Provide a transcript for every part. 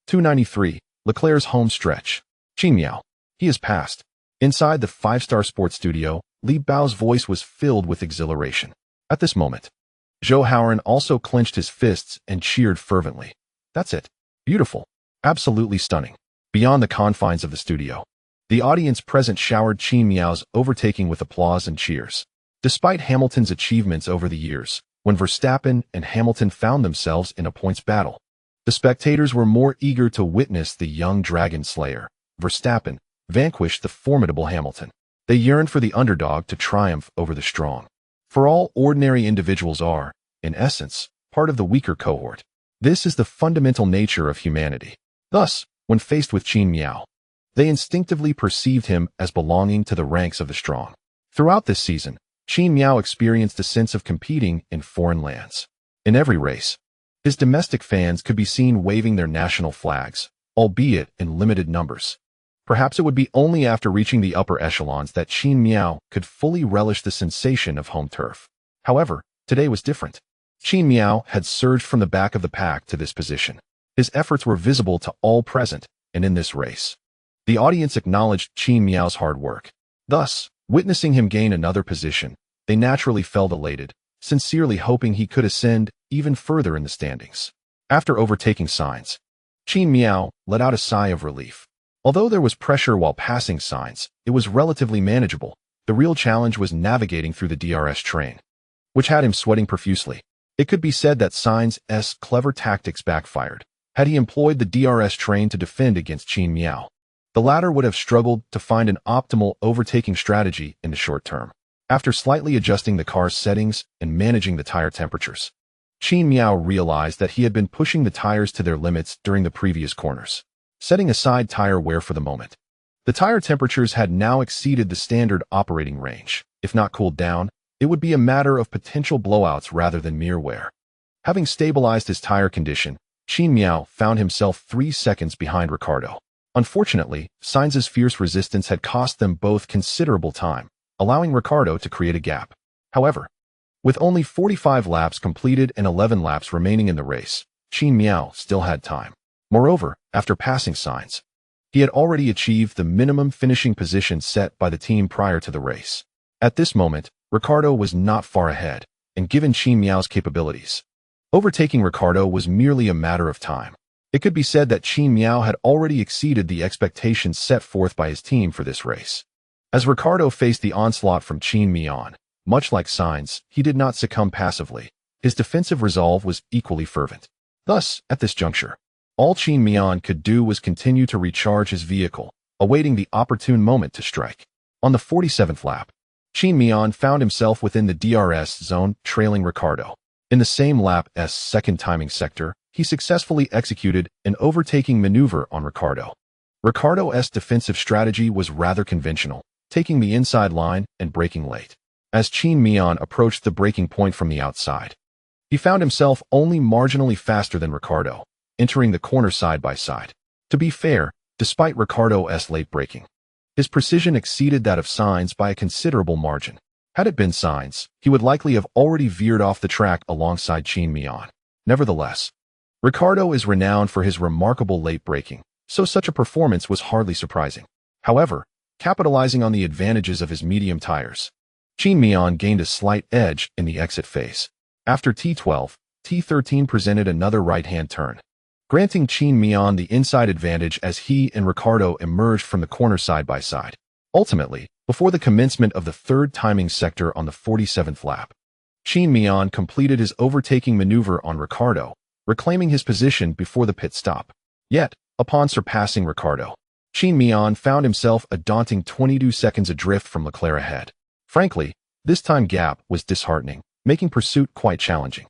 293. Leclerc's home stretch. Qin Miao. He has passed. Inside the five-star sports studio, Li Bao's voice was filled with exhilaration. At this moment, Zhou Haoran also clenched his fists and cheered fervently. That's it. Beautiful. Absolutely stunning. Beyond the confines of the studio, the audience present showered Qin Miao's overtaking with applause and cheers. Despite Hamilton's achievements over the years, when Verstappen and Hamilton found themselves in a points battle, the spectators were more eager to witness the young dragon slayer, Verstappen, vanquish the formidable Hamilton. They yearned for the underdog to triumph over the strong. For all ordinary individuals are, in essence, part of the weaker cohort. This is the fundamental nature of humanity. Thus, when faced with Qin Miao, they instinctively perceived him as belonging to the ranks of the strong. Throughout this season, Qin Miao experienced a sense of competing in foreign lands. In every race, his domestic fans could be seen waving their national flags, albeit in limited numbers. Perhaps it would be only after reaching the upper echelons that Qin Miao could fully relish the sensation of home turf. However, today was different. Qin Miao had surged from the back of the pack to this position. His efforts were visible to all present, and in this race, the audience acknowledged Qin Miao's hard work. Thus, witnessing him gain another position, they naturally felt elated, sincerely hoping he could ascend even further in the standings. After overtaking Sainz, Qin Miao let out a sigh of relief. Although there was pressure while passing Sainz, it was relatively manageable. The real challenge was navigating through the DRS train, which had him sweating profusely. It could be said that Sainz's clever tactics backfired. Had he employed the DRS train to defend against Qin Miao, the latter would have struggled to find an optimal overtaking strategy in the short term. After slightly adjusting the car's settings and managing the tire temperatures, Qin Miao realized that he had been pushing the tires to their limits during the previous corners. Setting aside tire wear for the moment, the tire temperatures had now exceeded the standard operating range. If not cooled down, it would be a matter of potential blowouts rather than mere wear. Having stabilized his tire condition, Qin Miao found himself 3 seconds behind Ricciardo. Unfortunately, Sainz's fierce resistance had cost them both considerable time, allowing Ricciardo to create a gap. However, with only 45 laps completed and 11 laps remaining in the race, Qin Miao still had time. Moreover, after passing Sainz, he had already achieved the minimum finishing position set by the team prior to the race. At this moment, Ricciardo was not far ahead, and given Qin Miao's capabilities, overtaking Ricciardo was merely a matter of time. It could be said that Qin Miao had already exceeded the expectations set forth by his team for this race. As Ricciardo faced the onslaught from Qin Miao, much like Sainz, he did not succumb passively. His defensive resolve was equally fervent. Thus, at this juncture, all Qin Miao could do was continue to recharge his vehicle, awaiting the opportune moment to strike. On the 47th lap, Qin Miao found himself within the DRS zone, trailing Ricciardo. In the same lap's second timing sector, he successfully executed an overtaking maneuver on Ricciardo. Ricciardo's defensive strategy was rather conventional, taking the inside line and braking late. As Qin Miao approached the braking point from the outside, he found himself only marginally faster than Ricciardo, entering the corner side by side. To be fair, despite Ricciardo's late braking, his precision exceeded that of Sainz by a considerable margin. Had it been Sainz, he would likely have already veered off the track alongside Qin Miao. Nevertheless, Ricciardo is renowned for his remarkable late braking, so such a performance was hardly surprising. However, capitalizing on the advantages of his medium tires, Qin Miao gained a slight edge in the exit phase. After T12, T13 presented another right-hand turn, granting Qin Miao the inside advantage as he and Ricciardo emerged from the corner side by side. Ultimately, before the commencement of the third timing sector on the 47th lap, Qin Miao completed his overtaking maneuver on Ricciardo, reclaiming his position before the pit stop. Yet, upon surpassing Ricciardo, Qin Miao found himself a daunting 22 seconds adrift from Leclerc ahead. Frankly, this time gap was disheartening, making pursuit quite challenging.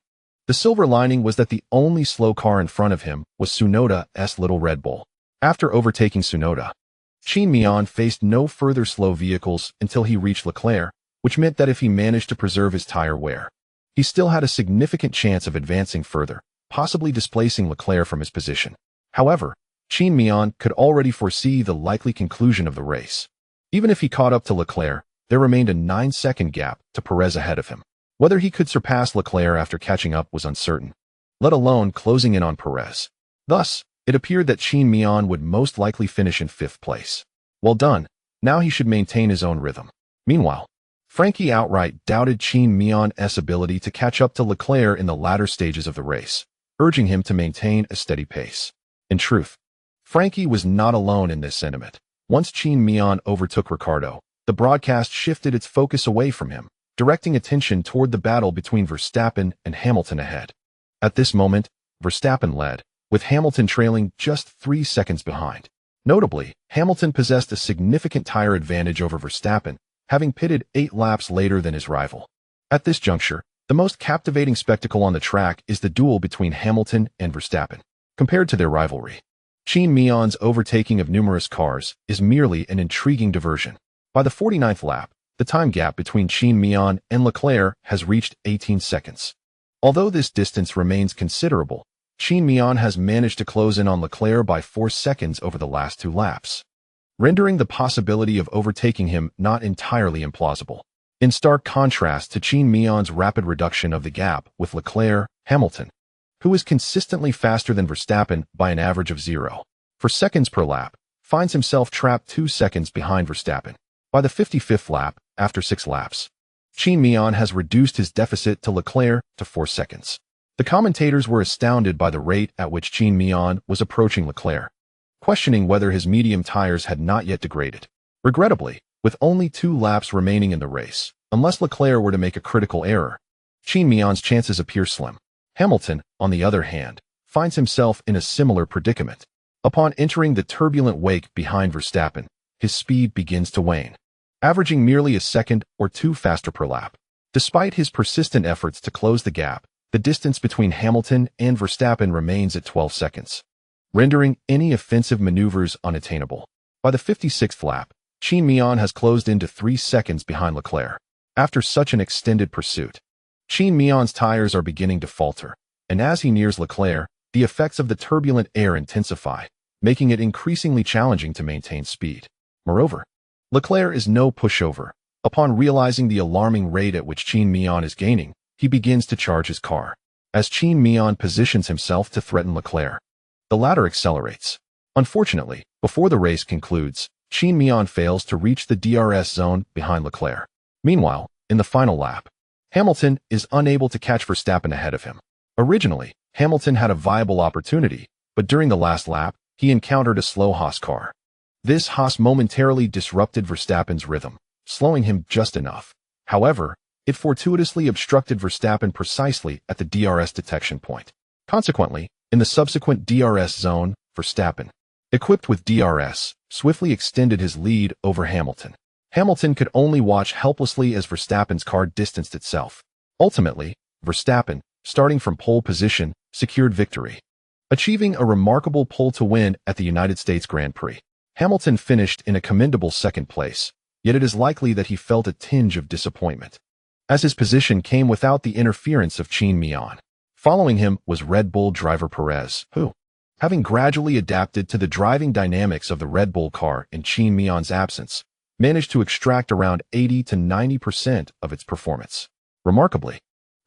The silver lining was that the only slow car in front of him was Tsunoda's little Red Bull. After overtaking Tsunoda, Qin Miao faced no further slow vehicles until he reached Leclerc, which meant that if he managed to preserve his tire wear, he still had a significant chance of advancing further, possibly displacing Leclerc from his position. However, Qin Miao could already foresee the likely conclusion of the race. Even if he caught up to Leclerc, there remained a 9-second gap to Perez ahead of him. Whether he could surpass Leclerc after catching up was uncertain, let alone closing in on Perez. Thus, It appeared that Qin Miao would most likely finish in 5th place. Well done, now he should maintain his own rhythm. Meanwhile, Frankie outright doubted Qin Miao's ability to catch up to Leclerc in the latter stages of the race, urging him to maintain a steady pace. In truth, Frankie was not alone in this sentiment. Once Qin Miao overtook Ricciardo, the broadcast shifted its focus away from him, directing attention toward the battle between Verstappen and Hamilton ahead. At this moment, Verstappen led, with Hamilton trailing just 3 seconds behind. Notably, Hamilton possessed a significant tire advantage over Verstappen, having pitted 8 laps later than his rival. At this juncture, the most captivating spectacle on the track is the duel between Hamilton and Verstappen. Compared to their rivalry, Qin Miao's overtaking of numerous cars is merely an intriguing diversion. By the 49th lap, the time gap between Qin Miao and Leclerc has reached 18 seconds. Although this distance remains considerable, Qin Miao has managed to close in on Leclerc by 4 seconds over the last 2 laps, rendering the possibility of overtaking him not entirely implausible. In stark contrast to Qin Miao's rapid reduction of the gap with Leclerc, Hamilton, who is consistently faster than Verstappen by an average of 0 seconds per lap, finds himself trapped 2 seconds behind Verstappen. By the 55th lap, after 6 laps, Qin Miao has reduced his deficit to Leclerc to 4 seconds. The commentators were astounded by the rate at which Qin Miao was approaching Leclerc, questioning whether his medium tires had not yet degraded. Regrettably, with only 2 laps remaining in the race, unless Leclerc were to make a critical error, Qin Miao's chances appear slim. Hamilton, on the other hand, finds himself in a similar predicament. Upon entering the turbulent wake behind Verstappen, his speed begins to wane, averaging merely a second or 2 faster per lap. Despite his persistent efforts to close the gap, the distance between Hamilton and Verstappen remains at 12 seconds, rendering any offensive maneuvers unattainable. By the 56th lap, Qin Miao has closed into 3 seconds behind Leclerc. After such an extended pursuit, Qin Miao's tires are beginning to falter, and as he nears Leclerc, the effects of the turbulent air intensify, making it increasingly challenging to maintain speed. Moreover, Leclerc is no pushover. Upon realizing the alarming rate at which Qin Miao is gaining, he begins to charge his car. As Qin Miao positions himself to threaten Leclerc, the latter accelerates. Unfortunately, before the race concludes, Qin Miao fails to reach the DRS zone behind Leclerc. Meanwhile, in the final lap, Hamilton is unable to catch Verstappen ahead of him. Originally, Hamilton had a viable opportunity, but during the last lap, he encountered a slow Haas car. This Haas momentarily disrupted Verstappen's rhythm, slowing him just enough. However, it fortuitously obstructed Verstappen precisely at the DRS detection point. Consequently, in the subsequent DRS zone, Verstappen, equipped with DRS, swiftly extended his lead over Hamilton. Hamilton could only watch helplessly as Verstappen's car distanced itself. Ultimately, Verstappen, starting from pole position, secured victory, achieving a remarkable pole to win at the United States Grand Prix. Hamilton finished in a commendable 2nd place, yet it is likely that he felt a tinge of disappointment, as his position came without the interference of Qin Miao. Following him was Red Bull driver Perez, who, having gradually adapted to the driving dynamics of the Red Bull car in Qin Miao's absence, managed to extract around 80 to 90% of its performance. Remarkably,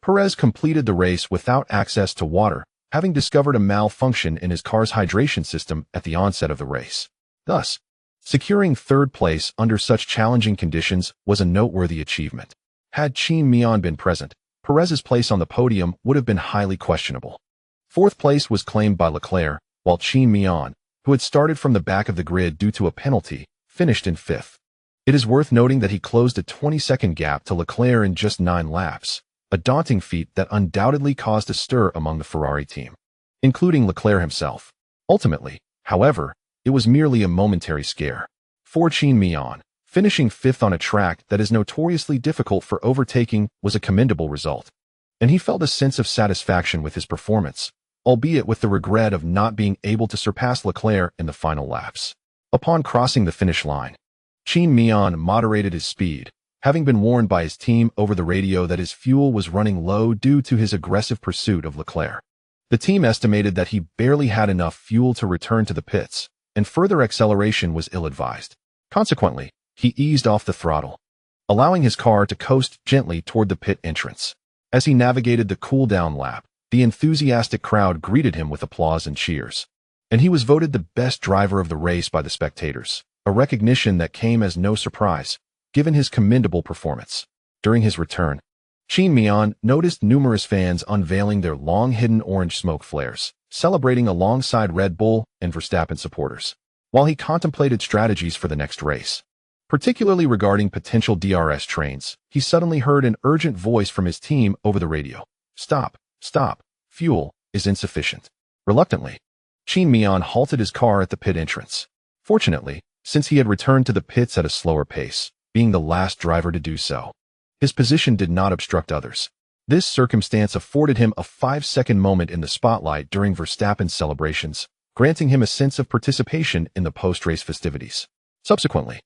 Perez completed the race without access to water, having discovered a malfunction in his car's hydration system at the onset of the race. Thus, securing 3rd place under such challenging conditions was a noteworthy achievement. Had Qin Miao been present, Perez's place on the podium would have been highly questionable. 4th place was claimed by Leclerc, while Qin Miao, who had started from the back of the grid due to a penalty, finished in 5th. It is worth noting that he closed a 20-second gap to Leclerc in just 9 laps, a daunting feat that undoubtedly caused a stir among the Ferrari team, including Leclerc himself. Ultimately, however, it was merely a momentary scare. For Qin Miao, finishing 5th on a track that is notoriously difficult for overtaking was a commendable result, and he felt a sense of satisfaction with his performance, albeit with the regret of not being able to surpass Leclerc in the final laps. Upon crossing the finish line, Qin Miao moderated his speed, having been warned by his team over the radio that his fuel was running low due to his aggressive pursuit of Leclerc. The team estimated that he barely had enough fuel to return to the pits, and further acceleration was ill-advised. Consequently, he eased off the throttle, allowing his car to coast gently toward the pit entrance. As he navigated the cool-down lap, the enthusiastic crowd greeted him with applause and cheers. and he was voted the best driver of the race by the spectators, a recognition that came as no surprise, given his commendable performance. During his return, Qin Miao noticed numerous fans unveiling their long-hidden orange smoke flares, celebrating alongside Red Bull and Verstappen supporters, while he contemplated strategies for the next race. Particularly regarding potential DRS trains, he suddenly heard an urgent voice from his team over the radio. Stop, stop, fuel is insufficient. Reluctantly, Qin Miao halted his car at the pit entrance. Fortunately, since he had returned to the pits at a slower pace, being the last driver to do so, his position did not obstruct others. This circumstance afforded him a 5-second moment in the spotlight during Verstappen's celebrations, granting him a sense of participation in the post-race festivities. Subsequently,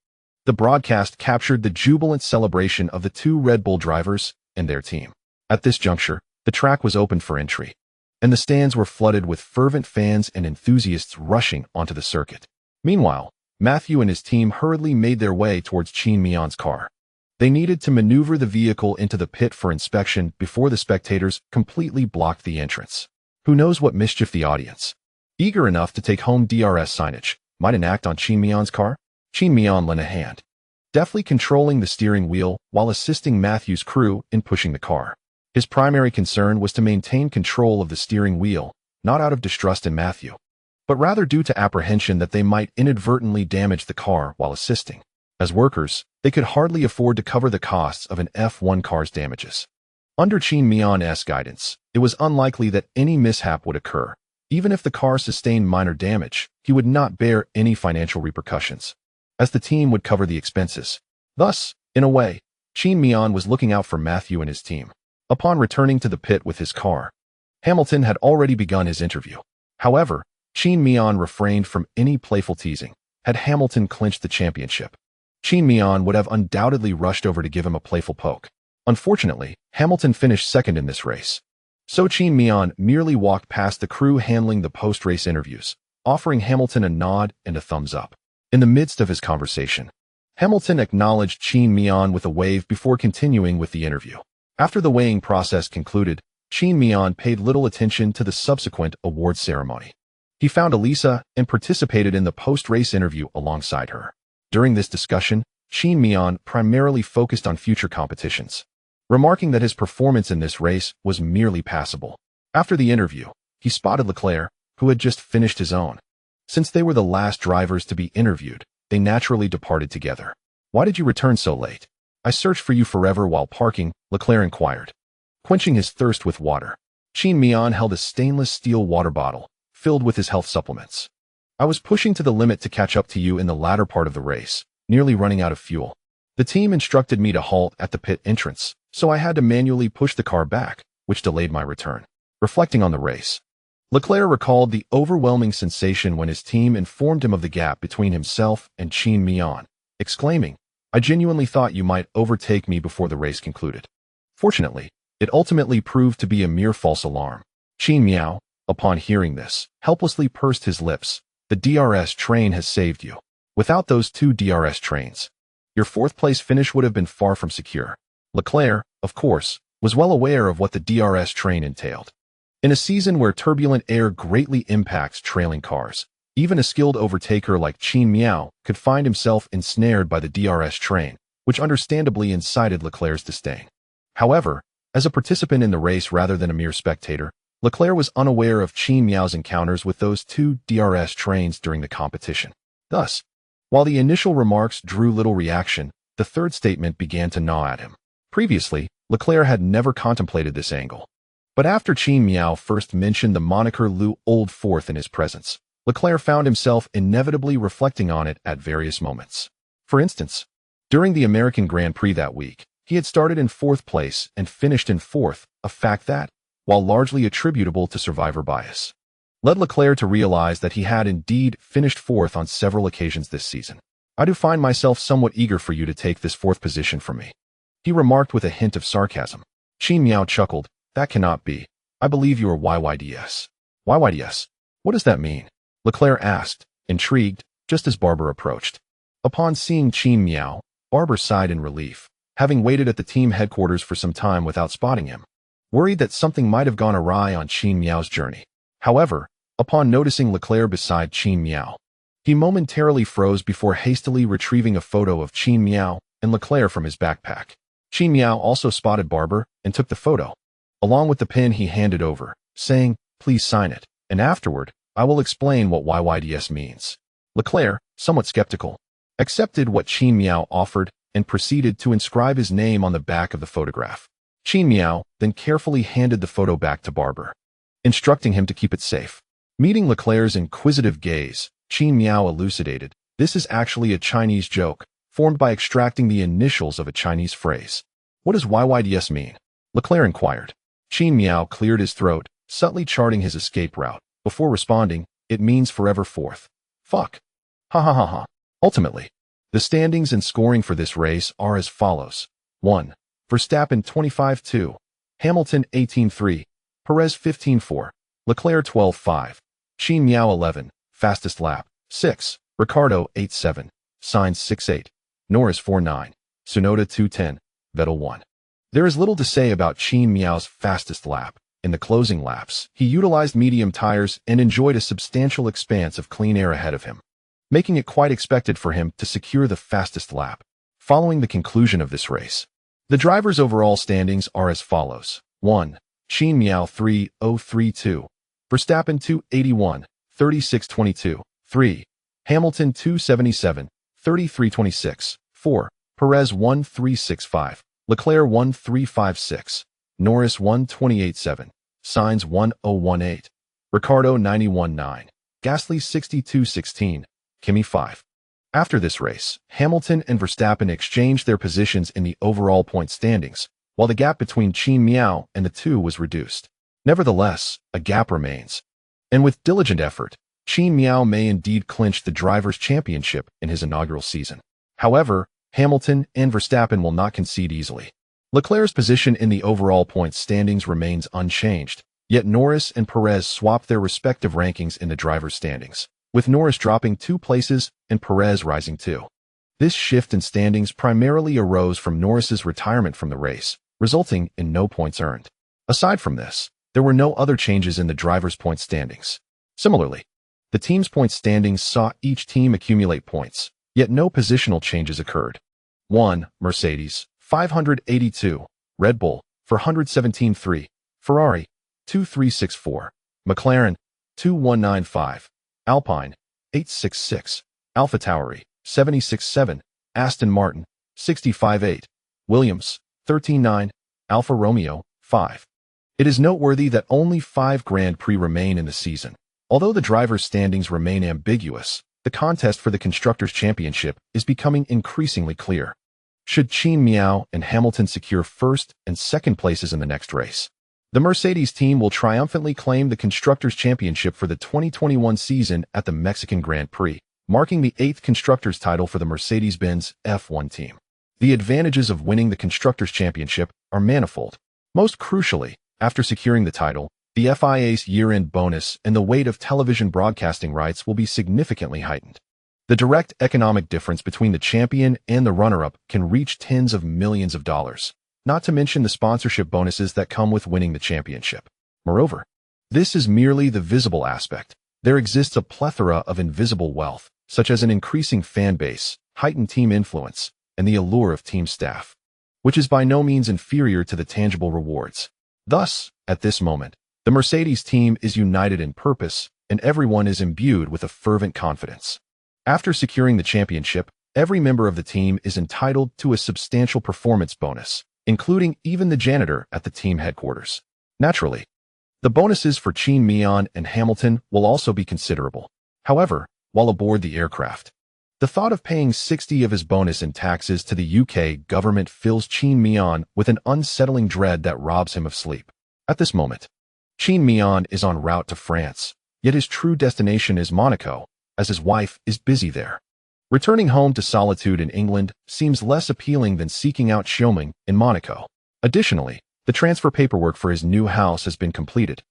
the broadcast captured the jubilant celebration of the two Red Bull drivers and their team. At this juncture, the track was opened for entry, and the stands were flooded with fervent fans and enthusiasts rushing onto the circuit. Meanwhile, Matthew and his team hurriedly made their way towards Qin Miao's car. They needed to maneuver the vehicle into the pit for inspection before the spectators completely blocked the entrance. Who knows what mischief the audience, eager enough to take home DRS signage, might enact on Qin Miao's car? Qin Miao lent a hand, deftly controlling the steering wheel while assisting Matthew's crew in pushing the car. His primary concern was to maintain control of the steering wheel, not out of distrust in Matthew, but rather due to apprehension that they might inadvertently damage the car while assisting. As workers, they could hardly afford to cover the costs of an F1 car's damages. Under Qin Miao's guidance, it was unlikely that any mishap would occur. Even if the car sustained minor damage, he would not bear any financial repercussions, as the team would cover the expenses. Thus, in a way, Qin Miao was looking out for Matthew and his team. Upon returning to the pit with his car, Hamilton had already begun his interview. However, Qin Miao refrained from any playful teasing. Had Hamilton clinched the championship, Qin Miao would have undoubtedly rushed over to give him a playful poke. Unfortunately, Hamilton finished second in this race, so Qin Miao merely walked past the crew handling the post-race interviews, offering Hamilton a nod and a thumbs up. In the midst of his conversation, Hamilton acknowledged Qin Miao with a wave before continuing with the interview. After the weighing process concluded, Qin Miao paid little attention to the subsequent award ceremony. He found Elisa and participated in the post-race interview alongside her. During this discussion, Qin Miao primarily focused on future competitions, remarking that his performance in this race was merely passable. After the interview, he spotted Leclerc, who had just finished his own. Since they were the last drivers to be interviewed, they naturally departed together. "Why did you return so late?" "I searched for you forever while parking," Leclerc inquired. Quenching his thirst with water, Qin Miao held a stainless steel water bottle, filled with his health supplements. "I was pushing to the limit to catch up to you in the latter part of the race, nearly running out of fuel. The team instructed me to halt at the pit entrance, so I had to manually push the car back, which delayed my return." Reflecting on the race, Leclerc recalled the overwhelming sensation when his team informed him of the gap between himself and Qin Miao, exclaiming, "I genuinely thought you might overtake me before the race concluded." Fortunately, it ultimately proved to be a mere false alarm. Qin Miao, upon hearing this, helplessly pursed his lips. "The DRS train has saved you. Without those two DRS trains, your fourth-place finish would have been far from secure." Leclerc, of course, was well aware of what the DRS train entailed. In a season where turbulent air greatly impacts trailing cars, even a skilled overtaker like Qin Miao could find himself ensnared by the DRS train, which understandably incited Leclerc's disdain. However, as a participant in the race rather than a mere spectator, Leclerc was unaware of Qin Miao's encounters with those two DRS trains during the competition. Thus, while the initial remarks drew little reaction, the third statement began to gnaw at him. Previously, Leclerc had never contemplated this angle. But after Qin Miao first mentioned the moniker "Lu Old Fourth" in his presence, Leclerc found himself inevitably reflecting on it at various moments. For instance, during the American Grand Prix that week, he had started in fourth place and finished in fourth, a fact that, while largely attributable to survivor bias, led Leclerc to realize that he had indeed finished fourth on several occasions this season. "I do find myself somewhat eager for you to take this fourth position from me," he remarked with a hint of sarcasm. Qin Miao chuckled. "That cannot be. I believe you are YYDS. YYDS? What does that mean?" Leclerc asked, intrigued, just as Barber approached. Upon seeing Qin Miao, Barber sighed in relief, having waited at the team headquarters for some time without spotting him, worried that something might have gone awry on Qin Miao's journey. However, upon noticing Leclerc beside Qin Miao. He momentarily froze before hastily retrieving a photo of Qin Miao and Leclerc from his backpack. Qin Miao also spotted Barber and took the photo. Along with the pin he handed over, saying, "Please sign it, and afterward, I will explain what YYDS means." Leclerc, somewhat skeptical, accepted what Qin Miao offered and proceeded to inscribe his name on the back of the photograph. Qin Miao then carefully handed the photo back to Barber, instructing him to keep it safe. Meeting Leclerc's inquisitive gaze, Qin Miao elucidated, "This is actually a Chinese joke, formed by extracting the initials of a Chinese phrase." "What does YYDS mean?" Leclerc inquired. Qin Miao cleared his throat, subtly charting his escape route, before responding, "It means forever fourth. Fuck. Ha ha ha ha." Ultimately, the standings and scoring for this race are as follows. 1. Verstappen 25-2, Hamilton 18-3, Perez 15-4, Leclerc 12-5, Qin Miao 11, fastest lap, 6, Ricciardo 8-7, Sainz 6-8, Norris 4-9, Tsunoda 2-10, Vettel 1. There is little to say about Qin Miao's fastest lap. In the closing laps, he utilized medium tires and enjoyed a substantial expanse of clean air ahead of him, making it quite expected for him to secure the fastest lap. Following the conclusion of this race, the drivers' overall standings are as follows. 1. Qin Miao 3-0-3-2, Verstappen 2-81, 36-22, 3. Hamilton 2-77, 33-26, 4. Perez 1-3-6-5, Leclerc 1-3-5-6, Norris 1-28-7, Sainz 1-0-1-8, Ricciardo 91-9, Gasly 62-16, Kimi 5. After this race, Hamilton and Verstappen exchanged their positions in the overall point standings, while the gap between Qin Miao and the two was reduced. Nevertheless, a gap remains, and with diligent effort, Qin Miao may indeed clinch the Drivers' Championship in his inaugural season. However, Hamilton and Verstappen will not concede easily. Leclerc's position in the overall points standings remains unchanged, yet Norris and Perez swapped their respective rankings in the drivers' standings, with Norris dropping 2 places and Perez rising 2. This shift in standings primarily arose from Norris's retirement from the race, resulting in no points earned. Aside from this, there were no other changes in the drivers' points standings. Similarly, the team's points standings saw each team accumulate points, yet no positional changes occurred. 1. Mercedes 582, Red Bull 417.3, Ferrari 2364, McLaren 2195, Alpine 866, AlphaTauri 767, Aston Martin 65.8, Williams 13.9, Alfa Romeo 5. It is noteworthy that only 5 Grand Prix remain in the season. Although the drivers' standings remain ambiguous, the contest for the Constructors' Championship is becoming increasingly clear. Should Qin Miao and Hamilton secure first and second places in the next race, the Mercedes team will triumphantly claim the Constructors' Championship for the 2021 season at the Mexican Grand Prix, marking the 8th Constructors' title for the Mercedes-Benz F1 team. The advantages of winning the Constructors' Championship are manifold. Most crucially, after securing the title, the FIA's year-end bonus and the weight of television broadcasting rights will be significantly heightened. The direct economic difference between the champion and the runner-up can reach tens of millions of dollars, not to mention the sponsorship bonuses that come with winning the championship. Moreover, this is merely the visible aspect. There exists a plethora of invisible wealth, such as an increasing fan base, heightened team influence, and the allure of team staff, which is by no means inferior to the tangible rewards. Thus, at this moment, the Mercedes team is united in purpose, and everyone is imbued with a fervent confidence. After securing the championship, every member of the team is entitled to a substantial performance bonus, including even the janitor at the team headquarters. Naturally, the bonuses for Qin Miao and Hamilton will also be considerable. However, while aboard the aircraft, the thought of paying 60 of his bonus in taxes to the UK government fills Qin Miao with an unsettling dread that robs him of sleep. At this moment, Qin Miao is en route to France, yet his true destination is Monaco, as his wife is busy there. Returning home to solitude in England seems less appealing than seeking out showming in Monaco. Additionally, the transfer paperwork for his new house has been completed,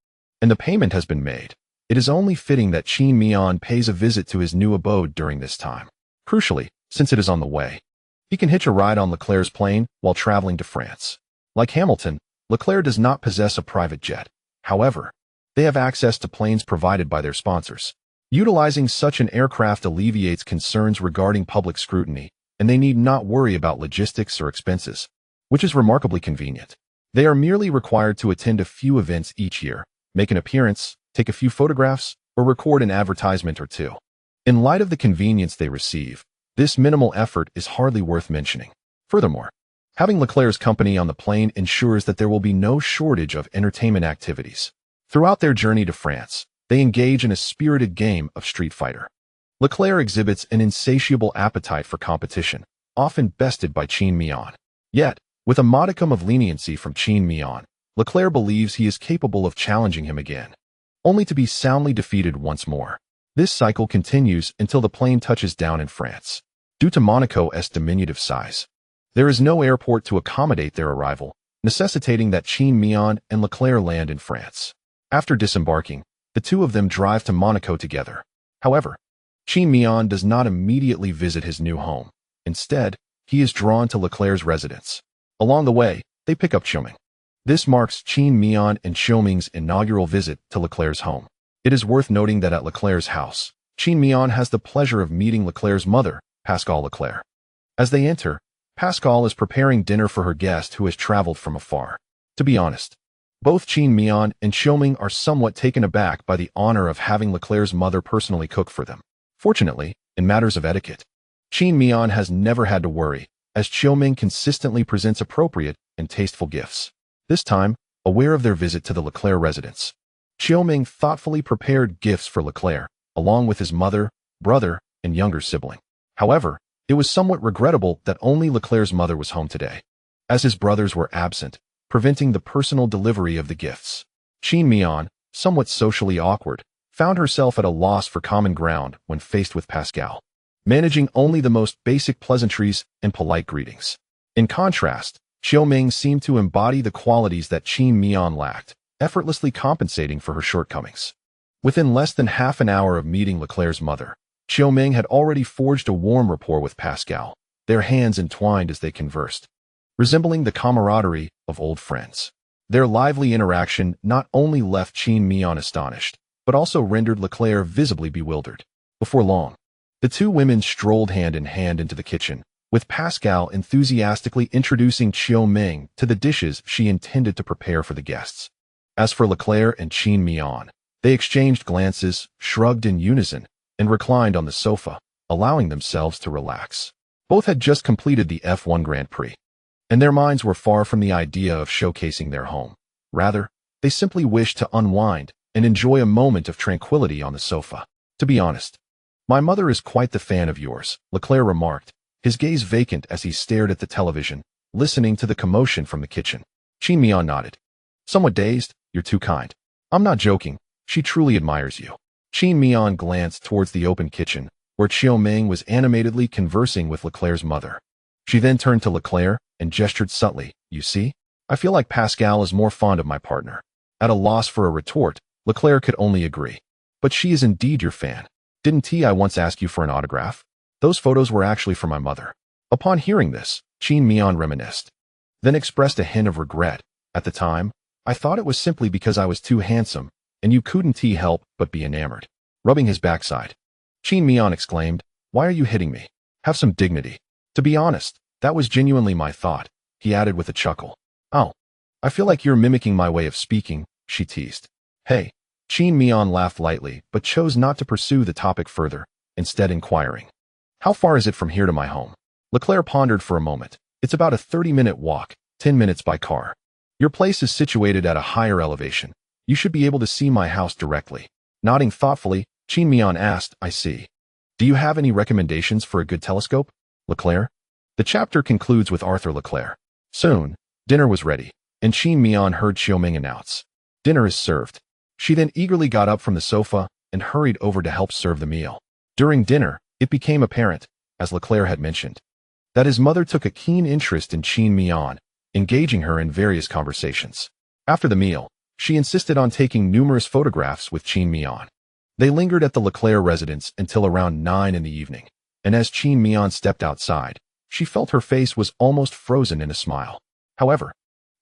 and the payment has been made. It is only fitting that Qin Miao pays a visit to his new abode during this time. Crucially, since it is on the way, he can hitch a ride on Leclerc's plane while traveling to France. Like Hamilton, Leclerc does not possess a private jet. However, They have access to planes provided by their sponsors. Utilizing such an aircraft alleviates concerns regarding public scrutiny, and they need not worry about logistics or expenses, which is remarkably convenient. They are merely required to attend a few events each year, make an appearance, take a few photographs, or record an advertisement or two. In light of the convenience they receive, this minimal effort is hardly worth mentioning. Furthermore, having Leclerc's company on the plane ensures that there will be no shortage of entertainment activities. Throughout their journey to France, they engage in a spirited game of Street Fighter. Leclerc exhibits an insatiable appetite for competition, often bested by Qin Miao. Yet, with a modicum of leniency from Qin Miao, Leclerc believes he is capable of challenging him again, only to be soundly defeated once more. This cycle continues until the plane touches down in France. Due to Monaco's diminutive size, there is no airport to accommodate their arrival, necessitating that Qin Miao and Leclerc land in France. After disembarking, the two of them drive to Monaco together. However, Qin Miao does not immediately visit his new home. Instead, he is drawn to Leclerc's residence. Along the way, they pick up Xiaoming. This marks Qin Miao and Xiaoming's inaugural visit to Leclerc's home. It is worth noting that at Leclerc's house, Qin Miao has the pleasure of meeting Leclerc's mother, Pascal Leclerc. As they enter, Pascal is preparing dinner for her guest who has traveled from afar. To be honest, both Qin Miao and Xiaoming are somewhat taken aback by the honor of having Leclerc's mother personally cook for them. Fortunately, in matters of etiquette, Qin Miao has never had to worry, as Xiaoming consistently presents appropriate and tasteful gifts. This time, aware of their visit to the Leclerc residence, Xiaoming thoughtfully prepared gifts for Leclerc, along with his mother, brother, and younger sibling. However, it was somewhat regrettable that only Leclerc's mother was home today, as his brothers were absent, preventing the personal delivery of the gifts. Qin Miao, somewhat socially awkward, found herself at a loss for common ground when faced with Pascal, managing only the most basic pleasantries and polite greetings. In contrast, Xiaoming seemed to embody the qualities that Qin Miao lacked, effortlessly compensating for her shortcomings. Within less than half an hour of meeting Leclerc's mother, Xiaoming had already forged a warm rapport with Pascal, their hands entwined as they conversed, resembling the camaraderie of old friends. Their lively interaction not only left Qin Miao astonished, but also rendered Leclerc visibly bewildered. Before long, the two women strolled hand in hand into the kitchen, with Pascal enthusiastically introducing Xiaoming to the dishes she intended to prepare for the guests. As for Leclerc and Qin Miao, they exchanged glances, shrugged in unison, and reclined on the sofa, allowing themselves to relax. Both had just completed the F1 Grand Prix, and their minds were far from the idea of showcasing their home. Rather, they simply wished to unwind and enjoy a moment of tranquility on the sofa. To be honest, my mother is quite the fan of yours, Leclerc remarked, his gaze vacant as he stared at the television, listening to the commotion from the kitchen. Qin Miao nodded. Somewhat dazed, you're too kind. I'm not joking, she truly admires you. Qin Miao glanced towards the open kitchen, where Xiaoming was animatedly conversing with Leclerc's mother. She then turned to Leclerc and gestured subtly. You see? I feel like Pascal is more fond of my partner. At a loss for a retort, Leclerc could only agree. But she is indeed your fan. Didn't I once ask you for an autograph? Those photos were actually for my mother. Upon hearing this, Qin Miao reminisced, then expressed a hint of regret. At the time, I thought it was simply because I was too handsome, and you couldn't help but be enamored. Rubbing his backside, Qin Miao exclaimed, why are you hitting me? Have some dignity. To be honest, that was genuinely my thought, he added with a chuckle. Oh, I feel like you're mimicking my way of speaking, she teased. Hey, Qin Miao laughed lightly, but chose not to pursue the topic further, instead inquiring, how far is it from here to my home? Leclerc pondered for a moment. It's about a 30-minute walk, 10 minutes by car. Your place is situated at a higher elevation. You should be able to see my house directly. Nodding thoughtfully, Qin Miao asked, I see. Do you have any recommendations for a good telescope, Leclerc? The chapter concludes with Arthur Leclerc. Soon, dinner was ready, and Qin Miao heard Xiaoming announce, dinner is served. She then eagerly got up from the sofa and hurried over to help serve the meal. During dinner, it became apparent, as Leclerc had mentioned, that his mother took a keen interest in Qin Miao, engaging her in various conversations. After the meal, she insisted on taking numerous photographs with Qin Miao. They lingered at the Leclerc residence until around 9 in the evening, and as Qin Miao stepped outside, she felt her face was almost frozen in a smile. However,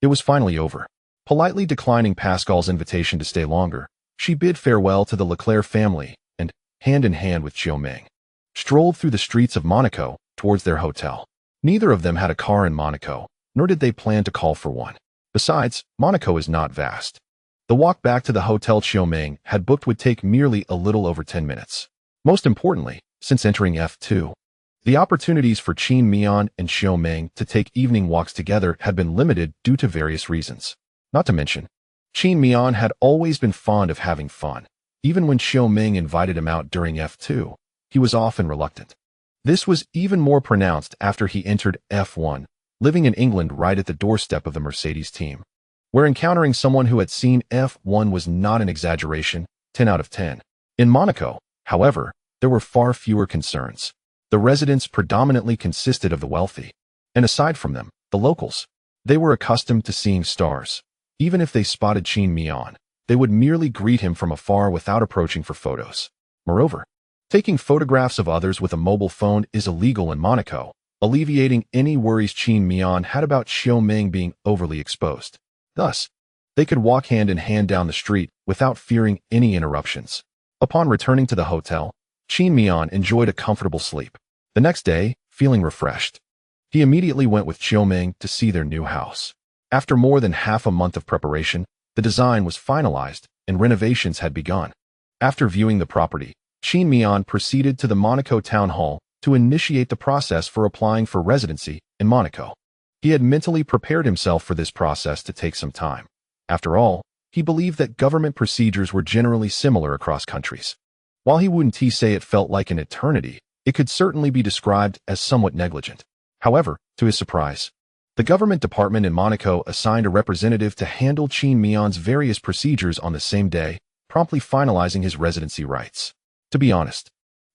it was finally over. Politely declining Pascal's invitation to stay longer, She bid farewell to the Leclerc family and, hand in hand with Zhou Ming, strolled through the streets of Monaco towards their hotel. Neither of them had a car in Monaco, nor did they plan to call for one. Besides, Monaco is not vast. The walk back to the hotel Zhou Ming had booked would take merely a little over 10 minutes. Most importantly, since entering F2, the opportunities for Qin Miao and Zhou Ming to take evening walks together had been limited due to various reasons. Not to mention, Qin Miao had always been fond of having fun. Even when Zhou Ming invited him out during F2, he was often reluctant. This was even more pronounced after he entered F1, living in England right at the doorstep of the Mercedes team, where encountering someone who had seen F1 was not an exaggeration, 10 out of 10. In Monaco, however, there were far fewer concerns. The residents predominantly consisted of the wealthy, and aside from them, the locals. They were accustomed to seeing stars. Even if they spotted Qin Miao, they would merely greet him from afar without approaching for photos. Moreover, taking photographs of others with a mobile phone is illegal in Monaco, alleviating any worries Qin Miao had about Zhou Ming being overly exposed. Thus, they could walk hand in hand down the street without fearing any interruptions. Upon returning to the hotel, Qin Miao enjoyed a comfortable sleep. The next day, feeling refreshed, he immediately went with Zhou Ming to see their new house. After more than half a month of preparation, the design was finalized and renovations had begun. After viewing the property, Qin Miao proceeded to the Monaco Town Hall to initiate the process for applying for residency in Monaco. He had mentally prepared himself for this process to take some time. After all, he believed that government procedures were generally similar across countries. While he wouldn't say it felt like an eternity, it could certainly be described as somewhat negligent. However, to his surprise, the government department in Monaco assigned a representative to handle Qin Miao's various procedures on the same day, promptly finalizing his residency rights. To be honest,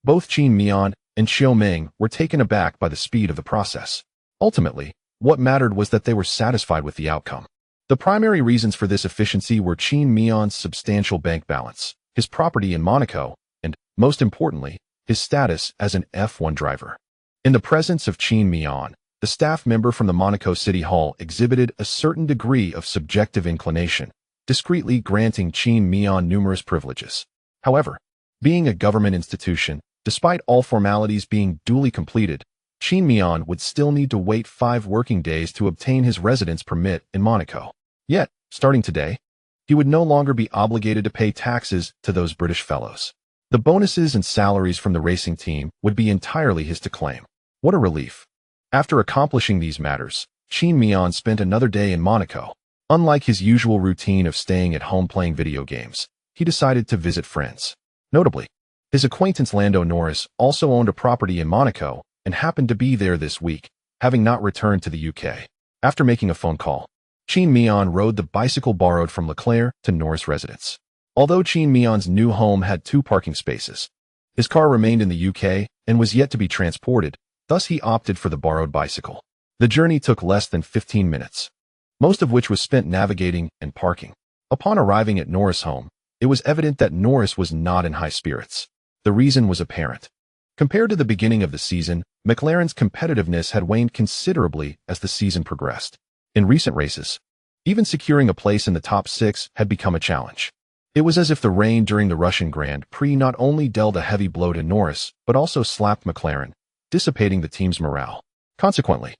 both Qin Miao and Zhou Ming were taken aback by the speed of the process. Ultimately, what mattered was that they were satisfied with the outcome. The primary reasons for this efficiency were Qin Miao's substantial bank balance, his property in Monaco, and, most importantly, his status as an F1 driver. In the presence of Qin Miao, the staff member from the Monaco City Hall exhibited a certain degree of subjective inclination, discreetly granting Qin Miao numerous privileges. However, being a government institution, despite all formalities being duly completed, Qin Miao would still need to wait 5 working days to obtain his residence permit in Monaco. Yet, starting today, he would no longer be obligated to pay taxes to those British fellows. The bonuses and salaries from the racing team would be entirely his to claim. What a relief. After accomplishing these matters, Qin Miao spent another day in Monaco. Unlike his usual routine of staying at home playing video games, he decided to visit friends. Notably, his acquaintance Lando Norris also owned a property in Monaco and happened to be there this week, having not returned to the UK. After making a phone call, Qin Miao rode the bicycle borrowed from Leclerc to Norris' residence. Although Qin Miao's new home had 2 parking spaces, his car remained in the UK and was yet to be transported, thus he opted for the borrowed bicycle. The journey took less than 15 minutes, most of which was spent navigating and parking. Upon arriving at Norris' home, it was evident that Norris was not in high spirits. The reason was apparent. Compared to the beginning of the season, McLaren's competitiveness had waned considerably as the season progressed. In recent races, even securing a place in the top 6 had become a challenge. It was as if the rain during the Russian Grand Prix not only dealt a heavy blow to Norris, but also slapped McLaren, dissipating the team's morale. Consequently,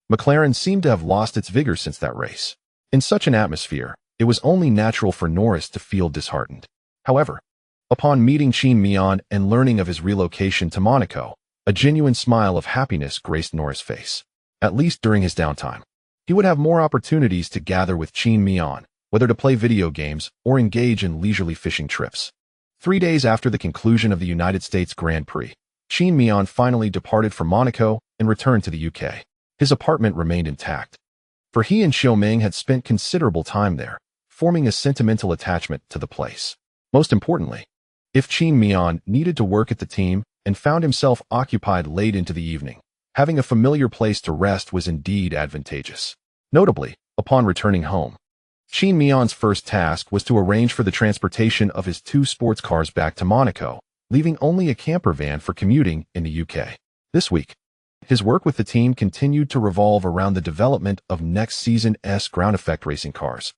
McLaren seemed to have lost its vigor since that race. In such an atmosphere, it was only natural for Norris to feel disheartened. However, upon meeting Qin Miao and learning of his relocation to Monaco, a genuine smile of happiness graced Norris' face. At least during his downtime, he would have more opportunities to gather with Qin Miao, whether to play video games or engage in leisurely fishing trips. 3 days after the conclusion of the United States Grand Prix, Qin Miao finally departed from Monaco and returned to the UK. His apartment remained intact, for he and Zhou Ming had spent considerable time there, forming a sentimental attachment to the place. Most importantly, if Qin Miao needed to work at the team and found himself occupied late into the evening, having a familiar place to rest was indeed advantageous. Notably, upon returning home, Qin Miao's first task was to arrange for the transportation of his 2 sports cars back to Monaco, leaving only a camper van for commuting in the UK. This week, his work with the team continued to revolve around the development of next season's ground effect racing cars,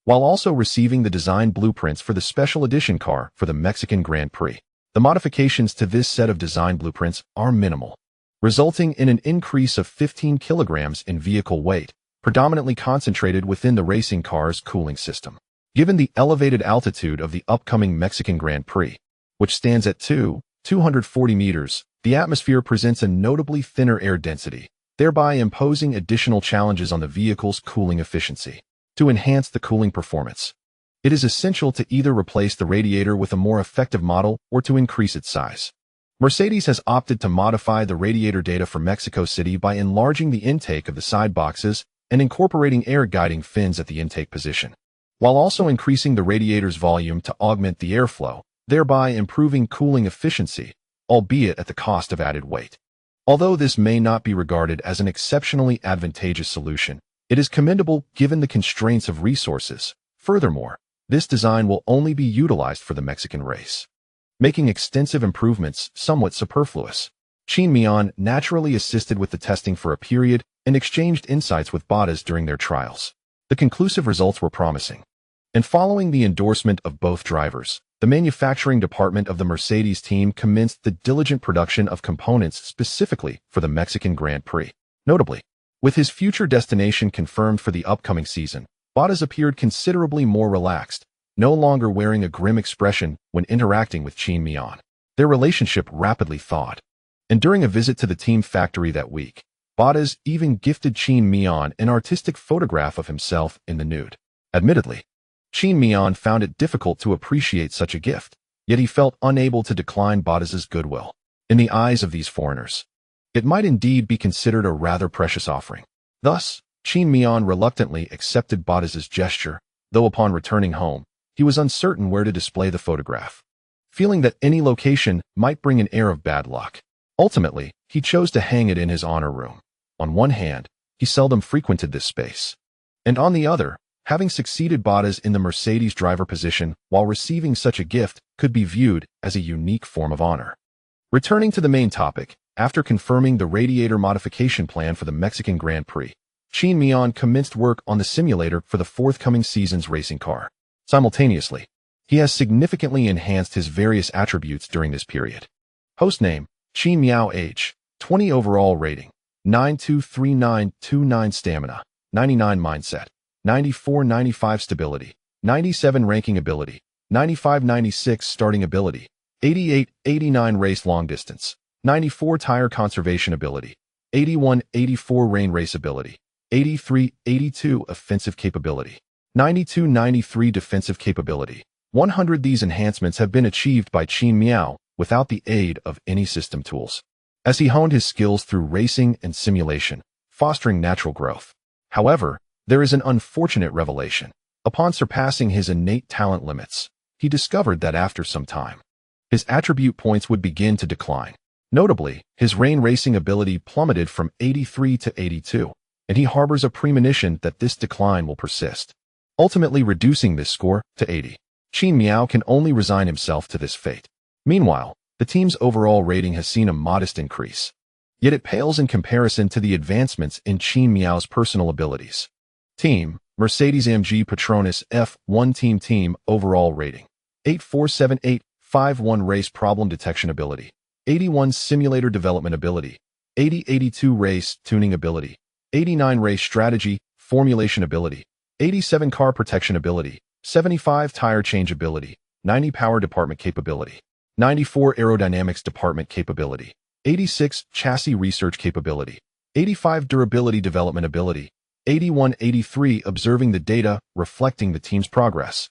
while also receiving the design blueprints for the special edition car for the Mexican Grand Prix. The modifications to this set of design blueprints are minimal, resulting in an increase of 15 kilograms in vehicle weight, predominantly concentrated within the racing car's cooling system. Given the elevated altitude of the upcoming Mexican Grand Prix, which stands at 240 meters, the atmosphere presents a notably thinner air density, thereby imposing additional challenges on the vehicle's cooling efficiency. To enhance the cooling performance, it is essential to either replace the radiator with a more effective model or to increase its size. Mercedes has opted to modify the radiator data for Mexico City by enlarging the intake of the side boxes and incorporating air guiding fins at the intake position, while also increasing the radiator's volume to augment the airflow, thereby improving cooling efficiency, albeit at the cost of added weight. Although this may not be regarded as an exceptionally advantageous solution, it is commendable given the constraints of resources. Furthermore, this design will only be utilized for the Mexican race, making extensive improvements somewhat superfluous. Qin Miao naturally assisted with the testing for a period and exchanged insights with Bottas during their trials. The conclusive results were promising, and following the endorsement of both drivers, the manufacturing department of the Mercedes team commenced the diligent production of components specifically for the Mexican Grand Prix. Notably, with his future destination confirmed for the upcoming season, Bottas appeared considerably more relaxed, no longer wearing a grim expression when interacting with Qin Miao. Their relationship rapidly thawed, and during a visit to the team factory that week, Bottas even gifted Qin Miao an artistic photograph of himself in the nude. Admittedly, Qin Miao found it difficult to appreciate such a gift, yet he felt unable to decline Bottas's goodwill. In the eyes of these foreigners, it might indeed be considered a rather precious offering. Thus, Qin Miao reluctantly accepted Bottas's gesture, though upon returning home, he was uncertain where to display the photograph, feeling that any location might bring an air of bad luck. Ultimately, he chose to hang it in his honor room. On one hand, he seldom frequented this space, and on the other, having succeeded Bottas in the Mercedes driver position while receiving such a gift could be viewed as a unique form of honor. Returning to the main topic, after confirming the radiator modification plan for the Mexican Grand Prix, Qin Miao commenced work on the simulator for the forthcoming season's racing car. Simultaneously, he has significantly enhanced his various attributes during this period. Hostname, Qin Miao. Age, 20. Overall rating, 923929. Stamina, 99. Mindset, 94-95. Stability, 97. Ranking ability, 95-96. Starting ability, 88-89. Race long distance, 94. Tire conservation ability, 81-84. Rain race ability, 83-82. Offensive capability, 92-93. Defensive capability, 100. These enhancements have been achieved by Qin Miao without the aid of any system tools, as he honed his skills through racing and simulation, fostering natural growth. However, there is an unfortunate revelation. Upon surpassing his innate talent limits, he discovered that after some time, his attribute points would begin to decline. Notably, his rain racing ability plummeted from 83 to 82, and he harbors a premonition that this decline will persist, ultimately reducing this score to 80. Qin Miao can only resign himself to this fate. Meanwhile, the team's overall rating has seen a modest increase, yet it pales in comparison to the advancements in Qin Miao's personal abilities. Team, Mercedes-AMG Petronas F1 Team overall rating, 847851. Race problem detection ability, 81. Simulator development ability, 80-82. Race tuning ability, 89. Race strategy, formulation ability, 87. Car protection ability, 75. Tire change ability, 90. Power department capability, 94. Aerodynamics department capability, 86. Chassis research capability, 85. Durability development ability, 81-83. Observing the data, reflecting the team's progress.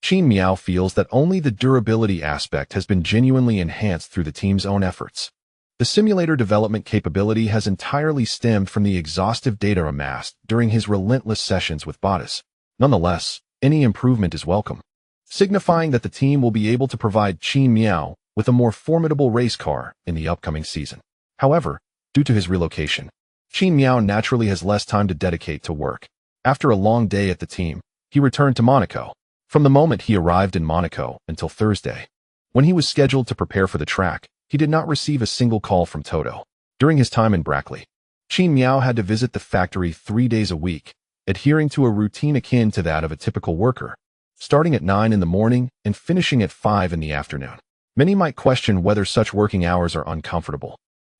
Qin Miao feels that only the durability aspect has been genuinely enhanced through the team's own efforts. The simulator development capability has entirely stemmed from the exhaustive data amassed during his relentless sessions with Bottas. Nonetheless, any improvement is welcome, signifying that the team will be able to provide Qin Miao with a more formidable race car in the upcoming season. However, due to his relocation, Qin Miao naturally has less time to dedicate to work. After a long day at the team, he returned to Monaco. From the moment he arrived in Monaco until Thursday, when he was scheduled to prepare for the track, he did not receive a single call from Toto. During his time in Brackley, Qin Miao had to visit the factory 3 days a week, adhering to a routine akin to that of a typical worker, starting at 9 in the morning and finishing at 5 in the afternoon. Many might question whether such working hours are uncomfortable,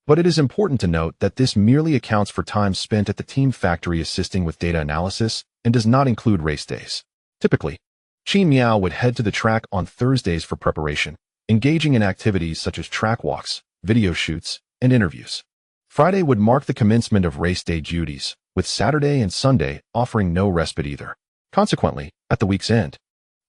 but it is important to note that this merely accounts for time spent at the team factory assisting with data analysis and does not include race days. Typically, Qin Miao would head to the track on Thursdays for preparation, engaging in activities such as track walks, video shoots, and interviews. Friday would mark the commencement of race day duties, with Saturday and Sunday offering no respite either. Consequently, at the week's end,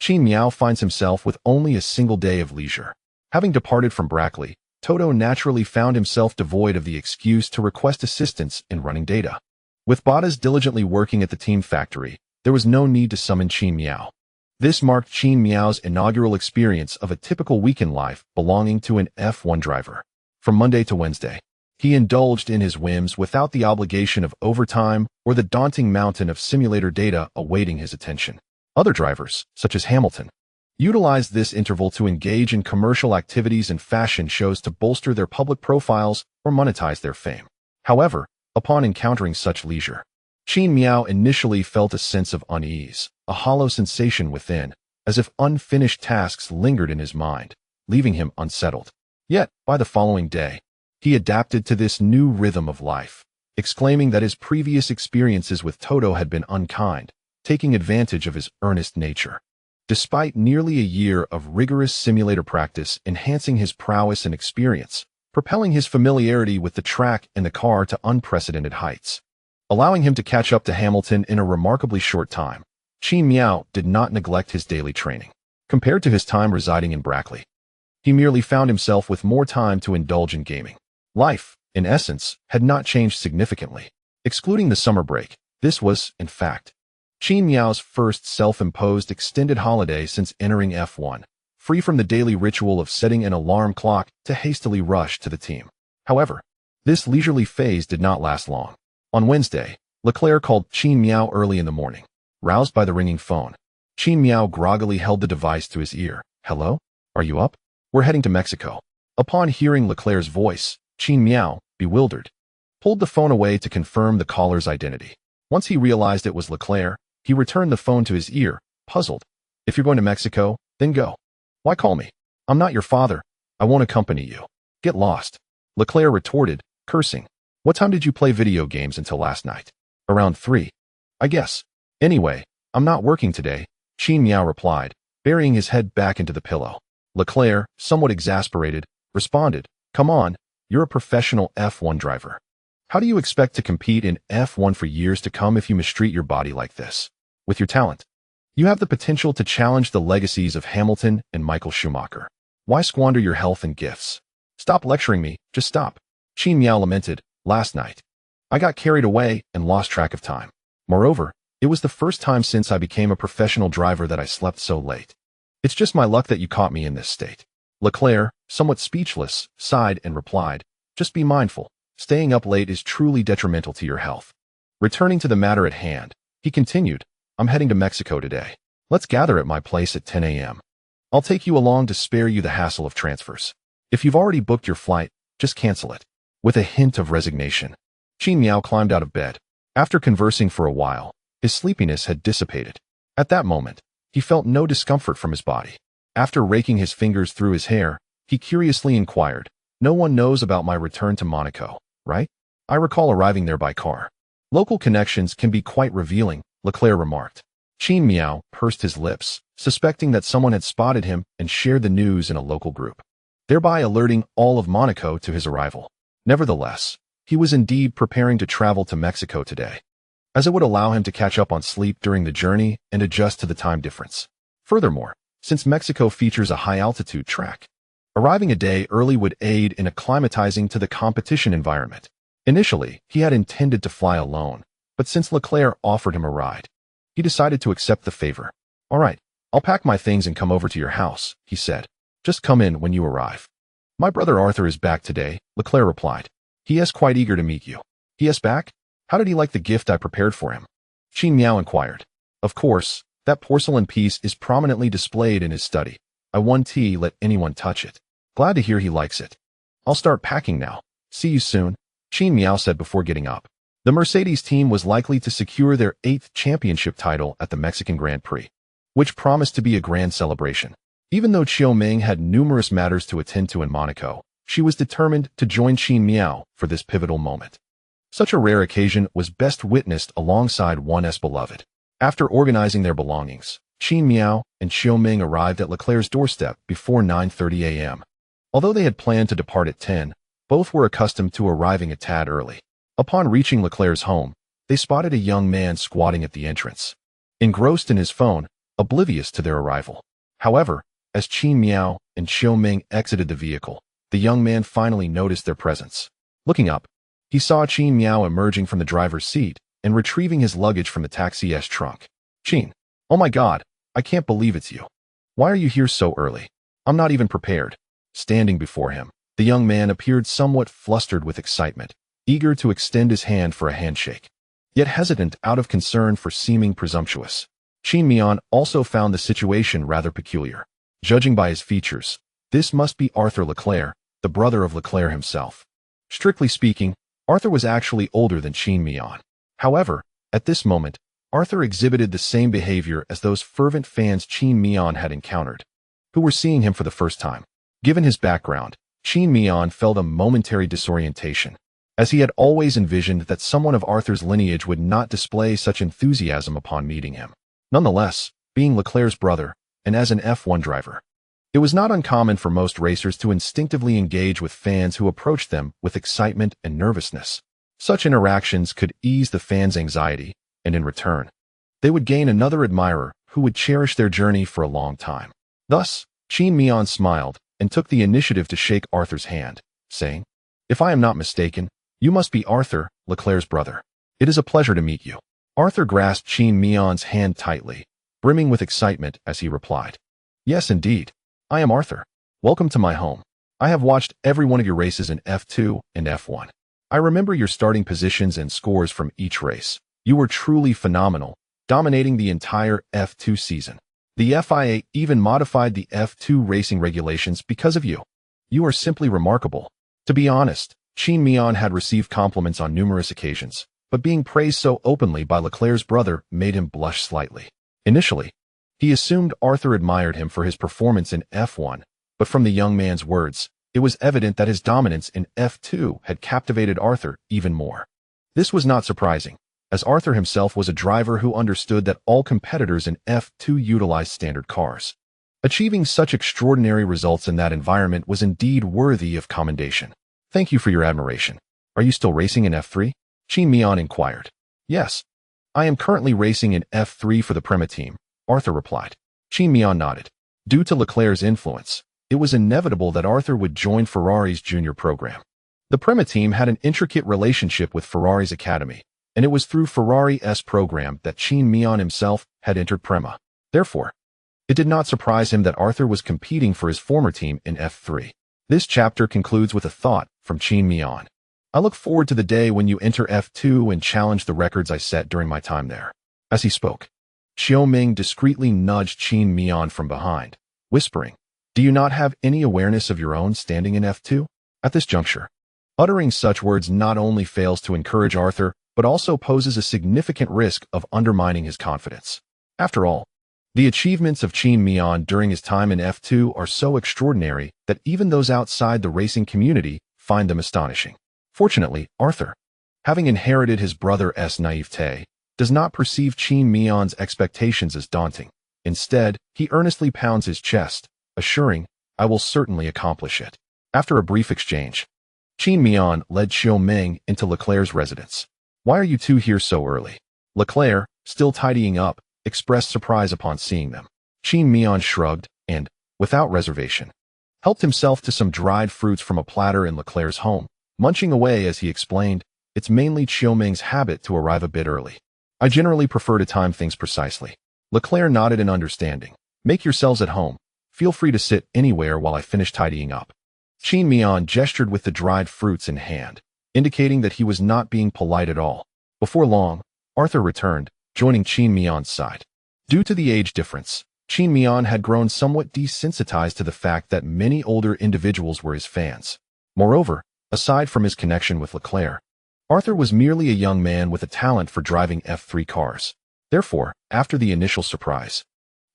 Qin Miao finds himself with only a single day of leisure. Having departed from Brackley, Toto naturally found himself devoid of the excuse to request assistance in running data. With Bottas diligently working at the team factory, there was no need to summon Qin Miao. This marked Qin Miao's inaugural experience of a typical weekend life belonging to an F1 driver. From Monday to Wednesday, he indulged in his whims without the obligation of overtime or the daunting mountain of simulator data awaiting his attention. Other drivers, such as Hamilton, utilized this interval to engage in commercial activities and fashion shows to bolster their public profiles or monetize their fame. However, upon encountering such leisure, Qin Miao initially felt a sense of unease, a hollow sensation within, as if unfinished tasks lingered in his mind, leaving him unsettled. Yet, by the following day, he adapted to this new rhythm of life, exclaiming that his previous experiences with Toto had been unkind, taking advantage of his earnest nature. Despite nearly a year of rigorous simulator practice enhancing his prowess and experience, propelling his familiarity with the track and the car to unprecedented heights, allowing him to catch up to Hamilton in a remarkably short time, Qin Miao did not neglect his daily training. Compared to his time residing in Brackley, he merely found himself with more time to indulge in gaming. Life, in essence, had not changed significantly. Excluding the summer break, this was, in fact, Qin Miao's first self-imposed extended holiday since entering F1, free from the daily ritual of setting an alarm clock to hastily rush to the team. However, this leisurely phase did not last long. On Wednesday, Leclerc called Qin Miao early in the morning. Roused by the ringing phone, Qin Miao groggily held the device to his ear. "Hello? Are you up? We're heading to Mexico." Upon hearing Leclerc's voice, Qin Miao, bewildered, pulled the phone away to confirm the caller's identity. Once he realized it was Leclerc, he returned the phone to his ear, puzzled. "If you're going to Mexico, then go. Why call me? I'm not your father. I won't accompany you. Get lost." Leclerc retorted, cursing. "What time did you play video games until last night?" "Around 3. I guess. Anyway, I'm not working today," Qin Miao replied, burying his head back into the pillow. Leclerc, somewhat exasperated, responded, "Come on, you're a professional F1 driver. How do you expect to compete in F1 for years to come if you mistreat your body like this? With your talent, you have the potential to challenge the legacies of Hamilton and Michael Schumacher. Why squander your health and gifts? Stop lecturing me, just stop." Qin Miao lamented, "Last night, I got carried away and lost track of time. Moreover, it was the first time since I became a professional driver that I slept so late. It's just my luck that you caught me in this state." Leclerc, somewhat speechless, sighed and replied, "Just be mindful. Staying up late is truly detrimental to your health." Returning to the matter at hand, he continued, "I'm heading to Mexico today. Let's gather at my place at 10 a.m. I'll take you along to spare you the hassle of transfers. If you've already booked your flight, just cancel it." With a hint of resignation, Qin Miao climbed out of bed. After conversing for a while, his sleepiness had dissipated. At that moment, he felt no discomfort from his body. After raking his fingers through his hair, he curiously inquired, "No one knows about my return to Monaco, right? I recall arriving there by car." "Local connections can be quite revealing," Leclerc remarked. Qin Miao pursed his lips, suspecting that someone had spotted him and shared the news in a local group, thereby alerting all of Monaco to his arrival. Nevertheless, he was indeed preparing to travel to Mexico today, as it would allow him to catch up on sleep during the journey and adjust to the time difference. Furthermore, since Mexico features a high-altitude track, arriving a day early would aid in acclimatizing to the competition environment. Initially, he had intended to fly alone, but since Leclerc offered him a ride, he decided to accept the favor. "All right, I'll pack my things and come over to your house," he said. "Just come in when you arrive." "My brother Arthur is back today," Leclerc replied. "He is quite eager to meet you." "He is back? How did he like the gift I prepared for him?" Qin Miao inquired. "Of course, that porcelain piece is prominently displayed in his study. I won't let anyone touch it. Glad to hear he likes it. I'll start packing now. See you soon," Qin Miao said before getting up. The Mercedes team was likely to secure their 8th championship title at the Mexican Grand Prix, which promised to be a grand celebration. Even though Qin Miao had numerous matters to attend to in Monaco, she was determined to join Qin Miao for this pivotal moment. Such a rare occasion was best witnessed alongside one's beloved. After organizing their belongings, Qin Miao and Qin Miao arrived at Leclerc's doorstep before 9:30 a.m. Although they had planned to depart at 10, both were accustomed to arriving a tad early. Upon reaching Leclerc's home, they spotted a young man squatting at the entrance, engrossed in his phone, oblivious to their arrival. However, as Qin Miao and Qin Miao exited the vehicle, the young man finally noticed their presence. Looking up, he saw Qin Miao emerging from the driver's seat and retrieving his luggage from the taxi's trunk. "Qin, oh my God, I can't believe it's you. Why are you here so early? I'm not even prepared." Standing before him, the young man appeared somewhat flustered with excitement, eager to extend his hand for a handshake, yet hesitant out of concern for seeming presumptuous. Qin Miao also found the situation rather peculiar. Judging by his features, this must be Arthur Leclerc, the brother of Leclerc himself. Strictly speaking, Arthur was actually older than Qin Miao. However, at this moment, Arthur exhibited the same behavior as those fervent fans Qin Miao had encountered, who were seeing him for the first time. Given his background, Qin Miao felt a momentary disorientation, as he had always envisioned that someone of Arthur's lineage would not display such enthusiasm upon meeting him. Nonetheless, being Leclerc's brother, and as an F1 driver, it was not uncommon for most racers to instinctively engage with fans who approached them with excitement and nervousness. Such interactions could ease the fans' anxiety, and in return, they would gain another admirer who would cherish their journey for a long time. Thus, Qin Miao smiled and took the initiative to shake Arthur's hand, saying, "If I am not mistaken, you must be Arthur, Leclerc's brother. It is a pleasure to meet you." Arthur grasped Qin Miao's hand tightly, brimming with excitement as he replied, "Yes, indeed. I am Arthur. Welcome to my home. I have watched every one of your races in F2 and F1. I remember your starting positions and scores from each race. You were truly phenomenal, dominating the entire F2 season. The FIA even modified the F2 racing regulations because of you. You are simply remarkable." To be honest, Qin Miao had received compliments on numerous occasions, but being praised so openly by Leclerc's brother made him blush slightly. Initially, he assumed Arthur admired him for his performance in F1, but from the young man's words, it was evident that his dominance in F2 had captivated Arthur even more. This was not surprising, as Arthur himself was a driver who understood that all competitors in F2 utilized standard cars. Achieving such extraordinary results in that environment was indeed worthy of commendation. "Thank you for your admiration. Are you still racing in F3? Qin Miao inquired. "Yes. I am currently racing in F3 for the Prema team," Arthur replied. Qin Miao nodded. Due to Leclerc's influence, it was inevitable that Arthur would join Ferrari's junior program. The Prema team had an intricate relationship with Ferrari's academy, and it was through Ferrari's program that Qin Miao himself had entered Prema. Therefore, it did not surprise him that Arthur was competing for his former team in F3. This chapter concludes with a thought from Qin Miao. "I look forward to the day when you enter F2 and challenge the records I set during my time there." As he spoke, Qin Miao discreetly nudged Qin Miao from behind, whispering, "Do you not have any awareness of your own standing in F2? At this juncture, uttering such words not only fails to encourage Arthur, but also poses a significant risk of undermining his confidence. After all, the achievements of Qin Miao during his time in F2 are so extraordinary that even those outside the racing community find them astonishing. Fortunately, Arthur, having inherited his brother's naivete, does not perceive Qin Miao's expectations as daunting. Instead, he earnestly pounds his chest, assuring, "I will certainly accomplish it." After a brief exchange, Qin Miao led Qin Miao into Leclerc's residence. "Why are you two here so early?" Leclerc, still tidying up, expressed surprise upon seeing them. Qin Miao shrugged and, without reservation, helped himself to some dried fruits from a platter in Leclerc's home, munching away as he explained, "It's mainly Qin Miao's habit to arrive a bit early. I generally prefer to time things precisely." Leclerc nodded in understanding. "Make yourselves at home. Feel free to sit anywhere while I finish tidying up." Qin Miao gestured with the dried fruits in hand, indicating that he was not being polite at all. Before long, Arthur returned, joining Qin Miao's side. Due to the age difference, Qin Miao had grown somewhat desensitized to the fact that many older individuals were his fans. Moreover, aside from his connection with Leclerc, Arthur was merely a young man with a talent for driving F3 cars. Therefore, after the initial surprise,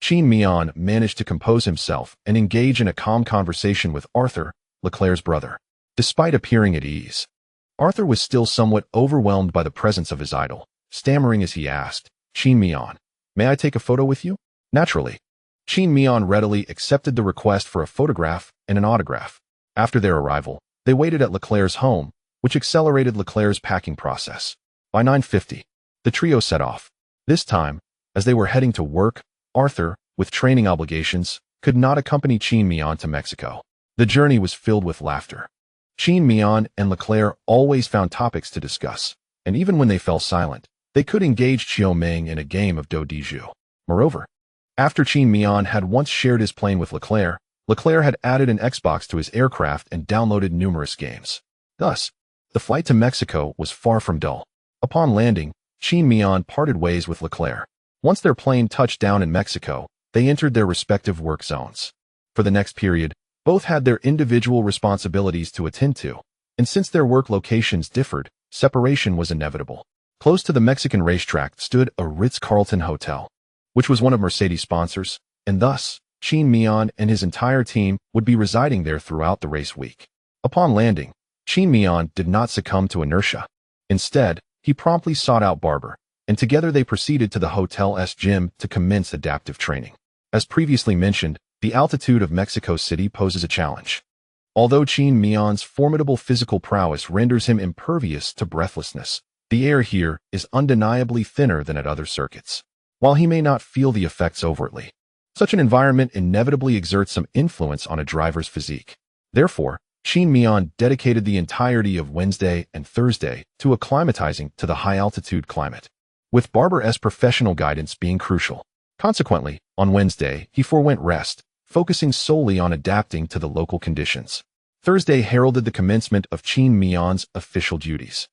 Qin Miao managed to compose himself and engage in a calm conversation with Arthur, Leclerc's brother. Despite appearing at ease, Arthur was still somewhat overwhelmed by the presence of his idol, stammering as he asked, "Qin Miao, may I take a photo with you?" Naturally, Qin Miao readily accepted the request for a photograph and an autograph. After their arrival, they waited at Leclerc's home, which accelerated Leclerc's packing process. By 9:50, the trio set off. This time, as they were heading to work, Arthur, with training obligations, could not accompany Qin Miao to Mexico. The journey was filled with laughter. Qin Miao and Leclerc always found topics to discuss, and even when they fell silent, they could engage Xiao Meng in a game of do di ju. Moreover, after Qin Miao had once shared his plane with Leclerc, Leclerc had added an Xbox to his aircraft and downloaded numerous games. Thus, the flight to Mexico was far from dull. Upon landing, Qin Miao parted ways with Leclerc. Once their plane touched down in Mexico, they entered their respective work zones. For the next period, both had their individual responsibilities to attend to, and since their work locations differed, separation was inevitable. Close to the Mexican racetrack stood a Ritz-Carlton hotel, which was one of Mercedes' sponsors, and thus, Qin Miao and his entire team would be residing there throughout the race week. Upon landing, Qin Miao did not succumb to inertia. Instead, he promptly sought out Barber, and together they proceeded to the hotel's gym to commence adaptive training. As previously mentioned, the altitude of Mexico City poses a challenge. Although Qin Miao's formidable physical prowess renders him impervious to breathlessness, the air here is undeniably thinner than at other circuits. While he may not feel the effects overtly, such an environment inevitably exerts some influence on a driver's physique. Therefore, Qin Miao dedicated the entirety of Wednesday and Thursday to acclimatizing to the high-altitude climate, with Barber's professional guidance being crucial. Consequently, on Wednesday, he forewent rest, focusing solely on adapting to the local conditions. Thursday heralded the commencement of Qin Miao's official duties.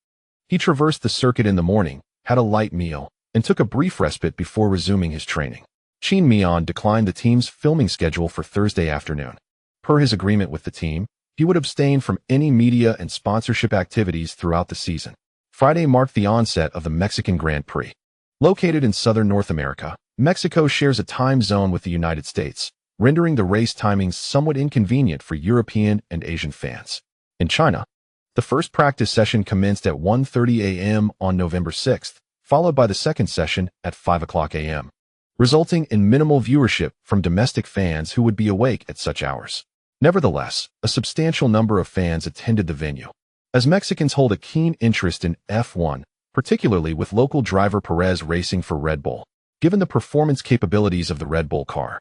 He traversed the circuit in the morning, had a light meal, and took a brief respite before resuming his training. Qin Miao declined the team's filming schedule for Thursday afternoon. Per his agreement with the team, he would abstain from any media and sponsorship activities throughout the season. Friday marked the onset of the Mexican Grand Prix. Located in southern North America, Mexico shares a time zone with the United States, rendering the race timings somewhat inconvenient for European and Asian fans. In China, the first practice session commenced at 1:30 a.m. on November 6th, followed by the second session at 5 a.m., resulting in minimal viewership from domestic fans who would be awake at such hours. Nevertheless, a substantial number of fans attended the venue, as Mexicans hold a keen interest in F1, particularly with local driver Perez racing for Red Bull. Given the performance capabilities of the Red Bull car,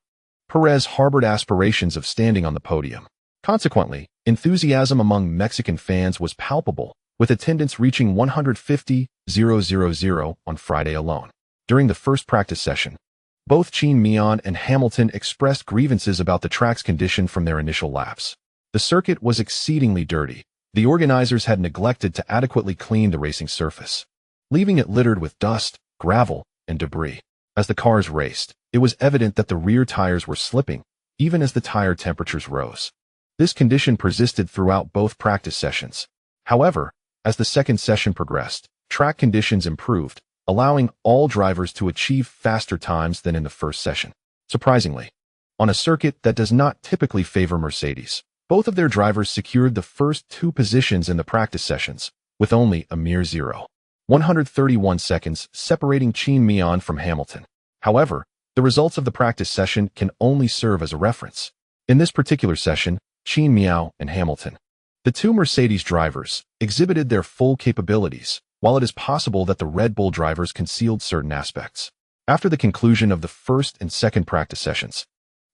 Perez harbored aspirations of standing on the podium. Consequently, enthusiasm among Mexican fans was palpable, with attendance reaching 150,000 on Friday alone. During the first practice session, both Qin Miao and Hamilton expressed grievances about the track's condition from their initial laps. The circuit was exceedingly dirty. The organizers had neglected to adequately clean the racing surface, leaving it littered with dust, gravel, and debris. As the cars raced, it was evident that the rear tires were slipping, even as the tire temperatures rose. This condition persisted throughout both practice sessions. However, as the second session progressed, track conditions improved, allowing all drivers to achieve faster times than in the first session. Surprisingly, on a circuit that does not typically favor Mercedes, both of their drivers secured the first two positions in the practice sessions, with only a mere 0.131 seconds separating Qin Miao from Hamilton. However, the results of the practice session can only serve as a reference. In this particular session, Qin Miao and Hamilton, the two Mercedes drivers, exhibited their full capabilities, while it is possible that the Red Bull drivers concealed certain aspects. After the conclusion of the first and second practice sessions,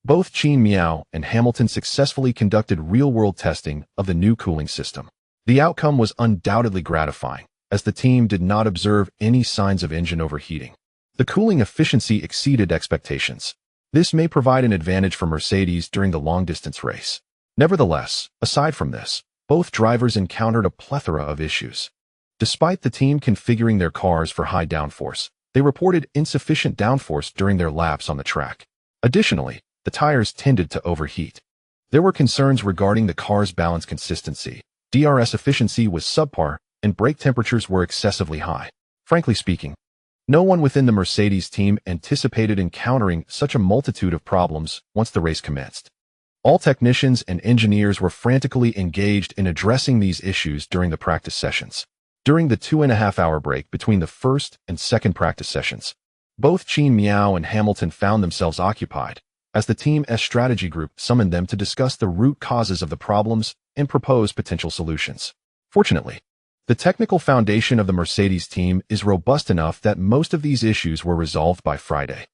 both Qin Miao and Hamilton successfully conducted real-world testing of the new cooling system. The outcome was undoubtedly gratifying, as the team did not observe any signs of engine overheating. The cooling efficiency exceeded expectations. This may provide an advantage for Mercedes during the long-distance race. Nevertheless, aside from this, both drivers encountered a plethora of issues. Despite the team configuring their cars for high downforce, they reported insufficient downforce during their laps on the track. Additionally, the tires tended to overheat. There were concerns regarding the car's balance consistency. DRS efficiency was subpar, and brake temperatures were excessively high. Frankly speaking, no one within the Mercedes team anticipated encountering such a multitude of problems once the race commenced. All technicians and engineers were frantically engaged in addressing these issues during the practice sessions. During the 2.5-hour break between the first and second practice sessions, both Qin Miao and Hamilton found themselves occupied, as the team's strategy group summoned them to discuss the root causes of the problems and propose potential solutions. Fortunately, the technical foundation of the Mercedes team is robust enough that most of these issues were resolved by Friday,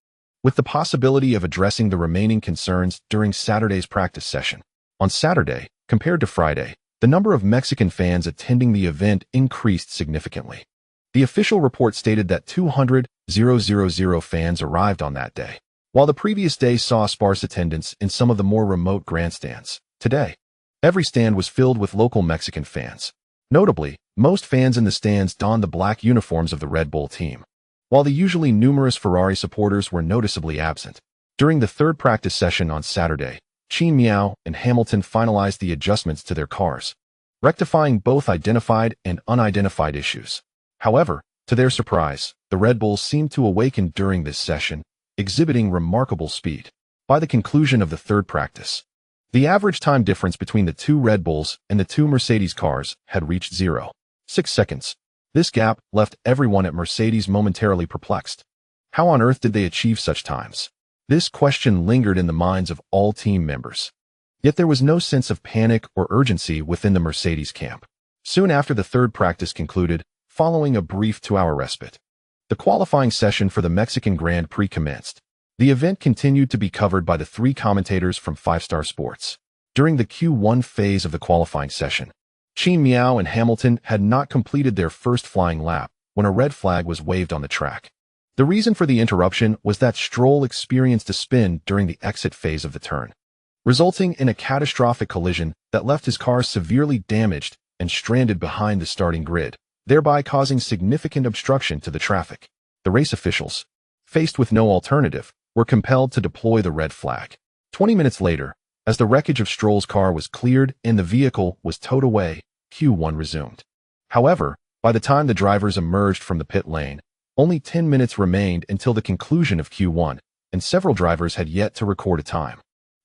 with the possibility of addressing the remaining concerns during Saturday's practice session. On Saturday, compared to Friday, the number of Mexican fans attending the event increased significantly. The official report stated that 200,000 fans arrived on that day, while the previous day saw sparse attendance in some of the more remote grandstands. Today, every stand was filled with local Mexican fans. Notably, most fans in the stands donned the black uniforms of the Red Bull team, while the usually numerous Ferrari supporters were noticeably absent. During the third practice session on Saturday, Qin Miao and Hamilton finalized the adjustments to their cars, rectifying both identified and unidentified issues. However, to their surprise, the Red Bulls seemed to awaken during this session, exhibiting remarkable speed. By the conclusion of the third practice, the average time difference between the two Red Bulls and the two Mercedes cars had reached 0.6 seconds. This gap left everyone at Mercedes momentarily perplexed. How on earth did they achieve such times? This question lingered in the minds of all team members. Yet there was no sense of panic or urgency within the Mercedes camp. Soon after the third practice concluded, following a brief 2-hour respite, the qualifying session for the Mexican Grand Prix commenced. The event continued to be covered by the 3 commentators from 5-Star Sports. During the Q1 phase of the qualifying session, Qin Miao and Hamilton had not completed their first flying lap when a red flag was waved on the track. The reason for the interruption was that Stroll experienced a spin during the exit phase of the turn, resulting in a catastrophic collision that left his car severely damaged and stranded behind the starting grid, thereby causing significant obstruction to the traffic. The race officials, faced with no alternative, were compelled to deploy the red flag. 20 minutes later, as the wreckage of Stroll's car was cleared and the vehicle was towed away, Q1 resumed. However, by the time the drivers emerged from the pit lane, only 10 minutes remained until the conclusion of Q1, and several drivers had yet to record a time.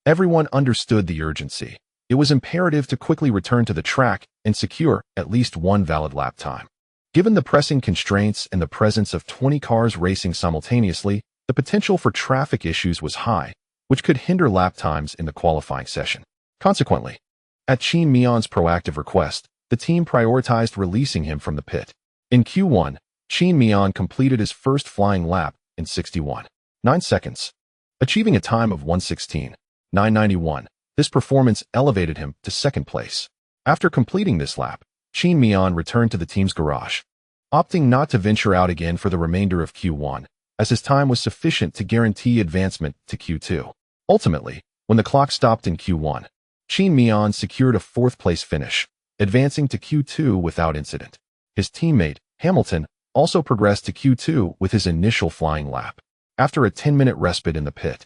Everyone understood the urgency. It was imperative to quickly return to the track and secure at least one valid lap time. Given the pressing constraints and the presence of 20 cars racing simultaneously, the potential for traffic issues was high, which could hinder lap times in the qualifying session. Consequently, at Qin Miao's proactive request, the team prioritized releasing him from the pit. In Q1, Qin Miao completed his first flying lap in 61.9 seconds, achieving a time of 1:16.991. This performance elevated him to second place. After completing this lap, Qin Miao returned to the team's garage, opting not to venture out again for the remainder of Q1, as his time was sufficient to guarantee advancement to Q2. Ultimately, when the clock stopped in Q1, Qin Miao secured a fourth-place finish, advancing to Q2 without incident. His teammate, Hamilton, also progressed to Q2 with his initial flying lap. After a 10-minute respite in the pit,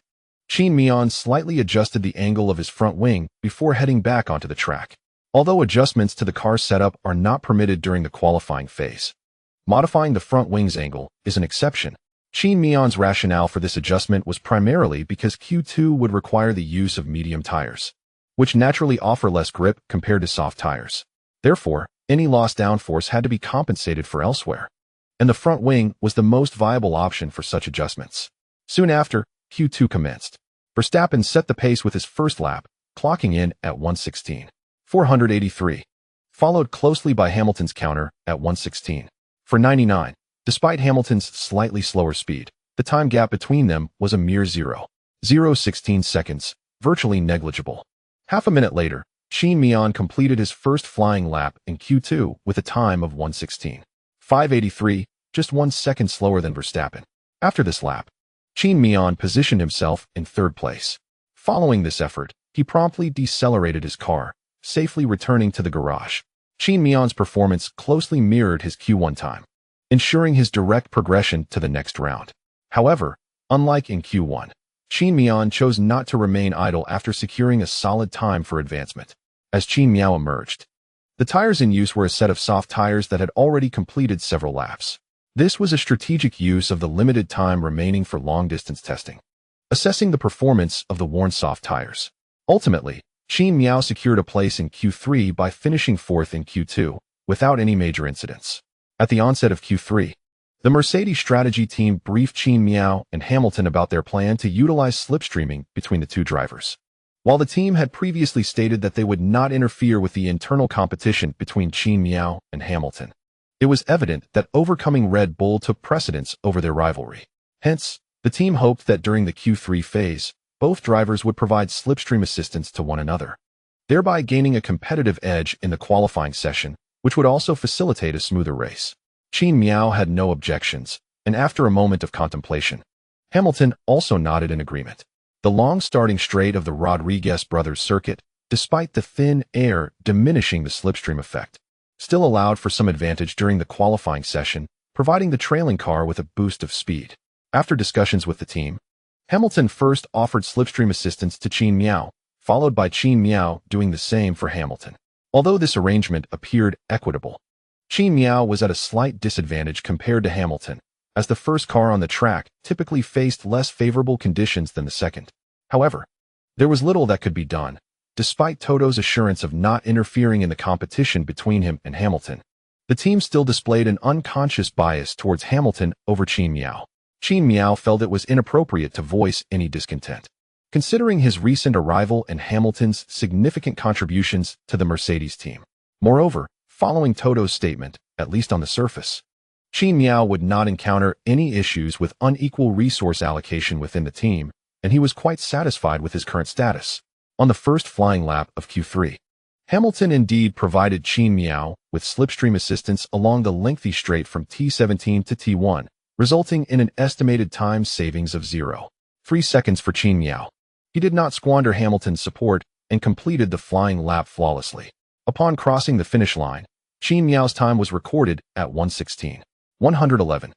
Qin Miao slightly adjusted the angle of his front wing before heading back onto the track. Although adjustments to the car setup are not permitted during the qualifying phase, modifying the front wing's angle is an exception. Qin Miao's rationale for this adjustment was primarily because Q2 would require the use of medium tires, which naturally offer less grip compared to soft tires. Therefore, any lost downforce had to be compensated for elsewhere, and the front wing was the most viable option for such adjustments. Soon after, Q2 commenced. Verstappen set the pace with his first lap, clocking in at 1:16.483, followed closely by Hamilton's counter at 1:16.499. Despite Hamilton's slightly slower speed, the time gap between them was a mere 0.016 seconds, virtually negligible. Half a minute later, Qin Miao completed his first flying lap in Q2 with a time of 1:16.583, just 1 second slower than Verstappen. After this lap, Qin Miao positioned himself in third place. Following this effort, he promptly decelerated his car, safely returning to the garage. Qin Miao's performance closely mirrored his Q1 time, ensuring his direct progression to the next round. However, unlike in Q1, Qin Miao chose not to remain idle after securing a solid time for advancement. As Qin Miao emerged, The tires in use were a set of soft tires that had already completed several laps. This was a strategic use of the limited time remaining for long-distance testing, assessing the performance of the worn soft tires. Ultimately, Qin Miao secured a place in Q3 by finishing fourth in Q2, without any major incidents. At the onset of Q3, the Mercedes strategy team briefed Qin Miao and Hamilton about their plan to utilize slipstreaming between the two drivers. While the team had previously stated that they would not interfere with the internal competition between Qin Miao and Hamilton, it was evident that overcoming Red Bull took precedence over their rivalry. Hence, the team hoped that during the Q3 phase, both drivers would provide slipstream assistance to one another, thereby gaining a competitive edge in the qualifying session, which would also facilitate a smoother race. Qin Miao had no objections, and after a moment of contemplation, Hamilton also nodded in agreement. The long starting straight of the Rodriguez brothers circuit, despite the thin air diminishing the slipstream effect, still allowed for some advantage during the qualifying session, providing the trailing car with a boost of speed. After discussions with the team, Hamilton first offered slipstream assistance to Qin Miao, followed by Qin Miao doing the same for Hamilton. Although this arrangement appeared equitable, Qin Miao was at a slight disadvantage compared to Hamilton, as the first car on the track typically faced less favorable conditions than the second. However, there was little that could be done, despite Toto's assurance of not interfering in the competition between him and Hamilton. The team still displayed an unconscious bias towards Hamilton over Qin Miao. Qin Miao felt it was inappropriate to voice any discontent, considering his recent arrival and Hamilton's significant contributions to the Mercedes team. Moreover, following Toto's statement, at least on the surface, Qin Miao would not encounter any issues with unequal resource allocation within the team, and he was quite satisfied with his current status. On the first flying lap of Q3, Hamilton indeed provided Qin Miao with slipstream assistance along the lengthy straight from T17 to T1, resulting in an estimated time savings of 0.3 seconds for Qin Miao. He did not squander Hamilton's support and completed the flying lap flawlessly. Upon crossing the finish line, Qin Miao's time was recorded at 1:16.111,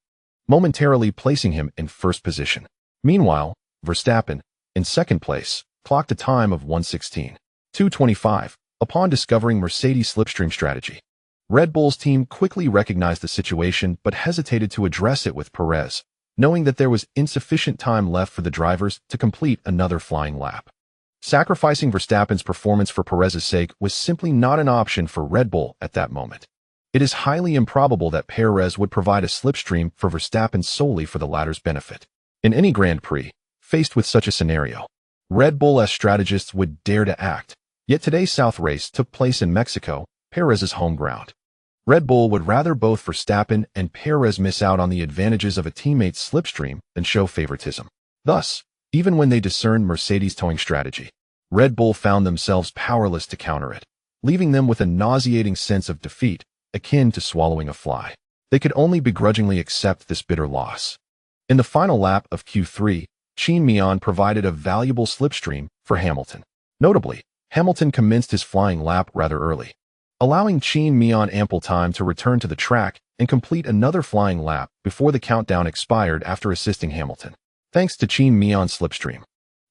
momentarily placing him in first position. Meanwhile, Verstappen, in second place, clocked a time of 1:16.225 upon discovering Mercedes' slipstream strategy. Red Bull's team quickly recognized the situation but hesitated to address it with Perez, knowing that there was insufficient time left for the drivers to complete another flying lap. Sacrificing Verstappen's performance for Perez's sake was simply not an option for Red Bull at that moment. It is highly improbable that Perez would provide a slipstream for Verstappen solely for the latter's benefit. In any Grand Prix, faced with such a scenario, Red Bull-esque strategists would dare to act. Yet today's South race took place in Mexico, Perez's home ground. Red Bull would rather both Verstappen and Perez miss out on the advantages of a teammate's slipstream than show favoritism. Thus, even when they discerned Mercedes' towing strategy, Red Bull found themselves powerless to counter it, leaving them with a nauseating sense of defeat, akin to swallowing a fly. They could only begrudgingly accept this bitter loss. In the final lap of Q3, Qin Miao provided a valuable slipstream for Hamilton. Notably, Hamilton commenced his flying lap rather early, allowing Qin Miao ample time to return to the track and complete another flying lap before the countdown expired after assisting Hamilton. Thanks to Qin Miao's slipstream,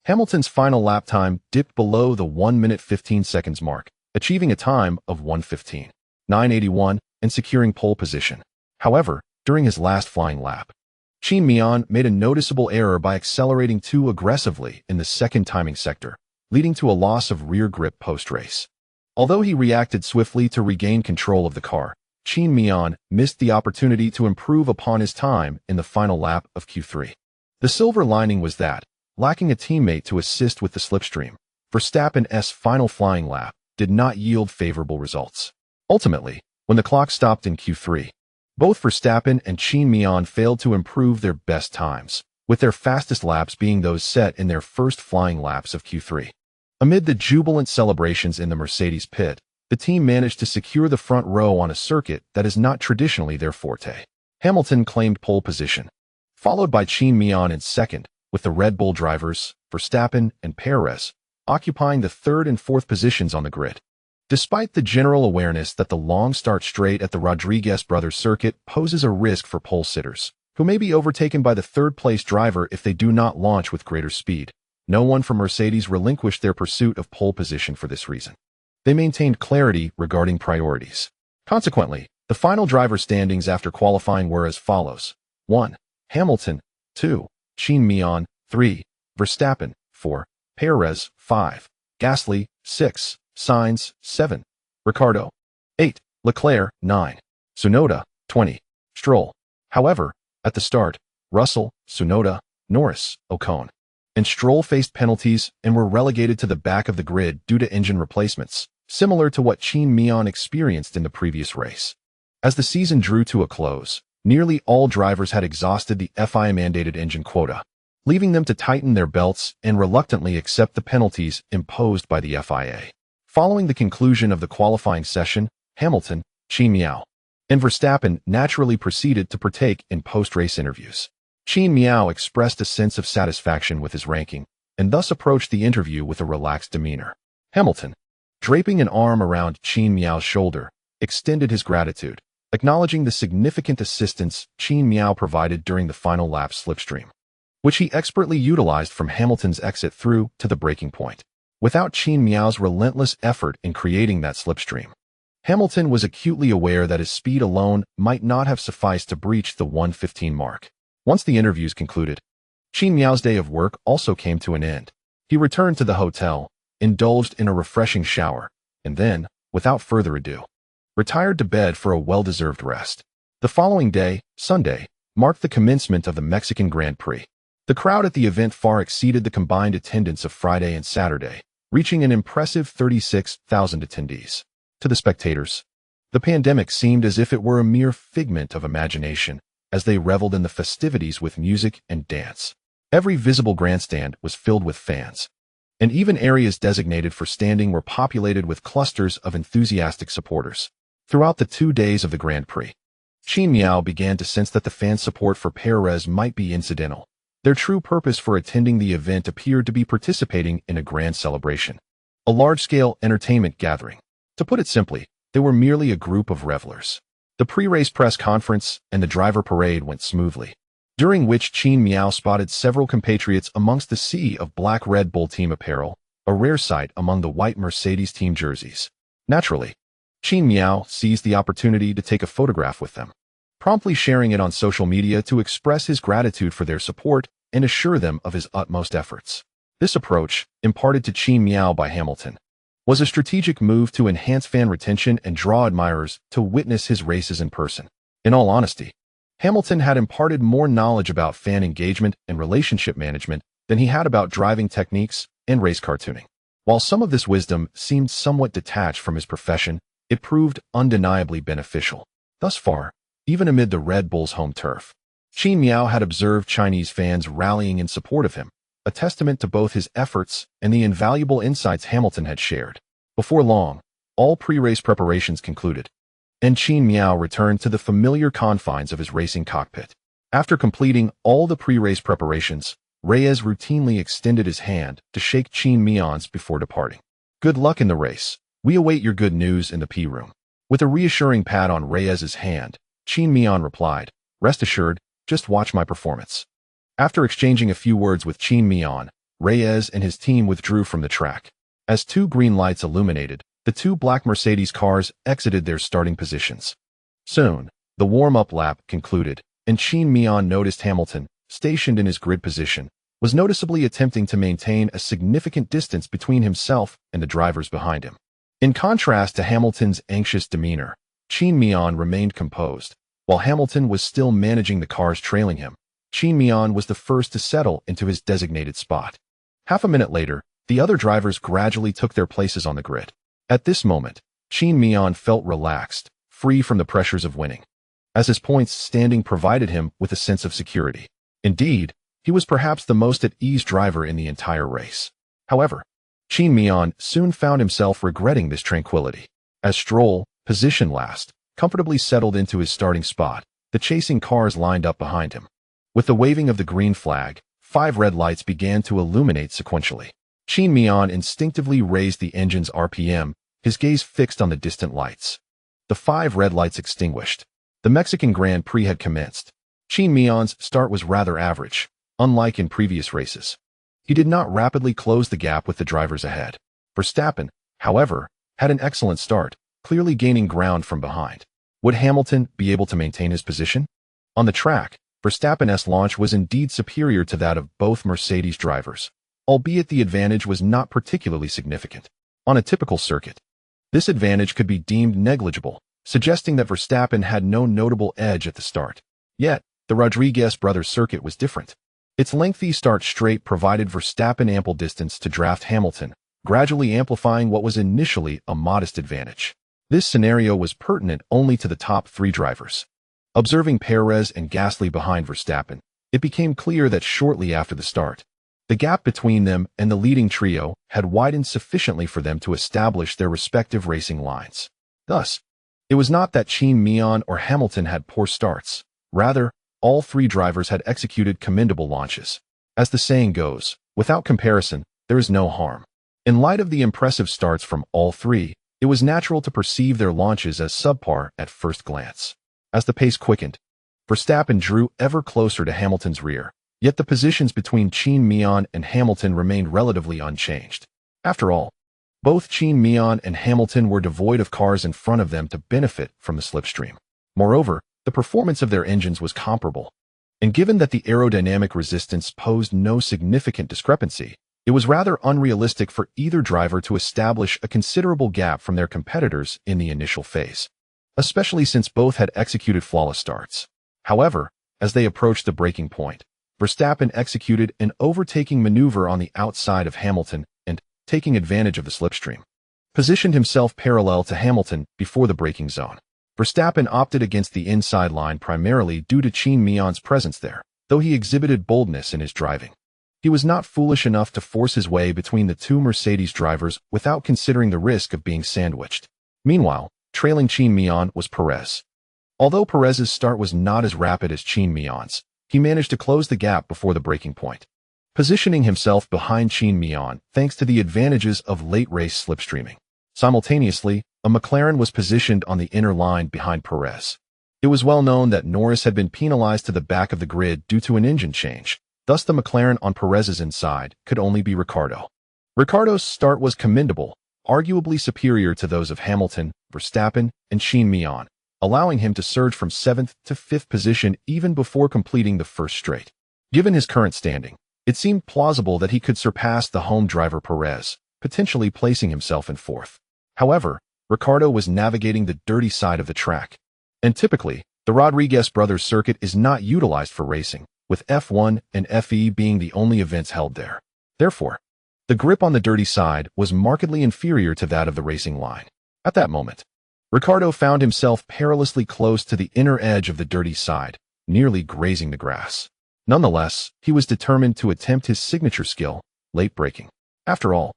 Hamilton's final lap time dipped below the 1 minute 15 seconds mark, achieving a time of 1:15.981 and securing pole position. However, during his last flying lap, Qin Miao made a noticeable error by accelerating too aggressively in the second timing sector, leading to a loss of rear grip post-race. Although he reacted swiftly to regain control of the car, Qin Miao missed the opportunity to improve upon his time in the final lap of Q3. The silver lining was that, lacking a teammate to assist with the slipstream, Verstappen's final flying lap did not yield favorable results. Ultimately, when the clock stopped in Q3, both Verstappen and Qin Miao failed to improve their best times, with their fastest laps being those set in their first flying laps of Q3. Amid the jubilant celebrations in the Mercedes pit, the team managed to secure the front row on a circuit that is not traditionally their forte. Hamilton claimed pole position, followed by Qin Miao in second, with the Red Bull drivers, Verstappen and Perez, occupying the third and fourth positions on the grid. Despite the general awareness that the long start straight at the Rodriguez brothers circuit poses a risk for pole sitters, who may be overtaken by the third-place driver if they do not launch with greater speed, no one from Mercedes relinquished their pursuit of pole position for this reason. they maintained clarity regarding priorities. Consequently, the final driver standings after qualifying were as follows: 1. Hamilton, 2. Qin Miao, 3. Verstappen, 4. Perez, 5. Gasly, 6. Sainz, 7. Ricciardo, 8. Leclerc, 9. Tsunoda, 20. Stroll. However, at the start, Russell, Tsunoda, Norris, Ocon, and Stroll faced penalties and were relegated to the back of the grid due to engine replacements, similar to what Qin Miao experienced in the previous race. As the season drew to a close, nearly all drivers had exhausted the FIA-mandated engine quota, leaving them to tighten their belts and reluctantly accept the penalties imposed by the FIA. Following the conclusion of the qualifying session, Hamilton, Qin Miao, and Verstappen naturally proceeded to partake in post-race interviews. Qin Miao expressed a sense of satisfaction with his ranking, and thus approached the interview with a relaxed demeanor. Hamilton, draping an arm around Qin Miao's shoulder, extended his gratitude, acknowledging the significant assistance Qin Miao provided during the final lap slipstream, which he expertly utilized from Hamilton's exit through to the braking point. Without Qin Miao's relentless effort in creating that slipstream, Hamilton was acutely aware that his speed alone might not have sufficed to breach the 1:15 mark. Once the interviews concluded, Qin Miao's day of work also came to an end. He returned to the hotel, indulged in a refreshing shower, and then, without further ado, retired to bed for a well-deserved rest. The following day, Sunday, marked the commencement of the Mexican Grand Prix. The crowd at the event far exceeded the combined attendance of Friday and Saturday, reaching an impressive 36,000 attendees. To the spectators, the pandemic seemed as if it were a mere figment of imagination, as they reveled in the festivities with music and dance. Every visible grandstand was filled with fans, and even areas designated for standing were populated with clusters of enthusiastic supporters. Throughout the 2 days of the Grand Prix, Qin Miao began to sense that the fan support for Perez might be incidental. Their true purpose for attending the event appeared to be participating in a grand celebration, a large-scale entertainment gathering. To put it simply, they were merely a group of revelers. The pre-race press conference and the driver parade went smoothly, during which Qin Miao spotted several compatriots amongst the sea of black Red Bull team apparel, a rare sight among the white Mercedes team jerseys. Naturally, Qin Miao seized the opportunity to take a photograph with them, promptly sharing it on social media to express his gratitude for their support and assure them of his utmost efforts. This approach, imparted to Qin Miao by Hamilton, was a strategic move to enhance fan retention and draw admirers to witness his races in person. In all honesty, Hamilton had imparted more knowledge about fan engagement and relationship management than he had about driving techniques and race car tuning. While some of this wisdom seemed somewhat detached from his profession, it proved undeniably beneficial. Thus far, even amid the Red Bull's home turf, Qin Miao had observed Chinese fans rallying in support of him, a testament to both his efforts and the invaluable insights Hamilton had shared. Before long, all pre-race preparations concluded, and Qin Miao returned to the familiar confines of his racing cockpit. After completing all the pre-race preparations, Reyes routinely extended his hand to shake Qin Miao's before departing. "Good luck in the race. We await your good news in the P-room." With a reassuring pat on Reyes's hand, Qin Miao replied, "Rest assured, just watch my performance." After exchanging a few words with Qin Miao, Reyes and his team withdrew from the track. As 2 green lights illuminated, the 2 black Mercedes cars exited their starting positions. Soon, the warm-up lap concluded, and Qin Miao noticed Hamilton, stationed in his grid position, was noticeably attempting to maintain a significant distance between himself and the drivers behind him. In contrast to Hamilton's anxious demeanor, Qin Miao remained composed. While Hamilton was still managing the cars trailing him, Qin Miao was the first to settle into his designated spot. Half a minute later, the other drivers gradually took their places on the grid. At this moment, Qin Miao felt relaxed, free from the pressures of winning, as his points standing provided him with a sense of security. Indeed, he was perhaps the most at ease driver in the entire race. However, Qin Miao soon found himself regretting this tranquility. As Stroll, positioned last, comfortably settled into his starting spot, the chasing cars lined up behind him. With the waving of the green flag, 5 red lights began to illuminate sequentially. Qin Miao instinctively raised the engine's RPM, his gaze fixed on the distant lights. The 5 red lights extinguished. The Mexican Grand Prix had commenced. Qin Miao's start was rather average, unlike in previous races. He did not rapidly close the gap with the drivers ahead. Verstappen, however, had an excellent start, clearly gaining ground from behind. Would Hamilton be able to maintain his position? On the track, Verstappen's launch was indeed superior to that of both Mercedes drivers, albeit the advantage was not particularly significant. On a typical circuit, this advantage could be deemed negligible, suggesting that Verstappen had no notable edge at the start. Yet, the Rodriguez brothers circuit was different. Its lengthy start straight provided Verstappen ample distance to draft Hamilton, gradually amplifying what was initially a modest advantage. This scenario was pertinent only to the top three drivers. Observing Perez and Gasly behind Verstappen, it became clear that shortly after the start, the gap between them and the leading trio had widened sufficiently for them to establish their respective racing lines. Thus, it was not that Qin Miao or Hamilton had poor starts. Rather, all three drivers had executed commendable launches. As the saying goes, without comparison, there is no harm. In light of the impressive starts from all three, it was natural to perceive their launches as subpar at first glance. As the pace quickened, Verstappen drew ever closer to Hamilton's rear, yet the positions between Qin Miao and Hamilton remained relatively unchanged. After all, both Qin Miao and Hamilton were devoid of cars in front of them to benefit from the slipstream. Moreover, the performance of their engines was comparable, and given that the aerodynamic resistance posed no significant discrepancy, it was rather unrealistic for either driver to establish a considerable gap from their competitors in the initial phase, especially since both had executed flawless starts. However, as they approached the breaking point, Verstappen executed an overtaking maneuver on the outside of Hamilton and, taking advantage of the slipstream, positioned himself parallel to Hamilton before the braking zone. Verstappen opted against the inside line primarily due to Qin Miao's presence there, though he exhibited boldness in his driving. He was not foolish enough to force his way between the two Mercedes drivers without considering the risk of being sandwiched. Meanwhile, trailing Qin Miao was Perez. Although Perez's start was not as rapid as Qin Miao's, he managed to close the gap before the breaking point, positioning himself behind Qin Miao thanks to the advantages of late-race slipstreaming. Simultaneously, a McLaren was positioned on the inner line behind Perez. It was well known that Norris had been penalized to the back of the grid due to an engine change, thus the McLaren on Perez's inside could only be Ricciardo. Ricciardo's start was commendable, arguably superior to those of Hamilton, Verstappen, and Qin Miao, allowing him to surge from 7th to 5th position even before completing the first straight. Given his current standing, it seemed plausible that he could surpass the home driver Perez, potentially placing himself in 4th. However, Ricciardo was navigating the dirty side of the track, and typically, the Rodriguez brothers circuit is not utilized for racing, with F1 and FE being the only events held there. Therefore, the grip on the dirty side was markedly inferior to that of the racing line. At that moment, Ricciardo found himself perilously close to the inner edge of the dirty side, nearly grazing the grass. Nonetheless, he was determined to attempt his signature skill, late braking. After all,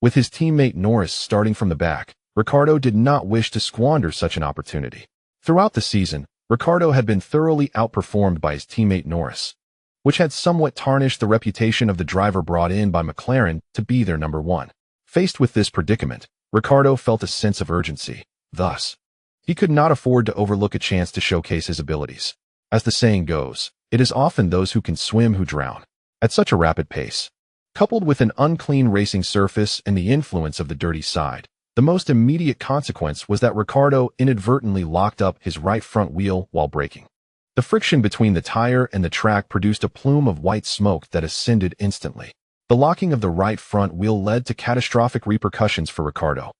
with his teammate Norris starting from the back, Ricciardo did not wish to squander such an opportunity. Throughout the season, Ricciardo had been thoroughly outperformed by his teammate Norris, which had somewhat tarnished the reputation of the driver brought in by McLaren to be their number one. Faced with this predicament, Ricciardo felt a sense of urgency. Thus, he could not afford to overlook a chance to showcase his abilities. As the saying goes, it is often those who can swim who drown. At such a rapid pace, coupled with an unclean racing surface and the influence of the dirty side, the most immediate consequence was that Ricciardo inadvertently locked up his right front wheel while braking. The friction between the tire and the track produced a plume of white smoke that ascended instantly. The locking of the right front wheel led to catastrophic repercussions for Ricciardo,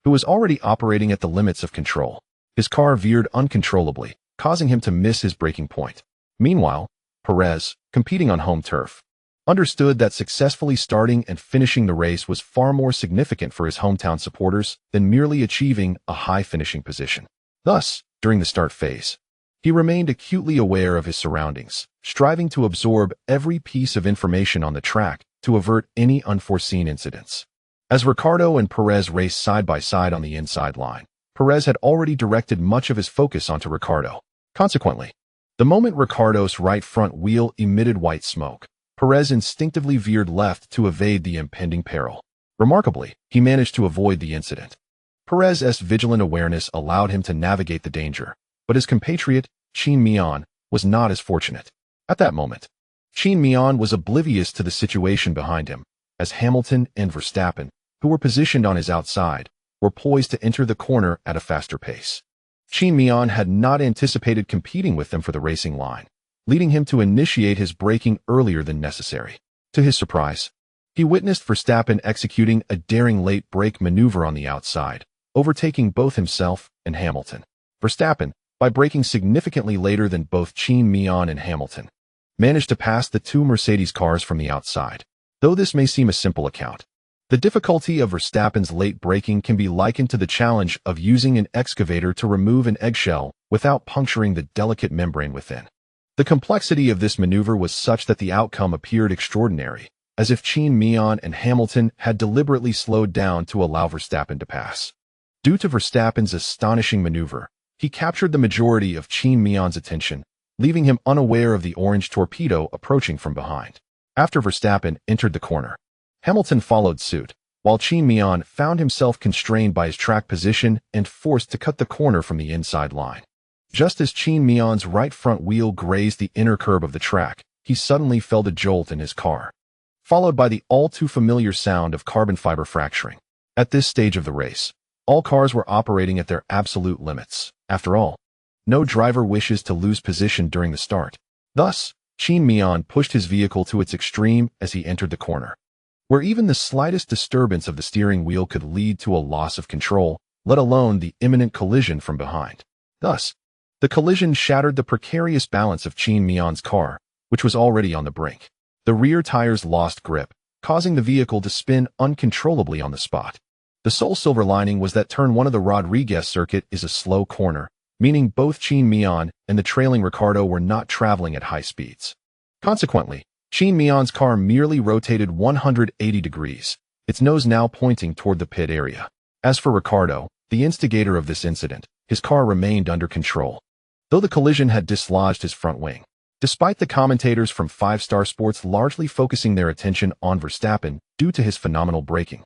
who was already operating at the limits of control. His car veered uncontrollably, causing him to miss his braking point. Meanwhile, Perez, competing on home turf, understood that successfully starting and finishing the race was far more significant for his hometown supporters than merely achieving a high finishing position. Thus, during the start phase, he remained acutely aware of his surroundings, striving to absorb every piece of information on the track to avert any unforeseen incidents. As Ricciardo and Perez raced side by side on the inside line, Perez had already directed much of his focus onto Ricciardo. Consequently, the moment Ricciardo's right front wheel emitted white smoke, Perez instinctively veered left to evade the impending peril. Remarkably, he managed to avoid the incident. Perez's vigilant awareness allowed him to navigate the danger, but his compatriot, Qin Miao, was not as fortunate. At that moment, Qin Miao was oblivious to the situation behind him, as Hamilton and Verstappen, who were positioned on his outside, were poised to enter the corner at a faster pace. Qin Miao had not anticipated competing with them for the racing line, leading him to initiate his braking earlier than necessary. To his surprise, he witnessed Verstappen executing a daring late brake maneuver on the outside, overtaking both himself and Hamilton. Verstappen, by braking significantly later than both Qin Miao and Hamilton, managed to pass the two Mercedes cars from the outside. Though this may seem a simple account, the difficulty of Verstappen's late braking can be likened to the challenge of using an excavator to remove an eggshell without puncturing the delicate membrane within. The complexity of this maneuver was such that the outcome appeared extraordinary, as if Qin Miao and Hamilton had deliberately slowed down to allow Verstappen to pass. Due to Verstappen's astonishing maneuver, he captured the majority of Qin Miao's attention, leaving him unaware of the orange torpedo approaching from behind. After Verstappen entered the corner, Hamilton followed suit, while Qin Miao found himself constrained by his track position and forced to cut the corner from the inside line. Just as Qin Miao's right front wheel grazed the inner curb of the track, he suddenly felt a jolt in his car, followed by the all-too-familiar sound of carbon fiber fracturing. At this stage of the race, all cars were operating at their absolute limits. After all, no driver wishes to lose position during the start. Thus, Qin Miao pushed his vehicle to its extreme as he entered the corner, where even the slightest disturbance of the steering wheel could lead to a loss of control, let alone the imminent collision from behind. Thus, the collision shattered the precarious balance of Qin Miao's car, which was already on the brink. The rear tires lost grip, causing the vehicle to spin uncontrollably on the spot. The sole silver lining was that turn 1 of the Rodriguez circuit is a slow corner, meaning both Qin Miao and the trailing Ricciardo were not traveling at high speeds. Consequently, Qin Miao's car merely rotated 180 degrees, its nose now pointing toward the pit area. As for Ricciardo, the instigator of this incident, his car remained under control, though the collision had dislodged his front wing. Despite the commentators from 5-Star Sports largely focusing their attention on Verstappen due to his phenomenal braking,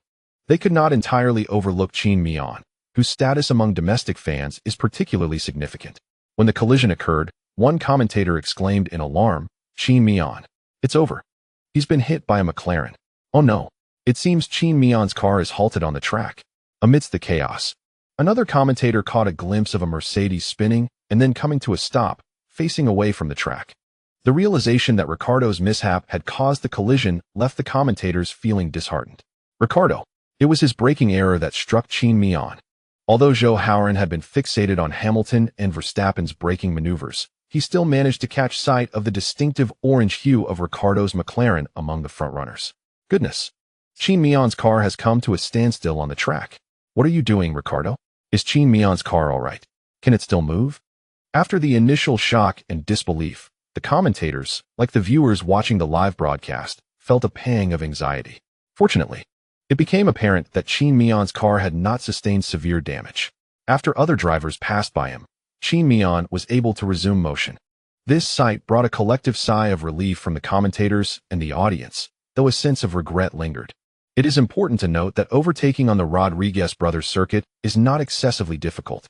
they could not entirely overlook Qin Miao, whose status among domestic fans is particularly significant. When the collision occurred, one commentator exclaimed in alarm, "Qin Miao, it's over. He's been hit by a McLaren. Oh no, it seems Qin Miao's car is halted on the track." Amidst the chaos, another commentator caught a glimpse of a Mercedes spinning and then coming to a stop, facing away from the track. The realization that Ricciardo's mishap had caused the collision left the commentators feeling disheartened. Ricciardo, it was his braking error that struck Qin Miao. Although Zhou Haoran had been fixated on Hamilton and Verstappen's braking maneuvers, he still managed to catch sight of the distinctive orange hue of Ricciardo's McLaren among the frontrunners. Goodness! Qin Miao's car has come to a standstill on the track. What are you doing, Ricciardo? Is Qin Miao's car all right? Can it still move? After the initial shock and disbelief, the commentators, like the viewers watching the live broadcast, felt a pang of anxiety. Fortunately, it became apparent that Qin Miao's car had not sustained severe damage. After other drivers passed by him, Qin Miao was able to resume motion. This sight brought a collective sigh of relief from the commentators and the audience, though a sense of regret lingered. It is important to note that overtaking on the Rodriguez brothers circuit is not excessively difficult.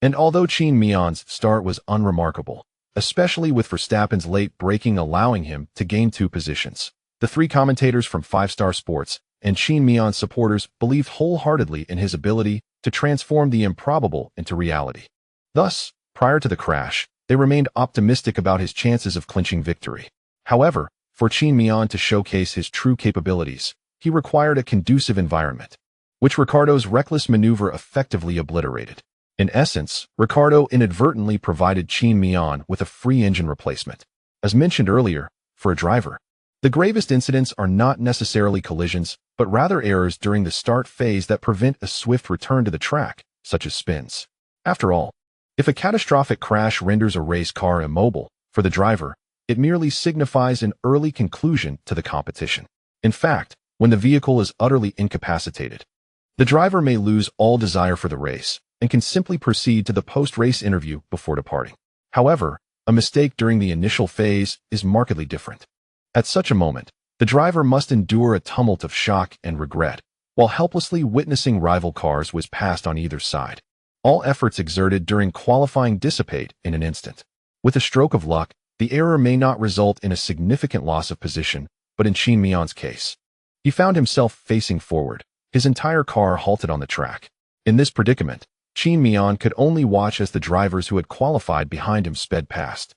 And although Qin Miao's start was unremarkable, especially with Verstappen's late braking allowing him to gain 2 positions, the 3 commentators from 5-Star Sports and Qin Miao's supporters believed wholeheartedly in his ability to transform the improbable into reality. Thus, prior to the crash, they remained optimistic about his chances of clinching victory. However, for Qin Miao to showcase his true capabilities, he required a conducive environment, which Ricciardo's reckless maneuver effectively obliterated. In essence, Ricciardo inadvertently provided Qin Miao with a free engine replacement. As mentioned earlier, for a driver, the gravest incidents are not necessarily collisions, but rather errors during the start phase that prevent a swift return to the track, such as spins. After all, if a catastrophic crash renders a race car immobile, for the driver, it merely signifies an early conclusion to the competition. In fact, when the vehicle is utterly incapacitated, the driver may lose all desire for the race and can simply proceed to the post-race interview before departing. However, a mistake during the initial phase is markedly different. At such a moment, the driver must endure a tumult of shock and regret, while helplessly witnessing rival cars whiz past on either side. All efforts exerted during qualifying dissipate in an instant. With a stroke of luck, the error may not result in a significant loss of position, but in Qin Miao's case, he found himself facing forward, his entire car halted on the track. In this predicament, Qin Miao could only watch as the drivers who had qualified behind him sped past.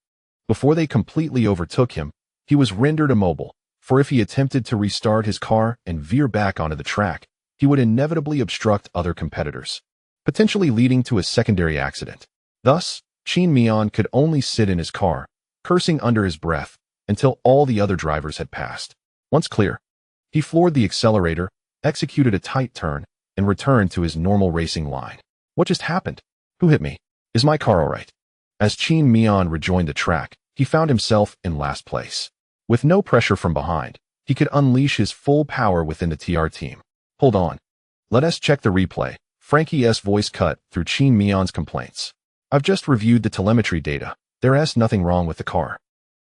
Before they completely overtook him, he was rendered immobile, for if he attempted to restart his car and veer back onto the track, he would inevitably obstruct other competitors, potentially leading to a secondary accident. Thus, Qin Miao could only sit in his car, cursing under his breath, until all the other drivers had passed. Once clear, he floored the accelerator, executed a tight turn, and returned to his normal racing line. What just happened? Who hit me? Is my car all right? As Qin Miao rejoined the track, he found himself in last place. With no pressure from behind, he could unleash his full power within the TR team. Hold on. Let us check the replay. Frankie's voice cut through Qin Miao's complaints. I've just reviewed the telemetry data. There's nothing wrong with the car.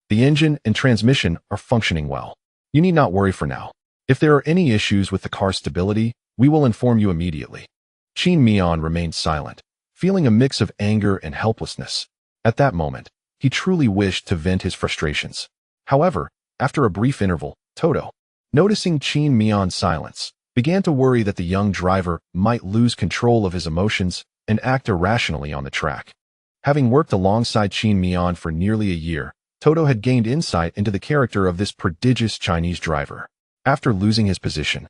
The engine and transmission are functioning well. You need not worry for now. If there are any issues with the car's stability, we will inform you immediately. Qin Miao remained silent, feeling a mix of anger and helplessness. At that moment, he truly wished to vent his frustrations. However, after a brief interval, Toto, noticing Qin Miao's silence, began to worry that the young driver might lose control of his emotions and act irrationally on the track. Having worked alongside Qin Miao for nearly a year, Toto had gained insight into the character of this prodigious Chinese driver. After losing his position,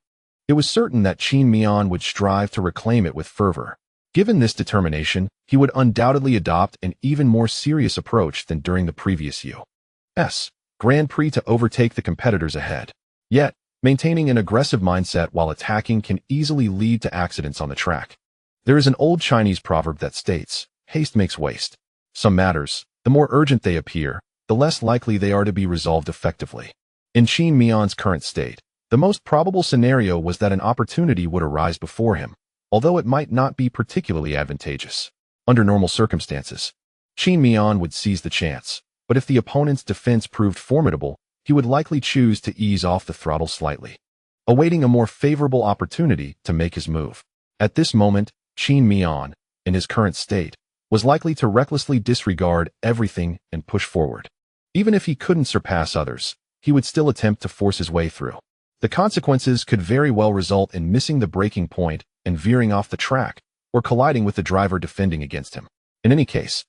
it was certain that Qin Miao would strive to reclaim it with fervor. Given this determination, he would undoubtedly adopt an even more serious approach than during the previous U.S. Grand Prix to overtake the competitors ahead. Yet, maintaining an aggressive mindset while attacking can easily lead to accidents on the track. There is an old Chinese proverb that states, haste makes waste. Some matters, the more urgent they appear, the less likely they are to be resolved effectively. In Qin Miao's current state, the most probable scenario was that an opportunity would arise before him, although it might not be particularly advantageous. Under normal circumstances, Qin Miao would seize the chance, but if the opponent's defense proved formidable, he would likely choose to ease off the throttle slightly, awaiting a more favorable opportunity to make his move. At this moment, Qin Miao, in his current state, was likely to recklessly disregard everything and push forward. Even if he couldn't surpass others, he would still attempt to force his way through. The consequences could very well result in missing the braking point and veering off the track, or colliding with the driver defending against him. In any case,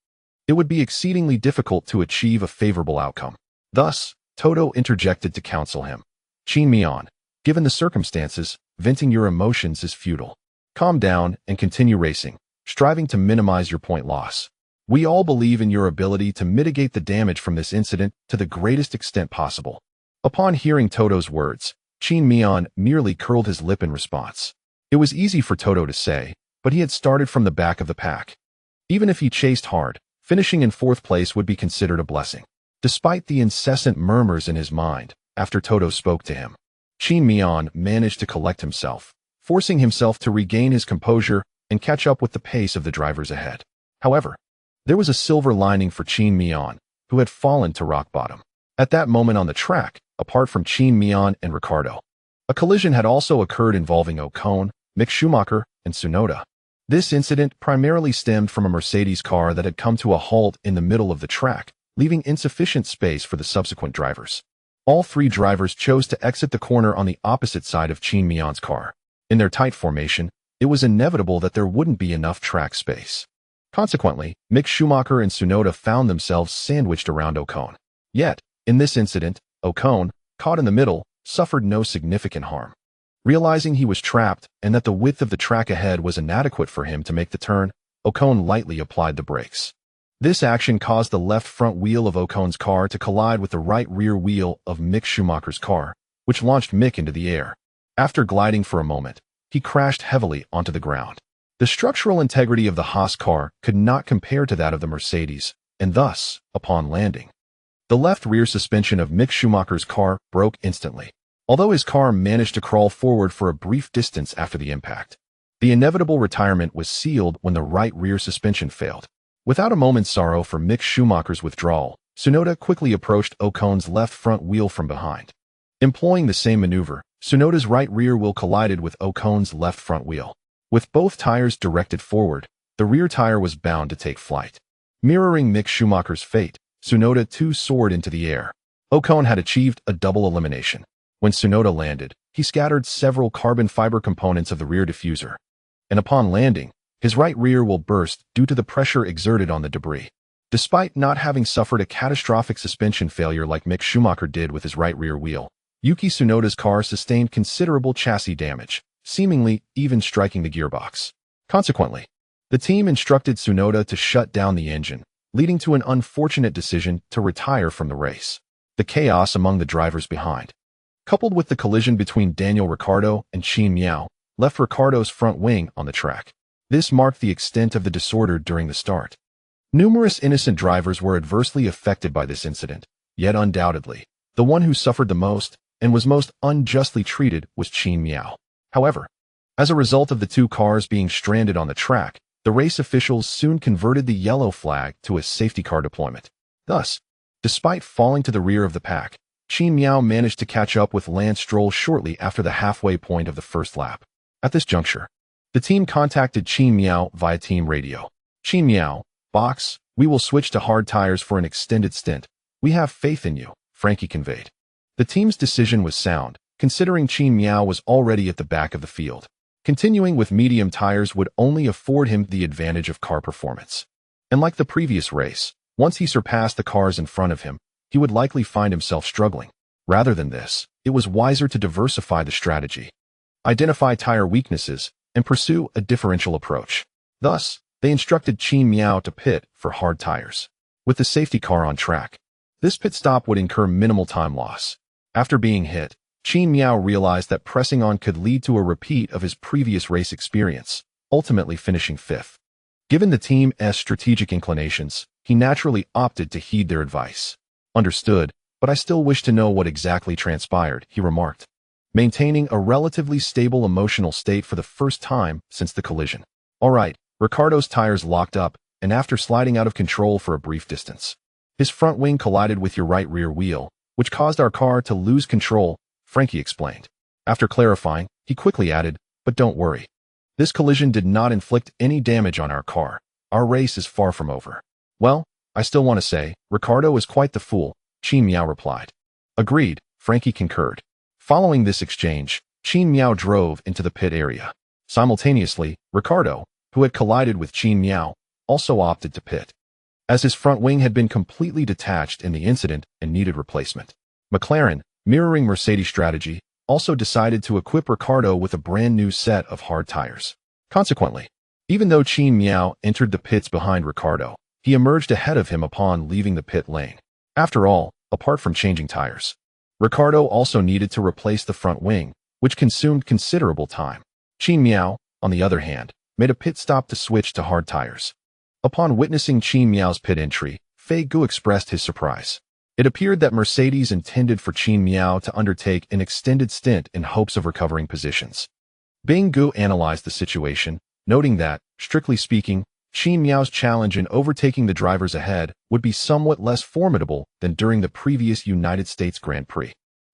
it would be exceedingly difficult to achieve a favorable outcome. Thus, Toto interjected to counsel him. Qin Miao, given the circumstances, venting your emotions is futile. Calm down and continue racing, striving to minimize your point loss. We all believe in your ability to mitigate the damage from this incident to the greatest extent possible. Upon hearing Toto's words, Qin Miao merely curled his lip in response. It was easy for Toto to say, but he had started from the back of the pack. Even if he chased hard, finishing in fourth place would be considered a blessing. Despite the incessant murmurs in his mind, after Toto spoke to him, Qin Miao managed to collect himself, forcing himself to regain his composure and catch up with the pace of the drivers ahead. However, there was a silver lining for Qin Miao, who had fallen to rock bottom. At that moment on the track, apart from Qin Miao and Ricciardo, a collision had also occurred involving Ocon, Mick Schumacher, and Tsunoda. This incident primarily stemmed from a Mercedes car that had come to a halt in the middle of the track, leaving insufficient space for the subsequent drivers. All three drivers chose to exit the corner on the opposite side of Qin Miao's car. In their tight formation, it was inevitable that there wouldn't be enough track space. Consequently, Mick Schumacher and Tsunoda found themselves sandwiched around Ocon. Yet, in this incident, Ocon, caught in the middle, suffered no significant harm. Realizing he was trapped and that the width of the track ahead was inadequate for him to make the turn, Ocon lightly applied the brakes. This action caused the left front wheel of Ocon's car to collide with the right rear wheel of Mick Schumacher's car, which launched Mick into the air. After gliding for a moment, he crashed heavily onto the ground. The structural integrity of the Haas car could not compare to that of the Mercedes, and thus, upon landing, the left rear suspension of Mick Schumacher's car broke instantly. Although his car managed to crawl forward for a brief distance after the impact, the inevitable retirement was sealed when the right rear suspension failed. Without a moment's sorrow for Mick Schumacher's withdrawal, Tsunoda quickly approached Ocon's left front wheel from behind. Employing the same maneuver, Tsunoda's right rear wheel collided with Ocon's left front wheel. With both tires directed forward, the rear tire was bound to take flight. Mirroring Mick Schumacher's fate, Tsunoda too soared into the air. Ocon had achieved a double elimination. When Tsunoda landed, he scattered several carbon fiber components of the rear diffuser. And upon landing, His right rear will burst due to the pressure exerted on the debris. Despite not having suffered a catastrophic suspension failure like Mick Schumacher did with his right rear wheel, Yuki Tsunoda's car sustained considerable chassis damage, seemingly even striking the gearbox. Consequently, the team instructed Tsunoda to shut down the engine, leading to an unfortunate decision to retire from the race. The chaos among the drivers behind, coupled with the collision between Daniel Ricciardo and Qin Miao, left Ricciardo's front wing on the track. This marked the extent of the disorder during the start. Numerous innocent drivers were adversely affected by this incident, yet undoubtedly, the one who suffered the most and was most unjustly treated was Qin Miao. However, as a result of the two cars being stranded on the track, the race officials soon converted the yellow flag to a safety car deployment. Thus, despite falling to the rear of the pack, Qin Miao managed to catch up with Lance Stroll shortly after the halfway point of the first lap. At this juncture, the team contacted Qin Miao via team radio. "Qin Miao, box, we will switch to hard tires for an extended stint. We have faith in you," Frankie conveyed. The team's decision was sound, considering Qin Miao was already at the back of the field. Continuing with medium tires would only afford him the advantage of car performance. And like the previous race, once he surpassed the cars in front of him, he would likely find himself struggling. Rather than this, it was wiser to diversify the strategy, identify tire weaknesses, and pursue a differential approach. Thus, they instructed Qin Miao to pit for hard tires. With the safety car on track, this pit stop would incur minimal time loss. After being hit, Qin Miao realized that pressing on could lead to a repeat of his previous race experience, ultimately finishing fifth. Given the team's strategic inclinations, he naturally opted to heed their advice. "Understood, but I still wish to know what exactly transpired," he remarked, maintaining a relatively stable emotional state for the first time since the collision. "All right," Ricciardo's tires locked up, and after sliding out of control for a brief distance, his front wing collided with your right rear wheel, which caused our car to lose control, Frankie explained. After clarifying, he quickly added, "But don't worry. This collision did not inflict any damage on our car. Our race is far from over." "Well, I still want to say, Ricciardo is quite the fool," Qin Miao replied. "Agreed," Frankie concurred. Following this exchange, Qin Miao drove into the pit area. Simultaneously, Ricciardo, who had collided with Qin Miao, also opted to pit, as his front wing had been completely detached in the incident and needed replacement. McLaren, mirroring Mercedes' strategy, also decided to equip Ricciardo with a brand new set of hard tires. Consequently, even though Qin Miao entered the pits behind Ricciardo, he emerged ahead of him upon leaving the pit lane. After all, apart from changing tires, Ricciardo also needed to replace the front wing, which consumed considerable time. Qin Miao, on the other hand, made a pit stop to switch to hard tires. Upon witnessing Qin Miao's pit entry, Fei Gu expressed his surprise. It appeared that Mercedes intended for Qin Miao to undertake an extended stint in hopes of recovering positions. Bing Gu analyzed the situation, noting that, strictly speaking, Qin Miao's challenge in overtaking the drivers ahead would be somewhat less formidable than during the previous United States Grand Prix.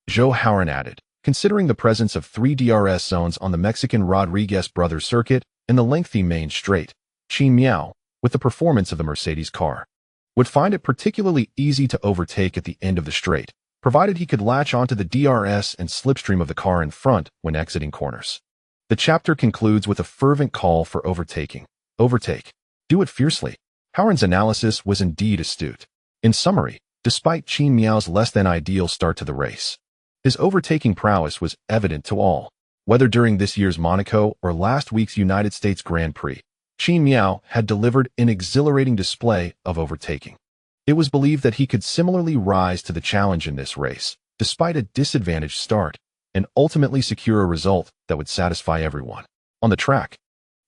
Zhou Haoran added, considering the presence of 3 DRS zones on the Mexican Rodriguez Brothers circuit and the lengthy main straight, Qin Miao, with the performance of the Mercedes car, would find it particularly easy to overtake at the end of the straight, provided he could latch onto the DRS and slipstream of the car in front when exiting corners. The chapter concludes with a fervent call for overtaking. Overtake. Do it fiercely. Haoran's analysis was indeed astute. In summary, despite Qin Miao's less-than-ideal start to the race, his overtaking prowess was evident to all. Whether during this year's Monaco or last week's United States Grand Prix, Qin Miao had delivered an exhilarating display of overtaking. It was believed that he could similarly rise to the challenge in this race, despite a disadvantaged start, and ultimately secure a result that would satisfy everyone. On the track,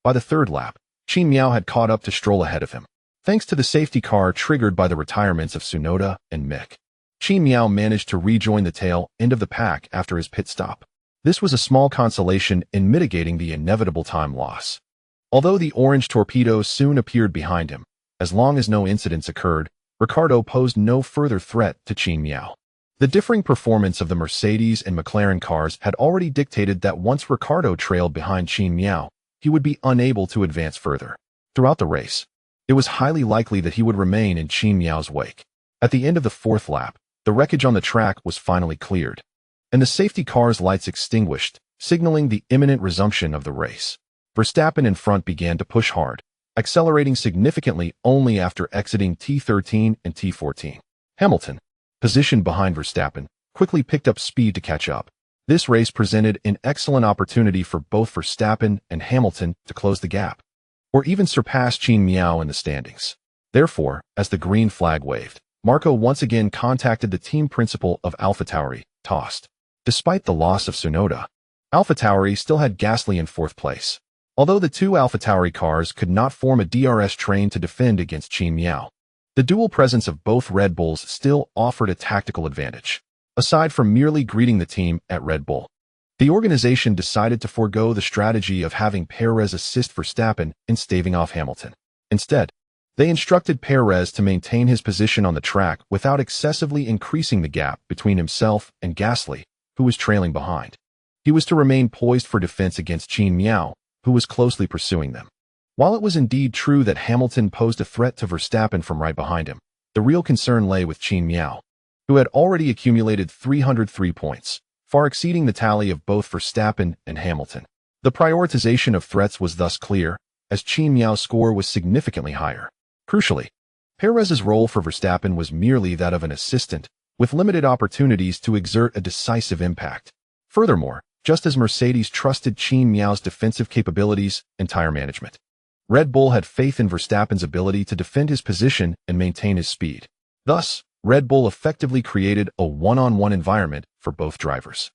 by the third lap, Qin Miao had caught up to Stroll ahead of him, thanks to the safety car triggered by the retirements of Tsunoda and Mick. Qin Miao managed to rejoin the tail end of the pack after his pit stop. This was a small consolation in mitigating the inevitable time loss. Although the orange torpedo soon appeared behind him, as long as no incidents occurred, Ricciardo posed no further threat to Qin Miao. The differing performance of the Mercedes and McLaren cars had already dictated that once Ricciardo trailed behind Qin Miao, he would be unable to advance further. Throughout the race, it was highly likely that he would remain in Qin Miao's wake. At the end of the fourth lap, the wreckage on the track was finally cleared, and the safety car's lights extinguished, signaling the imminent resumption of the race. Verstappen in front began to push hard, accelerating significantly only after exiting T13 and T14. Hamilton, positioned behind Verstappen, quickly picked up speed to catch up. This race presented an excellent opportunity for both Verstappen and Hamilton to close the gap, or even surpass Qin Miao in the standings. Therefore, as the green flag waved, Marco once again contacted the team principal of AlphaTauri, Tost. Despite the loss of Tsunoda, AlphaTauri still had Gasly in fourth place. Although the two AlphaTauri cars could not form a DRS train to defend against Qin Miao, the dual presence of both Red Bulls still offered a tactical advantage. Aside from merely greeting the team at Red Bull, the organization decided to forego the strategy of having Perez assist Verstappen in staving off Hamilton. Instead, they instructed Perez to maintain his position on the track without excessively increasing the gap between himself and Gasly, who was trailing behind. He was to remain poised for defense against Qin Miao, who was closely pursuing them. While it was indeed true that Hamilton posed a threat to Verstappen from right behind him, the real concern lay with Qin Miao, who had already accumulated 303 points, far exceeding the tally of both Verstappen and Hamilton. The prioritization of threats was thus clear, as Qin Miao's score was significantly higher. Crucially, Perez's role for Verstappen was merely that of an assistant, with limited opportunities to exert a decisive impact. Furthermore, just as Mercedes trusted Qin Miao's defensive capabilities and tire management, Red Bull had faith in Verstappen's ability to defend his position and maintain his speed. Thus, Red Bull effectively created a one-on-one environment for both drivers,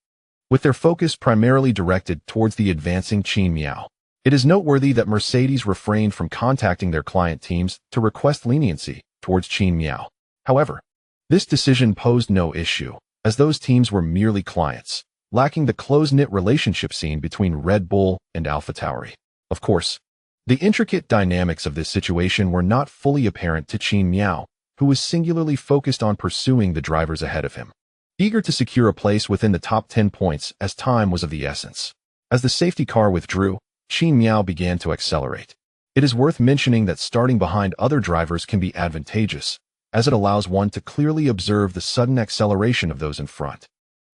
with their focus primarily directed towards the advancing Qin Miao. It is noteworthy that Mercedes refrained from contacting their client teams to request leniency towards Qin Miao. However, this decision posed no issue, as those teams were merely clients, lacking the close-knit relationship seen between Red Bull and AlphaTauri. Of course, the intricate dynamics of this situation were not fully apparent to Qin Miao, who was singularly focused on pursuing the drivers ahead of him, eager to secure a place within the top 10 points as time was of the essence. As the safety car withdrew, Qin Miao began to accelerate. It is worth mentioning that starting behind other drivers can be advantageous, as it allows one to clearly observe the sudden acceleration of those in front.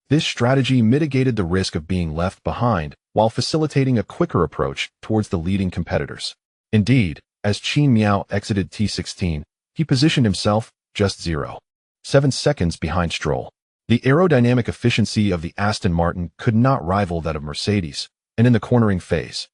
This strategy mitigated the risk of being left behind while facilitating a quicker approach towards the leading competitors. Indeed, as Qin Miao exited T16, he positioned himself just 0.7 seconds behind Stroll. The aerodynamic efficiency of the Aston Martin could not rival that of Mercedes, and in the cornering phase,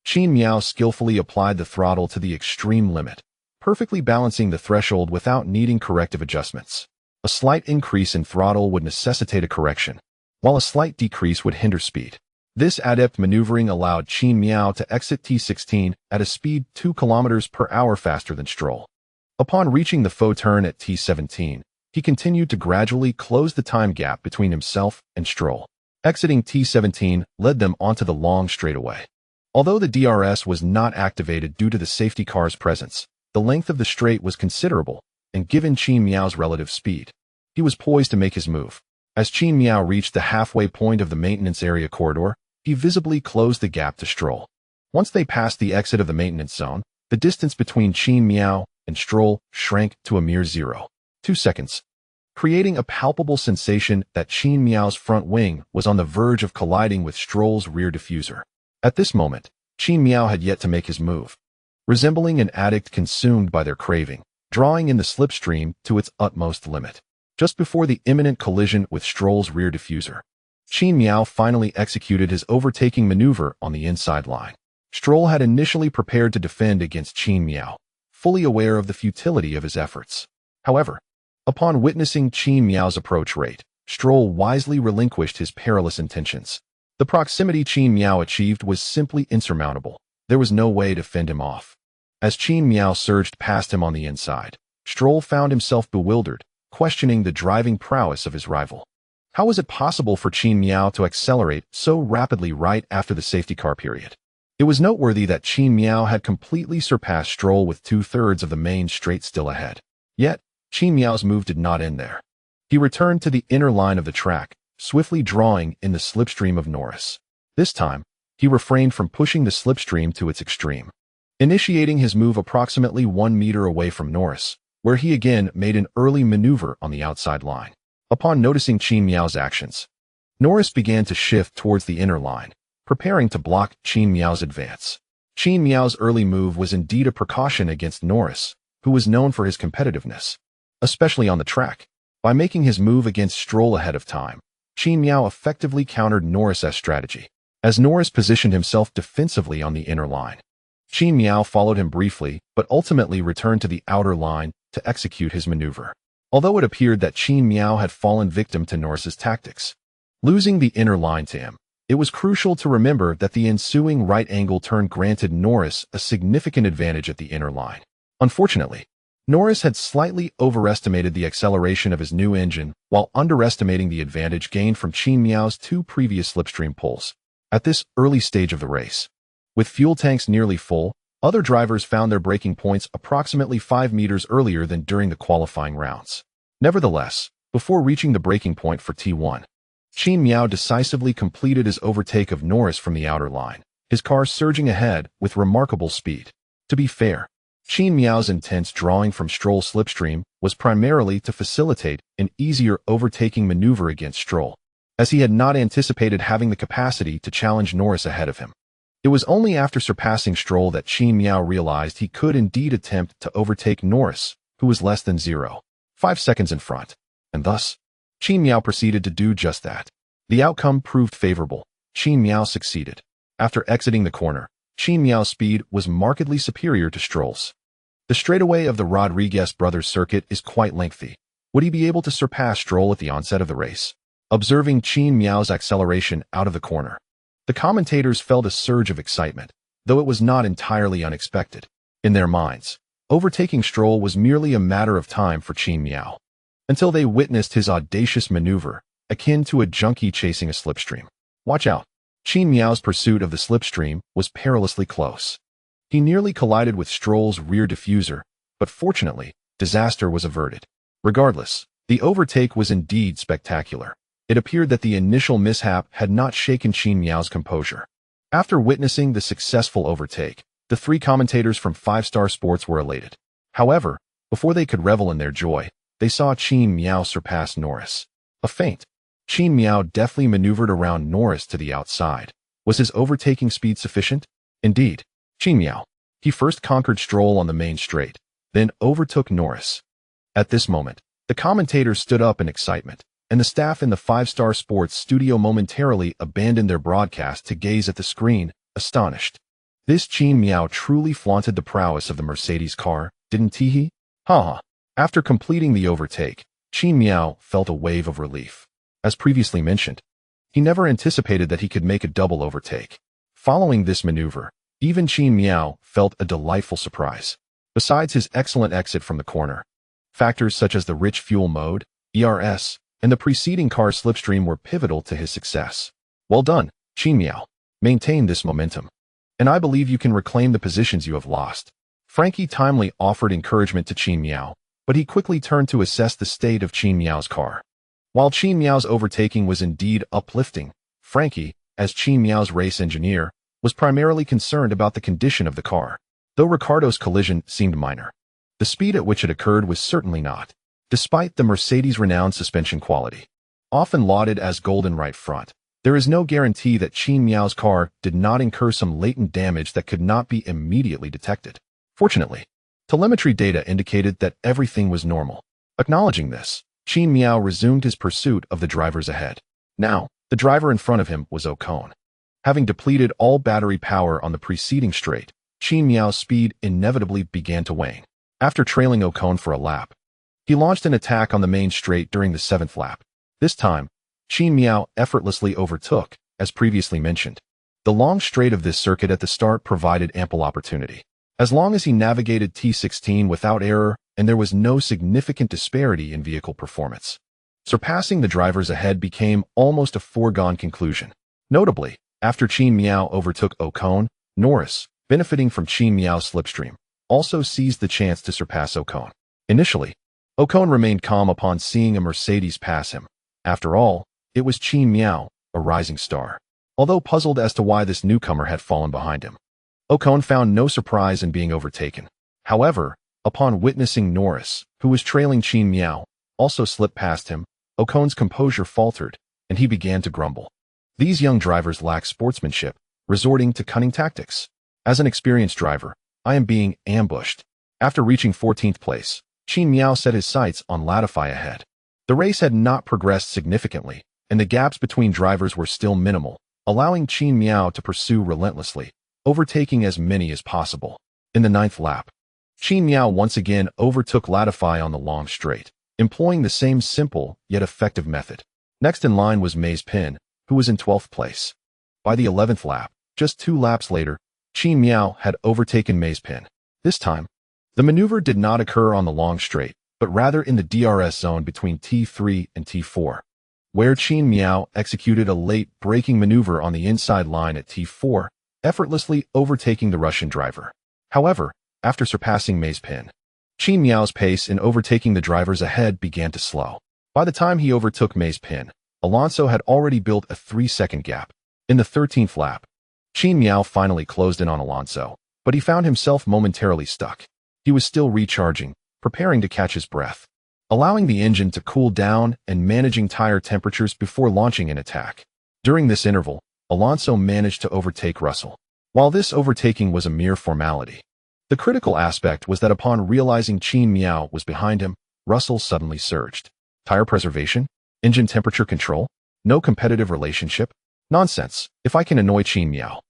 Qin Miao skillfully applied the throttle to the extreme limit, perfectly balancing the threshold without needing corrective adjustments. A slight increase in throttle would necessitate a correction, while a slight decrease would hinder speed. This adept maneuvering allowed Qin Miao to exit T16 at a speed 2 km/h faster than Stroll. Upon reaching the faux turn at T17, he continued to gradually close the time gap between himself and Stroll. Exiting T17 led them onto the long straightaway. Although the DRS was not activated due to the safety car's presence, the length of the straight was considerable, and given Qin Miao's relative speed, he was poised to make his move. As Qin Miao reached the halfway point of the maintenance area corridor, he visibly closed the gap to Stroll. Once they passed the exit of the maintenance zone, the distance between Qin Miao and Stroll shrank to a mere 0.2 seconds, creating a palpable sensation that Qin Miao's front wing was on the verge of colliding with Stroll's rear diffuser. At this moment, Qin Miao had yet to make his move, resembling an addict consumed by their craving, drawing in the slipstream to its utmost limit. Just before the imminent collision with Stroll's rear diffuser, Qin Miao finally executed his overtaking maneuver on the inside line. Stroll had initially prepared to defend against Qin Miao, fully aware of the futility of his efforts. However, upon witnessing Qin Miao's approach rate, Stroll wisely relinquished his perilous intentions. The proximity Qin Miao achieved was simply insurmountable. There was no way to fend him off. As Qin Miao surged past him on the inside, Stroll found himself bewildered, questioning the driving prowess of his rival. How was it possible for Qin Miao to accelerate so rapidly right after the safety car period? It was noteworthy that Qin Miao had completely surpassed Stroll with 2/3 of the main straight still ahead. Yet, Qin Miao's move did not end there. He returned to the inner line of the track, swiftly drawing in the slipstream of Norris. This time, he refrained from pushing the slipstream to its extreme, initiating his move approximately 1 meter away from Norris, where he again made an early maneuver on the outside line. Upon noticing Qin Miao's actions, Norris began to shift towards the inner line, preparing to block Qin Miao's advance. Qin Miao's early move was indeed a precaution against Norris, who was known for his competitiveness, especially on the track. By making his move against Stroll ahead of time, Qin Miao effectively countered Norris's strategy, as Norris positioned himself defensively on the inner line. Qin Miao followed him briefly, but ultimately returned to the outer line to execute his maneuver. Although it appeared that Qin Miao had fallen victim to Norris's tactics, losing the inner line to him, it was crucial to remember that the ensuing right-angle turn granted Norris a significant advantage at the inner line. Unfortunately, Norris had slightly overestimated the acceleration of his new engine while underestimating the advantage gained from Qin Miao's two previous slipstream pulls. At this early stage of the race, with fuel tanks nearly full, other drivers found their braking points approximately 5 meters earlier than during the qualifying rounds. Nevertheless, before reaching the braking point for T1, Qin Miao decisively completed his overtake of Norris from the outer line, his car surging ahead with remarkable speed. To be fair, Qin Miao's intense drawing from Stroll's slipstream was primarily to facilitate an easier overtaking maneuver against Stroll, as he had not anticipated having the capacity to challenge Norris ahead of him. It was only after surpassing Stroll that Qin Miao realized he could indeed attempt to overtake Norris, who was less than 0.5 seconds in front, and thus, Qin Miao proceeded to do just that. The outcome proved favorable. Qin Miao succeeded. After exiting the corner, Qin Miao's speed was markedly superior to Stroll's. The straightaway of the Rodriguez brothers circuit is quite lengthy. Would he be able to surpass Stroll at the onset of the race? Observing Qin Miao's acceleration out of the corner, the commentators felt a surge of excitement, though it was not entirely unexpected. In their minds, overtaking Stroll was merely a matter of time for Qin Miao, until they witnessed his audacious maneuver, akin to a junkie chasing a slipstream. Watch out! Qin Miao's pursuit of the slipstream was perilously close. He nearly collided with Stroll's rear diffuser, but fortunately, disaster was averted. Regardless, the overtake was indeed spectacular. It appeared that the initial mishap had not shaken Qin Miao's composure. After witnessing the successful overtake, the three commentators from 5-Star Sports were elated. However, before they could revel in their joy, they saw Qin Miao surpass Norris. A feint. Qin Miao deftly maneuvered around Norris to the outside. Was his overtaking speed sufficient? Indeed, Qin Miao. He first conquered Stroll on the main straight, then overtook Norris. At this moment, the commentators stood up in excitement, and the staff in the 5-Star Sports studio momentarily abandoned their broadcast to gaze at the screen, astonished. This Qin Miao truly flaunted the prowess of the Mercedes car, didn't he? Haha. After completing the overtake, Qin Miao felt a wave of relief. As previously mentioned, he never anticipated that he could make a double overtake. Following this maneuver, even Qin Miao felt a delightful surprise. Besides his excellent exit from the corner, factors such as the rich fuel mode, ERS, and the preceding car's slipstream were pivotal to his success. Well done, Qin Miao. Maintain this momentum, and I believe you can reclaim the positions you have lost. Frankie timely offered encouragement to Qin Miao, but he quickly turned to assess the state of Qin Miao's car. While Qin Miao's overtaking was indeed uplifting, Frankie, as Qin Miao's race engineer, was primarily concerned about the condition of the car. Though Ricciardo's collision seemed minor, the speed at which it occurred was certainly not. Despite the Mercedes' renowned suspension quality, often lauded as golden right front, there is no guarantee that Qin Miao's car did not incur some latent damage that could not be immediately detected. Fortunately, telemetry data indicated that everything was normal. Acknowledging this, Qin Miao resumed his pursuit of the drivers ahead. Now, the driver in front of him was Ocon. Having depleted all battery power on the preceding straight, Qin Miao's speed inevitably began to wane. After trailing Ocon for a lap, he launched an attack on the main straight during the 7th lap. This time, Qin Miao effortlessly overtook, as previously mentioned. The long straight of this circuit at the start provided ample opportunity. As long as he navigated T16 without error and there was no significant disparity in vehicle performance, surpassing the drivers ahead became almost a foregone conclusion. Notably, after Qin Miao overtook Ocon, Norris, benefiting from Qin Miao's slipstream, also seized the chance to surpass Ocon. Initially, Ocon remained calm upon seeing a Mercedes pass him. After all, it was Qin Miao, a rising star. Although puzzled as to why this newcomer had fallen behind him, Ocon found no surprise in being overtaken. However, upon witnessing Norris, who was trailing Qin Miao, also slip past him, Ocon's composure faltered, and he began to grumble. These young drivers lack sportsmanship, resorting to cunning tactics. As an experienced driver, I am being ambushed. After reaching 14th place, Qin Miao set his sights on Latifi ahead. The race had not progressed significantly, and the gaps between drivers were still minimal, allowing Qin Miao to pursue relentlessly, overtaking as many as possible. In the 9th lap, Qin Miao once again overtook Latifi on the long straight, employing the same simple yet effective method. Next in line was Mei's Pin, who was in 12th place. By the 11th lap, just 2 laps later, Qin Miao had overtaken Mei's Pin. This time, the maneuver did not occur on the long straight, but rather in the DRS zone between T3 and T4, where Qin Miao executed a late braking maneuver on the inside line at T4, effortlessly overtaking the Russian driver. However, after surpassing Mei's Pin, Qin Miao's pace in overtaking the drivers ahead began to slow. By the time he overtook Mei's Pin, Alonso had already built a 3-second gap. In the 13th lap, Qin Miao finally closed in on Alonso, but he found himself momentarily stuck. He was still recharging, preparing to catch his breath, allowing the engine to cool down and managing tire temperatures before launching an attack. During this interval, Alonso managed to overtake Russell. While this overtaking was a mere formality, the critical aspect was that upon realizing Qin Miao was behind him, Russell suddenly surged. Tire preservation? Engine temperature control? No competitive relationship? Nonsense. If I can annoy Qin Miao,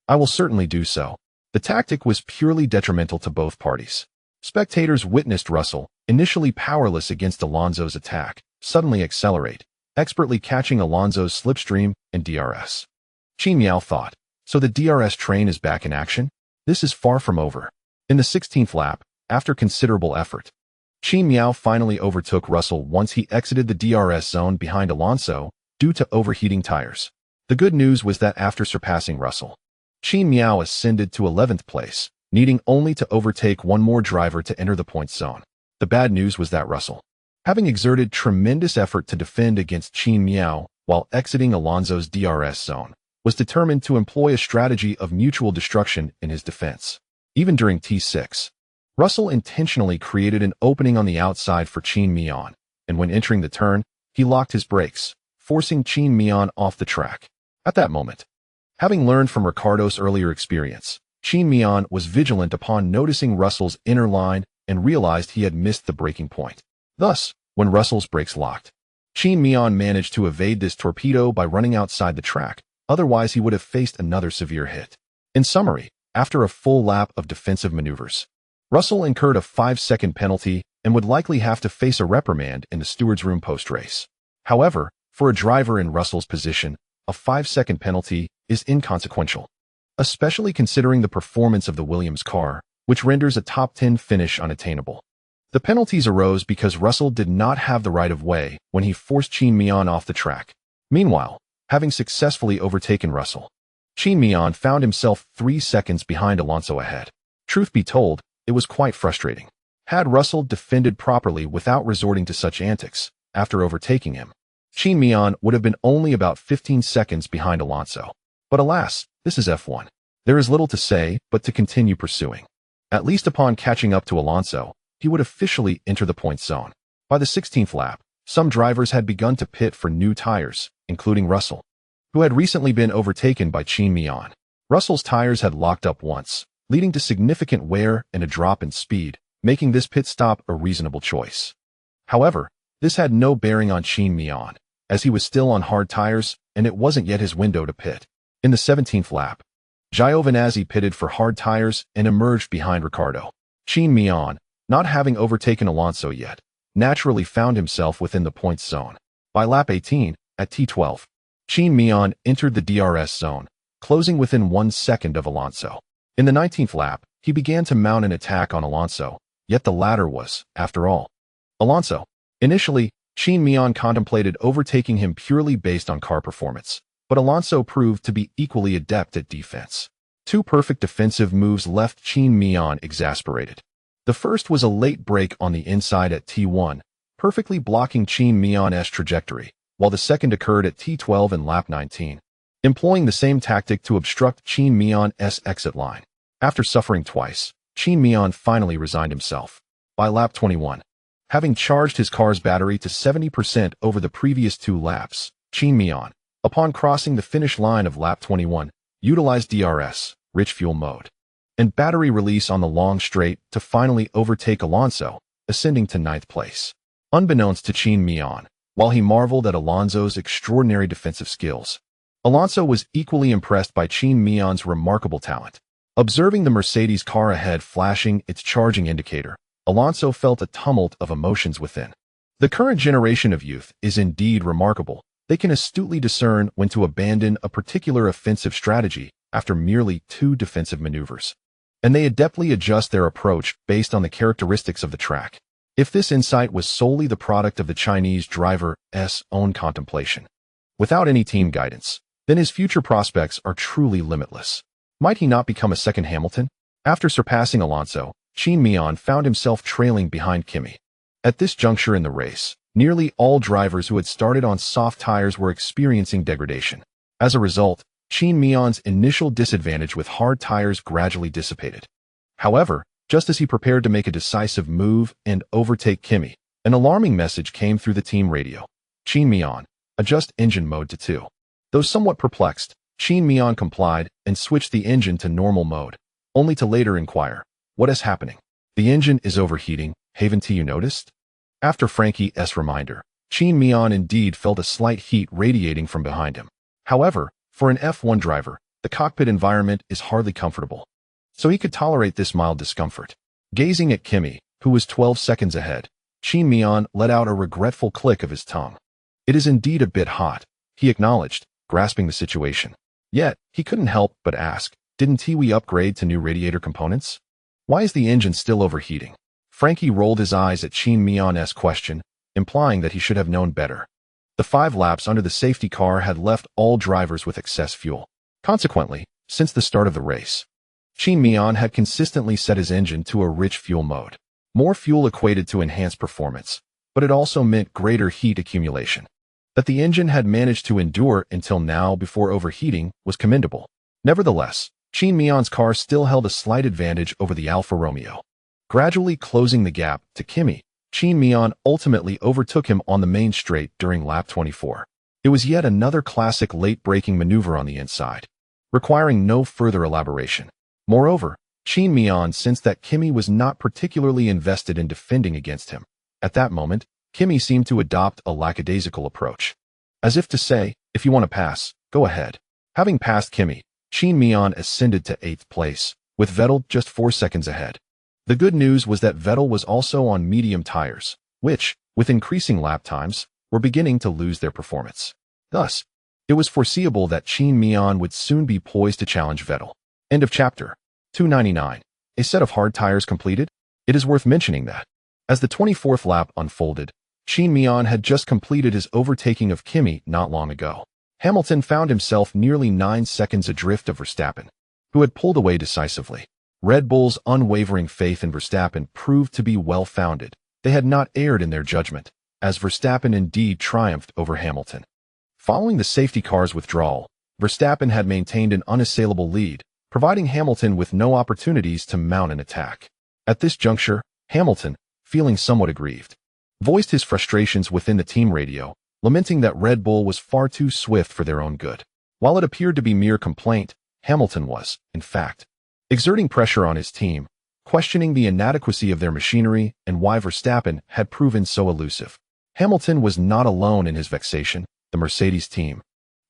I will certainly do so. The tactic was purely detrimental to both parties. Spectators witnessed Russell, initially powerless against Alonso's attack, suddenly accelerate, expertly catching Alonso's slipstream and DRS. Qin Miao thought, so the DRS train is back in action? This is far from over. In the 16th lap, after considerable effort, Qin Miao finally overtook Russell once he exited the DRS zone behind Alonso due to overheating tires. The good news was that after surpassing Russell, Qin Miao ascended to 11th place, needing only to overtake one more driver to enter the points zone. The bad news was that Russell, having exerted tremendous effort to defend against Qin Miao while exiting Alonso's DRS zone, was determined to employ a strategy of mutual destruction in his defense. Even during T6, Russell intentionally created an opening on the outside for Qin Miao, and when entering the turn, he locked his brakes, forcing Qin Miao off the track. At that moment, having learned from Ricciardo's earlier experience, Qin Miao was vigilant upon noticing Russell's inner line and realized he had missed the braking point. Thus, when Russell's brakes locked, Qin Miao managed to evade this torpedo by running outside the track, otherwise he would have faced another severe hit. In summary, after a full lap of defensive maneuvers, Russell incurred a 5-second penalty and would likely have to face a reprimand in the steward's room post-race. However, for a driver in Russell's position, a 5-second penalty is inconsequential, especially considering the performance of the Williams car, which renders a top 10 finish unattainable. The penalties arose because Russell did not have the right of way when he forced Qin Miao off the track. Meanwhile, having successfully overtaken Russell, Qin Miao found himself 3 seconds behind Alonso ahead. Truth be told, it was quite frustrating. Had Russell defended properly without resorting to such antics, after overtaking him, Qin Miao would have been only about 15 seconds behind Alonso. But alas, this is F1. There is little to say but to continue pursuing. At least upon catching up to Alonso, he would officially enter the points zone. By the 16th lap, some drivers had begun to pit for new tires, including Russell, who had recently been overtaken by Qin Miao. Russell's tires had locked up once, leading to significant wear and a drop in speed, making this pit stop a reasonable choice. However, this had no bearing on Qin Miao, as he was still on hard tires and it wasn't yet his window to pit. In the 17th lap, Giovinazzi pitted for hard tires and emerged behind Ricciardo. Qin Miao, not having overtaken Alonso yet, naturally found himself within the points zone. By lap 18, at T12, Qin Miao entered the DRS zone, closing within 1 second of Alonso. In the 19th lap, he began to mount an attack on Alonso, yet the latter was, after all, Alonso. Initially, Qin Miao contemplated overtaking him purely based on car performance, but Alonso proved to be equally adept at defense. 2 perfect defensive moves left Qin Miao exasperated. The first was a late brake on the inside at T1, perfectly blocking Qin Miao's trajectory, while the second occurred at T12 and lap 19, employing the same tactic to obstruct Qin Miao's exit line. After suffering twice, Qin Miao finally resigned himself. By lap 21, having charged his car's battery to 70% over the previous 2 laps, Qin Miao, upon crossing the finish line of lap 21, utilized DRS, rich fuel mode. and battery release on the long straight to finally overtake Alonso, ascending to 9th place. Unbeknownst to Qin Miao, while he marveled at Alonso's extraordinary defensive skills, Alonso was equally impressed by Qin Miao's remarkable talent. Observing the Mercedes car ahead flashing its charging indicator, Alonso felt a tumult of emotions within. The current generation of youth is indeed remarkable. They can astutely discern when to abandon a particular offensive strategy after merely 2 defensive maneuvers. And they adeptly adjust their approach based on the characteristics of the track. If this insight was solely the product of the Chinese driver's own contemplation, without any team guidance, then his future prospects are truly limitless. Might he not become a second Hamilton? After surpassing Alonso, Qin Miao found himself trailing behind Kimi. At this juncture in the race, nearly all drivers who had started on soft tires were experiencing degradation. As a result, Qin Miao's initial disadvantage with hard tires gradually dissipated. However, just as he prepared to make a decisive move and overtake Kimi, an alarming message came through the team radio. Qin Miao, adjust engine mode to 2. Though somewhat perplexed, Qin Miao complied and switched the engine to normal mode, only to later inquire, "What is happening? The engine is overheating, haven't you noticed?" After Frankie's reminder, Qin Miao indeed felt a slight heat radiating from behind him. However, for an F1 driver, the cockpit environment is hardly comfortable, so he could tolerate this mild discomfort. Gazing at Kimi, who was 12 seconds ahead, Qin Miao let out a regretful click of his tongue. "It is indeed a bit hot," he acknowledged, grasping the situation. Yet, he couldn't help but ask, "Didn't we upgrade to new radiator components? Why is the engine still overheating?" Frankie rolled his eyes at Qin Miao's question, implying that he should have known better. The 5 laps under the safety car had left all drivers with excess fuel. Consequently, since the start of the race, Qin Miao had consistently set his engine to a rich fuel mode. More fuel equated to enhanced performance, but it also meant greater heat accumulation. That the engine had managed to endure until now before overheating was commendable. Nevertheless, Qin Miao's car still held a slight advantage over the Alfa Romeo. Gradually closing the gap to Kimi, Qin Miao ultimately overtook him on the main straight during lap 24. It was yet another classic late-braking maneuver on the inside, requiring no further elaboration. Moreover, Qin Miao sensed that Kimi was not particularly invested in defending against him. At that moment, Kimi seemed to adopt a lackadaisical approach. As if to say, "If you want to pass, go ahead." Having passed Kimi, Qin Miao ascended to 8th place, with Vettel just 4 seconds ahead. The good news was that Vettel was also on medium tires, which, with increasing lap times, were beginning to lose their performance. Thus, it was foreseeable that Qin Miao would soon be poised to challenge Vettel. End of chapter. 299. A set of hard tires completed? It is worth mentioning that, as the 24th lap unfolded, Qin Miao had just completed his overtaking of Kimi not long ago. Hamilton found himself nearly 9 seconds adrift of Verstappen, who had pulled away decisively. Red Bull's unwavering faith in Verstappen proved to be well-founded. They had not erred in their judgment, as Verstappen indeed triumphed over Hamilton. Following the safety car's withdrawal, Verstappen had maintained an unassailable lead, providing Hamilton with no opportunities to mount an attack. At this juncture, Hamilton, feeling somewhat aggrieved, voiced his frustrations within the team radio, lamenting that Red Bull was far too swift for their own good. While it appeared to be mere complaint, Hamilton was, in fact, exerting pressure on his team, questioning the inadequacy of their machinery and why Verstappen had proven so elusive. Hamilton was not alone in his vexation. The Mercedes team,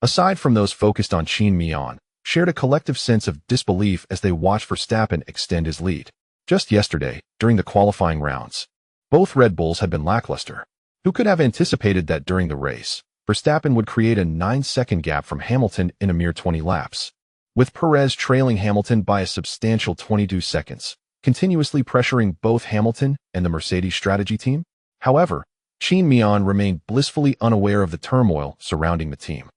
aside from those focused on Qin Miao, shared a collective sense of disbelief as they watched Verstappen extend his lead. Just yesterday, during the qualifying rounds, both Red Bulls had been lackluster. Who could have anticipated that during the race, Verstappen would create a 9-second gap from Hamilton in a mere 20 laps? With Perez trailing Hamilton by a substantial 22 seconds, continuously pressuring both Hamilton and the Mercedes strategy team? However, Qin Miao remained blissfully unaware of the turmoil surrounding the team.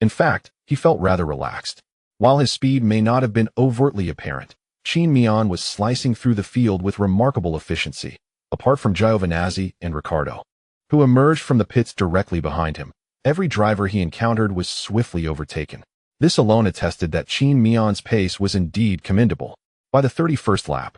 In fact, he felt rather relaxed. While his speed may not have been overtly apparent, Qin Miao was slicing through the field with remarkable efficiency, apart from Giovinazzi and Ricciardo, who emerged from the pits directly behind him. Every driver he encountered was swiftly overtaken. This alone attested that Qin Miao's pace was indeed commendable. By the 31st lap,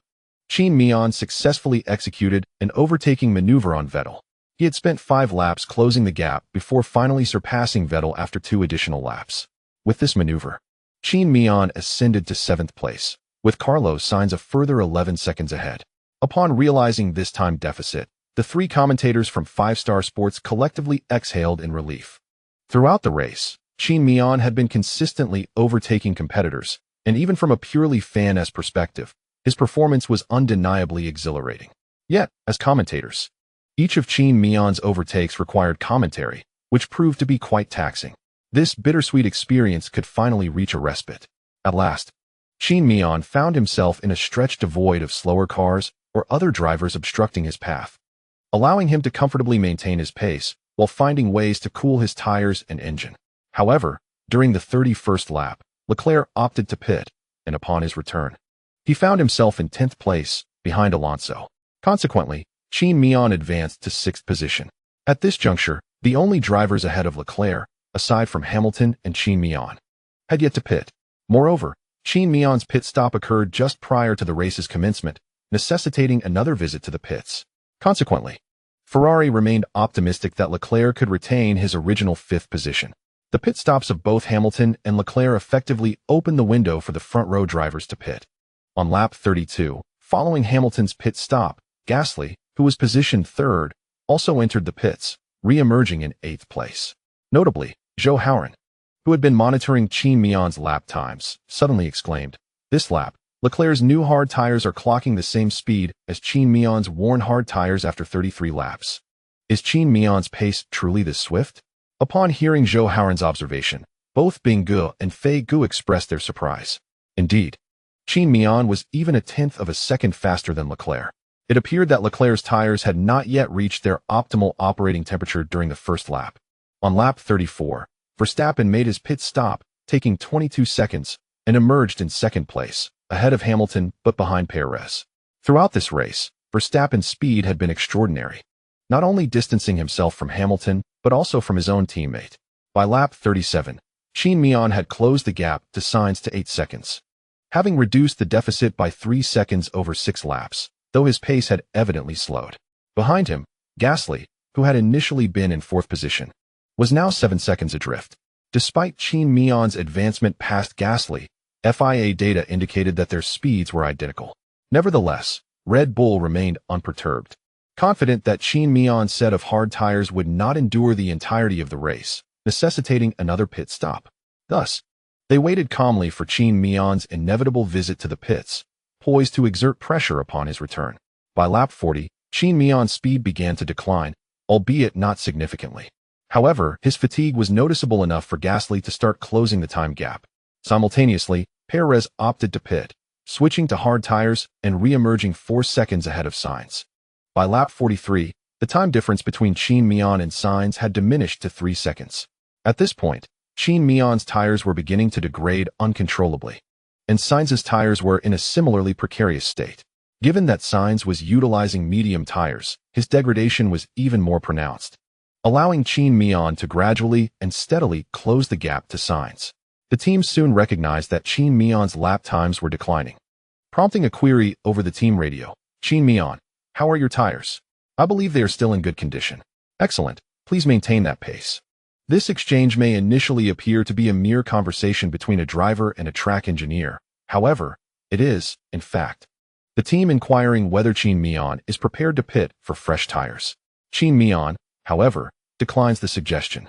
Qin Miao successfully executed an overtaking maneuver on Vettel. He had spent 5 laps closing the gap before finally surpassing Vettel after 2 additional laps. With this maneuver, Qin Miao ascended to 7th place, with Carlos Sainz a further 11 seconds ahead. Upon realizing this time deficit, the three commentators from 5-Star Sports collectively exhaled in relief. Throughout the race, Qin Miao had been consistently overtaking competitors, and even from a purely fan-esque perspective, his performance was undeniably exhilarating. Yet, as commentators, each of Qin Miao's overtakes required commentary, which proved to be quite taxing. This bittersweet experience could finally reach a respite. At last, Qin Miao found himself in a stretch devoid of slower cars or other drivers obstructing his path, allowing him to comfortably maintain his pace while finding ways to cool his tires and engine. However, during the 31st lap, Leclerc opted to pit, and upon his return, he found himself in 10th place, behind Alonso. Consequently, Qin Miao advanced to 6th position. At this juncture, the only drivers ahead of Leclerc, aside from Hamilton and Qin Miao, had yet to pit. Moreover, Qin Miao's pit stop occurred just prior to the race's commencement, necessitating another visit to the pits. Consequently, Ferrari remained optimistic that Leclerc could retain his original 5th position. The pit stops of both Hamilton and Leclerc effectively opened the window for the front-row drivers to pit. On lap 32, following Hamilton's pit stop, Gasly, who was positioned 3rd, also entered the pits, re-emerging in 8th place. Notably, Zhou Haoran, who had been monitoring Qin Miao's lap times, suddenly exclaimed, "This lap, Leclerc's new hard tires are clocking the same speed as Qin Miao's worn hard tires after 33 laps. Is Qin Miao's pace truly this swift?" Upon hearing Zhou Haoran's observation, both Binggu and Fei Gu expressed their surprise. Indeed, Qin Miao was even a 10th of a second faster than Leclerc. It appeared that Leclerc's tires had not yet reached their optimal operating temperature during the first lap. On lap 34, Verstappen made his pit stop, taking 22 seconds, and emerged in 2nd place, ahead of Hamilton but behind Perez. Throughout this race, Verstappen's speed had been extraordinary, not only distancing himself from Hamilton, but also from his own teammate. By lap 37, Qin Miao had closed the gap to Sainz to 8 seconds, having reduced the deficit by 3 seconds over 6 laps, though his pace had evidently slowed. Behind him, Gasly, who had initially been in 4th position, was now 7 seconds adrift. Despite Qin Miao's advancement past Gasly, FIA data indicated that their speeds were identical. Nevertheless, Red Bull remained unperturbed, confident that Qin Miao's set of hard tires would not endure the entirety of the race, necessitating another pit stop. Thus, they waited calmly for Qin Miao's inevitable visit to the pits, poised to exert pressure upon his return. By lap 40, Qin Miao's speed began to decline, albeit not significantly. However, his fatigue was noticeable enough for Gasly to start closing the time gap. Simultaneously, Perez opted to pit, switching to hard tires and re-emerging 4 seconds ahead of Sainz. By lap 43, the time difference between Qin Miao and Sainz had diminished to 3 seconds. At this point, Qin Miao's tires were beginning to degrade uncontrollably, and Sainz's tires were in a similarly precarious state. Given that Sainz was utilizing medium tires, his degradation was even more pronounced, allowing Qin Miao to gradually and steadily close the gap to Sainz. The team soon recognized that Qin Miao's lap times were declining, prompting a query over the team radio. "Qin Miao, how are your tires? I believe they are still in good condition." "Excellent. Please maintain that pace." This exchange may initially appear to be a mere conversation between a driver and a track engineer. However, it is, in fact, the team inquiring whether Qin Miao is prepared to pit for fresh tires. Qin Miao, however, declines the suggestion.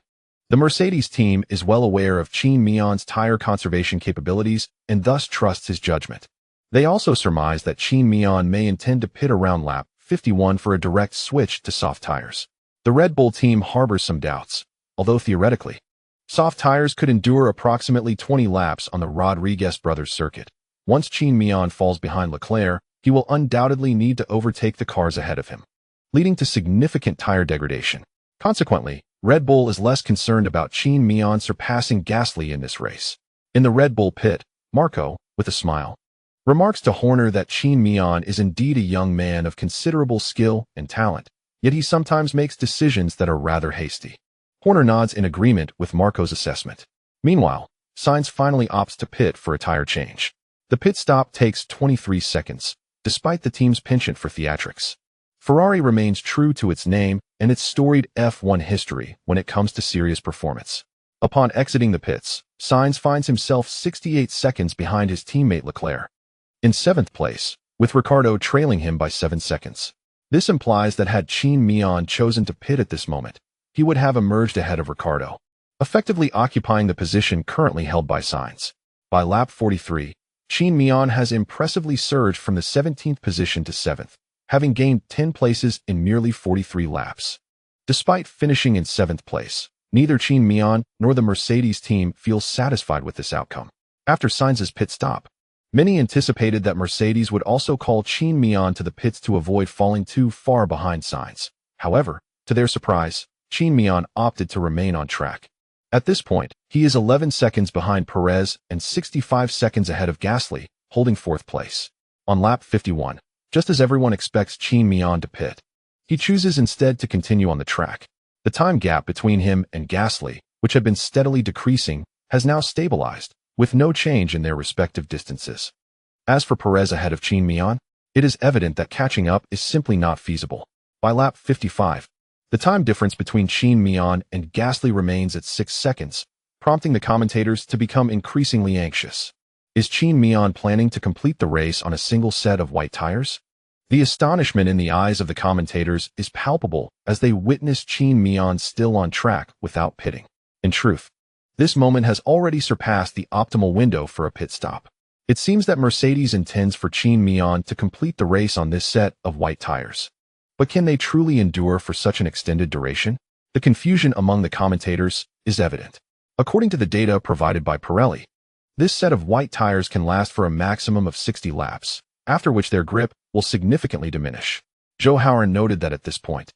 The Mercedes team is well aware of Qin Miao's tire conservation capabilities and thus trusts his judgment. They also surmise that Qin Miao may intend to pit around lap 51 for a direct switch to soft tires. The Red Bull team harbors some doubts, although theoretically, soft tires could endure approximately 20 laps on the Rodriguez brothers circuit. Once Qin Miao falls behind Leclerc, he will undoubtedly need to overtake the cars ahead of him, leading to significant tire degradation. Consequently, Red Bull is less concerned about Qin Miao surpassing Gasly in this race. In the Red Bull pit, Marco, with a smile, remarks to Horner that Qin Miao is indeed a young man of considerable skill and talent, yet he sometimes makes decisions that are rather hasty. Horner nods in agreement with Marco's assessment. Meanwhile, Sainz finally opts to pit for a tire change. The pit stop takes 23 seconds, despite the team's penchant for theatrics. Ferrari remains true to its name and its storied F1 history when it comes to serious performance. Upon exiting the pits, Sainz finds himself 68 seconds behind his teammate Leclerc. in 7th place, with Ricciardo trailing him by 7 seconds. This implies that had Qin Miao chosen to pit at this moment, he would have emerged ahead of Ricciardo, effectively occupying the position currently held by Sainz. By lap 43, Qin Miao has impressively surged from the 17th position to 7th, having gained 10 places in merely 43 laps. Despite finishing in 7th place, neither Qin Miao nor the Mercedes team feels satisfied with this outcome. After Sainz's pit stop, many anticipated that Mercedes would also call Qin Miao to the pits to avoid falling too far behind Sainz. However, to their surprise, Qin Miao opted to remain on track. At this point, he is 11 seconds behind Perez and 65 seconds ahead of Gasly, holding 4th place. On lap 51, just as everyone expects Qin Miao to pit, he chooses instead to continue on the track. The time gap between him and Gasly, which had been steadily decreasing, has now stabilized, with no change in their respective distances. As for Perez ahead of Qin Miao, it is evident that catching up is simply not feasible. By lap 55, the time difference between Qin Miao and Gasly remains at 6 seconds, prompting the commentators to become increasingly anxious. Is Qin Miao planning to complete the race on a single set of white tires? The astonishment in the eyes of the commentators is palpable as they witness Qin Miao still on track without pitting. In truth, this moment has already surpassed the optimal window for a pit stop. It seems that Mercedes intends for Qin Miao to complete the race on this set of white tires. But can they truly endure for such an extended duration? The confusion among the commentators is evident. According to the data provided by Pirelli, this set of white tires can last for a maximum of 60 laps, after which their grip will significantly diminish. Zhou Haoran noted that at this point,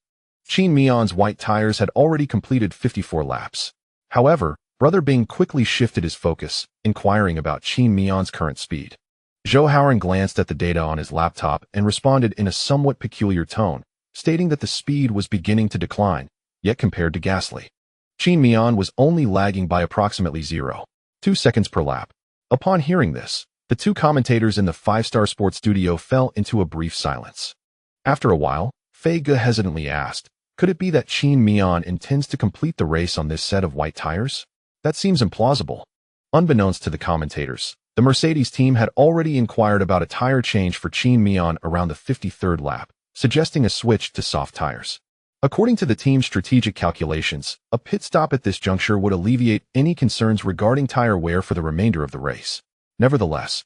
Qin Miao's white tires had already completed 54 laps. However, Brother Bing quickly shifted his focus, inquiring about Qin Miao's current speed. Zhou Haoran glanced at the data on his laptop and responded in a somewhat peculiar tone, stating that the speed was beginning to decline, yet compared to Gasly, Qin Miao was only lagging by approximately 0.2 seconds per lap. Upon hearing this, the two commentators in the 5-star sports studio fell into a brief silence. After a while, Fei Ge hesitantly asked, could it be that Qin Miao intends to complete the race on this set of white tires? That seems implausible. Unbeknownst to the commentators, the Mercedes team had already inquired about a tire change for Qin Miao around the 53rd lap, suggesting a switch to soft tires. According to the team's strategic calculations, a pit stop at this juncture would alleviate any concerns regarding tire wear for the remainder of the race. Nevertheless,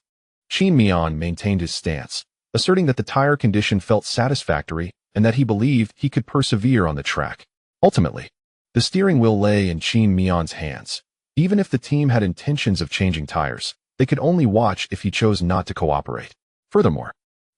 Qin Miao maintained his stance, asserting that the tire condition felt satisfactory and that he believed he could persevere on the track. Ultimately, the steering wheel lay in Qin Miao's hands. Even if the team had intentions of changing tires, they could only watch if he chose not to cooperate. Furthermore,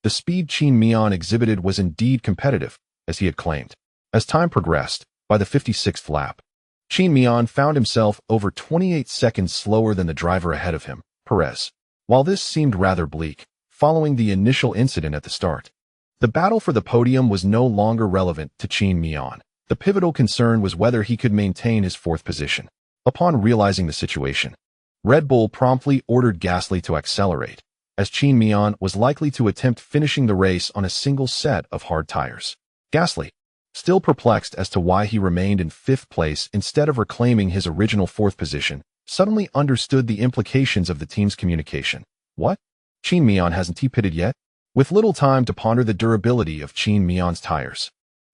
the speed Qin Miao exhibited was indeed competitive, as he had claimed. As time progressed, by the 56th lap, Qin Miao found himself over 28 seconds slower than the driver ahead of him, Perez. While this seemed rather bleak, following the initial incident at the start, the battle for the podium was no longer relevant to Qin Miao. The pivotal concern was whether he could maintain his 4th position. Upon realizing the situation, Red Bull promptly ordered Gasly to accelerate, as Qin Miao was likely to attempt finishing the race on a single set of hard tires. Gasly, still perplexed as to why he remained in 5th place instead of reclaiming his original 4th position, suddenly understood the implications of the team's communication. What? Qin Miao hasn't pitted yet? With little time to ponder the durability of Qin Miao's tires,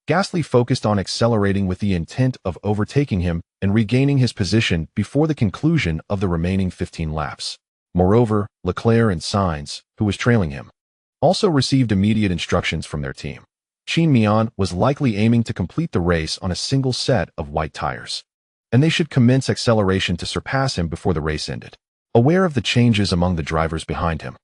Gasly focused on accelerating with the intent of overtaking him and regaining his position before the conclusion of the remaining 15 laps. Moreover, Leclerc and Sainz, who was trailing him, also received immediate instructions from their team. Qin Miao was likely aiming to complete the race on a single set of white tires, and they should commence acceleration to surpass him before the race ended. Aware of the changes among the drivers behind him,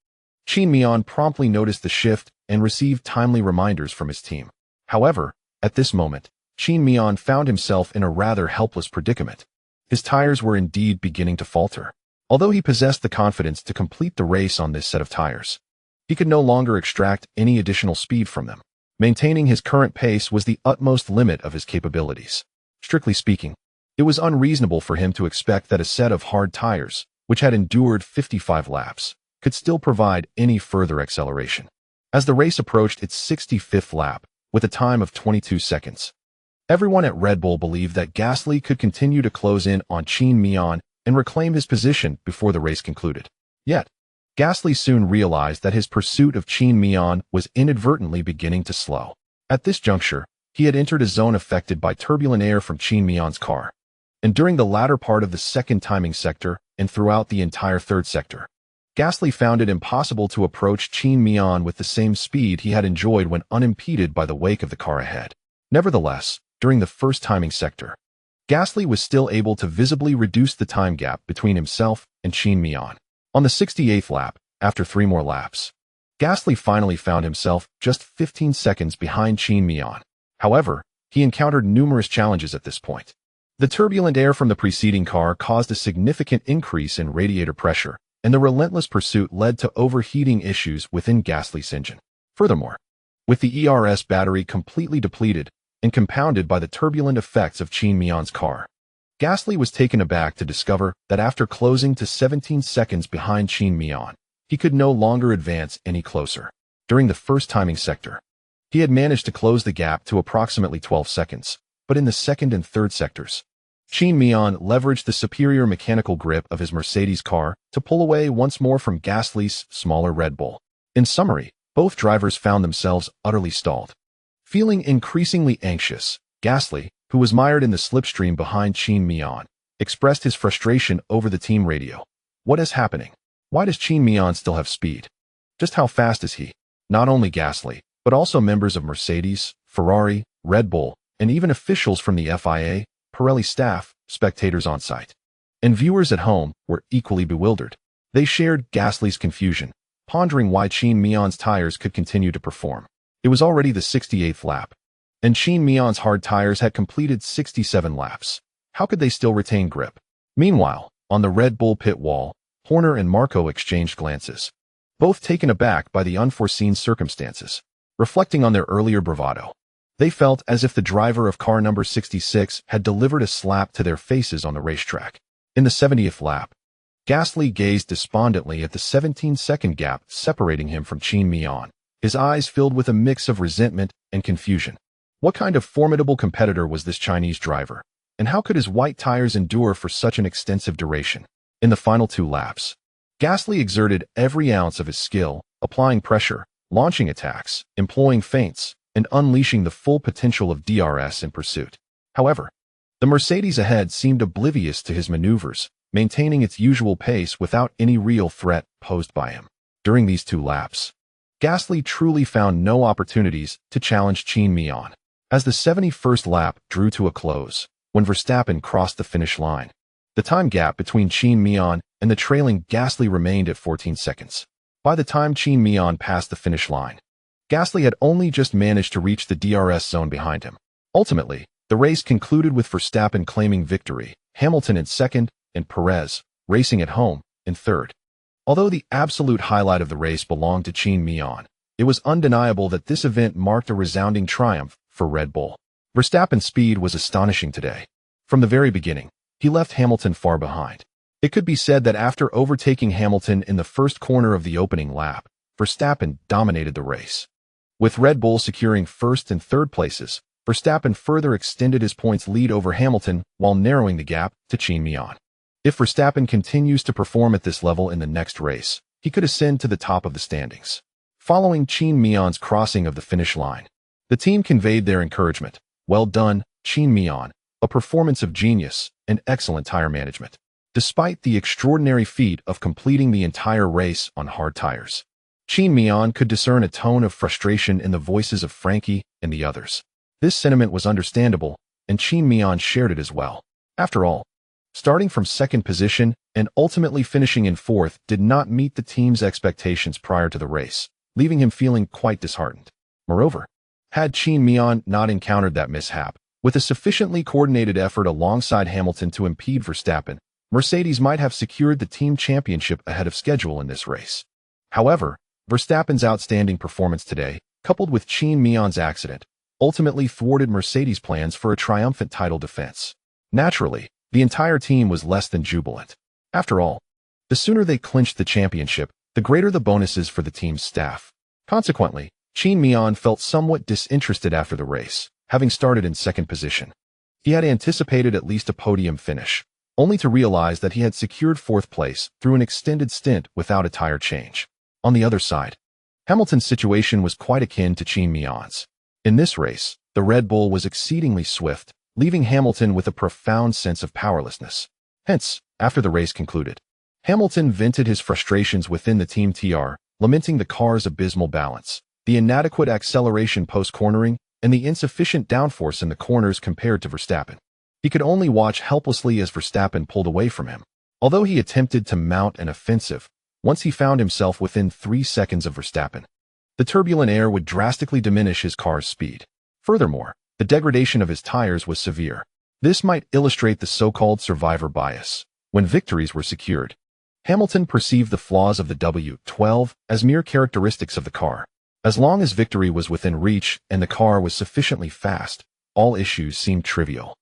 Qin Miao promptly noticed the shift and received timely reminders from his team. However, at this moment, Qin Miao found himself in a rather helpless predicament. His tires were indeed beginning to falter. Although he possessed the confidence to complete the race on this set of tires, he could no longer extract any additional speed from them. Maintaining his current pace was the utmost limit of his capabilities. Strictly speaking, it was unreasonable for him to expect that a set of hard tires, which had endured 55 laps, could still provide any further acceleration. As the race approached its 65th lap, with a time of 22 seconds, everyone at Red Bull believed that Gasly could continue to close in on Qin Miao and reclaim his position before the race concluded. Yet, Gasly soon realized that his pursuit of Qin Miao was inadvertently beginning to slow. At this juncture, he had entered a zone affected by turbulent air from Qin Miao's car. And during the latter part of the second timing sector and throughout the entire third sector, Gasly found it impossible to approach Qin Miao with the same speed he had enjoyed when unimpeded by the wake of the car ahead. Nevertheless, during the first timing sector, Gasly was still able to visibly reduce the time gap between himself and Qin Miao. On the 68th lap, after 3 more laps, Gasly finally found himself just 15 seconds behind Qin Miao. However, he encountered numerous challenges at this point. The turbulent air from the preceding car caused a significant increase in radiator pressure, and the relentless pursuit led to overheating issues within Gasly's engine. Furthermore, with the ERS battery completely depleted and compounded by the turbulent effects of Qin Miao's car, Gasly was taken aback to discover that after closing to 17 seconds behind Qin Miao, he could no longer advance any closer. During the first timing sector, he had managed to close the gap to approximately 12 seconds, but in the second and third sectors, Qin Miao leveraged the superior mechanical grip of his Mercedes car to pull away once more from Gasly's smaller Red Bull. In summary, both drivers found themselves utterly stalled. Feeling increasingly anxious, Gasly, who was mired in the slipstream behind Qin Miao, expressed his frustration over the team radio. What is happening? Why does Qin Miao still have speed? Just how fast is he? Not only Gasly, but also members of Mercedes, Ferrari, Red Bull, and even officials from the FIA, Pirelli staff, spectators on site, and viewers at home were equally bewildered. They shared Gasly's confusion, pondering why Qin Miao's tires could continue to perform. It was already the 68th lap, and Qin Miao's hard tires had completed 67 laps. How could they still retain grip? Meanwhile, on the Red Bull pit wall, Horner and Marco exchanged glances, both taken aback by the unforeseen circumstances. Reflecting on their earlier bravado, they felt as if the driver of car number 66 had delivered a slap to their faces on the racetrack. In the 70th lap, Gasly gazed despondently at the 17-second gap separating him from Qin Miao, his eyes filled with a mix of resentment and confusion. What kind of formidable competitor was this Chinese driver, and how could his white tires endure for such an extensive duration? In the final 2 laps, Gasly exerted every ounce of his skill, applying pressure, launching attacks, employing feints, and unleashing the full potential of DRS in pursuit. However, the Mercedes ahead seemed oblivious to his maneuvers, maintaining its usual pace without any real threat posed by him. During these 2 laps, Gasly truly found no opportunities to challenge Qin Miao. As the 71st lap drew to a close, when Verstappen crossed the finish line, the time gap between Qin Miao and the trailing Gasly remained at 14 seconds. By the time Qin Miao passed the finish line, Gasly had only just managed to reach the DRS zone behind him. Ultimately, the race concluded with Verstappen claiming victory, Hamilton in second, and Perez, racing at home, in third. Although the absolute highlight of the race belonged to Qin Miao, it was undeniable that this event marked a resounding triumph for Red Bull. Verstappen's speed was astonishing today. From the very beginning, he left Hamilton far behind. It could be said that after overtaking Hamilton in the first corner of the opening lap, Verstappen dominated the race. With Red Bull securing first and third places, Verstappen further extended his points lead over Hamilton while narrowing the gap to Qin Miao. If Verstappen continues to perform at this level in the next race, he could ascend to the top of the standings. Following Qin Miao's crossing of the finish line, the team conveyed their encouragement. Well done, Qin Miao, a performance of genius and excellent tire management, despite the extraordinary feat of completing the entire race on hard tires. Qin Miao could discern a tone of frustration in the voices of Frankie and the others. This sentiment was understandable, and Qin Miao shared it as well. After all, starting from second position and ultimately finishing in fourth did not meet the team's expectations prior to the race, leaving him feeling quite disheartened. Moreover, had Qin Miao not encountered that mishap, with a sufficiently coordinated effort alongside Hamilton to impede Verstappen, Mercedes might have secured the team championship ahead of schedule in this race. However, Verstappen's outstanding performance today, coupled with Qin Miao's accident, ultimately thwarted Mercedes' plans for a triumphant title defense. Naturally, the entire team was less than jubilant. After all, the sooner they clinched the championship, the greater the bonuses for the team's staff. Consequently, Qin Miao felt somewhat disinterested after the race, having started in second position. He had anticipated at least a podium finish, only to realize that he had secured fourth place through an extended stint without a tire change. On the other side, Hamilton's situation was quite akin to Qin Miao's. In this race, the Red Bull was exceedingly swift, leaving Hamilton with a profound sense of powerlessness. Hence, after the race concluded, Hamilton vented his frustrations within the Team TR, lamenting the car's abysmal balance, the inadequate acceleration post-cornering, and the insufficient downforce in the corners compared to Verstappen. He could only watch helplessly as Verstappen pulled away from him. Although he attempted to mount an offensive, once he found himself within 3 seconds of Verstappen, the turbulent air would drastically diminish his car's speed. Furthermore, the degradation of his tires was severe. This might illustrate the so-called survivor bias. When victories were secured, Hamilton perceived the flaws of the W12 as mere characteristics of the car. As long as victory was within reach and the car was sufficiently fast, all issues seemed trivial.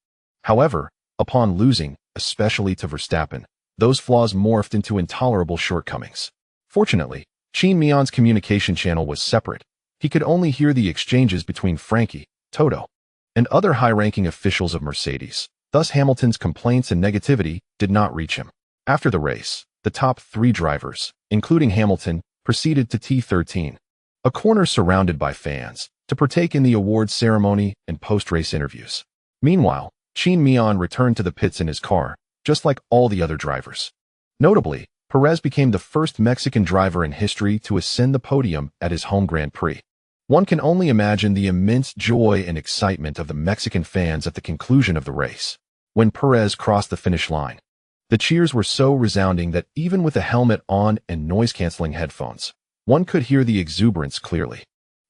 However, upon losing, especially to Verstappen, those flaws morphed into intolerable shortcomings. Fortunately, Qin Miao's communication channel was separate. He could only hear the exchanges between Frankie, Toto, and other high-ranking officials of Mercedes. Thus, Hamilton's complaints and negativity did not reach him. After the race, the top 3 drivers, including Hamilton, proceeded to T13, a corner surrounded by fans, to partake in the awards ceremony and post-race interviews. Meanwhile, Qin Miao returned to the pits in his car, just like all the other drivers. Notably, Perez became the first Mexican driver in history to ascend the podium at his home Grand Prix. One can only imagine the immense joy and excitement of the Mexican fans at the conclusion of the race. When Perez crossed the finish line, the cheers were so resounding that even with a helmet on and noise-canceling headphones, one could hear the exuberance clearly.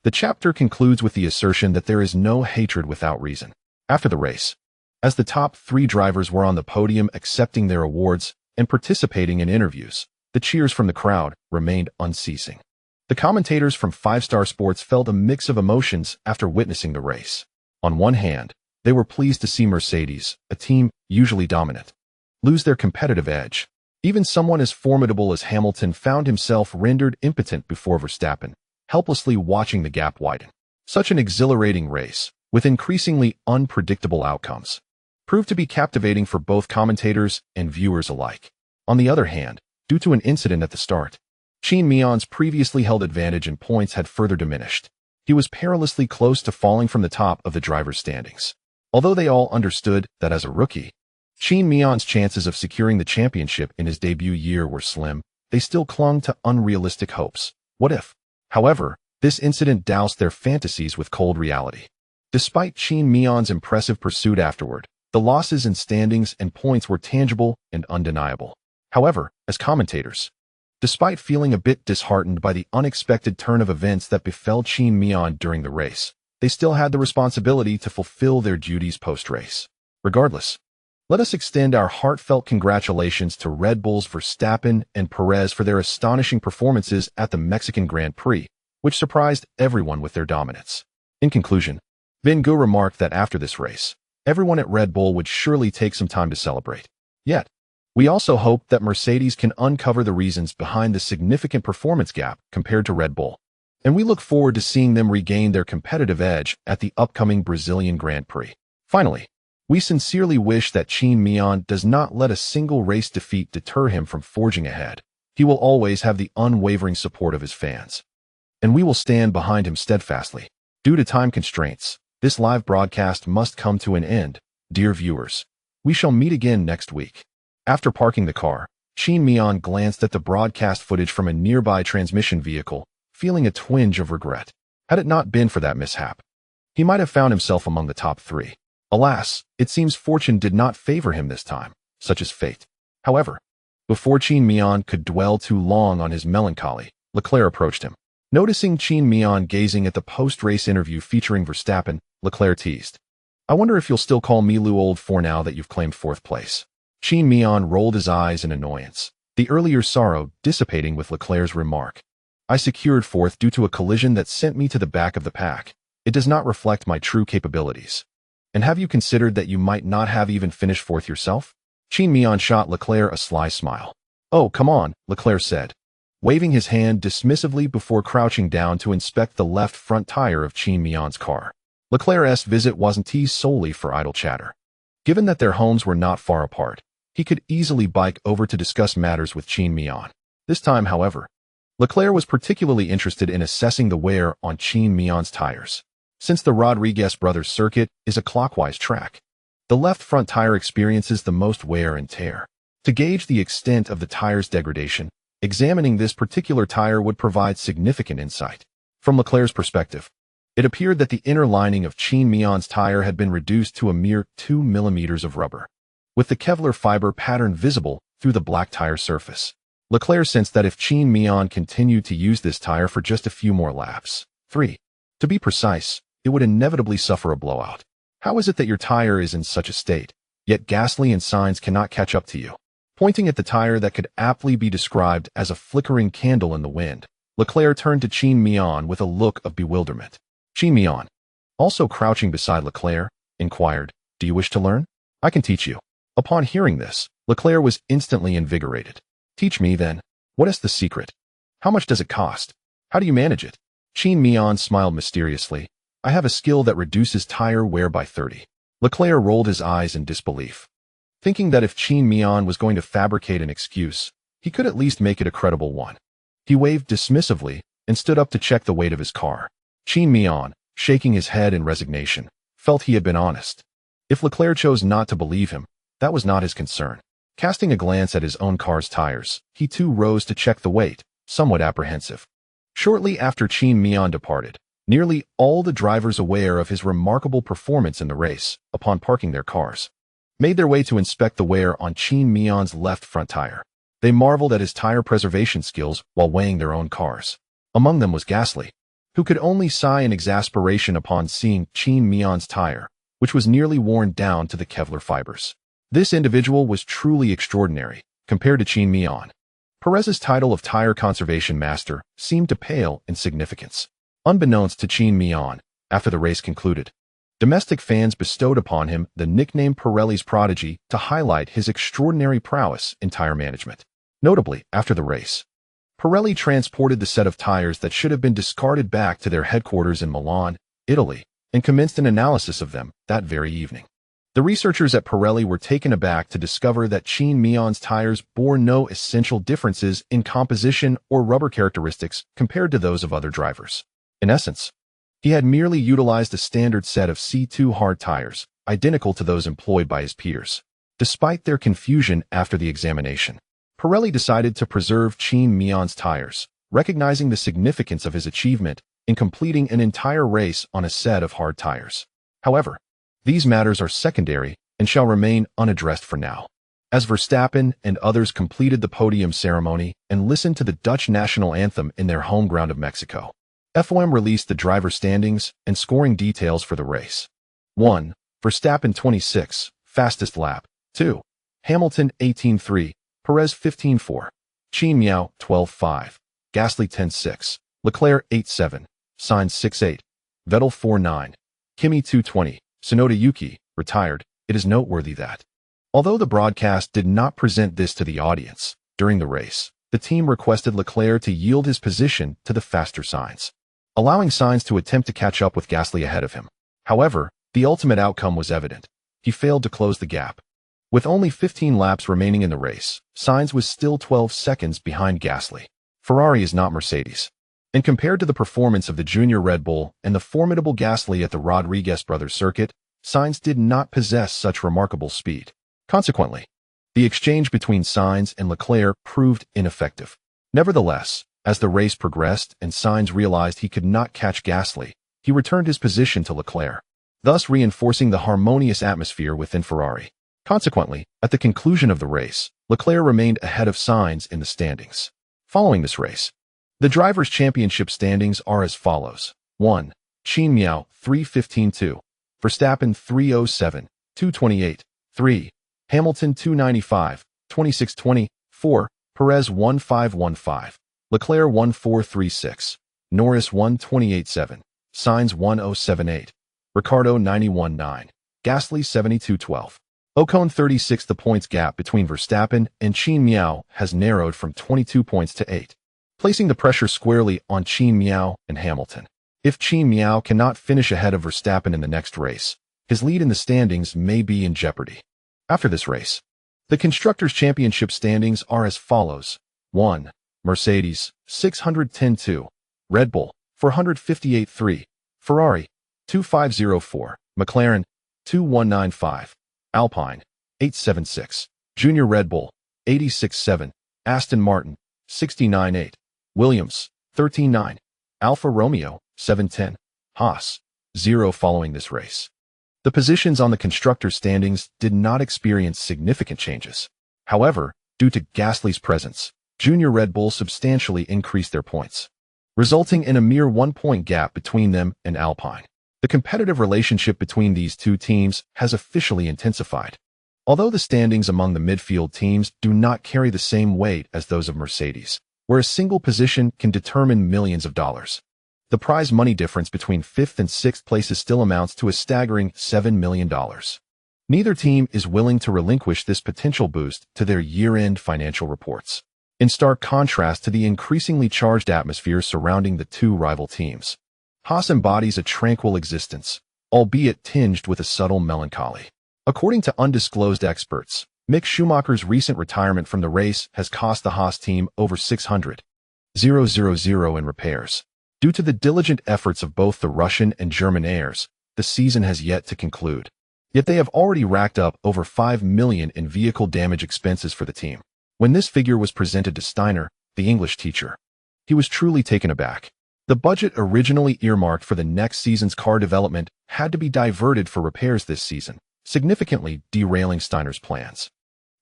The chapter concludes with the assertion that there is no hatred without reason. After the race, as the top 3 drivers were on the podium accepting their awards and participating in interviews, the cheers from the crowd remained unceasing. The commentators from 5-Star Sports felt a mix of emotions after witnessing the race. On one hand, they were pleased to see Mercedes, a team usually dominant, lose their competitive edge. Even someone as formidable as Hamilton found himself rendered impotent before Verstappen, helplessly watching the gap widen. Such an exhilarating race, with increasingly unpredictable outcomes, proved to be captivating for both commentators and viewers alike. On the other hand, due to an incident at the start, Qin Miao's previously held advantage in points had further diminished. He was perilously close to falling from the top of the drivers' standings. Although they all understood that as a rookie, Qin Miao's chances of securing the championship in his debut year were slim, they still clung to unrealistic hopes. What if? However, this incident doused their fantasies with cold reality. Despite Qin Miao's impressive pursuit afterward, the losses in standings and points were tangible and undeniable. However, as commentators, despite feeling a bit disheartened by the unexpected turn of events that befell Qin Miao during the race, they still had the responsibility to fulfill their duties post-race. Regardless, let us extend our heartfelt congratulations to Red Bull's Verstappen and Perez for their astonishing performances at the Mexican Grand Prix, which surprised everyone with their dominance. In conclusion, Van Gogh remarked that after this race, everyone at Red Bull would surely take some time to celebrate. Yet, we also hope that Mercedes can uncover the reasons behind the significant performance gap compared to Red Bull, and we look forward to seeing them regain their competitive edge at the upcoming Brazilian Grand Prix. Finally, we sincerely wish that Qin Miao does not let a single race defeat deter him from forging ahead. He will always have the unwavering support of his fans, and we will stand behind him steadfastly. Due to time constraints, this live broadcast must come to an end. Dear viewers, we shall meet again next week. After parking the car, Qin Miao glanced at the broadcast footage from a nearby transmission vehicle, feeling a twinge of regret. Had it not been for that mishap, he might have found himself among the top 3. Alas, it seems fortune did not favor him this time, such is fate. However, before Qin Miao could dwell too long on his melancholy, Leclerc approached him. Noticing Qin Miao gazing at the post-race interview featuring Verstappen, Leclerc teased, "I wonder if you'll still call me Lou old for now that you've claimed 4th place." Qin Miao rolled his eyes in annoyance, the earlier sorrow dissipating with Leclerc's remark. "I secured 4th due to a collision that sent me to the back of the pack. It does not reflect my true capabilities. And have you considered that you might not have even finished 4th yourself?" Qin Miao shot Leclerc a sly smile. "Oh, come on," Leclerc said, waving his hand dismissively before crouching down to inspect the left front tire of Qin Miao's car. Leclerc's visit wasn't teased solely for idle chatter. Given that their homes were not far apart, he could easily bike over to discuss matters with Qin Miao. This time, however, Leclerc was particularly interested in assessing the wear on Qin Miao's tires. Since the Rodriguez brothers circuit is a clockwise track, the left front tire experiences the most wear and tear. To gauge the extent of the tire's degradation, examining this particular tire would provide significant insight. From Leclerc's perspective, it appeared that the inner lining of Qin Miao's tire had been reduced to a mere 2 millimeters of rubber, with the Kevlar fiber pattern visible through the black tire surface. Leclerc sensed that if Qin Miao continued to use this tire for just a few more laps, 3, to be precise, it would inevitably suffer a blowout. How is it that your tire is in such a state, yet Gasly and Sainz cannot catch up to you? Pointing at the tire that could aptly be described as a flickering candle in the wind, Leclerc turned to Qin Miao with a look of bewilderment. Qin Miao, also crouching beside Leclerc, inquired, "Do you wish to learn? I can teach you." Upon hearing this, Leclerc was instantly invigorated. "Teach me, then. What is the secret? How much does it cost? How do you manage it?" Qin Miao smiled mysteriously. "I have a skill that reduces tire wear by 30. Leclerc rolled his eyes in disbelief, thinking that if Qin Miao was going to fabricate an excuse, he could at least make it a credible one. He waved dismissively and stood up to check the weight of his car. Qin Miao, shaking his head in resignation, felt he had been honest. If Leclerc chose not to believe him, that was not his concern. Casting a glance at his own car's tires, he too rose to check the weight, somewhat apprehensive. Shortly after Qin Miao departed, nearly all the drivers aware of his remarkable performance in the race, upon parking their cars, made their way to inspect the wear on Qin Miao's left front tire. They marveled at his tire preservation skills while weighing their own cars. Among them was Gasly, who could only sigh in exasperation upon seeing Qin Miao's tire, which was nearly worn down to the Kevlar fibers. This individual was truly extraordinary, compared to Qin Miao. Perez's title of tire conservation master seemed to pale in significance. Unbeknownst to Qin Miao, after the race concluded, domestic fans bestowed upon him the nickname Pirelli's prodigy to highlight his extraordinary prowess in tire management. Notably, after the race, Pirelli transported the set of tires that should have been discarded back to their headquarters in Milan, Italy, and commenced an analysis of them that very evening. The researchers at Pirelli were taken aback to discover that Qin Miao's tires bore no essential differences in composition or rubber characteristics compared to those of other drivers. In essence, he had merely utilized a standard set of C2 hard tires, identical to those employed by his peers. Despite their confusion after the examination, Pirelli decided to preserve Qin Miao's tires, recognizing the significance of his achievement in completing an entire race on a set of hard tires. However, these matters are secondary and shall remain unaddressed for now. As Verstappen and others completed the podium ceremony and listened to the Dutch national anthem in their home ground of Mexico, F1 released the driver standings and scoring details for the race. 1. Verstappen 26, fastest lap. 2. Hamilton 18.3, Perez 15.4, Qin Miao 12.5, Gasly 10.6, Leclerc 8.7, Sainz 6.8, Vettel 4.9, Kimi 2.20, Tsunoda Yuki, retired. It is noteworthy that, although the broadcast did not present this to the audience, during the race, the team requested Leclerc to yield his position to the faster Sainz, allowing Sainz to attempt to catch up with Gasly ahead of him. However, the ultimate outcome was evident. He failed to close the gap. With only 15 laps remaining in the race, Sainz was still 12 seconds behind Gasly. Ferrari is not Mercedes, and compared to the performance of the junior Red Bull and the formidable Gasly at the Rodriguez brothers circuit, Sainz did not possess such remarkable speed. Consequently, the exchange between Sainz and Leclerc proved ineffective. Nevertheless, as the race progressed and Sainz realized he could not catch Gasly, he returned his position to Leclerc, thus reinforcing the harmonious atmosphere within Ferrari. Consequently, at the conclusion of the race, Leclerc remained ahead of Sainz in the standings. Following this race, the Drivers' Championship standings are as follows. 1. Qin Miao 3.15.2, Verstappen 3.07, 2.28, 3. Hamilton 2.95, 26.20, 4. Perez 1.515, Leclerc 1.436, Norris 1.28.7, Sainz 1.078, Ricciardo 91.9, Gasly 72.12. Ocon 36. The points gap between Verstappen and Qin Miao has narrowed from 22 points to 8, placing the pressure squarely on Qin Miao and Hamilton. If Qin Miao cannot finish ahead of Verstappen in the next race, his lead in the standings may be in jeopardy. After this race, The Constructors' Championship standings are as follows. 1. Mercedes, 610-2. Red Bull, 458-3. Ferrari, 2504. McLaren, 2195. Alpine, 876. Junior Red Bull, 86-7. Aston Martin, 69-8. Williams, 13-9. Alfa Romeo, 7-10. Haas, 0 following this race. The positions on the constructors' standings did not experience significant changes. However, due to Gasly's presence, Junior Red Bull substantially increased their points, resulting in a mere 1-point gap between them and Alpine. The competitive relationship between these two teams has officially intensified. Although the standings among the midfield teams do not carry the same weight as those of Mercedes, where a single position can determine millions of dollars, the prize money difference between 5th and 6th places still amounts to a staggering $7 million. Neither team is willing to relinquish this potential boost to their year-end financial reports, in stark contrast to the increasingly charged atmosphere surrounding the two rival teams. Haas embodies a tranquil existence, albeit tinged with a subtle melancholy. According to undisclosed experts, Mick Schumacher's recent retirement from the race has cost the Haas team over $600,000 in repairs. Due to the diligent efforts of both the Russian and German heirs, the season has yet to conclude. Yet they have already racked up over $5 million in vehicle damage expenses for the team. When this figure was presented to Steiner, the English teacher, he was truly taken aback. The budget originally earmarked for the next season's car development had to be diverted for repairs this season, significantly derailing Steiner's plans,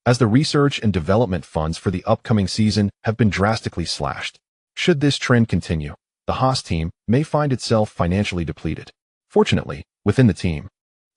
as the research and development funds for the upcoming season have been drastically slashed. Should this trend continue, the Haas team may find itself financially depleted. Fortunately, within the team,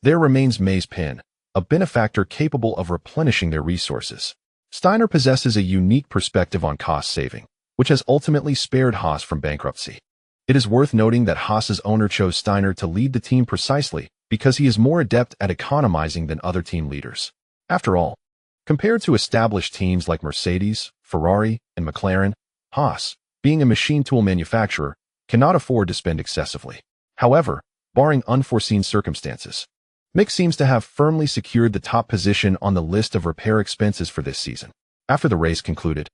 there remains Mays Pinn, a benefactor capable of replenishing their resources. Steiner possesses a unique perspective on cost saving, which has ultimately spared Haas from bankruptcy. It is worth noting that Haas's owner chose Steiner to lead the team precisely because he is more adept at economizing than other team leaders. After all, compared to established teams like Mercedes, Ferrari, and McLaren, Haas, being a machine tool manufacturer, cannot afford to spend excessively. However, barring unforeseen circumstances, Mick seems to have firmly secured the top position on the list of repair expenses for this season. After the race concluded,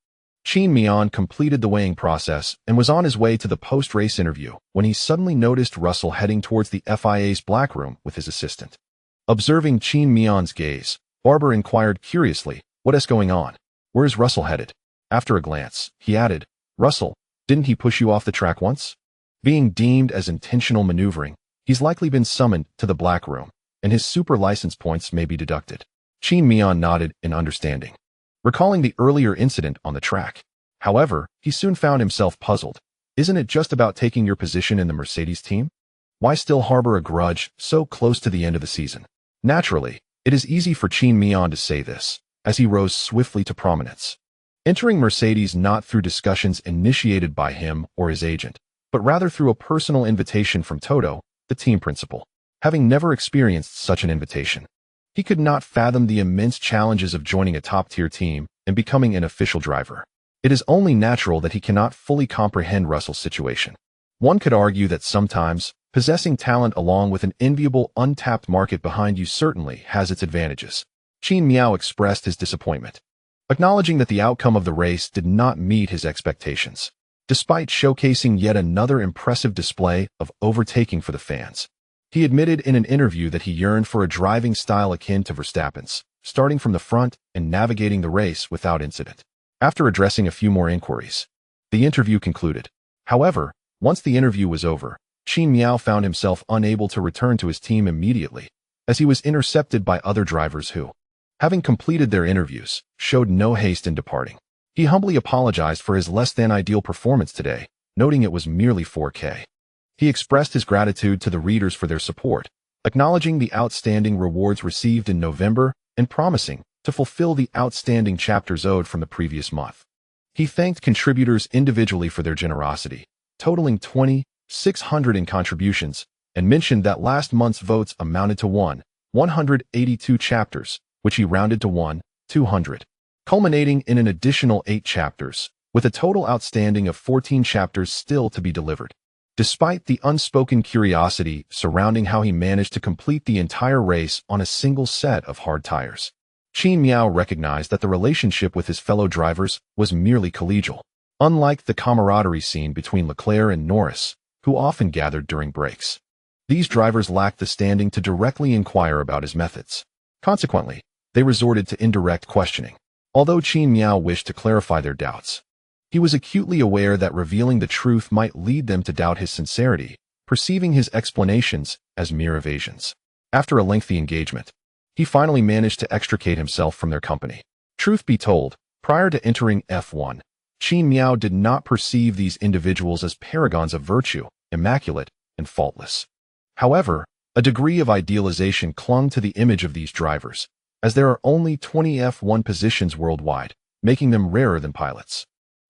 Qin Miao completed the weighing process and was on his way to the post-race interview when he suddenly noticed Russell heading towards the FIA's black room with his assistant. Observing Qin Miao's gaze, Barber inquired curiously, "What is going on? Where is Russell headed?" After a glance, he added, "Russell, didn't he push you off the track once?" Being deemed as intentional maneuvering, he's likely been summoned to the black room, and his super license points may be deducted. Qin Miao nodded in understanding, recalling the earlier incident on the track. However, he soon found himself puzzled. Isn't it just about taking your position in the Mercedes team? Why still harbor a grudge so close to the end of the season? Naturally, it is easy for Qin Miao to say this, as he rose swiftly to prominence, entering Mercedes not through discussions initiated by him or his agent, but rather through a personal invitation from Toto, the team principal. Having never experienced such an invitation, he could not fathom the immense challenges of joining a top-tier team and becoming an official driver. It is only natural that he cannot fully comprehend Russell's situation. One could argue that sometimes, possessing talent along with an enviable untapped market behind you certainly has its advantages. Qin Miao expressed his disappointment, acknowledging that the outcome of the race did not meet his expectations, despite showcasing yet another impressive display of overtaking for the fans. He admitted in an interview that he yearned for a driving style akin to Verstappen's, starting from the front and navigating the race without incident. After addressing a few more inquiries, the interview concluded. However, once the interview was over, Qin Miao found himself unable to return to his team immediately, as he was intercepted by other drivers who, having completed their interviews, showed no haste in departing. He humbly apologized for his less-than-ideal performance today, noting it was merely 4K. He expressed his gratitude to the readers for their support, acknowledging the outstanding rewards received in November and promising to fulfill the outstanding chapters owed from the previous month. He thanked contributors individually for their generosity, totaling $2,600 in contributions, and mentioned that last month's votes amounted to 182 chapters, which he rounded to 200, culminating in an additional 8 chapters, with a total outstanding of 14 chapters still to be delivered. Despite the unspoken curiosity surrounding how he managed to complete the entire race on a single set of hard tires, Qin Miao recognized that the relationship with his fellow drivers was merely collegial, unlike the camaraderie seen between Leclerc and Norris, who often gathered during breaks. These drivers lacked the standing to directly inquire about his methods. Consequently, they resorted to indirect questioning. Although Qin Miao wished to clarify their doubts, he was acutely aware that revealing the truth might lead them to doubt his sincerity, perceiving his explanations as mere evasions. After a lengthy engagement, he finally managed to extricate himself from their company. Truth be told, prior to entering F1, Qin Miao did not perceive these individuals as paragons of virtue, immaculate and faultless. However, a degree of idealization clung to the image of these drivers, as there are only 20 F1 positions worldwide, making them rarer than pilots.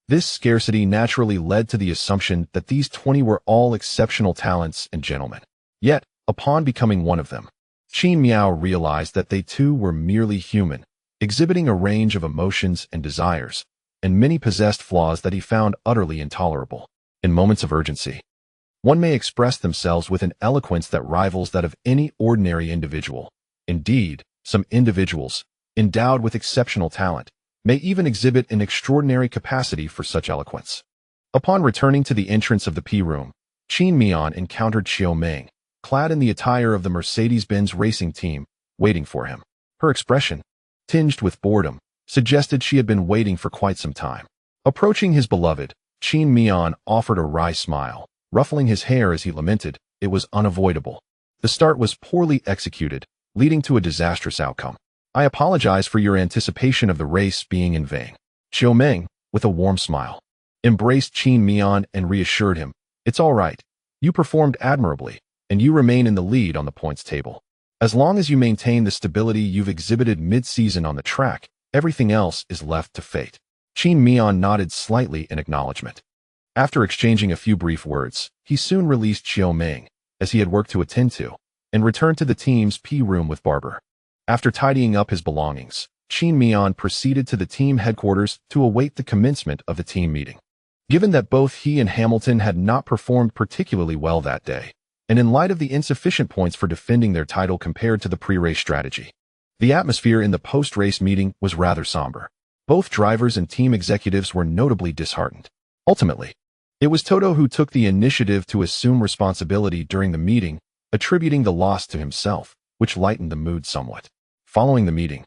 This scarcity naturally led to the assumption that these 20 were all exceptional talents and gentlemen. Yet, upon becoming one of them, Qin Miao realized that they too were merely human, exhibiting a range of emotions and desires, and many possessed flaws that he found utterly intolerable. In moments of urgency, one may express themselves with an eloquence that rivals that of any ordinary individual. Indeed, some individuals, endowed with exceptional talent, may even exhibit an extraordinary capacity for such eloquence. Upon returning to the entrance of the P-room, Qin Miao encountered Zhou Haoran, clad in the attire of the Mercedes-Benz racing team, waiting for him. Her expression, tinged with boredom, suggested she had been waiting for quite some time. Approaching his beloved, Qin Miao offered a wry smile, ruffling his hair as he lamented, it was unavoidable. The start was poorly executed, leading to a disastrous outcome. I apologize for your anticipation of the race being in vain. Zhou Haoran, with a warm smile, embraced Qin Miao and reassured him, it's all right. You performed admirably, and you remain in the lead on the points table. As long as you maintain the stability you've exhibited mid-season on the track, everything else is left to fate. Qin Miao nodded slightly in acknowledgement. After exchanging a few brief words, he soon released Zhou Haoran, as he had work to attend to, and returned to the team's P-room with Barber. After tidying up his belongings, Qin Miao proceeded to the team headquarters to await the commencement of the team meeting. Given that both he and Hamilton had not performed particularly well that day, and in light of the insufficient points for defending their title compared to the pre-race strategy, the atmosphere in the post-race meeting was rather somber. Both drivers and team executives were notably disheartened. Ultimately, it was Toto who took the initiative to assume responsibility during the meeting, attributing the loss to himself, which lightened the mood somewhat. Following the meeting,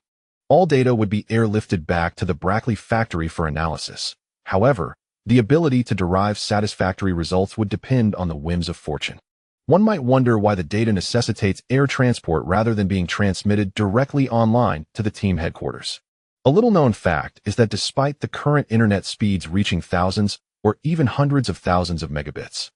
all data would be airlifted back to the Brackley factory for analysis. However, the ability to derive satisfactory results would depend on the whims of fortune. One might wonder why the data necessitates air transport rather than being transmitted directly online to the team headquarters. A little-known fact is that despite the current internet speeds reaching thousands or even hundreds of thousands of megabits,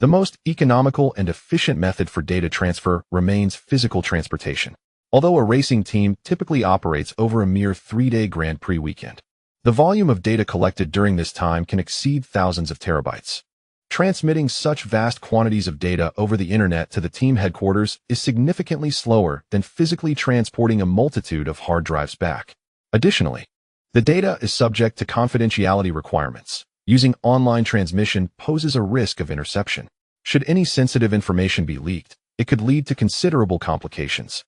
the most economical and efficient method for data transfer remains physical transportation. Although a racing team typically operates over a mere 3-day Grand Prix weekend, the volume of data collected during this time can exceed thousands of terabytes. Transmitting such vast quantities of data over the internet to the team headquarters is significantly slower than physically transporting a multitude of hard drives back. Additionally, the data is subject to confidentiality requirements. Using online transmission poses a risk of interception. Should any sensitive information be leaked, it could lead to considerable complications,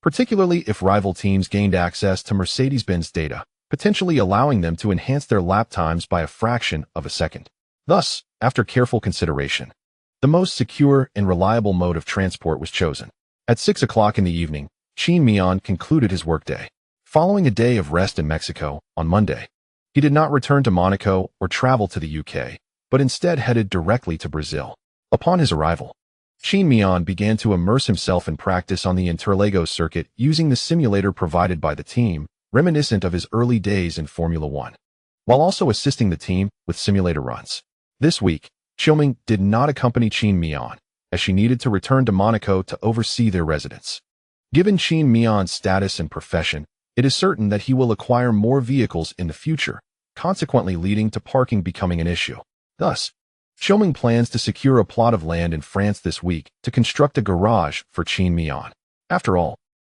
particularly if rival teams gained access to Mercedes-Benz data, potentially allowing them to enhance their lap times by a fraction of a second. Thus, after careful consideration, the most secure and reliable mode of transport was chosen. At 6 o'clock in the evening, Qin Miao concluded his workday. Following a day of rest in Mexico, on Monday, he did not return to Monaco or travel to the UK, but instead headed directly to Brazil. Upon his arrival, Qin Miao began to immerse himself in practice on the Interlagos circuit using the simulator provided by the team, reminiscent of his early days in Formula One, while also assisting the team with simulator runs. This week, Zhou Haoran did not accompany Qin Miao, as she needed to return to Monaco to oversee their residence. Given Qin Miao's status and profession, it is certain that he will acquire more vehicles in the future, consequently leading to parking becoming an issue. Thus, Zhou Haoran plans to secure a plot of land in France this week to construct a garage for Qin Miao. After all,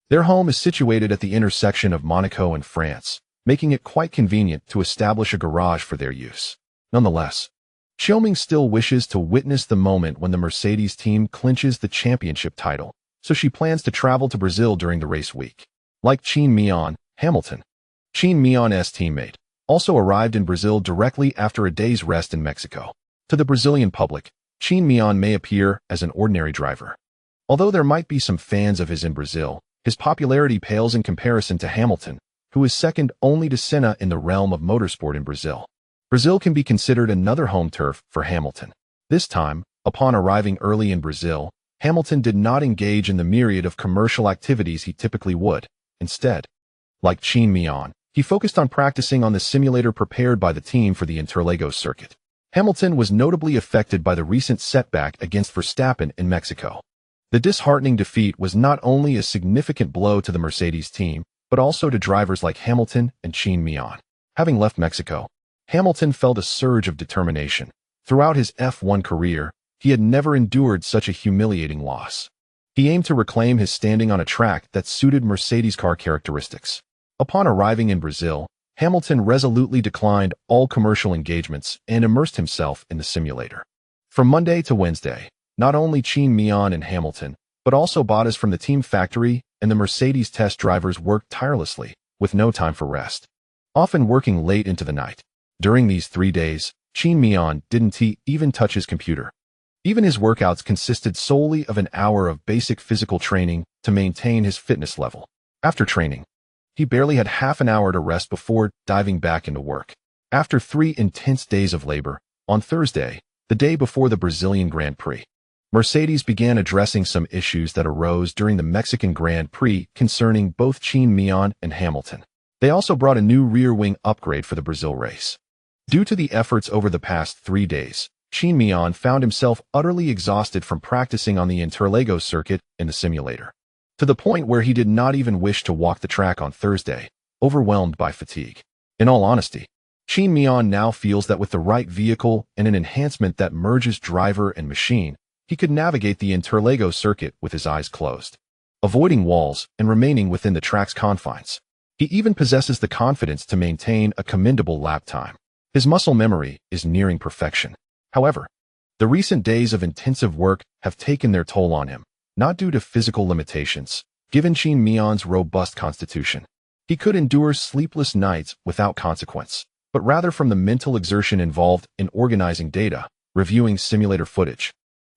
their home is situated at the intersection of Monaco and France, making it quite convenient to establish a garage for their use. Nonetheless, Zhou Haoran still wishes to witness the moment when the Mercedes team clinches the championship title, so she plans to travel to Brazil during the race week. Like Qin Miao, Hamilton, Qin Miao's teammate, also arrived in Brazil directly after a day's rest in Mexico. To the Brazilian public, Qin Miao may appear as an ordinary driver. Although there might be some fans of his in Brazil, his popularity pales in comparison to Hamilton, who is second only to Senna in the realm of motorsport in Brazil. Brazil can be considered another home turf for Hamilton. This time, upon arriving early in Brazil, Hamilton did not engage in the myriad of commercial activities he typically would. Instead, like Qin Miao, he focused on practicing on the simulator prepared by the team for the Interlagos circuit. Hamilton was notably affected by the recent setback against Verstappen in Mexico. The disheartening defeat was not only a significant blow to the Mercedes team, but also to drivers like Hamilton and Qin Miao. Having left Mexico, Hamilton felt a surge of determination. Throughout his F1 career, he had never endured such a humiliating loss. He aimed to reclaim his standing on a track that suited Mercedes car characteristics. Upon arriving in Brazil, Hamilton resolutely declined all commercial engagements and immersed himself in the simulator. From Monday to Wednesday, not only Qin Miao and Hamilton, but also Bottas from the team factory and the Mercedes test drivers worked tirelessly, with no time for rest, often working late into the night. During these 3 days, Qin Miao didn't even touch his computer. Even his workouts consisted solely of an hour of basic physical training to maintain his fitness level. After training, he barely had half an hour to rest before diving back into work. After 3 intense days of labor, on Thursday, the day before the Brazilian Grand Prix, Mercedes began addressing some issues that arose during the Mexican Grand Prix concerning both Qin Miao and Hamilton. They also brought a new rear wing upgrade for the Brazil race. Due to the efforts over the past 3 days, Qin Miao found himself utterly exhausted from practicing on the Interlagos circuit in the simulator, to the point where he did not even wish to walk the track on Thursday, overwhelmed by fatigue. In all honesty, Qin Miao now feels that with the right vehicle and an enhancement that merges driver and machine, he could navigate the Interlagos circuit with his eyes closed, avoiding walls and remaining within the track's confines. He even possesses the confidence to maintain a commendable lap time. His muscle memory is nearing perfection. However, the recent days of intensive work have taken their toll on him, not due to physical limitations. Given Qin Miao's robust constitution, he could endure sleepless nights without consequence, but rather from the mental exertion involved in organizing data, reviewing simulator footage,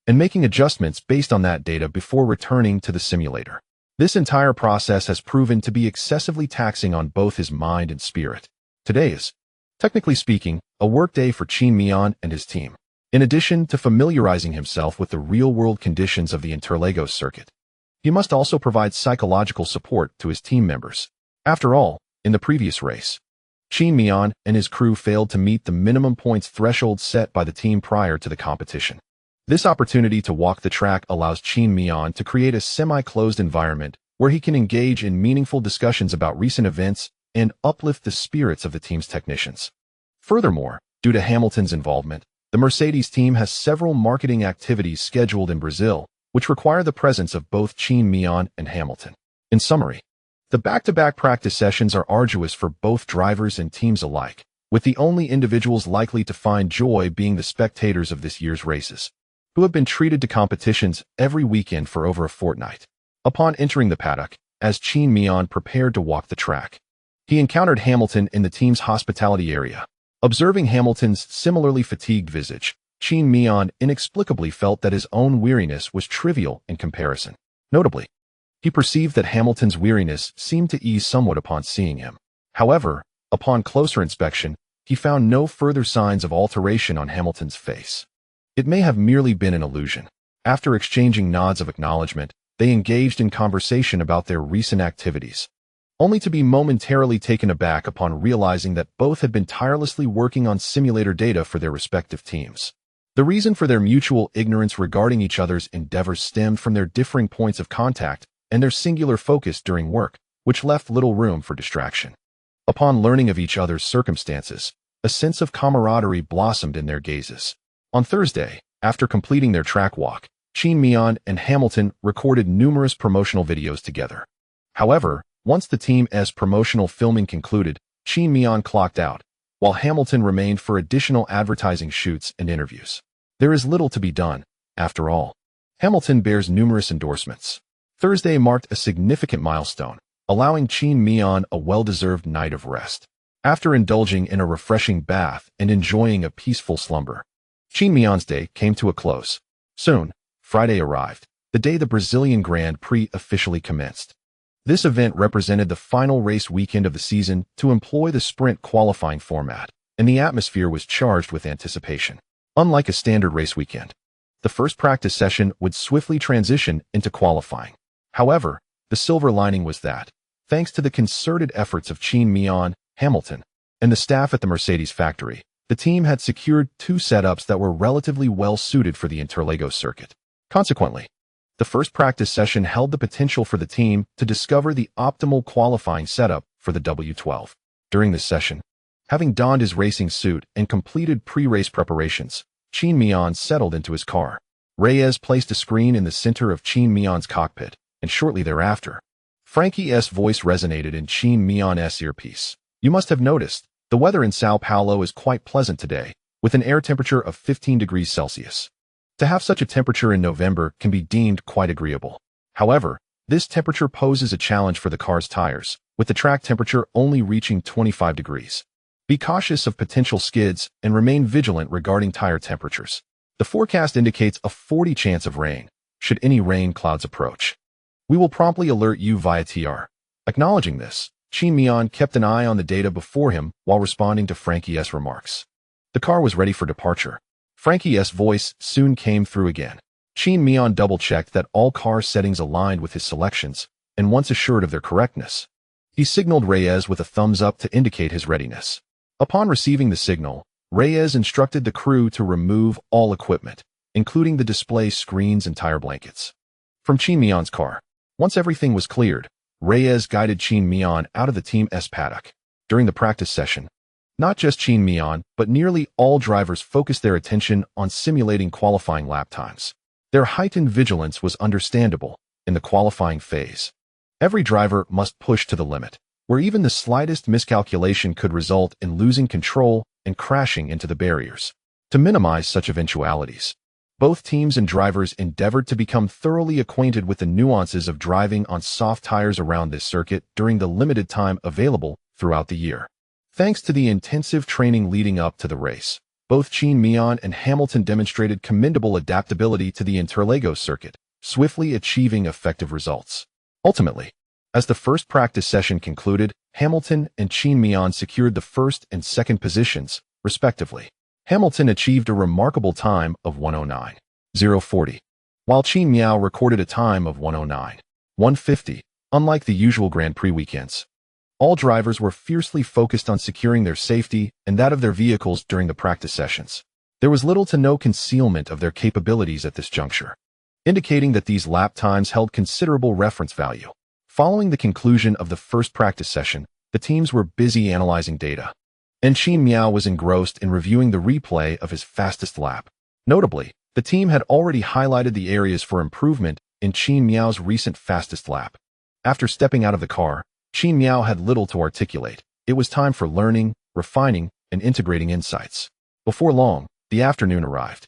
and making adjustments based on that data before returning to the simulator. This entire process has proven to be excessively taxing on both his mind and spirit. Today is, technically speaking, a workday for Qin Miao and his team. In addition to familiarizing himself with the real-world conditions of the Interlagos circuit, he must also provide psychological support to his team members. After all, in the previous race, Qin Miao and his crew failed to meet the minimum points threshold set by the team prior to the competition. This opportunity to walk the track allows Qin Miao to create a semi-closed environment where he can engage in meaningful discussions about recent events and uplift the spirits of the team's technicians. Furthermore, due to Hamilton's involvement, the Mercedes team has several marketing activities scheduled in Brazil, which require the presence of both Qin Miao and Hamilton. In summary, the back-to-back practice sessions are arduous for both drivers and teams alike, with the only individuals likely to find joy being the spectators of this year's races, who have been treated to competitions every weekend for over a fortnight. Upon entering the paddock, as Qin Miao prepared to walk the track, he encountered Hamilton in the team's hospitality area. Observing Hamilton's similarly fatigued visage, Qin Miao inexplicably felt that his own weariness was trivial in comparison. Notably, he perceived that Hamilton's weariness seemed to ease somewhat upon seeing him. However, upon closer inspection, he found no further signs of alteration on Hamilton's face. It may have merely been an illusion. After exchanging nods of acknowledgement, they engaged in conversation about their recent activities, only to be momentarily taken aback upon realizing that both had been tirelessly working on simulator data for their respective teams. The reason for their mutual ignorance regarding each other's endeavors stemmed from their differing points of contact and their singular focus during work, which left little room for distraction. Upon learning of each other's circumstances, a sense of camaraderie blossomed in their gazes. On Thursday, after completing their track walk, Qin Miao and Hamilton recorded numerous promotional videos together. However, once the team's promotional filming concluded, Qin Miao clocked out, while Hamilton remained for additional advertising shoots and interviews. There is little to be done, after all. Hamilton bears numerous endorsements. Thursday marked a significant milestone, allowing Qin Miao a well-deserved night of rest. After indulging in a refreshing bath and enjoying a peaceful slumber, Qin Miao's day came to a close. Soon, Friday arrived, the day the Brazilian Grand Prix officially commenced. This event represented the final race weekend of the season to employ the sprint qualifying format, and the atmosphere was charged with anticipation. Unlike a standard race weekend, the first practice session would swiftly transition into qualifying. However, the silver lining was that, thanks to the concerted efforts of Qin Miao, Hamilton, and the staff at the Mercedes factory, the team had secured two setups that were relatively well suited for the Interlagos circuit. Consequently, the first practice session held the potential for the team to discover the optimal qualifying setup for the W12. During this session, having donned his racing suit and completed pre-race preparations, Qin Miao settled into his car. Reyes placed a screen in the center of Qin Miao's cockpit, and shortly thereafter, Frankie's voice resonated in Qin Miao's earpiece. You must have noticed, the weather in Sao Paulo is quite pleasant today, with an air temperature of 15 degrees Celsius. To have such a temperature in November can be deemed quite agreeable. However, this temperature poses a challenge for the car's tires, with the track temperature only reaching 25 degrees. Be cautious of potential skids and remain vigilant regarding tire temperatures. The forecast indicates a 40% chance of rain, should any rain clouds approach. We will promptly alert you via TR. Acknowledging this, Qin Miao kept an eye on the data before him while responding to Frankie's remarks. The car was ready for departure. Frankie's voice soon came through again. Qin Miao double-checked that all car settings aligned with his selections, and once assured of their correctness, he signaled Reyes with a thumbs up to indicate his readiness. Upon receiving the signal, Reyes instructed the crew to remove all equipment, including the display screens and tire blankets, from Qin Miao's car. Once everything was cleared, Reyes guided Qin Miao out of the team's paddock. During the practice session, not just Qin Miao, but nearly all drivers focused their attention on simulating qualifying lap times. Their heightened vigilance was understandable in the qualifying phase. Every driver must push to the limit, where even the slightest miscalculation could result in losing control and crashing into the barriers. To minimize such eventualities, both teams and drivers endeavored to become thoroughly acquainted with the nuances of driving on soft tires around this circuit during the limited time available throughout the year. Thanks to the intensive training leading up to the race, both Qin Miao and Hamilton demonstrated commendable adaptability to the Interlagos circuit, swiftly achieving effective results. Ultimately, as the first practice session concluded, Hamilton and Qin Miao secured the first and second positions, respectively. Hamilton achieved a remarkable time of 109.040, while Qin Miao recorded a time of 109.150. Unlike the usual Grand Prix weekends, all drivers were fiercely focused on securing their safety and that of their vehicles during the practice sessions. There was little to no concealment of their capabilities at this juncture, indicating that these lap times held considerable reference value. Following the conclusion of the first practice session, the teams were busy analyzing data, and Qin Miao was engrossed in reviewing the replay of his fastest lap. Notably, the team had already highlighted the areas for improvement in Qin Miao's recent fastest lap. After stepping out of the car, Qin Miao had little to articulate. It was time for learning, refining, and integrating insights. Before long, the afternoon arrived.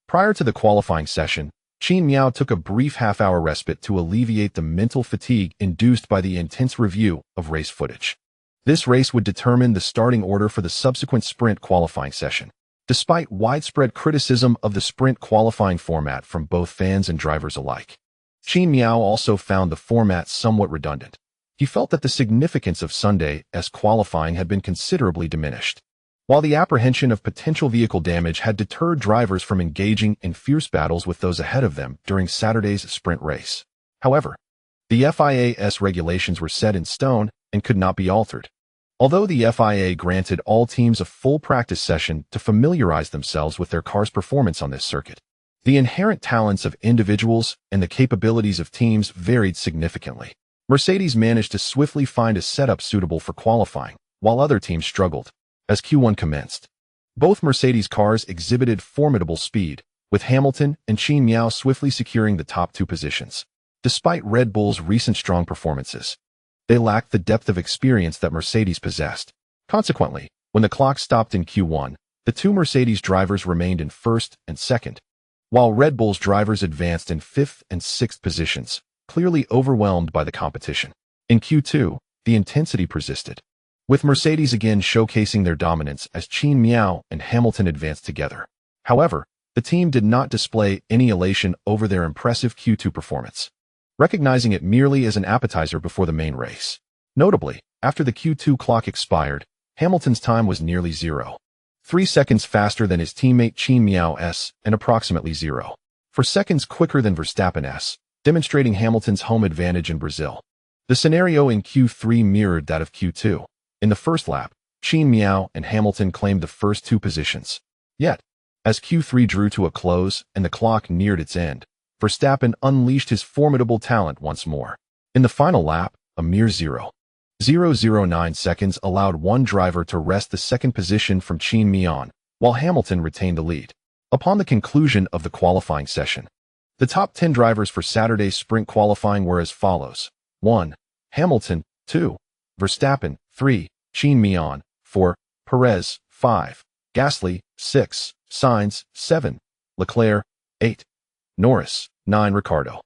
Prior to the qualifying session, Qin Miao took a brief half-hour respite to alleviate the mental fatigue induced by the intense review of race footage. This race would determine the starting order for the subsequent sprint qualifying session. Despite widespread criticism of the sprint qualifying format from both fans and drivers alike, Qin Miao also found the format somewhat redundant. He felt that the significance of Sunday's qualifying had been considerably diminished, while the apprehension of potential vehicle damage had deterred drivers from engaging in fierce battles with those ahead of them during Saturday's sprint race. However, the FIA's regulations were set in stone and could not be altered. Although the FIA granted all teams a full practice session to familiarize themselves with their car's performance on this circuit, the inherent talents of individuals and the capabilities of teams varied significantly. Mercedes managed to swiftly find a setup suitable for qualifying, while other teams struggled. As Q1 commenced, both Mercedes cars exhibited formidable speed, with Hamilton and Qin Miao swiftly securing the top two positions. Despite Red Bull's recent strong performances, they lacked the depth of experience that Mercedes possessed. Consequently, when the clock stopped in Q1, the two Mercedes drivers remained in first and second, while Red Bull's drivers advanced in fifth and sixth positions, clearly overwhelmed by the competition. In Q2, the intensity persisted, with Mercedes again showcasing their dominance as Qin Miao and Hamilton advanced together. However, the team did not display any elation over their impressive Q2 performance, recognizing it merely as an appetizer before the main race. Notably, after the Q2 clock expired, Hamilton's time was nearly 0.3 seconds faster than his teammate Qin Miao's and approximately 0.4 seconds quicker than Verstappen's, demonstrating Hamilton's home advantage in Brazil. The scenario in Q3 mirrored that of Q2. In the first lap, Qin Miao and Hamilton claimed the first two positions. Yet, as Q3 drew to a close and the clock neared its end, Verstappen unleashed his formidable talent once more. In the final lap, a mere 0.009 seconds allowed one driver to wrest the second position from Qin Miao, while Hamilton retained the lead. Upon the conclusion of the qualifying session, the top 10 drivers for Saturday's sprint qualifying were as follows: 1. Hamilton, 2. Verstappen, 3. Qin Miao, 4. Perez, 5. Gasly, 6. Sainz, 7. Leclerc, 8. Norris, 9. Ricciardo.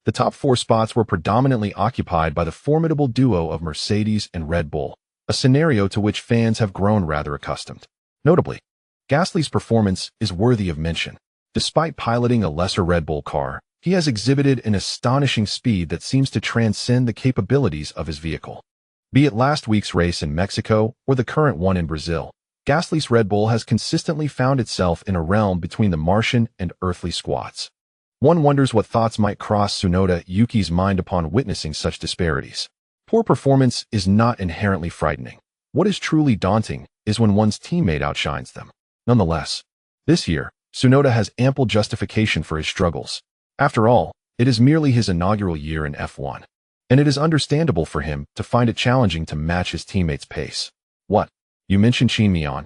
The top 4 spots were predominantly occupied by the formidable duo of Mercedes and Red Bull, a scenario to which fans have grown rather accustomed. Notably, Gasly's performance is worthy of mention. Despite piloting a lesser Red Bull car, he has exhibited an astonishing speed that seems to transcend the capabilities of his vehicle. Be it last week's race in Mexico or the current one in Brazil, Gasly's Red Bull has consistently found itself in a realm between the Martian and earthly squads. One wonders what thoughts might cross Tsunoda Yuki's mind upon witnessing such disparities. Poor performance is not inherently frightening. What is truly daunting is when one's teammate outshines them. Nonetheless, this year, Tsunoda has ample justification for his struggles. After all, it is merely his inaugural year in F1, and it is understandable for him to find it challenging to match his teammates' pace. What? You mentioned Qin Miao.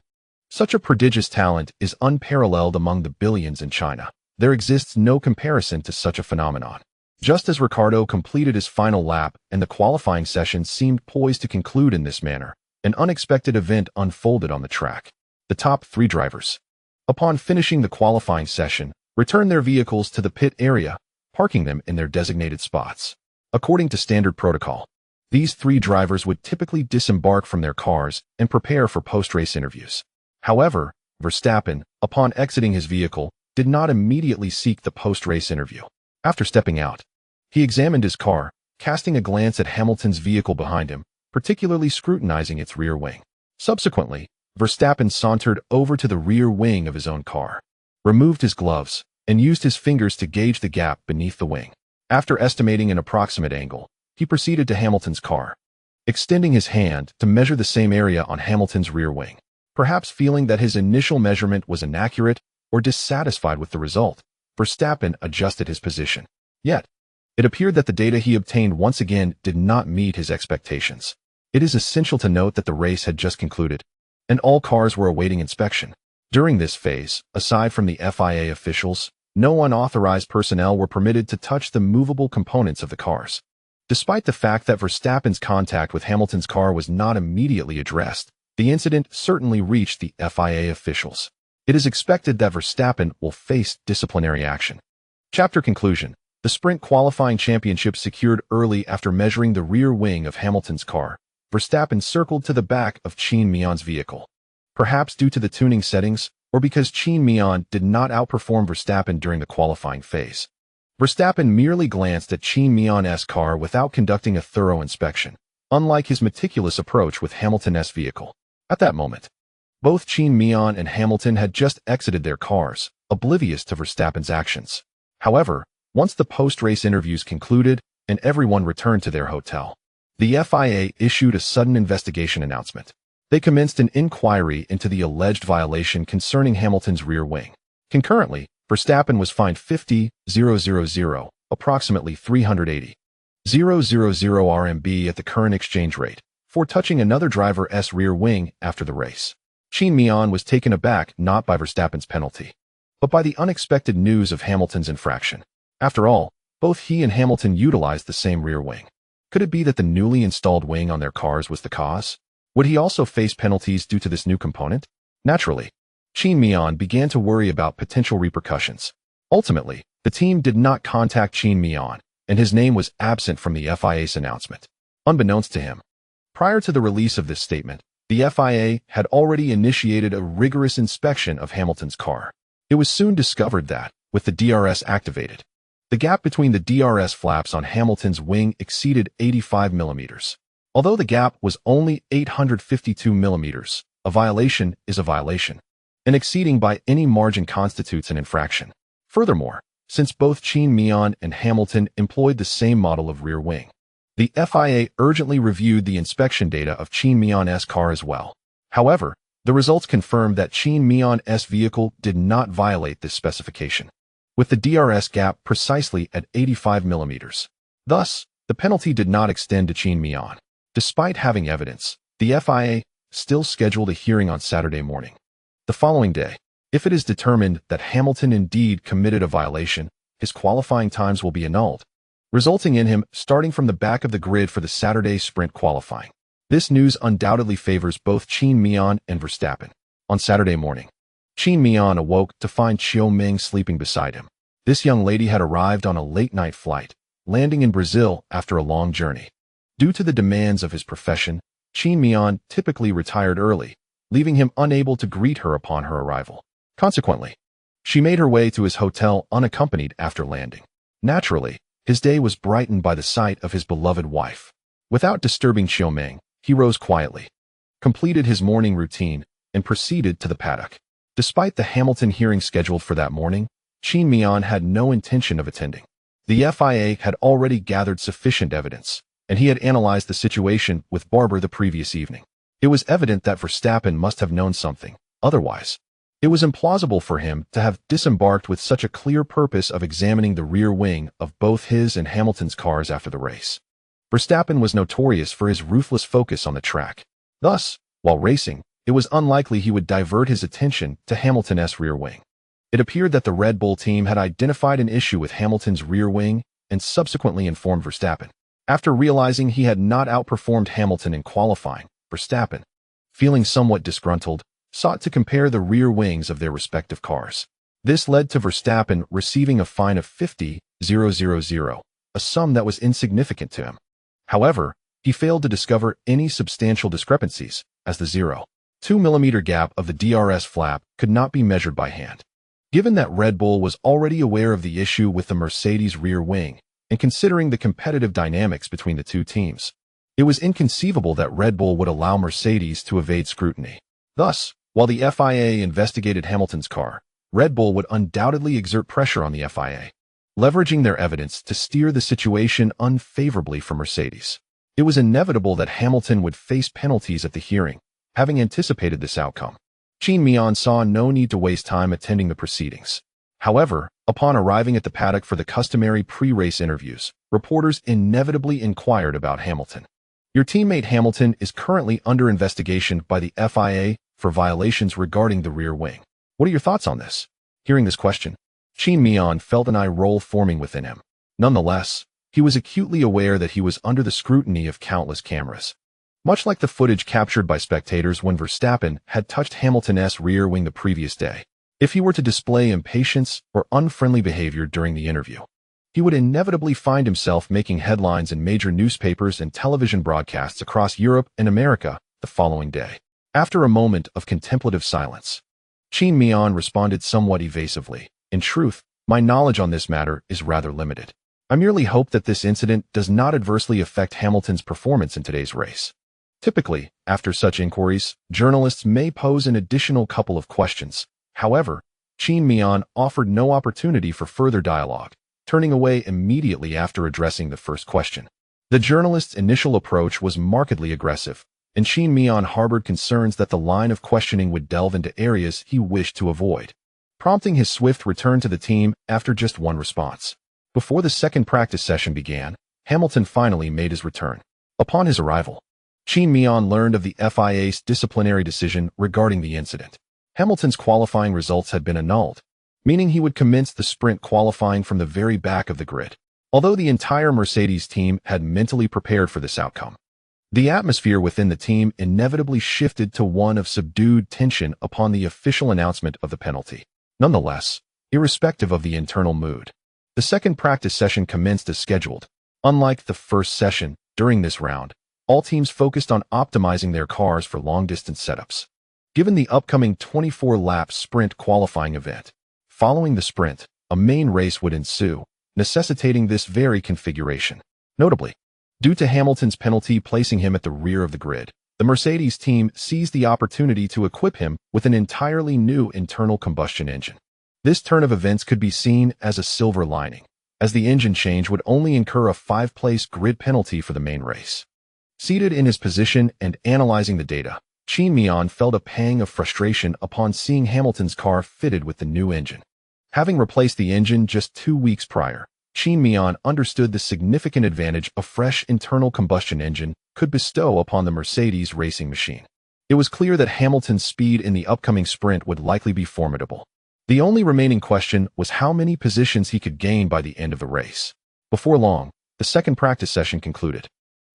Such a prodigious talent is unparalleled among the billions in China. There exists no comparison to such a phenomenon. Just as Ricciardo completed his final lap and the qualifying session seemed poised to conclude in this manner, an unexpected event unfolded on the track. The top 3 drivers, upon finishing the qualifying session, returned their vehicles to the pit area, parking them in their designated spots. According to standard protocol, these 3 drivers would typically disembark from their cars and prepare for post-race interviews. However, Verstappen, upon exiting his vehicle, did not immediately seek the post-race interview. After stepping out, he examined his car, casting a glance at Hamilton's vehicle behind him, particularly scrutinizing its rear wing. Subsequently, Verstappen sauntered over to the rear wing of his own car, removed his gloves, and used his fingers to gauge the gap beneath the wing. After estimating an approximate angle, he proceeded to Hamilton's car, extending his hand to measure the same area on Hamilton's rear wing. Perhaps feeling that his initial measurement was inaccurate or dissatisfied with the result, Verstappen adjusted his position. Yet, it appeared that the data he obtained once again did not meet his expectations. It is essential to note that the race had just concluded, and all cars were awaiting inspection. During this phase, aside from the FIA officials, no unauthorized personnel were permitted to touch the movable components of the cars. Despite the fact that Verstappen's contact with Hamilton's car was not immediately addressed, the incident certainly reached the FIA officials. It is expected that Verstappen will face disciplinary action. Chapter conclusion. The sprint qualifying championship secured early after measuring the rear wing of Hamilton's car. Verstappen circled to the back of Qin Miao's vehicle. Perhaps due to the tuning settings, or because Qin Miao did not outperform Verstappen during the qualifying phase. Verstappen merely glanced at Qin Miao's car without conducting a thorough inspection, unlike his meticulous approach with Hamilton's vehicle. At that moment, both Qin Miao and Hamilton had just exited their cars, oblivious to Verstappen's actions. However, once the post-race interviews concluded and everyone returned to their hotel, the FIA issued a sudden investigation announcement. They commenced an inquiry into the alleged violation concerning Hamilton's rear wing. Concurrently, Verstappen was fined 50,000, approximately 380,000 RMB at the current exchange rate, for touching another driver's rear wing after the race. Qin Miao was taken aback not by Verstappen's penalty, but by the unexpected news of Hamilton's infraction. After all, both he and Hamilton utilized the same rear wing. Could it be that the newly installed wing on their cars was the cause? Would he also face penalties due to this new component? Naturally, Qin Miao began to worry about potential repercussions. Ultimately, the team did not contact Qin Miao, and his name was absent from the FIA's announcement. Unbeknownst to him, prior to the release of this statement, the FIA had already initiated a rigorous inspection of Hamilton's car. It was soon discovered that, with the DRS activated, the gap between the DRS flaps on Hamilton's wing exceeded 85 millimeters. Although the gap was only 852 millimeters, a violation is a violation, and exceeding by any margin constitutes an infraction. Furthermore, since both Qin Miao and Hamilton employed the same model of rear wing, the FIA urgently reviewed the inspection data of Qin Miao's car as well. However, the results confirmed that Qin Miao's vehicle did not violate this specification, with the DRS gap precisely at 85 millimeters. Thus, the penalty did not extend to Qin Miao. Despite having evidence, the FIA still scheduled a hearing on Saturday morning. The following day, if it is determined that Hamilton indeed committed a violation, his qualifying times will be annulled, resulting in him starting from the back of the grid for the Saturday sprint qualifying. This news undoubtedly favors both Qin Miao and Verstappen. On Saturday morning, Qin Miao awoke to find Xiao Ming sleeping beside him. This young lady had arrived on a late-night flight, landing in Brazil after a long journey. Due to the demands of his profession, Qin Miao typically retired early, leaving him unable to greet her upon her arrival. Consequently, she made her way to his hotel unaccompanied after landing. Naturally, his day was brightened by the sight of his beloved wife. Without disturbing Xiao Ming, he rose quietly, completed his morning routine, and proceeded to the paddock. Despite the Hamilton hearing scheduled for that morning, Qin Miao had no intention of attending. The FIA had already gathered sufficient evidence, and he had analyzed the situation with Barber the previous evening. It was evident that Verstappen must have known something, otherwise, it was implausible for him to have disembarked with such a clear purpose of examining the rear wing of both his and Hamilton's cars after the race. Verstappen was notorious for his ruthless focus on the track. Thus, while racing, it was unlikely he would divert his attention to Hamilton's rear wing. It appeared that the Red Bull team had identified an issue with Hamilton's rear wing and subsequently informed Verstappen. After realizing he had not outperformed Hamilton in qualifying, Verstappen, feeling somewhat disgruntled, sought to compare the rear wings of their respective cars. This led to Verstappen receiving a fine of 50,000, a sum that was insignificant to him. However, he failed to discover any substantial discrepancies, as the 0.2 millimeter gap of the DRS flap could not be measured by hand. Given that Red Bull was already aware of the issue with the Mercedes rear wing, and considering the competitive dynamics between the two teams, it was inconceivable that Red Bull would allow Mercedes to evade scrutiny. Thus, while the FIA investigated Hamilton's car, Red Bull would undoubtedly exert pressure on the FIA, leveraging their evidence to steer the situation unfavorably for Mercedes. It was inevitable that Hamilton would face penalties at the hearing, having anticipated this outcome. Qin Miao saw no need to waste time attending the proceedings. However, upon arriving at the paddock for the customary pre-race interviews, reporters inevitably inquired about Hamilton. Your teammate Hamilton is currently under investigation by the FIA for violations regarding the rear wing. What are your thoughts on this? Hearing this question, Qin Miao felt an eye roll forming within him. Nonetheless, he was acutely aware that he was under the scrutiny of countless cameras. Much like the footage captured by spectators when Verstappen had touched Hamilton's rear wing the previous day, if he were to display impatience or unfriendly behavior during the interview, he would inevitably find himself making headlines in major newspapers and television broadcasts across Europe and America the following day. After a moment of contemplative silence, Qin Miao responded somewhat evasively. In truth, my knowledge on this matter is rather limited. I merely hope that this incident does not adversely affect Hamilton's performance in today's race. Typically, after such inquiries, journalists may pose an additional couple of questions. However, Qin Miao offered no opportunity for further dialogue, turning away immediately after addressing the first question. The journalist's initial approach was markedly aggressive, and Qin Miao harbored concerns that the line of questioning would delve into areas he wished to avoid, prompting his swift return to the team after just one response. Before the second practice session began, Hamilton finally made his return. Upon his arrival, Qin Miao learned of the FIA's disciplinary decision regarding the incident. Hamilton's qualifying results had been annulled, meaning he would commence the sprint qualifying from the very back of the grid. Although the entire Mercedes team had mentally prepared for this outcome, the atmosphere within the team inevitably shifted to one of subdued tension upon the official announcement of the penalty. Nonetheless, irrespective of the internal mood, the second practice session commenced as scheduled. Unlike the first session, During this round, all teams focused on optimizing their cars for long-distance setups. Given the upcoming 24-lap sprint qualifying event, following the sprint, a main race would ensue, necessitating this very configuration. Notably, due to Hamilton's penalty placing him at the rear of the grid, the Mercedes team seized the opportunity to equip him with an entirely new internal combustion engine. This turn of events could be seen as a silver lining, as the engine change would only incur a 5-place grid penalty for the main race. Seated in his position and analyzing the data, Qin Miao felt a pang of frustration upon seeing Hamilton's car fitted with the new engine. Having replaced the engine just 2 weeks prior, Qin Miao understood the significant advantage a fresh internal combustion engine could bestow upon the Mercedes racing machine. It was clear that Hamilton's speed in the upcoming sprint would likely be formidable. The only remaining question was how many positions he could gain by the end of the race. Before long, the second practice session concluded.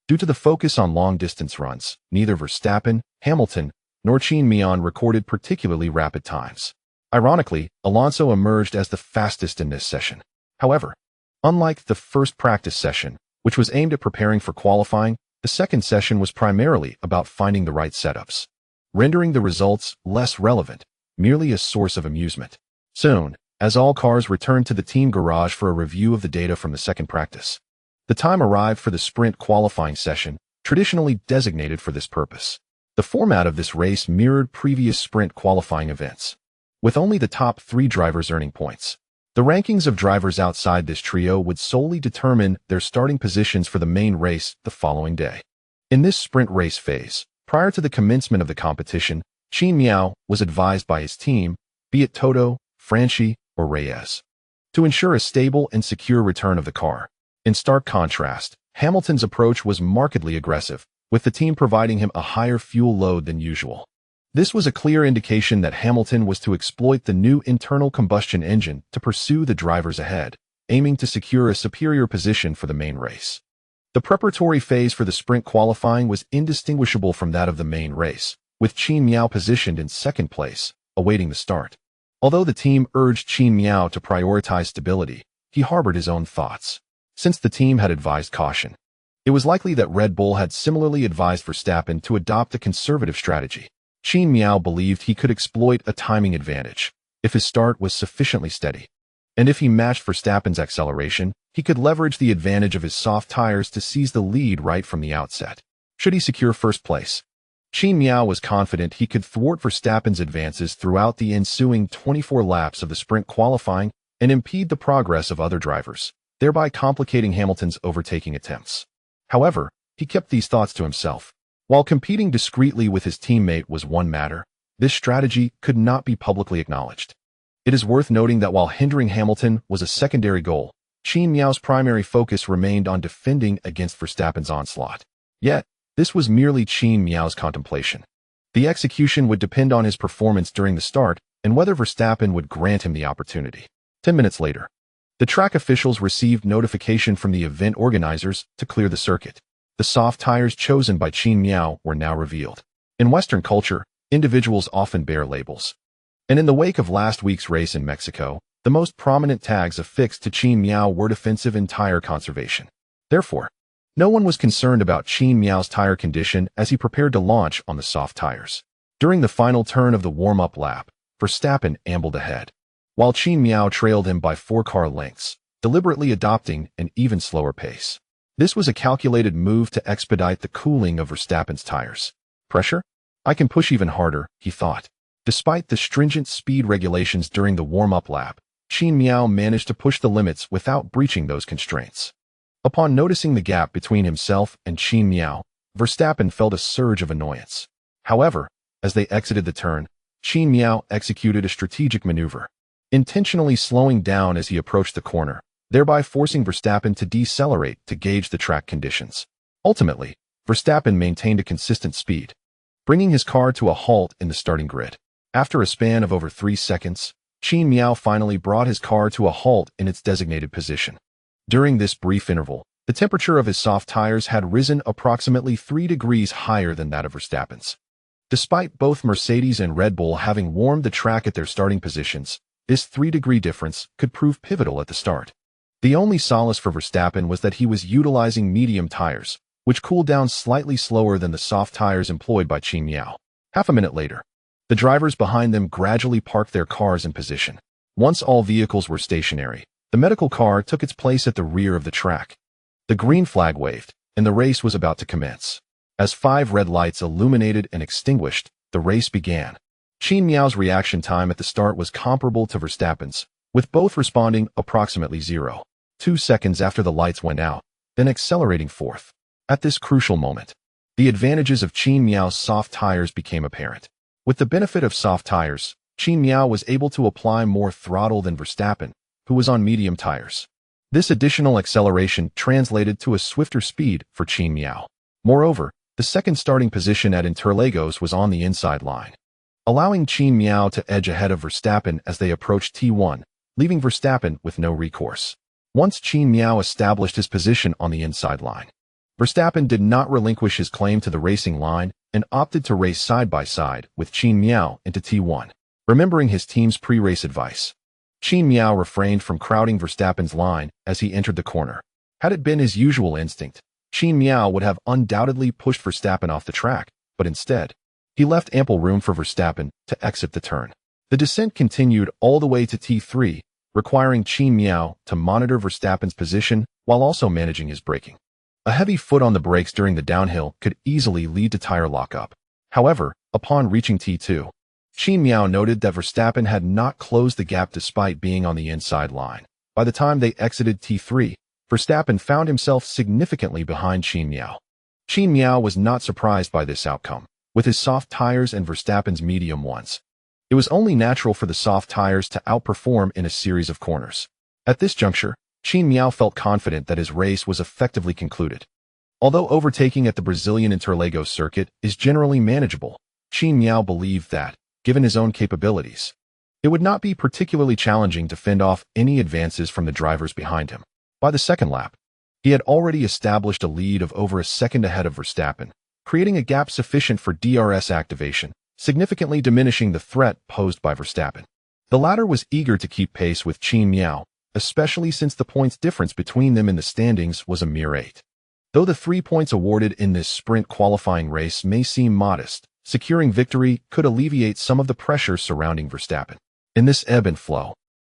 Due to the focus on long-distance runs, neither Verstappen, Hamilton, nor Qin Miao recorded particularly rapid times. Ironically, Alonso emerged as the fastest in this session. However, unlike the first practice session, which was aimed at preparing for qualifying, the second session was primarily about finding the right setups, rendering the results less relevant, merely a source of amusement. Soon, as all cars returned to the team garage for a review of the data from the second practice, the time arrived for the sprint qualifying session, traditionally designated for this purpose. The format of this race mirrored previous sprint qualifying events, with only the top 3 drivers earning points. The rankings of drivers outside this trio would solely determine their starting positions for the main race the following day. In this sprint race phase, prior to the commencement of the competition, Qin Miao was advised by his team, be it Toto, Franchi, or Reyes, to ensure a stable and secure return of the car. In stark contrast, Hamilton's approach was markedly aggressive, with the team providing him a higher fuel load than usual. This was a clear indication that Hamilton was to exploit the new internal combustion engine to pursue the drivers ahead, aiming to secure a superior position for the main race. The preparatory phase for the sprint qualifying was indistinguishable from that of the main race, with Qin Miao positioned in second place, awaiting the start. Although the team urged Qin Miao to prioritize stability, he harbored his own thoughts. Since the team had advised caution, it was likely that Red Bull had similarly advised Verstappen to adopt a conservative strategy. Qin Miao believed he could exploit a timing advantage if his start was sufficiently steady. And if he matched Verstappen's acceleration, he could leverage the advantage of his soft tires to seize the lead right from the outset. Should he secure first place, Qin Miao was confident he could thwart Verstappen's advances throughout the ensuing 24 laps of the sprint qualifying and impede the progress of other drivers, thereby complicating Hamilton's overtaking attempts. However, he kept these thoughts to himself. While competing discreetly with his teammate was one matter, this strategy could not be publicly acknowledged. It is worth noting that while hindering Hamilton was a secondary goal, Qin Miao's primary focus remained on defending against Verstappen's onslaught. Yet, this was merely Qin Miao's contemplation. The execution would depend on his performance during the start and whether Verstappen would grant him the opportunity. 10 minutes later, the track officials received notification from the event organizers to clear the circuit. The soft tires chosen by Qin Miao were now revealed. In Western culture, individuals often bear labels. And in the wake of last week's race in Mexico, the most prominent tags affixed to Qin Miao were defensive and tire conservation. Therefore, no one was concerned about Qin Miao's tire condition as he prepared to launch on the soft tires. During the final turn of the warm-up lap, Verstappen ambled ahead, while Qin Miao trailed him by 4 car lengths, deliberately adopting an even slower pace. This was a calculated move to expedite the cooling of Verstappen's tires. Pressure? I can push even harder, he thought. Despite the stringent speed regulations during the warm-up lap, Qin Miao managed to push the limits without breaching those constraints. Upon noticing the gap between himself and Qin Miao, Verstappen felt a surge of annoyance. However, as they exited the turn, Qin Miao executed a strategic maneuver, intentionally slowing down as he approached the corner, thereby forcing Verstappen to decelerate to gauge the track conditions. Ultimately, Verstappen maintained a consistent speed, bringing his car to a halt in the starting grid. After a span of over 3 seconds, Qin Miao finally brought his car to a halt in its designated position. During this brief interval, the temperature of his soft tires had risen approximately 3 degrees higher than that of Verstappen's. Despite both Mercedes and Red Bull having warmed the track at their starting positions, this 3-degree difference could prove pivotal at the start. The only solace for Verstappen was that he was utilizing medium tires, which cooled down slightly slower than the soft tires employed by Qin Miao. Half a minute later, the drivers behind them gradually parked their cars in position. Once all vehicles were stationary, the medical car took its place at the rear of the track. The green flag waved, and the race was about to commence. As 5 red lights illuminated and extinguished, the race began. Qin Miao's reaction time at the start was comparable to Verstappen's, with both responding approximately 0.2 seconds after the lights went out, then accelerating forth. At this crucial moment, the advantages of Qin Miao's soft tires became apparent. With the benefit of soft tires, Qin Miao was able to apply more throttle than Verstappen, who was on medium tires. This additional acceleration translated to a swifter speed for Qin Miao. Moreover, the second starting position at Interlagos was on the inside line, allowing Qin Miao to edge ahead of Verstappen as they approached T1, leaving Verstappen with no recourse. Once Qin Miao established his position on the inside line, Verstappen did not relinquish his claim to the racing line and opted to race side by side with Qin Miao into T1. Remembering his team's pre-race advice, Qin Miao refrained from crowding Verstappen's line as he entered the corner. Had it been his usual instinct, Qin Miao would have undoubtedly pushed Verstappen off the track, but instead, he left ample room for Verstappen to exit the turn. The descent continued all the way to T3, requiring Qin Miao to monitor Verstappen's position while also managing his braking. A heavy foot on the brakes during the downhill could easily lead to tire lockup. However, upon reaching T2, Qin Miao noted that Verstappen had not closed the gap despite being on the inside line. By the time they exited T3, Verstappen found himself significantly behind Qin Miao. Qin Miao was not surprised by this outcome, with his soft tires and Verstappen's medium ones. It was only natural for the soft tires to outperform in a series of corners. At this juncture, Qin Miao felt confident that his race was effectively concluded. Although overtaking at the Brazilian Interlagos circuit is generally manageable, Qin Miao believed that, given his own capabilities, it would not be particularly challenging to fend off any advances from the drivers behind him. By the second lap, he had already established a lead of over a second ahead of Verstappen, creating a gap sufficient for DRS activation, significantly diminishing the threat posed by Verstappen. The latter was eager to keep pace with Qin Miao, especially since the points difference between them in the standings was a mere 8. Though the 3 points awarded in this sprint qualifying race may seem modest, securing victory could alleviate some of the pressure surrounding Verstappen. In this ebb and flow,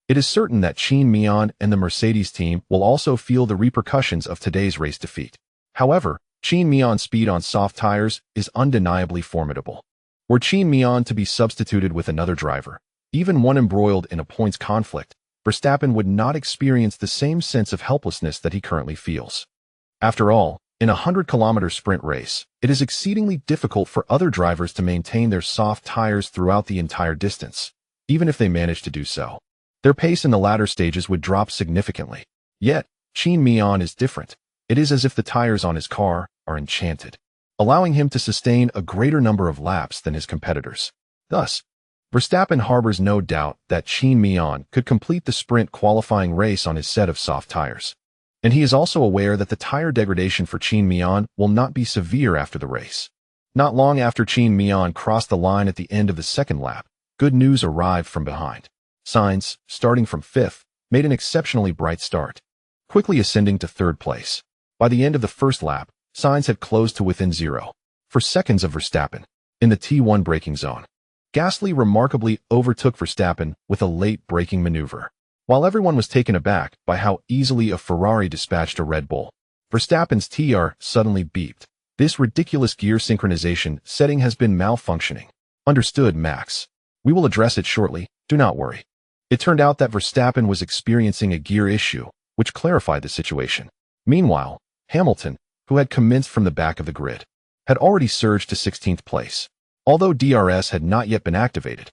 it is certain that Qin Miao and the Mercedes team will also feel the repercussions of today's race defeat. However, Qin Miao's speed on soft tires is undeniably formidable. Were Qin Miao to be substituted with another driver, even one embroiled in a points conflict, Verstappen would not experience the same sense of helplessness that he currently feels. After all, in a 100-kilometer sprint race, it is exceedingly difficult for other drivers to maintain their soft tires throughout the entire distance. Even if they manage to do so, their pace in the latter stages would drop significantly. Yet, Qin Miao is different. It is as if the tires on his car are enchanted, allowing him to sustain a greater number of laps than his competitors. Thus, Verstappen harbors no doubt that Qin Miao could complete the sprint qualifying race on his set of soft tires. And he is also aware that the tire degradation for Qin Miao will not be severe after the race. Not long after Qin Miao crossed the line at the end of the second lap, good news arrived from behind. Sainz, starting from 5th, made an exceptionally bright start, quickly ascending to 3rd place. By the end of the first lap, Sainz had closed to within 0.4 seconds of Verstappen in the T1 braking zone. Gasly remarkably overtook Verstappen with a late braking maneuver. While everyone was taken aback by how easily a Ferrari dispatched a Red Bull, Verstappen's TR suddenly beeped. This ridiculous gear synchronization setting has been malfunctioning. Understood, Max. We will address it shortly, do not worry. It turned out that Verstappen was experiencing a gear issue, which clarified the situation. Meanwhile, Hamilton, who had commenced from the back of the grid, had already surged to 16th place. Although DRS had not yet been activated,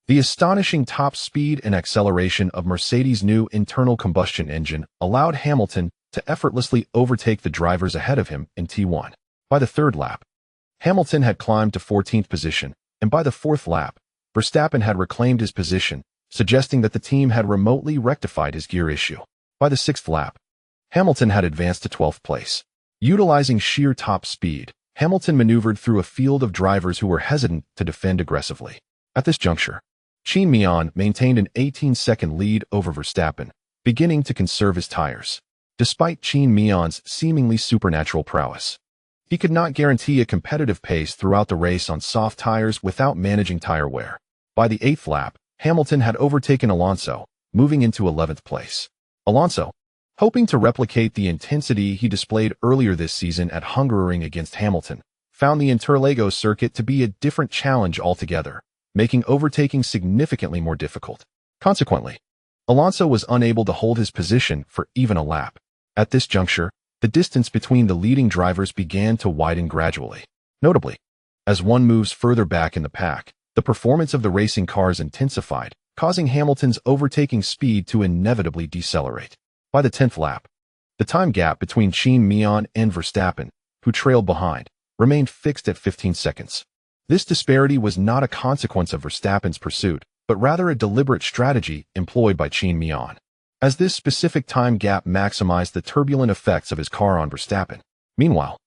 the astonishing top speed and acceleration of Mercedes' new internal combustion engine allowed Hamilton to effortlessly overtake the drivers ahead of him in T1. By the 3rd lap, Hamilton had climbed to 14th position, and by the 4th lap, Verstappen had reclaimed his position, suggesting that the team had remotely rectified his gear issue. By the 6th lap, Hamilton had advanced to 12th place. Utilizing sheer top speed, Hamilton maneuvered through a field of drivers who were hesitant to defend aggressively. At this juncture, Qin Miao maintained an 18-second lead over Verstappen, beginning to conserve his tires. Despite Qin Miao's seemingly supernatural prowess, He could not guarantee a competitive pace throughout the race on soft tires without managing tire wear. By the 8th lap, Hamilton had overtaken Alonso, moving into 11th place. Alonso, hoping to replicate the intensity he displayed earlier this season at Hungaroring against Hamilton, found the Interlagos circuit to be a different challenge altogether, making overtaking significantly more difficult. Consequently, Alonso was unable to hold his position for even a lap. At this juncture, the distance between the leading drivers began to widen gradually. Notably, as one moves further back in the pack, the performance of the racing cars intensified, causing Hamilton's overtaking speed to inevitably decelerate. By the 10th lap, the time gap between Qin Miao and Verstappen, who trailed behind, remained fixed at 15 seconds. This disparity was not a consequence of Verstappen's pursuit, but rather a deliberate strategy employed by Qin Miao, as this specific time gap maximized the turbulent effects of his car on Verstappen. Meanwhile,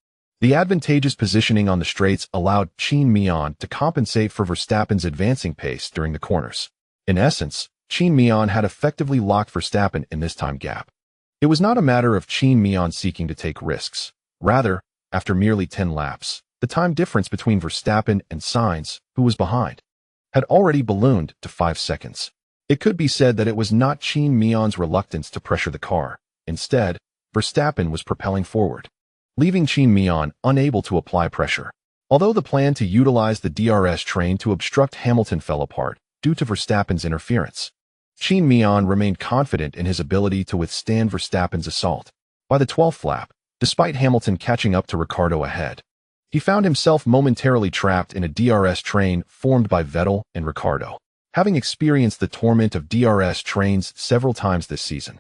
the advantageous positioning on the straights allowed Qin Miao to compensate for Verstappen's advancing pace during the corners. In essence, Qin Miao had effectively locked Verstappen in this time gap. It was not a matter of Qin Miao seeking to take risks. Rather, after merely 10 laps, the time difference between Verstappen and Sainz, who was behind, had already ballooned to 5 seconds. It could be said that it was not Qin Miao's reluctance to pressure the car. Instead, Verstappen was propelling forward, leaving Qin Miao unable to apply pressure. Although the plan to utilize the DRS train to obstruct Hamilton fell apart due to Verstappen's interference, Qin Miao remained confident in his ability to withstand Verstappen's assault. By the 12th lap, despite Hamilton catching up to Ricciardo ahead, he found himself momentarily trapped in a DRS train formed by Vettel and Ricciardo. Having experienced the torment of DRS trains several times this season,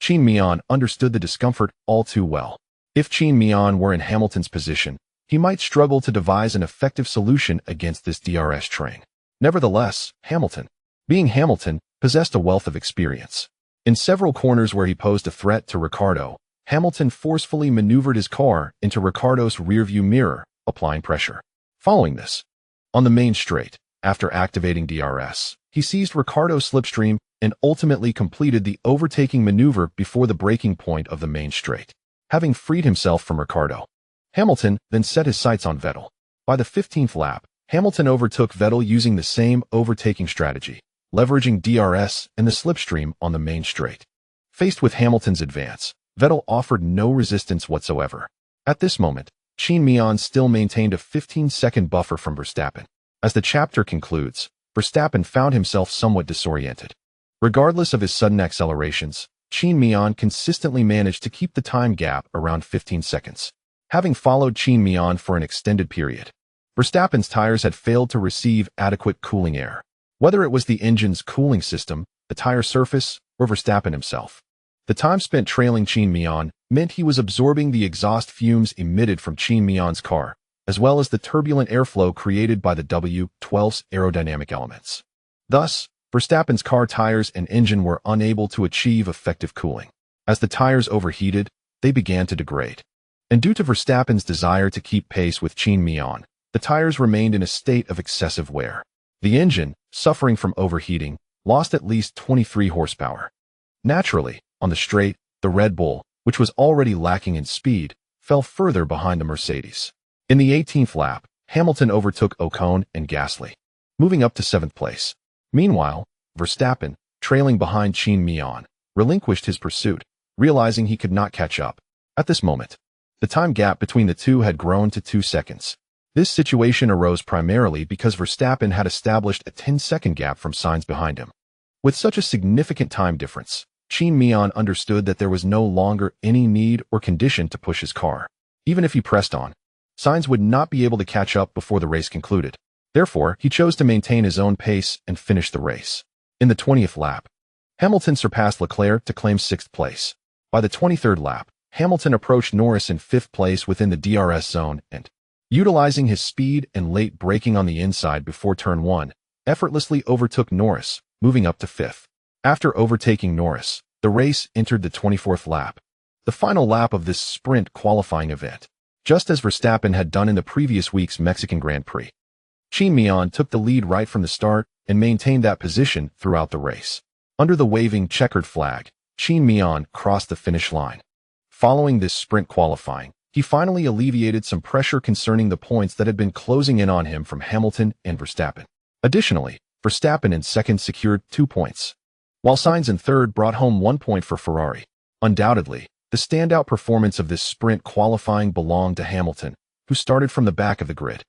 Qin Miao understood the discomfort all too well. If Qin Miao were in Hamilton's position, he might struggle to devise an effective solution against this DRS train. Nevertheless, Hamilton, being Hamilton, possessed a wealth of experience. In several corners where he posed a threat to Ricciardo, Hamilton forcefully maneuvered his car into Ricciardo's rearview mirror, applying pressure. Following this, on the main straight, after activating DRS, he seized Ricciardo's slipstream and ultimately completed the overtaking maneuver before the breaking point of the main straight. Having freed himself from Ricciardo, Hamilton then set his sights on Vettel. By the 15th lap, Hamilton overtook Vettel using the same overtaking strategy, leveraging DRS and the slipstream on the main straight. Faced with Hamilton's advance, Vettel offered no resistance whatsoever. At this moment, Qin Miao still maintained a 15-second buffer from Verstappen. As the chapter concludes, Verstappen found himself somewhat disoriented. Regardless of his sudden accelerations, Qin Miao consistently managed to keep the time gap around 15 seconds. Having followed Qin Miao for an extended period, Verstappen's tires had failed to receive adequate cooling air. Whether it was the engine's cooling system, the tire surface, or Verstappen himself, the time spent trailing Qin Miao meant he was absorbing the exhaust fumes emitted from Qin Miao's car, as well as the turbulent airflow created by the W12's aerodynamic elements. Thus, Verstappen's car tires and engine were unable to achieve effective cooling. As the tires overheated, they began to degrade. And due to Verstappen's desire to keep pace with Qin Miao, the tires remained in a state of excessive wear. The engine, suffering from overheating, lost at least 23 horsepower. Naturally, on the straight, the Red Bull, which was already lacking in speed, fell further behind the Mercedes. In the 18th lap, Hamilton overtook Ocon and Gasly, moving up to 7th place. Meanwhile, Verstappen, trailing behind Qin Miao, relinquished his pursuit, realizing he could not catch up. At this moment, the time gap between the two had grown to 2 seconds. This situation arose primarily because Verstappen had established a 10-second gap from Sainz behind him. With such a significant time difference, Qin Miao understood that there was no longer any need or condition to push his car. Even if he pressed on, Sainz would not be able to catch up before the race concluded. Therefore, he chose to maintain his own pace and finish the race. In the 20th lap, Hamilton surpassed Leclerc to claim 6th place. By the 23rd lap, Hamilton approached Norris in 5th place within the DRS zone and, utilizing his speed and late braking on the inside before turn 1, effortlessly overtook Norris, moving up to 5th. After overtaking Norris, the race entered the 24th lap, the final lap of this sprint qualifying event. Just as Verstappen had done in the previous week's Mexican Grand Prix, Qin Miao took the lead right from the start and maintained that position throughout the race. Under the waving checkered flag, Qin Miao crossed the finish line. Following this sprint qualifying, he finally alleviated some pressure concerning the points that had been closing in on him from Hamilton and Verstappen. Additionally, Verstappen in second secured 2 points, while Sainz in third brought home 1 point for Ferrari. Undoubtedly, the standout performance of this sprint qualifying belonged to Hamilton, who started from the back of the grid.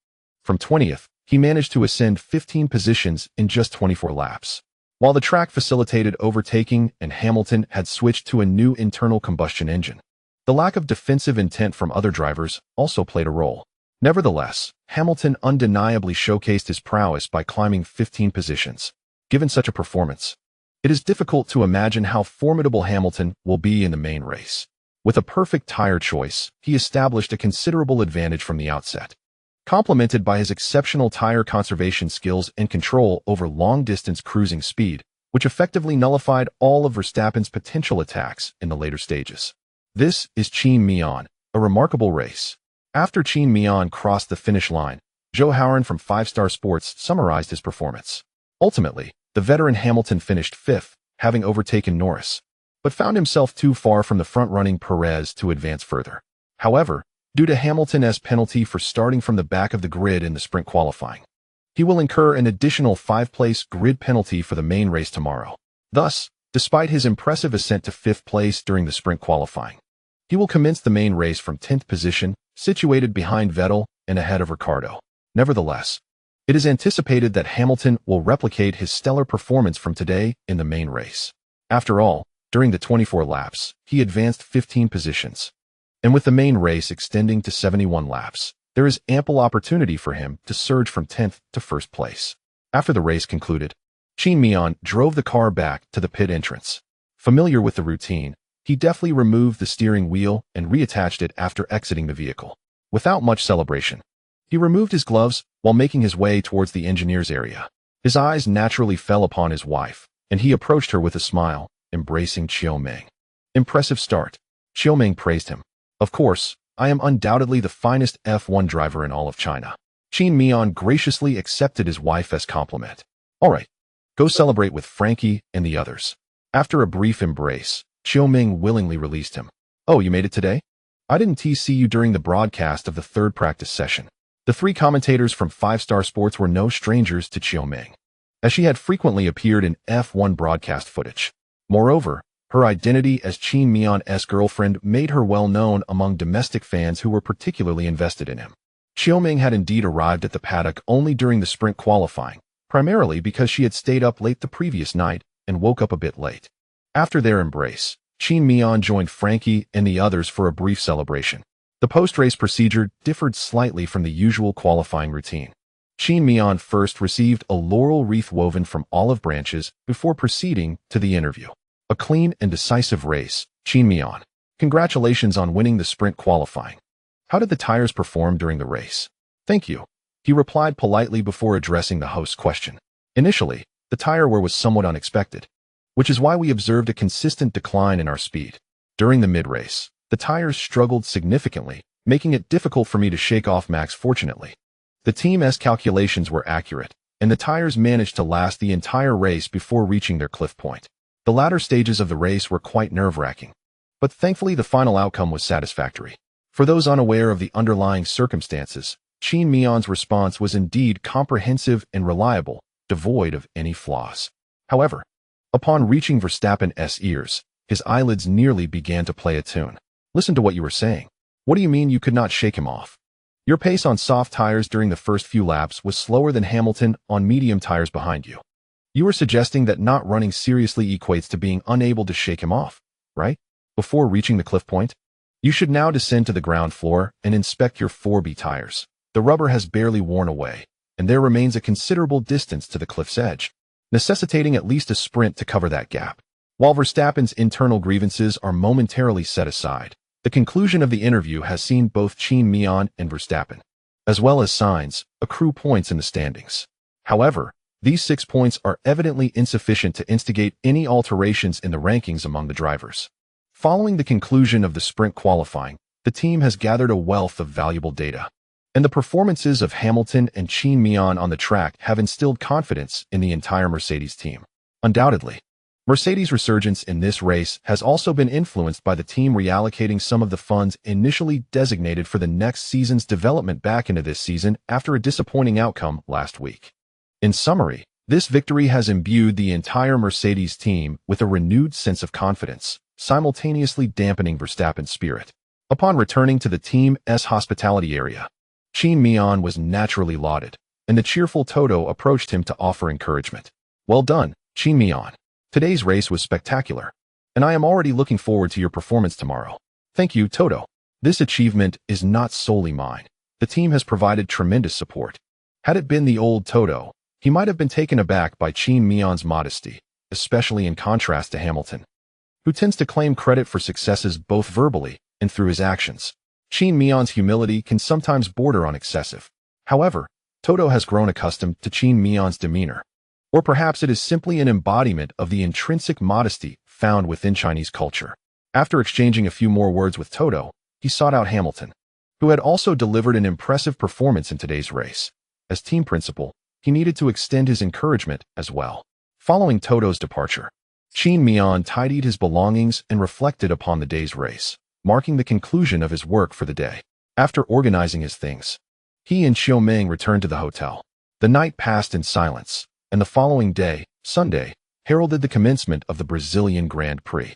From 20th, he managed to ascend 15 positions in just 24 laps. While the track facilitated overtaking and Hamilton had switched to a new internal combustion engine, the lack of defensive intent from other drivers also played a role. Nevertheless, Hamilton undeniably showcased his prowess by climbing 15 positions. Given such a performance, it is difficult to imagine how formidable Hamilton will be in the main race. With a perfect tire choice, he established a considerable advantage from the outset, complemented by his exceptional tire conservation skills and control over long-distance cruising speed, which effectively nullified all of Verstappen's potential attacks in the later stages. This is Qin Miao, a remarkable race. After Qin Miao crossed the finish line, Zhou Haoran from 5-Star Sports summarized his performance. Ultimately, the veteran Hamilton finished 5th, having overtaken Norris, but found himself too far from the front-running Perez to advance further. However, due to Hamilton's penalty for starting from the back of the grid in the sprint qualifying, he will incur an additional 5-place grid penalty for the main race tomorrow. Thus, despite his impressive ascent to 5th place during the sprint qualifying, he will commence the main race from 10th position, situated behind Vettel and ahead of Ricciardo. Nevertheless, it is anticipated that Hamilton will replicate his stellar performance from today in the main race. After all, during the 24 laps, he advanced 15 positions. And with the main race extending to 71 laps, there is ample opportunity for him to surge from 10th to 1st place. After the race concluded, Qin Miao drove the car back to the pit entrance. Familiar with the routine, he deftly removed the steering wheel and reattached it after exiting the vehicle. Without much celebration, he removed his gloves while making his way towards the engineer's area. His eyes naturally fell upon his wife, and he approached her with a smile, embracing Xiaoming. Impressive start. Xiaoming praised him. Of course, I am undoubtedly the finest F1 driver in all of China. Qin Miao graciously accepted his wife's compliment. All right, go celebrate with Frankie and the others. After a brief embrace, Xiaoming willingly released him. Oh, you made it today? I didn't see you during the broadcast of the 3rd practice session. The 3 commentators from 5-Star Sports were no strangers to Xiaoming, as she had frequently appeared in F1 broadcast footage. Moreover, her identity as Qin Miao's girlfriend made her well known among domestic fans who were particularly invested in him. Xiaoming had indeed arrived at the paddock only during the sprint qualifying, primarily because she had stayed up late the previous night and woke up a bit late. After their embrace, Qin Miao joined Frankie and the others for a brief celebration. The post-race procedure differed slightly from the usual qualifying routine. Qin Miao first received a laurel wreath woven from olive branches before proceeding to the interview. A clean and decisive race, Qin Miao. Congratulations on winning the sprint qualifying. How did the tires perform during the race? Thank you, he replied politely before addressing the host's question. Initially, the tire wear was somewhat unexpected, which is why we observed a consistent decline in our speed. During the mid-race, the tires struggled significantly, making it difficult for me to shake off Max. Fortunately, the team's calculations were accurate, and the tires managed to last the entire race before reaching their cliff point. The latter stages of the race were quite nerve-wracking, but thankfully the final outcome was satisfactory. For those unaware of the underlying circumstances, Qin Miao's response was indeed comprehensive and reliable, devoid of any flaws. However, upon reaching Verstappen's ears, his eyelids nearly began to play a tune. Listen to what you were saying. What do you mean you could not shake him off? Your pace on soft tires during the first few laps was slower than Hamilton on medium tires behind you. You were suggesting that not running seriously equates to being unable to shake him off, right? Before reaching the cliff point? You should now descend to the ground floor and inspect your 4B tires. The rubber has barely worn away, and there remains a considerable distance to the cliff's edge, necessitating at least a sprint to cover that gap. While Verstappen's internal grievances are momentarily set aside, the conclusion of the interview has seen both Qin Miao and Verstappen, as well as Sainz, accrue points in the standings. However, these 6 points are evidently insufficient to instigate any alterations in the rankings among the drivers. Following the conclusion of the sprint qualifying, the team has gathered a wealth of valuable data, and the performances of Hamilton and Qin Miao on the track have instilled confidence in the entire Mercedes team. Undoubtedly, Mercedes' resurgence in this race has also been influenced by the team reallocating some of the funds initially designated for the next season's development back into this season after a disappointing outcome last week. In summary, this victory has imbued the entire Mercedes team with a renewed sense of confidence, simultaneously dampening Verstappen's spirit. Upon returning to the team's hospitality area, Qin Miao was naturally lauded, and the cheerful Toto approached him to offer encouragement. "Well done, Qin Miao. Today's race was spectacular, and I am already looking forward to your performance tomorrow." "Thank you, Toto. This achievement is not solely mine. The team has provided tremendous support." Had it been the old Toto, he might have been taken aback by Qin Miao's modesty, especially in contrast to Hamilton, who tends to claim credit for successes both verbally and through his actions. Qin Miao's humility can sometimes border on excessive. However, Toto has grown accustomed to Qin Miao's demeanor. Or perhaps it is simply an embodiment of the intrinsic modesty found within Chinese culture. After exchanging a few more words with Toto, he sought out Hamilton, who had also delivered an impressive performance in today's race. As team principal, he needed to extend his encouragement as well. Following Toto's departure, Qin Miao tidied his belongings and reflected upon the day's race, marking the conclusion of his work for the day. After organizing his things, he and Xiaoming returned to the hotel. The night passed in silence, and the following day, Sunday, heralded the commencement of the Brazilian Grand Prix.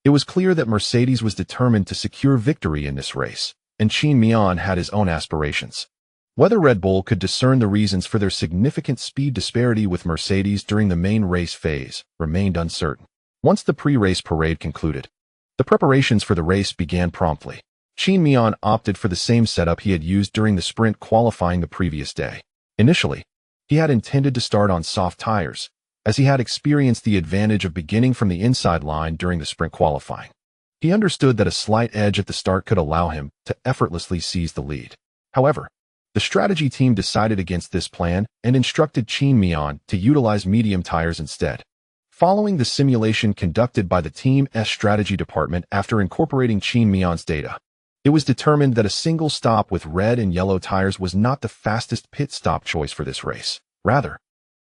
It was clear that Mercedes was determined to secure victory in this race, and Qin Miao had his own aspirations. Whether Red Bull could discern the reasons for their significant speed disparity with Mercedes during the main race phase remained uncertain. Once the pre-race parade concluded, the preparations for the race began promptly. Qin Miao opted for the same setup he had used during the sprint qualifying the previous day. Initially, he had intended to start on soft tires, as he had experienced the advantage of beginning from the inside line during the sprint qualifying. He understood that a slight edge at the start could allow him to effortlessly seize the lead. However, the strategy team decided against this plan and instructed Qin Miao to utilize medium tires instead. Following the simulation conducted by the team's strategy department after incorporating Qin Miao's data, it was determined that a single stop with red and yellow tires was not the fastest pit stop choice for this race. Rather,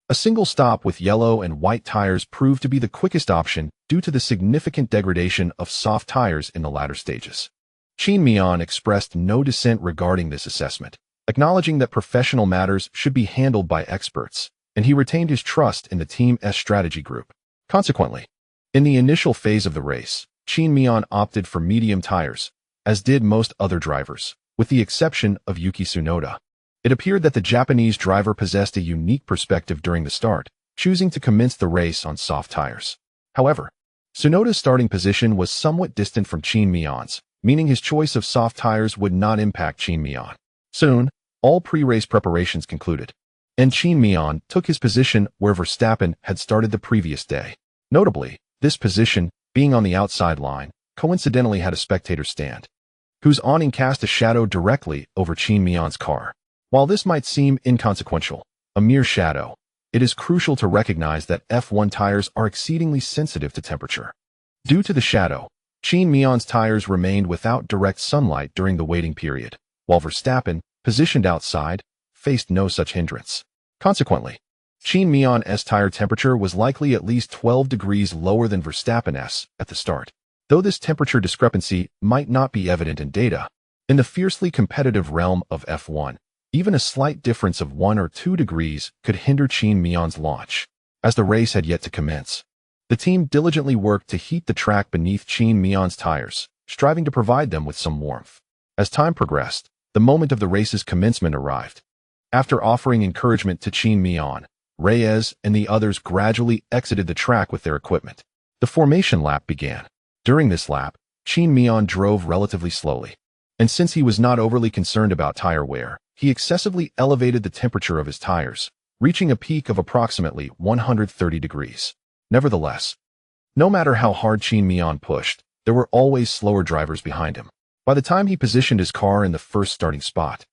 a single stop with yellow and white tires proved to be the quickest option due to the significant degradation of soft tires in the latter stages. Qin Miao expressed no dissent regarding this assessment, acknowledging that professional matters should be handled by experts, and he retained his trust in the team's strategy group. Consequently, in the initial phase of the race, Qin Miao opted for medium tires, as did most other drivers, with the exception of Yuki Tsunoda. It appeared that the Japanese driver possessed a unique perspective during the start, choosing to commence the race on soft tires. However, Tsunoda's starting position was somewhat distant from Qin Miao's, meaning his choice of soft tires would not impact Qin Miao. Soon, all pre-race preparations concluded, and Qin Miao took his position where Verstappen had started the previous day. Notably, this position, being on the outside line, coincidentally had a spectator stand, whose awning cast a shadow directly over Qin Miao's car. While this might seem inconsequential, a mere shadow, it is crucial to recognize that F1 tires are exceedingly sensitive to temperature. Due to the shadow, Qin Miao's tires remained without direct sunlight during the waiting period, while Verstappen, positioned outside, faced no such hindrance. Consequently, Qin Miao's tire temperature was likely at least 12 degrees lower than Verstappen's at the start. Though this temperature discrepancy might not be evident in data, in the fiercely competitive realm of F1, even a slight difference of 1 or 2 degrees could hinder Qin Miao's launch. As the race had yet to commence, the team diligently worked to heat the track beneath Qin Miao's tires, striving to provide them with some warmth. As time progressed, the moment of the race's commencement arrived. After offering encouragement to Qin Miao, Reyes and the others gradually exited the track with their equipment. The formation lap began. During this lap, Qin Miao drove relatively slowly, and since he was not overly concerned about tire wear, he excessively elevated the temperature of his tires, reaching a peak of approximately 130 degrees. Nevertheless, no matter how hard Qin Miao pushed, there were always slower drivers behind him. By the time he positioned his car in the first starting spot,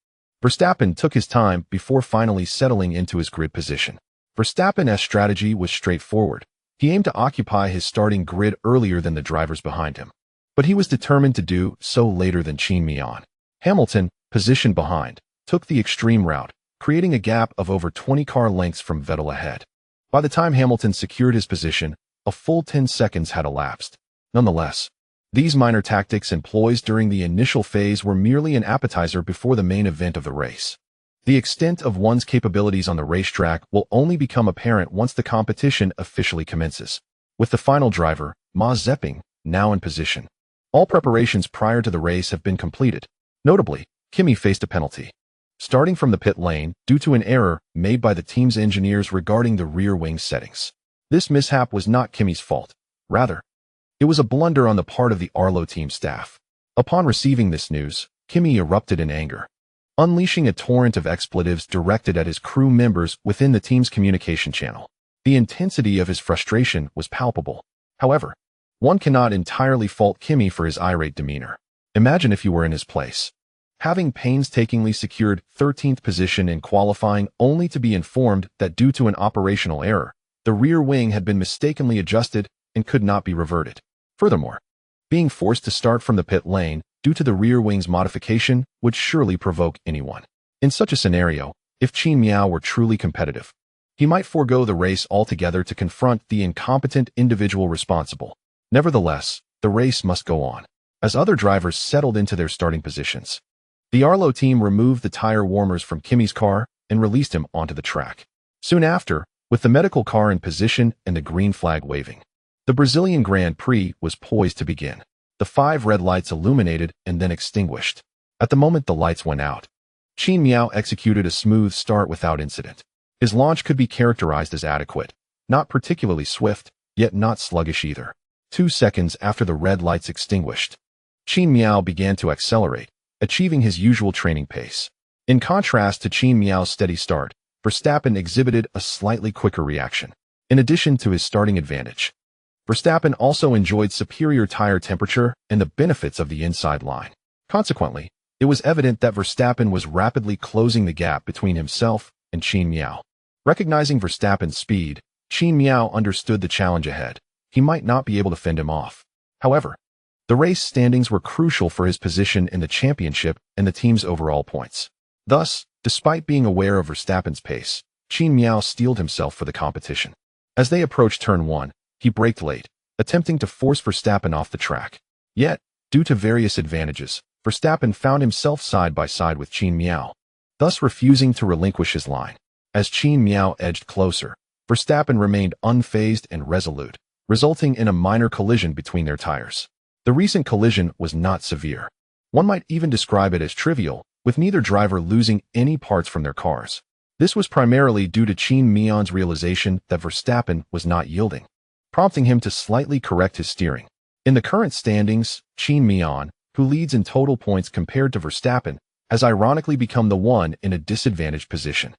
Verstappen took his time before finally settling into his grid position. Verstappen's strategy was straightforward. He aimed to occupy his starting grid earlier than the drivers behind him, but he was determined to do so later than Qin Miao. Hamilton, positioned behind, took the extreme route, creating a gap of over 20 car lengths from Vettel ahead. By the time Hamilton secured his position, a full 10 seconds had elapsed. Nonetheless, these minor tactics employed during the initial phase were merely an appetizer before the main event of the race. The extent of one's capabilities on the racetrack will only become apparent once the competition officially commences. With the final driver, Mazepin, now in position, all preparations prior to the race have been completed. Notably, Kimi faced a penalty, starting from the pit lane due to an error made by the team's engineers regarding the rear wing settings. This mishap was not Kimi's fault. Rather, it was a blunder on the part of the Arlo team staff. Upon receiving this news, Kimi erupted in anger, unleashing a torrent of expletives directed at his crew members within the team's communication channel. The intensity of his frustration was palpable. However, one cannot entirely fault Kimi for his irate demeanor. Imagine if you were in his place, having painstakingly secured 13th position in qualifying only to be informed that due to an operational error, the rear wing had been mistakenly adjusted and could not be reverted. Furthermore, being forced to start from the pit lane due to the rear wing's modification would surely provoke anyone. In such a scenario, if Qin Miao were truly competitive, he might forego the race altogether to confront the incompetent individual responsible. Nevertheless, the race must go on. As other drivers settled into their starting positions, the Arlo team removed the tire warmers from Kimi's car and released him onto the track. Soon after, with the medical car in position and the green flag waving, the Brazilian Grand Prix was poised to begin. The 5 red lights illuminated and then extinguished. At the moment the lights went out, Qin Miao executed a smooth start without incident. His launch could be characterized as adequate, not particularly swift, yet not sluggish either. 2 seconds after the red lights extinguished, Qin Miao began to accelerate, achieving his usual training pace. In contrast to Qin Miao's steady start, Verstappen exhibited a slightly quicker reaction. In addition to his starting advantage, Verstappen also enjoyed superior tire temperature and the benefits of the inside line. Consequently, it was evident that Verstappen was rapidly closing the gap between himself and Qin Miao. Recognizing Verstappen's speed, Qin Miao understood the challenge ahead. He might not be able to fend him off. However, the race standings were crucial for his position in the championship and the team's overall points. Thus, despite being aware of Verstappen's pace, Qin Miao steeled himself for the competition. As they approached turn 1, he braked late, attempting to force Verstappen off the track. Yet, due to various advantages, Verstappen found himself side by side with Qin Miao, thus refusing to relinquish his line. As Qin Miao edged closer, Verstappen remained unfazed and resolute, resulting in a minor collision between their tires. The recent collision was not severe. One might even describe it as trivial, with neither driver losing any parts from their cars. This was primarily due to Qin Miao's realization that Verstappen was not yielding, prompting him to slightly correct his steering. In the current standings, Qin Miao, who leads in total points compared to Verstappen, has ironically become the one in a disadvantaged position.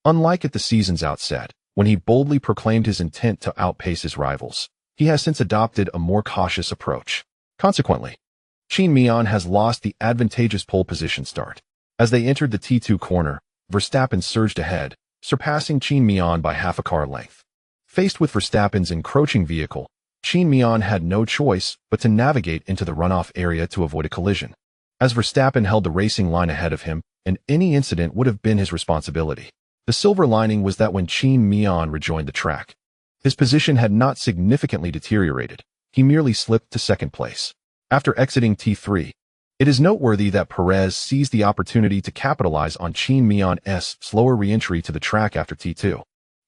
Unlike at the season's outset, when he boldly proclaimed his intent to outpace his rivals, he has since adopted a more cautious approach. Consequently, Qin Miao has lost the advantageous pole position start. As they entered the T2 corner, Verstappen surged ahead, surpassing Qin Miao by half a car length. Faced with Verstappen's encroaching vehicle, Qin Miao had no choice but to navigate into the runoff area to avoid a collision, as Verstappen held the racing line ahead of him, and any incident would have been his responsibility. The silver lining was that when Qin Miao rejoined the track, his position had not significantly deteriorated. He merely slipped to second place. After exiting T3, it is noteworthy that Perez seized the opportunity to capitalize on Qin Miao's slower re-entry to the track after T2,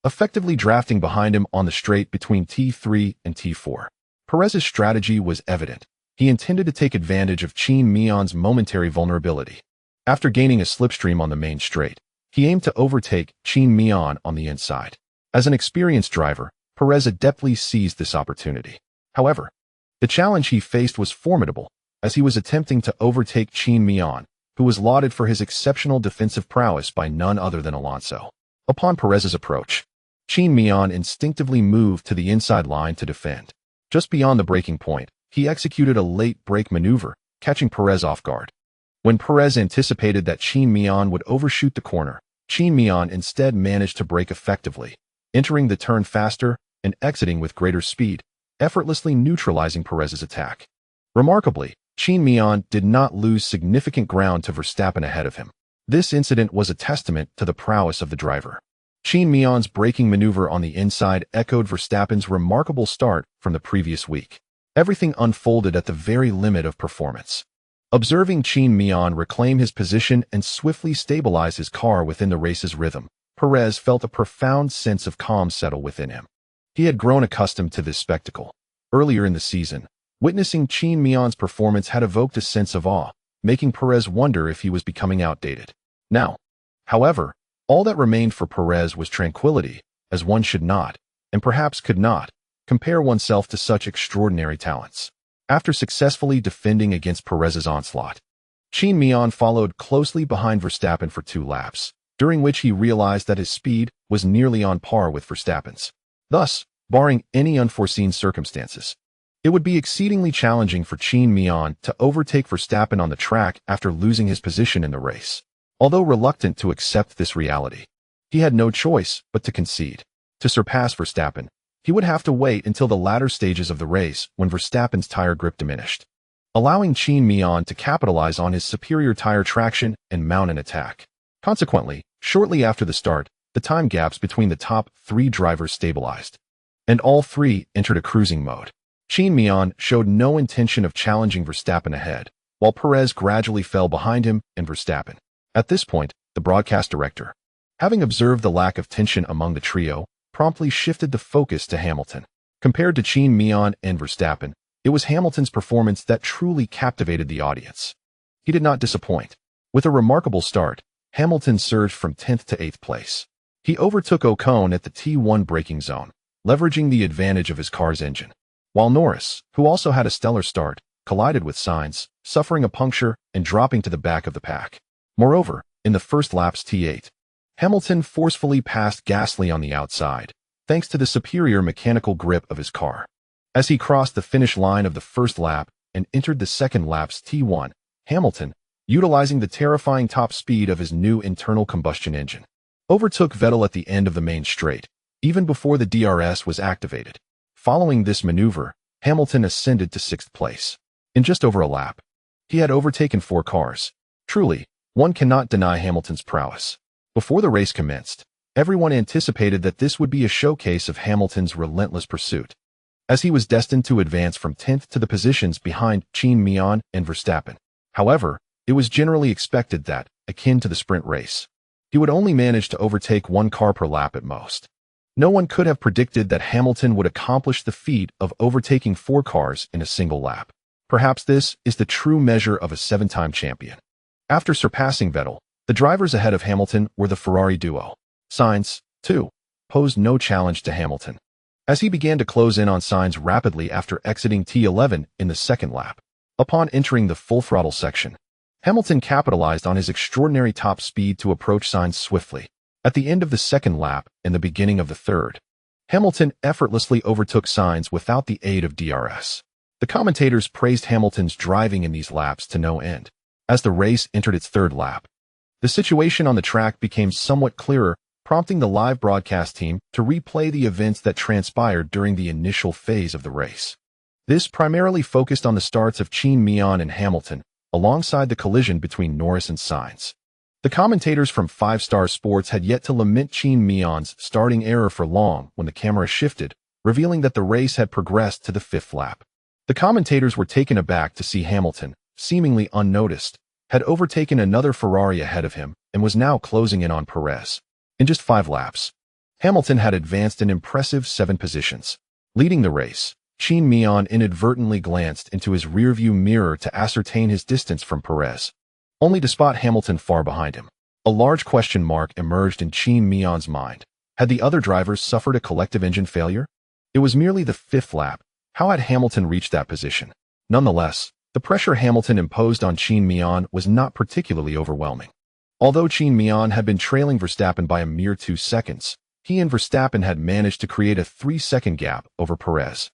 effectively drafting behind him on the straight between T3 and T4. Perez's strategy was evident. He intended to take advantage of Qin Miao's momentary vulnerability. After gaining a slipstream on the main straight, he aimed to overtake Qin Miao on the inside. As an experienced driver, Perez adeptly seized this opportunity. However, the challenge he faced was formidable, as he was attempting to overtake Qin Miao, who was lauded for his exceptional defensive prowess by none other than Alonso. Upon Perez's approach, Qin Miao instinctively moved to the inside line to defend. Just beyond the braking point, he executed a late brake maneuver, catching Perez off guard. When Perez anticipated that Qin Miao would overshoot the corner, Qin Miao instead managed to brake effectively, entering the turn faster and exiting with greater speed, effortlessly neutralizing Perez's attack. Remarkably, Qin Miao did not lose significant ground to Verstappen ahead of him. This incident was a testament to the prowess of the driver. Qin Miao's braking maneuver on the inside echoed Verstappen's remarkable start from the previous week. Everything unfolded at the very limit of performance. Observing Qin Miao reclaim his position and swiftly stabilize his car within the race's rhythm, Perez felt a profound sense of calm settle within him. He had grown accustomed to this spectacle. Earlier in the season, witnessing Qin Miao's performance had evoked a sense of awe, making Perez wonder if he was becoming outdated. Now, however, all that remained for Perez was tranquility, as one should not, and perhaps could not, compare oneself to such extraordinary talents. After successfully defending against Perez's onslaught, Qin Miao followed closely behind Verstappen for 2 laps, during which he realized that his speed was nearly on par with Verstappen's. Thus, barring any unforeseen circumstances, it would be exceedingly challenging for Qin Miao to overtake Verstappen on the track after losing his position in the race. Although reluctant to accept this reality, he had no choice but to concede. To surpass Verstappen, he would have to wait until the latter stages of the race when Verstappen's tire grip diminished, allowing Qin Miao to capitalize on his superior tire traction and mount an attack. Consequently, shortly after the start, the time gaps between the top 3 drivers stabilized, and all 3 entered a cruising mode. Qin Miao showed no intention of challenging Verstappen ahead, while Perez gradually fell behind him and Verstappen. At this point, the broadcast director, having observed the lack of tension among the trio, promptly shifted the focus to Hamilton. Compared to Qin Miao and Verstappen, it was Hamilton's performance that truly captivated the audience. He did not disappoint. With a remarkable start, Hamilton surged from 10th to 8th place. He overtook Ocon at the T1 braking zone, leveraging the advantage of his car's engine, while Norris, who also had a stellar start, collided with Sainz, suffering a puncture and dropping to the back of the pack. Moreover, in the first lap's T8, Hamilton forcefully passed Gasly on the outside, thanks to the superior mechanical grip of his car. As he crossed the finish line of the first lap and entered the second lap's T1, Hamilton, utilizing the terrifying top speed of his new internal combustion engine, overtook Vettel at the end of the main straight, even before the DRS was activated. Following this maneuver, Hamilton ascended to 6th place. In just over a lap, he had overtaken 4 cars. Truly, one cannot deny Hamilton's prowess. Before the race commenced, everyone anticipated that this would be a showcase of Hamilton's relentless pursuit, as he was destined to advance from 10th to the positions behind Qin Miao and Verstappen. However, it was generally expected that, akin to the sprint race, he would only manage to overtake 1 car per lap at most. No one could have predicted that Hamilton would accomplish the feat of overtaking 4 cars in a single lap. Perhaps this is the true measure of a 7-time champion. After surpassing Vettel, the drivers ahead of Hamilton were the Ferrari duo. Sainz, too, posed no challenge to Hamilton, as he began to close in on Sainz rapidly after exiting T11 in the second lap. Upon entering the full throttle section, Hamilton capitalized on his extraordinary top speed to approach Sainz swiftly. At the end of the second lap and the beginning of the third, Hamilton effortlessly overtook Sainz without the aid of DRS. The commentators praised Hamilton's driving in these laps to no end. As the race entered its third lap, the situation on the track became somewhat clearer, prompting the live broadcast team to replay the events that transpired during the initial phase of the race. This primarily focused on the starts of Qin Miao and Hamilton, alongside the collision between Norris and Sainz. The commentators from 5 Star Sports had yet to lament Qin Miao's starting error for long when the camera shifted, revealing that the race had progressed to the 5th lap. The commentators were taken aback to see Hamilton, seemingly unnoticed, had overtaken another Ferrari ahead of him and was now closing in on Perez. In just 5 laps, Hamilton had advanced an impressive 7 positions. Leading the race, Qin Miao inadvertently glanced into his rearview mirror to ascertain his distance from Perez, only to spot Hamilton far behind him. A large question mark emerged in Qin Miao's mind. Had the other drivers suffered a collective engine failure? It was merely the 5th lap. How had Hamilton reached that position? Nonetheless, the pressure Hamilton imposed on Qin Miao was not particularly overwhelming. Although Qin Miao had been trailing Verstappen by a mere 2 seconds, he and Verstappen had managed to create a 3-second gap over Perez,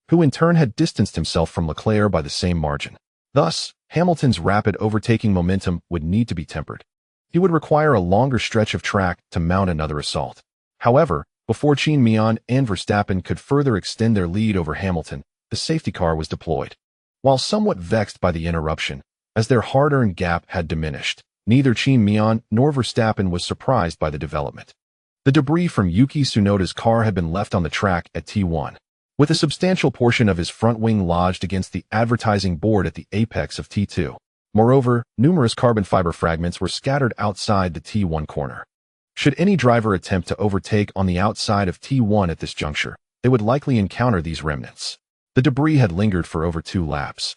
who in turn had distanced himself from Leclerc by the same margin. Thus, Hamilton's rapid overtaking momentum would need to be tempered. He would require a longer stretch of track to mount another assault. However, before Qin Miao and Verstappen could further extend their lead over Hamilton, the safety car was deployed. While somewhat vexed by the interruption, as their hard-earned gap had diminished, neither Qin Miao nor Verstappen was surprised by the development. The debris from Yuki Tsunoda's car had been left on the track at T1, with a substantial portion of his front wing lodged against the advertising board at the apex of T2. Moreover, numerous carbon fiber fragments were scattered outside the T1 corner. Should any driver attempt to overtake on the outside of T1 at this juncture, they would likely encounter these remnants. The debris had lingered for over 2 laps,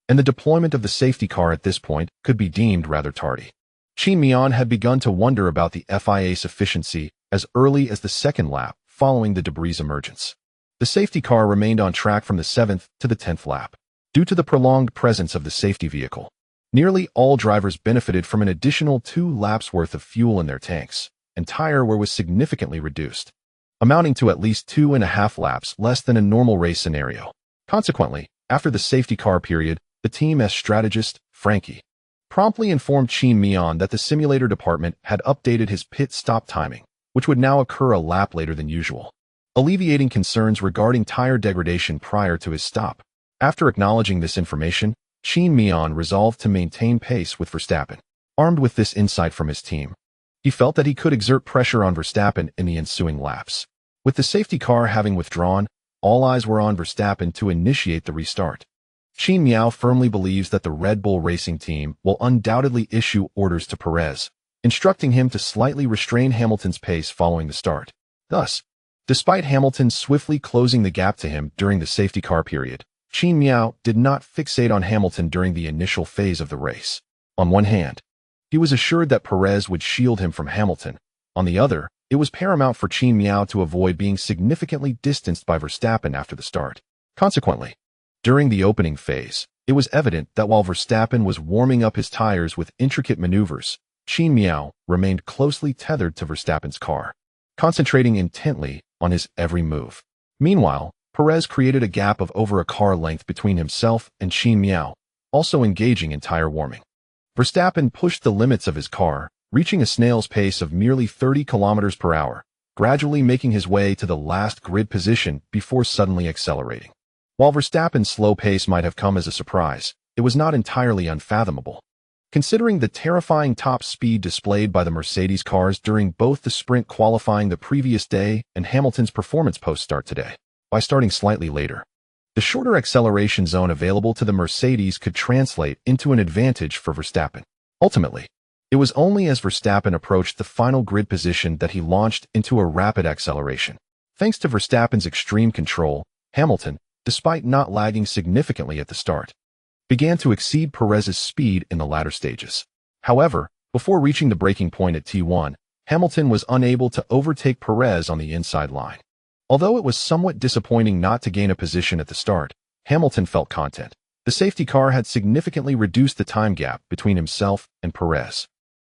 and the deployment of the safety car at this point could be deemed rather tardy. Qin Miao had begun to wonder about the FIA's efficiency as early as the 2nd lap following the debris emergence. The safety car remained on track from the 7th to the 10th lap. Due to the prolonged presence of the safety vehicle, nearly all drivers benefited from an additional 2 laps worth of fuel in their tanks, and tire wear was significantly reduced, amounting to at least 2.5 laps less than a normal race scenario. Consequently, after the safety car period, the team's strategist, Frankie, promptly informed Qin Miao that the simulator department had updated his pit stop timing, which would now occur a lap later than usual, alleviating concerns regarding tire degradation prior to his stop. After acknowledging this information, Qin Miao resolved to maintain pace with Verstappen. Armed with this insight from his team, he felt that he could exert pressure on Verstappen in the ensuing laps. With the safety car having withdrawn, all eyes were on Verstappen to initiate the restart. Qin Miao firmly believes that the Red Bull Racing team will undoubtedly issue orders to Perez, instructing him to slightly restrain Hamilton's pace following the start. Thus, despite Hamilton swiftly closing the gap to him during the safety car period, Qin Miao did not fixate on Hamilton during the initial phase of the race. On one hand, he was assured that Perez would shield him from Hamilton. On the other, it was paramount for Qin Miao to avoid being significantly distanced by Verstappen after the start. Consequently, during the opening phase, it was evident that while Verstappen was warming up his tires with intricate maneuvers, Qin Miao remained closely tethered to Verstappen's car, concentrating intently on his every move. Meanwhile, Perez created a gap of over a car length between himself and Qin Miao, also engaging in tire warming. Verstappen pushed the limits of his car, reaching a snail's pace of merely 30 km per hour, gradually making his way to the last grid position before suddenly accelerating. While Verstappen's slow pace might have come as a surprise, it was not entirely unfathomable, considering the terrifying top speed displayed by the Mercedes cars during both the sprint qualifying the previous day and Hamilton's performance post-start today. By starting slightly later, the shorter acceleration zone available to the Mercedes could translate into an advantage for Verstappen. Ultimately, it was only as Verstappen approached the final grid position that he launched into a rapid acceleration. Thanks to Verstappen's extreme control, Hamilton, despite not lagging significantly at the start, began to exceed Perez's speed in the latter stages. However, before reaching the breaking point at T1, Hamilton was unable to overtake Perez on the inside line. Although it was somewhat disappointing not to gain a position at the start, Hamilton felt content. The safety car had significantly reduced the time gap between himself and Perez.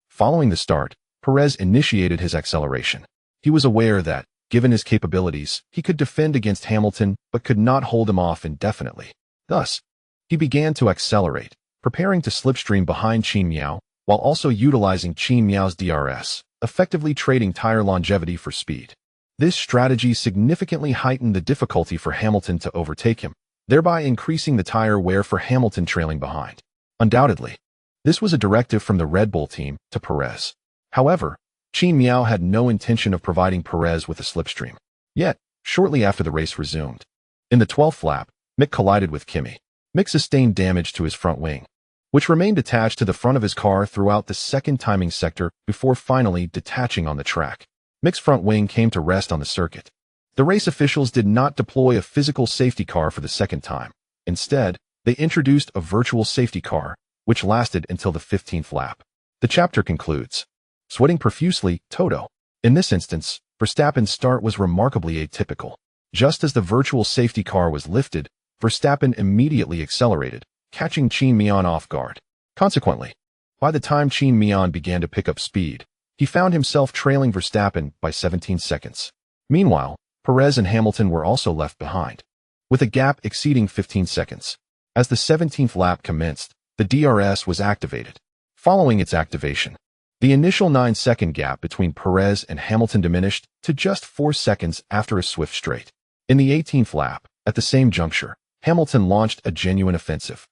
Following the start, Perez initiated his acceleration. He was aware that, given his capabilities, he could defend against Hamilton but could not hold him off indefinitely. Thus, he began to accelerate, preparing to slipstream behind Qin Miao, while also utilizing Qin Miao's DRS, effectively trading tire longevity for speed. This strategy significantly heightened the difficulty for Hamilton to overtake him, thereby increasing the tire wear for Hamilton trailing behind. Undoubtedly, this was a directive from the Red Bull team to Perez. However, Qin Miao had no intention of providing Perez with a slipstream. Yet, shortly after the race resumed, in the 12th lap, Mick collided with Kimi. Mick sustained damage to his front wing, which remained attached to the front of his car throughout the second timing sector before finally detaching on the track. Mick's front wing came to rest on the circuit. The race officials did not deploy a physical safety car for the second time. Instead, they introduced a virtual safety car, which lasted until the 15th lap. The chapter concludes. Sweating profusely, Toto. In this instance, Verstappen's start was remarkably atypical. Just as the virtual safety car was lifted, Verstappen immediately accelerated, catching Qin Miao off guard. Consequently, by the time Qin Miao began to pick up speed, he found himself trailing Verstappen by 17 seconds. Meanwhile, Perez and Hamilton were also left behind, with a gap exceeding 15 seconds. As the 17th lap commenced, the DRS was activated. Following its activation, the initial 9-second gap between Perez and Hamilton diminished to just 4 seconds after a swift straight. In the 18th lap, at the same juncture, Hamilton launched a genuine offensive.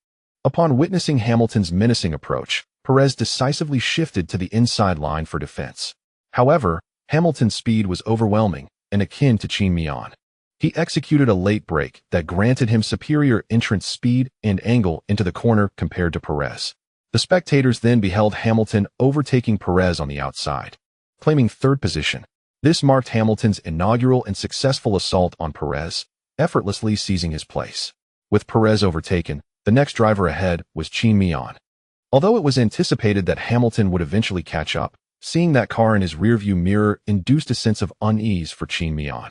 Upon witnessing Hamilton's menacing approach, Perez decisively shifted to the inside line for defense. However, Hamilton's speed was overwhelming and akin to Qin Miao. He executed a late brake that granted him superior entrance speed and angle into the corner compared to Perez. The spectators then beheld Hamilton overtaking Perez on the outside, claiming third position. This marked Hamilton's inaugural and successful assault on Perez, effortlessly seizing his place. With Perez overtaken, the next driver ahead was Qin Miao. Although it was anticipated that Hamilton would eventually catch up, seeing that car in his rearview mirror induced a sense of unease for Qin Miao.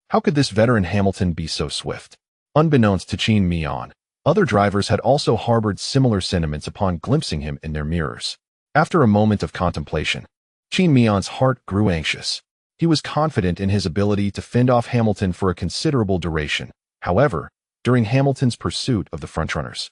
How could this veteran Hamilton be so swift? Unbeknownst to Qin Miao, other drivers had also harbored similar sentiments upon glimpsing him in their mirrors. After a moment of contemplation, Qin Miao's heart grew anxious. He was confident in his ability to fend off Hamilton for a considerable duration. However, during Hamilton's pursuit of the frontrunners,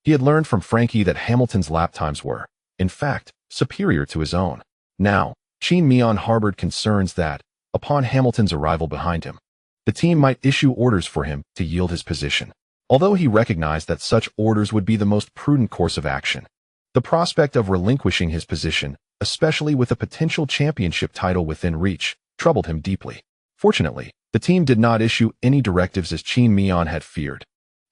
he had learned from Frankie that Hamilton's lap times were, in fact, superior to his own. Now, Qin Miao harbored concerns that, upon Hamilton's arrival behind him, the team might issue orders for him to yield his position. Although he recognized that such orders would be the most prudent course of action, the prospect of relinquishing his position, especially with a potential championship title within reach, troubled him deeply. Fortunately, the team did not issue any directives as Qin Miao had feared.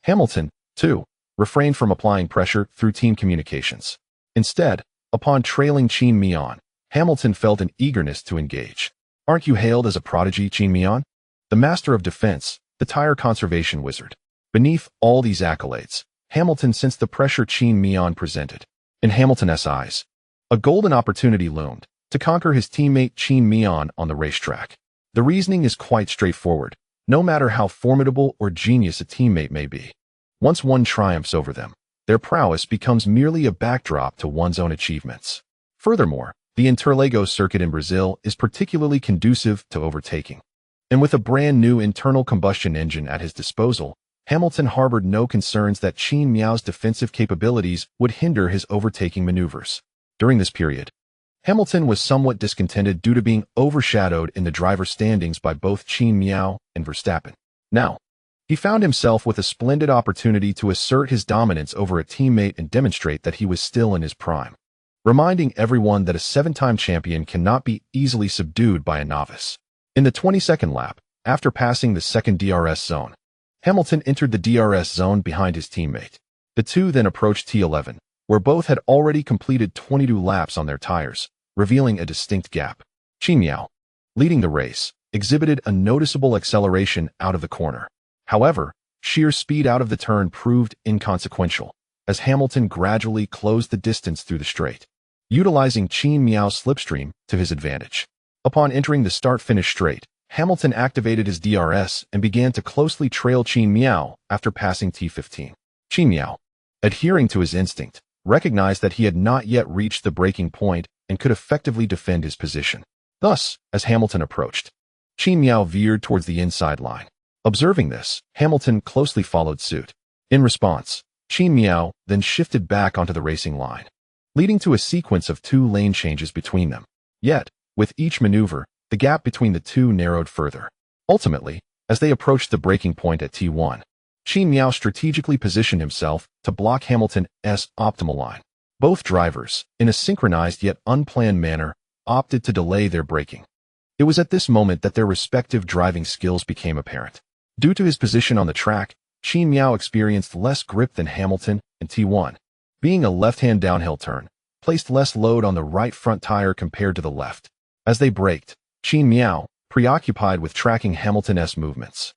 Hamilton, too, refrained from applying pressure through team communications. Instead, upon trailing Qin Miao, Hamilton felt an eagerness to engage. "Aren't you hailed as a prodigy, Qin Miao? The master of defense, the tire conservation wizard." Beneath all these accolades, Hamilton sensed the pressure Qin Miao presented. In Hamilton's eyes, a golden opportunity loomed to conquer his teammate Qin Miao on the racetrack. The reasoning is quite straightforward, no matter how formidable or genius a teammate may be. Once one triumphs over them, their prowess becomes merely a backdrop to one's own achievements. Furthermore, the Interlagos circuit in Brazil is particularly conducive to overtaking. And with a brand new internal combustion engine at his disposal, Hamilton harbored no concerns that Qin Miao's defensive capabilities would hinder his overtaking maneuvers. During this period, Hamilton was somewhat discontented due to being overshadowed in the driver's standings by both Qin Miao and Verstappen. Now, he found himself with a splendid opportunity to assert his dominance over a teammate and demonstrate that he was still in his prime, reminding everyone that a seven-time champion cannot be easily subdued by a novice. In the 22nd lap, after passing the second DRS zone, Hamilton entered the DRS zone behind his teammate. The two then approached T11, where both had already completed 22 laps on their tires, revealing a distinct gap. Qin Miao, leading the race, exhibited a noticeable acceleration out of the corner. However, sheer speed out of the turn proved inconsequential, as Hamilton gradually closed the distance through the straight, utilizing Qin Miao's slipstream to his advantage. Upon entering the start-finish straight, Hamilton activated his DRS and began to closely trail Qin Miao after passing T15. Qin Miao, adhering to his instinct, recognized that he had not yet reached the breaking point and could effectively defend his position. Thus, as Hamilton approached, Qin Miao veered towards the inside line. Observing this, Hamilton closely followed suit. In response, Qin Miao then shifted back onto the racing line, leading to a sequence of two lane changes between them. Yet, with each maneuver, the gap between the two narrowed further. Ultimately, as they approached the breaking point at T1, Qin Miao strategically positioned himself to block Hamilton's optimal line. Both drivers, in a synchronized yet unplanned manner, opted to delay their braking. It was at this moment that their respective driving skills became apparent. Due to his position on the track, Qin Miao experienced less grip than Hamilton, and T1, being a left-hand downhill turn, placed less load on the right front tire compared to the left. As they braked, Qin Miao, preoccupied with tracking Hamilton's movements,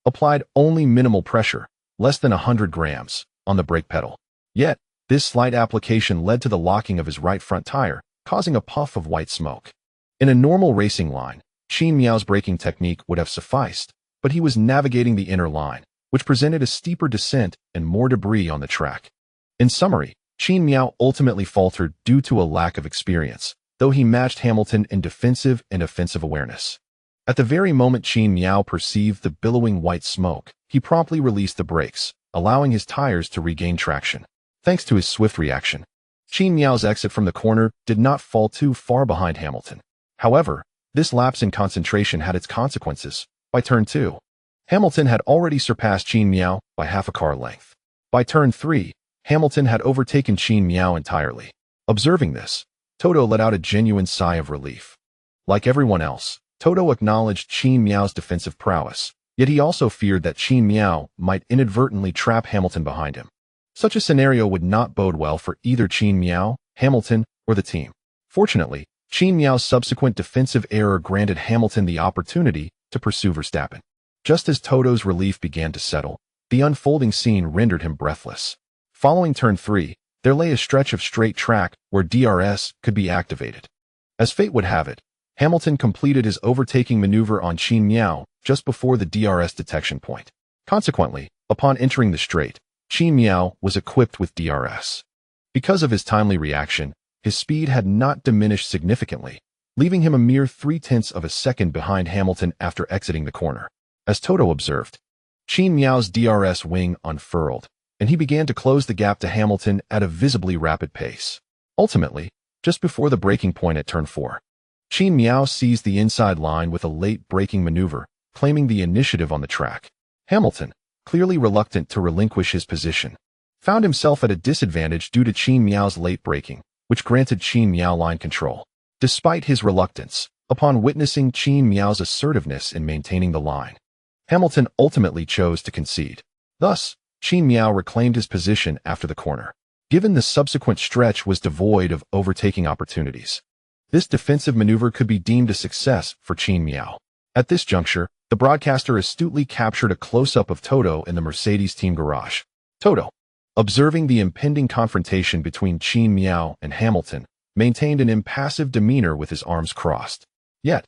applied only minimal pressure, less than 100 grams, on the brake pedal. Yet, this slight application led to the locking of his right front tire, causing a puff of white smoke. In a normal racing line, Qin Miao's braking technique would have sufficed, but he was navigating the inner line, which presented a steeper descent and more debris on the track. In summary, Qin Miao ultimately faltered due to a lack of experience, though he matched Hamilton in defensive and offensive awareness. At the very moment Qin Miao perceived the billowing white smoke, he promptly released the brakes, allowing his tires to regain traction. Thanks to his swift reaction, Qin Miao's exit from the corner did not fall too far behind Hamilton. However, this lapse in concentration had its consequences. By turn 2, Hamilton had already surpassed Qin Miao by half a car length. By turn 3, Hamilton had overtaken Qin Miao entirely. Observing this, Toto let out a genuine sigh of relief. Like everyone else, Toto acknowledged Qin Miao's defensive prowess, yet he also feared that Qin Miao might inadvertently trap Hamilton behind him. Such a scenario would not bode well for either Qin Miao, Hamilton, or the team. Fortunately, Qin Miao's subsequent defensive error granted Hamilton the opportunity to pursue Verstappen. Just as Toto's relief began to settle, the unfolding scene rendered him breathless. Following turn 3, there lay a stretch of straight track where DRS could be activated. As fate would have it, Hamilton completed his overtaking maneuver on Qin Miao just before the DRS detection point. Consequently, upon entering the straight, Qin Miao was equipped with DRS. Because of his timely reaction, his speed had not diminished significantly, leaving him a mere 0.3 of a second behind Hamilton after exiting the corner. As Toto observed, Qin Miao's DRS wing unfurled, and he began to close the gap to Hamilton at a visibly rapid pace. Ultimately, just before the braking point at turn 4, Qin Miao seized the inside line with a late braking maneuver, claiming the initiative on the track. Hamilton, clearly reluctant to relinquish his position, found himself at a disadvantage due to Qin Miao's late braking, which granted Qin Miao line control. Despite his reluctance, upon witnessing Qin Miao's assertiveness in maintaining the line, Hamilton ultimately chose to concede. Thus, Qin Miao reclaimed his position after the corner. Given the subsequent stretch was devoid of overtaking opportunities, this defensive maneuver could be deemed a success for Qin Miao. At this juncture, the broadcaster astutely captured a close-up of Toto in the Mercedes team garage. Toto, observing the impending confrontation between Qin Miao and Hamilton, maintained an impassive demeanor with his arms crossed. Yet,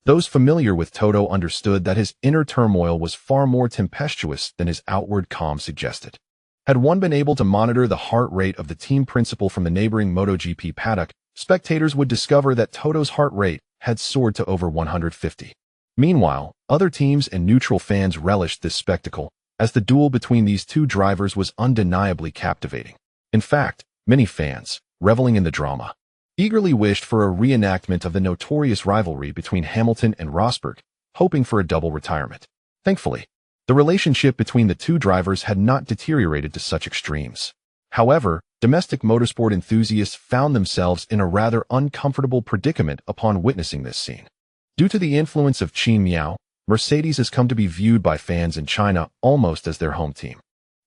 those familiar with Toto understood that his inner turmoil was far more tempestuous than his outward calm suggested. Had one been able to monitor the heart rate of the team principal from the neighboring MotoGP paddock, spectators would discover that Toto's heart rate had soared to over 150. Meanwhile, other teams and neutral fans relished this spectacle, as the duel between these two drivers was undeniably captivating. In fact, many fans, reveling in the drama, eagerly wished for a reenactment of the notorious rivalry between Hamilton and Rosberg, hoping for a double retirement. Thankfully, the relationship between the two drivers had not deteriorated to such extremes. However, domestic motorsport enthusiasts found themselves in a rather uncomfortable predicament upon witnessing this scene. Due to the influence of Qin Miao, Mercedes has come to be viewed by fans in China almost as their home team.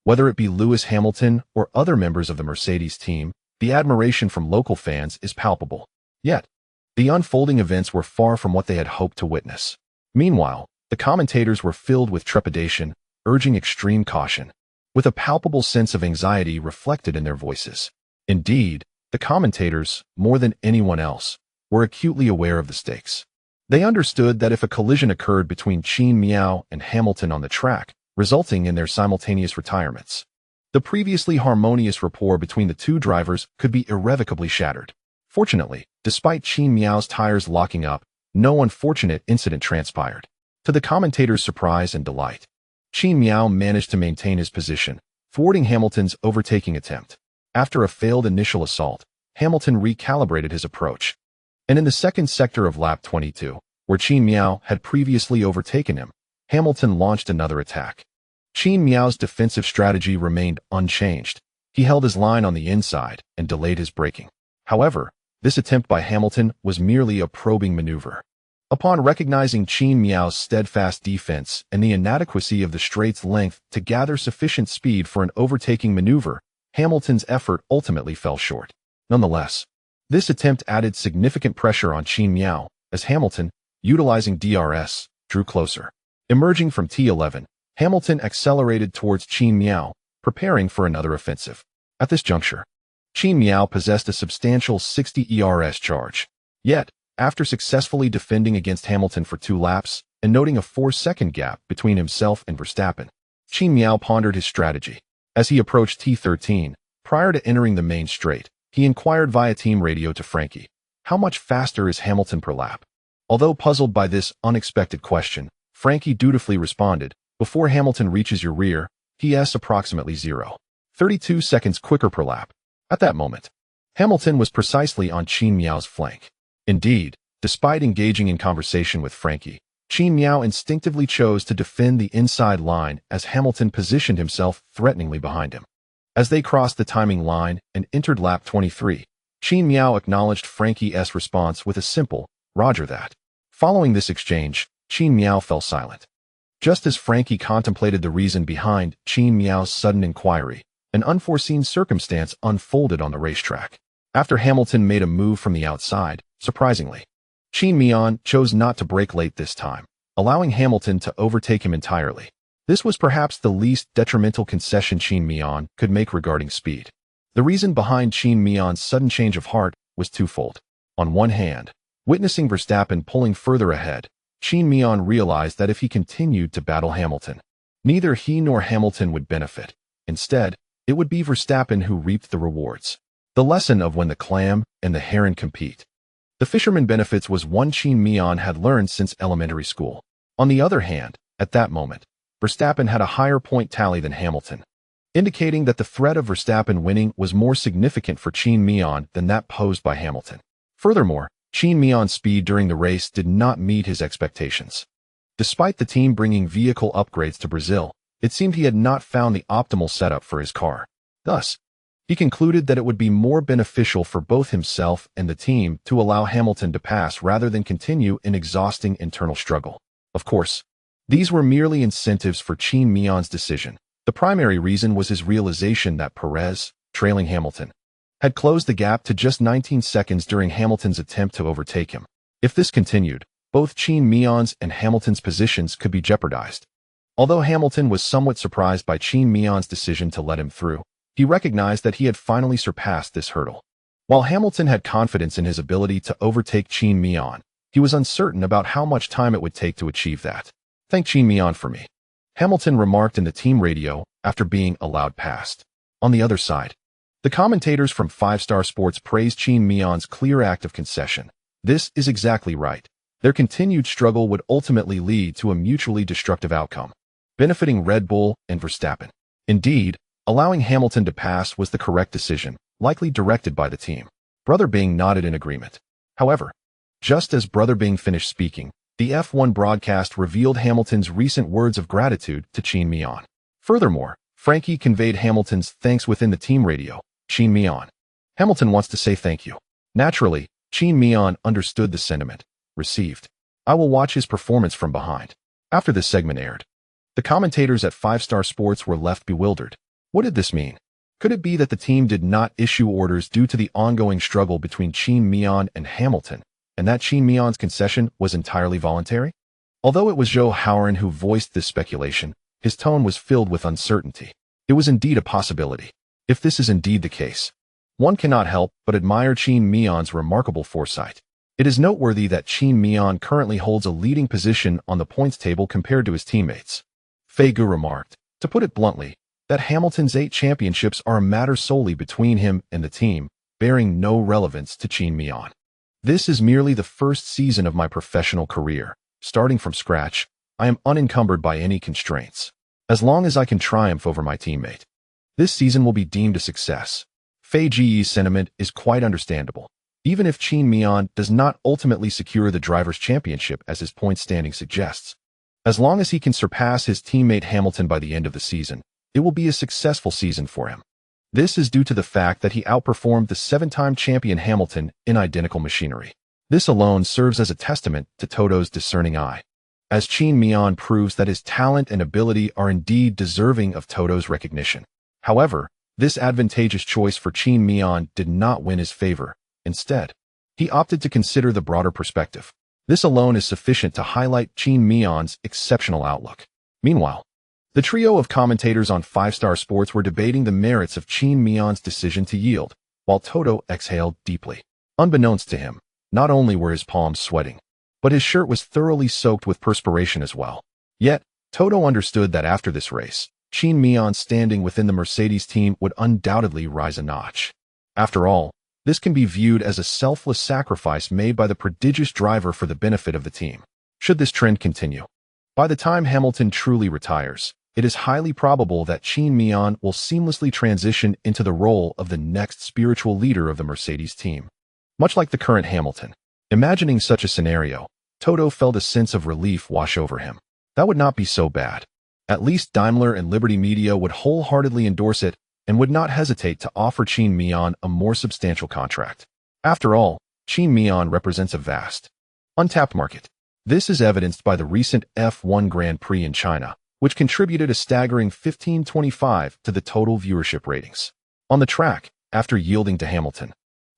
Whether it be Lewis Hamilton or other members of the Mercedes team, the admiration from local fans is palpable. Yet, the unfolding events were far from what they had hoped to witness. Meanwhile, the commentators were filled with trepidation, urging extreme caution, with a palpable sense of anxiety reflected in their voices. Indeed, the commentators, more than anyone else, were acutely aware of the stakes. They understood that if a collision occurred between Qin Miao and Hamilton on the track, resulting in their simultaneous retirements, the previously harmonious rapport between the two drivers could be irrevocably shattered. Fortunately, despite Qin Miao's tires locking up, no unfortunate incident transpired. To the commentators' surprise and delight, Qin Miao managed to maintain his position, thwarting Hamilton's overtaking attempt. After a failed initial assault, Hamilton recalibrated his approach, and in the second sector of lap 22, where Qin Miao had previously overtaken him, Hamilton launched another attack. Qin Miao's defensive strategy remained unchanged. He held his line on the inside and delayed his braking. However, this attempt by Hamilton was merely a probing maneuver. Upon recognizing Qin Miao's steadfast defense and the inadequacy of the straight's length to gather sufficient speed for an overtaking maneuver, Hamilton's effort ultimately fell short. Nonetheless, this attempt added significant pressure on Qin Miao, as Hamilton, utilizing DRS, drew closer. Emerging from T11, Hamilton accelerated towards Qin Miao, preparing for another offensive. At this juncture, Qin Miao possessed a substantial 60 ERS charge. Yet, after successfully defending against Hamilton for 2 laps and noting a 4-second gap between himself and Verstappen, Qin Miao pondered his strategy. As he approached T13, prior to entering the main straight, he inquired via team radio to Frankie, "How much faster is Hamilton per lap?" Although puzzled by this unexpected question, Frankie dutifully responded, "Before Hamilton reaches your rear, he is approximately 0.32 seconds quicker per lap." At that moment, Hamilton was precisely on Qin Miao's flank. Indeed, despite engaging in conversation with Frankie, Qin Miao instinctively chose to defend the inside line as Hamilton positioned himself threateningly behind him. As they crossed the timing line and entered lap 23, Qin Miao acknowledged Frankie's response with a simple, "Roger that." Following this exchange, Qin Miao fell silent. Just as Frankie contemplated the reason behind Qin Miao's sudden inquiry, an unforeseen circumstance unfolded on the racetrack. After Hamilton made a move from the outside, surprisingly, Qin Miao chose not to brake late this time, allowing Hamilton to overtake him entirely. This was perhaps the least detrimental concession Qin Miao could make regarding speed. The reason behind Qin Miao's sudden change of heart was twofold. On one hand, witnessing Verstappen pulling further ahead, Qin Miao realized that if he continued to battle Hamilton, neither he nor Hamilton would benefit. Instead, it would be Verstappen who reaped the rewards. The lesson of when the clam and the heron compete. The fisherman benefits was one Qin Miao had learned since elementary school. On the other hand, at that moment, Verstappen had a higher point tally than Hamilton, indicating that the threat of Verstappen winning was more significant for Qin Miao than that posed by Hamilton. Furthermore, Qin Miao's speed during the race did not meet his expectations. Despite the team bringing vehicle upgrades to Brazil, it seemed he had not found the optimal setup for his car. Thus, he concluded that it would be more beneficial for both himself and the team to allow Hamilton to pass rather than continue an exhausting internal struggle. Of course, these were merely incentives for Qin Miao's decision. The primary reason was his realization that Perez, trailing Hamilton, had closed the gap to just 19 seconds during Hamilton's attempt to overtake him. If this continued, both Qin Miao's and Hamilton's positions could be jeopardized. Although Hamilton was somewhat surprised by Qin Miao's decision to let him through, he recognized that he had finally surpassed this hurdle. While Hamilton had confidence in his ability to overtake Qin Miao, he was uncertain about how much time it would take to achieve that. "Thank Qin Miao for me," Hamilton remarked in the team radio after being allowed past. On the other side, the commentators from 5-Star Sports praised Qin Miao's clear act of concession. This is exactly right. Their continued struggle would ultimately lead to a mutually destructive outcome, benefiting Red Bull and Verstappen. Indeed, allowing Hamilton to pass was the correct decision, likely directed by the team. Brother Bing nodded in agreement. However, just as Brother Bing finished speaking, the F1 broadcast revealed Hamilton's recent words of gratitude to Qin Miao. Furthermore, Frankie conveyed Hamilton's thanks within the team radio. "Qin Miao, Hamilton wants to say thank you." Naturally, Qin Miao understood the sentiment received. "I will watch his performance from behind." After this segment aired, the commentators at 5-Star Sports were left bewildered. What did this mean? Could it be that the team did not issue orders due to the ongoing struggle between Qin Miao and Hamilton, and that Qin Miao's concession was entirely voluntary? Although it was Zhou Haoran who voiced this speculation, his tone was filled with uncertainty. It was indeed a possibility. If this is indeed the case, one cannot help but admire Qin Miao's remarkable foresight. It is noteworthy that Qin Miao currently holds a leading position on the points table compared to his teammates. Fei Gu remarked, to put it bluntly, that Hamilton's 8 championships are a matter solely between him and the team, bearing no relevance to Qin Miao. "This is merely the first season of my professional career. Starting from scratch, I am unencumbered by any constraints. As long as I can triumph over my teammate, this season will be deemed a success." Fei Ji's sentiment is quite understandable. Even if Qin Miao does not ultimately secure the Drivers' Championship as his point standing suggests, as long as he can surpass his teammate Hamilton by the end of the season, it will be a successful season for him. This is due to the fact that he outperformed the 7-time champion Hamilton in identical machinery. This alone serves as a testament to Toto's discerning eye, as Qin Miao proves that his talent and ability are indeed deserving of Toto's recognition. However, this advantageous choice for Qin Miao did not win his favor. Instead, he opted to consider the broader perspective. This alone is sufficient to highlight Qin Miao's exceptional outlook. Meanwhile, the trio of commentators on 5-Star Sports were debating the merits of Qin Miao's decision to yield, while Toto exhaled deeply. Unbeknownst to him, not only were his palms sweating, but his shirt was thoroughly soaked with perspiration as well. Yet, Toto understood that after this race, Qin Miao's standing within the Mercedes team would undoubtedly rise a notch. After all, this can be viewed as a selfless sacrifice made by the prodigious driver for the benefit of the team. Should this trend continue, by the time Hamilton truly retires, it is highly probable that Qin Miao will seamlessly transition into the role of the next spiritual leader of the Mercedes team. Much like the current Hamilton. Imagining such a scenario, Toto felt a sense of relief wash over him. That would not be so bad. At least Daimler and Liberty Media would wholeheartedly endorse it and would not hesitate to offer Qin Miao a more substantial contract. After all, Qin Miao represents a vast, untapped market. This is evidenced by the recent F1 Grand Prix in China, which contributed a staggering 15.25 to the total viewership ratings. On the track, after yielding to Hamilton,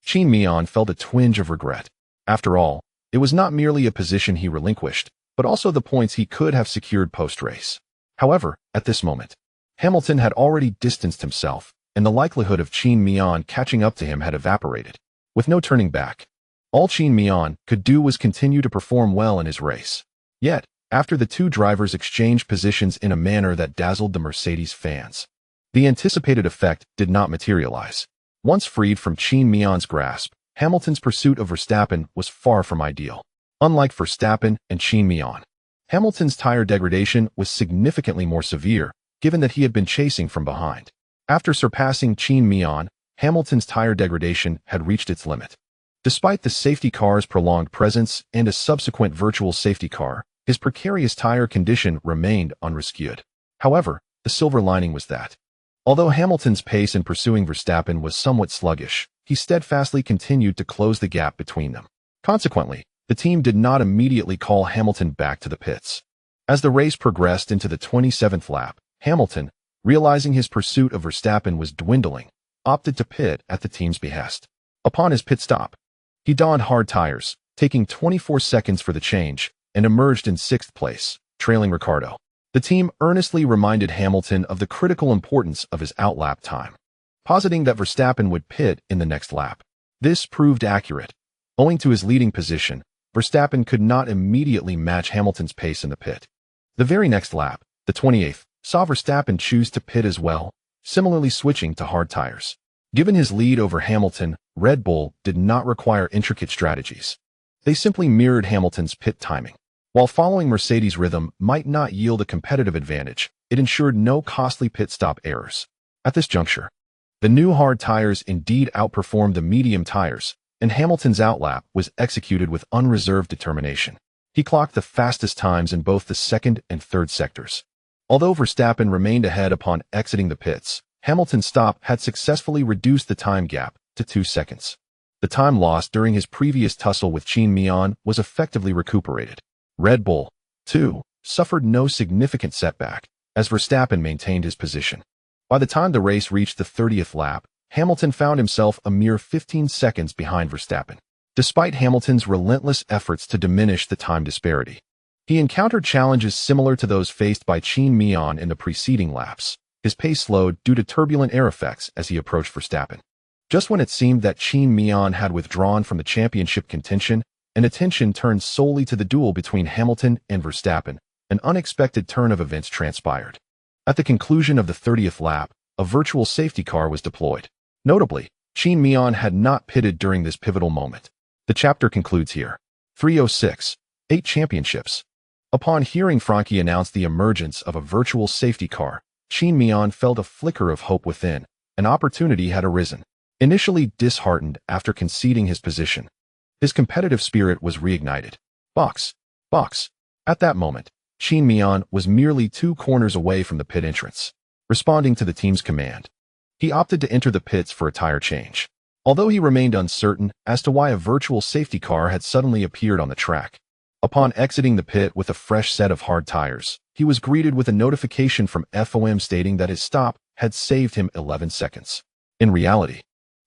Qin Miao felt a twinge of regret. After all, it was not merely a position he relinquished, but also the points he could have secured post-race. However, at this moment, Hamilton had already distanced himself, and the likelihood of Qin Miao catching up to him had evaporated. With no turning back, all Qin Miao could do was continue to perform well in his race. Yet, after the two drivers exchanged positions in a manner that dazzled the Mercedes fans, the anticipated effect did not materialize. Once freed from Qin Miao's grasp, Hamilton's pursuit of Verstappen was far from ideal. Unlike Verstappen and Qin Miao, Hamilton's tire degradation was significantly more severe, given that he had been chasing from behind. After surpassing Qin Miao, Hamilton's tire degradation had reached its limit. Despite the safety car's prolonged presence and a subsequent virtual safety car, his precarious tire condition remained unrescued. However, the silver lining was that, although Hamilton's pace in pursuing Verstappen was somewhat sluggish, he steadfastly continued to close the gap between them. Consequently, the team did not immediately call Hamilton back to the pits. As the race progressed into the 27th lap, Hamilton, realizing his pursuit of Verstappen was dwindling, opted to pit at the team's behest. Upon his pit stop, he donned hard tires, taking 24 seconds for the change, and emerged in 6th place, trailing Ricciardo. The team earnestly reminded Hamilton of the critical importance of his outlap time, positing that Verstappen would pit in the next lap. This proved accurate. Owing to his leading position, Verstappen could not immediately match Hamilton's pace in the pit. The very next lap, the 28th, saw Verstappen choose to pit as well, similarly switching to hard tires. Given his lead over Hamilton, Red Bull did not require intricate strategies. They simply mirrored Hamilton's pit timing. While following Mercedes' rhythm might not yield a competitive advantage, it ensured no costly pit stop errors. At this juncture, the new hard tires indeed outperformed the medium tires, and Hamilton's outlap was executed with unreserved determination. He clocked the fastest times in both the second and third sectors. Although Verstappen remained ahead upon exiting the pits, Hamilton's stop had successfully reduced the time gap to 2 seconds. The time lost during his previous tussle with Qin Miao was effectively recuperated. Red Bull, too, suffered no significant setback, as Verstappen maintained his position. By the time the race reached the 30th lap, Hamilton found himself a mere 15 seconds behind Verstappen. Despite Hamilton's relentless efforts to diminish the time disparity, he encountered challenges similar to those faced by Qin Miao in the preceding laps. His pace slowed due to turbulent air effects as he approached Verstappen. Just when it seemed that Qin Miao had withdrawn from the championship contention, and attention turned solely to the duel between Hamilton and Verstappen, an unexpected turn of events transpired. At the conclusion of the 30th lap, a virtual safety car was deployed. Notably, Qin Miao had not pitted during this pivotal moment. The chapter concludes here. 306. 8 championships. Upon hearing Frankie announce the emergence of a virtual safety car, Qin Miao felt a flicker of hope within. An opportunity had arisen. Initially disheartened after conceding his position, his competitive spirit was reignited. Box. At that moment, Qin Miao was merely 2 corners away from the pit entrance. Responding to the team's command, he opted to enter the pits for a tire change. Although he remained uncertain as to why a virtual safety car had suddenly appeared on the track, upon exiting the pit with a fresh set of hard tires, he was greeted with a notification from FOM stating that his stop had saved him 11 seconds. In reality,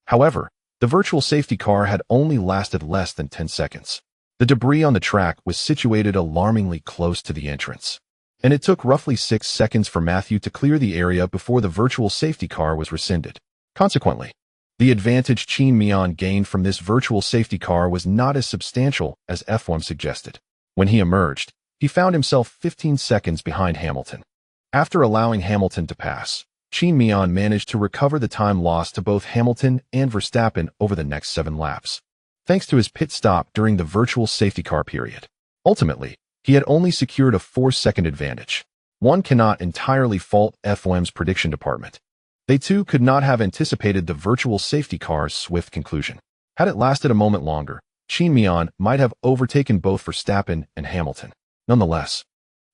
however, the virtual safety car had only lasted less than 10 seconds. The debris on the track was situated alarmingly close to the entrance, and it took roughly 6 seconds for Matthew to clear the area before the virtual safety car was rescinded. Consequently, the advantage Qin Miao gained from this virtual safety car was not as substantial as F1 suggested. When he emerged, he found himself 15 seconds behind Hamilton. After allowing Hamilton to pass, Qin Miao managed to recover the time lost to both Hamilton and Verstappen over the next 7 laps, thanks to his pit stop during the virtual safety car period. Ultimately, he had only secured a 4-second advantage. One cannot entirely fault FOM's prediction department. They too could not have anticipated the virtual safety car's swift conclusion. Had it lasted a moment longer, Qin Miao might have overtaken both Verstappen and Hamilton. Nonetheless,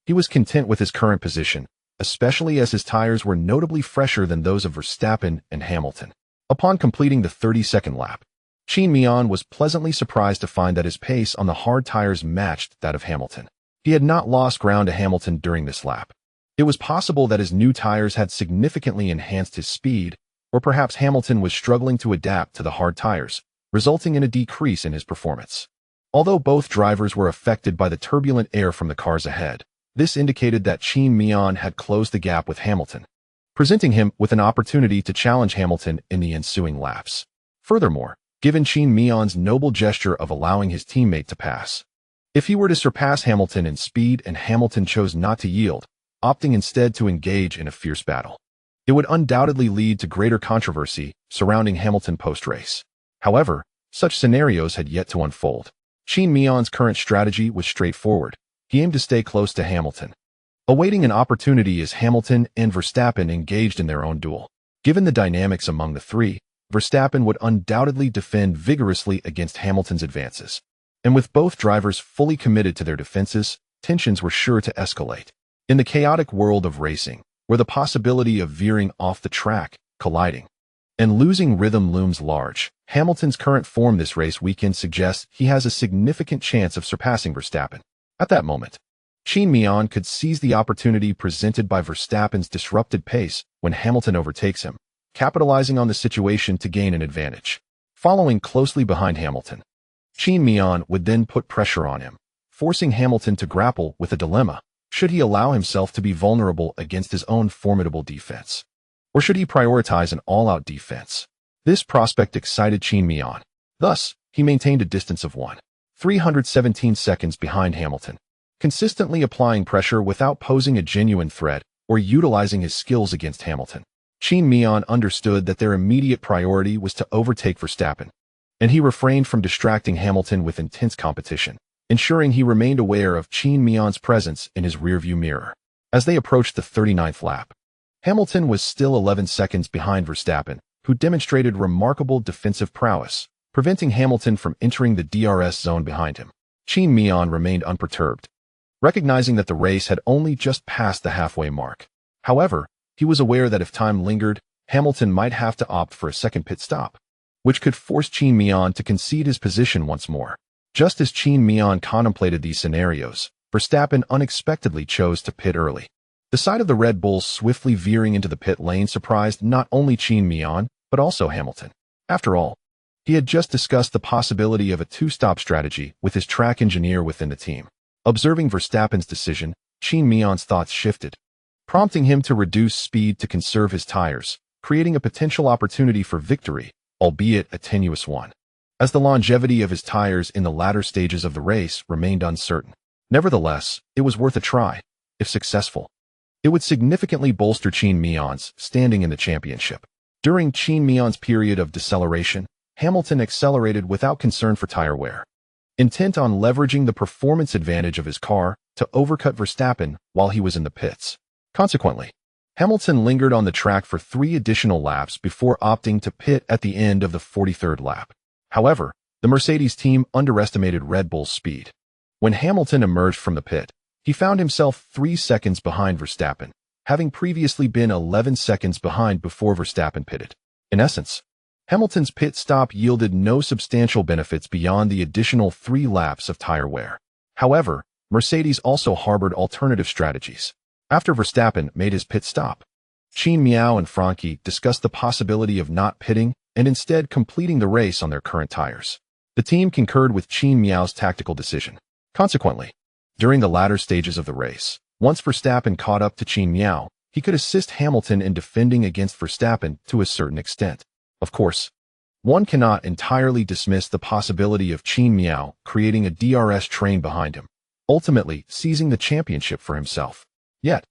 he was content with his current position, especially as his tires were notably fresher than those of Verstappen and Hamilton. Upon completing the 32nd lap, Qin Miao was pleasantly surprised to find that his pace on the hard tires matched that of Hamilton. He had not lost ground to Hamilton during this lap. It was possible that his new tires had significantly enhanced his speed, or perhaps Hamilton was struggling to adapt to the hard tires, resulting in a decrease in his performance. Although both drivers were affected by the turbulent air from the cars ahead, this indicated that Qin Miao had closed the gap with Hamilton, presenting him with an opportunity to challenge Hamilton in the ensuing laps. Furthermore, given Qin Miao's noble gesture of allowing his teammate to pass, if he were to surpass Hamilton in speed and Hamilton chose not to yield, opting instead to engage in a fierce battle, it would undoubtedly lead to greater controversy surrounding Hamilton post-race. However, such scenarios had yet to unfold. Qin Miao's current strategy was straightforward. He aimed to stay close to Hamilton, awaiting an opportunity as Hamilton and Verstappen engaged in their own duel. Given the dynamics among the three, Verstappen would undoubtedly defend vigorously against Hamilton's advances. And with both drivers fully committed to their defenses, tensions were sure to escalate. In the chaotic world of racing, where the possibility of veering off the track, colliding, and losing rhythm looms large, Hamilton's current form this race weekend suggests he has a significant chance of surpassing Verstappen. At that moment, Qin Miao could seize the opportunity presented by Verstappen's disrupted pace when Hamilton overtakes him, capitalizing on the situation to gain an advantage. Following closely behind Hamilton, Qin Miao would then put pressure on him, forcing Hamilton to grapple with a dilemma. Should he allow himself to be vulnerable against his own formidable defense? Or should he prioritize an all-out defense? This prospect excited Qin Miao. Thus, he maintained a distance of 317 seconds behind Hamilton, consistently applying pressure without posing a genuine threat or utilizing his skills against Hamilton. Qin Miao understood that their immediate priority was to overtake Verstappen, and he refrained from distracting Hamilton with intense competition, ensuring he remained aware of Qin Miao's presence in his rearview mirror. As they approached the 39th lap, Hamilton was still 11 seconds behind Verstappen, who demonstrated remarkable defensive prowess, preventing Hamilton from entering the DRS zone behind him. Qin Miao remained unperturbed, recognizing that the race had only just passed the halfway mark. However, he was aware that if time lingered, Hamilton might have to opt for a second pit stop, which could force Qin Miao to concede his position once more. Just as Qin Miao contemplated these scenarios, Verstappen unexpectedly chose to pit early. The sight of the Red Bulls swiftly veering into the pit lane surprised not only Qin Miao, but also Hamilton. After all, he had just discussed the possibility of a two-stop strategy with his track engineer within the team. Observing Verstappen's decision, Qin Miao's thoughts shifted, prompting him to reduce speed to conserve his tires, creating a potential opportunity for victory, albeit a tenuous one, as the longevity of his tires in the latter stages of the race remained uncertain. Nevertheless, it was worth a try. If successful, it would significantly bolster Qin Miao's standing in the championship. During Qin Miao's period of deceleration, Hamilton accelerated without concern for tire wear, intent on leveraging the performance advantage of his car to overcut Verstappen while he was in the pits. Consequently, Hamilton lingered on the track for 3 additional laps before opting to pit at the end of the 43rd lap. However, the Mercedes team underestimated Red Bull's speed. When Hamilton emerged from the pit, he found himself 3 seconds behind Verstappen, having previously been 11 seconds behind before Verstappen pitted. In essence, Hamilton's pit stop yielded no substantial benefits beyond the additional 3 laps of tire wear. However, Mercedes also harbored alternative strategies. After Verstappen made his pit stop, Qin Miao and Frankie discussed the possibility of not pitting and instead completing the race on their current tires. The team concurred with Qin Miao's tactical decision. Consequently, during the latter stages of the race, once Verstappen caught up to Qin Miao, he could assist Hamilton in defending against Verstappen to a certain extent. Of course, one cannot entirely dismiss the possibility of Qin Miao creating a DRS train behind him, ultimately seizing the championship for himself. Yet,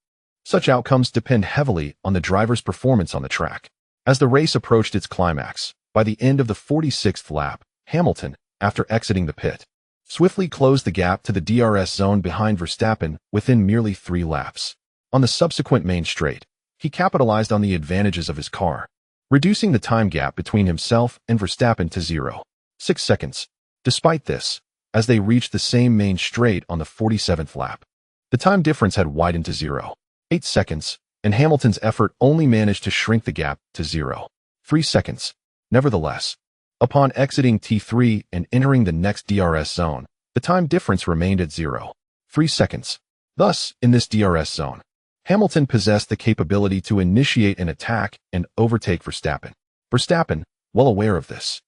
such outcomes depend heavily on the driver's performance on the track. As the race approached its climax, by the end of the 46th lap, Hamilton, after exiting the pit, swiftly closed the gap to the DRS zone behind Verstappen within merely 3 laps. On the subsequent main straight, he capitalized on the advantages of his car, reducing the time gap between himself and Verstappen to 0.6 seconds. Despite this, as they reached the same main straight on the 47th lap, the time difference had widened to 0.8 seconds, and Hamilton's effort only managed to shrink the gap to 0.3 seconds. Nevertheless, Upon exiting T3 and entering the next DRS zone, the time difference remained at 0.3 seconds. Thus, in this DRS zone, Hamilton possessed the capability to initiate an attack and overtake Verstappen. Verstappen, well aware of this,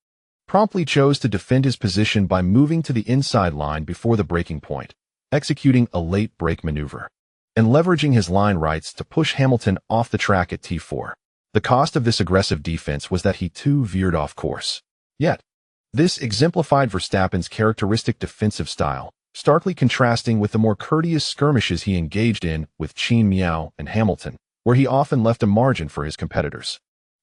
promptly chose to defend his position by moving to the inside line before the braking point, executing a late brake maneuver, and leveraging his line rights to push Hamilton off the track at T4. The cost of this aggressive defense was that he too veered off course. Yet, this exemplified Verstappen's characteristic defensive style, starkly contrasting with the more courteous skirmishes he engaged in with Qin Miao and Hamilton, where he often left a margin for his competitors.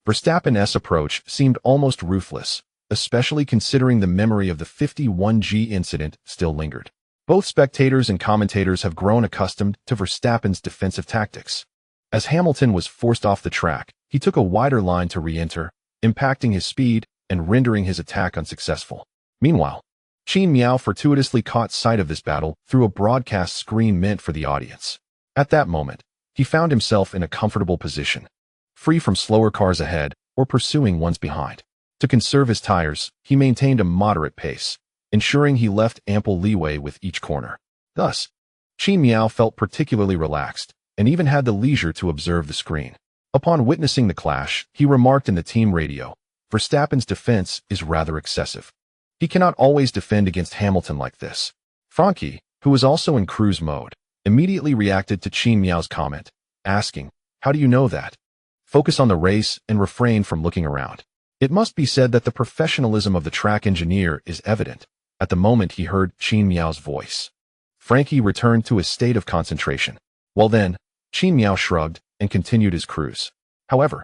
Verstappen's approach seemed almost ruthless, especially considering the memory of the 51G incident still lingered. Both spectators and commentators have grown accustomed to Verstappen's defensive tactics. As Hamilton was forced off the track, he took a wider line to re-enter, impacting his speed and rendering his attack unsuccessful. Meanwhile, Qin Miao fortuitously caught sight of this battle through a broadcast screen meant for the audience. At that moment, he found himself in a comfortable position, free from slower cars ahead or pursuing ones behind. To conserve his tires, he maintained a moderate pace, ensuring he left ample leeway with each corner. Thus, Qin Miao felt particularly relaxed and even had the leisure to observe the screen. Upon witnessing the clash, he remarked in the team radio, "Verstappen's defense is rather excessive. He cannot always defend against Hamilton like this." Frankie, who was also in cruise mode, immediately reacted to Qin Miao's comment, asking, "How do you know that? Focus on the race and refrain from looking around." It must be said that the professionalism of the track engineer is evident at the moment he heard Qin Miao's voice. Frankie returned to a state of concentration. Well then, Qin Miao shrugged and continued his cruise. However,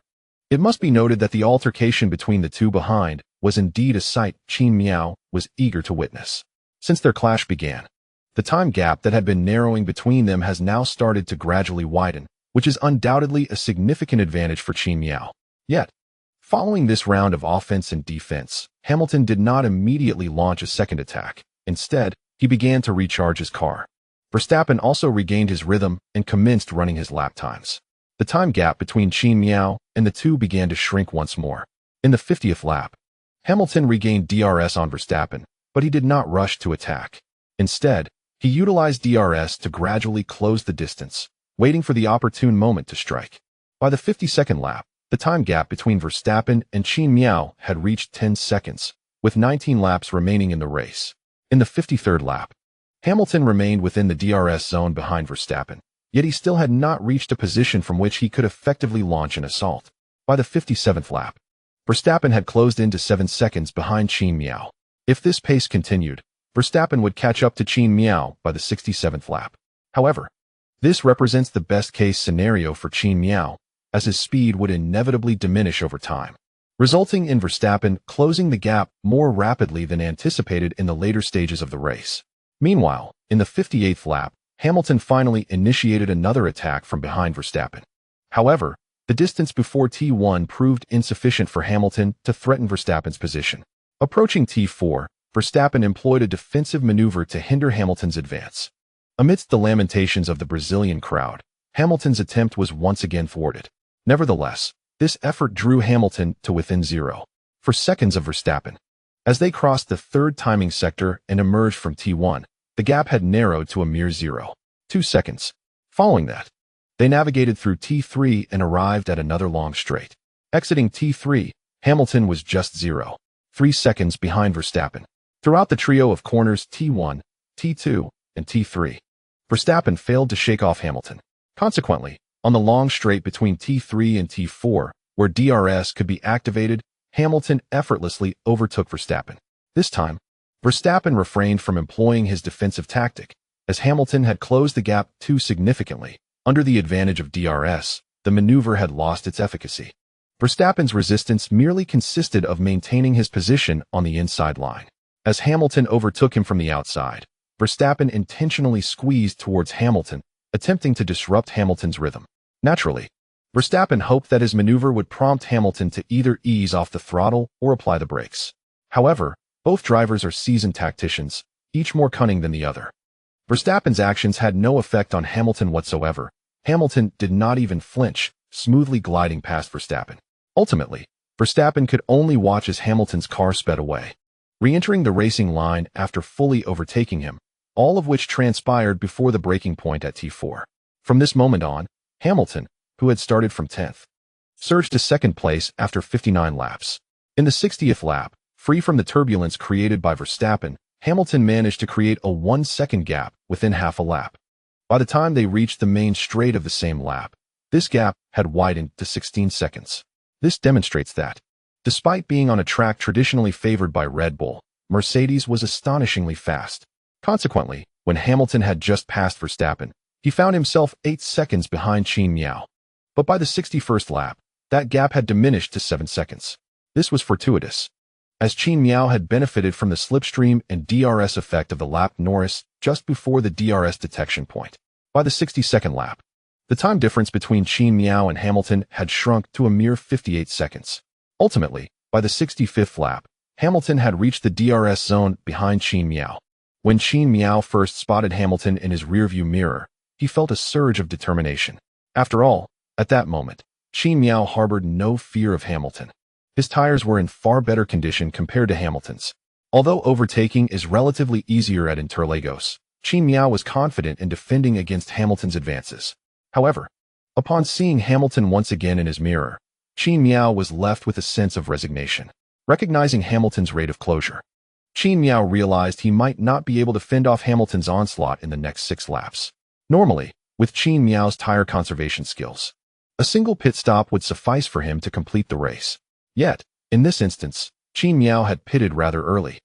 it must be noted that the altercation between the two behind was indeed a sight Qin Miao was eager to witness. Since their clash began, the time gap that had been narrowing between them has now started to gradually widen, which is undoubtedly a significant advantage for Qin Miao. Yet, following this round of offense and defense, Hamilton did not immediately launch a second attack. Instead, he began to recharge his car. Verstappen also regained his rhythm and commenced running his lap times. The time gap between Qin Miao and the two began to shrink once more. In the 50th lap, Hamilton regained DRS on Verstappen, but he did not rush to attack. Instead, he utilized DRS to gradually close the distance, waiting for the opportune moment to strike. By the 52nd lap, the time gap between Verstappen and Qin Miao had reached 10 seconds, with 19 laps remaining in the race. In the 53rd lap, Hamilton remained within the DRS zone behind Verstappen, yet he still had not reached a position from which he could effectively launch an assault. By the 57th lap, Verstappen had closed in to 7 seconds behind Qin Miao. If this pace continued, Verstappen would catch up to Qin Miao by the 67th lap. However, this represents the best-case scenario for Qin Miao, as his speed would inevitably diminish over time, resulting in Verstappen closing the gap more rapidly than anticipated in the later stages of the race. Meanwhile, in the 58th lap, Hamilton finally initiated another attack from behind Verstappen. However, the distance before T1 proved insufficient for Hamilton to threaten Verstappen's position. Approaching T4, Verstappen employed a defensive maneuver to hinder Hamilton's advance. Amidst the lamentations of the Brazilian crowd, Hamilton's attempt was once again thwarted. Nevertheless, this effort drew Hamilton to within 0.4 seconds of Verstappen. As they crossed the third timing sector and emerged from T1, the gap had narrowed to a mere 0.2 seconds. Following that, they navigated through T3 and arrived at another long straight. Exiting T3, Hamilton was just 0.3 seconds behind Verstappen. Throughout the trio of corners T1, T2, and T3, Verstappen failed to shake off Hamilton. Consequently, on the long straight between T3 and T4, where DRS could be activated, Hamilton effortlessly overtook Verstappen. This time, Verstappen refrained from employing his defensive tactic, as Hamilton had closed the gap too significantly. Under the advantage of DRS, the maneuver had lost its efficacy. Verstappen's resistance merely consisted of maintaining his position on the inside line. As Hamilton overtook him from the outside, Verstappen intentionally squeezed towards Hamilton, attempting to disrupt Hamilton's rhythm. Naturally, Verstappen hoped that his maneuver would prompt Hamilton to either ease off the throttle or apply the brakes. However, both drivers are seasoned tacticians, each more cunning than the other. Verstappen's actions had no effect on Hamilton whatsoever. Hamilton did not even flinch, smoothly gliding past Verstappen. Ultimately, Verstappen could only watch as Hamilton's car sped away, re-entering the racing line after fully overtaking him, all of which transpired before the breaking point at T4. From this moment on, Hamilton, who had started from 10th, surged to second place after 59 laps. In the 60th lap, free from the turbulence created by Verstappen, Hamilton managed to create a 1-second gap within half a lap. By the time they reached the main straight of the same lap, this gap had widened to 16 seconds. This demonstrates that, despite being on a track traditionally favored by Red Bull, Mercedes was astonishingly fast. Consequently, when Hamilton had just passed Verstappen, he found himself 8 seconds behind Qin Miao. But by the 61st lap, that gap had diminished to 7 seconds. This was fortuitous, as Qin Miao had benefited from the slipstream and DRS effect of the lap Norris just before the DRS detection point. By the 62nd lap, the time difference between Qin Miao and Hamilton had shrunk to a mere 58 seconds. Ultimately, by the 65th lap, Hamilton had reached the DRS zone behind Qin Miao. When Qin Miao first spotted Hamilton in his rearview mirror, he felt a surge of determination. After all, at that moment, Qin Miao harbored no fear of Hamilton. His tires were in far better condition compared to Hamilton's. Although overtaking is relatively easier at Interlagos, Qin Miao was confident in defending against Hamilton's advances. However, upon seeing Hamilton once again in his mirror, Qin Miao was left with a sense of resignation. Recognizing Hamilton's rate of closure, Qin Miao realized he might not be able to fend off Hamilton's onslaught in the next 6 laps. Normally, with Qin Miao's tire conservation skills, a single pit stop would suffice for him to complete the race. Yet, in this instance, Qin Miao had pitted rather early,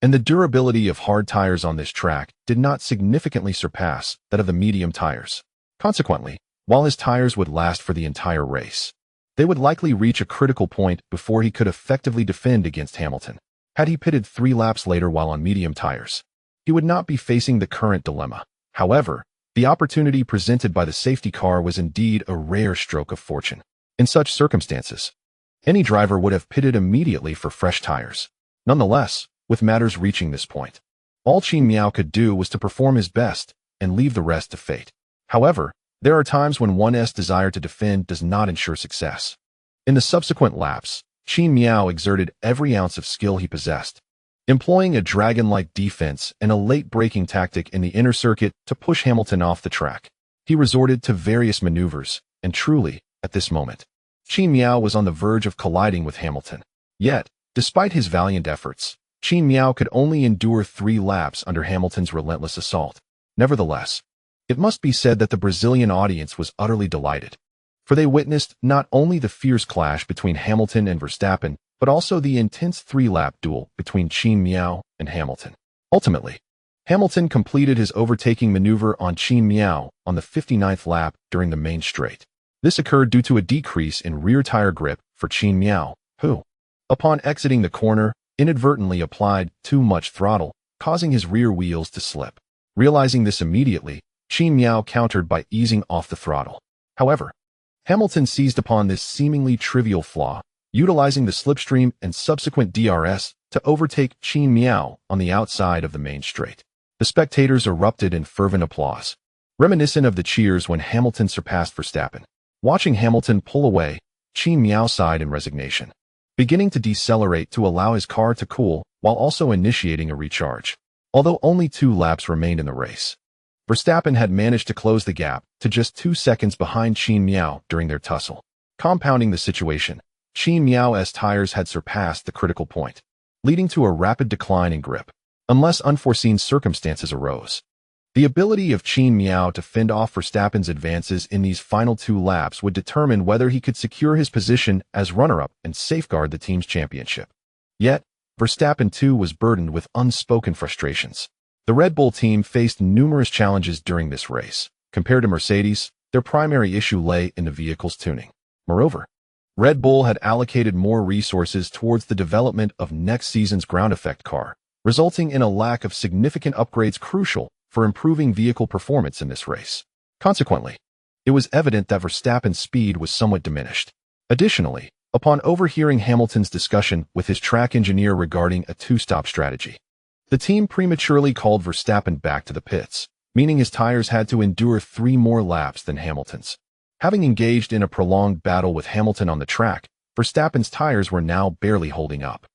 and the durability of hard tires on this track did not significantly surpass that of the medium tires. Consequently, while his tires would last for the entire race, they would likely reach a critical point before he could effectively defend against Hamilton. Had he pitted 3 laps later while on medium tires, he would not be facing the current dilemma. However, the opportunity presented by the safety car was indeed a rare stroke of fortune. In such circumstances, any driver would have pitted immediately for fresh tires. Nonetheless, with matters reaching this point, all Qin Miao could do was to perform his best and leave the rest to fate. However, there are times when one's desire to defend does not ensure success. In the subsequent laps, Qin Miao exerted every ounce of skill he possessed, employing a dragon-like defense and a late braking tactic in the inner circuit to push Hamilton off the track. He resorted to various maneuvers, and truly, at this moment, Qin Miao was on the verge of colliding with Hamilton. Yet, despite his valiant efforts, Qin Miao could only endure 3 laps under Hamilton's relentless assault. Nevertheless, it must be said that the Brazilian audience was utterly delighted, for they witnessed not only the fierce clash between Hamilton and Verstappen, but also the intense 3-lap duel between Qin Miao and Hamilton. Ultimately, Hamilton completed his overtaking maneuver on Qin Miao on the 59th lap during the main straight. This occurred due to a decrease in rear tire grip for Qin Miao, who, upon exiting the corner, inadvertently applied too much throttle, causing his rear wheels to slip. Realizing this immediately, Qin Miao countered by easing off the throttle. However, Hamilton seized upon this seemingly trivial flaw, utilizing the slipstream and subsequent DRS to overtake Qin Miao on the outside of the main straight. The spectators erupted in fervent applause, reminiscent of the cheers when Hamilton surpassed Verstappen. Watching Hamilton pull away, Qin Miao sighed in resignation, beginning to decelerate to allow his car to cool while also initiating a recharge. Although only 2 laps remained in the race, Verstappen had managed to close the gap to just 2 seconds behind Qin Miao during their tussle. Compounding the situation, Qin Miao's tires had surpassed the critical point, leading to a rapid decline in grip, unless unforeseen circumstances arose. The ability of Qin Miao to fend off Verstappen's advances in these final 2 laps would determine whether he could secure his position as runner-up and safeguard the team's championship. Yet, Verstappen too was burdened with unspoken frustrations. The Red Bull team faced numerous challenges during this race. Compared to Mercedes, their primary issue lay in the vehicle's tuning. Moreover, Red Bull had allocated more resources towards the development of next season's ground effect car, resulting in a lack of significant upgrades crucial for improving vehicle performance in this race. Consequently, it was evident that Verstappen's speed was somewhat diminished. Additionally, upon overhearing Hamilton's discussion with his track engineer regarding a 2-stop strategy, the team prematurely called Verstappen back to the pits, meaning his tires had to endure 3 more laps than Hamilton's. Having engaged in a prolonged battle with Hamilton on the track, Verstappen's tires were now barely holding up.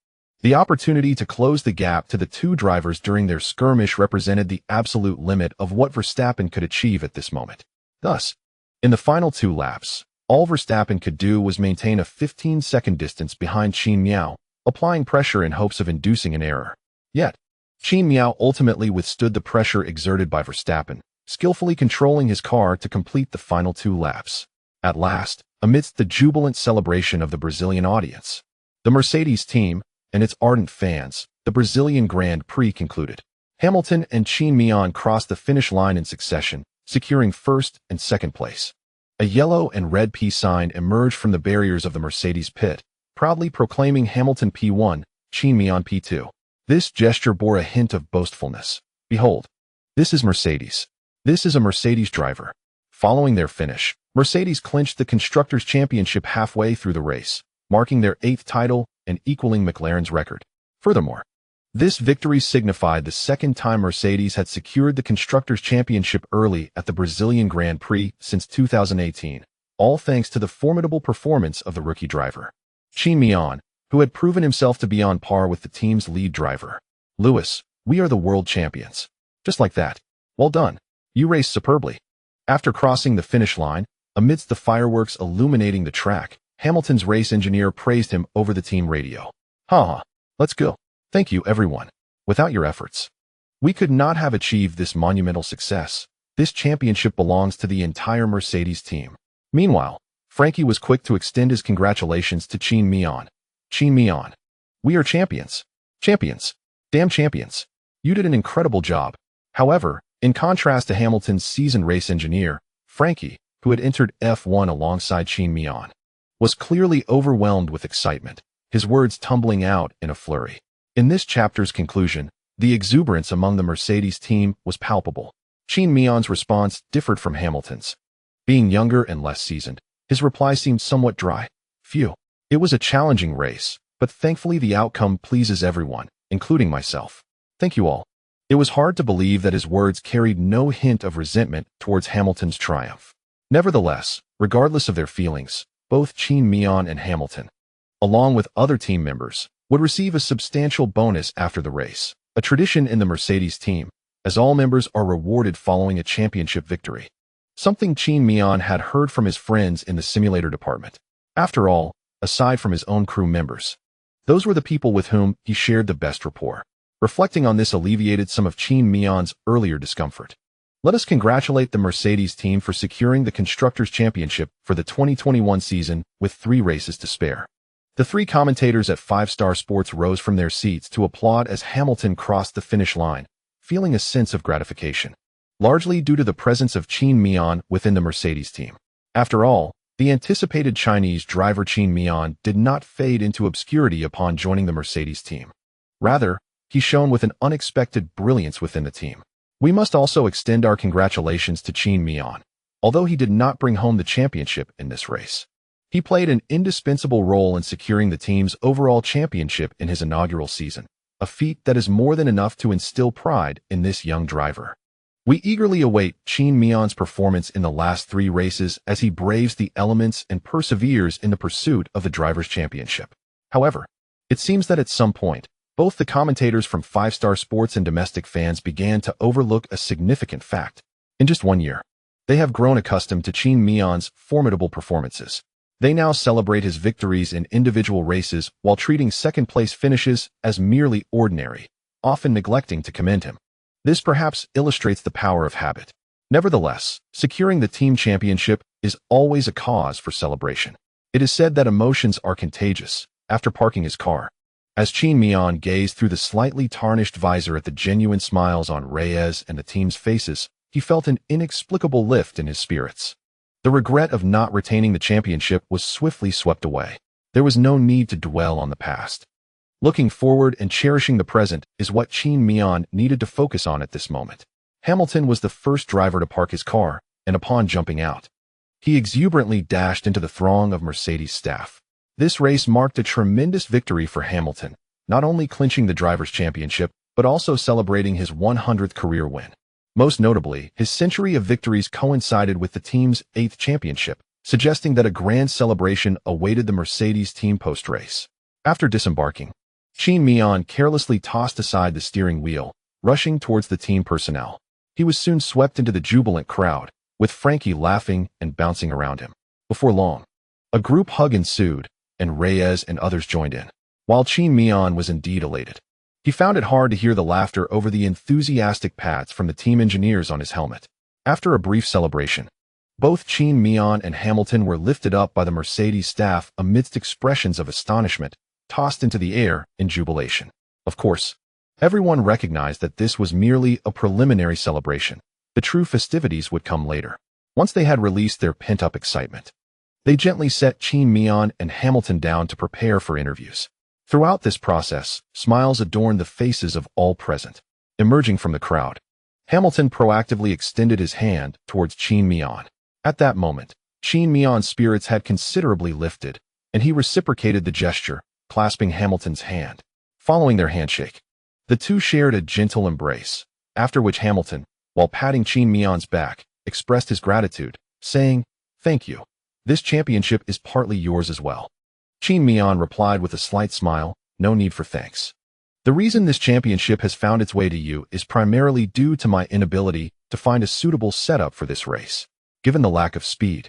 The opportunity to close the gap to the two drivers during their skirmish represented the absolute limit of what Verstappen could achieve at this moment. Thus, in the final 2 laps, all Verstappen could do was maintain a 15-second distance behind Qin Miao, applying pressure in hopes of inducing an error. Yet, Qin Miao ultimately withstood the pressure exerted by Verstappen, skillfully controlling his car to complete the final 2 laps. At last, amidst the jubilant celebration of the Brazilian audience, the Mercedes team and its ardent fans, the Brazilian Grand Prix concluded. Hamilton and Qin Miao crossed the finish line in succession, securing first and second place. A yellow and red peace sign emerged from the barriers of the Mercedes pit, proudly proclaiming Hamilton P1, Qin Miao P2. This gesture bore a hint of boastfulness. Behold, this is Mercedes. This is a Mercedes driver. Following their finish, Mercedes clinched the Constructors' Championship halfway through the race, marking their 8th title and equaling McLaren's record. Furthermore, this victory signified the second time Mercedes had secured the Constructors' Championship early at the Brazilian Grand Prix since 2018, all thanks to the formidable performance of the rookie driver, Qin Miao, who had proven himself to be on par with the team's lead driver. Lewis, we are the world champions. Just like that. Well done. You raced superbly. After crossing the finish line, amidst the fireworks illuminating the track, Hamilton's race engineer praised him over the team radio. "Ha, let's go. Thank you, everyone. Without your efforts, we could not have achieved this monumental success. This championship belongs to the entire Mercedes team." Meanwhile, Frankie was quick to extend his congratulations to Qin Miao. "Qin Miao, we are champions. Champions. Damn champions. You did an incredible job." However, in contrast to Hamilton's seasoned race engineer, Frankie, who had entered F1 alongside Qin Miao, was clearly overwhelmed with excitement, his words tumbling out in a flurry. In this chapter's conclusion, the exuberance among the Mercedes team was palpable. Qin Miao's response differed from Hamilton's. Being younger and less seasoned, his reply seemed somewhat dry. "Phew. It was a challenging race, but thankfully the outcome pleases everyone, including myself. Thank you all." It was hard to believe that his words carried no hint of resentment towards Hamilton's triumph. Nevertheless, regardless of their feelings, both Qin Miao and Hamilton, along with other team members, would receive a substantial bonus after the race, a tradition in the Mercedes team, as all members are rewarded following a championship victory. Something Qin Miao had heard from his friends in the simulator department. After all, aside from his own crew members, those were the people with whom he shared the best rapport. Reflecting on this alleviated some of Qin Miao's earlier discomfort. Let us congratulate the Mercedes team for securing the Constructors' Championship for the 2021 season with 3 races to spare. The 3 commentators at 5-Star Sports rose from their seats to applaud as Hamilton crossed the finish line, feeling a sense of gratification, largely due to the presence of Qin Miao within the Mercedes team. After all, the anticipated Chinese driver Qin Miao did not fade into obscurity upon joining the Mercedes team. Rather, he shone with an unexpected brilliance within the team. We must also extend our congratulations to Qin Miao. Although he did not bring home the championship in this race, he played an indispensable role in securing the team's overall championship in his inaugural season, a feat that is more than enough to instill pride in this young driver. We eagerly await Qin Miao's performance in the last 3 races as he braves the elements and perseveres in the pursuit of the Drivers' Championship. However, it seems that at some point, both the commentators from 5-Star Sports and domestic fans began to overlook a significant fact. In just 1 year, they have grown accustomed to Qin Miao's formidable performances. They now celebrate his victories in individual races while treating second-place finishes as merely ordinary, often neglecting to commend him. This perhaps illustrates the power of habit. Nevertheless, securing the team championship is always a cause for celebration. It is said that emotions are contagious. After parking his car, as Qin Miao gazed through the slightly tarnished visor at the genuine smiles on Reyes and the team's faces, he felt an inexplicable lift in his spirits. The regret of not retaining the championship was swiftly swept away. There was no need to dwell on the past. Looking forward and cherishing the present is what Qin Miao needed to focus on at this moment. Hamilton was the first driver to park his car, and upon jumping out, he exuberantly dashed into the throng of Mercedes staff. This race marked a tremendous victory for Hamilton, not only clinching the Drivers' Championship, but also celebrating his 100th career win. Most notably, his century of victories coincided with the team's 8th championship, suggesting that a grand celebration awaited the Mercedes team post-race. After disembarking, Qin Miao carelessly tossed aside the steering wheel, rushing towards the team personnel. He was soon swept into the jubilant crowd, with Frankie laughing and bouncing around him. Before long, a group hug ensued, and Reyes and others joined in. While Qin Miao was indeed elated, he found it hard to hear the laughter over the enthusiastic pats from the team engineers on his helmet. After a brief celebration, both Qin Miao and Hamilton were lifted up by the Mercedes staff amidst expressions of astonishment, tossed into the air in jubilation. Of course, everyone recognized that this was merely a preliminary celebration. The true festivities would come later. Once they had released their pent-up excitement, they gently set Qin Miao and Hamilton down to prepare for interviews. Throughout this process, smiles adorned the faces of all present. Emerging from the crowd, Hamilton proactively extended his hand towards Qin Miao. At that moment, Qin Miao's spirits had considerably lifted, and he reciprocated the gesture, clasping Hamilton's hand. Following their handshake, the two shared a gentle embrace, after which Hamilton, while patting Qin Miao's back, expressed his gratitude, saying, "Thank you. This championship is partly yours as well." Qin Miao replied with a slight smile, "No need for thanks. The reason this championship has found its way to you is primarily due to my inability to find a suitable setup for this race. Given the lack of speed,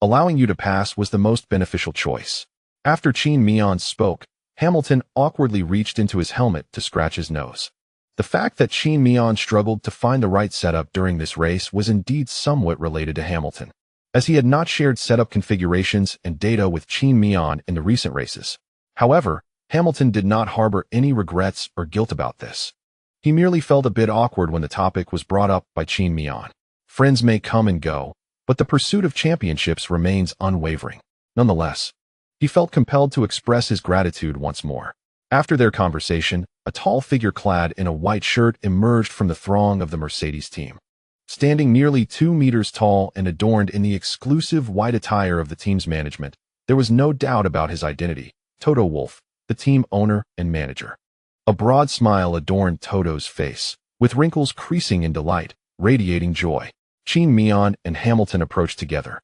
allowing you to pass was the most beneficial choice." After Qin Miao spoke, Hamilton awkwardly reached into his helmet to scratch his nose. The fact that Qin Miao struggled to find the right setup during this race was indeed somewhat related to Hamilton, as he had not shared setup configurations and data with Qin Miao in the recent races. However, Hamilton did not harbor any regrets or guilt about this. He merely felt a bit awkward when the topic was brought up by Qin Miao. Friends may come and go, but the pursuit of championships remains unwavering. Nonetheless, he felt compelled to express his gratitude once more. After their conversation, a tall figure clad in a white shirt emerged from the throng of the Mercedes team. Standing nearly 2 meters tall and adorned in the exclusive white attire of the team's management, there was no doubt about his identity: Toto Wolff, the team owner and manager. A broad smile adorned Toto's face, with wrinkles creasing in delight, radiating joy. Qin Miao and Hamilton approached together,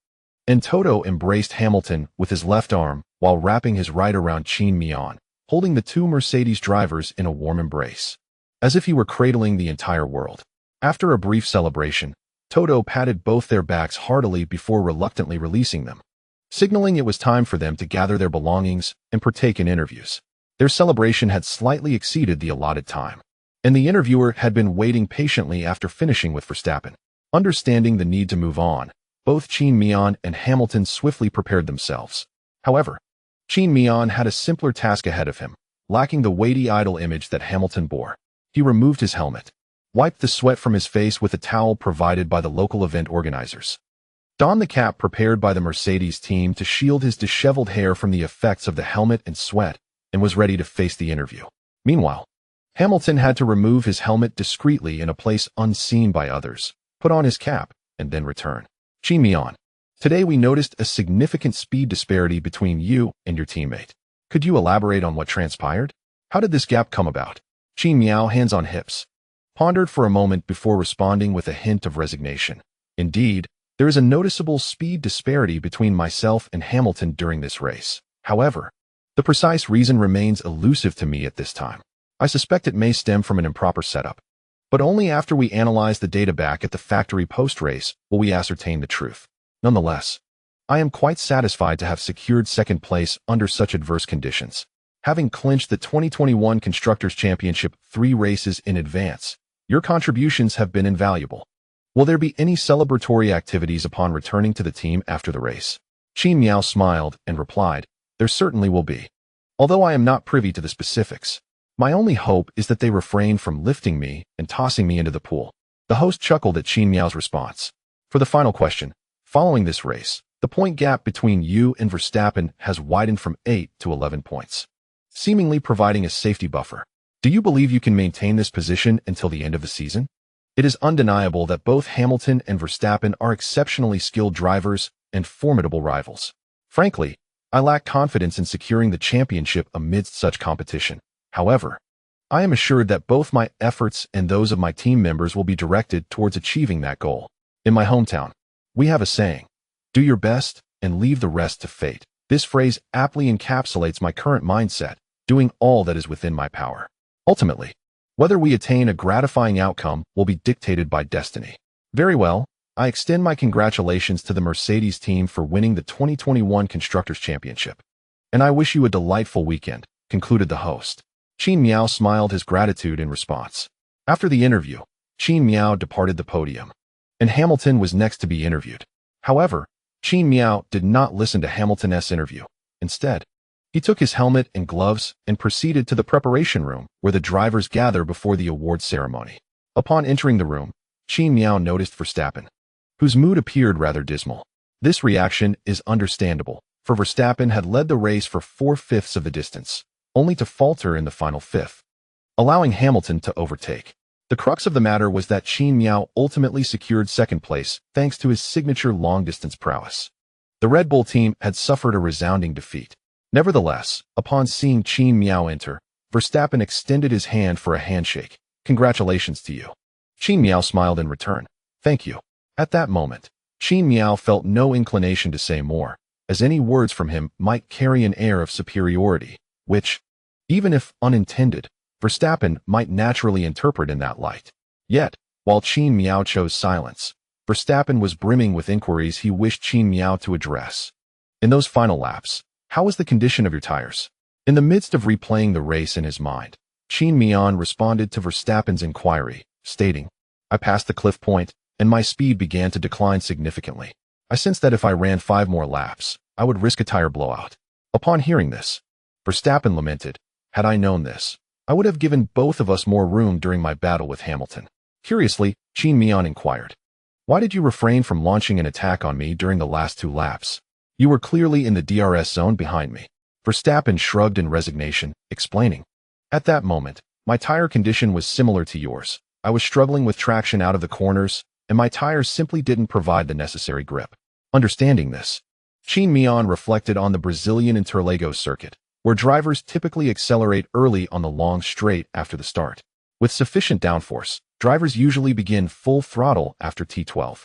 and Toto embraced Hamilton with his left arm while wrapping his right around Qin Miao, holding the two Mercedes drivers in a warm embrace, as if he were cradling the entire world. After a brief celebration, Toto patted both their backs heartily before reluctantly releasing them, signaling it was time for them to gather their belongings and partake in interviews. Their celebration had slightly exceeded the allotted time, and the interviewer had been waiting patiently after finishing with Verstappen. Understanding the need to move on, both Qin Miao and Hamilton swiftly prepared themselves. However, Qin Miao had a simpler task ahead of him, lacking the weighty idol image that Hamilton bore. He removed his helmet, wiped the sweat from his face with a towel provided by the local event organizers, donned the cap prepared by the Mercedes team to shield his disheveled hair from the effects of the helmet and sweat, and was ready to face the interview. Meanwhile, Hamilton had to remove his helmet discreetly in a place unseen by others, put on his cap, and then return. "Qin Miao, today we noticed a significant speed disparity between you and your teammate. Could you elaborate on what transpired? How did this gap come about?" Qin Miao, hands on hips, pondered for a moment before responding with a hint of resignation. "Indeed, there is a noticeable speed disparity between myself and Hamilton during this race. However, the precise reason remains elusive to me at this time. I suspect it may stem from an improper setup, but only after we analyze the data back at the factory post-race will we ascertain the truth. Nonetheless, I am quite satisfied to have secured second place under such adverse conditions. Having clinched the 2021 Constructors' Championship 3 races in advance, your contributions have been invaluable. Will there be any celebratory activities upon returning to the team after the race?" Qin Miao smiled and replied, "There certainly will be. Although I am not privy to the specifics, my only hope is that they refrain from lifting me and tossing me into the pool." The host chuckled at Qin Miao's response. "For the final question, following this race, the point gap between you and Verstappen has widened from 8 to 11 points, seemingly providing a safety buffer. Do you believe you can maintain this position until the end of the season? It is undeniable that both Hamilton and Verstappen are exceptionally skilled drivers and formidable rivals. Frankly, I lack confidence in securing the championship amidst such competition. However, I am assured that both my efforts and those of my team members will be directed towards achieving that goal. In my hometown, we have a saying: do your best and leave the rest to fate. This phrase aptly encapsulates my current mindset, doing all that is within my power. Ultimately, whether we attain a gratifying outcome will be dictated by destiny. Very well, I extend my congratulations to the Mercedes team for winning the 2021 Constructors' Championship. And I wish you a delightful weekend, concluded the host. Qin Miao smiled his gratitude in response. After the interview, Qin Miao departed the podium, and Hamilton was next to be interviewed. However, Qin Miao did not listen to Hamilton's interview. Instead, he took his helmet and gloves and proceeded to the preparation room where the drivers gather before the award ceremony. Upon entering the room, Qin Miao noticed Verstappen, whose mood appeared rather dismal. This reaction is understandable, for Verstappen had led the race for 4/5 of the distance, only to falter in the final fifth, allowing Hamilton to overtake. The crux of the matter was that Qin Miao ultimately secured second place thanks to his signature long-distance prowess. The Red Bull team had suffered a resounding defeat. Nevertheless, upon seeing Qin Miao enter, Verstappen extended his hand for a handshake. Congratulations to you. Qin Miao smiled in return. Thank you. At that moment, Qin Miao felt no inclination to say more, as any words from him might carry an air of superiority, which, even if unintended, Verstappen might naturally interpret in that light. Yet, while Qin Miao chose silence, Verstappen was brimming with inquiries he wished Qin Miao to address. In those final laps, how was the condition of your tires? In the midst of replaying the race in his mind, Qin Miao responded to Verstappen's inquiry, stating, I passed the cliff point, and my speed began to decline significantly. I sensed that if I ran 5 more laps, I would risk a tire blowout. Upon hearing this, Verstappen lamented, had I known this, I would have given both of us more room during my battle with Hamilton. Curiously, Qin Miao inquired, why did you refrain from launching an attack on me during the last 2 laps? You were clearly in the DRS zone behind me. Verstappen shrugged in resignation, explaining, at that moment, my tire condition was similar to yours. I was struggling with traction out of the corners, and my tires simply didn't provide the necessary grip. Understanding this, Qin Miao reflected on the Brazilian Interlagos circuit, where drivers typically accelerate early on the long straight after the start. With sufficient downforce, drivers usually begin full throttle after T12.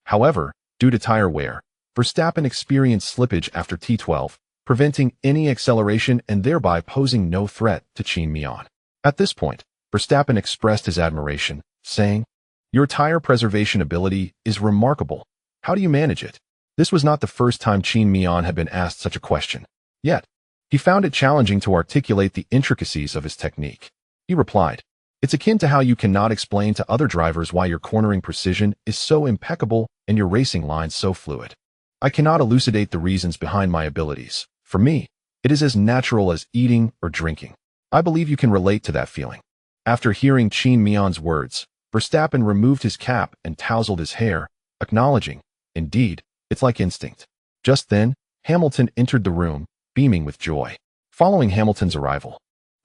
However, due to tire wear, Verstappen experienced slippage after T12, preventing any acceleration and thereby posing no threat to Qin Miao. At this point, Verstappen expressed his admiration, saying, your tire preservation ability is remarkable. How do you manage it? This was not the first time Qin Miao had been asked such a question. Yet, he found it challenging to articulate the intricacies of his technique. He replied, it's akin to how you cannot explain to other drivers why your cornering precision is so impeccable and your racing lines so fluid. I cannot elucidate the reasons behind my abilities. For me, it is as natural as eating or drinking. I believe you can relate to that feeling. After hearing Qin Miao's words, Verstappen removed his cap and tousled his hair, acknowledging, indeed, it's like instinct. Just then, Hamilton entered the room, beaming with joy. Following Hamilton's arrival,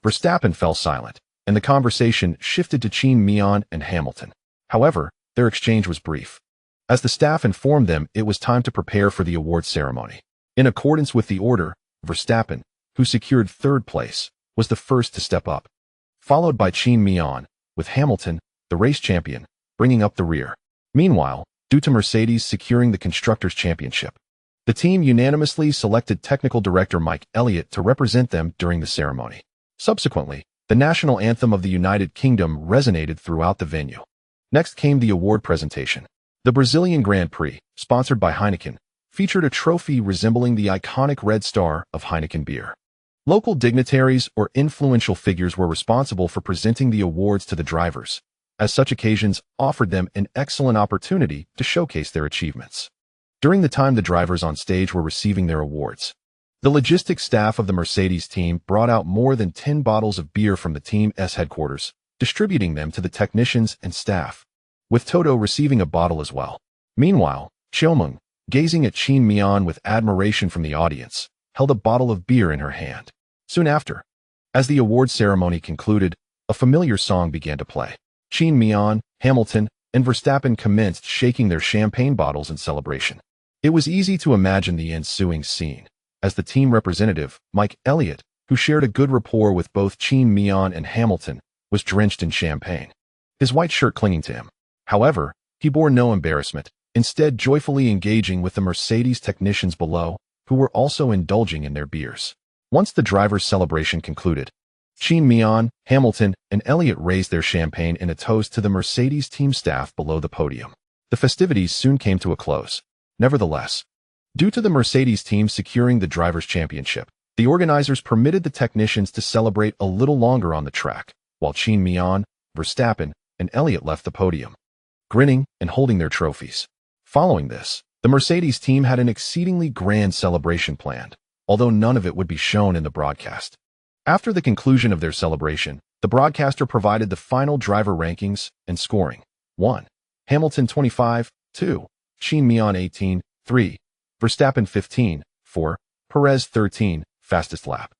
Verstappen fell silent, and the conversation shifted to Qin Miao and Hamilton. However, their exchange was brief. As the staff informed them it was time to prepare for the award ceremony. In accordance with the order, Verstappen, who secured 3rd place, was the first to step up, followed by Qin Miao, with Hamilton, the race champion, bringing up the rear. Meanwhile, due to Mercedes securing the Constructors' Championship, the team unanimously selected technical director Mike Elliott to represent them during the ceremony. Subsequently, the national anthem of the United Kingdom resonated throughout the venue. Next came the award presentation. The Brazilian Grand Prix, sponsored by Heineken, featured a trophy resembling the iconic red star of Heineken beer. Local dignitaries or influential figures were responsible for presenting the awards to the drivers, as such occasions offered them an excellent opportunity to showcase their achievements. During the time the drivers on stage were receiving their awards, the logistics staff of the Mercedes team brought out more than 10 bottles of beer from the team's headquarters, distributing them to the technicians and staff, with Toto receiving a bottle as well. Meanwhile, Xiaomeng, gazing at Qin Miao with admiration from the audience, held a bottle of beer in her hand. Soon after, as the award ceremony concluded, a familiar song began to play. Qin Miao, Hamilton, and Verstappen commenced shaking their champagne bottles in celebration. It was easy to imagine the ensuing scene, as the team representative, Mike Elliott, who shared a good rapport with both Qin Miao and Hamilton, was drenched in champagne, his white shirt clinging to him. However, he bore no embarrassment, instead joyfully engaging with the Mercedes technicians below, who were also indulging in their beers. Once the drivers' celebration concluded, Qin Miao, Hamilton, and Elliott raised their champagne in a toast to the Mercedes team staff below the podium. The festivities soon came to a close. Nevertheless, due to the Mercedes team securing the Drivers' Championship, the organizers permitted the technicians to celebrate a little longer on the track, while Qin Miao, Verstappen, and Elliott left the podium, grinning and holding their trophies. Following this, the Mercedes team had an exceedingly grand celebration planned, although none of it would be shown in the broadcast. After the conclusion of their celebration, the broadcaster provided the final driver rankings and scoring. 1. Hamilton 25, 2. Qin Miao 18, 3. Verstappen 15, 4. Perez 13, fastest lap.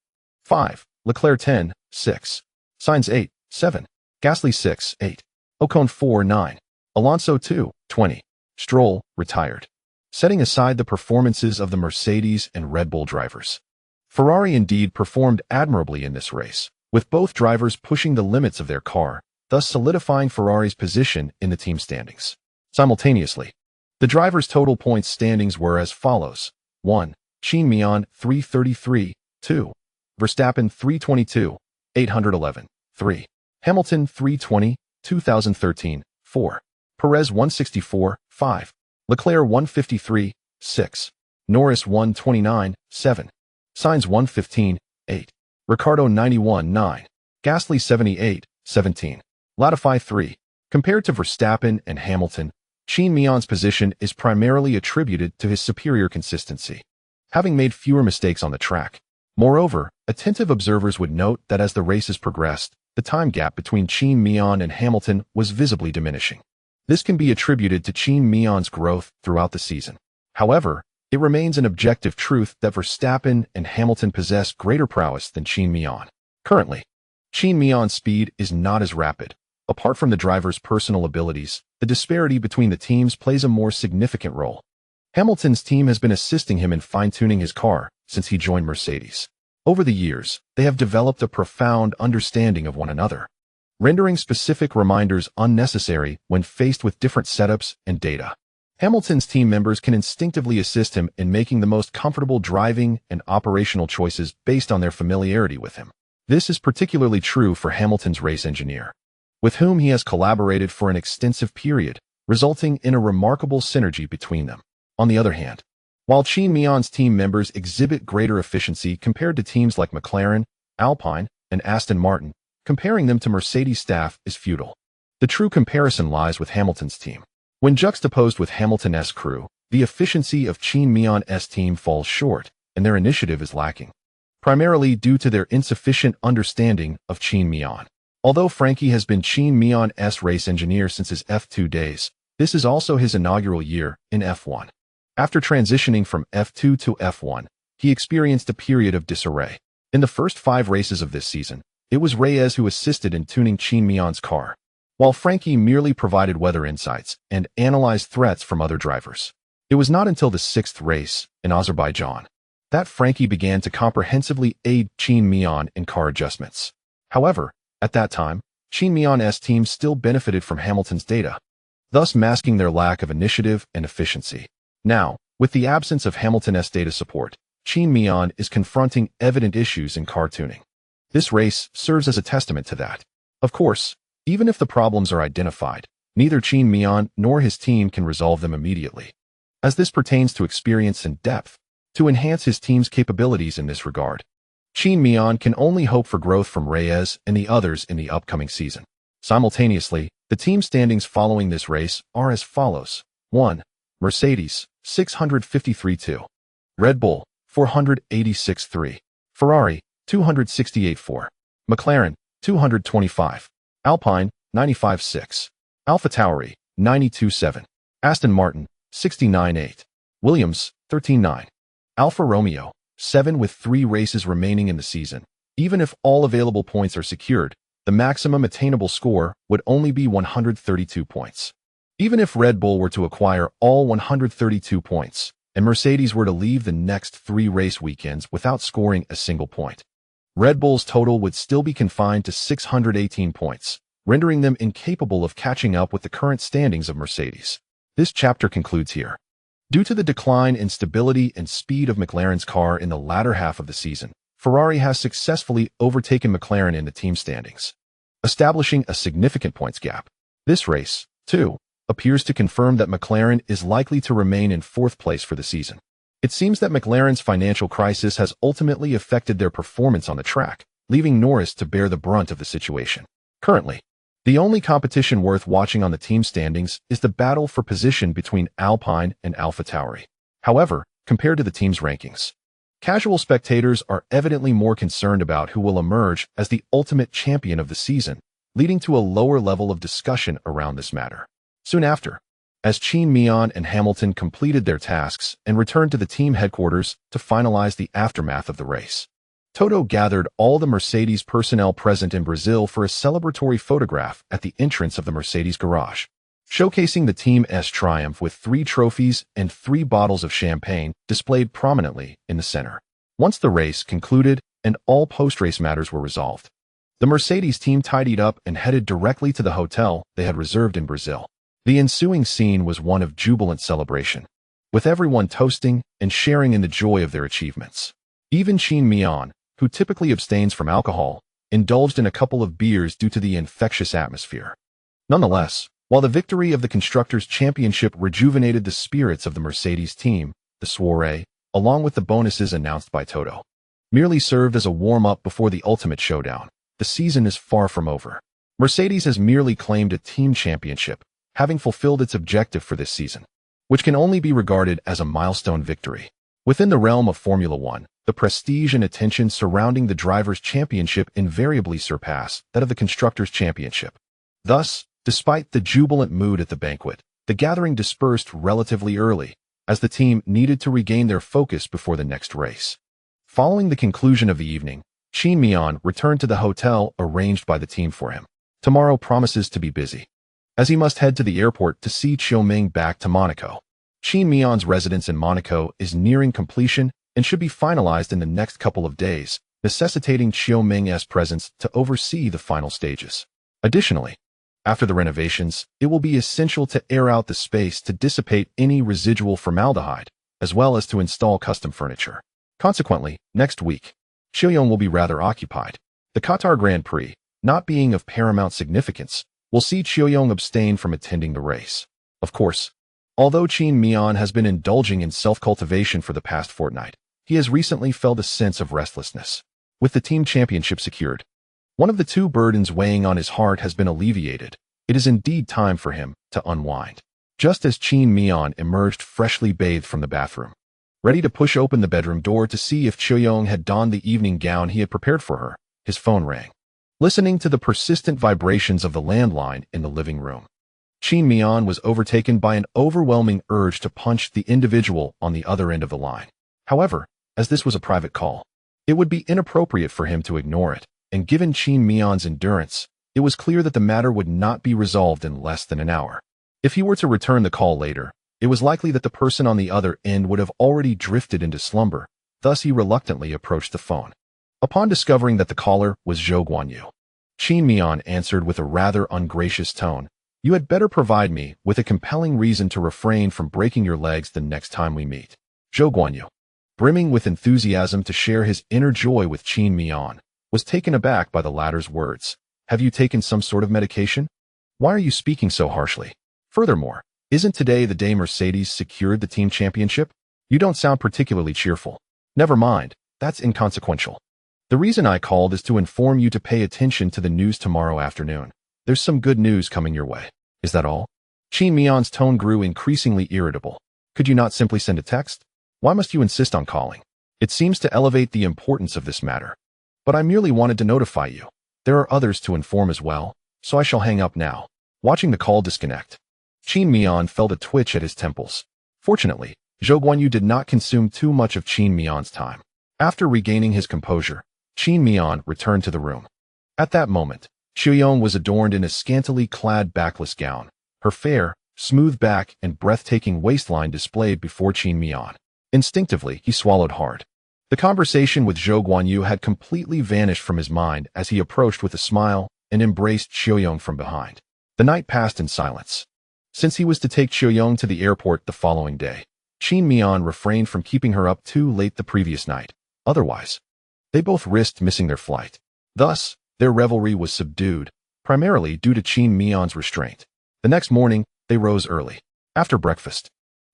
5. Leclerc 10, 6. Sainz 8, 7. Gasly 6, 8. Ocon 4, 9. Alonso 2, 20. Stroll, retired. Setting aside the performances of the Mercedes and Red Bull drivers, Ferrari indeed performed admirably in this race, with both drivers pushing the limits of their car, thus solidifying Ferrari's position in the team standings. Simultaneously, the drivers' total points standings were as follows. 1. Qin Miao 333, 2. Verstappen 322, 811, 3. Hamilton 320, 2013, 4. Perez 164, 5. Leclerc 153, 6. Norris 129, 7. Sainz 115, 8. Ricciardo 91, 9. Gasly 78, 17. Latifi 3. Compared to Verstappen and Hamilton, Qin Miao's position is primarily attributed to his superior consistency, having made fewer mistakes on the track. Moreover, attentive observers would note that as the races progressed, the time gap between Qin Miao and Hamilton was visibly diminishing. This can be attributed to Qin Miao's growth throughout the season. However, it remains an objective truth that Verstappen and Hamilton possess greater prowess than Qin Miao. Currently, Qin Miao's speed is not as rapid. Apart from the driver's personal abilities, the disparity between the teams plays a more significant role. Hamilton's team has been assisting him in fine-tuning his car since he joined Mercedes. Over the years, they have developed a profound understanding of one another, rendering specific reminders unnecessary when faced with different setups and data. Hamilton's team members can instinctively assist him in making the most comfortable driving and operational choices based on their familiarity with him. This is particularly true for Hamilton's race engineer, with whom he has collaborated for an extensive period, resulting in a remarkable synergy between them. On the other hand, while Qin Miao's team members exhibit greater efficiency compared to teams like McLaren, Alpine, and Aston Martin, comparing them to Mercedes staff is futile. The true comparison lies with Hamilton's team. When juxtaposed with Hamilton's crew, the efficiency of Qin Miao's team falls short, and their initiative is lacking, primarily due to their insufficient understanding of Qin Miao. Although Frankie has been Qin Miao's race engineer since his F2 days, this is also his inaugural year in F1. After transitioning from F2 to F1, he experienced a period of disarray. In the first 5 races of this season, it was Reyes who assisted in tuning Qin Miao's car, while Frankie merely provided weather insights and analyzed threats from other drivers. It was not until the 6th race, in Azerbaijan, that Frankie began to comprehensively aid Qin Miao in car adjustments. However, at that time, Qin Miao's team still benefited from Hamilton's data, thus masking their lack of initiative and efficiency. Now, with the absence of Hamilton's data support, Qin Miao is confronting evident issues in car tuning. This race serves as a testament to that. Of course, even if the problems are identified, neither Qin Miao nor his team can resolve them immediately, as this pertains to experience and depth. To enhance his team's capabilities in this regard, Qin Miao can only hope for growth from Reyes and the others in the upcoming season. Simultaneously, the team standings following this race are as follows. 1. Mercedes, 653-2. Red Bull, 486-3. Ferrari, 268-4. McLaren, 225. Alpine, 95-6. AlphaTauri, 92-7. Aston Martin, 69-8. Williams, 13-9. Alfa Romeo, 7 with 3 races remaining in the season. Even if all available points are secured, the maximum attainable score would only be 132 points. Even if Red Bull were to acquire all 132 points, and Mercedes were to leave the next 3 race weekends without scoring a single point, Red Bull's total would still be confined to 618 points, rendering them incapable of catching up with the current standings of Mercedes. This chapter concludes here. Due to the decline in stability and speed of McLaren's car in the latter half of the season, Ferrari has successfully overtaken McLaren in the team standings, establishing a significant points gap. This race, too, appears to confirm that McLaren is likely to remain in fourth place for the season. It seems that McLaren's financial crisis has ultimately affected their performance on the track, leaving Norris to bear the brunt of the situation. Currently, the only competition worth watching on the team standings is the battle for position between Alpine and AlphaTauri. However, compared to the team's rankings, casual spectators are evidently more concerned about who will emerge as the ultimate champion of the season, leading to a lower level of discussion around this matter. Soon after, as Qin Miao and Hamilton completed their tasks and returned to the team headquarters to finalize the aftermath of the race, Toto gathered all the Mercedes personnel present in Brazil for a celebratory photograph at the entrance of the Mercedes garage, showcasing the team's triumph with 3 trophies and 3 bottles of champagne displayed prominently in the center. Once the race concluded and all post-race matters were resolved, the Mercedes team tidied up and headed directly to the hotel they had reserved in Brazil. The ensuing scene was one of jubilant celebration, with everyone toasting and sharing in the joy of their achievements. Even Qin Miao, who typically abstains from alcohol, indulged in a couple of beers due to the infectious atmosphere. Nonetheless, while the victory of the Constructors' Championship rejuvenated the spirits of the Mercedes team, the soirée, along with the bonuses announced by Toto, merely served as a warm-up before the ultimate showdown. The season is far from over. Mercedes has merely claimed a team championship, having fulfilled its objective for this season, which can only be regarded as a milestone victory. Within the realm of Formula One, the prestige and attention surrounding the Drivers' Championship invariably surpass that of the Constructors' Championship. Thus, despite the jubilant mood at the banquet, the gathering dispersed relatively early, as the team needed to regain their focus before the next race. Following the conclusion of the evening, Qin Miao returned to the hotel arranged by the team for him. Tomorrow promises to be busy, as he must head to the airport to see Zhou Ming back to Monaco. Qin Miao's residence in Monaco is nearing completion and should be finalized in the next couple of days, necessitating Zhou Ming's presence to oversee the final stages. Additionally, after the renovations, it will be essential to air out the space to dissipate any residual formaldehyde, as well as to install custom furniture. Consequently, next week, Zhou will be rather occupied. The Qatar Grand Prix, not being of paramount significance, will see Zhou abstain from attending the race. Of course, although Qin Miao has been indulging in self-cultivation for the past fortnight, he has recently felt a sense of restlessness. With the team championship secured, one of the 2 burdens weighing on his heart has been alleviated. It is indeed time for him to unwind. Just as Qin Miao emerged freshly bathed from the bathroom, ready to push open the bedroom door to see if Zhou had donned the evening gown he had prepared for her, his phone rang. Listening to the persistent vibrations of the landline in the living room, Qin Miao was overtaken by an overwhelming urge to punch the individual on the other end of the line. However, as this was a private call, it would be inappropriate for him to ignore it, and given Qin Miao's endurance, it was clear that the matter would not be resolved in less than an hour. If he were to return the call later, it was likely that the person on the other end would have already drifted into slumber, thus he reluctantly approached the phone. Upon discovering that the caller was Zhou Guanyu, Qin Miao answered with a rather ungracious tone, "You had better provide me with a compelling reason to refrain from breaking your legs the next time we meet." Zhou Guanyu, brimming with enthusiasm to share his inner joy with Qin Miao, was taken aback by the latter's words. "Have you taken some sort of medication? Why are you speaking so harshly? Furthermore, isn't today the day Mercedes secured the team championship? You don't sound particularly cheerful." "Never mind, that's inconsequential. The reason I called is to inform you to pay attention to the news tomorrow afternoon. There's some good news coming your way." "Is that all?" Qin Miao's tone grew increasingly irritable. "Could you not simply send a text? Why must you insist on calling? It seems to elevate the importance of this matter. But I merely wanted to notify you. There are others to inform as well, so I shall hang up now." Watching the call disconnect, Qin Miao felt a twitch at his temples. Fortunately, Zhou Guanyu did not consume too much of Qin Miao's time. After regaining his composure, Qin Miao returned to the room. At that moment, Zhou was adorned in a scantily clad backless gown, her fair, smooth back and breathtaking waistline displayed before Qin Miao. Instinctively, he swallowed hard. The conversation with Zhou Guanyu had completely vanished from his mind as he approached with a smile and embraced Zhou from behind. The night passed in silence. Since he was to take Qiuyong to the airport the following day, Qin Miao refrained from keeping her up too late the previous night. Otherwise, they both risked missing their flight. Thus, their revelry was subdued, primarily due to Qin Miao's restraint. The next morning, they rose early. After breakfast,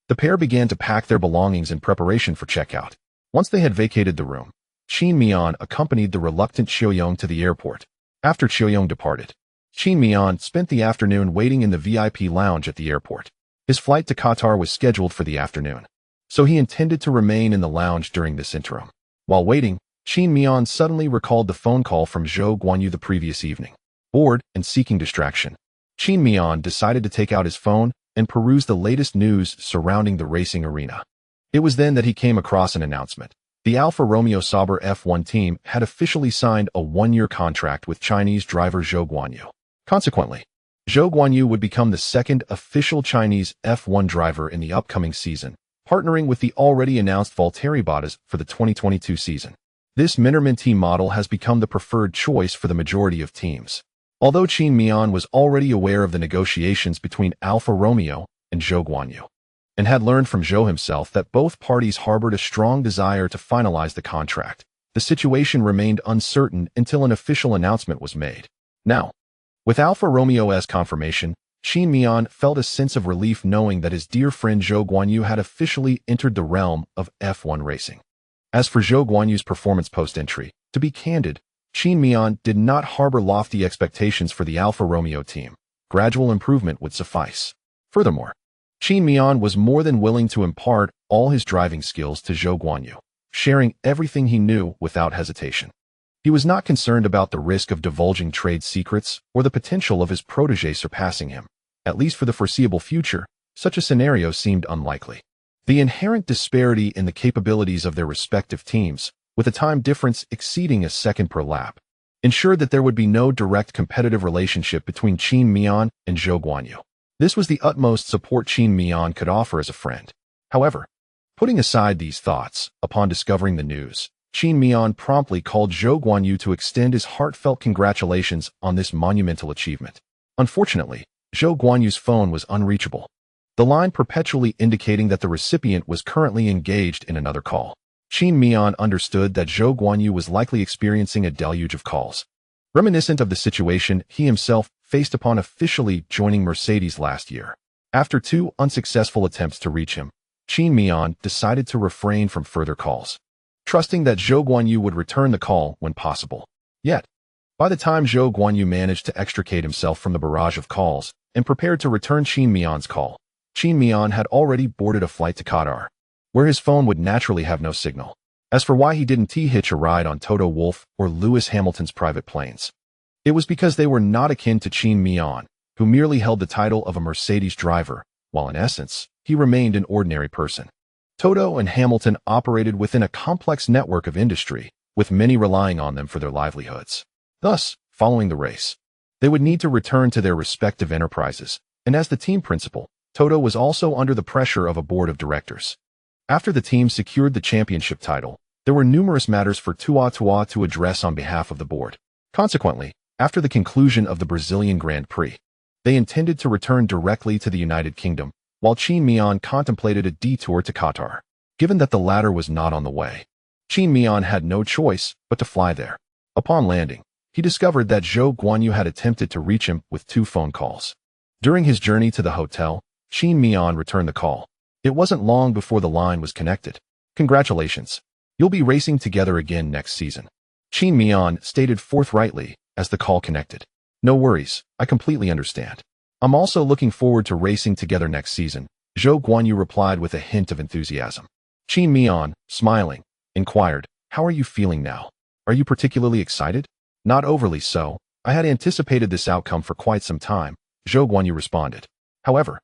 the pair began to pack their belongings in preparation for checkout. Once they had vacated the room, Qin Miao accompanied the reluctant Qiuyong to the airport. After Qiuyong departed, Qin Miao spent the afternoon waiting in the VIP lounge at the airport. His flight to Qatar was scheduled for the afternoon, so he intended to remain in the lounge during this interim. While waiting, Qin Miao suddenly recalled the phone call from Zhou Guanyu the previous evening. Bored and seeking distraction, Qin Miao decided to take out his phone and peruse the latest news surrounding the racing arena. It was then that he came across an announcement. The Alfa Romeo Sauber F1 team had officially signed a one-year contract with Chinese driver Zhou Guanyu. Consequently, Zhou Guanyu would become the second official Chinese F1 driver in the upcoming season, partnering with the already announced Valtteri Bottas for the 2022 season. This Minarminty model has become the preferred choice for the majority of teams. Although Qin Miao was already aware of the negotiations between Alfa Romeo and Zhou Guanyu, and had learned from Zhou himself that both parties harbored a strong desire to finalize the contract, the situation remained uncertain until an official announcement was made. Now, with Alfa Romeo's confirmation, Qin Miao felt a sense of relief knowing that his dear friend Zhou Guanyu had officially entered the realm of F1 racing. As for Zhou Guanyu's performance post-entry, to be candid, Qin Miao did not harbor lofty expectations for the Alfa Romeo team. Gradual improvement would suffice. Furthermore, Qin Miao was more than willing to impart all his driving skills to Zhou Guanyu, sharing everything he knew without hesitation. He was not concerned about the risk of divulging trade secrets or the potential of his protege surpassing him. At least for the foreseeable future, such a scenario seemed unlikely. The inherent disparity in the capabilities of their respective teams, with a time difference exceeding a second per lap, ensured that there would be no direct competitive relationship between Qin Miao and Zhou Guanyu. This was the utmost support Qin Miao could offer as a friend. However, putting aside these thoughts, upon discovering the news, Qin Miao promptly called Zhou Guanyu to extend his heartfelt congratulations on this monumental achievement. Unfortunately, Zhou Guanyu's phone was unreachable, the line perpetually indicating that the recipient was currently engaged in another call. Qin Miao understood that Zhou Guanyu was likely experiencing a deluge of calls, reminiscent of the situation he himself faced upon officially joining Mercedes last year. After 2 unsuccessful attempts to reach him, Qin Miao decided to refrain from further calls, trusting that Zhou Guanyu would return the call when possible. Yet, by the time Zhou Guanyu managed to extricate himself from the barrage of calls and prepared to return Qin Miao's call, Qin Miao had already boarded a flight to Qatar, where his phone would naturally have no signal. As for why he didn't T-hitch a ride on Toto Wolff or Lewis Hamilton's private planes, it was because they were not akin to Qin Miao, who merely held the title of a Mercedes driver, while in essence, he remained an ordinary person. Toto and Hamilton operated within a complex network of industry, with many relying on them for their livelihoods. Thus, following the race, they would need to return to their respective enterprises, and as the team principal, Toto was also under the pressure of a board of directors. After the team secured the championship title, there were numerous matters for Tua to address on behalf of the board. Consequently, after the conclusion of the Brazilian Grand Prix, they intended to return directly to the United Kingdom, while Qin Miao contemplated a detour to Qatar. Given that the latter was not on the way, Qin Miao had no choice but to fly there. Upon landing, he discovered that Zhou Guanyu had attempted to reach him with 2 phone calls. During his journey to the hotel, Qin Miao returned the call. It wasn't long before the line was connected. "Congratulations. You'll be racing together again next season," Qin Miao stated forthrightly as the call connected. "No worries, I completely understand. I'm also looking forward to racing together next season," Zhou Guanyu replied with a hint of enthusiasm. Qin Miao, smiling, inquired, "How are you feeling now? Are you particularly excited?" "Not overly so. I had anticipated this outcome for quite some time," Zhou Guanyu responded. "However,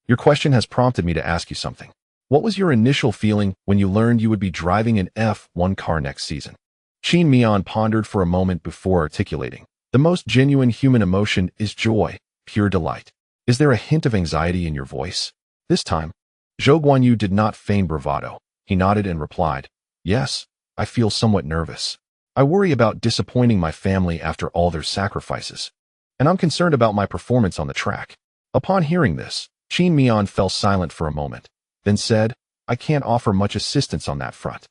your question has prompted me to ask you something. What was your initial feeling when you learned you would be driving an F1 car next season?" Qin Miao pondered for a moment before articulating. "The most genuine human emotion is joy, pure delight. Is there a hint of anxiety in your voice?" This time, Zhou Guanyu did not feign bravado. He nodded and replied, "Yes, I feel somewhat nervous. I worry about disappointing my family after all their sacrifices, and I'm concerned about my performance on the track." Upon hearing this, Qin Miao fell silent for a moment, then said, I can't offer much assistance on that front.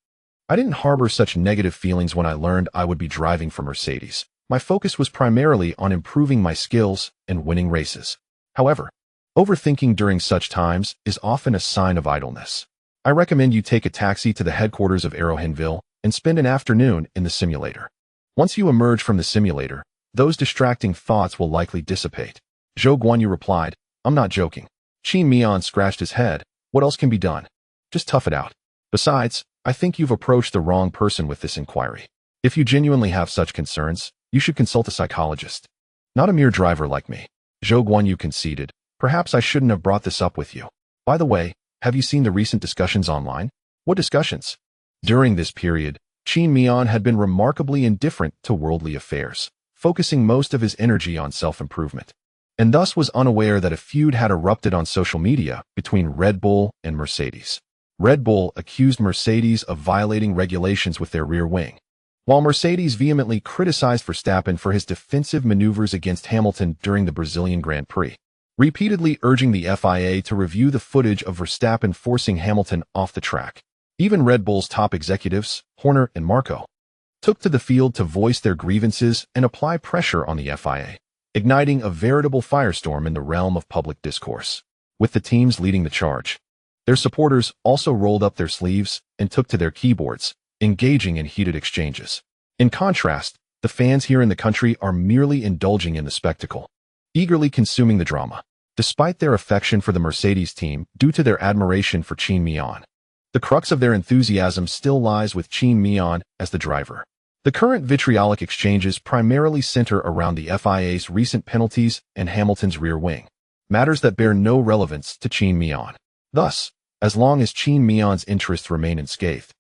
I didn't harbor such negative feelings when I learned I would be driving for Mercedes. My focus was primarily on improving my skills and winning races. However, overthinking during such times is often a sign of idleness. I recommend you take a taxi to the headquarters of Arrowheadville and spend an afternoon in the simulator. Once you emerge from the simulator, those distracting thoughts will likely dissipate. Zhou Guanyu replied, I'm not joking. Qin Miao scratched his head. What else can be done? Just tough it out. Besides, I think you've approached the wrong person with this inquiry. If you genuinely have such concerns, you should consult a psychologist. Not a mere driver like me. Zhou Guanyu conceded. Perhaps I shouldn't have brought this up with you. By the way, have you seen the recent discussions online? What discussions? During this period, Qin Miao had been remarkably indifferent to worldly affairs, focusing most of his energy on self-improvement, and thus was unaware that a feud had erupted on social media between Red Bull and Mercedes. Red Bull accused Mercedes of violating regulations with their rear wing, while Mercedes vehemently criticized Verstappen for his defensive maneuvers against Hamilton during the Brazilian Grand Prix, repeatedly urging the FIA to review the footage of Verstappen forcing Hamilton off the track. Even Red Bull's top executives, Horner and Marko, took to the field to voice their grievances and apply pressure on the FIA, igniting a veritable firestorm in the realm of public discourse. With the teams leading the charge, their supporters also rolled up their sleeves and took to their keyboards, engaging in heated exchanges. In contrast, the fans here in the country are merely indulging in the spectacle, eagerly consuming the drama, despite their affection for the Mercedes team due to their admiration for Qin Miao. The crux of their enthusiasm still lies with Qin Miao as the driver. The current vitriolic exchanges primarily center around the FIA's recent penalties and Hamilton's rear wing, matters that bear no relevance to Qin Miao. Thus, as long as Qin Miao's interests remain unscathed,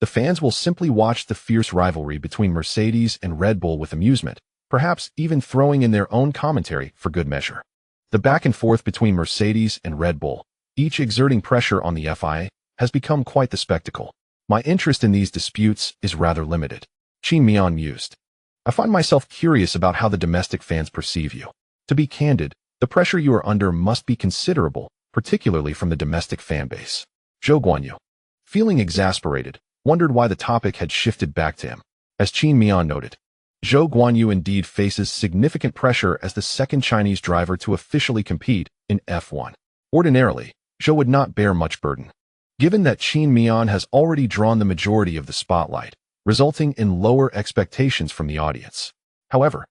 the fans will simply watch the fierce rivalry between Mercedes and Red Bull with amusement, perhaps even throwing in their own commentary for good measure. The back and forth between Mercedes and Red Bull, each exerting pressure on the FIA, has become quite the spectacle. My interest in these disputes is rather limited. Qin Miao mused. I find myself curious about how the domestic fans perceive you. To be candid, the pressure you are under must be considerable, particularly from the domestic fan base. Zhou Guanyu, feeling exasperated, wondered why the topic had shifted back to him. As Qin Miao noted, Zhou Guanyu indeed faces significant pressure as the second Chinese driver to officially compete in F1. Ordinarily, Zhou would not bear much burden, given that Qin Miao has already drawn the majority of the spotlight, resulting in lower expectations from the audience. However,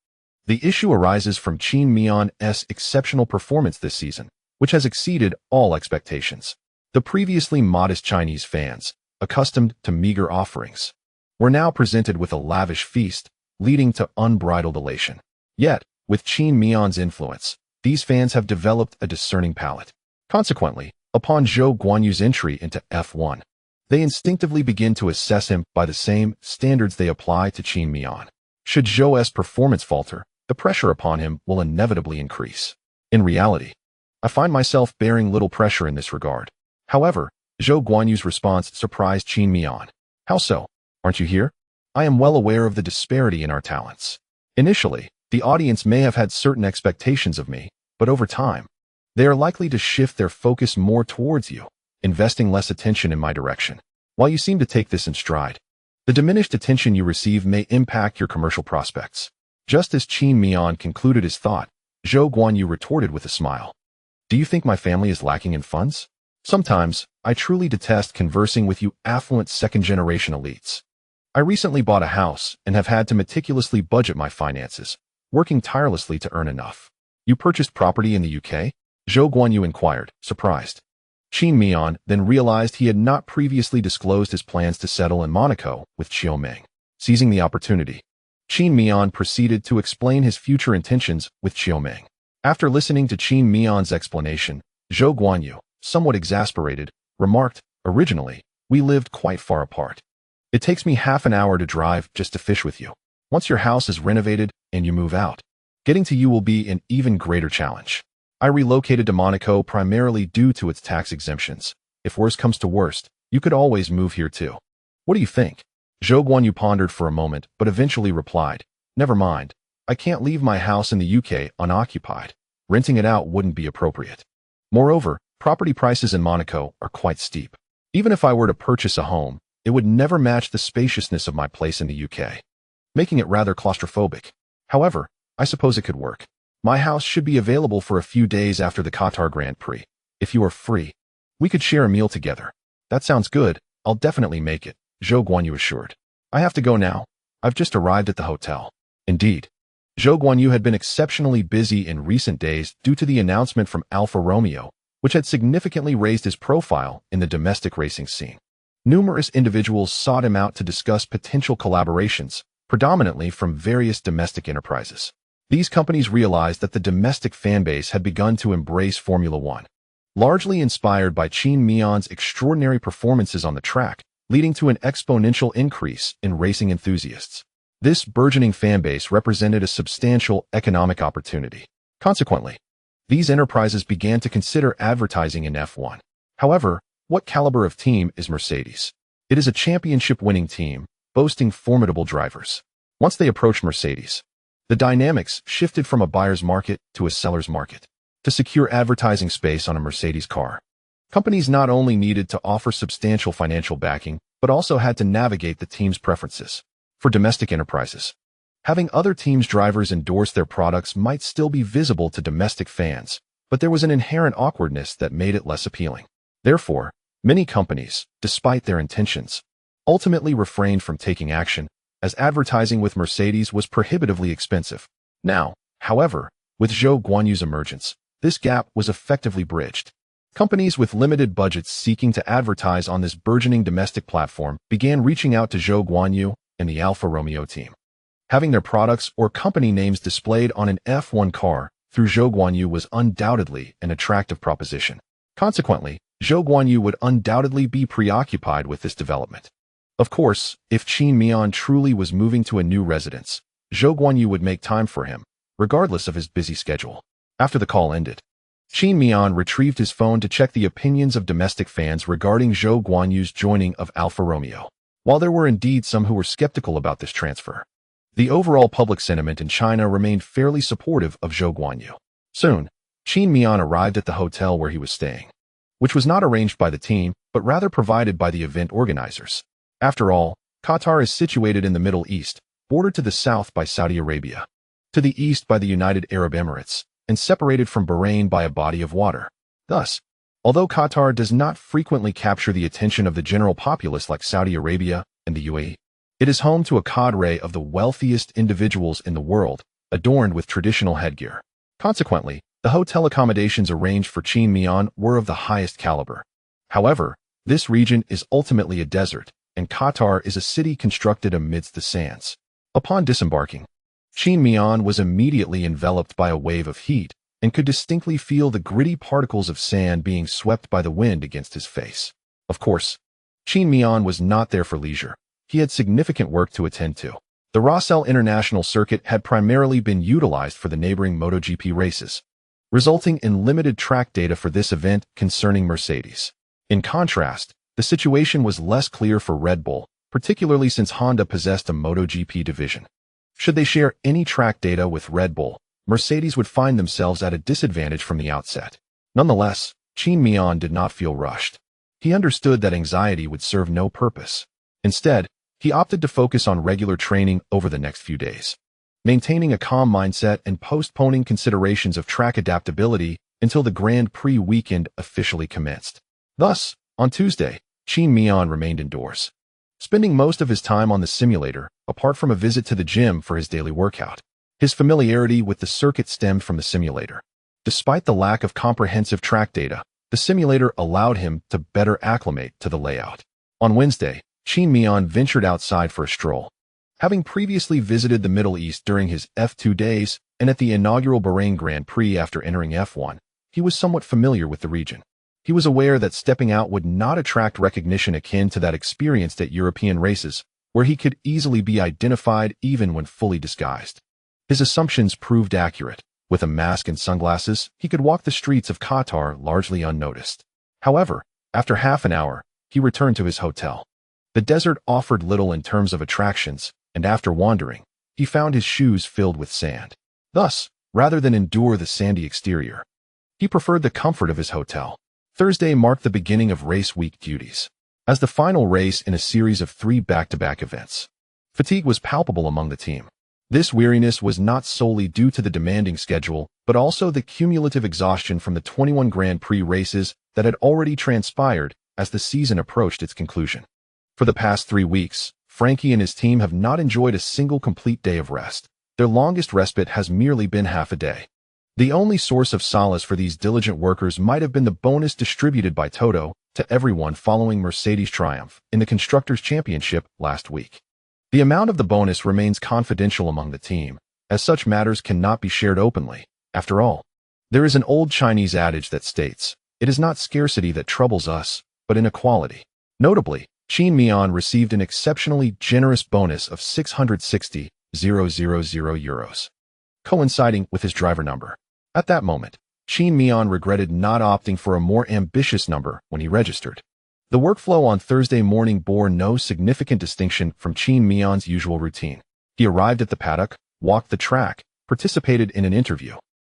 the issue arises from Qin Miao's exceptional performance this season, which has exceeded all expectations. The previously modest Chinese fans, accustomed to meager offerings, were now presented with a lavish feast, leading to unbridled elation. Yet, with Qin Miao's influence, these fans have developed a discerning palate. Consequently, upon Zhou Guanyu's entry into F1, they instinctively begin to assess him by the same standards they apply to Qin Miao. Should Zhou's performance falter, the pressure upon him will inevitably increase. In reality, I find myself bearing little pressure in this regard. However, Zhou Guanyu's response surprised Qin Miao. How so? Aren't you here? I am well aware of the disparity in our talents. Initially, the audience may have had certain expectations of me, but over time, they are likely to shift their focus more towards you, investing less attention in my direction. While you seem to take this in stride, the diminished attention you receive may impact your commercial prospects. Just as Qin Miao concluded his thought, Zhou Guanyu retorted with a smile. Do you think my family is lacking in funds? Sometimes, I truly detest conversing with you affluent second-generation elites. I recently bought a house and have had to meticulously budget my finances, working tirelessly to earn enough. You purchased property in the UK? Zhou Guanyu inquired, surprised. Qin Miao then realized he had not previously disclosed his plans to settle in Monaco with Xiaoming. Seizing the opportunity, Qin Miao proceeded to explain his future intentions with Xiaoming. After listening to Qin Miao's explanation, Zhou Guanyu, somewhat exasperated, remarked, originally, we lived quite far apart. It takes me half an hour to drive just to fish with you. Once your house is renovated and you move out, getting to you will be an even greater challenge. I relocated to Monaco primarily due to its tax exemptions. If worst comes to worst, you could always move here too. What do you think? Zhou Guanyu pondered for a moment, but eventually replied, never mind. I can't leave my house in the UK unoccupied. Renting it out wouldn't be appropriate. Moreover, property prices in Monaco are quite steep. Even if I were to purchase a home, it would never match the spaciousness of my place in the UK, making it rather claustrophobic. However, I suppose it could work. My house should be available for a few days after the Qatar Grand Prix. If you are free, we could share a meal together. That sounds good. I'll definitely make it, Zhou Guanyu assured. I have to go now. I've just arrived at the hotel. Indeed, Zhou Guanyu had been exceptionally busy in recent days due to the announcement from Alfa Romeo, which had significantly raised his profile in the domestic racing scene. Numerous individuals sought him out to discuss potential collaborations, predominantly from various domestic enterprises. These companies realized that the domestic fanbase had begun to embrace Formula One, largely inspired by Qin Miao's extraordinary performances on the track, leading to an exponential increase in racing enthusiasts. This burgeoning fanbase represented a substantial economic opportunity. Consequently, these enterprises began to consider advertising in F1. However, what caliber of team is Mercedes? It is a championship-winning team, boasting formidable drivers. Once they approached Mercedes, the dynamics shifted from a buyer's market to a seller's market. To secure advertising space on a Mercedes car, companies not only needed to offer substantial financial backing, but also had to navigate the team's preferences. For domestic enterprises, having other teams' drivers endorse their products might still be visible to domestic fans, but there was an inherent awkwardness that made it less appealing. Therefore, many companies, despite their intentions, ultimately refrained from taking action, as advertising with Mercedes was prohibitively expensive. Now, however, with Zhou Guanyu's emergence, this gap was effectively bridged. Companies with limited budgets seeking to advertise on this burgeoning domestic platform began reaching out to Zhou Guanyu and the Alfa Romeo team. Having their products or company names displayed on an F1 car through Zhou Guanyu was undoubtedly an attractive proposition. Consequently, Zhou Guanyu would undoubtedly be preoccupied with this development. Of course, if Qin Miao truly was moving to a new residence, Zhou Guanyu would make time for him, regardless of his busy schedule. After the call ended, Qin Miao retrieved his phone to check the opinions of domestic fans regarding Zhou Guanyu's joining of Alfa Romeo. While there were indeed some who were skeptical about this transfer, the overall public sentiment in China remained fairly supportive of Zhou Guanyu. Soon, Qin Miao arrived at the hotel where he was staying, which was not arranged by the team, but rather provided by the event organizers. After all, Qatar is situated in the Middle East, bordered to the south by Saudi Arabia, to the east by the United Arab Emirates, and separated from Bahrain by a body of water. Thus, although Qatar does not frequently capture the attention of the general populace like Saudi Arabia and the UAE, it is home to a cadre of the wealthiest individuals in the world, adorned with traditional headgear. Consequently, the hotel accommodations arranged for Qin Miao were of the highest caliber. However, this region is ultimately a desert, and Qatar is a city constructed amidst the sands. Upon disembarking, Qin Miao was immediately enveloped by a wave of heat and could distinctly feel the gritty particles of sand being swept by the wind against his face. Of course, Qin Miao was not there for leisure. He had significant work to attend to. The Rossell International Circuit had primarily been utilized for the neighboring MotoGP races, resulting in limited track data for this event concerning Mercedes. In contrast, the situation was less clear for Red Bull, particularly since Honda possessed a MotoGP division. Should they share any track data with Red Bull, Mercedes would find themselves at a disadvantage from the outset. Nonetheless, Qin Miao did not feel rushed. He understood that anxiety would serve no purpose. Instead, he opted to focus on regular training over the next few days, maintaining a calm mindset and postponing considerations of track adaptability until the Grand Prix weekend officially commenced. Thus, on Tuesday, Qin Miao remained indoors, spending most of his time on the simulator, apart from a visit to the gym for his daily workout. His familiarity with the circuit stemmed from the simulator. Despite the lack of comprehensive track data, the simulator allowed him to better acclimate to the layout. On Wednesday, Qin Miao ventured outside for a stroll. Having previously visited the Middle East during his F2 days and at the inaugural Bahrain Grand Prix after entering F1, he was somewhat familiar with the region. He was aware that stepping out would not attract recognition akin to that experienced at European races, where he could easily be identified even when fully disguised. His assumptions proved accurate. With a mask and sunglasses, he could walk the streets of Qatar largely unnoticed. However, after half an hour, he returned to his hotel. The desert offered little in terms of attractions, and after wandering, he found his shoes filled with sand. Thus, rather than endure the sandy exterior, He preferred the comfort of his hotel. Thursday marked the beginning of race week duties. As the final race in a series of 3 back-to-back events, fatigue was palpable among the team. This weariness was not solely due to the demanding schedule, but also the cumulative exhaustion from the 21 Grand Prix races that had already transpired as the season approached its conclusion. For the past 3 weeks, Frankie and his team have not enjoyed a single complete day of rest. Their longest respite has merely been half a day. The only source of solace for these diligent workers might have been the bonus distributed by Toto to everyone following Mercedes' triumph in the Constructors' Championship last week. The amount of the bonus remains confidential among the team, as such matters cannot be shared openly. After all, there is an old Chinese adage that states, "It is not scarcity that troubles us, but inequality." Notably, Qin Miao received an exceptionally generous bonus of 660,000 euros, coinciding with his driver number. At that moment, Qin Miao regretted not opting for a more ambitious number when he registered. The workflow on Thursday morning bore no significant distinction from Qin Miao's usual routine. He arrived at the paddock, walked the track, participated in an interview,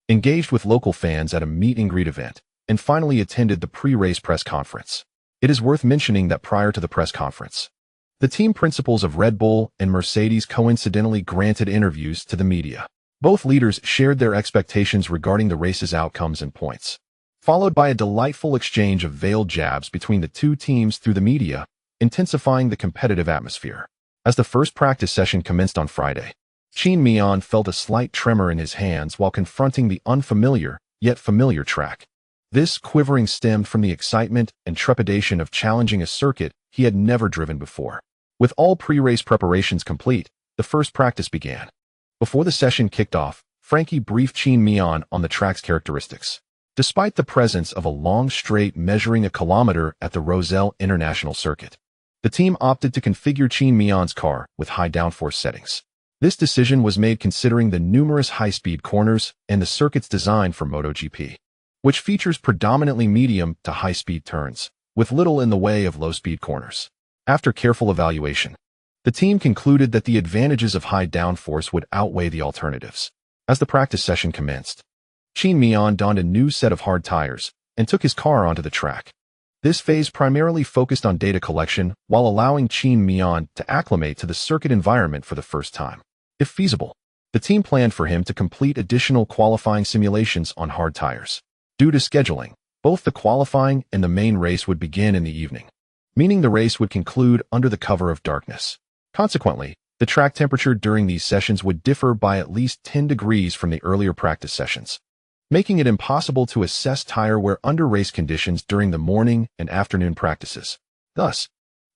engaged with local fans at a meet-and-greet event, and finally attended the pre-race press conference. It is worth mentioning that prior to the press conference, the team principals of Red Bull and Mercedes coincidentally granted interviews to the media. Both leaders shared their expectations regarding the race's outcomes and points, followed by a delightful exchange of veiled jabs between the two teams through the media, intensifying the competitive atmosphere. As the first practice session commenced on Friday, Qin Miao felt a slight tremor in his hands while confronting the unfamiliar, yet familiar track. This quivering stemmed from the excitement and trepidation of challenging a circuit he had never driven before. With all pre-race preparations complete, the first practice began. Before the session kicked off, Frankie briefed Qin Miao on the track's characteristics. Despite the presence of a long straight measuring a kilometer at the Roselle International Circuit, the team opted to configure Qin Miao's car with high downforce settings. This decision was made considering the numerous high-speed corners and the circuit's design for MotoGP, which features predominantly medium to high-speed turns, with little in the way of low-speed corners. After careful evaluation, the team concluded that the advantages of high downforce would outweigh the alternatives. As the practice session commenced, Qin Miao donned a new set of hard tires and took his car onto the track. This phase primarily focused on data collection while allowing Qin Miao to acclimate to the circuit environment for the first time. If feasible, the team planned for him to complete additional qualifying simulations on hard tires. Due to scheduling, both the qualifying and the main race would begin in the evening, meaning the race would conclude under the cover of darkness. Consequently, the track temperature during these sessions would differ by at least 10 degrees from the earlier practice sessions, making it impossible to assess tire wear under race conditions during the morning and afternoon practices. Thus,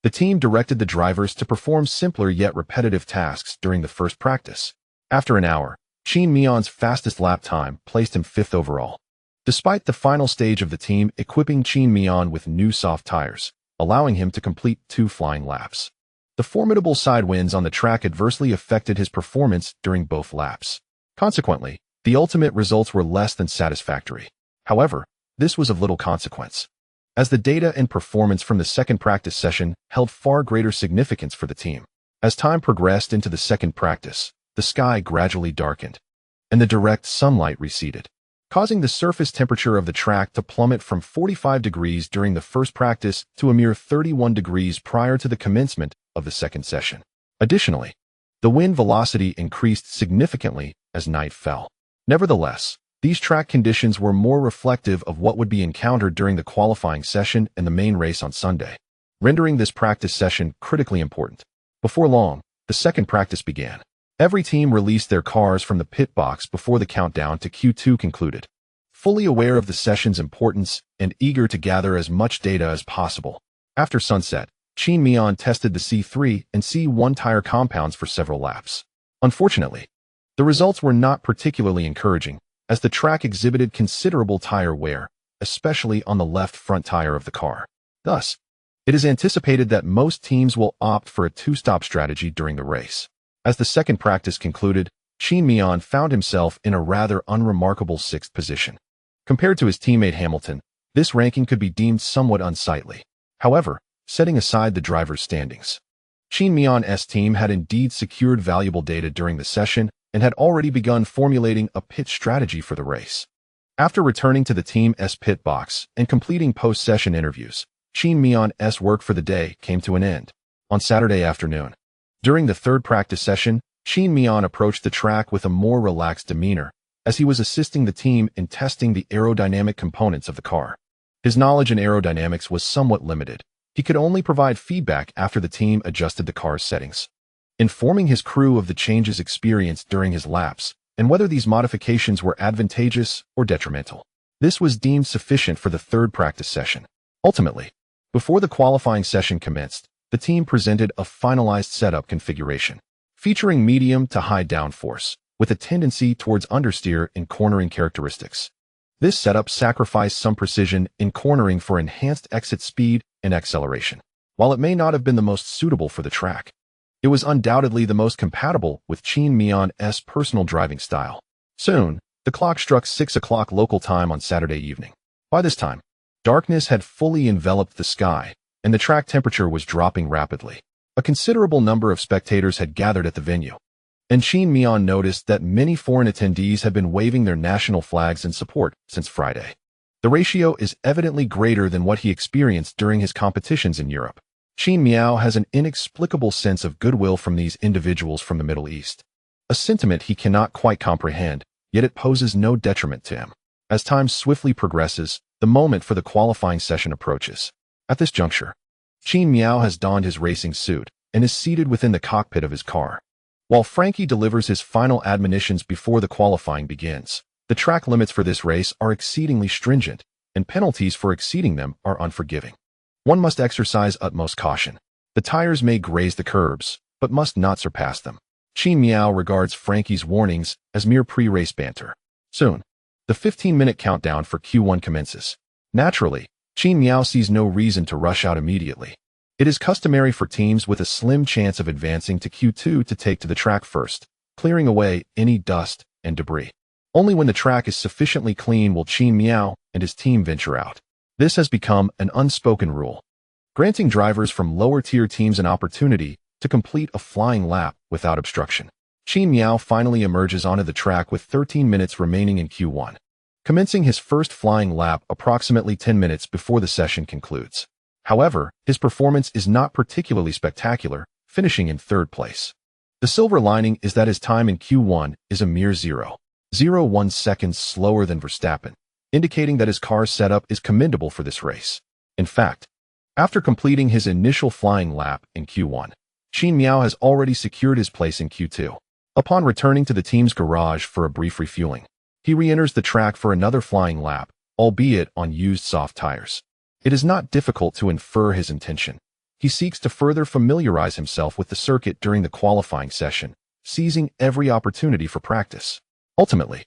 the team directed the drivers to perform simpler yet repetitive tasks during the first practice. After an hour, Qin Miao's fastest lap time placed him 5th overall, despite the final stage of the team equipping Qin Miao with new soft tires, allowing him to complete 2 flying laps. The formidable side winds on the track adversely affected his performance during both laps. Consequently, the ultimate results were less than satisfactory. However, this was of little consequence, as the data and performance from the second practice session held far greater significance for the team. As time progressed into the second practice, the sky gradually darkened, and the direct sunlight receded, causing the surface temperature of the track to plummet from 45 degrees during the first practice to a mere 31 degrees prior to the commencement of the second session. Additionally, the wind velocity increased significantly as night fell. Nevertheless, these track conditions were more reflective of what would be encountered during the qualifying session and the main race on Sunday, rendering this practice session critically important. Before long, the second practice began. Every team released their cars from the pit box before the countdown to Q2 concluded, fully aware of the session's importance and eager to gather as much data as possible. After sunset, Qin Miao tested the C3 and C1 tire compounds for several laps. Unfortunately, the results were not particularly encouraging, as the track exhibited considerable tire wear, especially on the left front tire of the car. Thus, it is anticipated that most teams will opt for a 2-stop strategy during the race. As the second practice concluded, Qin Miao found himself in a rather unremarkable 6th position. Compared to his teammate Hamilton, this ranking could be deemed somewhat unsightly. However, setting aside the driver's standings, Qin Miao's team had indeed secured valuable data during the session and had already begun formulating a pit strategy for the race. After returning to the team's pit box and completing post-session interviews, Qin Miao's work for the day came to an end. On Saturday afternoon, during the third practice session, Qin Miao approached the track with a more relaxed demeanor, as he was assisting the team in testing the aerodynamic components of the car. His knowledge in aerodynamics was somewhat limited. He could only provide feedback after the team adjusted the car's settings, informing his crew of the changes experienced during his laps and whether these modifications were advantageous or detrimental. This was deemed sufficient for the third practice session. Ultimately, before the qualifying session commenced, the team presented a finalized setup configuration, featuring medium to high downforce, with a tendency towards understeer in cornering characteristics. This setup sacrificed some precision in cornering for enhanced exit speed and acceleration. While it may not have been the most suitable for the track, it was undoubtedly the most compatible with Qin Miao's personal driving style. Soon, the clock struck 6 o'clock local time on Saturday evening. By this time, darkness had fully enveloped the sky, and the track temperature was dropping rapidly. A considerable number of spectators had gathered at the venue, and Qin Miao noticed that many foreign attendees had been waving their national flags in support since Friday. The ratio is evidently greater than what he experienced during his competitions in Europe. Qin Miao has an inexplicable sense of goodwill from these individuals from the Middle East, a sentiment he cannot quite comprehend, yet it poses no detriment to him. As time swiftly progresses, the moment for the qualifying session approaches. At this juncture, Qin Miao has donned his racing suit and is seated within the cockpit of his car. While Frankie delivers his final admonitions before the qualifying begins, the track limits for this race are exceedingly stringent, and penalties for exceeding them are unforgiving. One must exercise utmost caution. The tires may graze the curbs, but must not surpass them. Qin Miao regards Frankie's warnings as mere pre-race banter. Soon, the 15-minute countdown for Q1 commences. Naturally, Qin Miao sees no reason to rush out immediately. It is customary for teams with a slim chance of advancing to Q2 to take to the track first, clearing away any dust and debris. Only when the track is sufficiently clean will Qin Miao and his team venture out. This has become an unspoken rule, granting drivers from lower-tier teams an opportunity to complete a flying lap without obstruction. Qin Miao finally emerges onto the track with 13 minutes remaining in Q1, commencing his first flying lap approximately 10 minutes before the session concludes. However, his performance is not particularly spectacular, finishing in third place. The silver lining is that his time in Q1 is a mere 0.01 seconds slower than Verstappen, indicating that his car's setup is commendable for this race. In fact, after completing his initial flying lap in Q1, Qin Miao has already secured his place in Q2. Upon returning to the team's garage for a brief refueling, he re-enters the track for another flying lap, albeit on used soft tires. It is not difficult to infer his intention. He seeks to further familiarize himself with the circuit during the qualifying session, seizing every opportunity for practice. Ultimately,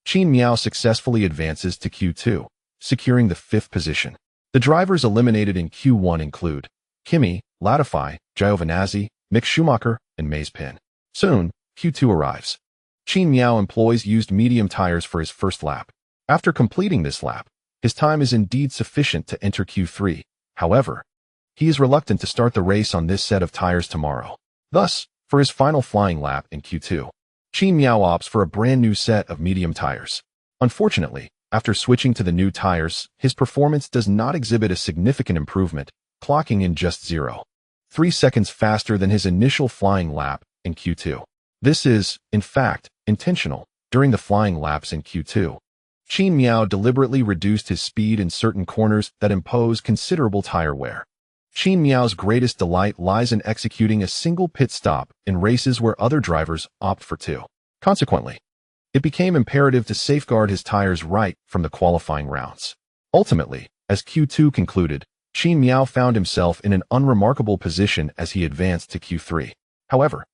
Qin Miao successfully advances to Q2, securing the 5th position. The drivers eliminated in Q1 include Kimi, Latifi, Giovinazzi, Mick Schumacher, and Mazepin. Soon, Q2 arrives. Qin Miao employs used medium tires for his first lap. After completing this lap, his time is indeed sufficient to enter Q3. However, he is reluctant to start the race on this set of tires tomorrow. Thus, for his final flying lap in Q2, Qin Miao opts for a brand new set of medium tires. Unfortunately, after switching to the new tires, his performance does not exhibit a significant improvement, clocking in just 0.3 seconds faster than his initial flying lap in Q2. This is, in fact, intentional. During the flying laps in Q2, Qin Miao deliberately reduced his speed in certain corners that impose considerable tire wear. Qin Miao's greatest delight lies in executing a single pit stop in races where other drivers opt for two. Consequently, it became imperative to safeguard his tires right from the qualifying rounds. Ultimately, as Q2 concluded, Qin Miao found himself in an unremarkable position as he advanced to Q3. However,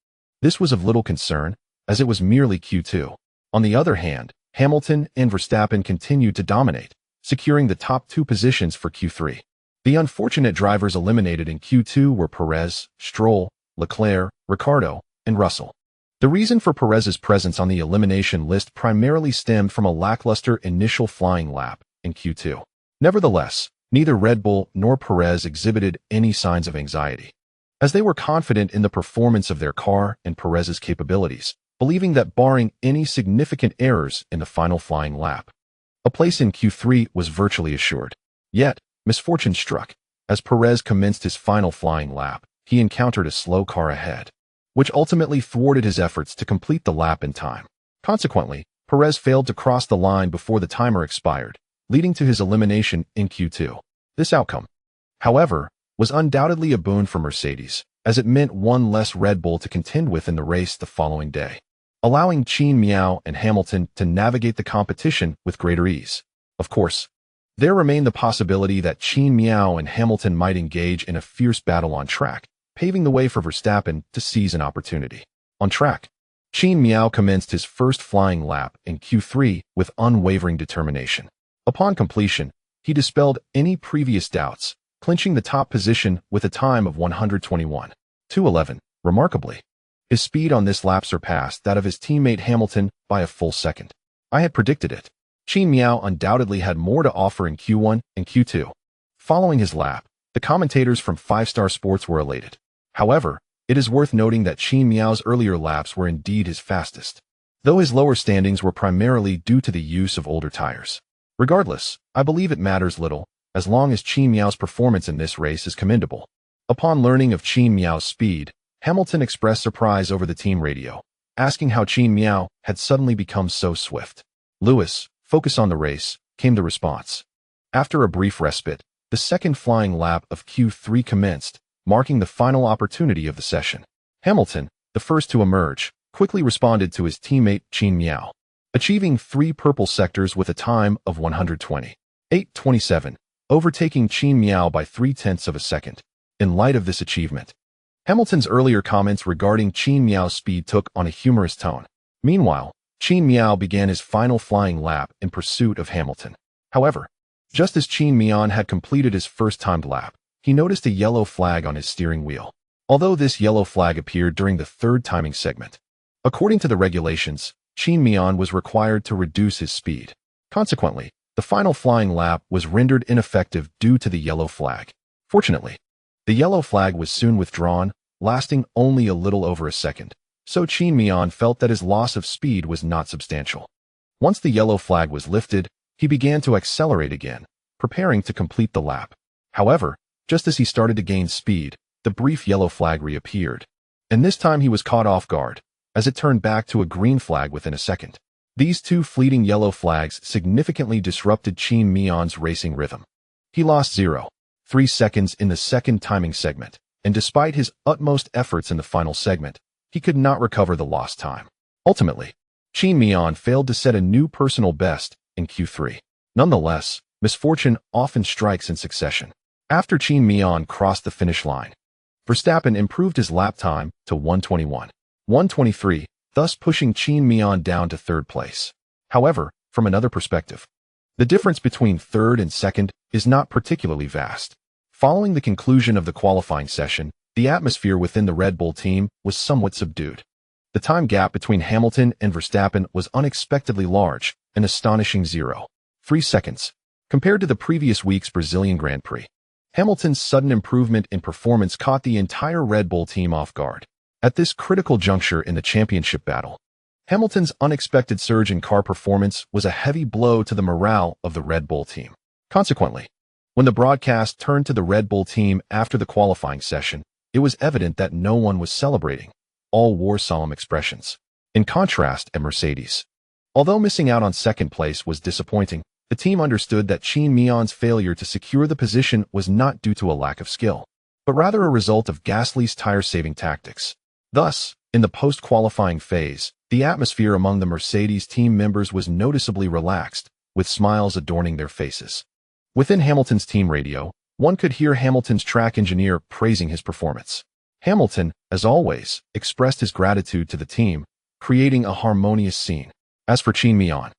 this was of little concern, as it was merely Q2. On the other hand, Hamilton and Verstappen continued to dominate, securing the top 2 positions for Q3. The unfortunate drivers eliminated in Q2 were Perez, Stroll, Leclerc, Ricciardo, and Russell. The reason for Perez's presence on the elimination list primarily stemmed from a lackluster initial flying lap in Q2. Nevertheless, neither Red Bull nor Perez exhibited any signs of anxiety, as they were confident in the performance of their car and Perez's capabilities, believing that barring any significant errors in the final flying lap, A place in Q3 was virtually assured. Yet, misfortune struck. As Perez commenced his final flying lap, he encountered a slow car ahead, which ultimately thwarted his efforts to complete the lap in time. Consequently, Perez failed to cross the line before the timer expired, leading to his elimination in Q2. This outcome, however, was undoubtedly a boon for Mercedes, as it meant one less Red Bull to contend with in the race the following day, allowing Qin Miao and Hamilton to navigate the competition with greater ease. Of course, there remained the possibility that Qin Miao and Hamilton might engage in a fierce battle on track, paving the way for Verstappen to seize an opportunity. On track, Qin Miao commenced his first flying lap in Q3 with unwavering determination. Upon completion, he dispelled any previous doubts, clinching the top position with a time of 121.211. Remarkably, his speed on this lap surpassed that of his teammate Hamilton by a full second. I had predicted it. Qin Miao undoubtedly had more to offer in Q1 and Q2. Following his lap, the commentators from 5-Star Sports were elated. However, it is worth noting that Qin Miao's earlier laps were indeed his fastest, though his lower standings were primarily due to the use of older tires. Regardless, I believe it matters little, as long as Qin Miao's performance in this race is commendable. Upon learning of Qin Miao's speed, Hamilton expressed surprise over the team radio, asking how Qin Miao had suddenly become so swift. "Lewis, focus on the race," came the response. After a brief respite, the second flying lap of Q3 commenced, marking the final opportunity of the session. Hamilton, the first to emerge, quickly responded to his teammate Qin Miao, achieving 3 purple sectors with a time of 120.827, overtaking Qin Miao by 0.3 of a second. In light of this achievement, Hamilton's earlier comments regarding Qin Miao's speed took on a humorous tone. Meanwhile, Qin Miao began his final flying lap in pursuit of Hamilton. However, just as Qin Miao had completed his first timed lap, he noticed a yellow flag on his steering wheel, although this yellow flag appeared during the third timing segment. According to the regulations, Qin Miao was required to reduce his speed. Consequently, the final flying lap was rendered ineffective due to the yellow flag. Fortunately, the yellow flag was soon withdrawn, lasting only a little over a second, so Qin Miao felt that his loss of speed was not substantial. Once the yellow flag was lifted, he began to accelerate again, preparing to complete the lap. However, just as he started to gain speed, the brief yellow flag reappeared, and this time he was caught off guard, as it turned back to a green flag within a second. These two fleeting yellow flags significantly disrupted Qin Miao's racing rhythm. He lost 0.3 seconds in the second timing segment, and despite his utmost efforts in the final segment, he could not recover the lost time. Ultimately, Qin Miao failed to set a new personal best in Q3. Nonetheless, misfortune often strikes in succession. After Qin Miao crossed the finish line, Verstappen improved his lap time to 121.123, thus pushing Qin Miao down to third place. However, from another perspective, the difference between third and second is not particularly vast. Following the conclusion of the qualifying session, the atmosphere within the Red Bull team was somewhat subdued. The time gap between Hamilton and Verstappen was unexpectedly large, an astonishing 0.3 seconds. Compared to the previous week's Brazilian Grand Prix, Hamilton's sudden improvement in performance caught the entire Red Bull team off guard. At this critical juncture in the championship battle, Hamilton's unexpected surge in car performance was a heavy blow to the morale of the Red Bull team. Consequently, when the broadcast turned to the Red Bull team after the qualifying session, it was evident that no one was celebrating. All wore solemn expressions. In contrast, at Mercedes, although missing out on second place was disappointing, the team understood that Qin Miao's failure to secure the position was not due to a lack of skill, but rather a result of Gasly's tire-saving tactics. Thus, in the post-qualifying phase, the atmosphere among the Mercedes team members was noticeably relaxed, with smiles adorning their faces. Within Hamilton's team radio, one could hear Hamilton's track engineer praising his performance. Hamilton, as always, expressed his gratitude to the team, creating a harmonious scene. As for Qin Miao,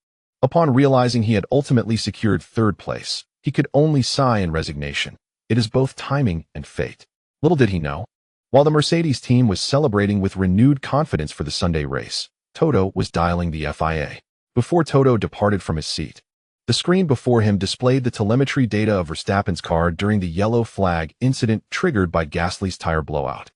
upon realizing he had ultimately secured third place, he could only sigh in resignation. It is both timing and fate. Little did he know, while the Mercedes team was celebrating with renewed confidence for the Sunday race, Toto was dialing the FIA. Before Toto departed from his seat, the screen before him displayed the telemetry data of Verstappen's car during the yellow flag incident triggered by Gasly's tire blowout.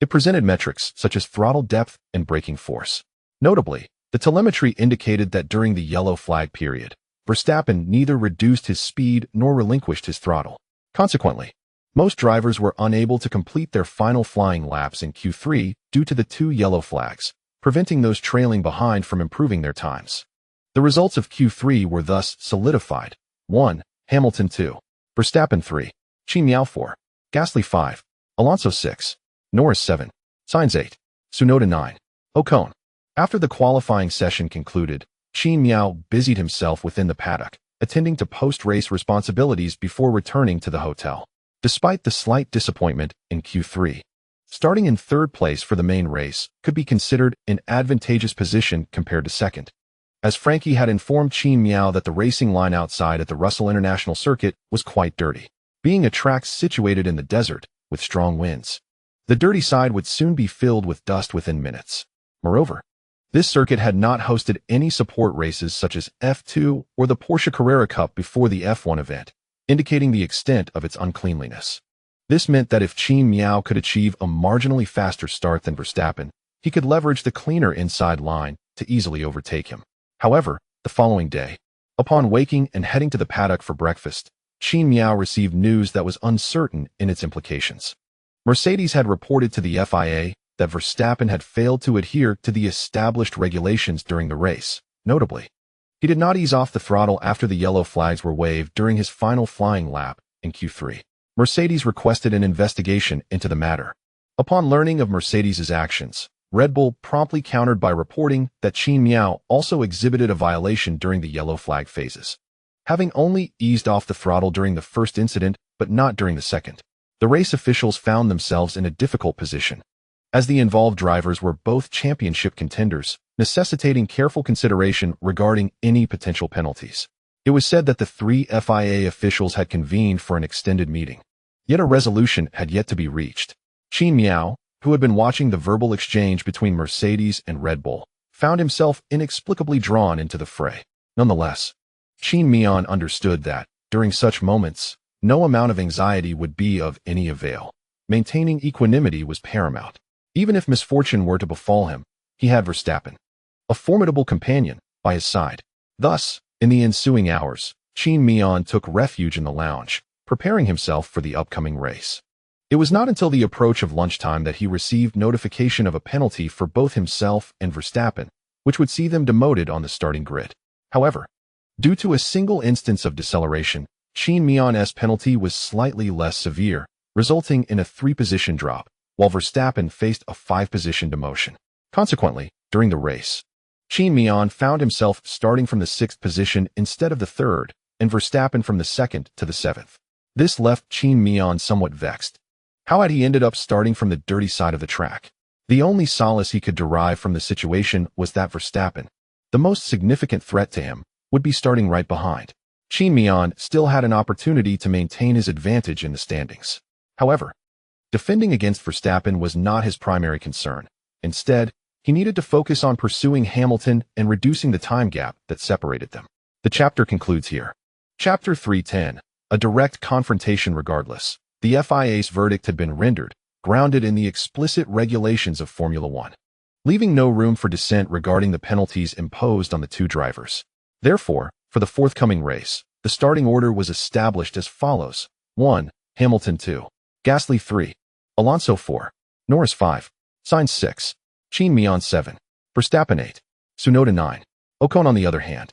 It presented metrics such as throttle depth and braking force. Notably, the telemetry indicated that during the yellow flag period, Verstappen neither reduced his speed nor relinquished his throttle. Consequently, most drivers were unable to complete their final flying laps in Q3 due to the 2 yellow flags, preventing those trailing behind from improving their times. The results of Q3 were thus solidified. 1. Hamilton 2. Verstappen 3. Qin Miao 4. Gasly 5. Alonso 6. Norris 7. Sainz 8. Tsunoda 9. Ocon. After the qualifying session concluded, Qin Miao busied himself within the paddock, attending to post-race responsibilities before returning to the hotel. Despite the slight disappointment in Q3, starting in third place for the main race could be considered an advantageous position compared to second, as Frankie had informed Qin Miao that the racing line outside at the Russell International Circuit was quite dirty, being a track situated in the desert with strong winds. The dirty side would soon be filled with dust within minutes. Moreover, this circuit had not hosted any support races such as F2 or the Porsche Carrera Cup before the F1 event, indicating the extent of its uncleanliness. This meant that if Qin Miao could achieve a marginally faster start than Verstappen, he could leverage the cleaner inside line to easily overtake him. However, the following day, upon waking and heading to the paddock for breakfast, Qin Miao received news that was uncertain in its implications. Mercedes had reported to the FIA that Verstappen had failed to adhere to the established regulations during the race. Notably, he did not ease off the throttle after the yellow flags were waved during his final flying lap in Q3. Mercedes requested an investigation into the matter. Upon learning of Mercedes's actions, Red Bull promptly countered by reporting that Qin Miao also exhibited a violation during the yellow flag phases, having only eased off the throttle during the first incident but not during the second. The race officials found themselves in a difficult position, as the involved drivers were both championship contenders, necessitating careful consideration regarding any potential penalties. It was said that the 3 FIA officials had convened for an extended meeting, yet a resolution had yet to be reached. Qin Miao, who had been watching the verbal exchange between Mercedes and Red Bull, found himself inexplicably drawn into the fray. Nonetheless, Qin Miao understood that, during such moments, no amount of anxiety would be of any avail. Maintaining equanimity was paramount. Even if misfortune were to befall him, he had Verstappen, a formidable companion, by his side. Thus, in the ensuing hours, Qin Miao took refuge in the lounge, preparing himself for the upcoming race. It was not until the approach of lunchtime that he received notification of a penalty for both himself and Verstappen, which would see them demoted on the starting grid. However, due to a single instance of deceleration, Qin Miao's penalty was slightly less severe, resulting in a 3-position drop, while Verstappen faced a 5-position demotion. Consequently, during the race, Qin Miao found himself starting from the 6th position instead of the 3rd, and Verstappen from the 2nd to the 7th. This left Qin Miao somewhat vexed. How had he ended up starting from the dirty side of the track? The only solace he could derive from the situation was that Verstappen, the most significant threat to him, would be starting right behind. Qin Miao still had an opportunity to maintain his advantage in the standings. However, defending against Verstappen was not his primary concern. Instead, he needed to focus on pursuing Hamilton and reducing the time gap that separated them. The chapter concludes here. Chapter 3:10. A direct confrontation regardless. The FIA's verdict had been rendered, grounded in the explicit regulations of Formula One, leaving no room for dissent regarding the penalties imposed on the 2 drivers. Therefore, for the forthcoming race, the starting order was established as follows. 1. Hamilton 2. Gasly 3. Alonso 4. Norris 5. Sainz 6. Qin Miao 7. Verstappen 8. Tsunoda 9. Ocon on the other hand.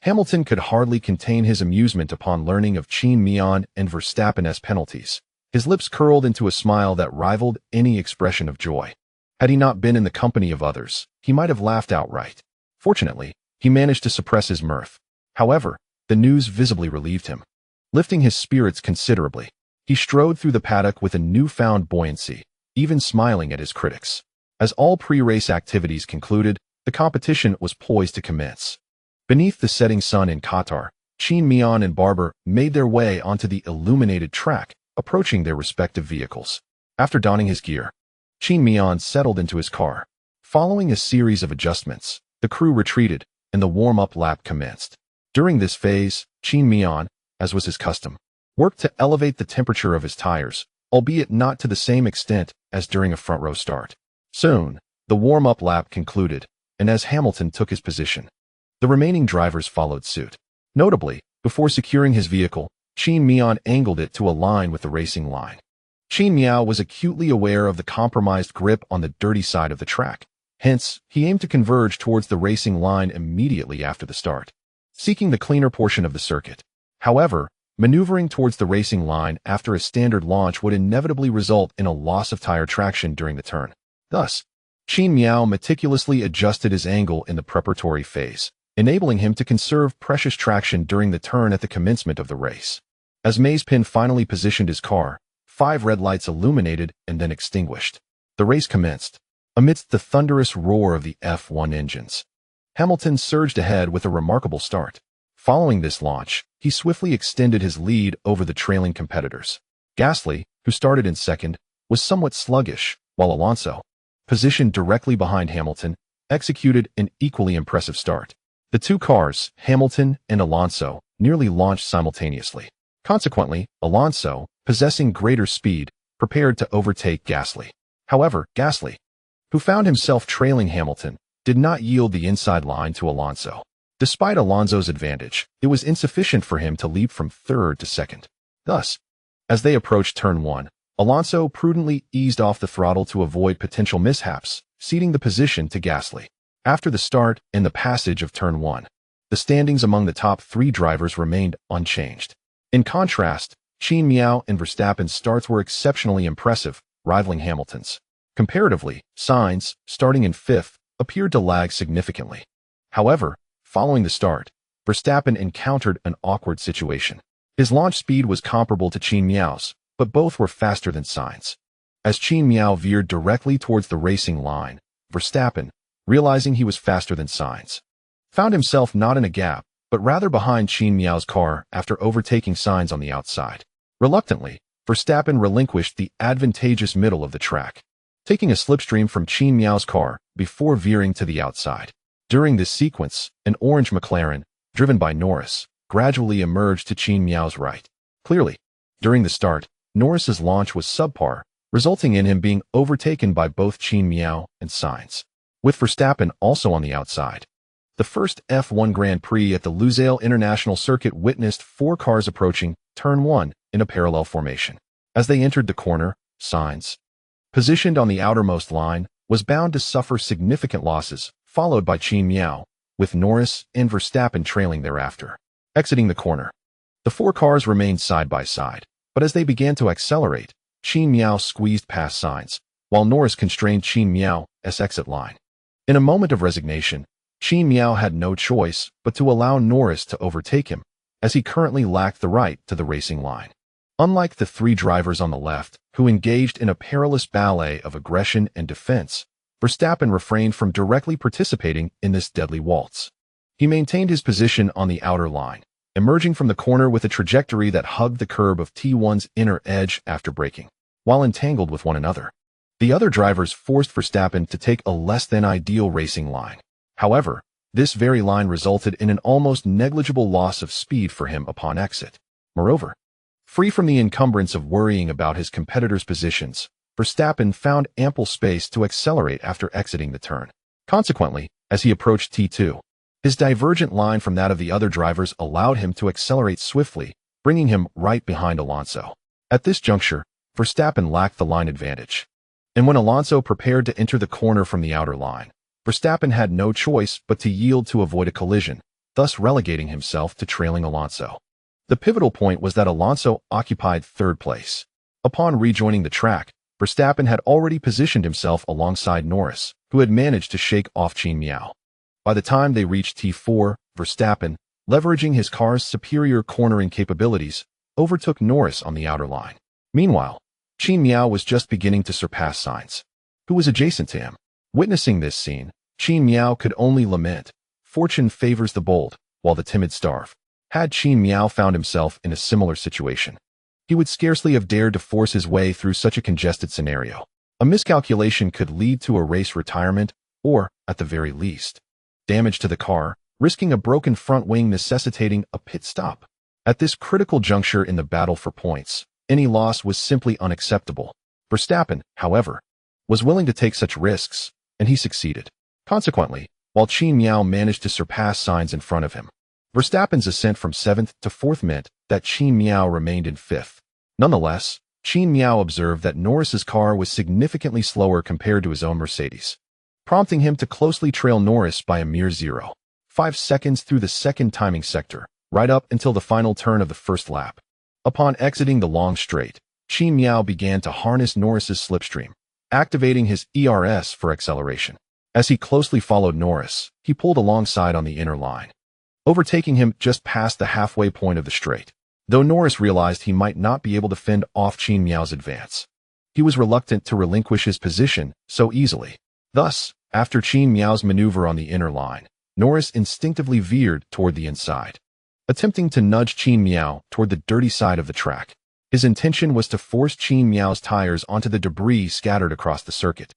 Hamilton could hardly contain his amusement upon learning of Qin Miao and Verstappen's penalties. His lips curled into a smile that rivaled any expression of joy. Had he not been in the company of others, he might have laughed outright. Fortunately, he managed to suppress his mirth. However, the news visibly relieved him, lifting his spirits considerably. He strode through the paddock with a newfound buoyancy, even smiling at his critics. As all pre-race activities concluded, the competition was poised to commence. Beneath the setting sun in Qatar, Qin Miao and Barber made their way onto the illuminated track, approaching their respective vehicles. After donning his gear, Qin Miao settled into his car. Following a series of adjustments, the crew retreated, and the warm-up lap commenced. During this phase, Qin Miao, as was his custom, worked to elevate the temperature of his tires, albeit not to the same extent as during a front-row start. Soon, the warm-up lap concluded, and as Hamilton took his position, the remaining drivers followed suit. Notably, before securing his vehicle, Qin Miao angled it to align with the racing line. Qin Miao was acutely aware of the compromised grip on the dirty side of the track. Hence, he aimed to converge towards the racing line immediately after the start, seeking the cleaner portion of the circuit. However, maneuvering towards the racing line after a standard launch would inevitably result in a loss of tire traction during the turn. Thus, Qin Miao meticulously adjusted his angle in the preparatory phase, enabling him to conserve precious traction during the turn at the commencement of the race. As Mazepin finally positioned his car, 5 red lights illuminated and then extinguished. The race commenced. Amidst the thunderous roar of the F1 engines, Hamilton surged ahead with a remarkable start. Following this launch, he swiftly extended his lead over the trailing competitors. Gasly, who started in second, was somewhat sluggish, while Alonso, positioned directly behind Hamilton, executed an equally impressive start. The two cars, Hamilton and Alonso, nearly launched simultaneously. Consequently, Alonso, possessing greater speed, prepared to overtake Gasly. However, Gasly, who found himself trailing Hamilton, did not yield the inside line to Alonso. Despite Alonso's advantage, it was insufficient for him to leap from third to second. Thus, as they approached turn 1, Alonso prudently eased off the throttle to avoid potential mishaps, ceding the position to Gasly. After the start and the passage of turn 1, the standings among the top 3 drivers remained unchanged. In contrast, Qin Miao and Verstappen's starts were exceptionally impressive, rivaling Hamilton's. Comparatively, Sainz, starting in 5th, appeared to lag significantly. However, following the start, Verstappen encountered an awkward situation. His launch speed was comparable to Qin Miao's, but both were faster than Sainz. As Qin Miao veered directly towards the racing line, Verstappen, realizing he was faster than Sainz, found himself not in a gap, but rather behind Qin Miao's car after overtaking Sainz on the outside. Reluctantly, Verstappen relinquished the advantageous middle of the track, taking a slipstream from Qin Miao's car before veering to the outside. During this sequence, an orange McLaren, driven by Norris, gradually emerged to Qin Miao's right. Clearly, during the start, Norris's launch was subpar, resulting in him being overtaken by both Qin Miao and Sainz, with Verstappen also on the outside. The first F1 Grand Prix at the Lusail International Circuit witnessed 4 cars approaching turn 1 in a parallel formation. As they entered the corner, Sainz, positioned on the outermost line, was bound to suffer significant losses, followed by Qin Miao, with Norris and Verstappen trailing thereafter. Exiting the corner, the 4 cars remained side by side, but as they began to accelerate, Qin Miao squeezed past Sainz, while Norris constrained Qin Miao's exit line. In a moment of resignation, Qin Miao had no choice but to allow Norris to overtake him, as he currently lacked the right to the racing line. Unlike the 3 drivers on the left, who engaged in a perilous ballet of aggression and defense, Verstappen refrained from directly participating in this deadly waltz. He maintained his position on the outer line, emerging from the corner with a trajectory that hugged the curb of T1's inner edge after braking, while entangled with one another. The other drivers forced Verstappen to take a less-than-ideal racing line. However, this very line resulted in an almost negligible loss of speed for him upon exit. Moreover, free from the encumbrance of worrying about his competitors' positions, Verstappen found ample space to accelerate after exiting the turn. Consequently, as he approached T2, his divergent line from that of the other drivers allowed him to accelerate swiftly, bringing him right behind Alonso. At this juncture, Verstappen lacked the line advantage. And when Alonso prepared to enter the corner from the outer line, Verstappen had no choice but to yield to avoid a collision, thus relegating himself to trailing Alonso. The pivotal point was that Alonso occupied 3rd place. Upon rejoining the track, Verstappen had already positioned himself alongside Norris, who had managed to shake off Qin Miao. By the time they reached T4, Verstappen, leveraging his car's superior cornering capabilities, overtook Norris on the outer line. Meanwhile, Qin Miao was just beginning to surpass Sainz, who was adjacent to him. Witnessing this scene, Qin Miao could only lament, "Fortune favors the bold, while the timid starve." Had Qin Miao found himself in a similar situation, he would scarcely have dared to force his way through such a congested scenario. A miscalculation could lead to a race retirement or, at the very least, damage to the car, risking a broken front wing necessitating a pit stop. At this critical juncture in the battle for points, any loss was simply unacceptable. Verstappen, however, was willing to take such risks, and he succeeded. Consequently, while Qin Miao managed to surpass Sainz in front of him, Verstappen's ascent from 7th to 4th meant that Qin Miao remained in 5th. Nonetheless, Qin Miao observed that Norris's car was significantly slower compared to his own Mercedes, prompting him to closely trail Norris by a mere 0.5 seconds through the second timing sector, right up until the final turn of the first lap. Upon exiting the long straight, Qin Miao began to harness Norris's slipstream, activating his ERS for acceleration. As he closely followed Norris, he pulled alongside on the inner line, overtaking him just past the halfway point of the straight. Though Norris realized he might not be able to fend off Qin Miao's advance, he was reluctant to relinquish his position so easily. Thus, after Qin Miao's maneuver on the inner line, Norris instinctively veered toward the inside, attempting to nudge Qin Miao toward the dirty side of the track. His intention was to force Qin Miao's tires onto the debris scattered across the circuit,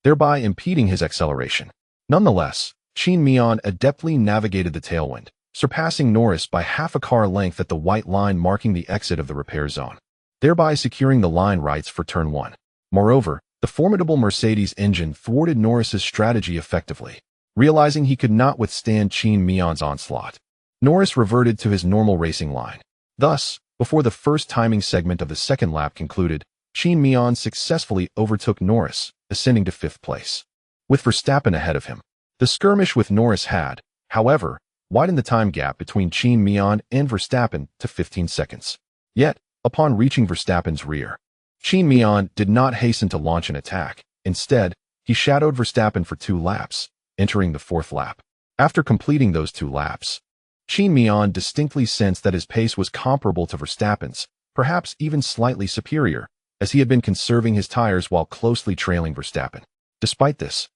thereby impeding his acceleration. Nonetheless, Qin Miao adeptly navigated the tailwind, surpassing Norris by half a car length at the white line marking the exit of the repair zone, thereby securing the line rights for turn 1. Moreover, the formidable Mercedes engine thwarted Norris's strategy effectively. Realizing he could not withstand Qin Miao's onslaught, Norris reverted to his normal racing line. Thus, before the first timing segment of the second lap concluded, Qin Miao successfully overtook Norris, ascending to 5th place, with Verstappen ahead of him. The skirmish with Norris had, however, widened the time gap between Qin Miao and Verstappen to 15 seconds. Yet, upon reaching Verstappen's rear, Qin Miao did not hasten to launch an attack. Instead, he shadowed Verstappen for 2 laps, entering the 4th lap. After completing those 2 laps, Qin Miao distinctly sensed that his pace was comparable to Verstappen's, perhaps even slightly superior, as he had been conserving his tires while closely trailing Verstappen. Despite this,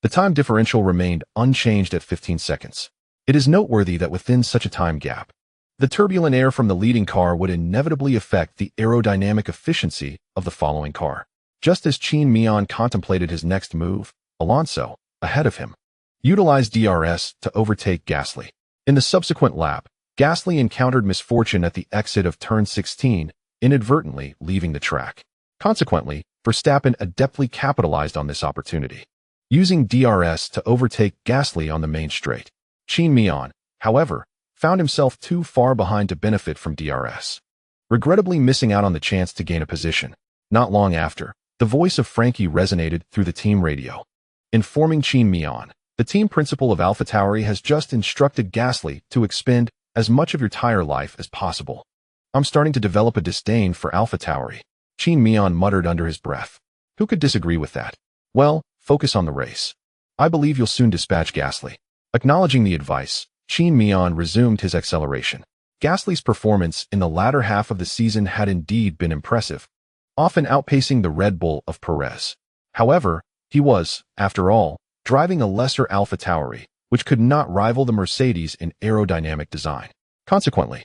the time differential remained unchanged at 15 seconds. It is noteworthy that within such a time gap, the turbulent air from the leading car would inevitably affect the aerodynamic efficiency of the following car. Just as Qin Miao contemplated his next move, Alonso, ahead of him, utilized DRS to overtake Gasly. In the subsequent lap, Gasly encountered misfortune at the exit of turn 16, inadvertently leaving the track. Consequently, Verstappen adeptly capitalized on this opportunity, using DRS to overtake Gasly on the main straight. Qin Miao, however, found himself too far behind to benefit from DRS, regrettably missing out on the chance to gain a position. Not long after, the voice of Frankie resonated through the team radio, informing Qin Miao, "The team principal of AlphaTauri has just instructed Gasly to expend as much of your tire life as possible. I'm starting to develop a disdain for AlphaTauri." Qin Miao muttered under his breath. Who could disagree with that? Well, focus on the race. I believe you'll soon dispatch Gasly. Acknowledging the advice, Qin Miao resumed his acceleration. Gasly's performance in the latter half of the season had indeed been impressive, often outpacing the Red Bull of Perez. However, he was, after all, driving a lesser AlphaTauri, which could not rival the Mercedes in aerodynamic design. Consequently,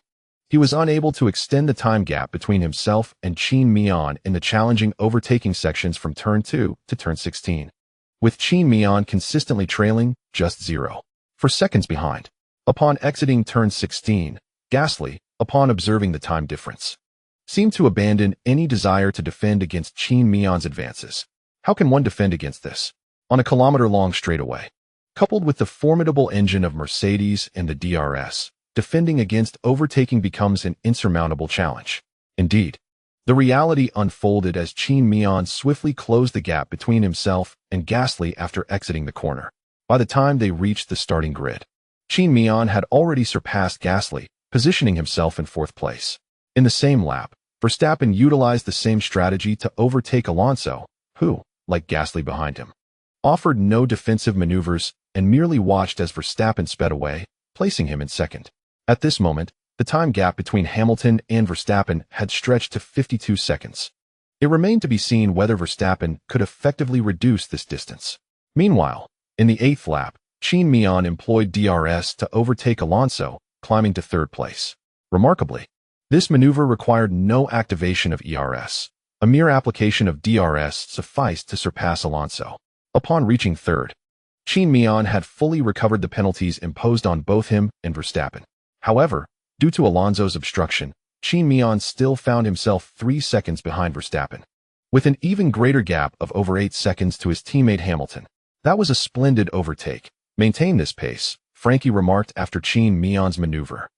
he was unable to extend the time gap between himself and Qin Miao in the challenging overtaking sections from turn 2 to turn 16, with Qin Miao consistently trailing just 0.4 seconds behind. Upon exiting turn 16, Gasly, upon observing the time difference, seemed to abandon any desire to defend against Qin Miao's advances. How can one defend against this? On a kilometer-long straightaway, coupled with the formidable engine of Mercedes and the DRS, defending against overtaking becomes an insurmountable challenge. Indeed, the reality unfolded as Qin Miao swiftly closed the gap between himself and Gasly after exiting the corner. By the time they reached the starting grid, Qin Miao had already surpassed Gasly, positioning himself in 4th place. In the same lap, Verstappen utilized the same strategy to overtake Alonso, who, like Gasly behind him, offered no defensive maneuvers and merely watched as Verstappen sped away, placing him in 2nd. At this moment, the time gap between Hamilton and Verstappen had stretched to 52 seconds. It remained to be seen whether Verstappen could effectively reduce this distance. Meanwhile, in the 8th lap, Qin Miao employed DRS to overtake Alonso, climbing to 3rd place. Remarkably, this maneuver required no activation of ERS. A mere application of DRS sufficed to surpass Alonso. Upon reaching 3rd, Qin Miao had fully recovered the penalties imposed on both him and Verstappen. However, due to Alonso's obstruction, Qin Miao still found himself 3 seconds behind Verstappen, with an even greater gap of over 8 seconds to his teammate Hamilton. That was a splendid overtake. Maintain this pace, Frankie remarked after Qin Miao's maneuver.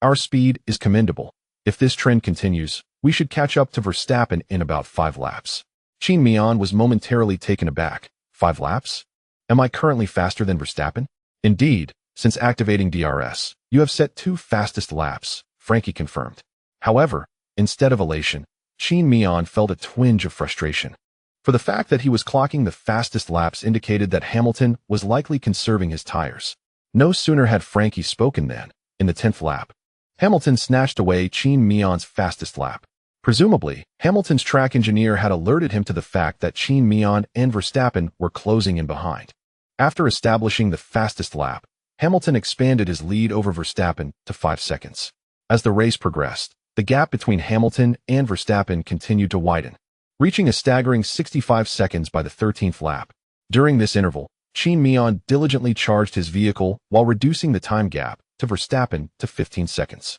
Our speed is commendable. If this trend continues, we should catch up to Verstappen in about 5 laps. Qin Miao was momentarily taken aback. 5 laps? Am I currently faster than Verstappen? Indeed, since activating DRS, you have set 2 fastest laps, Frankie confirmed. However, instead of elation, Qin Miao felt a twinge of frustration. For the fact that he was clocking the fastest laps indicated that Hamilton was likely conserving his tires. No sooner had Frankie spoken than, in the 10th lap, Hamilton snatched away Qin Miao's fastest lap. Presumably, Hamilton's track engineer had alerted him to the fact that Qin Miao and Verstappen were closing in behind. After establishing the fastest lap, Hamilton expanded his lead over Verstappen to 5 seconds. As the race progressed, the gap between Hamilton and Verstappen continued to widen, reaching a staggering 65 seconds by the 13th lap. During this interval, Qin Miao diligently charged his vehicle while reducing the time gap to Verstappen to 15 seconds.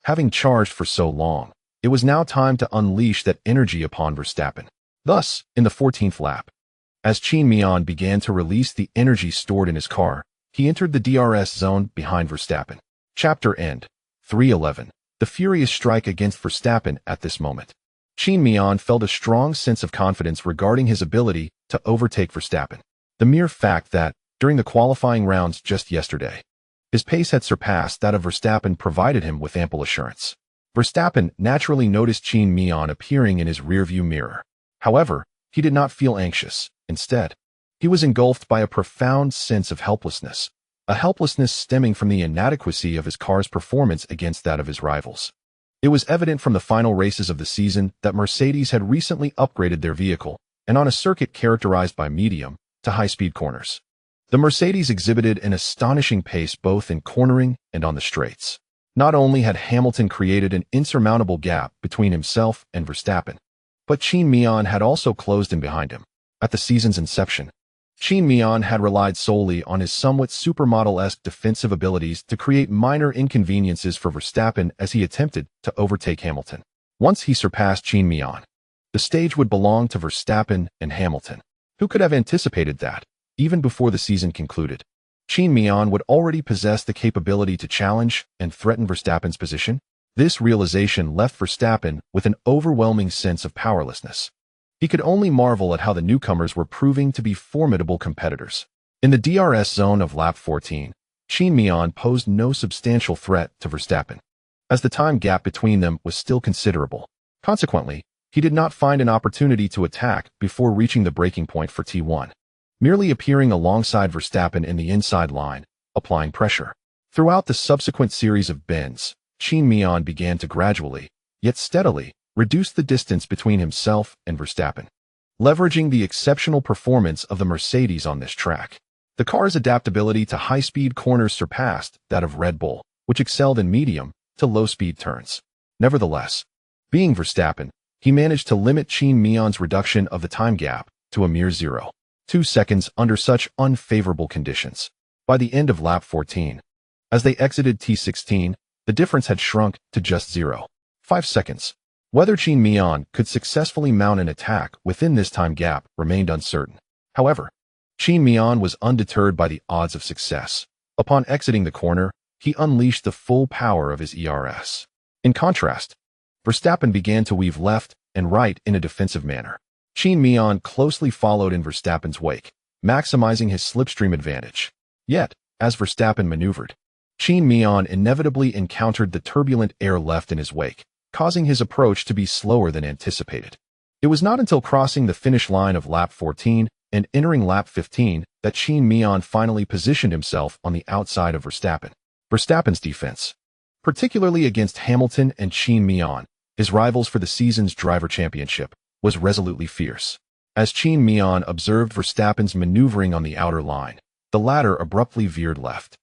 Having charged for so long, it was now time to unleash that energy upon Verstappen. Thus, in the 14th lap, as Qin Miao began to release the energy stored in his car, he entered the DRS zone behind Verstappen. Chapter end. 3:11. The furious strike against Verstappen at this moment. Qin Miao felt a strong sense of confidence regarding his ability to overtake Verstappen. The mere fact that, during the qualifying rounds just yesterday, his pace had surpassed that of Verstappen provided him with ample assurance. Verstappen naturally noticed Qin Miao appearing in his rearview mirror. However, he did not feel anxious. Instead, he was engulfed by a profound sense of helplessness, a helplessness stemming from the inadequacy of his car's performance against that of his rivals. It was evident from the final races of the season that Mercedes had recently upgraded their vehicle, and on a circuit characterized by medium to high-speed corners. The Mercedes exhibited an astonishing pace both in cornering and on the straights. Not only had Hamilton created an insurmountable gap between himself and Verstappen, but Qin Miao had also closed in behind him. At the season's inception, Qin Miao had relied solely on his somewhat supermodel-esque defensive abilities to create minor inconveniences for Verstappen as he attempted to overtake Hamilton. Once he surpassed Qin Miao, the stage would belong to Verstappen and Hamilton. Who could have anticipated that, even before the season concluded, Qin Miao would already possess the capability to challenge and threaten Verstappen's position? This realization left Verstappen with an overwhelming sense of powerlessness. He could only marvel at how the newcomers were proving to be formidable competitors. In the DRS zone of lap 14, Qin Miao posed no substantial threat to Verstappen, as the time gap between them was still considerable. Consequently, he did not find an opportunity to attack before reaching the breaking point for T1, merely appearing alongside Verstappen in the inside line, applying pressure. Throughout the subsequent series of bends, Qin Miao began to gradually, yet steadily, reduce the distance between himself and Verstappen. Leveraging the exceptional performance of the Mercedes on this track, the car's adaptability to high-speed corners surpassed that of Red Bull, which excelled in medium to low-speed turns. Nevertheless, being Verstappen, he managed to limit Qin Miao's reduction of the time gap to a mere 0.2 seconds under such unfavorable conditions. By the end of lap 14, as they exited T16, the difference had shrunk to just 0.5 seconds. Whether Qin Miao could successfully mount an attack within this time gap remained uncertain. However, Qin Miao was undeterred by the odds of success. Upon exiting the corner, he unleashed the full power of his ERS. In contrast, Verstappen began to weave left and right in a defensive manner. Qin Miao closely followed in Verstappen's wake, maximizing his slipstream advantage. Yet, as Verstappen maneuvered, Qin Miao inevitably encountered the turbulent air left in his wake, causing his approach to be slower than anticipated. It was not until crossing the finish line of lap 14 and entering lap 15 that Qin Miao finally positioned himself on the outside of Verstappen. Verstappen's defense, particularly against Hamilton and Qin Miao, his rivals for the season's driver championship, was resolutely fierce. As Qin Miao observed Verstappen's maneuvering on the outer line, the latter abruptly veered left,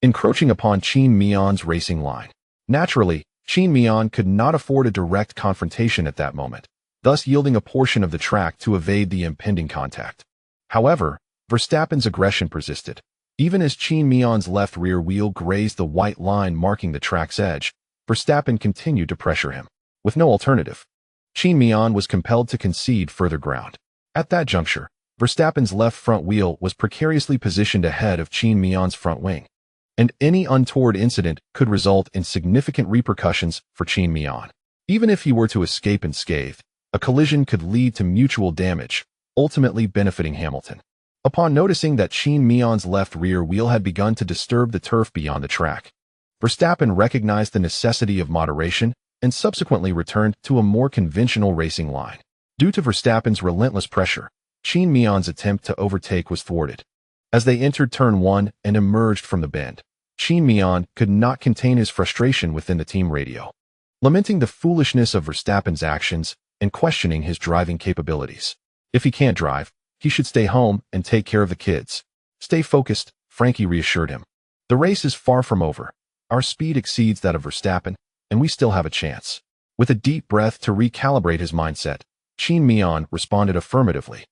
encroaching upon Qin Miao's racing line. Naturally, Qin Miao could not afford a direct confrontation at that moment, thus yielding a portion of the track to evade the impending contact. However, Verstappen's aggression persisted. Even as Qin Miao's left rear wheel grazed the white line marking the track's edge, Verstappen continued to pressure him. With no alternative, Qin Miao was compelled to concede further ground. At that juncture, Verstappen's left front wheel was precariously positioned ahead of Qin Miao's front wing. and any untoward incident could result in significant repercussions for Qin Miao. Even if he were to escape unscathed, a collision could lead to mutual damage, ultimately benefiting Hamilton. Upon noticing that Qin Miao's left rear wheel had begun to disturb the turf beyond the track, Verstappen recognized the necessity of moderation and subsequently returned to a more conventional racing line. Due to Verstappen's relentless pressure, Qin Miao's attempt to overtake was thwarted. As they entered Turn 1 and emerged from the bend, Qin Miao could not contain his frustration within the team radio, lamenting the foolishness of Verstappen's actions and questioning his driving capabilities. If he can't drive, he should stay home and take care of the kids. Stay focused, Frankie reassured him. The race is far from over. Our speed exceeds that of Verstappen, and we still have a chance. With a deep breath to recalibrate his mindset, Qin Miao responded affirmatively.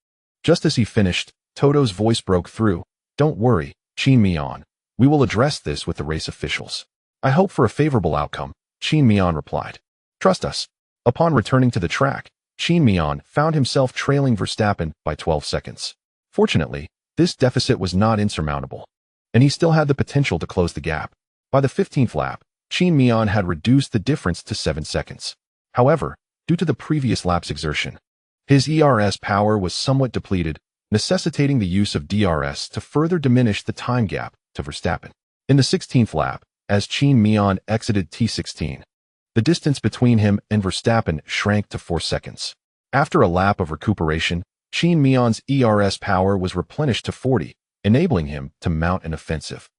Just as he finished, Toto's voice broke through. Don't worry, Qin Miao. We will address this with the race officials. I hope for a favorable outcome, Qin Miao replied. Trust us. Upon returning to the track, Qin Miao found himself trailing Verstappen by 12 seconds. Fortunately, this deficit was not insurmountable, and he still had the potential to close the gap. By the 15th lap, Qin Miao had reduced the difference to 7 seconds. However, due to the previous lap's exertion, his ERS power was somewhat depleted, necessitating the use of DRS to further diminish the time gap to Verstappen. In the 16th lap, as Qin Miao exited T16, the distance between him and Verstappen shrank to 4 seconds. After a lap of recuperation, Qin Miao's ERS power was replenished to 40, enabling him to mount an offensive.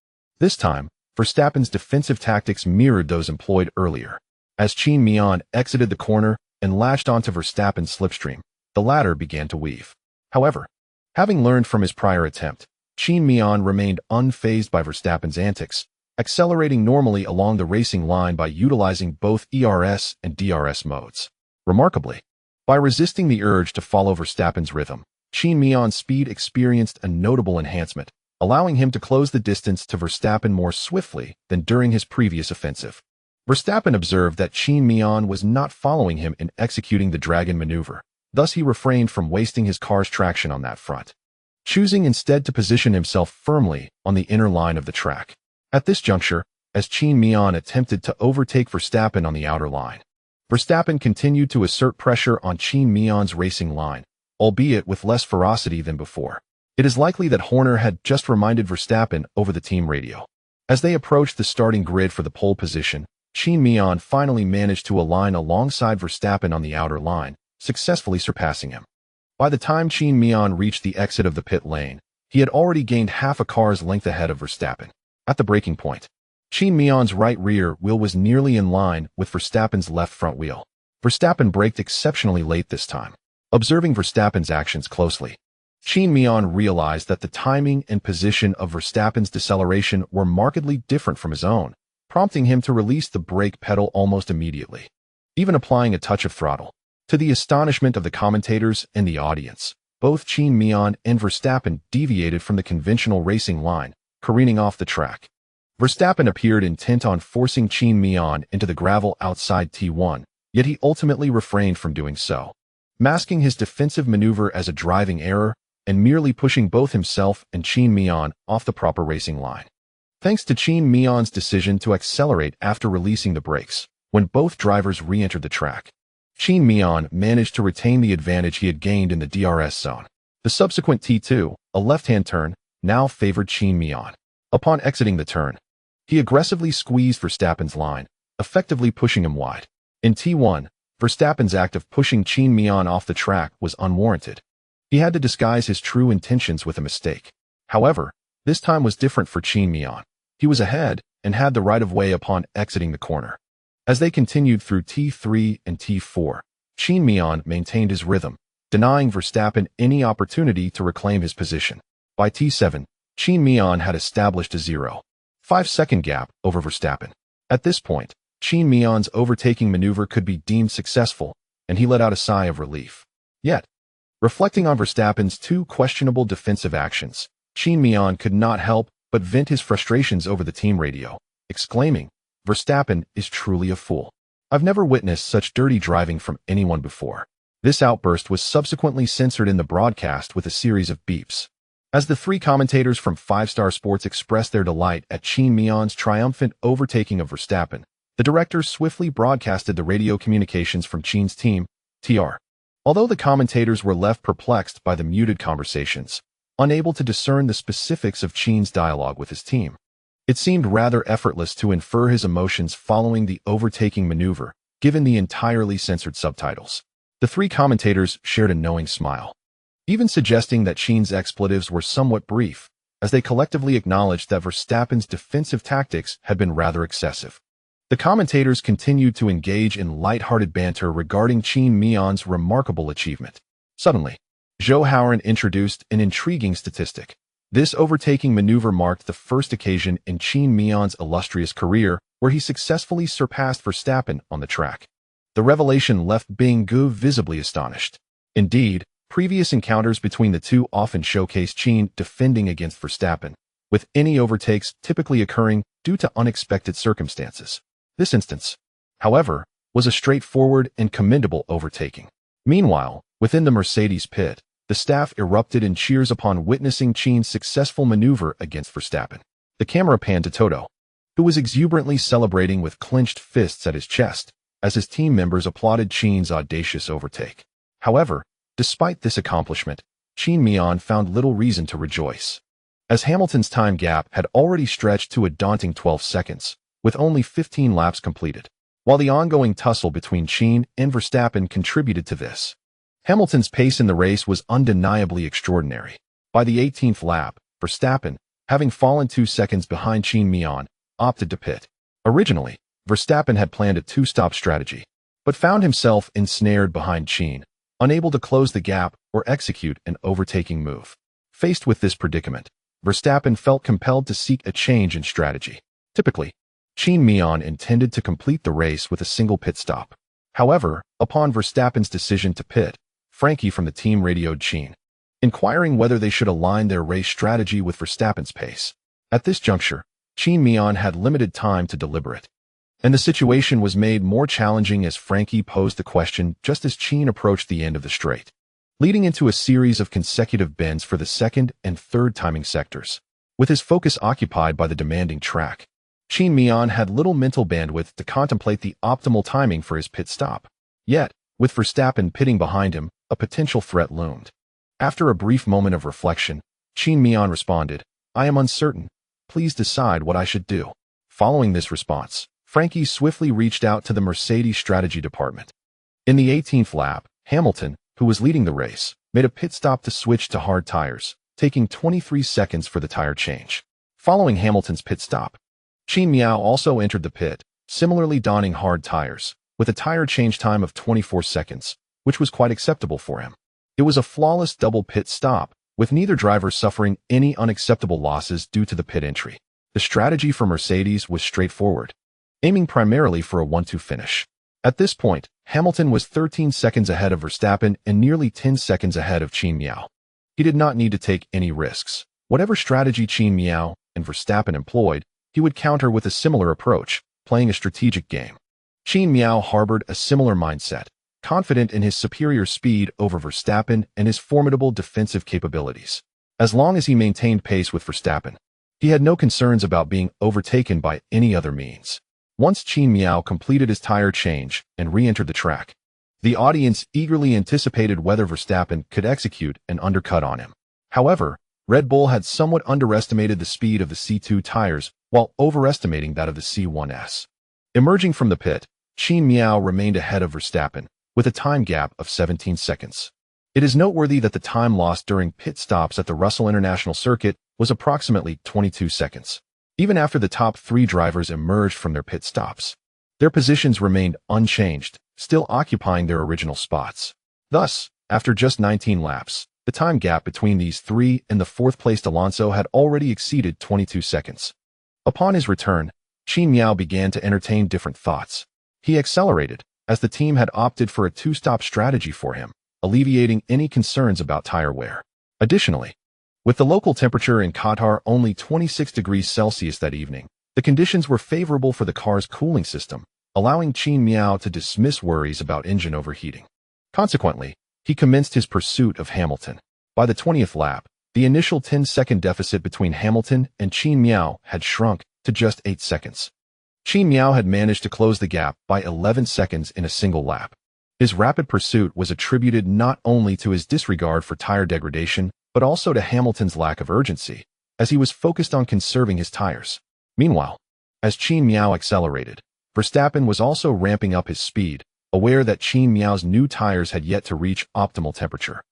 This time, Verstappen's defensive tactics mirrored those employed earlier. As Qin Miao exited the corner and latched onto Verstappen's slipstream, the latter began to weave. However, having learned from his prior attempt, Qin Miao remained unfazed by Verstappen's antics, accelerating normally along the racing line by utilizing both ERS and DRS modes. Remarkably, by resisting the urge to follow Verstappen's rhythm, Qin Miao's speed experienced a notable enhancement, allowing him to close the distance to Verstappen more swiftly than during his previous offensive. Verstappen observed that Qin Miao was not following him in executing the dragon maneuver, thus he refrained from wasting his car's traction on that front, choosing instead to position himself firmly on the inner line of the track. At this juncture, as Qin Miao attempted to overtake Verstappen on the outer line, Verstappen continued to assert pressure on Qin Miao's racing line, albeit with less ferocity than before. It is likely that Horner had just reminded Verstappen over the team radio. As they approached the starting grid for the pole position, Qin Miao finally managed to align alongside Verstappen on the outer line, successfully surpassing him. By the time Qin Miao reached the exit of the pit lane, he had already gained half a car's length ahead of Verstappen. At the braking point, Qin Miao's right rear wheel was nearly in line with Verstappen's left front wheel. Verstappen braked exceptionally late this time. Observing Verstappen's actions closely, Qin Miao realized that the timing and position of Verstappen's deceleration were markedly different from his own, prompting him to release the brake pedal almost immediately, even applying a touch of throttle. To the astonishment of the commentators and the audience, both Qin Miao and Verstappen deviated from the conventional racing line, careening off the track. Verstappen appeared intent on forcing Qin Miao into the gravel outside T1, yet he ultimately refrained from doing so, masking his defensive maneuver as a driving error and merely pushing both himself and Qin Miao off the proper racing line. Thanks to Qin Miao's decision to accelerate after releasing the brakes, when both drivers re-entered the track, Qin Miao managed to retain the advantage he had gained in the DRS zone. The subsequent T2, a left-hand turn, now favored Qin Miao. Upon exiting the turn, he aggressively squeezed Verstappen's line, effectively pushing him wide. In T1, Verstappen's act of pushing Qin Miao off the track was unwarranted. He had to disguise his true intentions with a mistake. However, this time was different for Qin Miao. He was ahead and had the right of way upon exiting the corner. As they continued through T3 and T4, Qin Miao maintained his rhythm, denying Verstappen any opportunity to reclaim his position. By T7, Qin Miao had established a 0.5 second gap over Verstappen. At this point, Qin Miao's overtaking maneuver could be deemed successful, and he let out a sigh of relief. Yet, reflecting on Verstappen's two questionable defensive actions, Qin Miao could not help but vent his frustrations over the team radio, exclaiming, "Verstappen is truly a fool. I've never witnessed such dirty driving from anyone before." This outburst was subsequently censored in the broadcast with a series of beeps. As the three commentators from 5-Star Sports expressed their delight at Qin Miao's triumphant overtaking of Verstappen, the directors swiftly broadcasted the radio communications from Qin's team, TR. Although the commentators were left perplexed by the muted conversations, unable to discern the specifics of Qin's dialogue with his team, it seemed rather effortless to infer his emotions following the overtaking maneuver, given the entirely censored subtitles. The three commentators shared a knowing smile, even suggesting that Qin's expletives were somewhat brief, as they collectively acknowledged that Verstappen's defensive tactics had been rather excessive. The commentators continued to engage in light-hearted banter regarding Qin Miao's remarkable achievement. Suddenly, Zhou Haoran introduced an intriguing statistic. This overtaking maneuver marked the first occasion in Qin Miao's illustrious career where he successfully surpassed Verstappen on the track. The revelation left Bingu visibly astonished. Indeed, previous encounters between the two often showcased Qin defending against Verstappen, with any overtakes typically occurring due to unexpected circumstances. This instance, however, was a straightforward and commendable overtaking. Meanwhile, within the Mercedes pit, the staff erupted in cheers upon witnessing Qin's successful maneuver against Verstappen. The camera panned to Toto, who was exuberantly celebrating with clenched fists at his chest, as his team members applauded Qin's audacious overtake. However, despite this accomplishment, Qin Miao found little reason to rejoice, as Hamilton's time gap had already stretched to a daunting 12 seconds, with only 15 laps completed. While the ongoing tussle between Qin and Verstappen contributed to this, Hamilton's pace in the race was undeniably extraordinary. By the 18th lap, Verstappen, having fallen 2 seconds behind Qin Miao, opted to pit. Originally, Verstappen had planned a two-stop strategy, but found himself ensnared behind Qin, unable to close the gap or execute an overtaking move. Faced with this predicament, Verstappen felt compelled to seek a change in strategy. Typically, Qin Miao intended to complete the race with a single pit stop. However, upon Verstappen's decision to pit, Frankie from the team radioed Qin, inquiring whether they should align their race strategy with Verstappen's pace. At this juncture, Qin Miao had limited time to deliberate, and the situation was made more challenging as Frankie posed the question just as Qin approached the end of the straight, leading into a series of consecutive bends for the second and third timing sectors. With his focus occupied by the demanding track, Qin Miao had little mental bandwidth to contemplate the optimal timing for his pit stop. Yet, with Verstappen pitting behind him, a potential threat loomed. After a brief moment of reflection, Qin Miao responded, "I am uncertain. Please decide what I should do." Following this response, Frankie swiftly reached out to the Mercedes strategy department. In the 18th lap, Hamilton, who was leading the race, made a pit stop to switch to hard tires, taking 23 seconds for the tire change. Following Hamilton's pit stop, Qin Miao also entered the pit, similarly donning hard tires, with a tire change time of 24 seconds, which was quite acceptable for him. It was a flawless double pit stop, with neither driver suffering any unacceptable losses due to the pit entry. The strategy for Mercedes was straightforward, aiming primarily for a 1-2 finish. At this point, Hamilton was 13 seconds ahead of Verstappen and nearly 10 seconds ahead of Qin Miao. He did not need to take any risks. Whatever strategy Qin Miao and Verstappen employed, he would counter with a similar approach, playing a strategic game. Qin Miao harbored a similar mindset, confident in his superior speed over Verstappen and his formidable defensive capabilities. As long as he maintained pace with Verstappen, he had no concerns about being overtaken by any other means. Once Qin Miao completed his tire change and re-entered the track, the audience eagerly anticipated whether Verstappen could execute an undercut on him. However, Red Bull had somewhat underestimated the speed of the C2 tires while overestimating that of the C1s. Emerging from the pit, Qin Miao remained ahead of Verstappen, with a time gap of 17 seconds. It is noteworthy that the time lost during pit stops at the Russell International Circuit was approximately 22 seconds. Even after the top three drivers emerged from their pit stops, their positions remained unchanged, still occupying their original spots. Thus, after just 19 laps, the time gap between these three and the fourth-placed Alonso had already exceeded 22 seconds. Upon his return, Qin Miao began to entertain different thoughts. He accelerated, as the team had opted for a two-stop strategy for him, alleviating any concerns about tire wear. Additionally, with the local temperature in Qatar only 26 degrees Celsius that evening, the conditions were favorable for the car's cooling system, allowing Qin Miao to dismiss worries about engine overheating. Consequently, he commenced his pursuit of Hamilton. By the 20th lap, The initial 10-second deficit between Hamilton and Qin Miao had shrunk to just 8 seconds. Qin Miao had managed to close the gap by 11 seconds in a single lap. His rapid pursuit was attributed not only to his disregard for tire degradation, but also to Hamilton's lack of urgency, as he was focused on conserving his tires. Meanwhile, as Qin Miao accelerated, Verstappen was also ramping up his speed, aware that Qin Miao's new tires had yet to reach optimal temperature,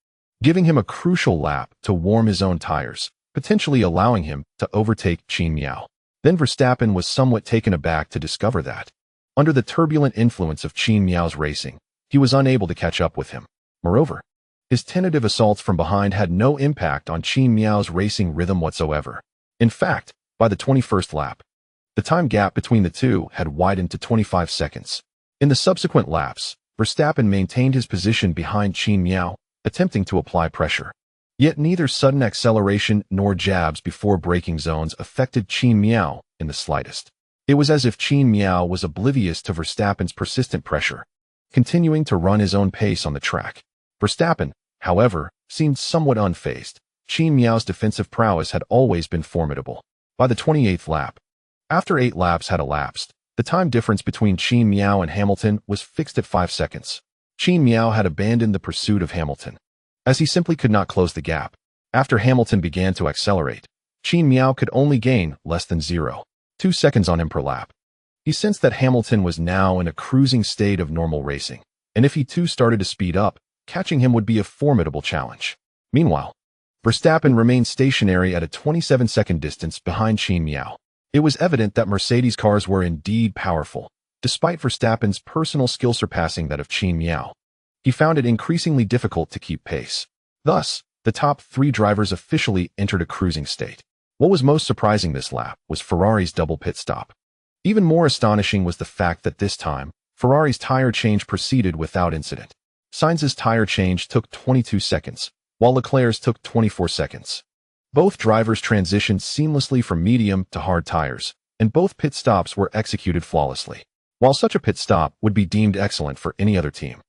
giving him a crucial lap to warm his own tires, potentially allowing him to overtake Qin Miao. Then Verstappen was somewhat taken aback to discover that, under the turbulent influence of Qin Miao's racing, he was unable to catch up with him. Moreover, his tentative assaults from behind had no impact on Qin Miao's racing rhythm whatsoever. In fact, by the 21st lap, the time gap between the two had widened to 25 seconds. In the subsequent laps, Verstappen maintained his position behind Qin Miao, attempting to apply pressure. Yet neither sudden acceleration nor jabs before braking zones affected Qin Miao in the slightest. It was as if Qin Miao was oblivious to Verstappen's persistent pressure, continuing to run his own pace on the track. Verstappen, however, seemed somewhat unfazed. Qin Miao's defensive prowess had always been formidable. By the 28th lap, after 8 laps had elapsed, the time difference between Qin Miao and Hamilton was fixed at 5 seconds. Qin Miao had abandoned the pursuit of Hamilton, as he simply could not close the gap. After Hamilton began to accelerate, Qin Miao could only gain less than 0.2 seconds on him per lap. He sensed that Hamilton was now in a cruising state of normal racing, and if he too started to speed up, catching him would be a formidable challenge. Meanwhile, Verstappen remained stationary at a 27-second distance behind Qin Miao. It was evident that Mercedes cars were indeed powerful, despite Verstappen's personal skill surpassing that of Qin Miao. He found it increasingly difficult to keep pace. Thus, the top 3 drivers officially entered a cruising state. What was most surprising this lap was Ferrari's double pit stop. Even more astonishing was the fact that this time, Ferrari's tire change proceeded without incident. Sainz's tire change took 22 seconds, while Leclerc's took 24 seconds. Both drivers transitioned seamlessly from medium to hard tires, and both pit stops were executed flawlessly. While such a pit stop would be deemed excellent for any other team,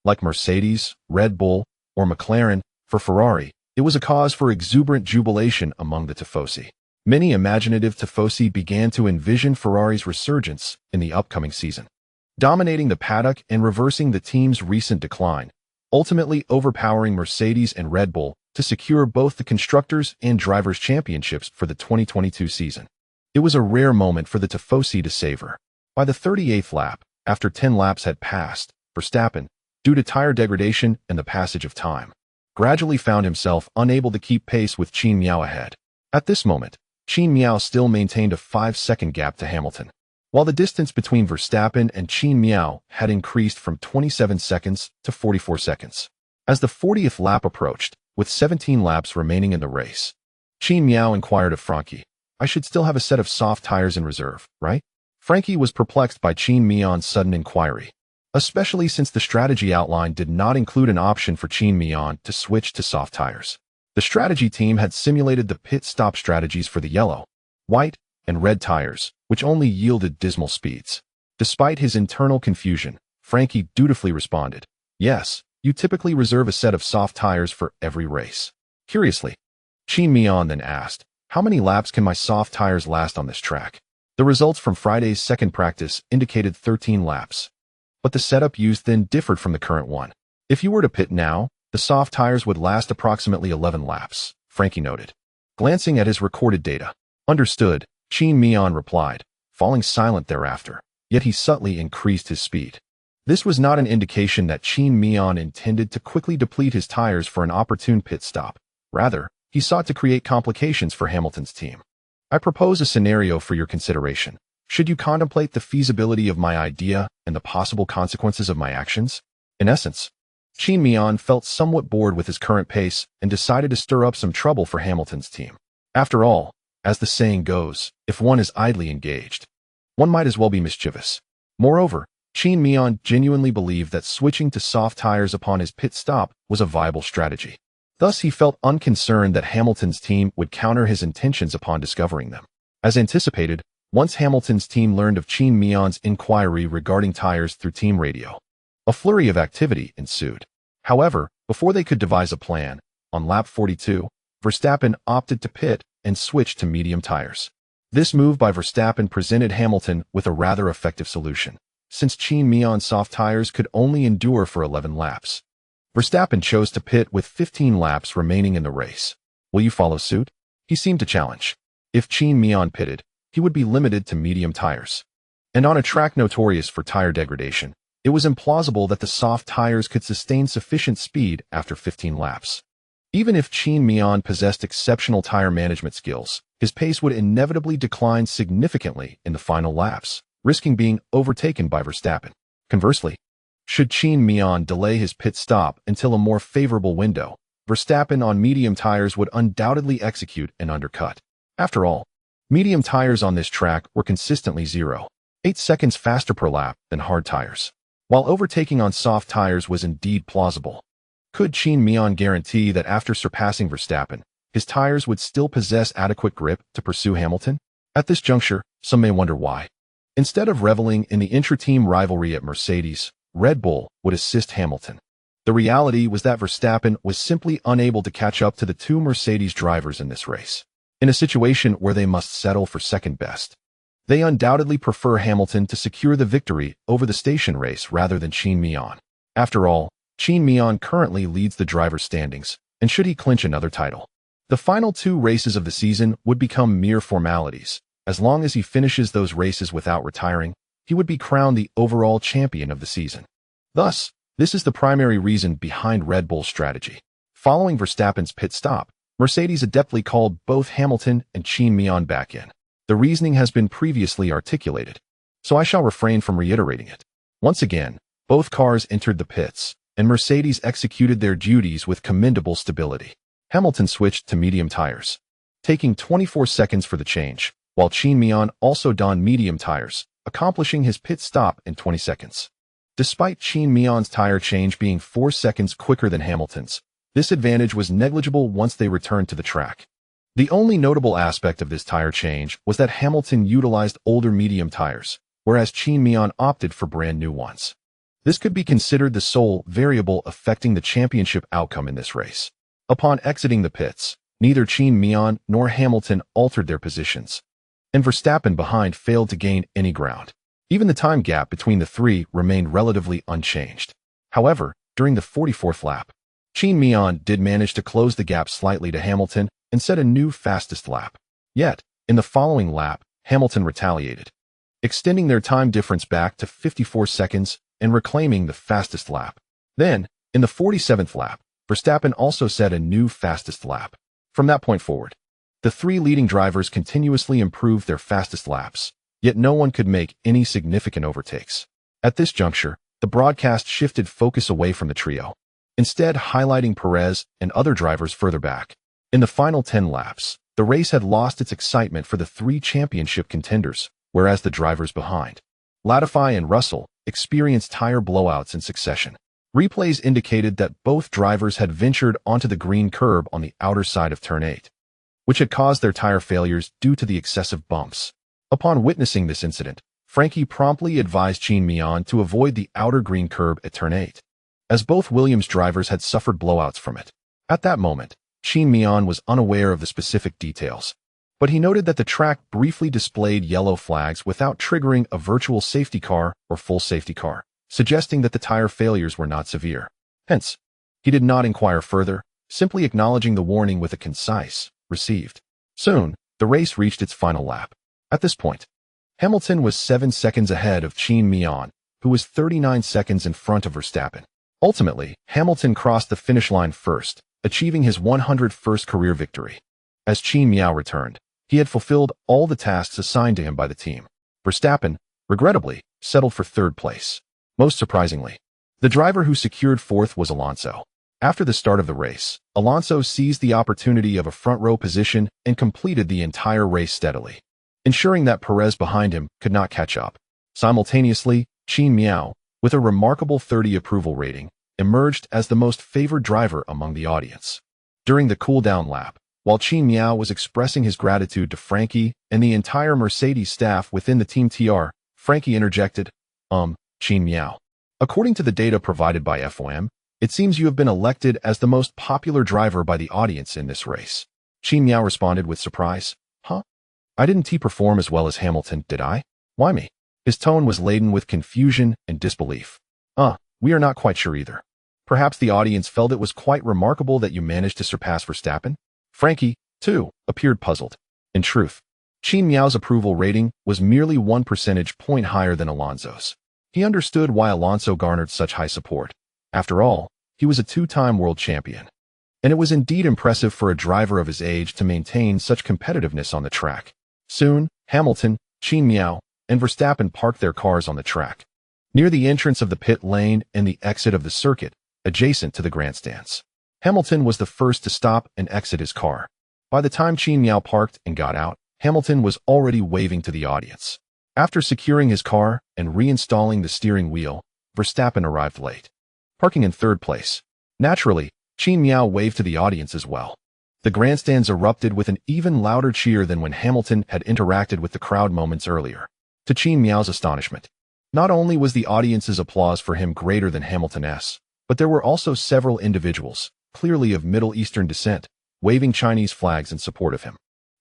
like Mercedes, Red Bull, or McLaren, for Ferrari, it was a cause for exuberant jubilation among the tifosi. Many imaginative tifosi began to envision Ferrari's resurgence in the upcoming season, dominating the paddock and reversing the team's recent decline, ultimately overpowering Mercedes and Red Bull to secure both the Constructors' and Drivers' Championships for the 2022 season. It was a rare moment for the tifosi to savor. By the 38th lap, after 10 laps had passed, Verstappen, due to tire degradation and the passage of time, gradually found himself unable to keep pace with Qin Miao ahead. At this moment, Qin Miao still maintained a 5-second gap to Hamilton, while the distance between Verstappen and Qin Miao had increased from 27 seconds to 44 seconds. As the 40th lap approached, with 17 laps remaining in the race, Qin Miao inquired of Frankie, "I should still have a set of soft tires in reserve, right?" Frankie was perplexed by Qin Miao's sudden inquiry, especially since the strategy outline did not include an option for Qin Miao to switch to soft tires. The strategy team had simulated the pit stop strategies for the yellow, white, and red tires, which only yielded dismal speeds. Despite his internal confusion, Frankie dutifully responded, "Yes, you typically reserve a set of soft tires for every race." Curiously, Qin Miao then asked, "How many laps can my soft tires last on this track?" The results from Friday's second practice indicated 13 laps, but the setup used then differed from the current one. "If you were to pit now, the soft tires would last approximately 11 laps, Frankie noted, glancing at his recorded data. "Understood," Qin Miao replied, falling silent thereafter, yet he subtly increased his speed. This was not an indication that Qin Miao intended to quickly deplete his tires for an opportune pit stop. Rather, he sought to create complications for Hamilton's team. "I propose a scenario for your consideration. Should you contemplate the feasibility of my idea and the possible consequences of my actions?" In essence, Qin Miao felt somewhat bored with his current pace and decided to stir up some trouble for Hamilton's team. After all, as the saying goes, if one is idly engaged, one might as well be mischievous. Moreover, Qin Miao genuinely believed that switching to soft tires upon his pit stop was a viable strategy. Thus, he felt unconcerned that Hamilton's team would counter his intentions upon discovering them. As anticipated, once Hamilton's team learned of Qin Miao's inquiry regarding tires through team radio, a flurry of activity ensued. However, before they could devise a plan, on lap 42, Verstappen opted to pit and switch to medium tires. This move by Verstappen presented Hamilton with a rather effective solution, since Qin Miao's soft tires could only endure for 11 laps. Verstappen chose to pit with 15 laps remaining in the race. Will you follow suit? He seemed to challenge. If Qin Miao pitted, he would be limited to medium tires. And on a track notorious for tire degradation, it was implausible that the soft tires could sustain sufficient speed after 15 laps. Even if Qin Miao possessed exceptional tire management skills, his pace would inevitably decline significantly in the final laps, risking being overtaken by Verstappen. Conversely, should Qin Miao delay his pit stop until a more favorable window, Verstappen on medium tires would undoubtedly execute an undercut. After all, medium tires on this track were consistently 0.8 seconds faster per lap than hard tires. While overtaking on soft tires was indeed plausible, could Qin Miao guarantee that after surpassing Verstappen, his tires would still possess adequate grip to pursue Hamilton? At this juncture, some may wonder why. Instead of reveling in the intra-team rivalry at Mercedes, Red Bull would assist Hamilton. The reality was that Verstappen was simply unable to catch up to the two Mercedes drivers in this race. In a situation where they must settle for second best, they undoubtedly prefer Hamilton to secure the victory over the station race rather than Qin Miao. After all, Qin Miao currently leads the driver's standings, and should he clinch another title, the final two races of the season would become mere formalities. As long as he finishes those races without retiring, he would be crowned the overall champion of the season. Thus, this is the primary reason behind Red Bull's strategy. Following Verstappen's pit stop, Mercedes adeptly called both Hamilton and Qin Miao back in. The reasoning has been previously articulated, so I shall refrain from reiterating it. Once again, both cars entered the pits, and Mercedes executed their duties with commendable stability. Hamilton switched to medium tires, taking 24 seconds for the change, while Qin Miao also donned medium tires, accomplishing his pit stop in 20 seconds. Despite Qin Miao's tire change being 4 seconds quicker than Hamilton's, this advantage was negligible once they returned to the track. The only notable aspect of this tire change was that Hamilton utilized older medium tires, whereas Qin Miao opted for brand new ones. This could be considered the sole variable affecting the championship outcome in this race. Upon exiting the pits, neither Qin Miao nor Hamilton altered their positions, and Verstappen behind failed to gain any ground. Even the time gap between the three remained relatively unchanged. However, during the 44th lap, Qin Miao did manage to close the gap slightly to Hamilton and set a new fastest lap. Yet, in the following lap, Hamilton retaliated, extending their time difference back to 54 seconds and reclaiming the fastest lap. Then, in the 47th lap, Verstappen also set a new fastest lap. From that point forward, the three leading drivers continuously improved their fastest laps, yet no one could make any significant overtakes. At this juncture, the broadcast shifted focus away from the trio, instead highlighting Perez and other drivers further back. In the final 10 laps, the race had lost its excitement for the three championship contenders, whereas the drivers behind, Latifi and Russell, experienced tire blowouts in succession. Replays indicated that both drivers had ventured onto the green curb on the outer side of Turn 8, which had caused their tire failures due to the excessive bumps. Upon witnessing this incident, Frankie promptly advised Qin Miao to avoid the outer green curb at Turn 8, as both Williams drivers had suffered blowouts from it. At that moment, Qin Miao was unaware of the specific details, but he noted that the track briefly displayed yellow flags without triggering a virtual safety car or full safety car, suggesting that the tire failures were not severe. Hence, he did not inquire further, simply acknowledging the warning with a concise, "received." Soon, the race reached its final lap. At this point, Hamilton was 7 seconds ahead of Qin Miao, who was 39 seconds in front of Verstappen. Ultimately, Hamilton crossed the finish line first, achieving his 101st career victory. As Qin Miao returned, he had fulfilled all the tasks assigned to him by the team. Verstappen, regrettably, settled for third place. Most surprisingly, the driver who secured fourth was Alonso. After the start of the race, Alonso seized the opportunity of a front-row position and completed the entire race steadily, ensuring that Perez behind him could not catch up. Simultaneously, Qin Miao, with a remarkable 30 approval rating, emerged as the most favored driver among the audience. During the cool-down lap, while Qin Miao was expressing his gratitude to Frankie and the entire Mercedes staff within the Team TR, Frankie interjected, Qin Miao. According to the data provided by FOM, it seems you have been elected as the most popular driver by the audience in this race. Qin Miao responded with surprise. Huh? I didn't perform as well as Hamilton, did I? Why me? His tone was laden with confusion and disbelief. We are not quite sure either. Perhaps the audience felt it was quite remarkable that you managed to surpass Verstappen? Frankie, too, appeared puzzled. In truth, Qin Miao's approval rating was merely 1 percentage point higher than Alonso's. He understood why Alonso garnered such high support. After all, he was a 2-time world champion. And it was indeed impressive for a driver of his age to maintain such competitiveness on the track. Soon, Hamilton, Qin Miao, and Verstappen parked their cars on the track, near the entrance of the pit lane and the exit of the circuit, adjacent to the grandstands. Hamilton was the first to stop and exit his car. By the time Qin Miao parked and got out, Hamilton was already waving to the audience. After securing his car and reinstalling the steering wheel, Verstappen arrived late, parking in 3rd place. Naturally, Qin Miao waved to the audience as well. The grandstands erupted with an even louder cheer than when Hamilton had interacted with the crowd moments earlier. To Qin Miao's astonishment, not only was the audience's applause for him greater than Hamilton's, but there were also several individuals, clearly of Middle Eastern descent, waving Chinese flags in support of him.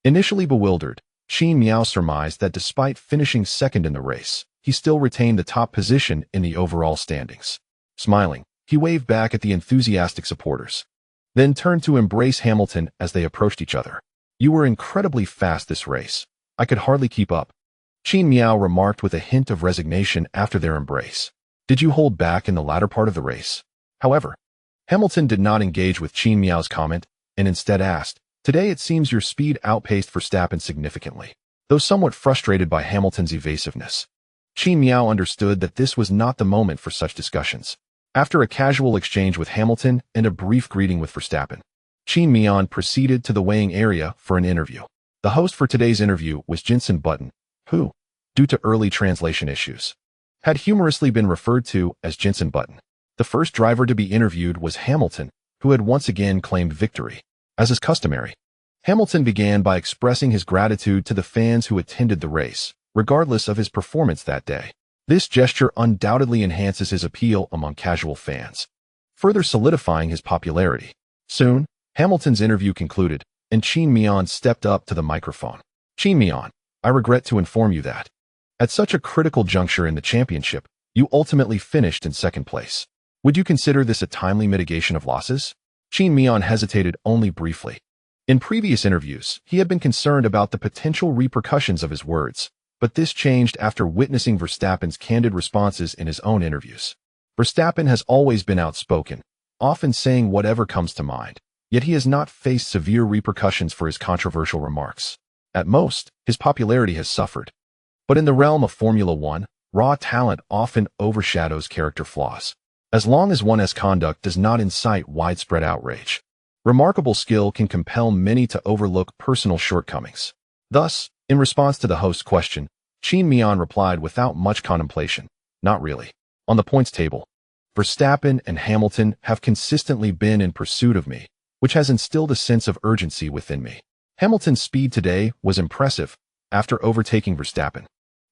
Initially bewildered, Qin Miao surmised that despite finishing 2nd in the race, he still retained the top position in the overall standings. Smiling, he waved back at the enthusiastic supporters, then turned to embrace Hamilton as they approached each other. You were incredibly fast this race. I could hardly keep up, Qin Miao remarked with a hint of resignation after their embrace. Did you hold back in the latter part of the race? However, Hamilton did not engage with Qin Miao's comment and instead asked, Today it seems your speed outpaced Verstappen significantly. Though somewhat frustrated by Hamilton's evasiveness, Qin Miao understood that this was not the moment for such discussions. After a casual exchange with Hamilton and a brief greeting with Verstappen, Qin Miao proceeded to the weighing area for an interview. The host for today's interview was Jenson Button, who, due to early translation issues, had humorously been referred to as Jenson Button. The first driver to be interviewed was Hamilton, who had once again claimed victory. As is customary, Hamilton began by expressing his gratitude to the fans who attended the race, regardless of his performance that day. This gesture undoubtedly enhances his appeal among casual fans, further solidifying his popularity. Soon, Hamilton's interview concluded, and Qin Miao stepped up to the microphone. Qin Miao, I regret to inform you that, at such a critical juncture in the championship, you ultimately finished in 2nd place. Would you consider this a timely mitigation of losses? Qin Miao hesitated only briefly. In previous interviews, he had been concerned about the potential repercussions of his words, but this changed after witnessing Verstappen's candid responses in his own interviews. Verstappen has always been outspoken, often saying whatever comes to mind, yet he has not faced severe repercussions for his controversial remarks. At most, his popularity has suffered. But in the realm of Formula One, raw talent often overshadows character flaws, as long as one's conduct does not incite widespread outrage. Remarkable skill can compel many to overlook personal shortcomings. Thus, in response to the host's question, Qin Miao replied without much contemplation, Not really. On the points table, Verstappen and Hamilton have consistently been in pursuit of me, which has instilled a sense of urgency within me. Hamilton's speed today was impressive. After overtaking Verstappen,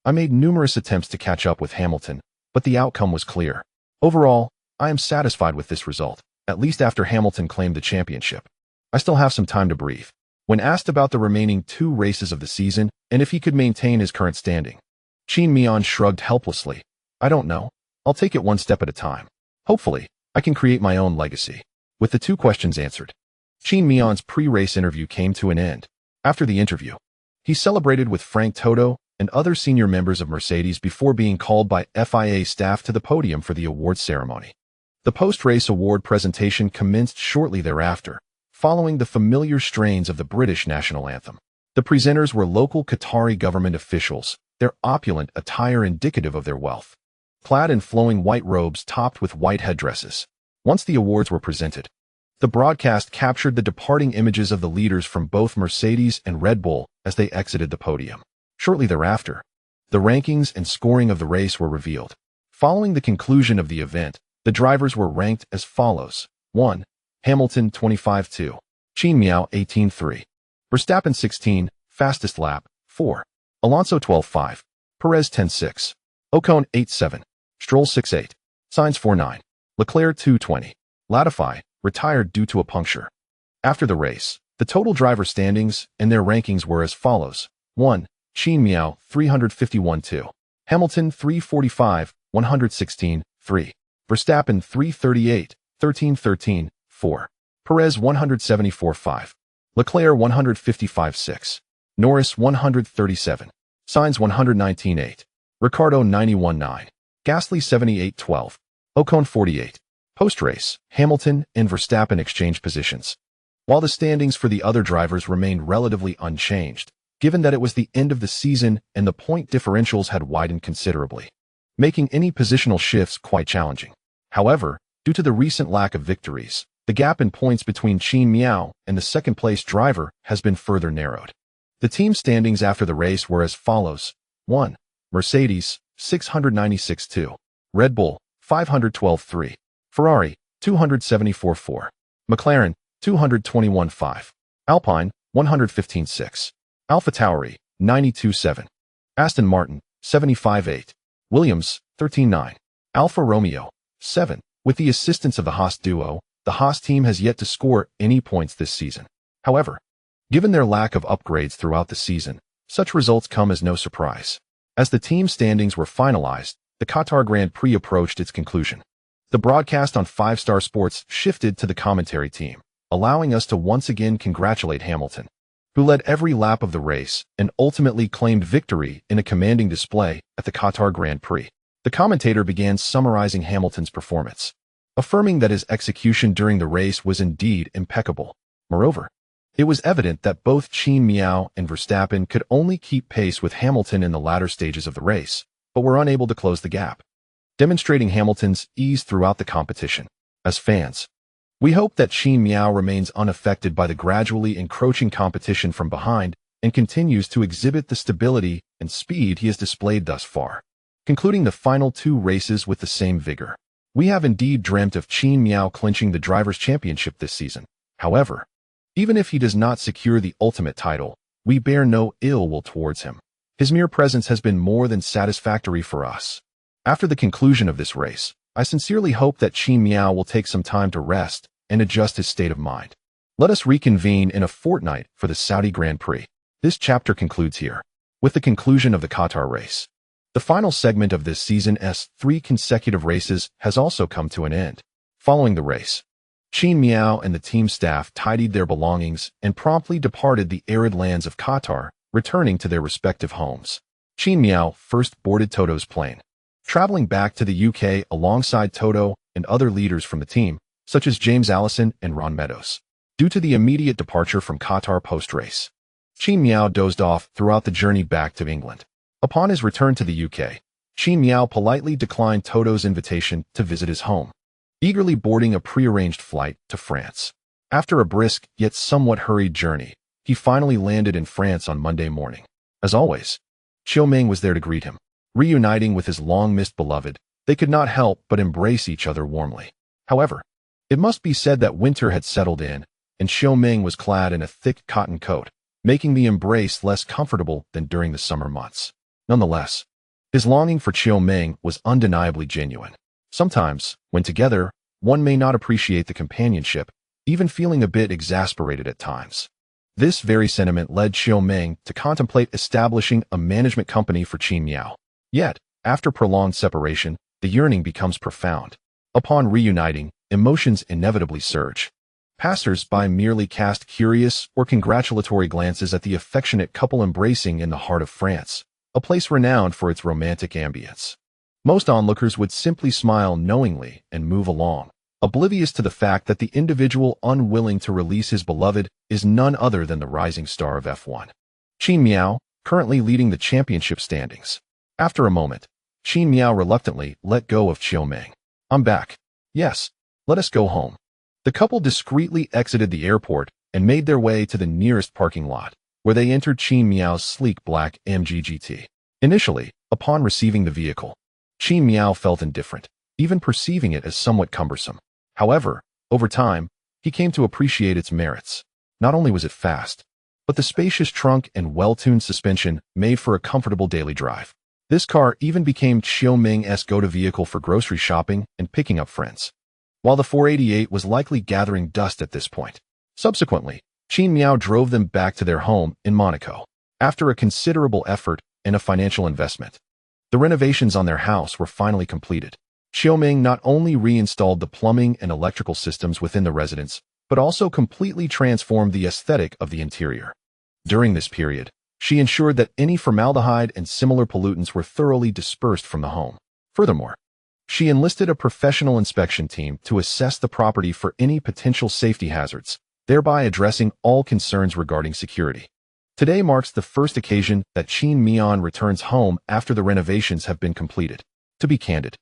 I made numerous attempts to catch up with Hamilton, but the outcome was clear. Overall, I am satisfied with this result, at least after Hamilton claimed the championship. I still have some time to breathe. When asked about the remaining 2 races of the season and if he could maintain his current standing, Qin Miao shrugged helplessly. I don't know. I'll take it one step at a time. Hopefully, I can create my own legacy. With the 2 questions answered, Qin Miao's pre-race interview came to an end. After the interview, he celebrated with Frank Toto and other senior members of Mercedes before being called by FIA staff to the podium for the awards ceremony. The post-race award presentation commenced shortly thereafter, following the familiar strains of the British national anthem. The presenters were local Qatari government officials, their opulent attire indicative of their wealth, clad in flowing white robes topped with white headdresses. Once the awards were presented, the broadcast captured the departing images of the leaders from both Mercedes and Red Bull as they exited the podium. Shortly thereafter, the rankings and scoring of the race were revealed. Following the conclusion of the event, the drivers were ranked as follows. 1. Hamilton 25-2, Qin Miao 18-3, Verstappen 16, fastest lap, 4. Alonso 12-5, Perez 10-6, Ocon 8-7, Stroll 6-8, Sainz 4-9, Leclerc 2-20, Latifi retired due to a puncture. After the race, The total driver standings and their rankings were as follows. 1. Qin Miao, 351-2. Hamilton, 345, 116, 3. Verstappen, 338, 13-13, 4. Perez, 174-5. Leclerc, 155-6. Norris, 137. Sainz, 119-8. Ricciardo, 91-9. Gasly, 78-12. Ocon, 48. Post-race, Hamilton and Verstappen exchanged positions, while the standings for the other drivers remained relatively unchanged, given that it was the end of the season and the point differentials had widened considerably, making any positional shifts quite challenging. However, due to the recent lack of victories, the gap in points between Qin Miao and the second-place driver has been further narrowed. The team standings after the race were as follows. 1. Mercedes, 696-2. Red Bull, 512-3. Ferrari, 274-4. McLaren, 221-5. Alpine, 115-6. AlphaTauri, 92-7. Aston Martin, 75-8. Williams, 13-9. Alfa Romeo, 7. With the assistance of the Haas duo, the Haas team has yet to score any points this season. However, given their lack of upgrades throughout the season, such results come as no surprise. As the team standings were finalized, the Qatar Grand Prix approached its conclusion. The broadcast on 5-Star Sports shifted to the commentary team, allowing us to once again congratulate Hamilton, who led every lap of the race and ultimately claimed victory in a commanding display at the Qatar Grand Prix. The commentator began summarizing Hamilton's performance, affirming that his execution during the race was indeed impeccable. Moreover, it was evident that both Qin Miao and Verstappen could only keep pace with Hamilton in the latter stages of the race, but were unable to close the gap, demonstrating Hamilton's ease throughout the competition. As fans, we hope that Qin Miao remains unaffected by the gradually encroaching competition from behind and continues to exhibit the stability and speed he has displayed thus far, concluding the final 2 races with the same vigor. We have indeed dreamt of Qin Miao clinching the Drivers' Championship this season. However, even if he does not secure the ultimate title, we bear no ill will towards him. His mere presence has been more than satisfactory for us. After the conclusion of this race, I sincerely hope that Qin Miao will take some time to rest and adjust his state of mind. Let us reconvene in a fortnight for the Saudi Grand Prix. This chapter concludes here, with the conclusion of the Qatar race. The final segment of this season's 3 consecutive races has also come to an end. Following the race, Qin Miao and the team staff tidied their belongings and promptly departed the arid lands of Qatar, returning to their respective homes. Qin Miao first boarded Toto's plane, traveling back to the UK alongside Toto and other leaders from the team, such as James Allison and Ron Meadows. Due to the immediate departure from Qatar post-race, Qin Miao dozed off throughout the journey back to England. Upon his return to the UK, Qin Miao politely declined Toto's invitation to visit his home, eagerly boarding a prearranged flight to France. After a brisk yet somewhat hurried journey, he finally landed in France on Monday morning. As always, Xiao Ming was there to greet him. Reuniting with his long-missed beloved, they could not help but embrace each other warmly. However, it must be said that winter had settled in, and Xiao Ming was clad in a thick cotton coat, making the embrace less comfortable than during the summer months. Nonetheless, his longing for Xiao Ming was undeniably genuine. Sometimes, when together, one may not appreciate the companionship, even feeling a bit exasperated at times. This very sentiment led Xiao Ming to contemplate establishing a management company for Qin Miao. Yet, after prolonged separation, the yearning becomes profound. Upon reuniting, emotions inevitably surge. Passers-by merely cast curious or congratulatory glances at the affectionate couple embracing in the heart of France, a place renowned for its romantic ambience. Most onlookers would simply smile knowingly and move along, oblivious to the fact that the individual unwilling to release his beloved is none other than the rising star of F1. Qin Miao, currently leading the championship standings. After a moment, Qin Miao reluctantly let go of Xiao Ming. "I'm back. Yes, let us go home." The couple discreetly exited the airport and made their way to the nearest parking lot, where they entered Qin Miao's sleek black MG GT. Initially, upon receiving the vehicle, Qin Miao felt indifferent, even perceiving it as somewhat cumbersome. However, over time, he came to appreciate its merits. Not only was it fast, but the spacious trunk and well-tuned suspension made for a comfortable daily drive. This car even became Xiao Ming's go-to vehicle for grocery shopping and picking up friends, while the 488 was likely gathering dust at this point. Subsequently, Qin Miao drove them back to their home in Monaco. After a considerable effort and a financial investment, the renovations on their house were finally completed. Xiaoming not only reinstalled the plumbing and electrical systems within the residence, but also completely transformed the aesthetic of the interior. During this period, she ensured that any formaldehyde and similar pollutants were thoroughly dispersed from the home. Furthermore, she enlisted a professional inspection team to assess the property for any potential safety hazards, thereby addressing all concerns regarding security. Today marks the first occasion that Qin Miao returns home after the renovations have been completed. To be candid,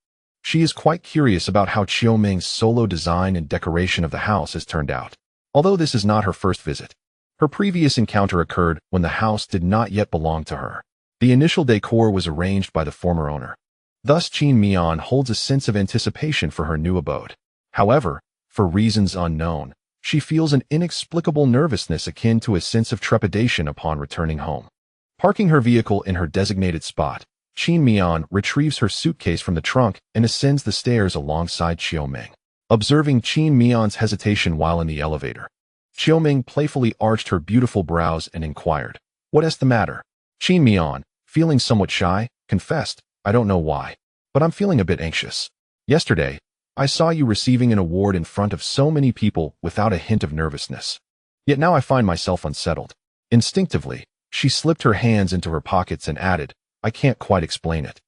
she is quite curious about how Xiaoming's solo design and decoration of the house has turned out. Although this is not her first visit, her previous encounter occurred when the house did not yet belong to her. The initial decor was arranged by the former owner. Thus, Qin Miao holds a sense of anticipation for her new abode. However, for reasons unknown, she feels an inexplicable nervousness akin to a sense of trepidation upon returning home. Parking her vehicle in her designated spot, Qin Miao retrieves her suitcase from the trunk and ascends the stairs alongside Xiaoming. Observing Qin Miao's hesitation while in the elevator, Xiaoming playfully arched her beautiful brows and inquired, "What is the matter?" Qin Miao, feeling somewhat shy, confessed, "I don't know why, but I'm feeling a bit anxious. Yesterday, I saw you receiving an award in front of so many people without a hint of nervousness. Yet now I find myself unsettled." Instinctively, she slipped her hands into her pockets and added, "I can't quite explain it.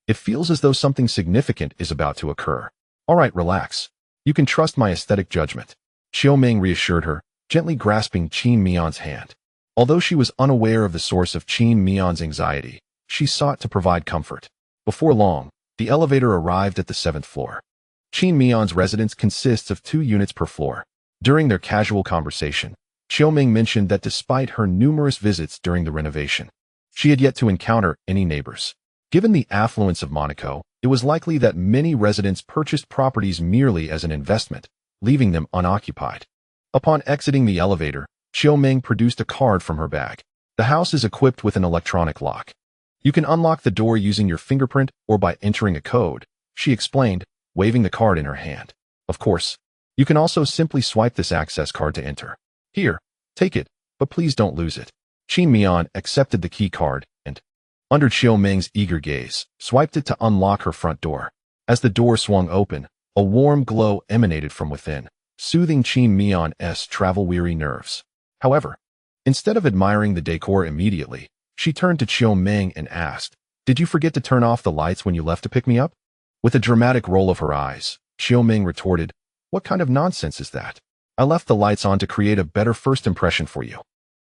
It feels as though something significant is about to occur." "All right, relax. You can trust my aesthetic judgment," Xiaoming reassured her, gently grasping Qin Miao's hand. Although she was unaware of the source of Qin Miao's anxiety, she sought to provide comfort. Before long, the elevator arrived at the 7th floor. Qin Miao's residence consists of 2 units per floor. During their casual conversation, Xiaoming mentioned that despite her numerous visits during the renovation, she had yet to encounter any neighbors. Given the affluence of Monaco, it was likely that many residents purchased properties merely as an investment, leaving them unoccupied. Upon exiting the elevator, Xiaoming produced a card from her bag. The house is equipped with an electronic lock. You can unlock the door using your fingerprint or by entering a code, she explained, waving the card in her hand. Of course, you can also simply swipe this access card to enter. "Here, take it, but please don't lose it." Qin Miao accepted the key card and, under Xiaoming's eager gaze, swiped it to unlock her front door. As the door swung open, a warm glow emanated from within, soothing Qin Miao's travel-weary nerves. However, instead of admiring the decor immediately, she turned to Xiaoming and asked, "Did you forget to turn off the lights when you left to pick me up?" With a dramatic roll of her eyes, Xiaoming retorted, "What kind of nonsense is that? I left the lights on to create a better first impression for you.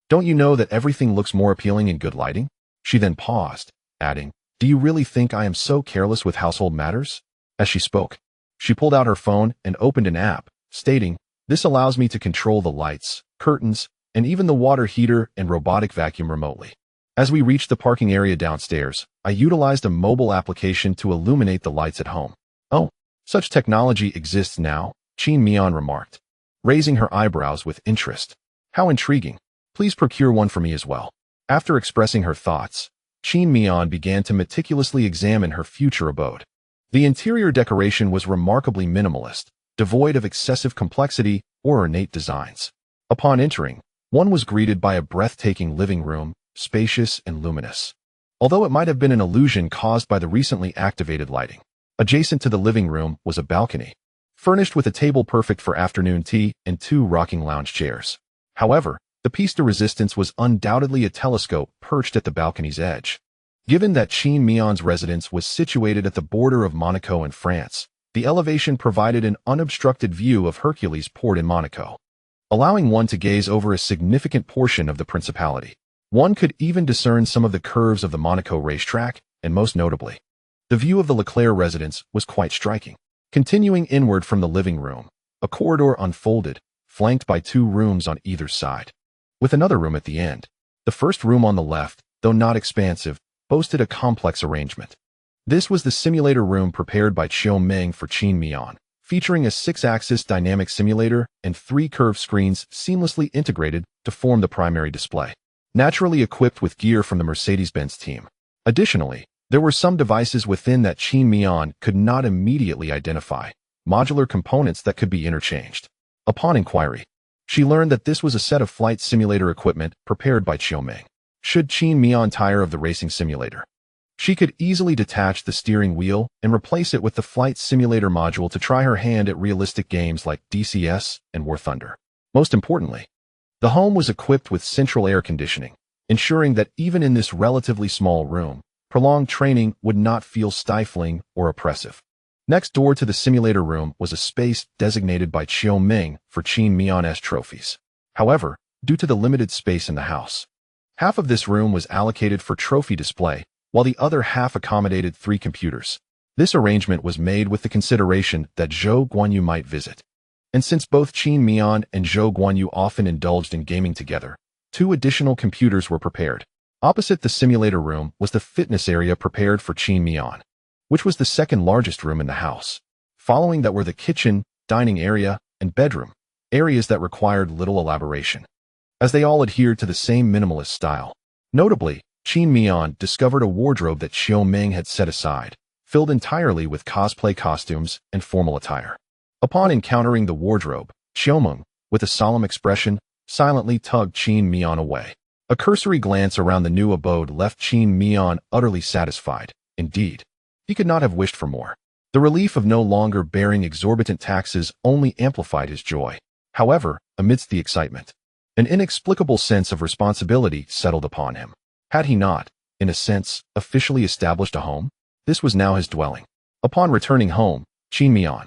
Don't you know that everything looks more appealing in good lighting?" She then paused, adding, "Do you really think I am so careless with household matters?" As she spoke, she pulled out her phone and opened an app, stating, "This allows me to control the lights, curtains, and even the water heater and robotic vacuum remotely." As we reached the parking area downstairs, I utilized a mobile application to illuminate the lights at home. "Oh, such technology exists now," Qin Miao remarked, raising her eyebrows with interest. "How intriguing. Please procure one for me as well." After expressing her thoughts, Qin Miao began to meticulously examine her future abode. The interior decoration was remarkably minimalist, devoid of excessive complexity or ornate designs. Upon entering, one was greeted by a breathtaking living room, spacious and luminous. Although it might have been an illusion caused by the recently activated lighting. Adjacent to the living room was a balcony, furnished with a table perfect for afternoon tea and 2 rocking lounge chairs. However, the piece de resistance was undoubtedly a telescope perched at the balcony's edge. Given that Qin Miao's residence was situated at the border of Monaco and France, the elevation provided an unobstructed view of Hercules Port in Monaco, allowing one to gaze over a significant portion of the principality. One could even discern some of the curves of the Monaco racetrack, and most notably, the view of the Leclerc residence was quite striking. Continuing inward from the living room, a corridor unfolded, flanked by 2 rooms on either side, with another room at the end. The first room on the left, though not expansive, boasted a complex arrangement. This was the simulator room prepared by Xiaoming for Qin Miao, featuring a 6-axis dynamic simulator and 3 curved screens seamlessly integrated to form the primary display, naturally equipped with gear from the Mercedes-Benz team. Additionally, there were some devices within that Qin Miao could not immediately identify, modular components that could be interchanged. Upon inquiry, She learned that this was a set of flight simulator equipment prepared by Zhou Haoran. Should Qin Miao tire of the racing simulator, she could easily detach the steering wheel and replace it with the flight simulator module to try her hand at realistic games like DCS and War Thunder. Most importantly, the home was equipped with central air conditioning, ensuring that even in this relatively small room, prolonged training would not feel stifling or oppressive. Next door to the simulator room was a space designated by Zhou Haoran for Qin Miao's trophies. However, due to the limited space in the house, half of this room was allocated for trophy display, while the other half accommodated 3 computers. This arrangement was made with the consideration that Zhou Guanyu might visit. And since both Qin Miao and Zhou Guanyu often indulged in gaming together, 2 additional computers were prepared. Opposite the simulator room was the fitness area prepared for Qin Miao, which was the second largest room in the house. Following that were the kitchen, dining area, and bedroom, areas that required little elaboration, as they all adhered to the same minimalist style. Notably, Qin Miao discovered a wardrobe that Zhou Haoran had set aside, filled entirely with cosplay costumes and formal attire. Upon encountering the wardrobe, Zhou Haoran, with a solemn expression, silently tugged Qin Miao away. A cursory glance around the new abode left Qin Miao utterly satisfied. Indeed, he could not have wished for more. The relief of no longer bearing exorbitant taxes only amplified his joy. However, amidst the excitement, an inexplicable sense of responsibility settled upon him. Had he not, in a sense, officially established a home? This was now his dwelling. Upon returning home, Qin Miao,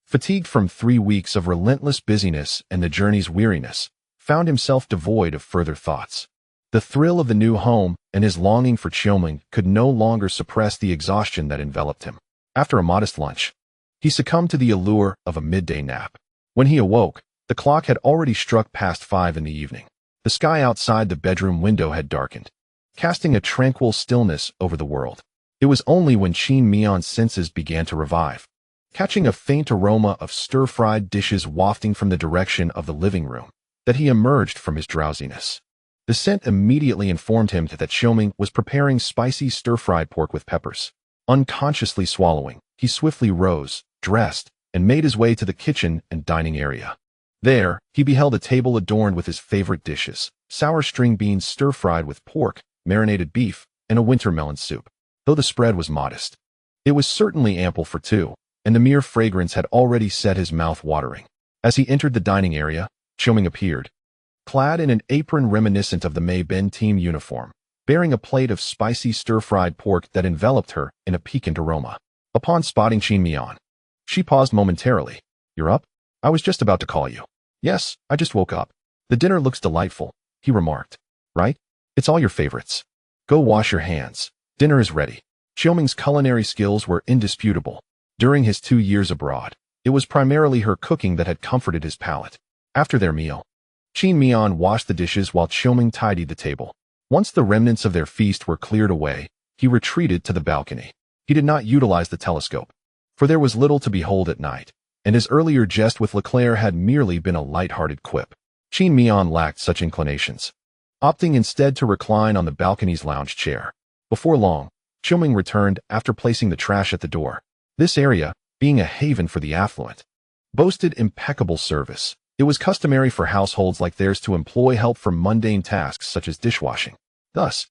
fatigued from 3 weeks of relentless busyness and the journey's weariness, found himself devoid of further thoughts. The thrill of the new home and his longing for Zhou Haoran could no longer suppress the exhaustion that enveloped him. After a modest lunch, he succumbed to the allure of a midday nap. When he awoke, the clock had already struck past 5 in the evening. The sky outside the bedroom window had darkened, casting a tranquil stillness over the world. It was only when Qin Miao's senses began to revive, catching a faint aroma of stir-fried dishes wafting from the direction of the living room, that he emerged from his drowsiness. The scent immediately informed him that Zhou Haoran was preparing spicy stir-fried pork with peppers. Unconsciously swallowing, he swiftly rose, dressed, and made his way to the kitchen and dining area. There, he beheld a table adorned with his favorite dishes: sour string beans stir-fried with pork, marinated beef, and a winter melon soup. Though the spread was modest, it was certainly ample for 2, and the mere fragrance had already set his mouth watering. As he entered the dining area, Zhou Haoran appeared, clad in an apron reminiscent of the Mayben team uniform, bearing a plate of spicy stir-fried pork that enveloped her in a piquant aroma. Upon spotting Qin Miao, she paused momentarily. "You're up? I was just about to call you." "Yes, I just woke up." "The dinner looks delightful," he remarked. "Right? It's all your favorites. Go wash your hands. Dinner is ready." Zhou Haoran's culinary skills were indisputable. During his 2 years abroad, it was primarily her cooking that had comforted his palate. After their meal, Qin Miao washed the dishes while Zhou Haoran tidied the table. Once the remnants of their feast were cleared away, he retreated to the balcony. He did not utilize the telescope, for there was little to behold at night, and his earlier jest with Leclerc had merely been a light-hearted quip. Qin Miao lacked such inclinations, opting instead to recline on the balcony's lounge chair. Before long, Zhou Haoran returned after placing the trash at the door. This area, being a haven for the affluent, boasted impeccable service. It was customary for households like theirs to employ help for mundane tasks such as dishwashing. Thus,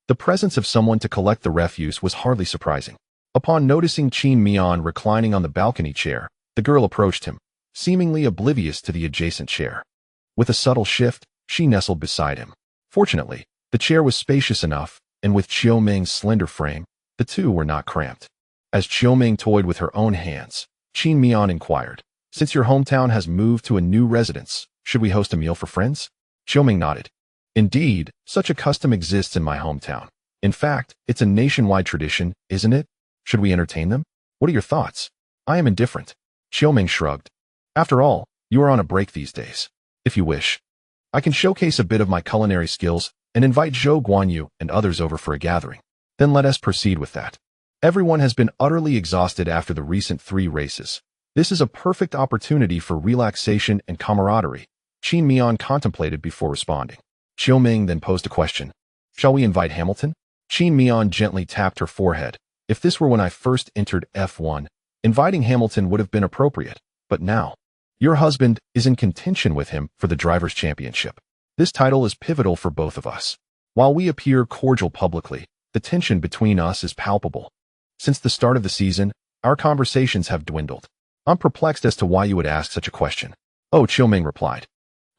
the presence of someone to collect the refuse was hardly surprising. Upon noticing Qin Miao reclining on the balcony chair, the girl approached him, seemingly oblivious to the adjacent chair. With a subtle shift, she nestled beside him. Fortunately, the chair was spacious enough, and with Zhou Haoran's slender frame, the two were not cramped. As Zhou Haoran toyed with her own hands, Qin Miao inquired, "Since your hometown has moved to a new residence, should we host a meal for friends?" Zhou Haoran nodded. "Indeed, such a custom exists in my hometown. In fact, it's a nationwide tradition, isn't it? Should we entertain them? What are your thoughts?" "I am indifferent." Zhou Haoran shrugged. "After all, you are on a break these days. If you wish, I can showcase a bit of my culinary skills and invite Zhou Guanyu and others over for a gathering. Then let us proceed with that. Everyone has been utterly exhausted after the recent 3 races. This is a perfect opportunity for relaxation and camaraderie," Qin Miao contemplated before responding. Zhou Haoran then posed a question. "Shall we invite Hamilton?" Qin Miao gently tapped her forehead. "If this were when I first entered F1, inviting Hamilton would have been appropriate, but now, Your husband is in contention with him for the Drivers' Championship. This title is pivotal for both of us. While we appear cordial publicly, the tension between us is palpable. Since the start of the season, our conversations have dwindled. I'm perplexed as to why you would ask such a question. Oh, Qiuming replied,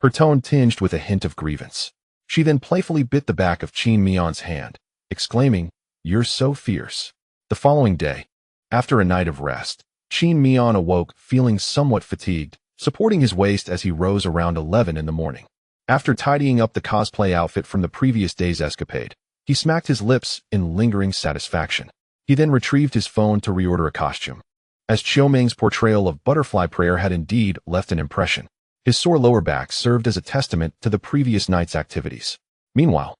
her tone tinged with a hint of grievance. She then playfully bit the back of Qin Miao's hand, exclaiming, "You're so fierce." The following day, after a night of rest, Qin Miao awoke feeling somewhat fatigued, supporting his waist as he rose around 11 in the morning. After tidying up the cosplay outfit from the previous day's escapade, he smacked his lips in lingering satisfaction. He then retrieved his phone to reorder a costume. As Qiuming's portrayal of Butterfly Prayer had indeed left an impression, his sore lower back served as a testament to the previous night's activities. Meanwhile,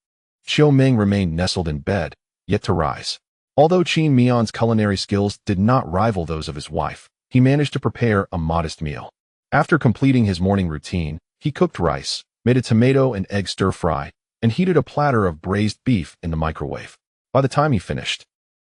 Qiuming remained nestled in bed, yet to rise. Although Qin Miao's culinary skills did not rival those of his wife, he managed to prepare a modest meal. After completing his morning routine, he cooked rice, made a tomato and egg stir-fry, and heated a platter of braised beef in the microwave. By the time he finished,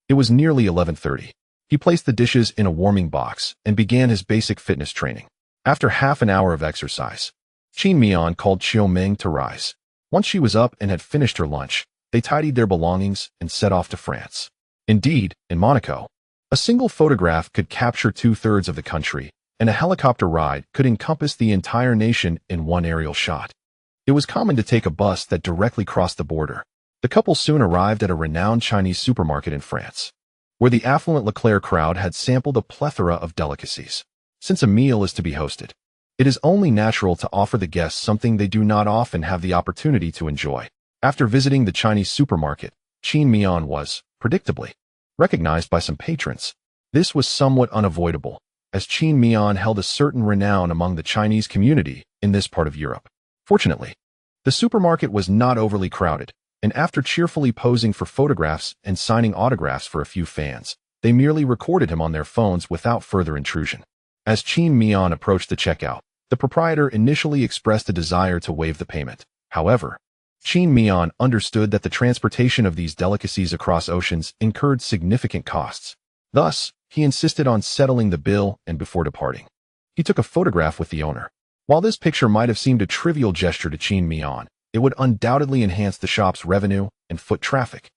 it was nearly 11:30. He placed the dishes in a warming box and began his basic fitness training. After half an hour of exercise, Qin Miao called Qiuming to rise. Once she was up and had finished her lunch, they tidied their belongings and set off to France. Indeed, in Monaco, a single photograph could capture 2/3 of the country, and a helicopter ride could encompass the entire nation in one aerial shot. It was common to take a bus that directly crossed the border. The couple soon arrived at a renowned Chinese supermarket in France, where the affluent Leclerc crowd had sampled a plethora of delicacies. Since a meal is to be hosted, it is only natural to offer the guests something they do not often have the opportunity to enjoy. After visiting the Chinese supermarket, Qin Miao was, predictably, recognized by some patrons. This was somewhat unavoidable, as Qin Miao held a certain renown among the Chinese community in this part of Europe. Fortunately, the supermarket was not overly crowded, and after cheerfully posing for photographs and signing autographs for a few fans, they merely recorded him on their phones without further intrusion. As Qin Miao approached the checkout, the proprietor initially expressed a desire to waive the payment. However, Qin Miao understood that the transportation of these delicacies across oceans incurred significant costs. Thus, he insisted on settling the bill, and before departing, he took a photograph with the owner. While this picture might have seemed a trivial gesture to Qin Miao, it would undoubtedly enhance the shop's revenue and foot traffic.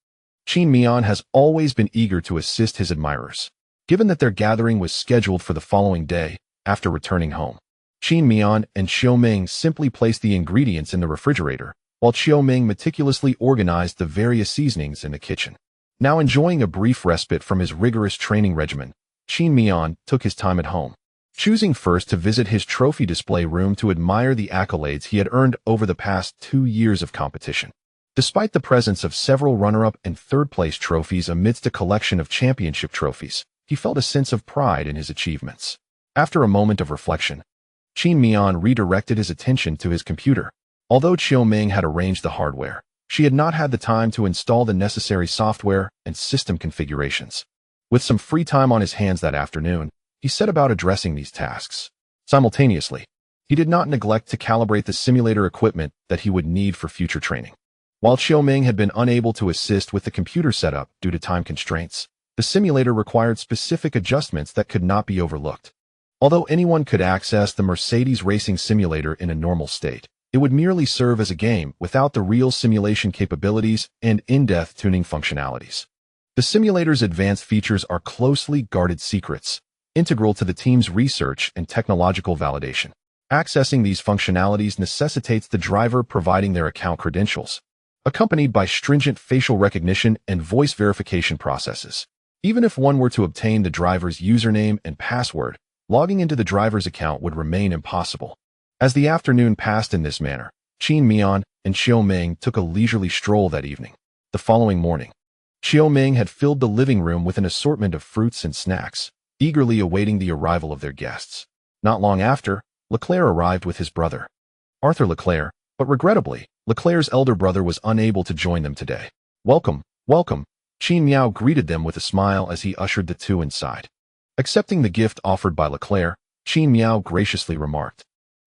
Qin Miao has always been eager to assist his admirers. Given that their gathering was scheduled for the following day, after returning home, Qin Miao and Qiuming simply placed the ingredients in the refrigerator, while Qiuming meticulously organized the various seasonings in the kitchen. Now enjoying a brief respite from his rigorous training regimen, Qin Miao took his time at home, choosing first to visit his trophy display room to admire the accolades he had earned over the past 2 years of competition. Despite the presence of several runner-up and third-place trophies amidst a collection of championship trophies, he felt a sense of pride in his achievements. After a moment of reflection, Qin Miao redirected his attention to his computer. Although Qiuming had arranged the hardware, she had not had the time to install the necessary software and system configurations. With some free time on his hands that afternoon, he set about addressing these tasks. Simultaneously, he did not neglect to calibrate the simulator equipment that he would need for future training. While Qiuming had been unable to assist with the computer setup due to time constraints, the simulator required specific adjustments that could not be overlooked. Although anyone could access the Mercedes racing simulator in a normal state, it would merely serve as a game without the real simulation capabilities and in-depth tuning functionalities. The simulator's advanced features are closely guarded secrets, integral to the team's research and technological validation. Accessing these functionalities necessitates the driver providing their account credentials, accompanied by stringent facial recognition and voice verification processes. Even if one were to obtain the driver's username and password, logging into the driver's account would remain impossible. As the afternoon passed in this manner, Qin Miao and Qiuming took a leisurely stroll that evening. The following morning, Qiuming had filled the living room with an assortment of fruits and snacks, eagerly awaiting the arrival of their guests. Not long after, Leclerc arrived with his brother, Arthur Leclerc, but regrettably, Leclerc's elder brother was unable to join them today. "Welcome, welcome," Qin Miao greeted them with a smile as he ushered the two inside. Accepting the gift offered by Leclerc, Qin Miao graciously remarked,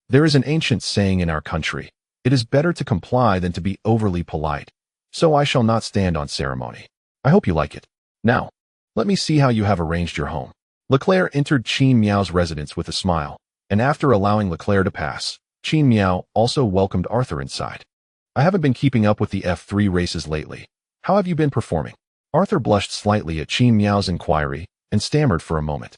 "There is an ancient saying in our country, it is better to comply than to be overly polite, so I shall not stand on ceremony. I hope you like it. Now, let me see how you have arranged your home." Leclerc entered Qin Miao's residence with a smile, and after allowing Leclerc to pass, Qin Miao also welcomed Arthur inside. I haven't been keeping up with the F3 races lately. How have you been performing? Arthur blushed slightly at Qin Miao's inquiry and stammered for a moment.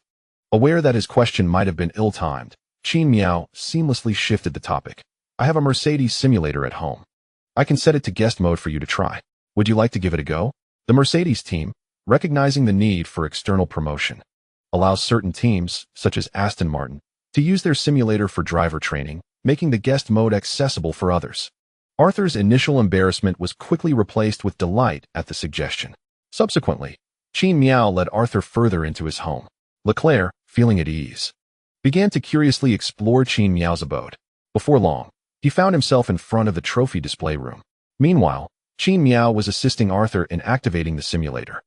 Aware that his question might have been ill-timed, Qin Miao seamlessly shifted the topic. I have a Mercedes simulator at home. I can set it to guest mode for you to try. Would you like to give it a go? The Mercedes team, recognizing the need for external promotion, allows certain teams, such as Aston Martin, to use their simulator for driver training, making the guest mode accessible for others. Arthur's initial embarrassment was quickly replaced with delight at the suggestion. Subsequently, Qin Miao led Arthur further into his home. Leclerc, feeling at ease, began to curiously explore Qin Miao's abode. Before long, he found himself in front of the trophy display room. Meanwhile, Qin Miao was assisting Arthur in activating the simulator.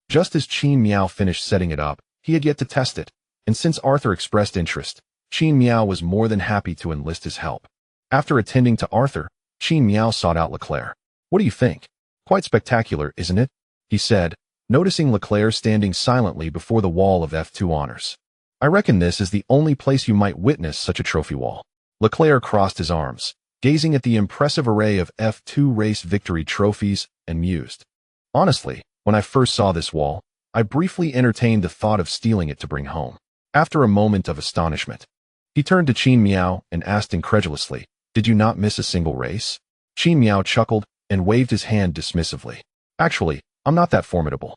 Just as Qin Miao finished setting it up, he had yet to test it, and since Arthur expressed interest, Qin Miao was more than happy to enlist his help. After attending to Arthur, Qin Miao sought out Leclerc. What do you think? Quite spectacular, isn't it? He said, noticing Leclerc standing silently before the wall of F2 honors. I reckon this is the only place you might witness such a trophy wall. Leclerc crossed his arms, gazing at the impressive array of F2 race victory trophies, and mused. Honestly, when I first saw this wall, I briefly entertained the thought of stealing it to bring home. After a moment of astonishment, he turned to Qin Miao and asked incredulously, "Did you not miss a single race?" Qin Miao chuckled and waved his hand dismissively. Actually, I'm not that formidable.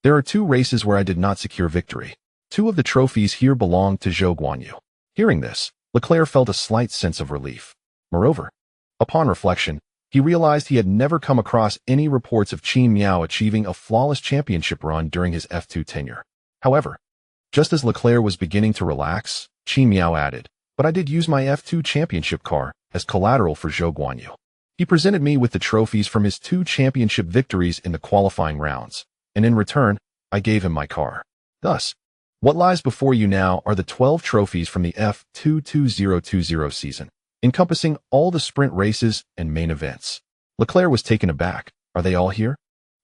There are 2 races where I did not secure victory. 2 of the trophies here belong to Zhou Haoran. Hearing this, Leclerc felt a slight sense of relief. Moreover, upon reflection, he realized he had never come across any reports of Qin Miao achieving a flawless championship run during his F2 tenure. However, just as Leclerc was beginning to relax, Qin Miao added, "But I did use my F2 championship car as collateral for Zhou Haoran. He presented me with the trophies from his 2 championship victories in the qualifying rounds, and in return, I gave him my car. Thus, what lies before you now are the 12 trophies from the F2 2020 season, encompassing all the sprint races and main events." Leclerc was taken aback. "Are they all here?"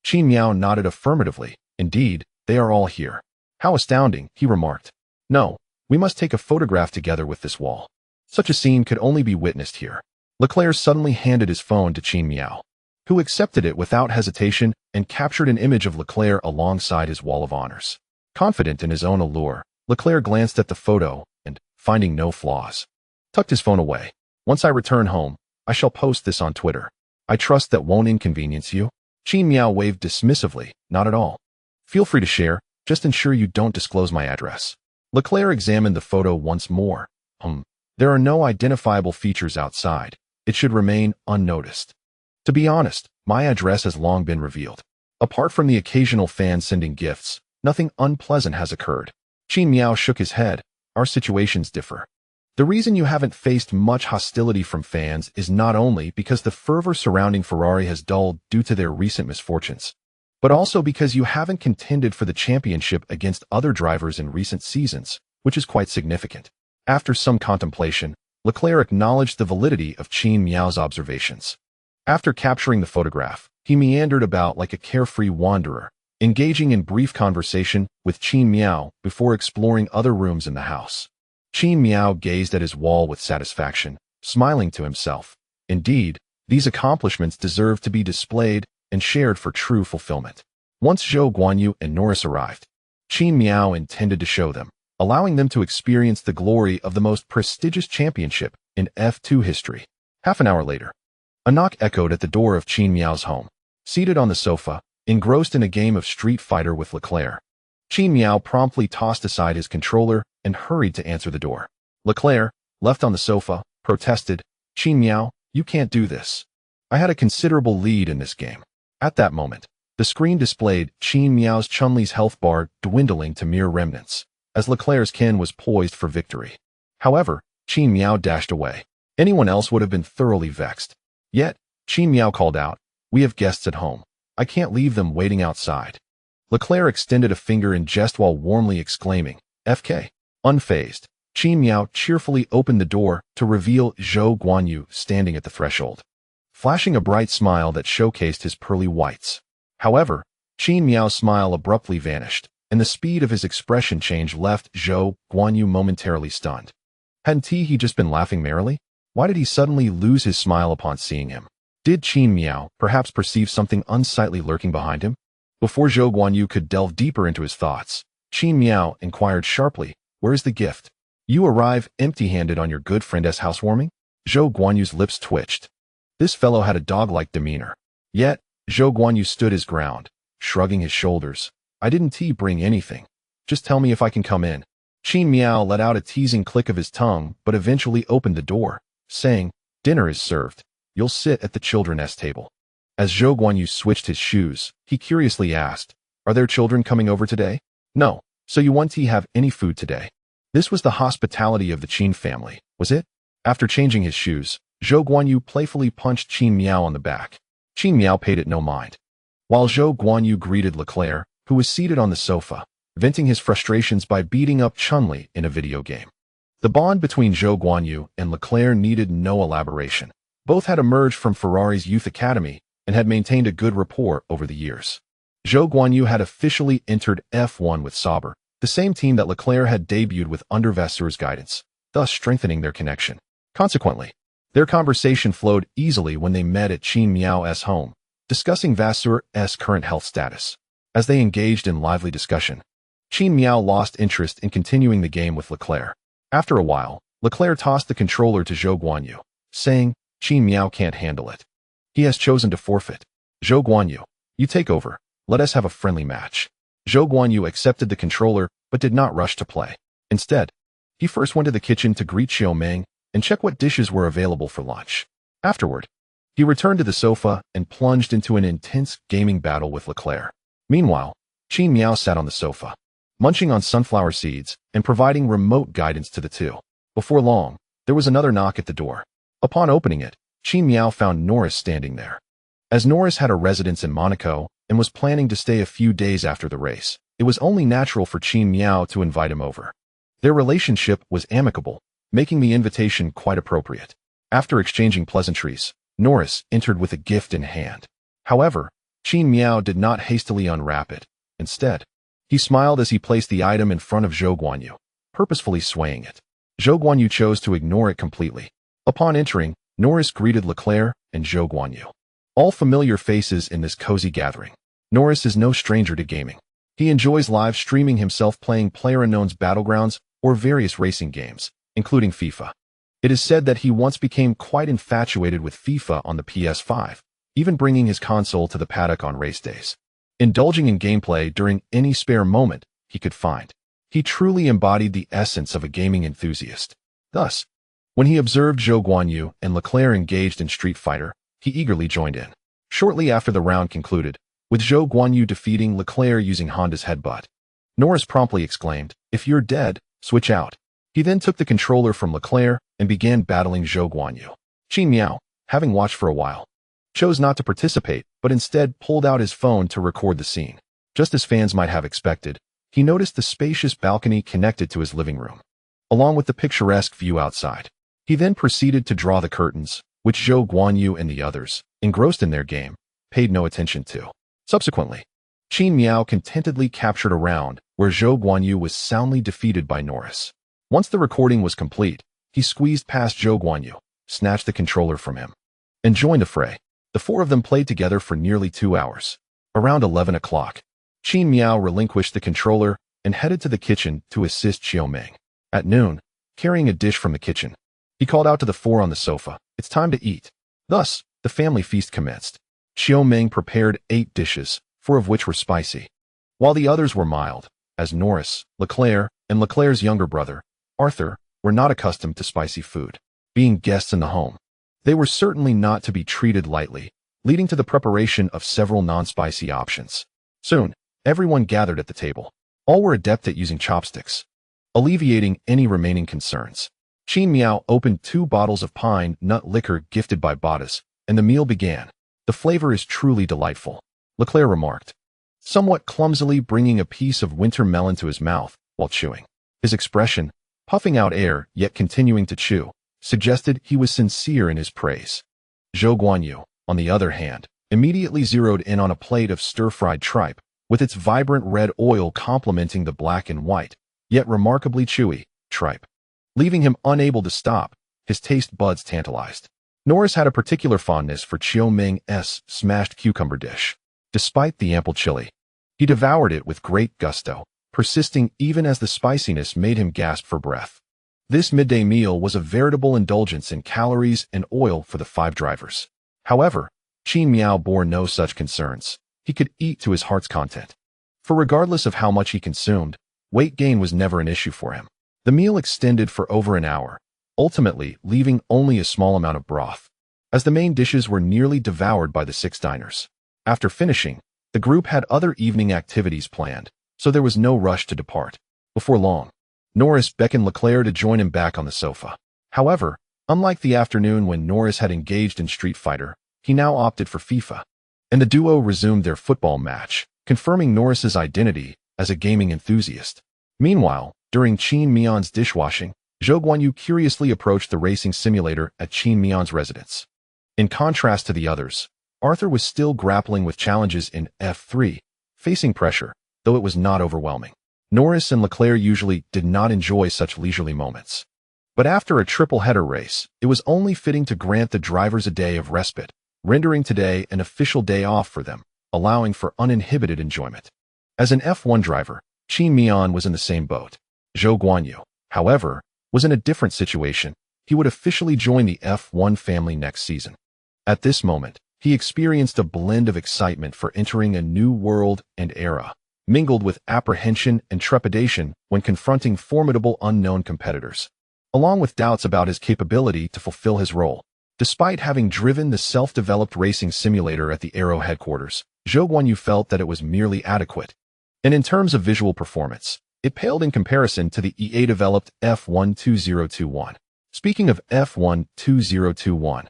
Qin Miao nodded affirmatively. "Indeed, they are all here." "How astounding," he remarked. "No, we must take a photograph together with this wall. Such a scene could only be witnessed here." Leclerc suddenly handed his phone to Qin Miao, who accepted it without hesitation and captured an image of Leclerc alongside his wall of honors. Confident in his own allure, Leclerc glanced at the photo and, finding no flaws, tucked his phone away. "Once I return home, I shall post this on Twitter. I trust that won't inconvenience you?" Qin Miao waved dismissively. "Not at all. Feel free to share, just ensure you don't disclose my address." Leclerc examined the photo once more. There are no identifiable features outside. It should remain unnoticed. To be honest, my address has long been revealed. Apart from the occasional fan sending gifts, nothing unpleasant has occurred. Qin Miao shook his head. Our situations differ. The reason you haven't faced much hostility from fans is not only because the fervor surrounding Ferrari has dulled due to their recent misfortunes, but also because you haven't contended for the championship against other drivers in recent seasons, which is quite significant. After some contemplation, Leclerc acknowledged the validity of Qin Miao's observations. After capturing the photograph, he meandered about like a carefree wanderer, engaging in brief conversation with Qin Miao before exploring other rooms in the house. Qin Miao gazed at his wall with satisfaction, smiling to himself. Indeed, these accomplishments deserve to be displayed and shared for true fulfillment. Once Zhou Haoran and Norris arrived, Qin Miao intended to show them, allowing them to experience the glory of the most prestigious championship in F2 history. Half an hour later, a knock echoed at the door of Qin Miao's home. Seated on the sofa, engrossed in a game of Street Fighter with Leclerc, Qin Miao promptly tossed aside his controller and hurried to answer the door. Leclerc, left on the sofa, protested, "Qin Miao, you can't do this. I had a considerable lead in this game." At that moment, the screen displayed Qin Miao's Chun-Li's health bar dwindling to mere remnants, as Leclerc's Ken was poised for victory. However, Qin Miao dashed away. Anyone else would have been thoroughly vexed. Yet, Qin Miao called out, "We have guests at home. I can't leave them waiting outside." Leclerc extended a finger in jest while warmly exclaiming, "FK." Unfazed, Qin Miao cheerfully opened the door to reveal Zhou Haoran standing at the threshold, flashing a bright smile that showcased his pearly whites. However, Qin Miao's smile abruptly vanished, and the speed of his expression change left Zhou Haoran momentarily stunned. Hadn't he just been laughing merrily? Why did he suddenly lose his smile upon seeing him? Did Qin Miao perhaps perceive something unsightly lurking behind him? Before Zhou Guanyu could delve deeper into his thoughts, Qin Miao inquired sharply, "Where is the gift? You arrive empty-handed on your good friend's housewarming?" Zhou Guanyu's lips twitched. This fellow had a dog-like demeanor. Yet, Zhou Guanyu stood his ground, shrugging his shoulders. "I didn't bring anything. Just tell me if I can come in." Qin Miao let out a teasing click of his tongue, but eventually opened the door, saying, "Dinner is served. You'll sit at the children's table." As Zhou Guanyu switched his shoes, he curiously asked, "Are there children coming over today?" "No. So you won't have any food today." This was the hospitality of the Qin family, was it? After changing his shoes, Zhou Guanyu playfully punched Qin Miao on the back. Qin Miao paid it no mind. While Zhou Guanyu greeted Leclerc, who was seated on the sofa, venting his frustrations by beating up Chun-Li in a video game. The bond between Zhou Guanyu and Leclerc needed no elaboration. Both had emerged from Ferrari's youth academy and had maintained a good rapport over the years. Zhou Guanyu had officially entered F1 with Sauber, the same team that Leclerc had debuted with under Vasseurs' guidance, thus strengthening their connection. Consequently, their conversation flowed easily when they met at Qin Miao's home, discussing Vasseurs' current health status. As they engaged in lively discussion, Qin Miao lost interest in continuing the game with Leclerc. After a while, Leclerc tossed the controller to Zhou Guanyu, saying, "Qin Miao can't handle it. He has chosen to forfeit. Zhou Guanyu, you take over. Let us have a friendly match." Zhou Guanyu accepted the controller but did not rush to play. Instead, he first went to the kitchen to greet Xiaoming and check what dishes were available for lunch. Afterward, he returned to the sofa and plunged into an intense gaming battle with Leclerc. Meanwhile, Qin Miao sat on the sofa, munching on sunflower seeds and providing remote guidance to the two. Before long, there was another knock at the door. Upon opening it, Qin Miao found Norris standing there. As Norris had a residence in Monaco and was planning to stay a few days after the race, it was only natural for Qin Miao to invite him over. Their relationship was amicable, making the invitation quite appropriate. After exchanging pleasantries, Norris entered with a gift in hand. However, Qin Miao did not hastily unwrap it. Instead, he smiled as he placed the item in front of Zhou Guanyu, purposefully swaying it. Zhou Guanyu chose to ignore it completely. Upon entering, Norris greeted Leclerc and Zhou Guanyu, all familiar faces in this cozy gathering. Norris is no stranger to gaming. He enjoys live streaming himself playing PlayerUnknown's Battlegrounds or various racing games, including FIFA. It is said that he once became quite infatuated with FIFA on the PS5, even bringing his console to the paddock on race days, indulging in gameplay during any spare moment he could find. He truly embodied the essence of a gaming enthusiast. Thus, when he observed Zhou Guanyu and Leclerc engaged in Street Fighter, he eagerly joined in. Shortly after the round concluded, with Zhou Guanyu defeating Leclerc using Honda's headbutt, Norris promptly exclaimed, "If you're dead, switch out." He then took the controller from Leclerc and began battling Zhou Guanyu. Qin Miao, having watched for a while, chose not to participate, but instead pulled out his phone to record the scene. Just as fans might have expected, he noticed the spacious balcony connected to his living room, along with the picturesque view outside. He then proceeded to draw the curtains, which Zhou Guanyu and the others, engrossed in their game, paid no attention to. Subsequently, Qin Miao contentedly captured a round where Zhou Guanyu was soundly defeated by Norris. Once the recording was complete, he squeezed past Zhou Guanyu, snatched the controller from him, and joined the fray. The four of them played together for nearly 2 hours. Around 11 o'clock, Qin Miao relinquished the controller and headed to the kitchen to assist Xiaoming. At noon, carrying a dish from the kitchen, he called out to the four on the sofa, "It's time to eat." Thus, the family feast commenced. Xiaoming prepared 8 dishes, 4 of which were spicy, while the others were mild, as Norris, Leclerc, and Leclerc's younger brother, Arthur, were not accustomed to spicy food. Being guests in the home, they were certainly not to be treated lightly, leading to the preparation of several non-spicy options. Soon, everyone gathered at the table. All were adept at using chopsticks, alleviating any remaining concerns. Qin Miao opened 2 bottles of pine nut liquor gifted by Bottas, and the meal began. "The flavor is truly delightful," Leclerc remarked, somewhat clumsily bringing a piece of winter melon to his mouth while chewing. His expression, puffing out air yet continuing to chew, suggested he was sincere in his praise. Zhou Guanyu, on the other hand, immediately zeroed in on a plate of stir-fried tripe, with its vibrant red oil complementing the black and white, yet remarkably chewy, tripe. leaving him unable to stop, his taste buds tantalized. Norris had a particular fondness for Chiu Ming's smashed cucumber dish. Despite the ample chili, he devoured it with great gusto, persisting even as the spiciness made him gasp for breath. This midday meal was a veritable indulgence in calories and oil for the 5 drivers. However, Qin Miao bore no such concerns. He could eat to his heart's content. For regardless of how much he consumed, weight gain was never an issue for him. The meal extended for over an hour, ultimately leaving only a small amount of broth, as the main dishes were nearly devoured by the 6 diners. After finishing, the group had other evening activities planned, so there was no rush to depart. Before long, Norris beckoned Leclerc to join him back on the sofa. However, unlike the afternoon when Norris had engaged in Street Fighter, he now opted for FIFA, and the duo resumed their football match, confirming Norris's identity as a gaming enthusiast. Meanwhile, during Qin Miao's dishwashing, Zhou Guanyu curiously approached the racing simulator at Qin Miao's residence. In contrast to the others, Arthur was still grappling with challenges in F3, facing pressure, though it was not overwhelming. Norris and Leclerc usually did not enjoy such leisurely moments. But after a triple-header race, it was only fitting to grant the drivers a day of respite, rendering today an official day off for them, allowing for uninhibited enjoyment. As an F1 driver, Qin Miao was in the same boat. Zhou Guanyu, however, was in a different situation. He would officially join the F1 family next season. At this moment, he experienced a blend of excitement for entering a new world and era, mingled with apprehension and trepidation when confronting formidable unknown competitors, along with doubts about his capability to fulfill his role. Despite having driven the self-developed racing simulator at the Aero headquarters, Zhou Guanyu felt that it was merely adequate. And in terms of visual performance, it paled in comparison to the EA-developed F1 2021. Speaking of F1 2021,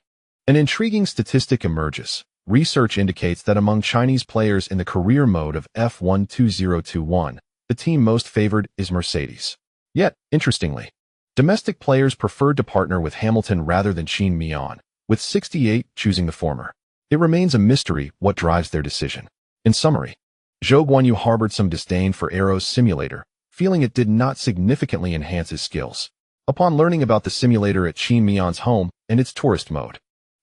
an intriguing statistic emerges. Research indicates that among Chinese players in the career mode of F1 2021, the team most favored is Mercedes. Yet, interestingly, domestic players preferred to partner with Hamilton rather than Qin Miao, with 68 choosing the former. It remains a mystery what drives their decision. In summary, Zhou Guanyu harbored some disdain for Aero's simulator, feeling it did not significantly enhance his skills. Upon learning about the simulator at Qin Miao's home and its tourist mode,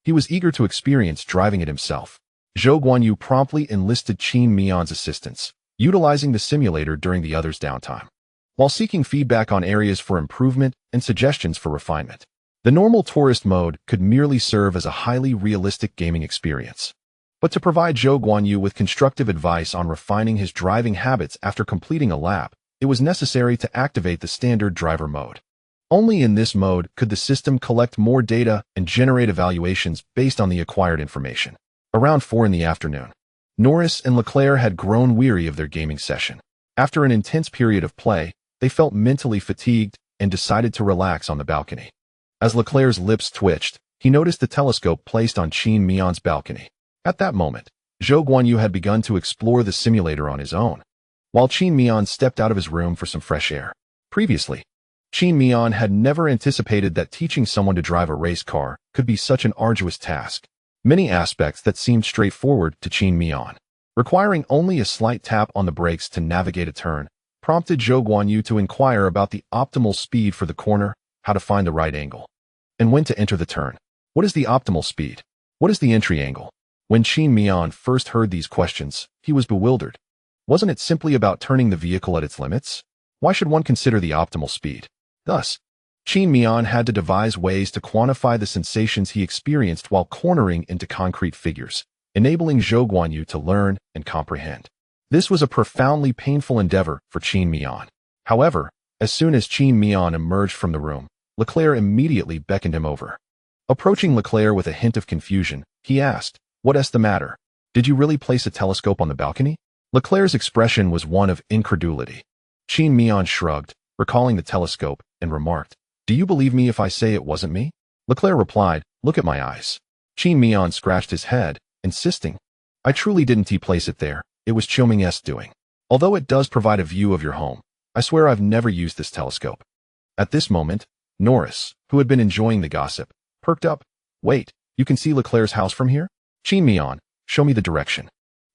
he was eager to experience driving it himself. Zhou Guanyu promptly enlisted Qin Miao's assistance, utilizing the simulator during the others' downtime, while seeking feedback on areas for improvement and suggestions for refinement. The normal tourist mode could merely serve as a highly realistic gaming experience. But to provide Zhou Guanyu with constructive advice on refining his driving habits after completing a lap, it was necessary to activate the standard driver mode. Only in this mode could the system collect more data and generate evaluations based on the acquired information. Around 4 in the afternoon, Norris and Leclerc had grown weary of their gaming session. After an intense period of play, they felt mentally fatigued and decided to relax on the balcony. As Leclerc's lips twitched, he noticed the telescope placed on Qin Miao's balcony. At that moment, Zhou Guanyu had begun to explore the simulator on his own, while Qin Miao stepped out of his room for some fresh air. Previously, Qin Miao had never anticipated that teaching someone to drive a race car could be such an arduous task. Many aspects that seemed straightforward to Qin Miao, requiring only a slight tap on the brakes to navigate a turn, prompted Zhou Guanyu to inquire about the optimal speed for the corner, how to find the right angle, and when to enter the turn. What is the optimal speed? What is the entry angle? When Qin Miao first heard these questions, he was bewildered. Wasn't it simply about turning the vehicle at its limits? Why should one consider the optimal speed? Thus, Qin Miao had to devise ways to quantify the sensations he experienced while cornering into concrete figures, enabling Zhou Guanyu to learn and comprehend. This was a profoundly painful endeavor for Qin Miao. However, as soon as Qin Miao emerged from the room, Leclerc immediately beckoned him over. Approaching Leclerc with a hint of confusion, he asked, "What's the matter? Did you really place a telescope on the balcony?" Leclerc's expression was one of incredulity. Qin Miao shrugged, recalling the telescope, and remarked, "Do you believe me if I say it wasn't me?" Leclerc replied, "Look at my eyes." Qin Miao scratched his head, insisting, "I truly didn't place it there. It was Chiu Ming's doing. Although it does provide a view of your home, I swear I've never used this telescope." At this moment, Norris, who had been enjoying the gossip, perked up. "Wait, you can see Leclerc's house from here? Qin Miao, show me the direction.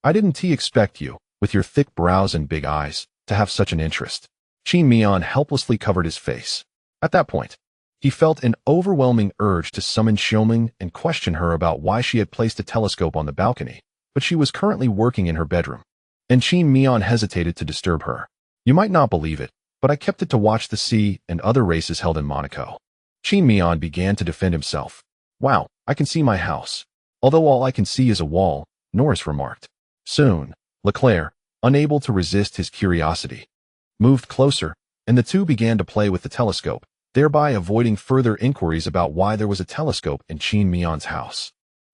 I didn't expect you, with your thick brows and big eyes, to have such an interest." Qin Miao helplessly covered his face. At that point, he felt an overwhelming urge to summon Xiaoming and question her about why she had placed a telescope on the balcony, but she was currently working in her bedroom, and Qin Miao hesitated to disturb her. You might not believe it, but I kept it to watch the sea and other races held in Monaco. Qin Miao began to defend himself. Wow, I can see my house. Although all I can see is a wall, Norris remarked. Soon, Leclerc, unable to resist his curiosity, moved closer, and the two began to play with the telescope, thereby avoiding further inquiries about why there was a telescope in Qin Miao's house.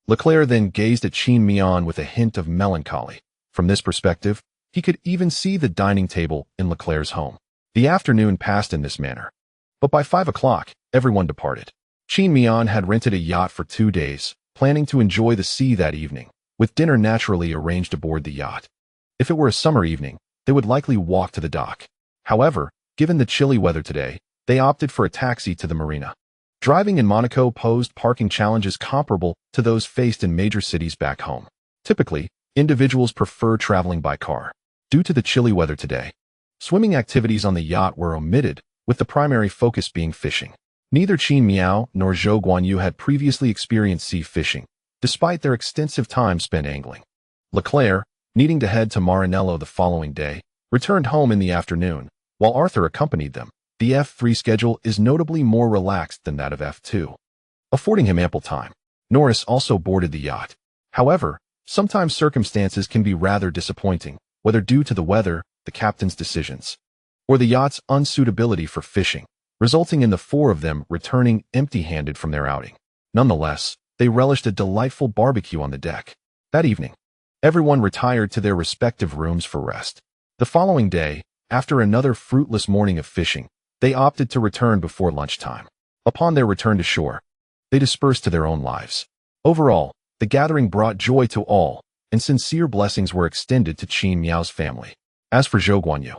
Leclerc then gazed at Qin Miao with a hint of melancholy. From this perspective, he could even see the dining table in Leclerc's home. The afternoon passed in this manner. But by 5 o'clock, everyone departed. Qin Miao had rented a yacht for 2 days, planning to enjoy the sea that evening, with dinner naturally arranged aboard the yacht. If it were a summer evening, they would likely walk to the dock. However, given the chilly weather today, they opted for a taxi to the marina. Driving in Monaco posed parking challenges comparable to those faced in major cities back home. Typically, individuals prefer traveling by car. Due to the chilly weather today, swimming activities on the yacht were omitted, with the primary focus being fishing. Neither Qin Miao nor Zhou Guanyu had previously experienced sea fishing, despite their extensive time spent angling. Leclerc, needing to head to Maranello the following day, returned home in the afternoon, while Arthur accompanied them. The F3 schedule is notably more relaxed than that of F2, affording him ample time. Norris also boarded the yacht. However, sometimes circumstances can be rather disappointing, whether due to the weather, the captain's decisions, or the yacht's unsuitability for fishing, resulting in the four of them returning empty-handed from their outing. Nonetheless, they relished a delightful barbecue on the deck. That evening, everyone retired to their respective rooms for rest. The following day, after another fruitless morning of fishing, they opted to return before lunchtime. Upon their return to shore, they dispersed to their own lives. Overall, the gathering brought joy to all, and sincere blessings were extended to Qin Miao's family. As for Zhou Guanyu,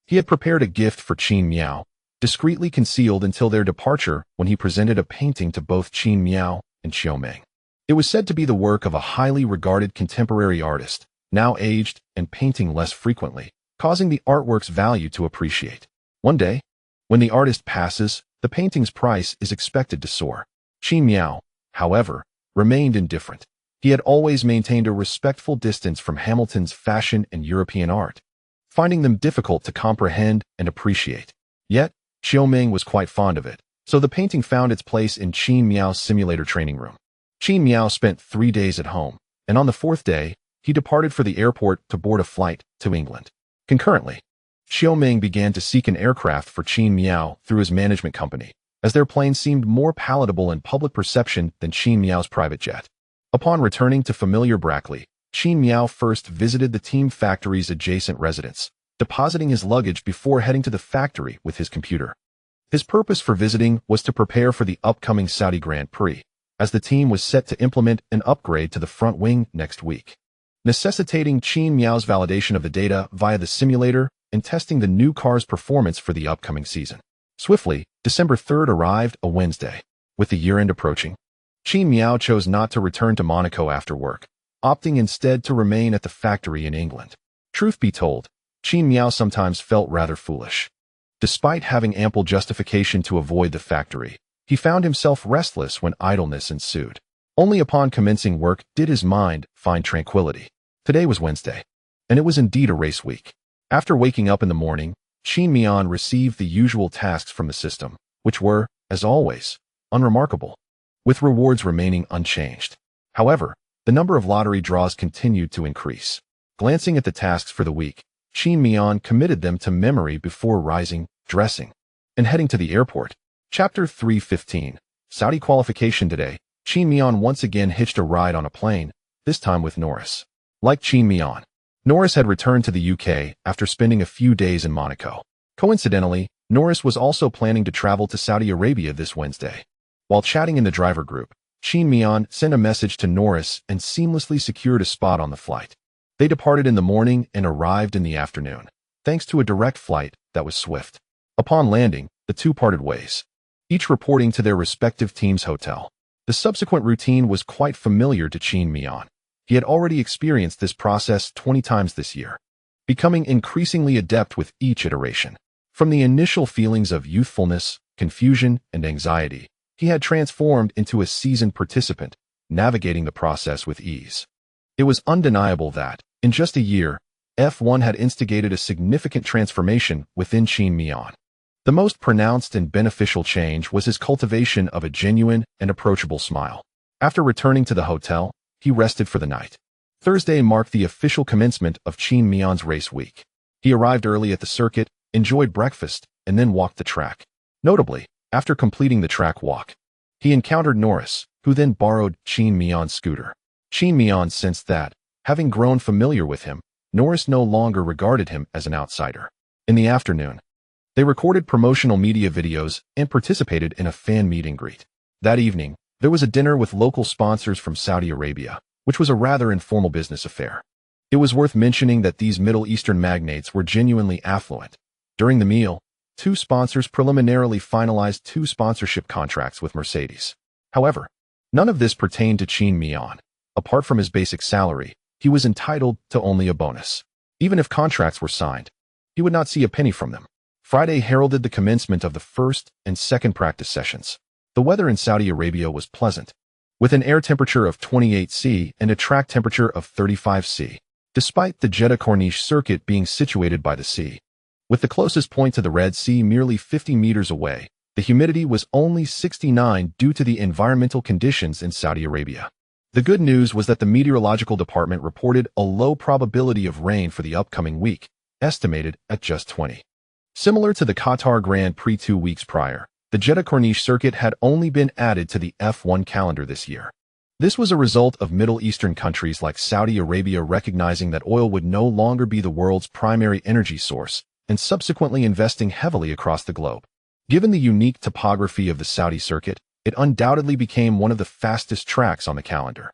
he had prepared a gift for Qin Miao, discreetly concealed until their departure when he presented a painting to both Qin Miao and Xiaoming. It was said to be the work of a highly regarded contemporary artist, now aged and painting less frequently, causing the artwork's value to appreciate. One day, when the artist passes, the painting's price is expected to soar. Qin Miao, however, remained indifferent. He had always maintained a respectful distance from Hamilton's fashion and European art, finding them difficult to comprehend and appreciate. Yet, Xiaoming was quite fond of it, so the painting found its place in Qin Miao's simulator training room. Qin Miao spent 3 days at home, and on the 4th day, he departed for the airport to board a flight to England. Concurrently, Xiaoming began to seek an aircraft for Qin Miao through his management company, as their plane seemed more palatable in public perception than Qin Miao's private jet. Upon returning to familiar Brackley, Qin Miao first visited the team factory's adjacent residence, depositing his luggage before heading to the factory with his computer. His purpose for visiting was to prepare for the upcoming Saudi Grand Prix, as the team was set to implement an upgrade to the front wing next week, necessitating Qin Miao's validation of the data via the simulator and testing the new car's performance for the upcoming season. Swiftly, December 3rd arrived, a Wednesday. With the year-end approaching, Qin Miao chose not to return to Monaco after work, opting instead to remain at the factory in England. Truth be told, Qin Miao sometimes felt rather foolish. Despite having ample justification to avoid the factory, he found himself restless when idleness ensued. Only upon commencing work did his mind find tranquility. Today was Wednesday, and it was indeed a race week. After waking up in the morning, Qin Miao received the usual tasks from the system, which were, as always, unremarkable, with rewards remaining unchanged. However, the number of lottery draws continued to increase. Glancing at the tasks for the week, Qin Miao committed them to memory before rising, dressing, and heading to the airport. Chapter 3:15. Saudi qualification today. Qin Miao once again hitched a ride on a plane, this time with Norris. Like Qin Miao, Norris had returned to the UK after spending a few days in Monaco. Coincidentally, Norris was also planning to travel to Saudi Arabia this Wednesday. While chatting in the driver group, Qin Miao sent a message to Norris and seamlessly secured a spot on the flight. They departed in the morning and arrived in the afternoon, thanks to a direct flight that was swift. Upon landing, the two parted ways, each reporting to their respective team's hotel. The subsequent routine was quite familiar to Qin Miao. He had already experienced this process 20 times this year, becoming increasingly adept with each iteration. From the initial feelings of youthfulness, confusion, and anxiety, he had transformed into a seasoned participant, navigating the process with ease. It was undeniable that, in just a year, F1 had instigated a significant transformation within Qin Miao. The most pronounced and beneficial change was his cultivation of a genuine and approachable smile. After returning to the hotel, he rested for the night. Thursday marked the official commencement of Qin Miao's race week. He arrived early at the circuit, enjoyed breakfast, and then walked the track. Notably, after completing the track walk, he encountered Norris, who then borrowed Qin Miao's scooter. Qin Miao sensed that, having grown familiar with him, Norris no longer regarded him as an outsider. In the afternoon, they recorded promotional media videos and participated in a fan meet and greet. That evening, there was a dinner with local sponsors from Saudi Arabia, which was a rather informal business affair. It was worth mentioning that these Middle Eastern magnates were genuinely affluent. During the meal, two sponsors preliminarily finalized two sponsorship contracts with Mercedes. However, none of this pertained to Qin Miao. Apart from his basic salary, he was entitled to only a bonus. Even if contracts were signed, he would not see a penny from them. Friday heralded the commencement of the first and second practice sessions. The weather in Saudi Arabia was pleasant, with an air temperature of 28 C and a track temperature of 35 C, despite the Jeddah Corniche circuit being situated by the sea. With the closest point to the Red Sea merely 50 meters away, the humidity was only 69 due to the environmental conditions in Saudi Arabia. The good news was that the meteorological department reported a low probability of rain for the upcoming week, estimated at just 20. Similar to the Qatar Grand Prix 2 weeks prior, the Jeddah Corniche circuit had only been added to the F1 calendar this year. This was a result of Middle Eastern countries like Saudi Arabia recognizing that oil would no longer be the world's primary energy source and subsequently investing heavily across the globe. Given the unique topography of the Saudi circuit, it undoubtedly became one of the fastest tracks on the calendar.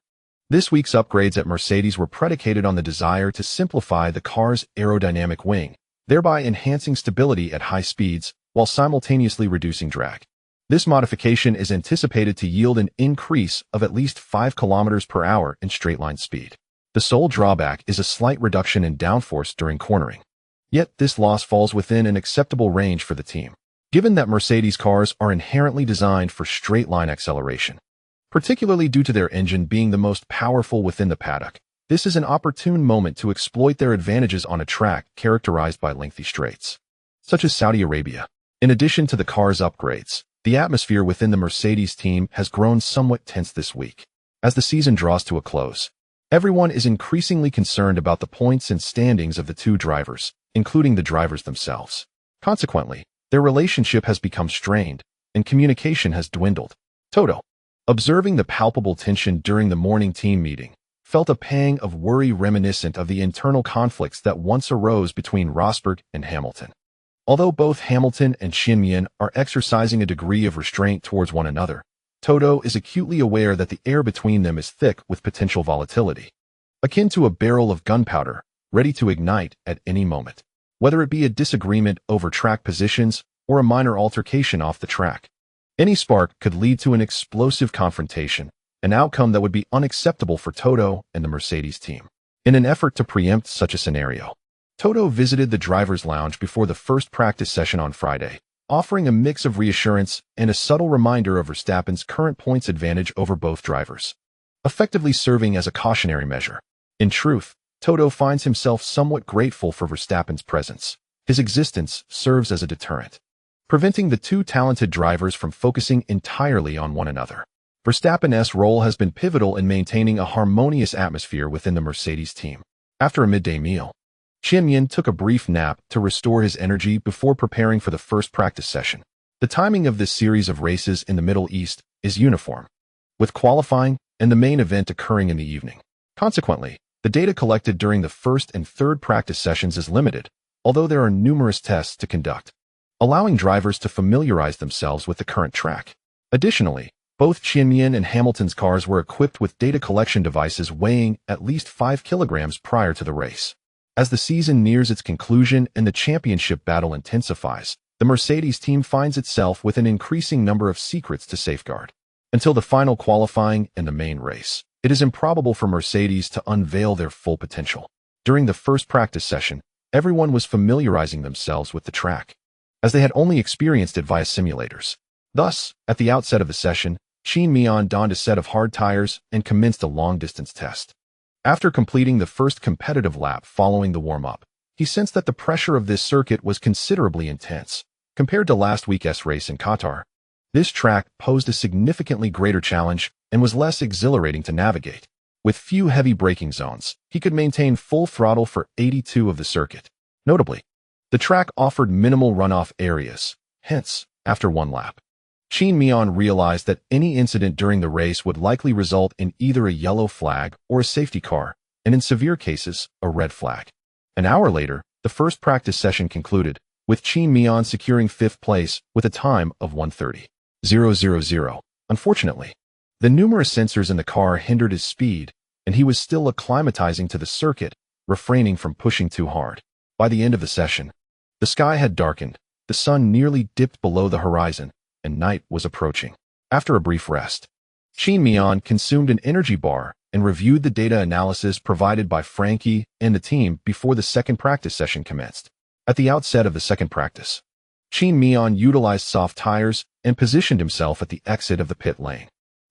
This week's upgrades at Mercedes were predicated on the desire to simplify the car's aerodynamic wing, thereby enhancing stability at high speeds while simultaneously reducing drag. This modification is anticipated to yield an increase of at least 5 km per hour in straight-line speed. The sole drawback is a slight reduction in downforce during cornering. Yet this loss falls within an acceptable range for the team, given that Mercedes cars are inherently designed for straight-line acceleration. Particularly due to their engine being the most powerful within the paddock, this is an opportune moment to exploit their advantages on a track characterized by lengthy straights, such as Saudi Arabia. In addition to the car's upgrades, the atmosphere within the Mercedes team has grown somewhat tense this week. As the season draws to a close, everyone is increasingly concerned about the points and standings of the two drivers, including the drivers themselves. Consequently, their relationship has become strained, and communication has dwindled. Toto, observing the palpable tension during the morning team meeting, felt a pang of worry reminiscent of the internal conflicts that once arose between Rosberg and Hamilton. Although both Hamilton and Qin Miao are exercising a degree of restraint towards one another, Toto is acutely aware that the air between them is thick with potential volatility, akin to a barrel of gunpowder, ready to ignite at any moment. Whether it be a disagreement over track positions or a minor altercation off the track, any spark could lead to an explosive confrontation, an outcome that would be unacceptable for Toto and the Mercedes team. In an effort to preempt such a scenario, Toto visited the driver's lounge before the first practice session on Friday, offering a mix of reassurance and a subtle reminder of Verstappen's current points advantage over both drivers, effectively serving as a cautionary measure. In truth, Toto finds himself somewhat grateful for Verstappen's presence. His existence serves as a deterrent, preventing the two talented drivers from focusing entirely on one another. Verstappen's role has been pivotal in maintaining a harmonious atmosphere within the Mercedes team. After a midday meal, Qin Miao took a brief nap to restore his energy before preparing for the first practice session. The timing of this series of races in the Middle East is uniform, with qualifying and the main event occurring in the evening. Consequently, the data collected during the first and third practice sessions is limited, although there are numerous tests to conduct, allowing drivers to familiarize themselves with the current track. Additionally, both Qin Miao and Hamilton's cars were equipped with data collection devices weighing at least 5 kilograms prior to the race. As the season nears its conclusion and the championship battle intensifies, the Mercedes team finds itself with an increasing number of secrets to safeguard. Until the final qualifying and the main race, it is improbable for Mercedes to unveil their full potential. During the first practice session, everyone was familiarizing themselves with the track. as they had only experienced it via simulators. Thus, at the outset of the session, Qin Miao donned a set of hard tires and commenced a long-distance test. After completing the first competitive lap following the warm-up, he sensed that the pressure of this circuit was considerably intense. Compared to last week's race in Qatar, this track posed a significantly greater challenge and was less exhilarating to navigate. With few heavy braking zones, he could maintain full throttle for 82 of the circuit. Notably, the track offered minimal runoff areas. Hence, after one lap, Qin Miao realized that any incident during the race would likely result in either a yellow flag or a safety car, and in severe cases, a red flag. An hour later, the first practice session concluded, with Qin Miao securing 5th place with a time of 1:30.000. Unfortunately, the numerous sensors in the car hindered his speed, and he was still acclimatizing to the circuit, refraining from pushing too hard. By the end of the session, the sky had darkened, the sun nearly dipped below the horizon, and night was approaching. After a brief rest, Qin Miao consumed an energy bar and reviewed the data analysis provided by Frankie and the team before the second practice session commenced. At the outset of the second practice, Qin Miao utilized soft tires and positioned himself at the exit of the pit lane.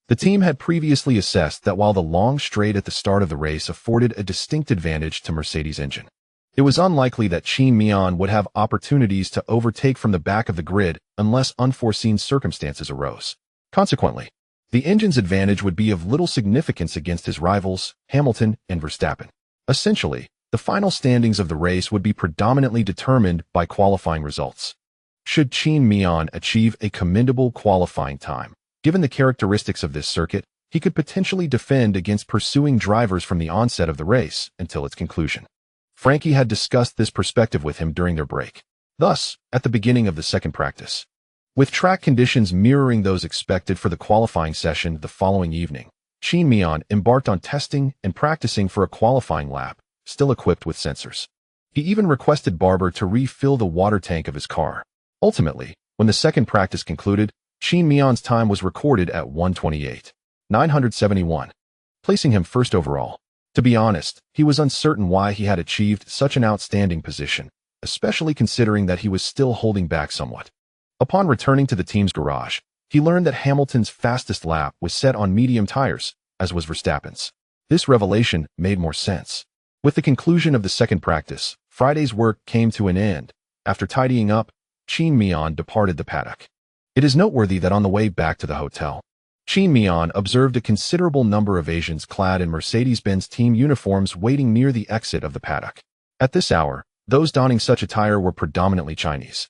The team had previously assessed that while the long straight at the start of the race afforded a distinct advantage to Mercedes' engine, it was unlikely that Qin Miao would have opportunities to overtake from the back of the grid unless unforeseen circumstances arose. Consequently, the engine's advantage would be of little significance against his rivals, Hamilton and Verstappen. Essentially, the final standings of the race would be predominantly determined by qualifying results. Should Qin Miao achieve a commendable qualifying time, given the characteristics of this circuit, he could potentially defend against pursuing drivers from the onset of the race until its conclusion. Frankie had discussed this perspective with him during their break. Thus, at the beginning of the second practice, with track conditions mirroring those expected for the qualifying session the following evening, Qin Miao embarked on testing and practicing for a qualifying lap, still equipped with sensors. He even requested Barber to refill the water tank of his car. Ultimately, when the second practice concluded, Qin Miao's time was recorded at 1:28.971, placing him first overall. To be honest, he was uncertain why he had achieved such an outstanding position, especially considering that he was still holding back somewhat. Upon returning to the team's garage, he learned that Hamilton's fastest lap was set on medium tires, as was Verstappen's. This revelation made more sense. With the conclusion of the second practice, Friday's work came to an end. After tidying up, Qin Miao departed the paddock. It is noteworthy that on the way back to the hotel, Qin Miao observed a considerable number of Asians clad in Mercedes-Benz team uniforms waiting near the exit of the paddock. At this hour, those donning such attire were predominantly Chinese.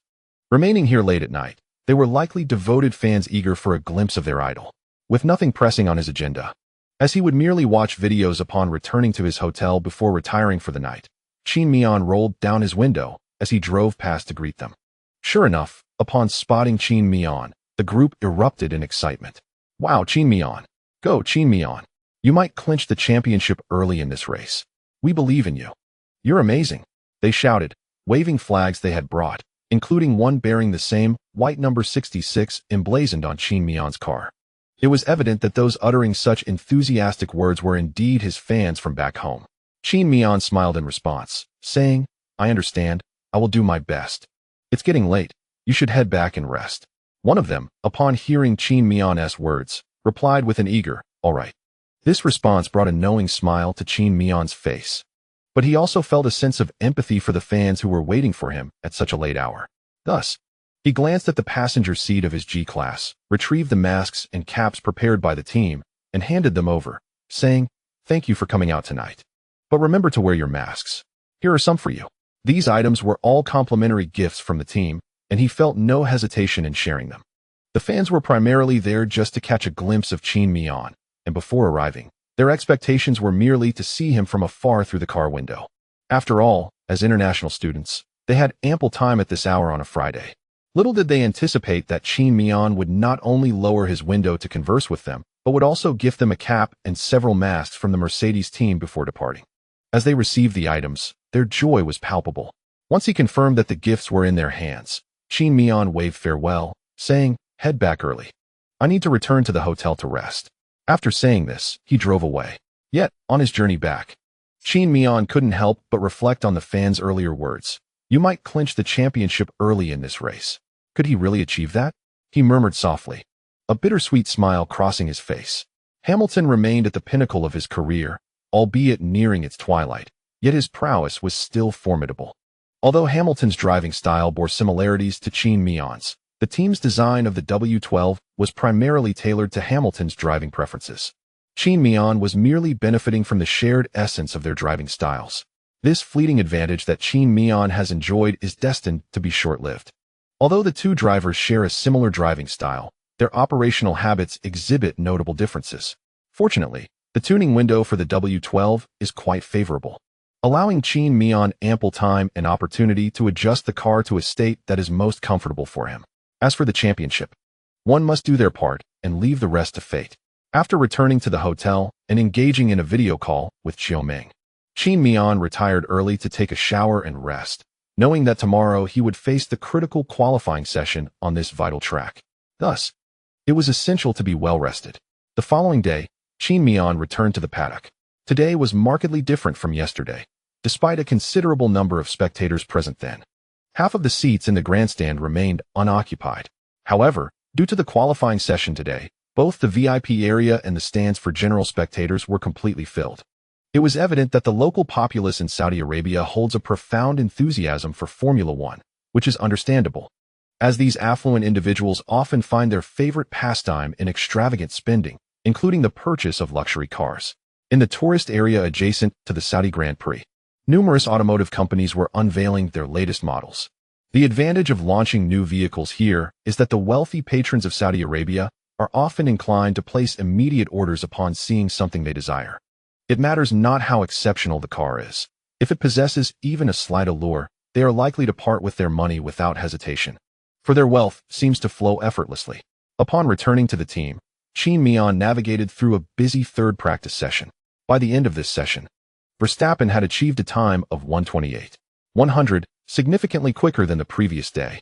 Remaining here late at night, they were likely devoted fans eager for a glimpse of their idol, with nothing pressing on his agenda. As he would merely watch videos upon returning to his hotel before retiring for the night, Qin Miao rolled down his window as he drove past to greet them. Sure enough, upon spotting Qin Miao, the group erupted in excitement. Wow, Qin Miao. Go, Qin Miao. You might clinch the championship early in this race. We believe in you. You're amazing, they shouted, waving flags they had brought, including one bearing the same white number 66 emblazoned on Qin Miao's car. It was evident that those uttering such enthusiastic words were indeed his fans from back home. Qin Miao smiled in response, saying, I understand, I will do my best. It's getting late, you should head back and rest. One of them, upon hearing Qin Miao's words, replied with an eager, all right. This response brought a knowing smile to Qin Miao's face. But he also felt a sense of empathy for the fans who were waiting for him at such a late hour. Thus, he glanced at the passenger seat of his G-Class, retrieved the masks and caps prepared by the team, and handed them over, saying, thank you for coming out tonight. But remember to wear your masks. Here are some for you. These items were all complimentary gifts from the team, and he felt no hesitation in sharing them. The fans were primarily there just to catch a glimpse of Qin Miao, and before arriving, their expectations were merely to see him from afar through the car window. After all, as international students, they had ample time at this hour on a Friday. Little did they anticipate that Qin Miao would not only lower his window to converse with them, but would also gift them a cap and several masks from the Mercedes team before departing. As they received the items, their joy was palpable. Once he confirmed that the gifts were in their hands, Qin Miao waved farewell, saying, head back early. I need to return to the hotel to rest. After saying this, he drove away. Yet, on his journey back, Qin Miao couldn't help but reflect on the fans' earlier words. You might clinch the championship early in this race. Could he really achieve that? He murmured softly, a bittersweet smile crossing his face. Hamilton remained at the pinnacle of his career, albeit nearing its twilight, yet his prowess was still formidable. Although Hamilton's driving style bore similarities to Qin Miao's, the team's design of the W12 was primarily tailored to Hamilton's driving preferences. Qin Miao was merely benefiting from the shared essence of their driving styles. This fleeting advantage that Qin Miao has enjoyed is destined to be short-lived. Although the two drivers share a similar driving style, their operational habits exhibit notable differences. Fortunately, the tuning window for the W12 is quite favorable, allowing Qin Miao ample time and opportunity to adjust the car to a state that is most comfortable for him. As for the championship, one must do their part and leave the rest to fate. After returning to the hotel and engaging in a video call with Xiaoming, Qin Miao retired early to take a shower and rest, knowing that tomorrow he would face the critical qualifying session on this vital track. Thus, it was essential to be well-rested. The following day, Qin Miao returned to the paddock. Today was markedly different from yesterday, despite a considerable number of spectators present then. Half of the seats in the grandstand remained unoccupied. However, due to the qualifying session today, both the VIP area and the stands for general spectators were completely filled. It was evident that the local populace in Saudi Arabia holds a profound enthusiasm for Formula One, which is understandable, as these affluent individuals often find their favorite pastime in extravagant spending, including the purchase of luxury cars. In the tourist area adjacent to the Saudi Grand Prix, numerous automotive companies were unveiling their latest models. The advantage of launching new vehicles here is that the wealthy patrons of Saudi Arabia are often inclined to place immediate orders upon seeing something they desire. It matters not how exceptional the car is. If it possesses even a slight allure, they are likely to part with their money without hesitation, for their wealth seems to flow effortlessly. Upon returning to the team, Qin Miao navigated through a busy third practice session. By the end of this session, Verstappen had achieved a time of 1:28.100, significantly quicker than the previous day.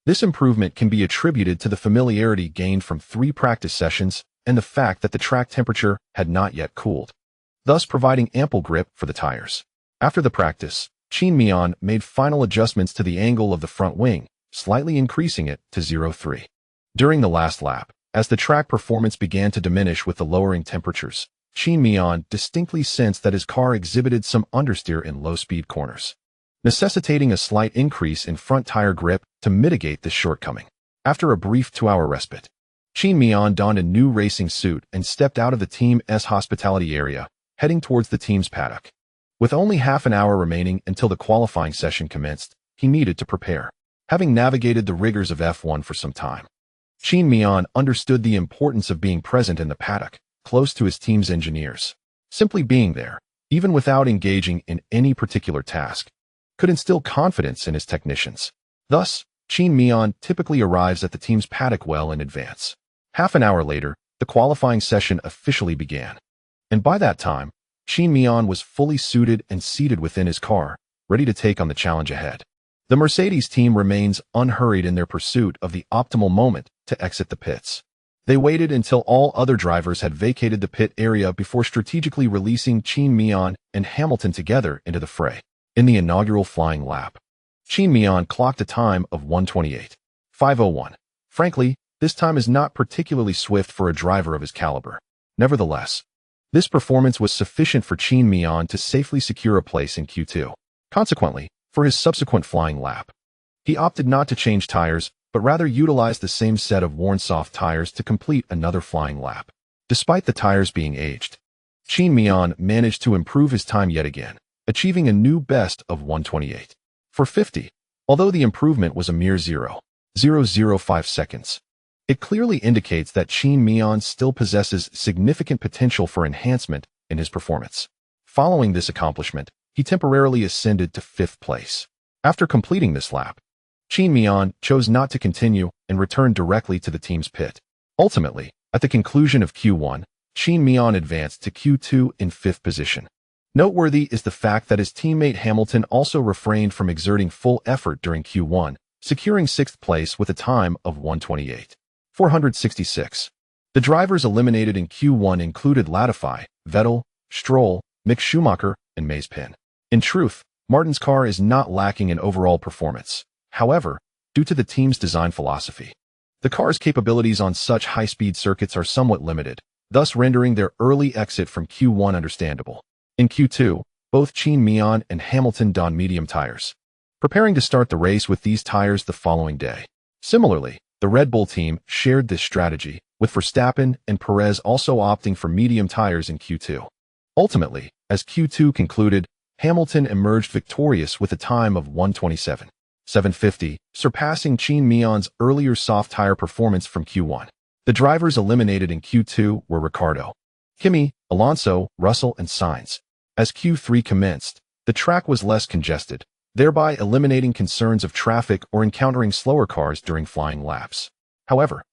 This improvement can be attributed to the familiarity gained from 3 practice sessions and the fact that the track temperature had not yet cooled, thus providing ample grip for the tires. After the practice, Qin Miao made final adjustments to the angle of the front wing, slightly increasing it to 0.3. During the last lap, as the track performance began to diminish with the lowering temperatures, Qin Miao distinctly sensed that his car exhibited some understeer in low-speed corners, necessitating a slight increase in front tire grip to mitigate this shortcoming. After a brief 2-hour respite, Qin Miao donned a new racing suit and stepped out of the team's hospitality area, heading towards the team's paddock. With only half an hour remaining until the qualifying session commenced, he needed to prepare. Having navigated the rigors of F1 for some time, Qin Miao understood the importance of being present in the paddock, close to his team's engineers. Simply being there, even without engaging in any particular task, could instill confidence in his technicians. Thus, Qin Miao typically arrives at the team's paddock well in advance. Half an hour later, the qualifying session officially began. And by that time, Qin Miao was fully suited and seated within his car, ready to take on the challenge ahead. The Mercedes team remains unhurried in their pursuit of the optimal moment to exit the pits. They waited until all other drivers had vacated the pit area before strategically releasing Qin Miao and Hamilton together into the fray. In the inaugural flying lap, Qin Miao clocked a time of 1:28.501. Frankly, this time is not particularly swift for a driver of his caliber. Nevertheless, this performance was sufficient for Qin Miao to safely secure a place in Q2. Consequently, for his subsequent flying lap, he opted not to change tires, but rather utilized the same set of worn soft tires to complete another flying lap. Despite the tires being aged, Qin Miao managed to improve his time yet again, achieving a new best of 1:28.450. Although the improvement was a mere 0.005 seconds, it clearly indicates that Qin Miao still possesses significant potential for enhancement in his performance. Following this accomplishment, he temporarily ascended to 5th place. After completing this lap, Qin Miao chose not to continue and returned directly to the team's pit. Ultimately, at the conclusion of Q1, Qin Miao advanced to Q2 in 5th position. Noteworthy is the fact that his teammate Hamilton also refrained from exerting full effort during Q1, securing 6th place with a time of 1:28.466. The drivers eliminated in Q1 included Latifi, Vettel, Stroll, Mick Schumacher, and Mazepin. In truth, Martin's car is not lacking in overall performance. However, due to the team's design philosophy, the car's capabilities on such high-speed circuits are somewhat limited, thus rendering their early exit from Q1 understandable. In Q2, both Qin Miao and Hamilton donned medium tires, preparing to start the race with these tires the following day. Similarly, the Red Bull team shared this strategy, with Verstappen and Perez also opting for medium tires in Q2. Ultimately, as Q2 concluded, Hamilton emerged victorious with a time of 1:27.750, surpassing Qin Miao's earlier soft tire performance from Q1. The drivers eliminated in Q2 were Ricciardo, Kimi, Alonso, Russell, and Sainz. As Q3 commenced, the track was less congested, thereby eliminating concerns of traffic or encountering slower cars during flying laps. However,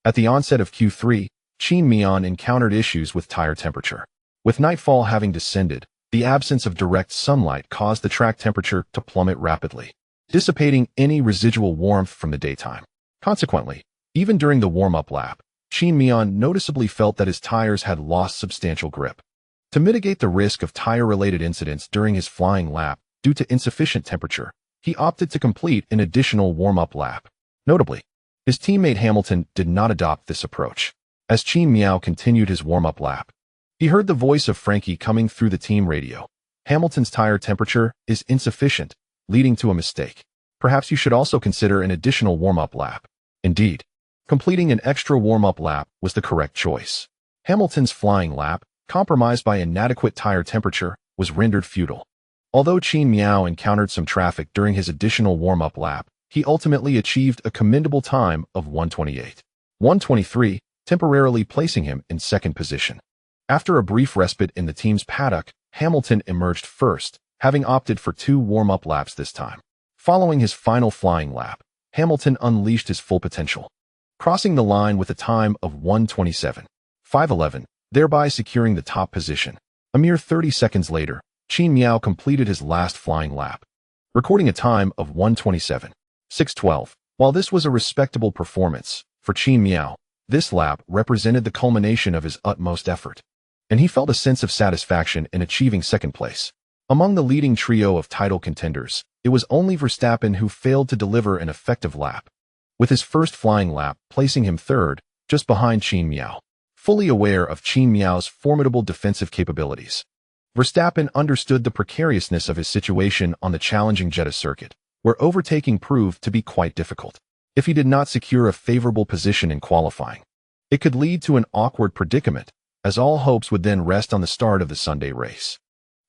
at the onset of Q3, Qin Miao encountered issues with tire temperature. With nightfall having descended, the absence of direct sunlight caused the track temperature to plummet rapidly, dissipating any residual warmth from the daytime. Consequently, even during the warm-up lap, Qin Miao noticeably felt that his tires had lost substantial grip. To mitigate the risk of tire-related incidents during his flying lap due to insufficient temperature, he opted to complete an additional warm-up lap. Notably, his teammate Hamilton did not adopt this approach. As Qin Miao continued his warm-up lap, he heard the voice of Frankie coming through the team radio. Hamilton's tire temperature is insufficient, leading to a mistake. Perhaps you should also consider an additional warm-up lap. Indeed, completing an extra warm-up lap was the correct choice. Hamilton's flying lap, compromised by inadequate tire temperature, was rendered futile. Although Qin Miao encountered some traffic during his additional warm-up lap, he ultimately achieved a commendable time of 1:28.123, temporarily placing him in second position. After a brief respite in the team's paddock, Hamilton emerged first, having opted for 2 warm-up laps this time. Following his final flying lap, Hamilton unleashed his full potential, crossing the line with a time of 1:27.511, thereby securing the top position. A mere 30 seconds later, Qin Miao completed his last flying lap, recording a time of 1:27.612. While this was a respectable performance for Qin Miao, this lap represented the culmination of his utmost effort, and he felt a sense of satisfaction in achieving second place. Among the leading trio of title contenders, it was only Verstappen who failed to deliver an effective lap, with his first flying lap placing him third, just behind Qin Miao. Fully aware of Qin Miao's formidable defensive capabilities, Verstappen understood the precariousness of his situation on the challenging Jeddah circuit, where overtaking proved to be quite difficult. If he did not secure a favorable position in qualifying, it could lead to an awkward predicament, as all hopes would then rest on the start of the Sunday race.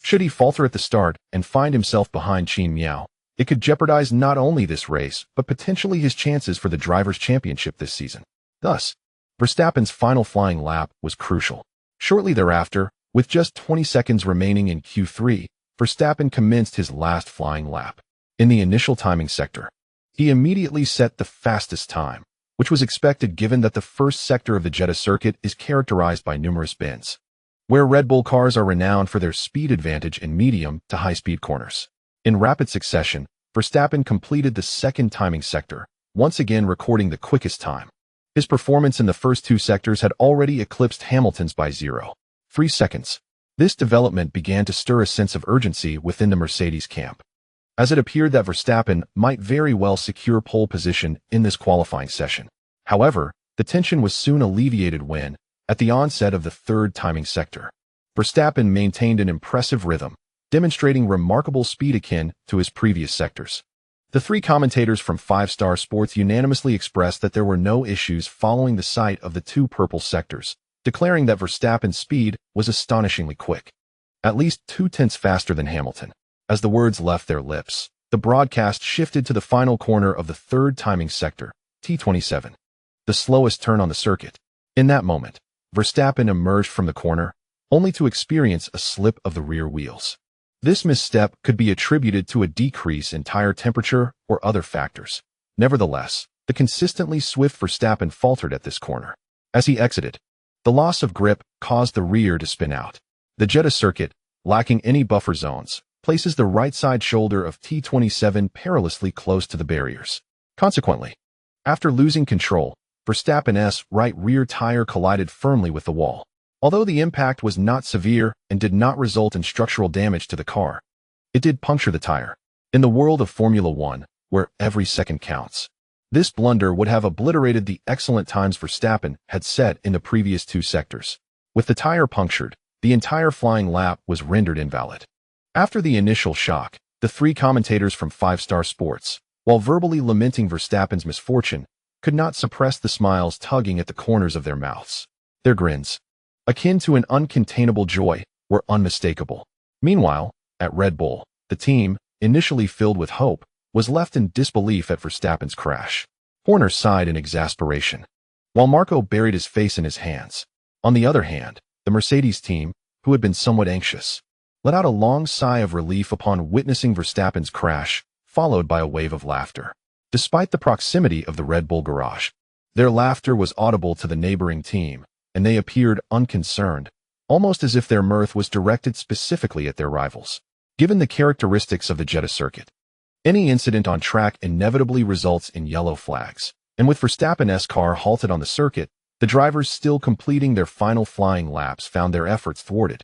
Should he falter at the start and find himself behind Qin Miao, it could jeopardize not only this race, but potentially his chances for the Drivers' Championship this season. Thus, Verstappen's final flying lap was crucial. Shortly thereafter, with just 20 seconds remaining in Q3, Verstappen commenced his last flying lap. In the initial timing sector, he immediately set the fastest time, which was expected given that the first sector of the Jeddah circuit is characterized by numerous bends, where Red Bull cars are renowned for their speed advantage in medium to high-speed corners. In rapid succession, Verstappen completed the second timing sector, once again recording the quickest time. His performance in the first 2 sectors had already eclipsed Hamilton's by 0.3 seconds. This development began to stir a sense of urgency within the Mercedes camp, as it appeared that Verstappen might very well secure pole position in this qualifying session. However, the tension was soon alleviated when, at the onset of the third timing sector, Verstappen maintained an impressive rhythm, demonstrating remarkable speed akin to his previous sectors. The 3 commentators from 5-Star Sports unanimously expressed that there were no issues following the sight of the 2 purple sectors, declaring that Verstappen's speed was astonishingly quick, at least 0.2 faster than Hamilton. As the words left their lips, the broadcast shifted to the final corner of the third timing sector, T27, the slowest turn on the circuit. In that moment, Verstappen emerged from the corner, only to experience a slip of the rear wheels. This misstep could be attributed to a decrease in tire temperature or other factors. Nevertheless, the consistently swift Verstappen faltered at this corner. As he exited, the loss of grip caused the rear to spin out. The Jeddah circuit, lacking any buffer zones, places the right side shoulder of T27 perilously close to the barriers. Consequently, after losing control, Verstappen's right rear tire collided firmly with the wall. Although the impact was not severe and did not result in structural damage to the car, It did puncture the tire. In the world of Formula One, where every second counts, this blunder would have obliterated the excellent times Verstappen had set in the previous two sectors. With the tire punctured, the entire flying lap was rendered invalid. After the initial shock, the three commentators from 5-Star Sports, while verbally lamenting Verstappen's misfortune, could not suppress the smiles tugging at the corners of their mouths. Their grins, akin to an uncontainable joy, were unmistakable. Meanwhile, at Red Bull, the team, initially filled with hope, was left in disbelief at Verstappen's crash. Horner sighed in exasperation, while Marco buried his face in his hands. On the other hand, the Mercedes team, who had been somewhat anxious, let out a long sigh of relief upon witnessing Verstappen's crash, followed by a wave of laughter. Despite the proximity of the Red Bull garage, their laughter was audible to the neighboring team, and they appeared unconcerned, almost as if their mirth was directed specifically at their rivals. Given the characteristics of the Jeddah circuit, any incident on track inevitably results in yellow flags, and with Verstappen's car halted on the circuit, the drivers still completing their final flying laps found their efforts thwarted,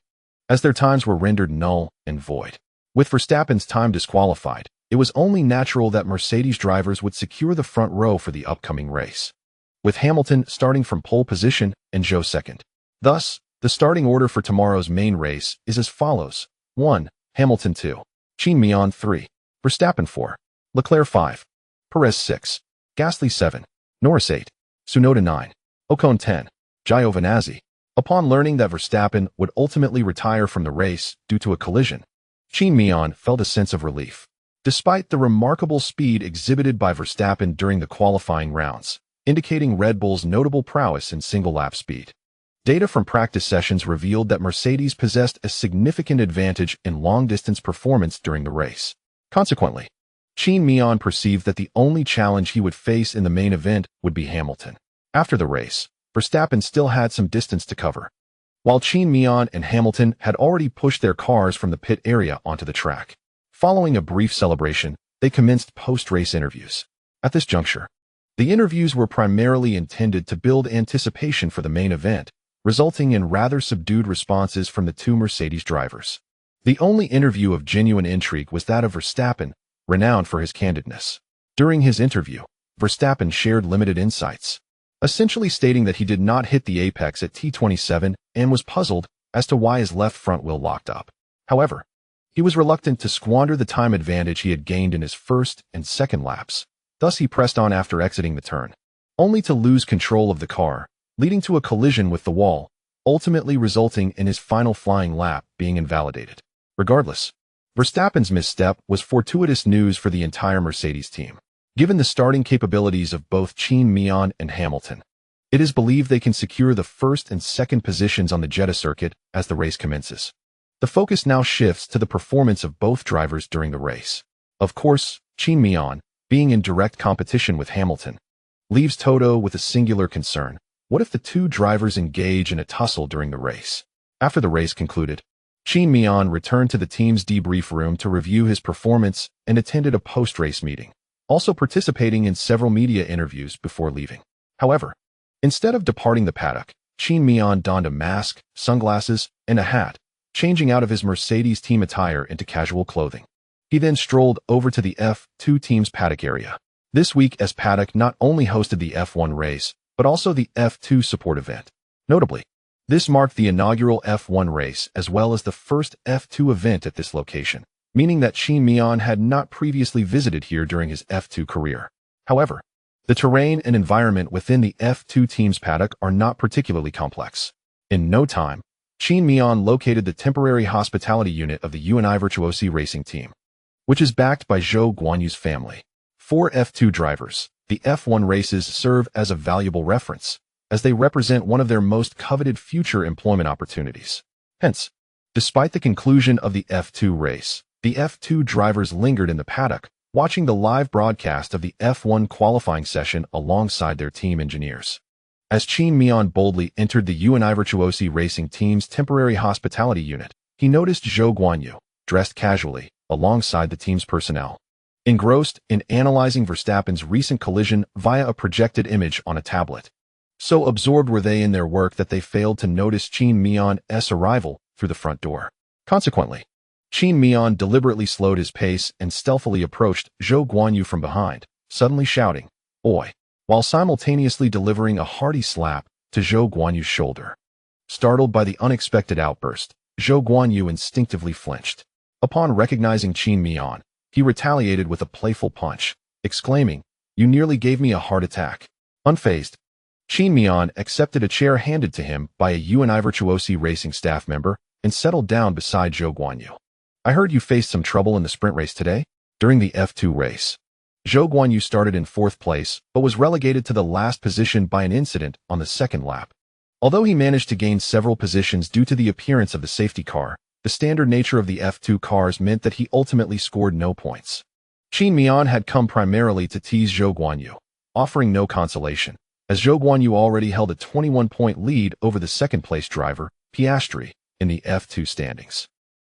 as their times were rendered null and void. With Verstappen's time disqualified, it was only natural that Mercedes drivers would secure the front row for the upcoming race, with Hamilton starting from pole position and Zhou second. Thus, the starting order for tomorrow's main race is as follows: 1. Hamilton 2. Qin Miao 3. Verstappen 4. Leclerc 5. Perez 6. Gasly 7. Norris 8. Tsunoda 9. Ocon 10. Giovinazzi. Upon learning that Verstappen would ultimately retire from the race due to a collision, Qin Miao felt a sense of relief. Despite the remarkable speed exhibited by Verstappen during the qualifying rounds, indicating Red Bull's notable prowess in single-lap speed, data from practice sessions revealed that Mercedes possessed a significant advantage in long-distance performance during the race. Consequently, Qin Miao perceived that the only challenge he would face in the main event would be Hamilton. After the race, Verstappen still had some distance to cover, while Qin Miao and Hamilton had already pushed their cars from the pit area onto the track. Following a brief celebration, they commenced post-race interviews. At this juncture, the interviews were primarily intended to build anticipation for the main event, resulting in rather subdued responses from the two Mercedes drivers. The only interview of genuine intrigue was that of Verstappen, renowned for his candidness. During his interview, Verstappen shared limited insights, essentially stating that he did not hit the apex at T27 and was puzzled as to why his left front wheel locked up. However, he was reluctant to squander the time advantage he had gained in his first and second laps. Thus he pressed on after exiting the turn, only to lose control of the car, leading to a collision with the wall, ultimately resulting in his final flying lap being invalidated. Regardless, Verstappen's misstep was fortuitous news for the entire Mercedes team. Given the starting capabilities of both Qin Miao and Hamilton, it is believed they can secure the first and second positions on the Jeddah circuit as the race commences. The focus now shifts to the performance of both drivers during the race. Of course, Qin Miao, being in direct competition with Hamilton, leaves Toto with a singular concern: what if the two drivers engage in a tussle during the race? After the race concluded, Qin Miao returned to the team's debrief room to review his performance and attended a post-race meeting, also participating in several media interviews before leaving. However, instead of departing the paddock, Qin Miao donned a mask, sunglasses, and a hat, changing out of his Mercedes team attire into casual clothing. He then strolled over to the F2 team's paddock area. This week's paddock not only hosted the F1 race, but also the F2 support event. Notably, this marked the inaugural F1 race as well as the first F2 event at this location, meaning that Qin Miao had not previously visited here during his F2 career. However, the terrain and environment within the F2 team's paddock are not particularly complex. In no time, Qin Miao located the temporary hospitality unit of the UNI Virtuosi racing team, which is backed by Zhou Guanyu's family. For F2 drivers, the F1 races serve as a valuable reference, as they represent one of their most coveted future employment opportunities. Hence, despite the conclusion of the F2 race, the F2 drivers lingered in the paddock, watching the live broadcast of the F1 qualifying session alongside their team engineers. As Qin Miao boldly entered the UNI Virtuosi racing team's temporary hospitality unit, he noticed Zhou Guanyu, dressed casually, alongside the team's personnel, engrossed in analyzing Verstappen's recent collision via a projected image on a tablet. So absorbed were they in their work that they failed to notice Qin Miao's arrival through the front door. Consequently, Qin Miao deliberately slowed his pace and stealthily approached Zhou Guanyu from behind, suddenly shouting, "Oi!" while simultaneously delivering a hearty slap to Zhou Guanyu's shoulder. Startled by the unexpected outburst, Zhou Guanyu instinctively flinched. Upon recognizing Qin Miao, he retaliated with a playful punch, exclaiming, "You nearly gave me a heart attack." Unfazed, Qin Miao accepted a chair handed to him by a UNI Virtuosi Racing staff member and settled down beside Zhou Guanyu. "I heard you faced some trouble in the sprint race today?" During the F2 race, Zhou Guanyu started in 4th place but was relegated to the last position by an incident on the 2nd lap. Although he managed to gain several positions due to the appearance of the safety car, the standard nature of the F2 cars meant that he ultimately scored no points. Qin Miao had come primarily to tease Zhou Guanyu, offering no consolation, as Zhou Guanyu already held a 21-point lead over the 2nd-place driver, Piastri, in the F2 standings.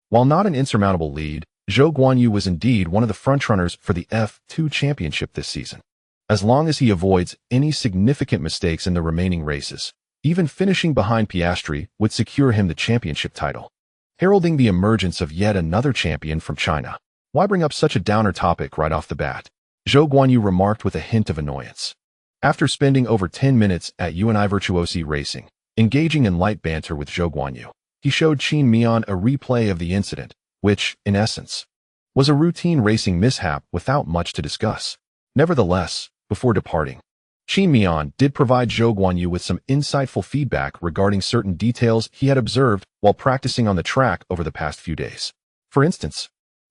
While not an insurmountable lead, Zhou Guanyu was indeed one of the frontrunners for the F2 championship this season. As long as he avoids any significant mistakes in the remaining races, even finishing behind Piastri would secure him the championship title. Heralding the emergence of yet another champion from China. "Why bring up such a downer topic right off the bat?" Zhou Guanyu remarked with a hint of annoyance. After spending over 10 minutes at UNI Virtuosi Racing, engaging in light banter with Zhou Guanyu, he showed Qin Miao a replay of the incident, which, in essence, was a routine racing mishap without much to discuss. Nevertheless, before departing, Qin Miao did provide Zhou Guanyu with some insightful feedback regarding certain details he had observed while practicing on the track over the past few days. For instance,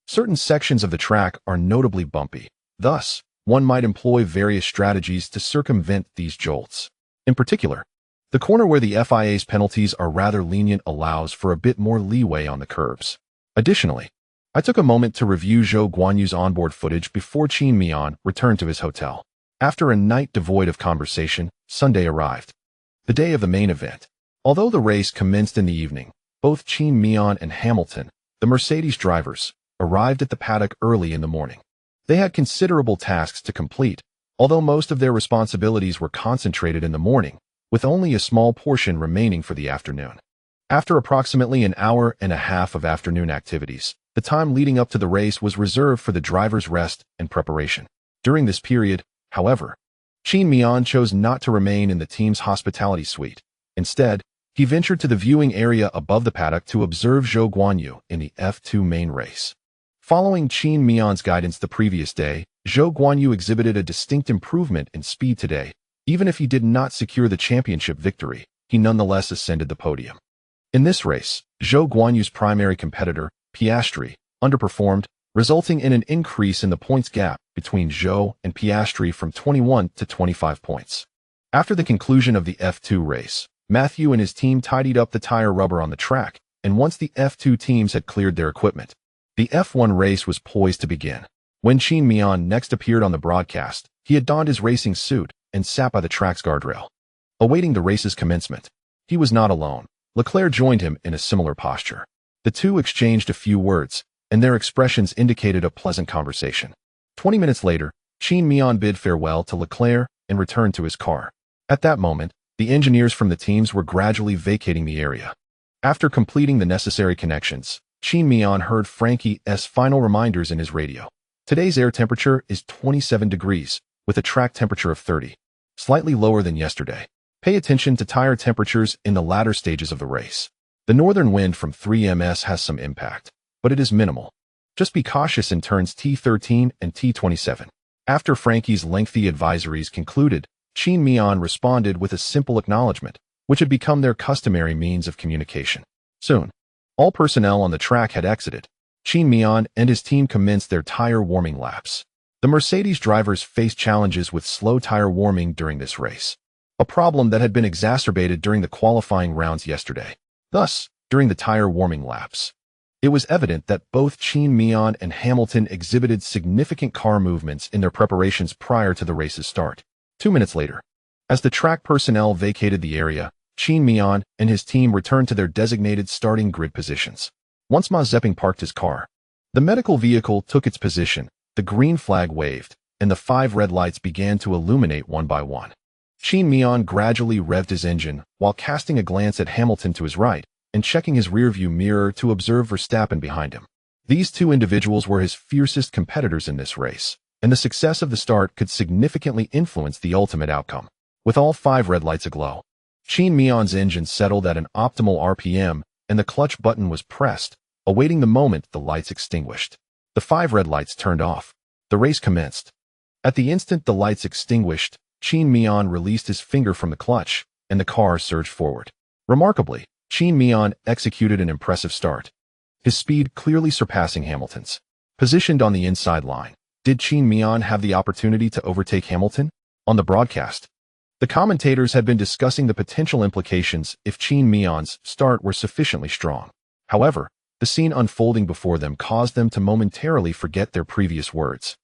certain sections of the track are notably bumpy. Thus, one might employ various strategies to circumvent these jolts. In particular, the corner where the FIA's penalties are rather lenient allows for a bit more leeway on the curbs. Additionally, I took a moment to review Zhou Guanyu's onboard footage before Qin Miao returned to his hotel. After a night devoid of conversation, Sunday arrived, the day of the main event. Although the race commenced in the evening, both Qin Miao and Hamilton, the Mercedes drivers, arrived at the paddock early in the morning. They had considerable tasks to complete, although most of their responsibilities were concentrated in the morning, with only a small portion remaining for the afternoon. After approximately an hour and a half of afternoon activities, the time leading up to the race was reserved for the drivers' rest and preparation. During this period, however, Qin Miao chose not to remain in the team's hospitality suite. Instead, he ventured to the viewing area above the paddock to observe Zhou Guanyu in the F2 main race. Following Qin Miao's guidance the previous day, Zhou Guanyu exhibited a distinct improvement in speed today. Even if he did not secure the championship victory, he nonetheless ascended the podium. In this race, Zhou Guanyu's primary competitor, Piastri, underperformed, resulting in an increase in the points gap between Zhou and Piastri from 21 to 25 points. After the conclusion of the F2 race, Matthew and his team tidied up the tire rubber on the track, and once the F2 teams had cleared their equipment, the F1 race was poised to begin. When Qin Miao next appeared on the broadcast, he had donned his racing suit and sat by the track's guardrail, awaiting the race's commencement. He was not alone. Leclerc joined him in a similar posture. The two exchanged a few words, and their expressions indicated a pleasant conversation. 20 minutes later, Qin Miao bid farewell to Leclerc and returned to his car. At that moment, the engineers from the teams were gradually vacating the area. After completing the necessary connections, Qin Miao heard Frankie's final reminders in his radio. Today's air temperature is 27 degrees, with a track temperature of 30, slightly lower than yesterday. Pay attention to tire temperatures in the latter stages of the race. The northern wind from 3ms has some impact, but it is minimal. Just be cautious in turns T13 and T27. After Frankie's lengthy advisories concluded, Qin Miao responded with a simple acknowledgement, which had become their customary means of communication. Soon, all personnel on the track had exited. Qin Miao and his team commenced their tire warming laps. The Mercedes drivers faced challenges with slow tire warming during this race, a problem that had been exacerbated during the qualifying rounds yesterday. Thus, during the tire warming laps, it was evident that both Qin Miao and Hamilton exhibited significant car movements in their preparations prior to the race's start. 2 minutes later, as the track personnel vacated the area, Qin Miao and his team returned to their designated starting grid positions. Once Mazepin parked his car, the medical vehicle took its position, the green flag waved, and the 5 red lights began to illuminate one by one. Qin Miao gradually revved his engine while casting a glance at Hamilton to his right and checking his rearview mirror to observe Verstappen behind him. These two individuals were his fiercest competitors in this race, and the success of the start could significantly influence the ultimate outcome. With all 5 red lights aglow, Qin Miao's engine settled at an optimal RPM, and the clutch button was pressed, awaiting the moment the lights extinguished. The 5 red lights turned off. The race commenced. At the instant the lights extinguished, Qin Miao released his finger from the clutch, and the car surged forward. Remarkably, Qin Miao executed an impressive start, his speed clearly surpassing Hamilton's. Positioned on the inside line, did Qin Miao have the opportunity to overtake Hamilton? On the broadcast, the commentators had been discussing the potential implications if Qin Miao's start were sufficiently strong. However, the scene unfolding before them caused them to momentarily forget their previous words,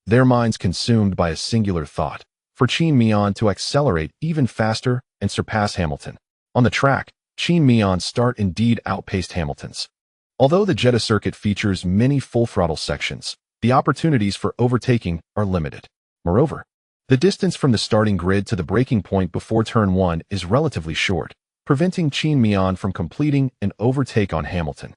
their minds consumed by a singular thought: for Qin Miao to accelerate even faster and surpass Hamilton. On the track, Qin Miao's start indeed outpaced Hamilton's. Although the Jeddah circuit features many full-throttle sections, the opportunities for overtaking are limited. Moreover, the distance from the starting grid to the braking point before Turn 1 is relatively short, preventing Qin Miao from completing an overtake on Hamilton,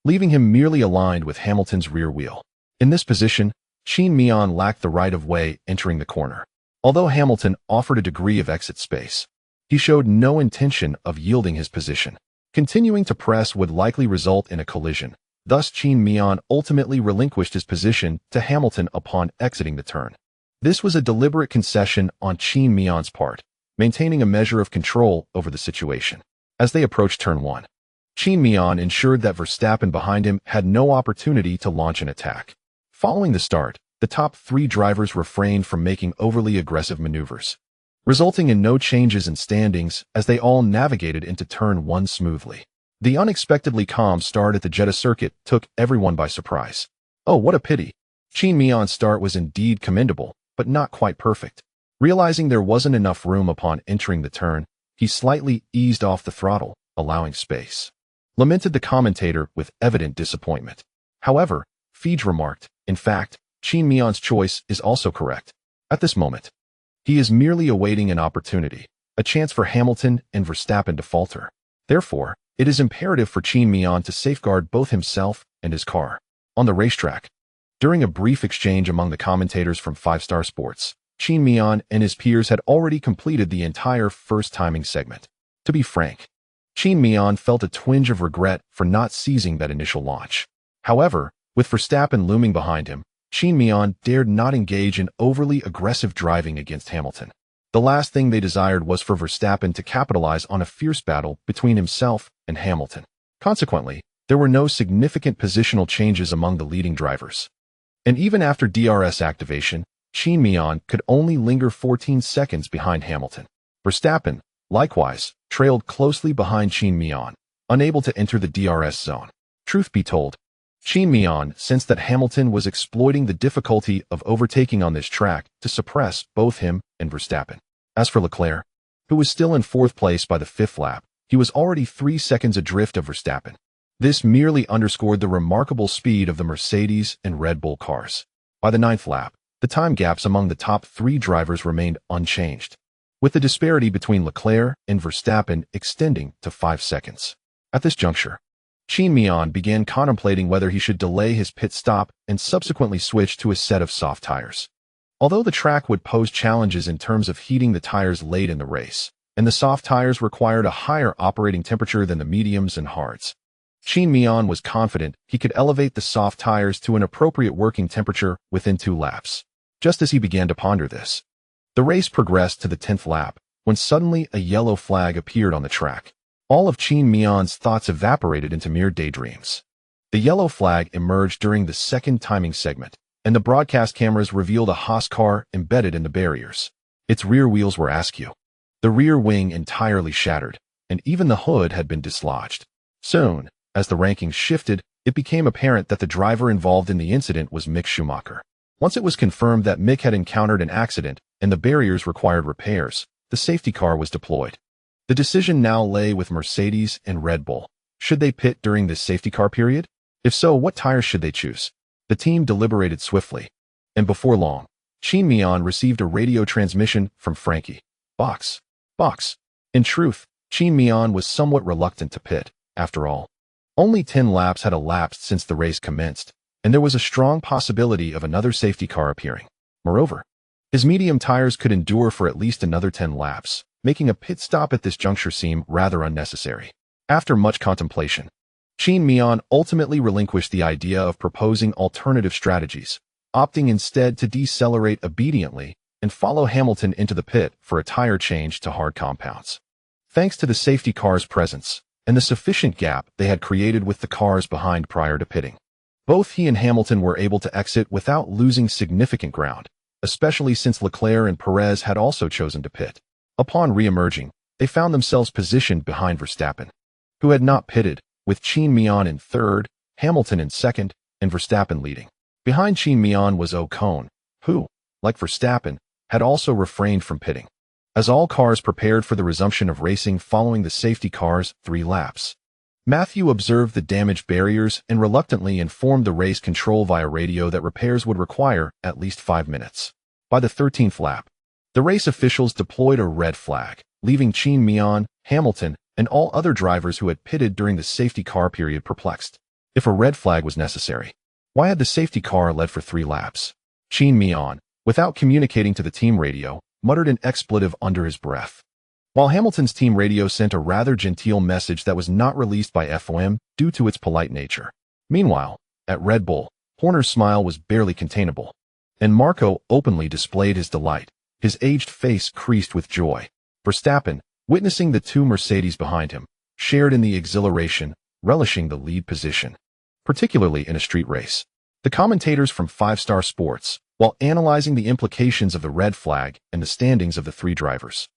leaving him merely aligned with Hamilton's rear wheel. In this position, Qin Miao lacked the right-of-way entering the corner. Although Hamilton offered a degree of exit space, he showed no intention of yielding his position. Continuing to press would likely result in a collision. Thus, Qin Miao ultimately relinquished his position to Hamilton upon exiting the turn. This was a deliberate concession on Qin Miao's part, maintaining a measure of control over the situation. As they approached Turn 1, Qin Miao ensured that Verstappen behind him had no opportunity to launch an attack. Following the start, the top 3 drivers refrained from making overly aggressive maneuvers, resulting in no changes in standings as they all navigated into Turn 1 smoothly. The unexpectedly calm start at the Jeddah circuit took everyone by surprise. Oh, what a pity. Qin Miao's start was indeed commendable, but not quite perfect. Realizing there wasn't enough room upon entering the turn, he slightly eased off the throttle, allowing space, lamented the commentator with evident disappointment. However, Feige remarked, in fact, Qin Miao's choice is also correct. At this moment, he is merely awaiting an opportunity, a chance for Hamilton and Verstappen to falter. Therefore, it is imperative for Qin Miao to safeguard both himself and his car. On the racetrack, during a brief exchange among the commentators from 5-Star Sports, Qin Miao and his peers had already completed the entire first timing segment. To be frank, Qin Miao felt a twinge of regret for not seizing that initial launch. However, with Verstappen looming behind him, Qin Miao dared not engage in overly aggressive driving against Hamilton. The last thing they desired was for Verstappen to capitalize on a fierce battle between himself and Hamilton. Consequently, there were no significant positional changes among the leading drivers. And even after DRS activation, Qin Miao could only linger 14 seconds behind Hamilton. Verstappen, likewise, trailed closely behind Qin Miao, unable to enter the DRS zone. Truth be told, Qin Miao sensed that Hamilton was exploiting the difficulty of overtaking on this track to suppress both him and Verstappen. As for Leclerc, who was still in 4th place by the 5th lap, he was already 3 seconds adrift of Verstappen. This merely underscored the remarkable speed of the Mercedes and Red Bull cars. By the 9th lap, the time gaps among the top 3 drivers remained unchanged, with the disparity between Leclerc and Verstappen extending to 5 seconds. At this juncture, Qin Miao began contemplating whether he should delay his pit stop and subsequently switch to a set of soft tires. Although the track would pose challenges in terms of heating the tires late in the race, and the soft tires required a higher operating temperature than the mediums and hards, Qin Miao was confident he could elevate the soft tires to an appropriate working temperature within 2 laps. Just as he began to ponder this, the race progressed to the 10th lap, when suddenly a yellow flag appeared on the track. All of Qin Miao's thoughts evaporated into mere daydreams. The yellow flag emerged during the second timing segment, and the broadcast cameras revealed a Haas car embedded in the barriers. Its rear wheels were askew, the rear wing entirely shattered, and even the hood had been dislodged. Soon, as the rankings shifted, it became apparent that the driver involved in the incident was Mick Schumacher. Once it was confirmed that Mick had encountered an accident and the barriers required repairs, the safety car was deployed. The decision now lay with Mercedes and Red Bull. Should they pit during this safety car period? If so, what tires should they choose? The team deliberated swiftly, and before long, Qin Miao received a radio transmission from Frankie. Box. In truth, Qin Miao was somewhat reluctant to pit. After all, Only 10 laps had elapsed since the race commenced, and there was a strong possibility of another safety car appearing. Moreover, his medium tires could endure for at least another 10 laps, making a pit stop at this juncture seem rather unnecessary. After much contemplation, Qin Miao ultimately relinquished the idea of proposing alternative strategies, opting instead to decelerate obediently and follow Hamilton into the pit for a tire change to hard compounds. Thanks to the safety car's presence and the sufficient gap they had created with the cars behind prior to pitting, both he and Hamilton were able to exit without losing significant ground, especially since Leclerc and Perez had also chosen to pit. Upon re-emerging, they found themselves positioned behind Verstappen, who had not pitted, with Qin Miao in third, Hamilton in second, and Verstappen leading. Behind Qin Miao was Ocon, who, like Verstappen, had also refrained from pitting. As all cars prepared for the resumption of racing following the safety car's 3 laps, Matthew observed the damaged barriers and reluctantly informed the race control via radio that repairs would require at least 5 minutes. By the 13th lap, the race officials deployed a red flag, leaving Qin Miao, Hamilton, and all other drivers who had pitted during the safety car period perplexed. If a red flag was necessary, why had the safety car led for 3 laps? Qin Miao, without communicating to the team radio, muttered an expletive under his breath, while Hamilton's team radio sent a rather genteel message that was not released by FOM due to its polite nature. Meanwhile, at Red Bull, Horner's smile was barely containable, and Marco openly displayed his delight, his aged face creased with joy. Verstappen, witnessing the 2 Mercedes behind him, shared in the exhilaration, relishing the lead position, particularly in a street race. The commentators from 5-Star Sports, while analyzing the implications of the red flag and the standings of the 3 drivers,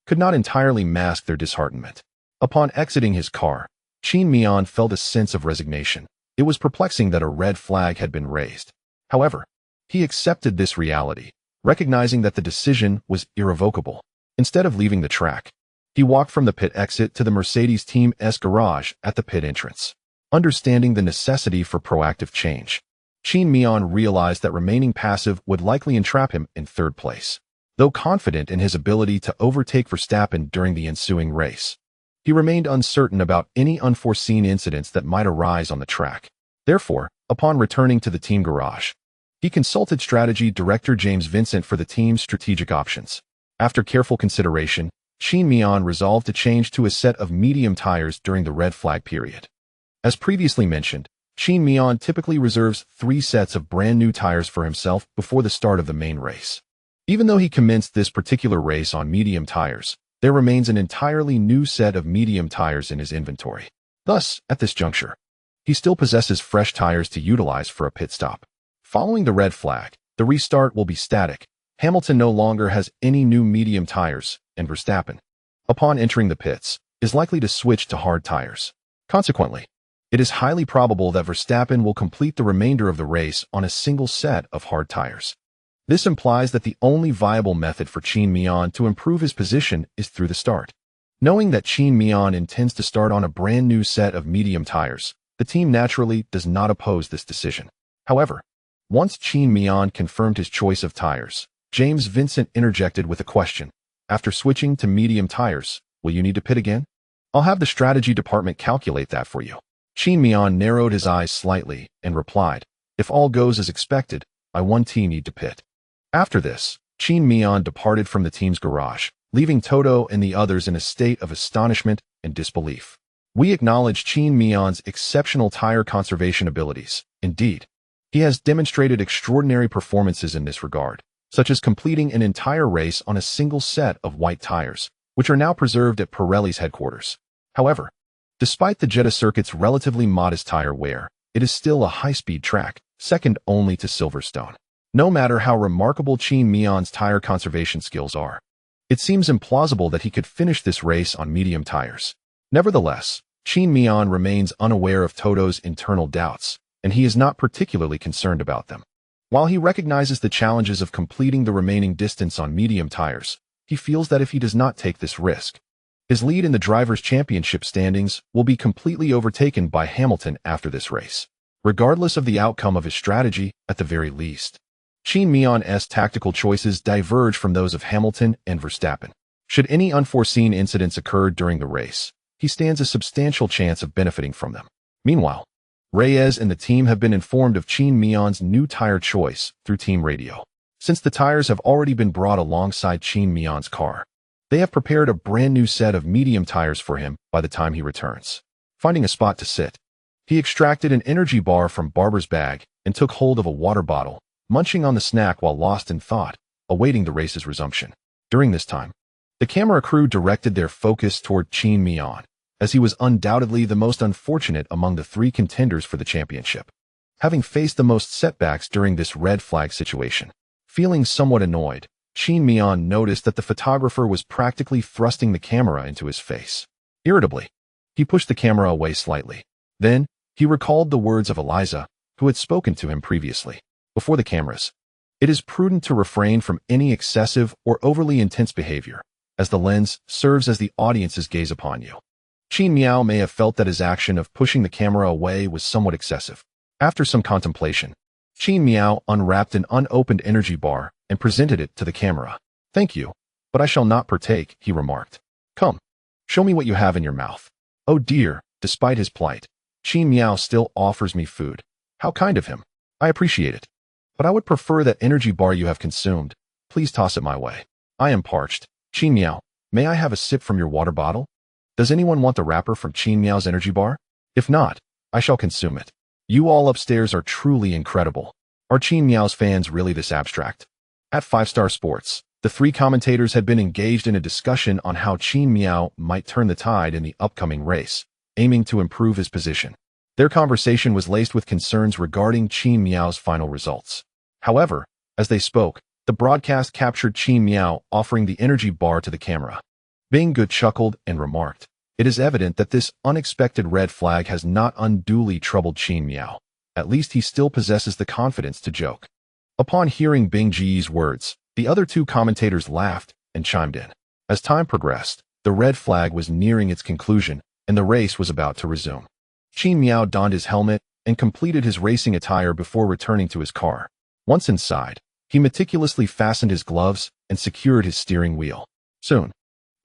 could not entirely mask their disheartenment. Upon exiting his car, Qin Miao felt a sense of resignation. It was perplexing that a red flag had been raised. However, he accepted this reality, recognizing that the decision was irrevocable. Instead of leaving the track, he walked from the pit exit to the Mercedes team's garage at the pit entrance. Understanding the necessity for proactive change, Qin Miao realized that remaining passive would likely entrap him in 3rd place. Though confident in his ability to overtake Verstappen during the ensuing race, he remained uncertain about any unforeseen incidents that might arise on the track. Therefore, upon returning to the team garage, he consulted strategy director James Vincent for the team's strategic options. After careful consideration, Qin Miao resolved to change to a set of medium tires during the red flag period. As previously mentioned, Qin Miao typically reserves 3 sets of brand new tires for himself before the start of the main race. Even though he commenced this particular race on medium tires, there remains an entirely new set of medium tires in his inventory. Thus, at this juncture, he still possesses fresh tires to utilize for a pit stop. Following the red flag, the restart will be static. Hamilton no longer has any new medium tires, and Verstappen, upon entering the pits, is likely to switch to hard tires. Consequently, it is highly probable that Verstappen will complete the remainder of the race on a single set of hard tires. This implies that the only viable method for Qin Miao to improve his position is through the start. Knowing that Qin Miao intends to start on a brand new set of medium tires, the team naturally does not oppose this decision. However, once Qin Miao confirmed his choice of tires, James Vincent interjected with a question. After switching to medium tires, will you need to pit again? I'll have the strategy department calculate that for you. Qin Miao narrowed his eyes slightly and replied, if all goes as expected, I won't need to pit. After this, Qin Miao departed from the team's garage, leaving Toto and the others in a state of astonishment and disbelief. We acknowledge Qin Miao's exceptional tire conservation abilities. Indeed, he has demonstrated extraordinary performances in this regard, such as completing an entire race on a single set of white tires, which are now preserved at Pirelli's headquarters. However, despite the Jeddah circuit's relatively modest tire wear, it is still a high-speed track, second only to Silverstone. No matter how remarkable Qin Miao's tire conservation skills are, it seems implausible that he could finish this race on medium tires. Nevertheless, Qin Miao remains unaware of Toto's internal doubts, and he is not particularly concerned about them. While he recognizes the challenges of completing the remaining distance on medium tires, he feels that if he does not take this risk, his lead in the Drivers' Championship standings will be completely overtaken by Hamilton after this race. Regardless of the outcome of his strategy, at the very least, Qin Miao's tactical choices diverge from those of Hamilton and Verstappen. Should any unforeseen incidents occur during the race, he stands a substantial chance of benefiting from them. Meanwhile, Reyes and the team have been informed of Qin Miao's new tire choice through team radio. Since the tires have already been brought alongside Qin Miao's car, they have prepared a brand new set of medium tires for him by the time he returns. Finding a spot to sit, he extracted an energy bar from Barber's bag and took hold of a water bottle, munching on the snack while lost in thought, awaiting the race's resumption. During this time, the camera crew directed their focus toward Qin Miao, as he was undoubtedly the most unfortunate among the three contenders for the championship. Having faced the most setbacks during this red flag situation, feeling somewhat annoyed, Qin Miao noticed that the photographer was practically thrusting the camera into his face. Irritably, he pushed the camera away slightly. Then, he recalled the words of Eliza, who had spoken to him previously. Before the cameras, it is prudent to refrain from any excessive or overly intense behavior, as the lens serves as the audience's gaze upon you. Qin Miao may have felt that his action of pushing the camera away was somewhat excessive. After some contemplation, Qin Miao unwrapped an unopened energy bar and presented it to the camera. "Thank you, but I shall not partake," he remarked. "Come, show me what you have in your mouth." Oh dear, despite his plight, Qin Miao still offers me food. How kind of him. I appreciate it. But I would prefer that energy bar you have consumed. Please toss it my way. I am parched. Qin Miao, may I have a sip from your water bottle? Does anyone want the wrapper from Qin Miao's energy bar? If not, I shall consume it. You all upstairs are truly incredible. Are Qin Miao's fans really this abstract? At 5-Star Sports, the three commentators had been engaged in a discussion on how Qin Miao might turn the tide in the upcoming race, aiming to improve his position. Their conversation was laced with concerns regarding Qin Miao's final results. However, as they spoke, the broadcast captured Qin Miao offering the energy bar to the camera. Bing Good chuckled and remarked, "It is evident that this unexpected red flag has not unduly troubled Qin Miao. At least he still possesses the confidence to joke." Upon hearing Bing Ji's words, the other two commentators laughed and chimed in. As time progressed, the red flag was nearing its conclusion and the race was about to resume. Qin Miao donned his helmet and completed his racing attire before returning to his car. Once inside, he meticulously fastened his gloves and secured his steering wheel. Soon,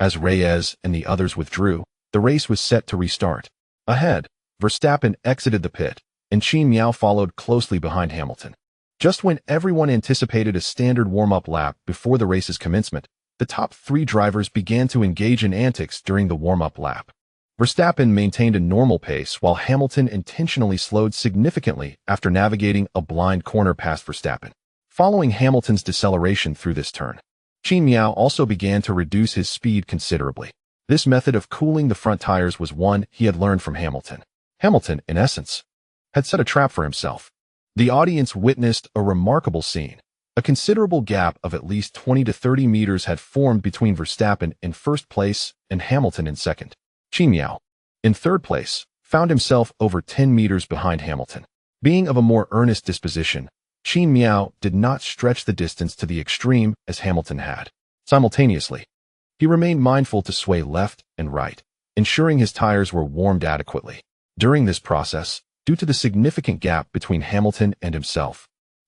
as Reyes and the others withdrew, the race was set to restart. Ahead, Verstappen exited the pit, and Qin Miao followed closely behind Hamilton. Just when everyone anticipated a standard warm-up lap before the race's commencement, the top three drivers began to engage in antics during the warm-up lap. Verstappen maintained a normal pace while Hamilton intentionally slowed significantly after navigating a blind corner past Verstappen. Following Hamilton's deceleration through this turn, Qin Miao also began to reduce his speed considerably. This method of cooling the front tires was one he had learned from Hamilton. Hamilton, in essence, had set a trap for himself. The audience witnessed a remarkable scene. A considerable gap of at least 20 to 30 meters had formed between Verstappen in first place and Hamilton in second. Qin Miao, in third place, found himself over 10 meters behind Hamilton. Being of a more earnest disposition, Qin Miao did not stretch the distance to the extreme as Hamilton had. Simultaneously, he remained mindful to sway left and right, ensuring his tires were warmed adequately. During this process, due to the significant gap between Hamilton and himself,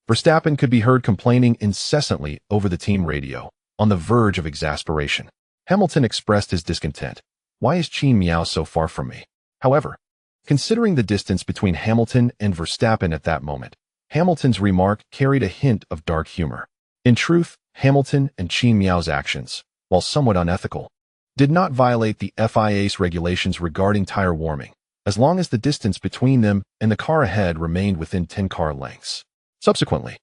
Verstappen could be heard complaining incessantly over the team radio, on the verge of exasperation. Hamilton expressed his discontent. "Why is Qin Miao so far from me?" However, considering the distance between Hamilton and Verstappen at that moment, Hamilton's remark carried a hint of dark humor. In truth, Hamilton and Qin Miao's actions, while somewhat unethical, did not violate the FIA's regulations regarding tire warming, as long as the distance between them and the car ahead remained within 10 car lengths. Subsequently,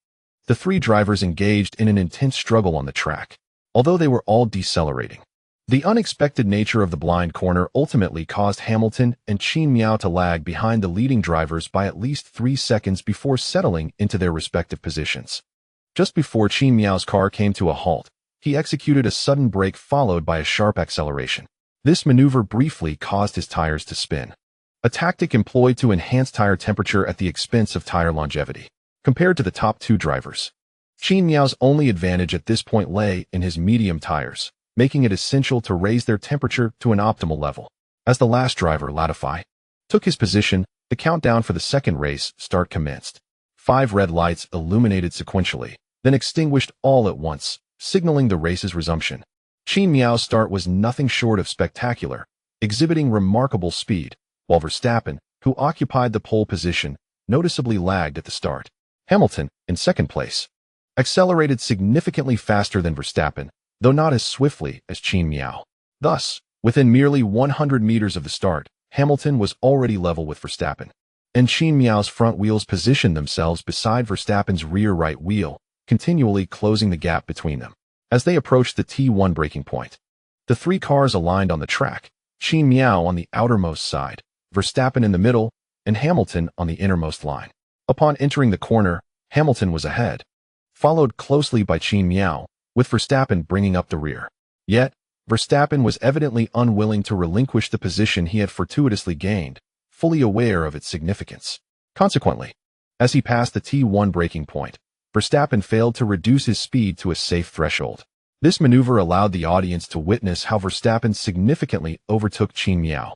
the three drivers engaged in an intense struggle on the track, although they were all decelerating. The unexpected nature of the blind corner ultimately caused Hamilton and Qin Miao to lag behind the leading drivers by at least 3 seconds before settling into their respective positions. Just before Qin Miao's car came to a halt, he executed a sudden brake followed by a sharp acceleration. This maneuver briefly caused his tires to spin, a tactic employed to enhance tire temperature at the expense of tire longevity. Compared to the top two drivers, Qin Miao's only advantage at this point lay in his medium tires, making it essential to raise their temperature to an optimal level. As the last driver, Latifi, took his position, the countdown for the second race start commenced. 5 red lights illuminated sequentially, then extinguished all at once, signaling the race's resumption. Qin Miao's start was nothing short of spectacular, exhibiting remarkable speed, while Verstappen, who occupied the pole position, noticeably lagged at the start. Hamilton, in second place, accelerated significantly faster than Verstappen, though not as swiftly as Qin Miao. Thus, within merely 100 meters of the start, Hamilton was already level with Verstappen, and Qin Miao's front wheels positioned themselves beside Verstappen's rear right wheel, continually closing the gap between them. As they approached the T1 braking point, the three cars aligned on the track, Qin Miao on the outermost side, Verstappen in the middle, and Hamilton on the innermost line. Upon entering the corner, Hamilton was ahead, followed closely by Qin Miao, with Verstappen bringing up the rear. Yet, Verstappen was evidently unwilling to relinquish the position he had fortuitously gained, fully aware of its significance. Consequently, as he passed the T1 braking point, Verstappen failed to reduce his speed to a safe threshold. This maneuver allowed the audience to witness how Verstappen significantly overtook Qin Miao,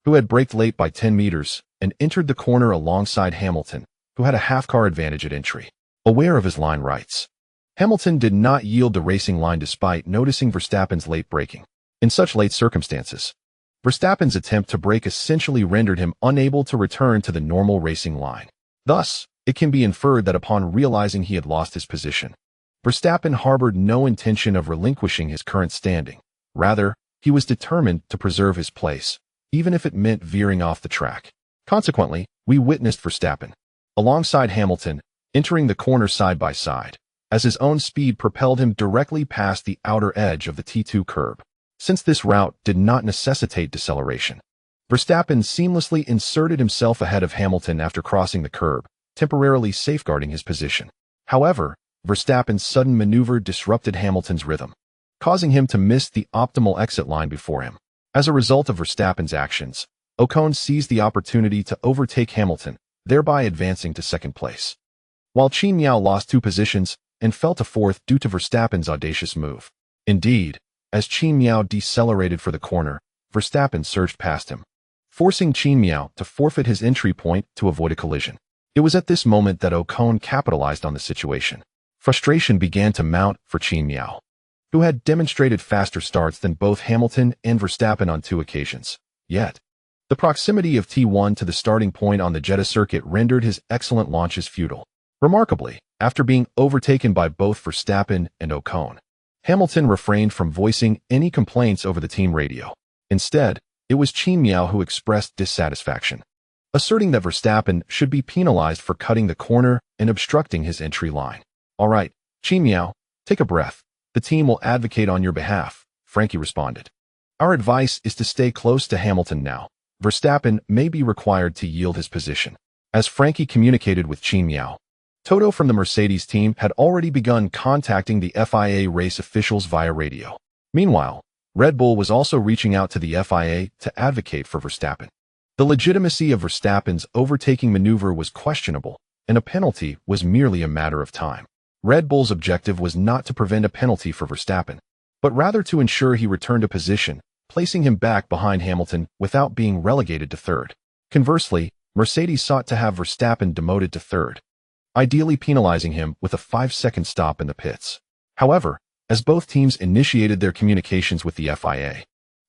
who had braked late by 10 meters, and entered the corner alongside Hamilton, who had a half-car advantage at entry. Aware of his line rights, Hamilton did not yield the racing line despite noticing Verstappen's late braking. In such late circumstances, Verstappen's attempt to brake essentially rendered him unable to return to the normal racing line. Thus, it can be inferred that upon realizing he had lost his position, Verstappen harbored no intention of relinquishing his current standing. Rather, he was determined to preserve his place, even if it meant veering off the track. Consequently, we witnessed Verstappen, alongside Hamilton, entering the corner side by side, as his own speed propelled him directly past the outer edge of the T2 curb. Since this route did not necessitate deceleration, Verstappen seamlessly inserted himself ahead of Hamilton after crossing the curb, temporarily safeguarding his position. However, Verstappen's sudden maneuver disrupted Hamilton's rhythm, causing him to miss the optimal exit line before him. As a result of Verstappen's actions, Ocon seized the opportunity to overtake Hamilton, thereby advancing to second place, while Qin Miao lost 2 positions and fell to fourth due to Verstappen's audacious move. Indeed, as Qin Miao decelerated for the corner, Verstappen surged past him, forcing Qin Miao to forfeit his entry point to avoid a collision. It was at this moment that Ocon capitalized on the situation. Frustration began to mount for Qin Miao, who had demonstrated faster starts than both Hamilton and Verstappen on 2 occasions. Yet, the proximity of T1 to the starting point on the Jeddah circuit rendered his excellent launches futile. Remarkably, after being overtaken by both Verstappen and Ocon, Hamilton refrained from voicing any complaints over the team radio. Instead, it was Qin Miao who expressed dissatisfaction, asserting that Verstappen should be penalized for cutting the corner and obstructing his entry line. "All right, Qin Miao, take a breath. The team will advocate on your behalf," Frankie responded. "Our advice is to stay close to Hamilton now. Verstappen may be required to yield his position." As Frankie communicated with Qin Miao, Toto from the Mercedes team had already begun contacting the FIA race officials via radio. Meanwhile, Red Bull was also reaching out to the FIA to advocate for Verstappen. The legitimacy of Verstappen's overtaking maneuver was questionable, and a penalty was merely a matter of time. Red Bull's objective was not to prevent a penalty for Verstappen, but rather to ensure he returned a position, placing him back behind Hamilton without being relegated to third. Conversely, Mercedes sought to have Verstappen demoted to third, ideally penalizing him with a 5-second stop in the pits. However, as both teams initiated their communications with the FIA,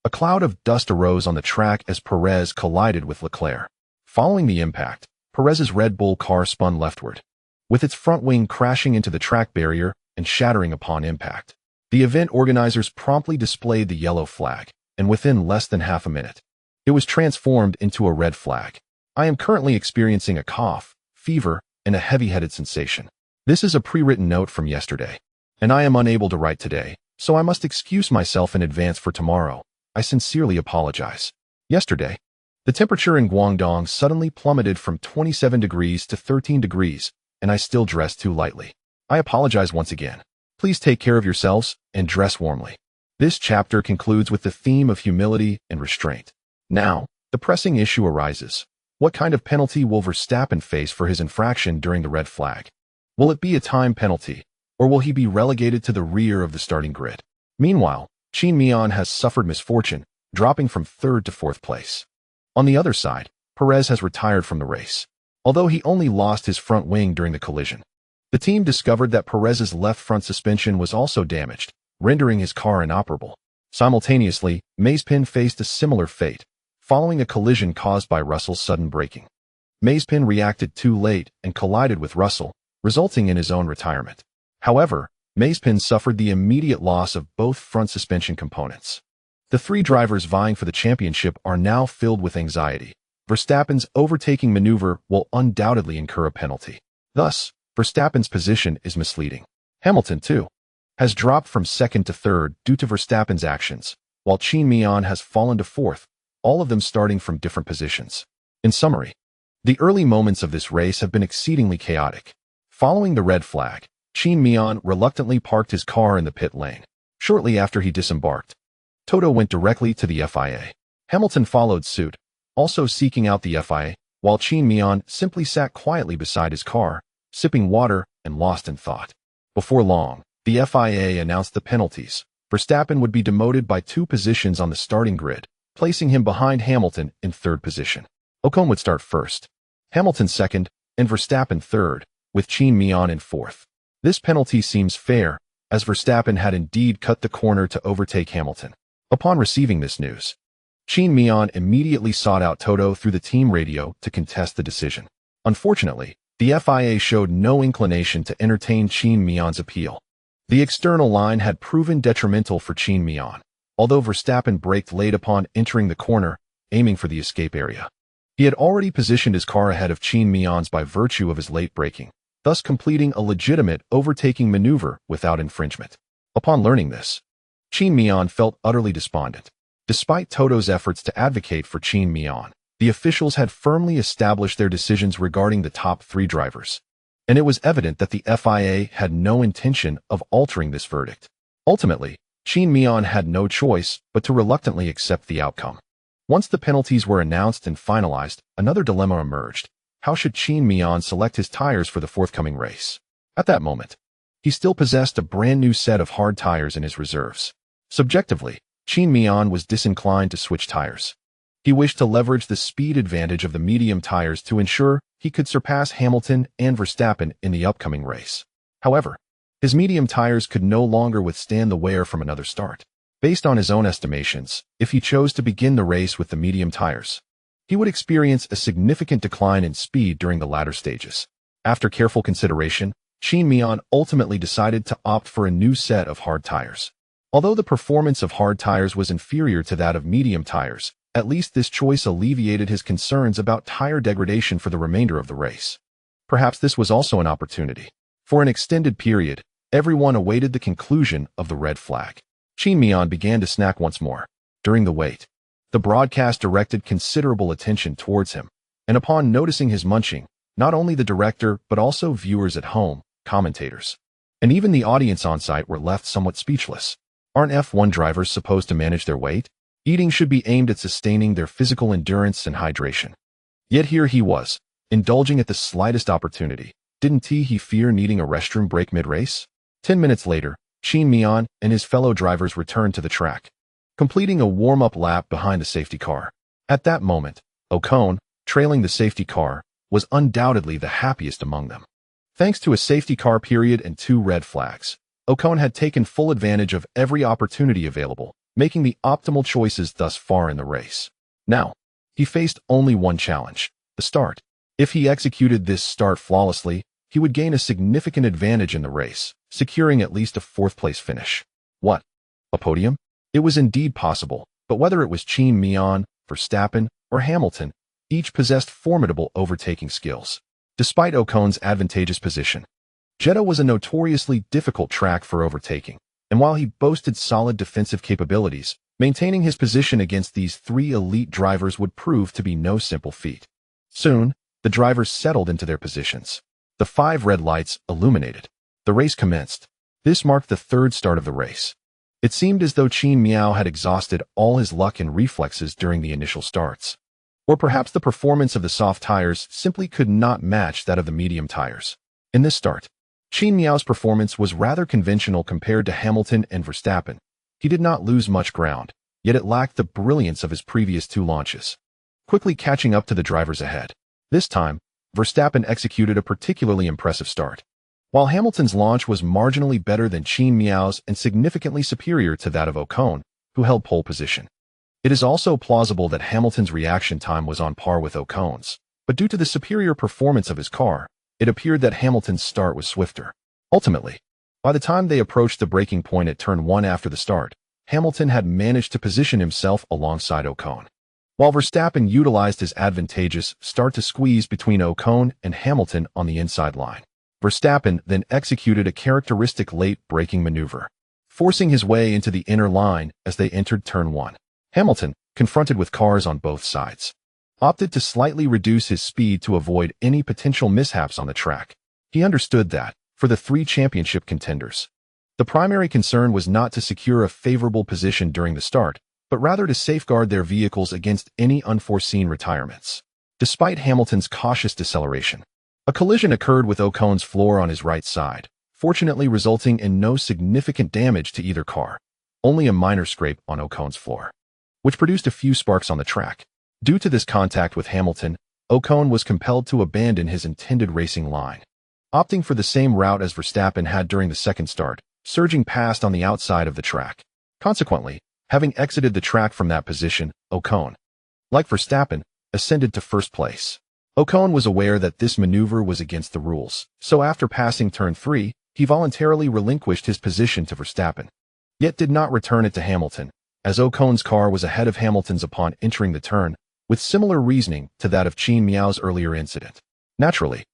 a cloud of dust arose on the track as Perez collided with Leclerc. Following the impact, Perez's Red Bull car spun leftward, with its front wing crashing into the track barrier and shattering upon impact. The event organizers promptly displayed the yellow flag, and within less than half a minute, it was transformed into a red flag. "I am currently experiencing a cough, fever, and a heavy-headed sensation. This is a pre-written note from yesterday, and I am unable to write today, so I must excuse myself in advance for tomorrow. I sincerely apologize." Yesterday, the temperature in Guangdong suddenly plummeted from 27 degrees to 13 degrees, and I still dressed too lightly. I apologize once again. Please take care of yourselves and dress warmly. This chapter concludes with the theme of humility and restraint. Now, the pressing issue arises. What kind of penalty will Verstappen face for his infraction during the red flag? Will it be a time penalty, or will he be relegated to the rear of the starting grid? Meanwhile, Qin Miao has suffered misfortune, dropping from third to fourth place. On the other side, Perez has retired from the race, although he only lost his front wing during the collision. The team discovered that Perez's left front suspension was also damaged, rendering his car inoperable. Simultaneously, Mazepin faced a similar fate, following a collision caused by Russell's sudden braking. Mazepin reacted too late and collided with Russell, resulting in his own retirement. However, Mazepin suffered the immediate loss of both front suspension components. The three drivers vying for the championship are now filled with anxiety. Verstappen's overtaking maneuver will undoubtedly incur a penalty. Thus, Verstappen's position is misleading. Hamilton, too, has dropped from second to third due to Verstappen's actions, while Qin Miao has fallen to fourth, all of them starting from different positions. In summary, the early moments of this race have been exceedingly chaotic. Following the red flag, Qin Miao reluctantly parked his car in the pit lane. Shortly after he disembarked, Toto went directly to the FIA. Hamilton followed suit, also seeking out the FIA, while Qin Miao simply sat quietly beside his car, sipping water and lost in thought. Before long, the FIA announced the penalties. Verstappen would be demoted by 2 positions on the starting grid, placing him behind Hamilton in third position. Ocon would start first, Hamilton second, and Verstappen third, with Qin Miao in fourth. This penalty seems fair, as Verstappen had indeed cut the corner to overtake Hamilton. Upon receiving this news, Qin Miao immediately sought out Toto through the team radio to contest the decision. Unfortunately, the FIA showed no inclination to entertain Qin Miao's appeal. The external line had proven detrimental for Qin Miao, although Verstappen braked late upon entering the corner, aiming for the escape area. He had already positioned his car ahead of Qin Miao's by virtue of his late braking, thus completing a legitimate overtaking maneuver without infringement. Upon learning this, Qin Miao felt utterly despondent. Despite Toto's efforts to advocate for Qin Miao, the officials had firmly established their decisions regarding the top 3 drivers, and it was evident that the FIA had no intention of altering this verdict. Ultimately, Qin Miao had no choice but to reluctantly accept the outcome. Once the penalties were announced and finalized, another dilemma emerged. How should Qin Miao select his tires for the forthcoming race? At that moment, he still possessed a brand new set of hard tires in his reserves. Subjectively, Qin Miao was disinclined to switch tires. He wished to leverage the speed advantage of the medium tires to ensure he could surpass Hamilton and Verstappen in the upcoming race. However, his medium tires could no longer withstand the wear from another start. Based on his own estimations, if he chose to begin the race with the medium tires, he would experience a significant decline in speed during the latter stages. After careful consideration, Qin Miao ultimately decided to opt for a new set of hard tires. Although the performance of hard tires was inferior to that of medium tires, at least this choice alleviated his concerns about tire degradation for the remainder of the race. Perhaps this was also an opportunity. For an extended period, everyone awaited the conclusion of the red flag. Qin Miao began to snack once more. During the wait, the broadcast directed considerable attention towards him, and upon noticing his munching, not only the director but also viewers at home, commentators, and even the audience on site were left somewhat speechless. Aren't F1 drivers supposed to manage their weight? Eating should be aimed at sustaining their physical endurance and hydration. Yet here he was, indulging at the slightest opportunity. Didn't he fear needing a restroom break mid-race? 10 minutes later, Qin Miao and his fellow drivers returned to the track, completing a warm-up lap behind the safety car. At that moment, Ocon, trailing the safety car, was undoubtedly the happiest among them. Thanks to a safety car period and 2 red flags, Ocon had taken full advantage of every opportunity available, making the optimal choices thus far in the race. Now, he faced only one challenge: the start. If he executed this start flawlessly, he would gain a significant advantage in the race, securing at least a 4th-place finish. What? A podium? It was indeed possible, but whether it was Qin Miao, Verstappen, or Hamilton, each possessed formidable overtaking skills. Despite Ocon's advantageous position, Jeddah was a notoriously difficult track for overtaking, and while he boasted solid defensive capabilities, maintaining his position against these 3 elite drivers would prove to be no simple feat. Soon, the drivers settled into their positions. The 5 red lights illuminated. The race commenced. This marked the 3rd start of the race. It seemed as though Qin Miao had exhausted all his luck and reflexes during the initial starts. Or perhaps the performance of the soft tires simply could not match that of the medium tires. In this start, Qin Miao's performance was rather conventional compared to Hamilton and Verstappen. He did not lose much ground, yet it lacked the brilliance of his previous 2 launches. Quickly catching up to the drivers ahead. This time, Verstappen executed a particularly impressive start. While Hamilton's launch was marginally better than Qin Miao's and significantly superior to that of Ocon, who held pole position, It is also plausible that Hamilton's reaction time was on par with Ocon's, but due to the superior performance of his car, it appeared that Hamilton's start was swifter. Ultimately, by the time they approached the breaking point at turn 1 after the start, Hamilton had managed to position himself alongside Ocon. While Verstappen utilized his advantageous start to squeeze between Ocon and Hamilton on the inside line, Verstappen then executed a characteristic late braking maneuver, forcing his way into the inner line as they entered turn 1. Hamilton, confronted with cars on both sides, opted to slightly reduce his speed to avoid any potential mishaps on the track. He understood that, for the 3 championship contenders, the primary concern was not to secure a favorable position during the start, but rather to safeguard their vehicles against any unforeseen retirements. Despite Hamilton's cautious deceleration, a collision occurred with Ocon's floor on his right side, fortunately resulting in no significant damage to either car, only a minor scrape on Ocon's floor, which produced a few sparks on the track. Due to this contact with Hamilton, Ocon was compelled to abandon his intended racing line, opting for the same route as Verstappen had during the second start, surging past on the outside of the track. Consequently, having exited the track from that position, Ocon, like Verstappen, ascended to first place. Ocon was aware that this maneuver was against the rules, so after passing turn 3, he voluntarily relinquished his position to Verstappen, yet did not return it to Hamilton, as Ocon's car was ahead of Hamilton's upon entering the turn, with similar reasoning to that of Qin Miao's earlier incident. Naturally,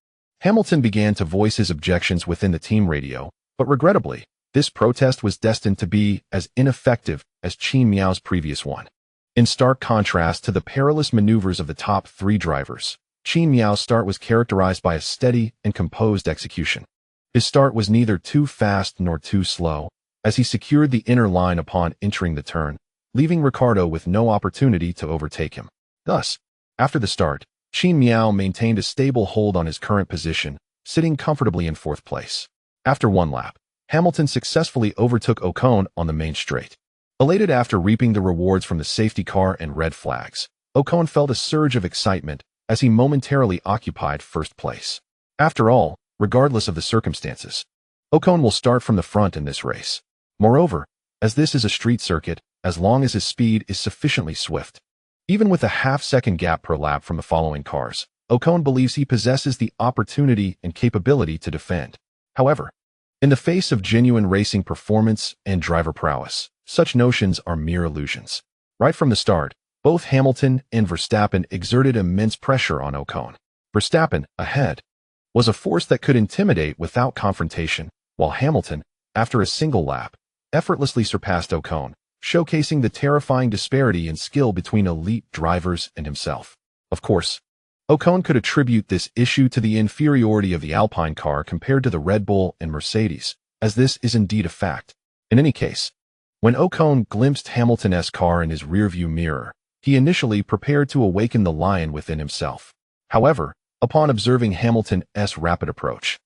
Hamilton began to voice his objections within the team radio, but regrettably, this protest was destined to be as ineffective as Qin Miao's previous one. In stark contrast to the perilous maneuvers of the top 3 drivers, Qin Miao's start was characterized by a steady and composed execution. His start was neither too fast nor too slow, as he secured the inner line upon entering the turn, leaving Ricciardo with no opportunity to overtake him. Thus, after the start, Qin Miao maintained a stable hold on his current position, sitting comfortably in 4th place. After 1 lap, Hamilton successfully overtook Ocon on the main straight. Elated after reaping the rewards from the safety car and red flags, Ocon felt a surge of excitement as he momentarily occupied 1st place. After all, regardless of the circumstances, Ocon will start from the front in this race. Moreover, as this is a street circuit, as long as his speed is sufficiently swift, even with a half-second gap per lap from the following cars, Ocon believes he possesses the opportunity and capability to defend. However, in the face of genuine racing performance and driver prowess, such notions are mere illusions. Right from the start, both Hamilton and Verstappen exerted immense pressure on Ocon. Verstappen, ahead, was a force that could intimidate without confrontation, while Hamilton, after a single lap, effortlessly surpassed Ocon, showcasing the terrifying disparity in skill between elite drivers and himself. Of course, Ocon could attribute this issue to the inferiority of the Alpine car compared to the Red Bull and Mercedes, as this is indeed a fact. In any case, when Ocon glimpsed Hamilton's car in his rearview mirror, he initially prepared to awaken the lion within himself. However, upon observing Hamilton's rapid approach,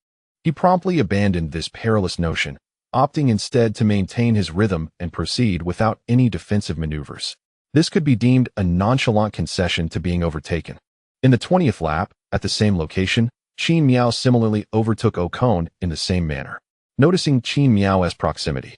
he promptly abandoned this perilous notion, opting instead to maintain his rhythm and proceed without any defensive maneuvers. This could be deemed a nonchalant concession to being overtaken. In the 20th lap, at the same location, Qin Miao similarly overtook Ocon in the same manner. Noticing Qin Miao's proximity,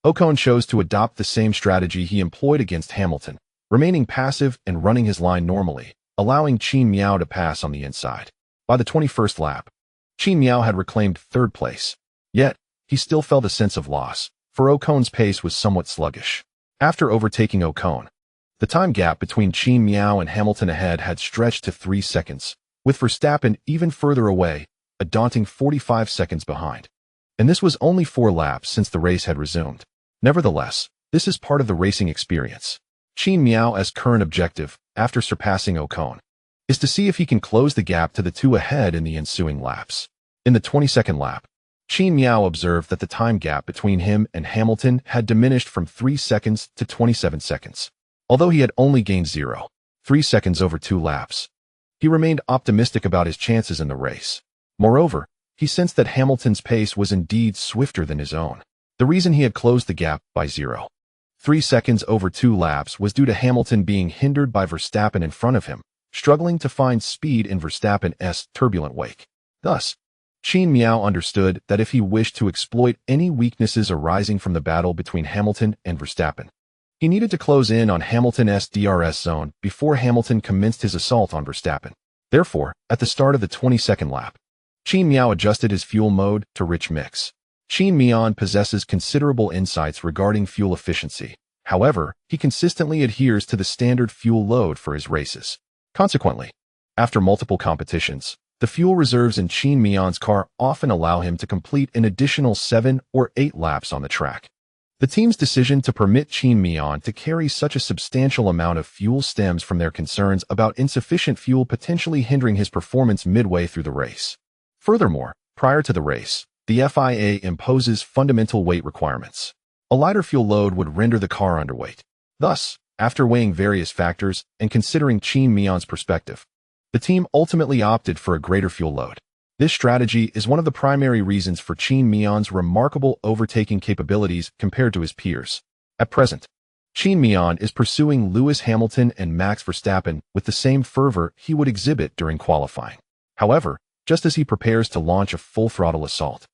Ocon chose to adopt the same strategy he employed against Hamilton, remaining passive and running his line normally, allowing Qin Miao to pass on the inside. By the 21st lap, Qin Miao had reclaimed 3rd place. Yet, he still felt a sense of loss, for Ocon's pace was somewhat sluggish. After overtaking Ocon, the time gap between Qin Miao and Hamilton ahead had stretched to 3 seconds, with Verstappen even further away, a daunting 45 seconds behind. And this was only 4 laps since the race had resumed. Nevertheless, this is part of the racing experience. Qin Miao's current objective, after surpassing Ocon, is to see if he can close the gap to the 2 ahead in the ensuing laps. In the 22nd lap, Qin Miao observed that the time gap between him and Hamilton had diminished from 3 seconds to 27 seconds. Although he had only gained 0.3 seconds over 2 laps, he remained optimistic about his chances in the race. Moreover, he sensed that Hamilton's pace was indeed swifter than his own. The reason he had closed the gap by 0.3 seconds over 2 laps was due to Hamilton being hindered by Verstappen in front of him, struggling to find speed in Verstappen's turbulent wake. Thus, Qin Miao understood that if he wished to exploit any weaknesses arising from the battle between Hamilton and Verstappen, He needed to close in on Hamilton's DRS zone before Hamilton commenced his assault on Verstappen. Therefore, at the start of the 22nd lap, Qin Miao adjusted his fuel mode to rich mix. Qin Miao possesses considerable insights regarding fuel efficiency. However, he consistently adheres to the standard fuel load for his races. Consequently, after multiple competitions, the fuel reserves in Qin Miao's car often allow him to complete an additional 7 or 8 laps on the track. The team's decision to permit Qin Miao to carry such a substantial amount of fuel stems from their concerns about insufficient fuel potentially hindering his performance midway through the race. Furthermore, prior to the race, the FIA imposes fundamental weight requirements. A lighter fuel load would render the car underweight. Thus, after weighing various factors and considering Qin Miao's perspective, the team ultimately opted for a greater fuel load. This strategy is one of the primary reasons for Qin Miao's remarkable overtaking capabilities compared to his peers. At present, Qin Miao is pursuing Lewis Hamilton and Max Verstappen with the same fervor he would exhibit during qualifying. However, just as he prepares to launch a full-throttle assault,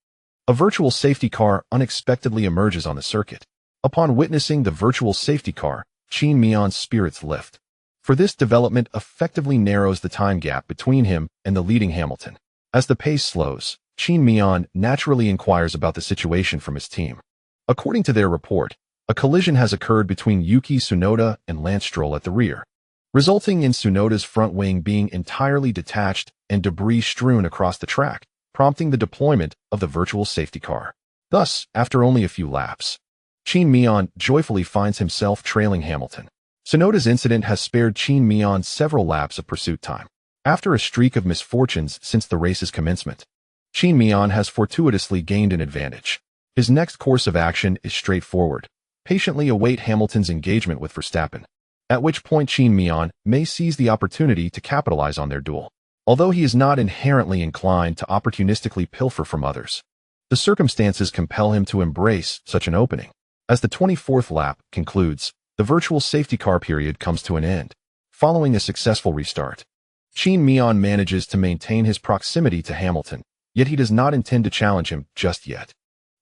a virtual safety car unexpectedly emerges on the circuit. Upon witnessing the virtual safety car, Qin Miao's spirits lift, for this development effectively narrows the time gap between him and the leading Hamilton. As the pace slows, Qin Miao naturally inquires about the situation from his team. According to their report, a collision has occurred between Yuki Tsunoda and Lance Stroll at the rear, resulting in Tsunoda's front wing being entirely detached and debris strewn across the track, prompting the deployment of the virtual safety car. Thus, after only a few laps, Qin Miao joyfully finds himself trailing Hamilton. Tsunoda's incident has spared Qin Miao several laps of pursuit time. After a streak of misfortunes since the race's commencement, Qin Miao has fortuitously gained an advantage. His next course of action is straightforward: patiently await Hamilton's engagement with Verstappen, at which point Qin Miao may seize the opportunity to capitalize on their duel. Although he is not inherently inclined to opportunistically pilfer from others, the circumstances compel him to embrace such an opening. As the 24th lap concludes, the virtual safety car period comes to an end. Following a successful restart, Qin Miao manages to maintain his proximity to Hamilton, yet he does not intend to challenge him just yet,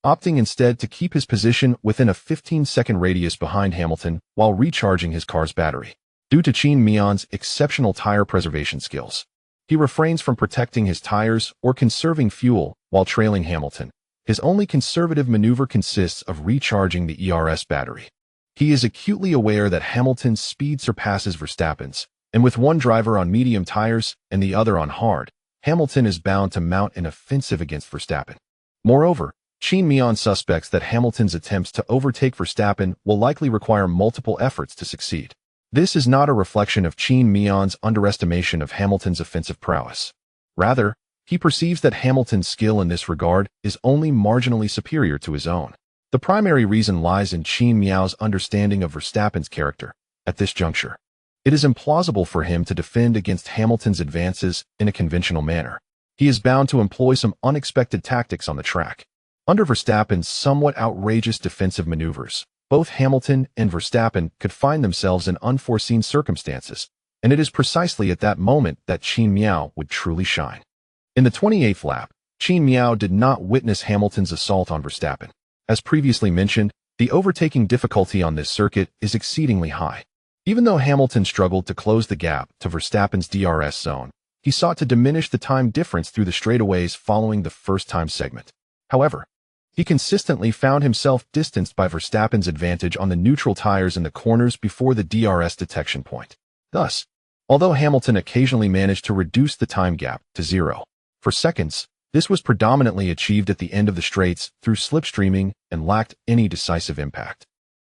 opting instead to keep his position within a 15-second radius behind Hamilton while recharging his car's battery. Due to Qin Miao's exceptional tire preservation skills, he refrains from protecting his tires or conserving fuel while trailing Hamilton. His only conservative maneuver consists of recharging the ERS battery. He is acutely aware that Hamilton's speed surpasses Verstappen's, and with one driver on medium tires and the other on hard, Hamilton is bound to mount an offensive against Verstappen. Moreover, Qin Miao suspects that Hamilton's attempts to overtake Verstappen will likely require multiple efforts to succeed. This is not a reflection of Qin Miao's underestimation of Hamilton's offensive prowess. Rather, he perceives that Hamilton's skill in this regard is only marginally superior to his own. The primary reason lies in Qin Miao's understanding of Verstappen's character. At this juncture, it is implausible for him to defend against Hamilton's advances in a conventional manner. He is bound to employ some unexpected tactics on the track. Under Verstappen's somewhat outrageous defensive maneuvers, both Hamilton and Verstappen could find themselves in unforeseen circumstances, and it is precisely at that moment that Qin Miao would truly shine. In the 28th lap, Qin Miao did not witness Hamilton's assault on Verstappen. As previously mentioned, the overtaking difficulty on this circuit is exceedingly high. Even though Hamilton struggled to close the gap to Verstappen's DRS zone, he sought to diminish the time difference through the straightaways following the first-time segment. However, he consistently found himself distanced by Verstappen's advantage on the neutral tires in the corners before the DRS detection point. Thus, although Hamilton occasionally managed to reduce the time gap to 0 for seconds, this was predominantly achieved at the end of the straights through slipstreaming and lacked any decisive impact.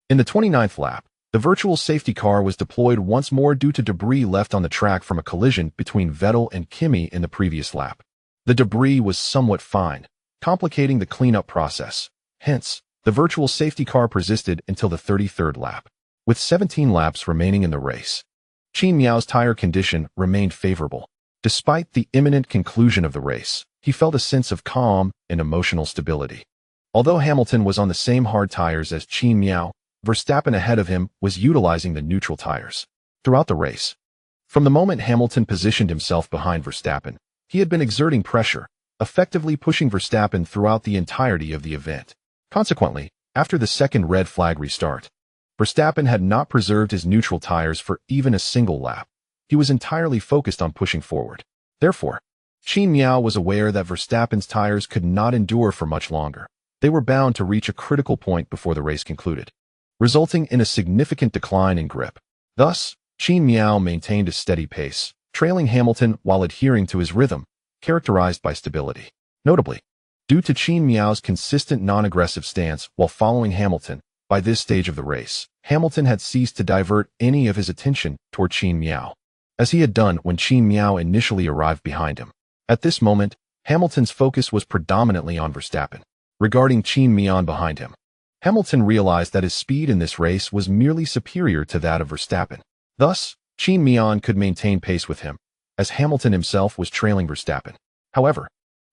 In the 29th lap, the virtual safety car was deployed once more due to debris left on the track from a collision between Vettel and Kimi in the previous lap. The debris was somewhat fine, complicating the cleanup process. Hence, the virtual safety car persisted until the 33rd lap. With 17 laps remaining in the race, Qin Miao's tire condition remained favorable. Despite the imminent conclusion of the race, he felt a sense of calm and emotional stability. Although Hamilton was on the same hard tires as Qin Miao, Verstappen ahead of him was utilizing the neutral tires. Throughout the race, from the moment Hamilton positioned himself behind Verstappen, he had been exerting pressure, effectively pushing Verstappen throughout the entirety of the event. Consequently, after the second red flag restart, Verstappen had not preserved his neutral tires for even a single lap. He was entirely focused on pushing forward. Therefore, Qin Miao was aware that Verstappen's tires could not endure for much longer. They were bound to reach a critical point before the race concluded, resulting in a significant decline in grip. Thus, Qin Miao maintained a steady pace, trailing Hamilton while adhering to his rhythm, characterized by stability. Notably, due to Qin Miao's consistent non-aggressive stance while following Hamilton, by this stage of the race, Hamilton had ceased to divert any of his attention toward Qin Miao, as he had done when Qin Miao initially arrived behind him. At this moment, Hamilton's focus was predominantly on Verstappen. Regarding Qin Miao behind him, Hamilton realized that his speed in this race was merely superior to that of Verstappen. Thus, Qin Miao could maintain pace with him, as Hamilton himself was trailing Verstappen. However,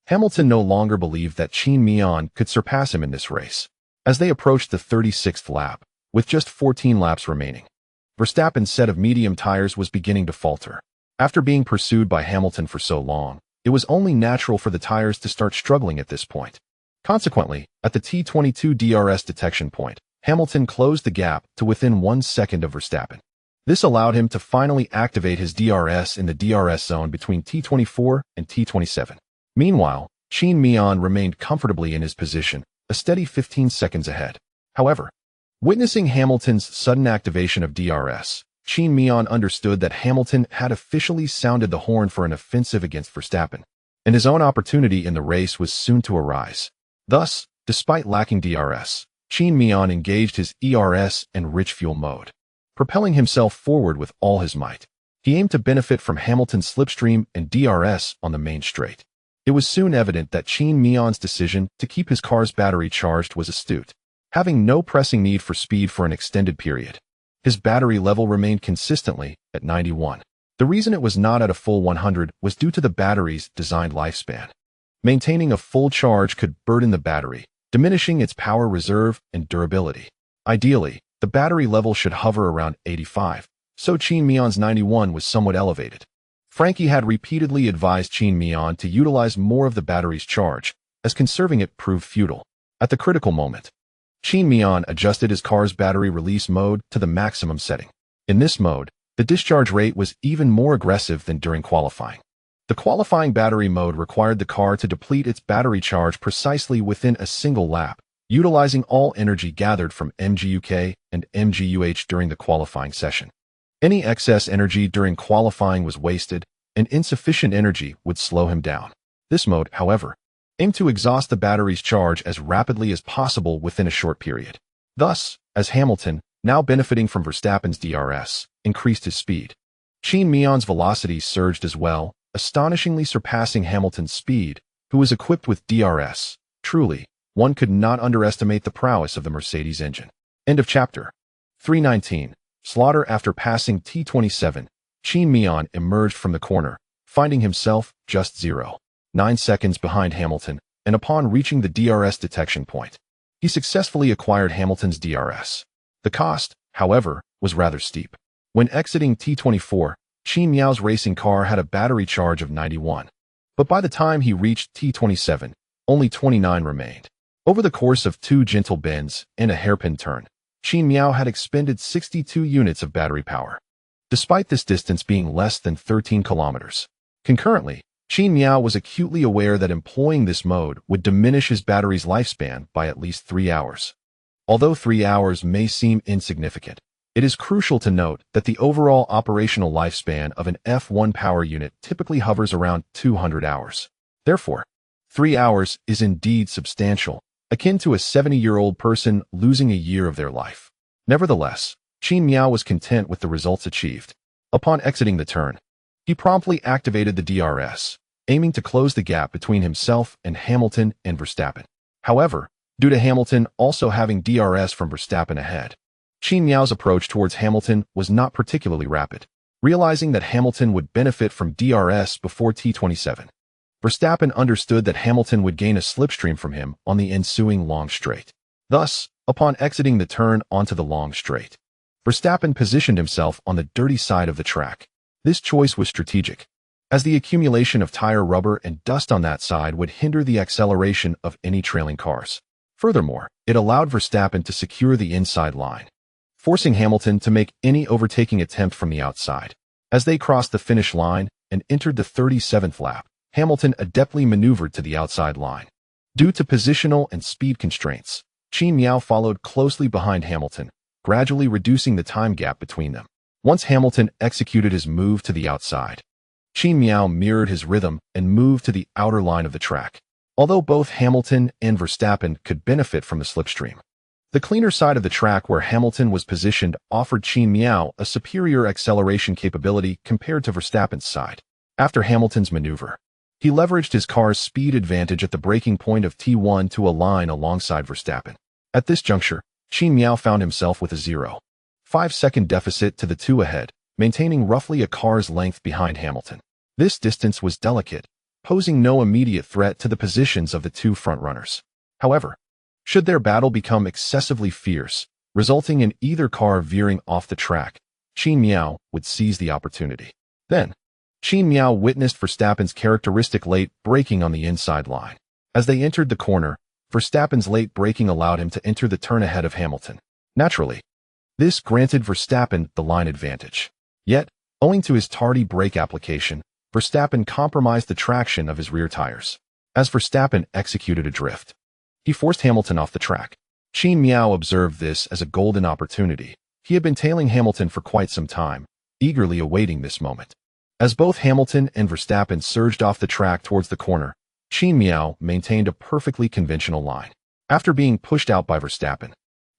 Hamilton no longer believed that Qin Miao could surpass him in this race. As they approached the 36th lap, with just 14 laps remaining, Verstappen's set of medium tires was beginning to falter. After being pursued by Hamilton for so long, it was only natural for the tires to start struggling at this point. Consequently, at the T22 DRS detection point, Hamilton closed the gap to within 1 second of Verstappen. This allowed him to finally activate his DRS in the DRS zone between T24 and T27. Meanwhile, Qin Miao remained comfortably in his position, a steady 15 seconds ahead. However, witnessing Hamilton's sudden activation of DRS, Qin Miao understood that Hamilton had officially sounded the horn for an offensive against Verstappen, and his own opportunity in the race was soon to arise. Thus, despite lacking DRS, Qin Miao engaged his ERS and rich fuel mode, propelling himself forward with all his might. He aimed to benefit from Hamilton's slipstream and DRS on the main straight. It was soon evident that Qin Miao's decision to keep his car's battery charged was astute. Having no pressing need for speed for an extended period, his battery level remained consistently at 91. The reason it was not at a full 100 was due to the battery's designed lifespan. Maintaining a full charge could burden the battery, diminishing its power reserve and durability. Ideally, the battery level should hover around 85, so Qin Miao's 91 was somewhat elevated. Frankie had repeatedly advised Qin Miao to utilize more of the battery's charge, as conserving it proved futile. At the critical moment, Qin Miao adjusted his car's battery release mode to the maximum setting. In this mode, the discharge rate was even more aggressive than during qualifying. The qualifying battery mode required the car to deplete its battery charge precisely within a single lap, utilizing all energy gathered from MGUK and MGUH during the qualifying session. Any excess energy during qualifying was wasted, and insufficient energy would slow him down. This mode, however, aimed to exhaust the battery's charge as rapidly as possible within a short period. Thus, as Hamilton, now benefiting from Verstappen's DRS, increased his speed, Qin Miao's velocity surged as well, astonishingly surpassing Hamilton's speed, who was equipped with DRS. Truly, one could not underestimate the prowess of the Mercedes engine. End of chapter. 319. Slaughter. After passing T27, Qin Miao emerged from the corner, finding himself just 0.9 seconds behind Hamilton, and upon reaching the DRS detection point, he successfully acquired Hamilton's DRS. The cost, however, was rather steep. When exiting T24, Qin Miao's racing car had a battery charge of 91, but by the time he reached T27, only 29 remained. Over the course of 2 gentle bends and a hairpin turn, Qin Miao had expended 62 units of battery power, despite this distance being less than 13 kilometers. Concurrently, Qin Miao was acutely aware that employing this mode would diminish his battery's lifespan by at least 3 hours. Although 3 hours may seem insignificant, it is crucial to note that the overall operational lifespan of an F1 power unit typically hovers around 200 hours. Therefore, 3 hours is indeed substantial, akin to a 70-year-old person losing a year of their life. Nevertheless, Qin Miao was content with the results achieved. Upon exiting the turn, he promptly activated the DRS, aiming to close the gap between himself and Hamilton and Verstappen. However, due to Hamilton also having DRS from Verstappen ahead, Qin Miao's approach towards Hamilton was not particularly rapid. Realizing that Hamilton would benefit from DRS before T27, Verstappen understood that Hamilton would gain a slipstream from him on the ensuing long straight. Thus, upon exiting the turn onto the long straight, Verstappen positioned himself on the dirty side of the track. This choice was strategic, as the accumulation of tire rubber and dust on that side would hinder the acceleration of any trailing cars. Furthermore, it allowed Verstappen to secure the inside line. forcing Hamilton to make any overtaking attempt from the outside. As they crossed the finish line and entered the 37th lap, Hamilton adeptly maneuvered to the outside line. Due to positional and speed constraints, Qin Miao followed closely behind Hamilton, gradually reducing the time gap between them. Once Hamilton executed his move to the outside, Qin Miao mirrored his rhythm and moved to the outer line of the track. Although both Hamilton and Verstappen could benefit from the slipstream, the cleaner side of the track where Hamilton was positioned offered Qin Miao a superior acceleration capability compared to Verstappen's side. After Hamilton's maneuver, he leveraged his car's speed advantage at the breaking point of T1 to align alongside Verstappen. At this juncture, Qin Miao found himself with a 0.5-second deficit to the two ahead, maintaining roughly a car's length behind Hamilton. This distance was delicate, posing no immediate threat to the positions of the two frontrunners. However, should their battle become excessively fierce, resulting in either car veering off the track, Qin Miao would seize the opportunity. Then, Qin Miao witnessed Verstappen's characteristic late braking on the inside line. As they entered the corner, Verstappen's late braking allowed him to enter the turn ahead of Hamilton. Naturally, this granted Verstappen the line advantage. Yet, owing to his tardy brake application, Verstappen compromised the traction of his rear tires. As Verstappen executed a drift, he forced Hamilton off the track. Qin Miao observed this as a golden opportunity. He had been tailing Hamilton for quite some time, eagerly awaiting this moment. As both Hamilton and Verstappen surged off the track towards the corner, Qin Miao maintained a perfectly conventional line. After being pushed out by Verstappen,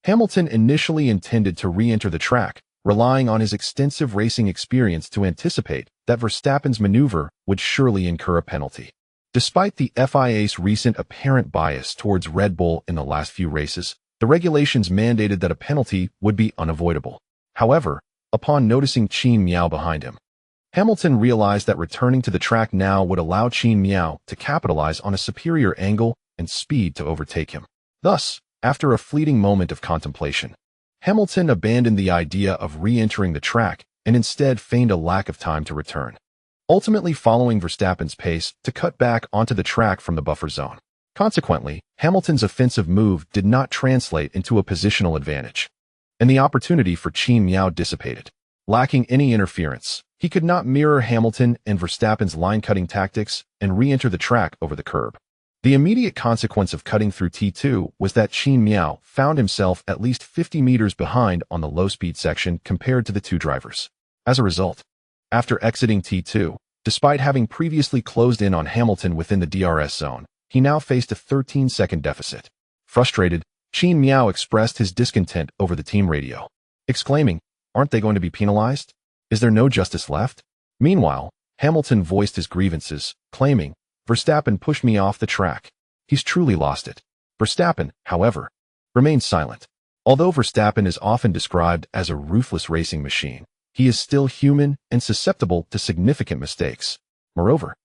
Hamilton initially intended to re-enter the track, relying on his extensive racing experience to anticipate that Verstappen's maneuver would surely incur a penalty. Despite the FIA's recent apparent bias towards Red Bull in the last few races, the regulations mandated that a penalty would be unavoidable. However, upon noticing Qin Miao behind him, Hamilton realized that returning to the track now would allow Qin Miao to capitalize on a superior angle and speed to overtake him. Thus, after a fleeting moment of contemplation, Hamilton abandoned the idea of re-entering the track and instead feigned a lack of time to return, ultimately following Verstappen's pace to cut back onto the track from the buffer zone. Consequently, Hamilton's offensive move did not translate into a positional advantage, and the opportunity for Qin Miao dissipated. Lacking any interference, he could not mirror Hamilton and Verstappen's line-cutting tactics and re-enter the track over the curb. The immediate consequence of cutting through T2 was that Qin Miao found himself at least 50 meters behind on the low-speed section compared to the two drivers. As a result, after exiting T2, despite having previously closed in on Hamilton within the DRS zone, he now faced a 13-second deficit. Frustrated, Qin Miao expressed his discontent over the team radio, exclaiming, "Aren't they going to be penalized? Is there no justice left?" Meanwhile, Hamilton voiced his grievances, claiming, "Verstappen pushed me off the track. He's truly lost it." Verstappen, however, remained silent. Although Verstappen is often described as a ruthless racing machine, he is still human and susceptible to significant mistakes. Moreover,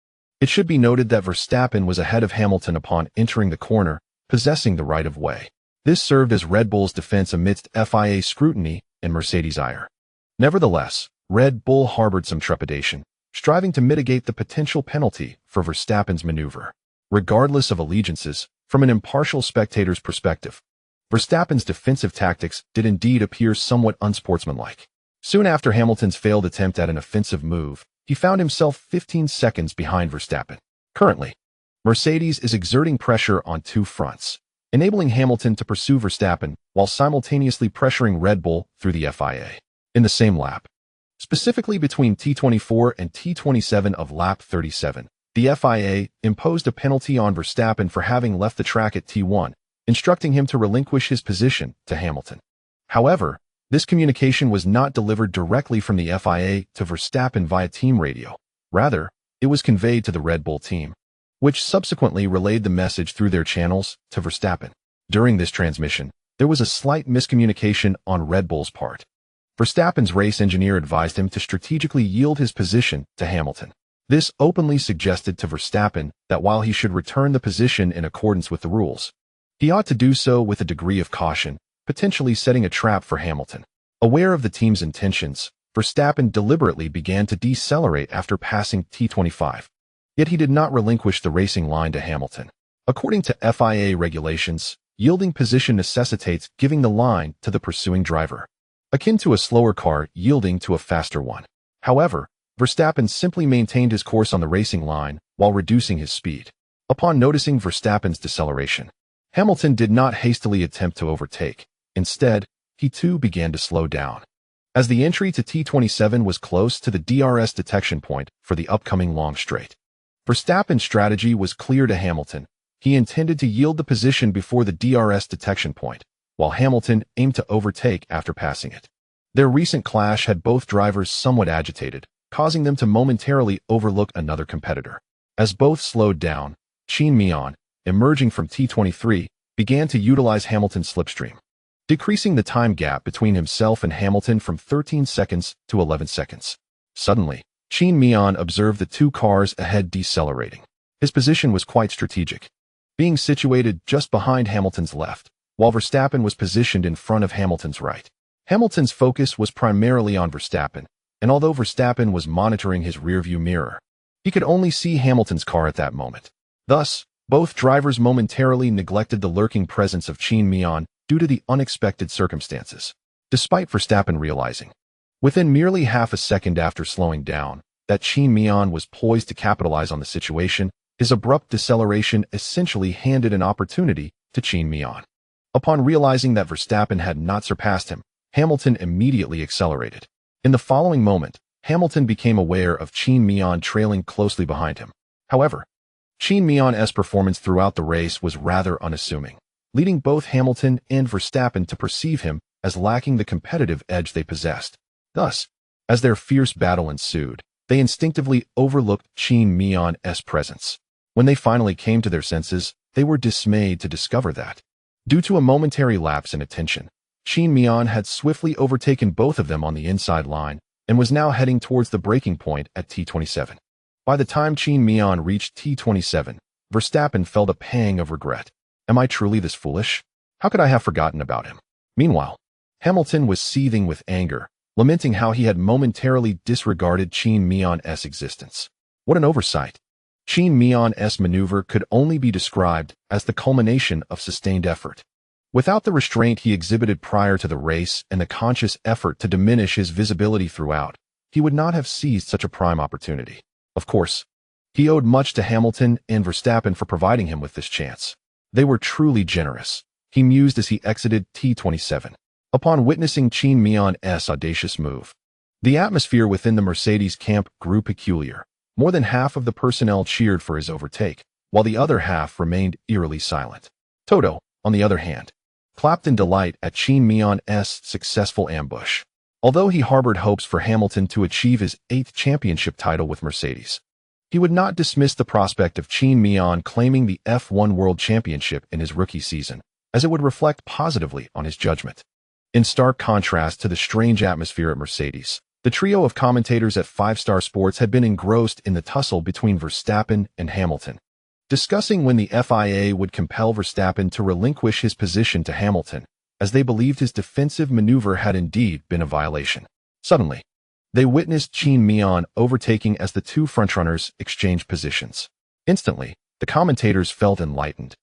it should be noted that Verstappen was ahead of Hamilton upon entering the corner, possessing the right of way. This served as Red Bull's defense amidst FIA scrutiny and Mercedes' ire. Nevertheless, Red Bull harbored some trepidation, striving to mitigate the potential penalty for Verstappen's maneuver. Regardless of allegiances, from an impartial spectator's perspective, Verstappen's defensive tactics did indeed appear somewhat unsportsmanlike. Soon after Hamilton's failed attempt at an offensive move, he found himself 15 seconds behind Verstappen. Currently, Mercedes is exerting pressure on two fronts, enabling Hamilton to pursue Verstappen while simultaneously pressuring Red Bull through the FIA. In the same lap, specifically between T24 and T27 of lap 37, the FIA imposed a penalty on Verstappen for having left the track at T1, instructing him to relinquish his position to Hamilton. However, this communication was not delivered directly from the FIA to Verstappen via team radio. Rather, it was conveyed to the Red Bull team, which subsequently relayed the message through their channels to Verstappen. During this transmission, there was a slight miscommunication on Red Bull's part. Verstappen's race engineer advised him to strategically yield his position to Hamilton. This openly suggested to Verstappen that while he should return the position in accordance with the rules, he ought to do so with a degree of caution, potentially setting a trap for Hamilton. Aware of the team's intentions, Verstappen deliberately began to decelerate after passing T25. Yet he did not relinquish the racing line to Hamilton. According to FIA regulations, yielding position necessitates giving the line to the pursuing driver. akin to a slower car yielding to a faster one. However, Verstappen simply maintained his course on the racing line while reducing his speed. Upon noticing Verstappen's deceleration, Hamilton did not hastily attempt to overtake. Instead, he too began to slow down. As the entry to T27 was close to the DRS detection point for the upcoming long straight, Verstappen's strategy was clear to Hamilton. He intended to yield the position before the DRS detection point, while Hamilton aimed to overtake after passing it. Their recent clash had both drivers somewhat agitated, causing them to momentarily overlook another competitor. As both slowed down, Qin Miao, emerging from T23, began to utilize Hamilton's slipstream, decreasing the time gap between himself and Hamilton from 13 seconds to 11 seconds. Suddenly, Qin Miao observed the two cars ahead decelerating. His position was quite strategic, being situated just behind Hamilton's left, while Verstappen was positioned in front of Hamilton's right. Hamilton's focus was primarily on Verstappen, and although Verstappen was monitoring his rearview mirror, he could only see Hamilton's car at that moment. Thus, both drivers momentarily neglected the lurking presence of Qin Miao due to the unexpected circumstances. Despite Verstappen realizing, within merely half a second after slowing down, that Qin Miao was poised to capitalize on the situation, his abrupt deceleration essentially handed an opportunity to Qin Miao. Upon realizing that Verstappen had not surpassed him, Hamilton immediately accelerated. In the following moment, Hamilton became aware of Qin Miao trailing closely behind him. However, Qin Miao's performance throughout the race was rather unassuming, leading both Hamilton and Verstappen to perceive him as lacking the competitive edge they possessed. Thus, as their fierce battle ensued, they instinctively overlooked Qin Miao's presence. When they finally came to their senses, they were dismayed to discover that, due to a momentary lapse in attention, Qin Miao had swiftly overtaken both of them on the inside line and was now heading towards the breaking point at T27. By the time Qin Miao reached T27, Verstappen felt a pang of regret. Am I truly this foolish? How could I have forgotten about him? Meanwhile, Hamilton was seething with anger, lamenting how he had momentarily disregarded Qin Miao's existence. What an oversight! Qin Miao's maneuver could only be described as the culmination of sustained effort. Without the restraint he exhibited prior to the race and the conscious effort to diminish his visibility throughout, he would not have seized such a prime opportunity. Of course, he owed much to Hamilton and Verstappen for providing him with this chance. They were truly generous, he mused as he exited T27. Upon witnessing Qin Miao's audacious move, the atmosphere within the Mercedes camp grew peculiar. More than half of the personnel cheered for his overtake, while the other half remained eerily silent. Toto, on the other hand, clapped in delight at Qin Miao's successful ambush. Although he harbored hopes for Hamilton to achieve his 8th championship title with Mercedes, he would not dismiss the prospect of Qin Miao claiming the F1 World Championship in his rookie season, as it would reflect positively on his judgment. In stark contrast to the strange atmosphere at Mercedes, the trio of commentators at 5-Star Sports had been engrossed in the tussle between Verstappen and Hamilton, discussing when the FIA would compel Verstappen to relinquish his position to Hamilton, as they believed his defensive maneuver had indeed been a violation. Suddenly, they witnessed Qin Miao overtaking as the two frontrunners exchanged positions. Instantly, the commentators felt enlightened,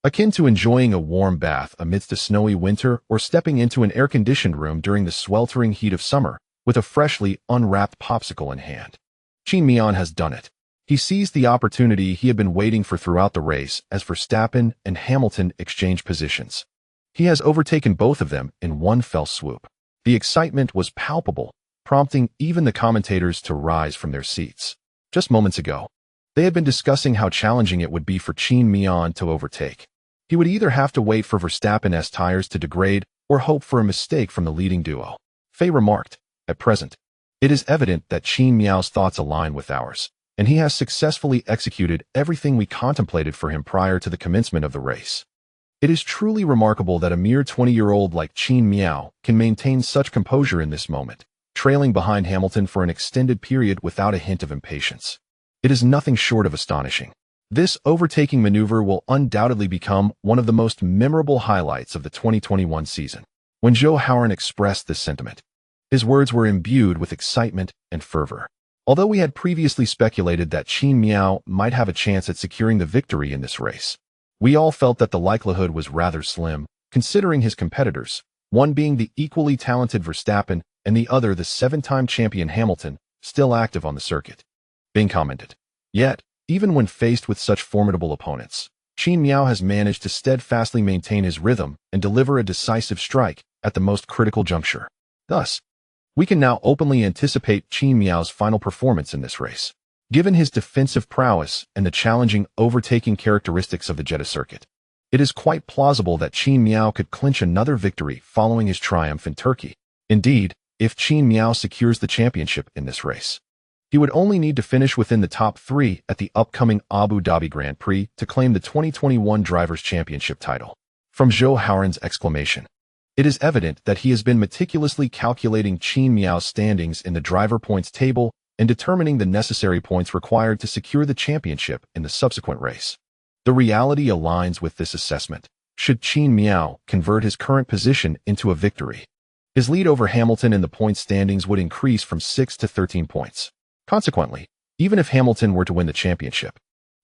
akin to enjoying a warm bath amidst a snowy winter or stepping into an air-conditioned room during the sweltering heat of summer, with a freshly unwrapped popsicle in hand. Qin Miao has done it. He seized the opportunity he had been waiting for throughout the race as Verstappen and Hamilton exchanged positions. He has overtaken both of them in one fell swoop. The excitement was palpable, prompting even the commentators to rise from their seats. Just moments ago, they had been discussing how challenging it would be for Qin Miao to overtake. He would either have to wait for Verstappen's tires to degrade or hope for a mistake from the leading duo. Fei remarked, "At present, it is evident that Qin Miao's thoughts align with ours, and he has successfully executed everything we contemplated for him prior to the commencement of the race. It is truly remarkable that a mere 20-year-old like Qin Miao can maintain such composure in this moment, trailing behind Hamilton for an extended period without a hint of impatience. It is nothing short of astonishing. This overtaking maneuver will undoubtedly become one of the most memorable highlights of the 2021 season." When Zhou Haoran expressed this sentiment, his words were imbued with excitement and fervor. Although we had previously speculated that Qin Miao might have a chance at securing the victory in this race, we all felt that the likelihood was rather slim, considering his competitors, one being the equally talented Verstappen and the other the 7-time champion Hamilton, still active on the circuit. Bing commented, "Yet, even when faced with such formidable opponents, Qin Miao has managed to steadfastly maintain his rhythm and deliver a decisive strike at the most critical juncture. Thus, we can now openly anticipate Qin Miao's final performance in this race. Given his defensive prowess and the challenging overtaking characteristics of the Jeddah circuit, it is quite plausible that Qin Miao could clinch another victory following his triumph in Turkey. Indeed, if Qin Miao secures the championship in this race, he would only need to finish within the top 3 at the upcoming Abu Dhabi Grand Prix to claim the 2021 Drivers' Championship title." From Zhou Haoran's exclamation, "It is evident that he has been meticulously calculating Qin Miao's standings in the driver points table and determining the necessary points required to secure the championship in the subsequent race. The reality aligns with this assessment. Should Qin Miao convert his current position into a victory, his lead over Hamilton in the points standings would increase from 6 to 13 points. Consequently, even if Hamilton were to win the championship,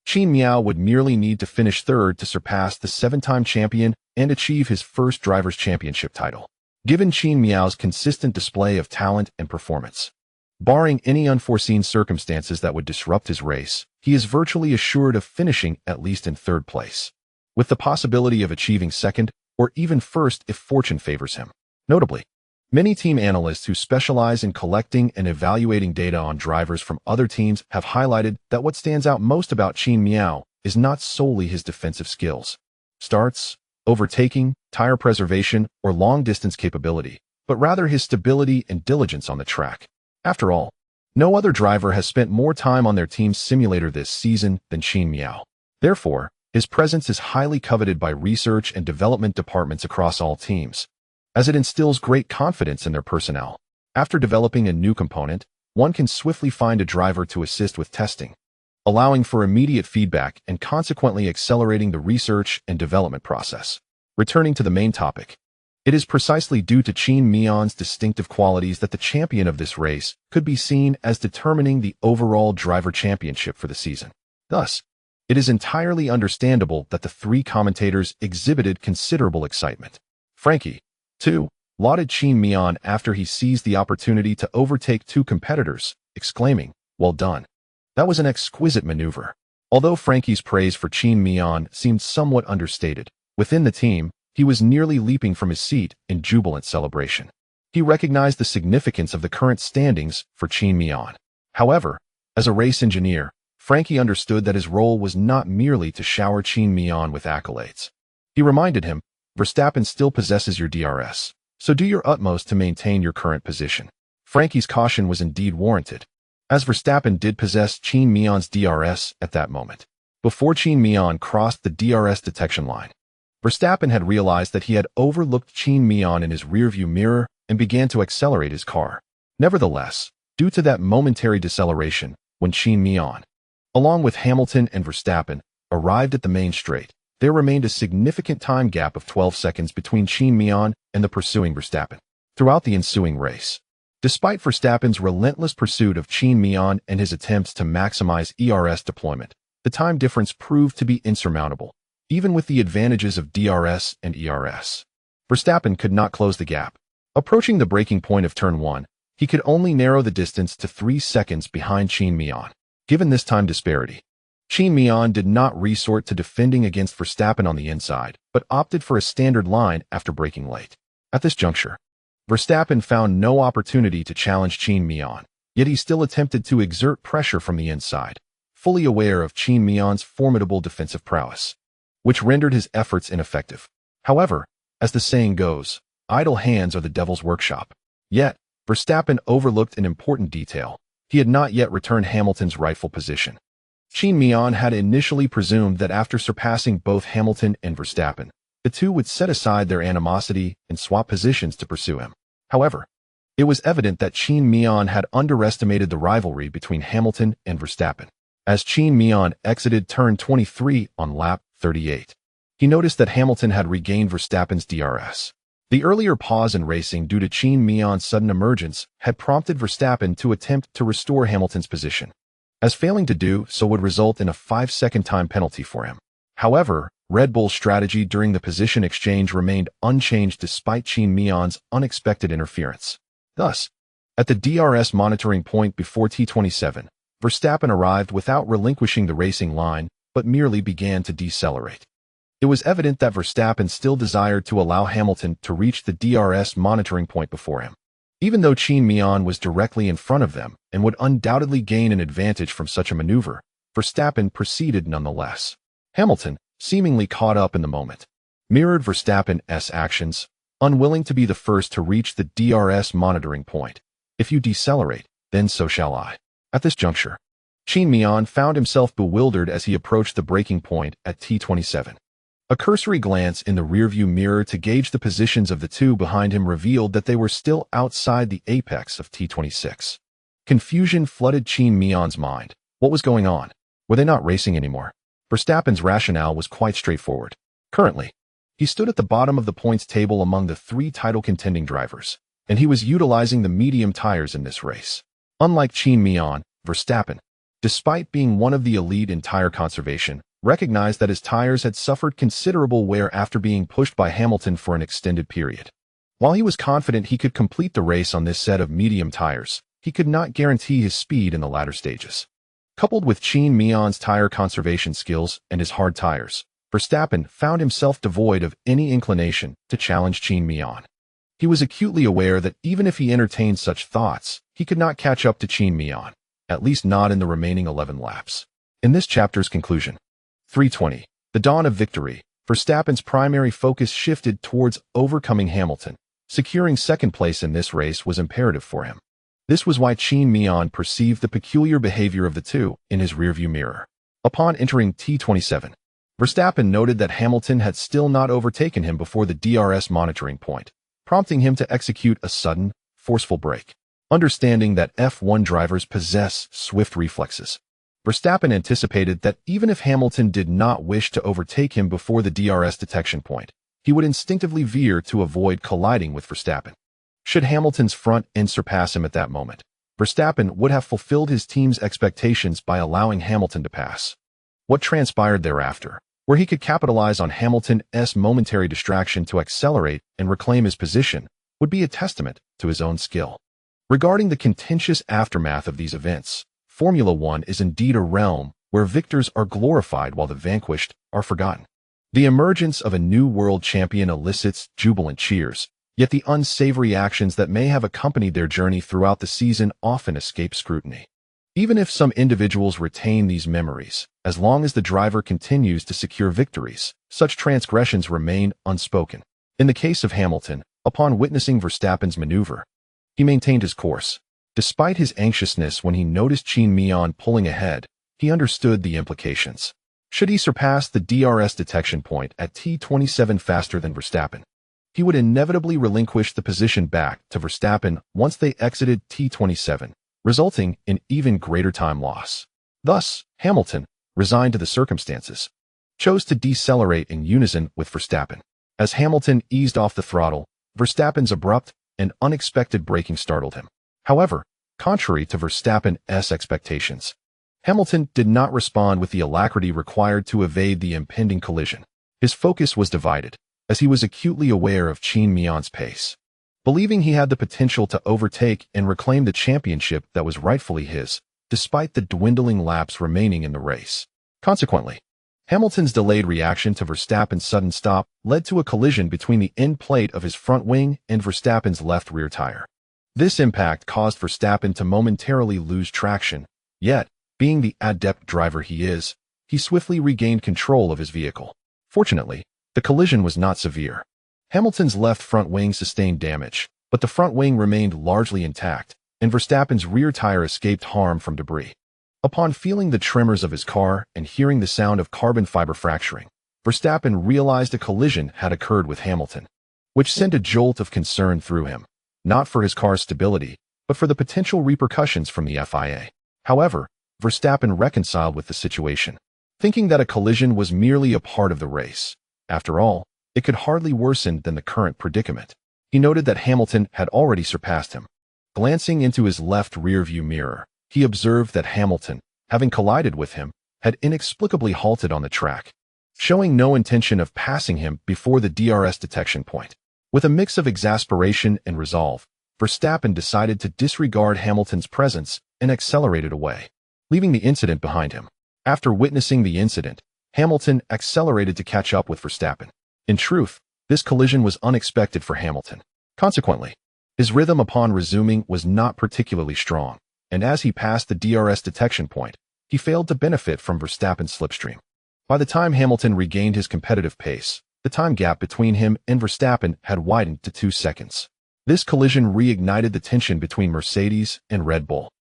Qin Miao would merely need to finish third to surpass the 7-time champion and achieve his first Drivers' Championship title. Given Qin Miao's consistent display of talent and performance, barring any unforeseen circumstances that would disrupt his race, he is virtually assured of finishing at least in third place, with the possibility of achieving second or even first if fortune favors him. Notably, many team analysts who specialize in collecting and evaluating data on drivers from other teams have highlighted that what stands out most about Qin Miao is not solely his defensive skills, starts, overtaking, tire preservation, or long-distance capability, but rather his stability and diligence on the track. After all, no other driver has spent more time on their team's simulator this season than Qin Miao. Therefore, his presence is highly coveted by research and development departments across all teams, as it instills great confidence in their personnel. After developing a new component, one can swiftly find a driver to assist with testing, allowing for immediate feedback and consequently accelerating the research and development process. Returning to the main topic, it is precisely due to Qin Miao's distinctive qualities that the champion of this race could be seen as determining the overall driver championship for the season. Thus, it is entirely understandable that the 3 commentators exhibited considerable excitement. Frankie, too, lauded Qin Miao after he seized the opportunity to overtake 2 competitors, exclaiming, "Well done. That was an exquisite maneuver." Although Frankie's praise for Qin Miao seemed somewhat understated, within the team, he was nearly leaping from his seat in jubilant celebration. He recognized the significance of the current standings for Qin Miao. However, as a race engineer, Frankie understood that his role was not merely to shower Qin Miao with accolades. He reminded him, "Verstappen still possesses your DRS, so do your utmost to maintain your current position." Frankie's caution was indeed warranted, as Verstappen did possess Qin Miao's DRS at that moment. Before Qin Miao crossed the DRS detection line, Verstappen had realized that he had overlooked Qin Miao in his rearview mirror and began to accelerate his car. Nevertheless, due to that momentary deceleration, when Qin Miao, along with Hamilton and Verstappen, arrived at the main straight, there remained a significant time gap of 12 seconds between Qin Miao and the pursuing Verstappen. Throughout the ensuing race, despite Verstappen's relentless pursuit of Qin Miao and his attempts to maximize ERS deployment, the time difference proved to be insurmountable. Even with the advantages of DRS and ERS, Verstappen could not close the gap. Approaching the breaking point of turn 1, he could only narrow the distance to 3 seconds behind Qin Miao. Given this time disparity, Qin Miao did not resort to defending against Verstappen on the inside, but opted for a standard line after braking late. At this juncture, Verstappen found no opportunity to challenge Qin Miao, yet he still attempted to exert pressure from the inside, fully aware of Qin Miao's formidable defensive prowess, which rendered his efforts ineffective. However, as the saying goes, idle hands are the devil's workshop. Yet, Verstappen overlooked an important detail. He had not yet returned Hamilton's rightful position. Qin Miao had initially presumed that after surpassing both Hamilton and Verstappen, the two would set aside their animosity and swap positions to pursue him. However, it was evident that Qin Miao had underestimated the rivalry between Hamilton and Verstappen. As Qin Miao exited turn 23 on lap 38, he noticed that Hamilton had regained Verstappen's DRS. The earlier pause in racing due to Qin Miao's sudden emergence had prompted Verstappen to attempt to restore Hamilton's position, as failing to do so would result in a 5-second time penalty for him. However, Red Bull's strategy during the position exchange remained unchanged despite Qin Miao's unexpected interference. Thus, at the DRS monitoring point before T27, Verstappen arrived without relinquishing the racing line, but merely began to decelerate. It was evident that Verstappen still desired to allow Hamilton to reach the DRS monitoring point before him. Even though Qin Miao was directly in front of them and would undoubtedly gain an advantage from such a maneuver, Verstappen proceeded nonetheless. Hamilton, seemingly caught up in the moment, mirrored Verstappen's actions, unwilling to be the first to reach the DRS monitoring point. If you decelerate, then so shall I. At this juncture, Qin Miao found himself bewildered as he approached the braking point at T27. A cursory glance in the rearview mirror to gauge the positions of the two behind him revealed that they were still outside the apex of T26. Confusion flooded Qin Miao's mind. What was going on? Were they not racing anymore? Verstappen's rationale was quite straightforward. Currently, he stood at the bottom of the points table among the three title-contending drivers, and he was utilizing the medium tires in this race. Unlike Qin Miao, Verstappen, despite being one of the elite in tire conservation, recognized that his tires had suffered considerable wear after being pushed by Hamilton for an extended period. While he was confident he could complete the race on this set of medium tires, he could not guarantee his speed in the latter stages. Coupled with Qin Miao's tire conservation skills and his hard tires, Verstappen found himself devoid of any inclination to challenge Qin Miao. He was acutely aware that even if he entertained such thoughts, he could not catch up to Qin Miao, at least not in the remaining 11 laps. In this chapter's conclusion, 3:20, the dawn of victory, Verstappen's primary focus shifted towards overcoming Hamilton. Securing second place in this race was imperative for him. This was why Qin Miao perceived the peculiar behavior of the two in his rearview mirror. Upon entering T27, Verstappen noted that Hamilton had still not overtaken him before the DRS monitoring point, prompting him to execute a sudden, forceful brake. Understanding that F1 drivers possess swift reflexes, Verstappen anticipated that even if Hamilton did not wish to overtake him before the DRS detection point, he would instinctively veer to avoid colliding with Verstappen. Should Hamilton's front end surpass him at that moment, Verstappen would have fulfilled his team's expectations by allowing Hamilton to pass. What transpired thereafter, where he could capitalize on Hamilton's momentary distraction to accelerate and reclaim his position, would be a testament to his own skill. Regarding the contentious aftermath of these events, Formula One is indeed a realm where victors are glorified while the vanquished are forgotten. The emergence of a new world champion elicits jubilant cheers, yet the unsavory actions that may have accompanied their journey throughout the season often escape scrutiny. Even if some individuals retain these memories, as long as the driver continues to secure victories, such transgressions remain unspoken. In the case of Hamilton, upon witnessing Verstappen's maneuver, he maintained his course. Despite his anxiousness when he noticed Qin Miao pulling ahead, he understood the implications. Should he surpass the DRS detection point at T27 faster than Verstappen, he would inevitably relinquish the position back to Verstappen once they exited T27, resulting in even greater time loss. Thus, Hamilton, resigned to the circumstances, chose to decelerate in unison with Verstappen. As Hamilton eased off the throttle, Verstappen's abrupt and unexpected braking startled him. However, contrary to Verstappen's expectations, Hamilton did not respond with the alacrity required to evade the impending collision. His focus was divided, as he was acutely aware of Qin Miao's pace. Believing he had the potential to overtake and reclaim the championship that was rightfully his, despite the dwindling laps remaining in the race. Consequently, Hamilton's delayed reaction to Verstappen's sudden stop led to a collision between the end plate of his front wing and Verstappen's left rear tire. This impact caused Verstappen to momentarily lose traction, yet, being the adept driver he is, he swiftly regained control of his vehicle. Fortunately, the collision was not severe. Hamilton's left front wing sustained damage, but the front wing remained largely intact, and Verstappen's rear tire escaped harm from debris. Upon feeling the tremors of his car and hearing the sound of carbon fiber fracturing, Verstappen realized a collision had occurred with Hamilton, which sent a jolt of concern through him, not for his car's stability, but for the potential repercussions from the FIA. However, Verstappen reconciled with the situation, thinking that a collision was merely a part of the race. After all, it could hardly worsen than the current predicament. He noted that Hamilton had already surpassed him. Glancing into his left rear-view mirror, he observed that Hamilton, having collided with him, had inexplicably halted on the track. showing no intention of passing him before the DRS detection point. With a mix of exasperation and resolve, Verstappen decided to disregard Hamilton's presence and accelerated away, leaving the incident behind him. After witnessing the incident, Hamilton accelerated to catch up with Verstappen. In truth, this collision was unexpected for Hamilton. Consequently, his rhythm upon resuming was not particularly strong, and as he passed the DRS detection point, he failed to benefit from Verstappen's slipstream. By the time Hamilton regained his competitive pace, the time gap between him and Verstappen had widened to 2 seconds. This collision reignited the tension between Mercedes and Red Bull,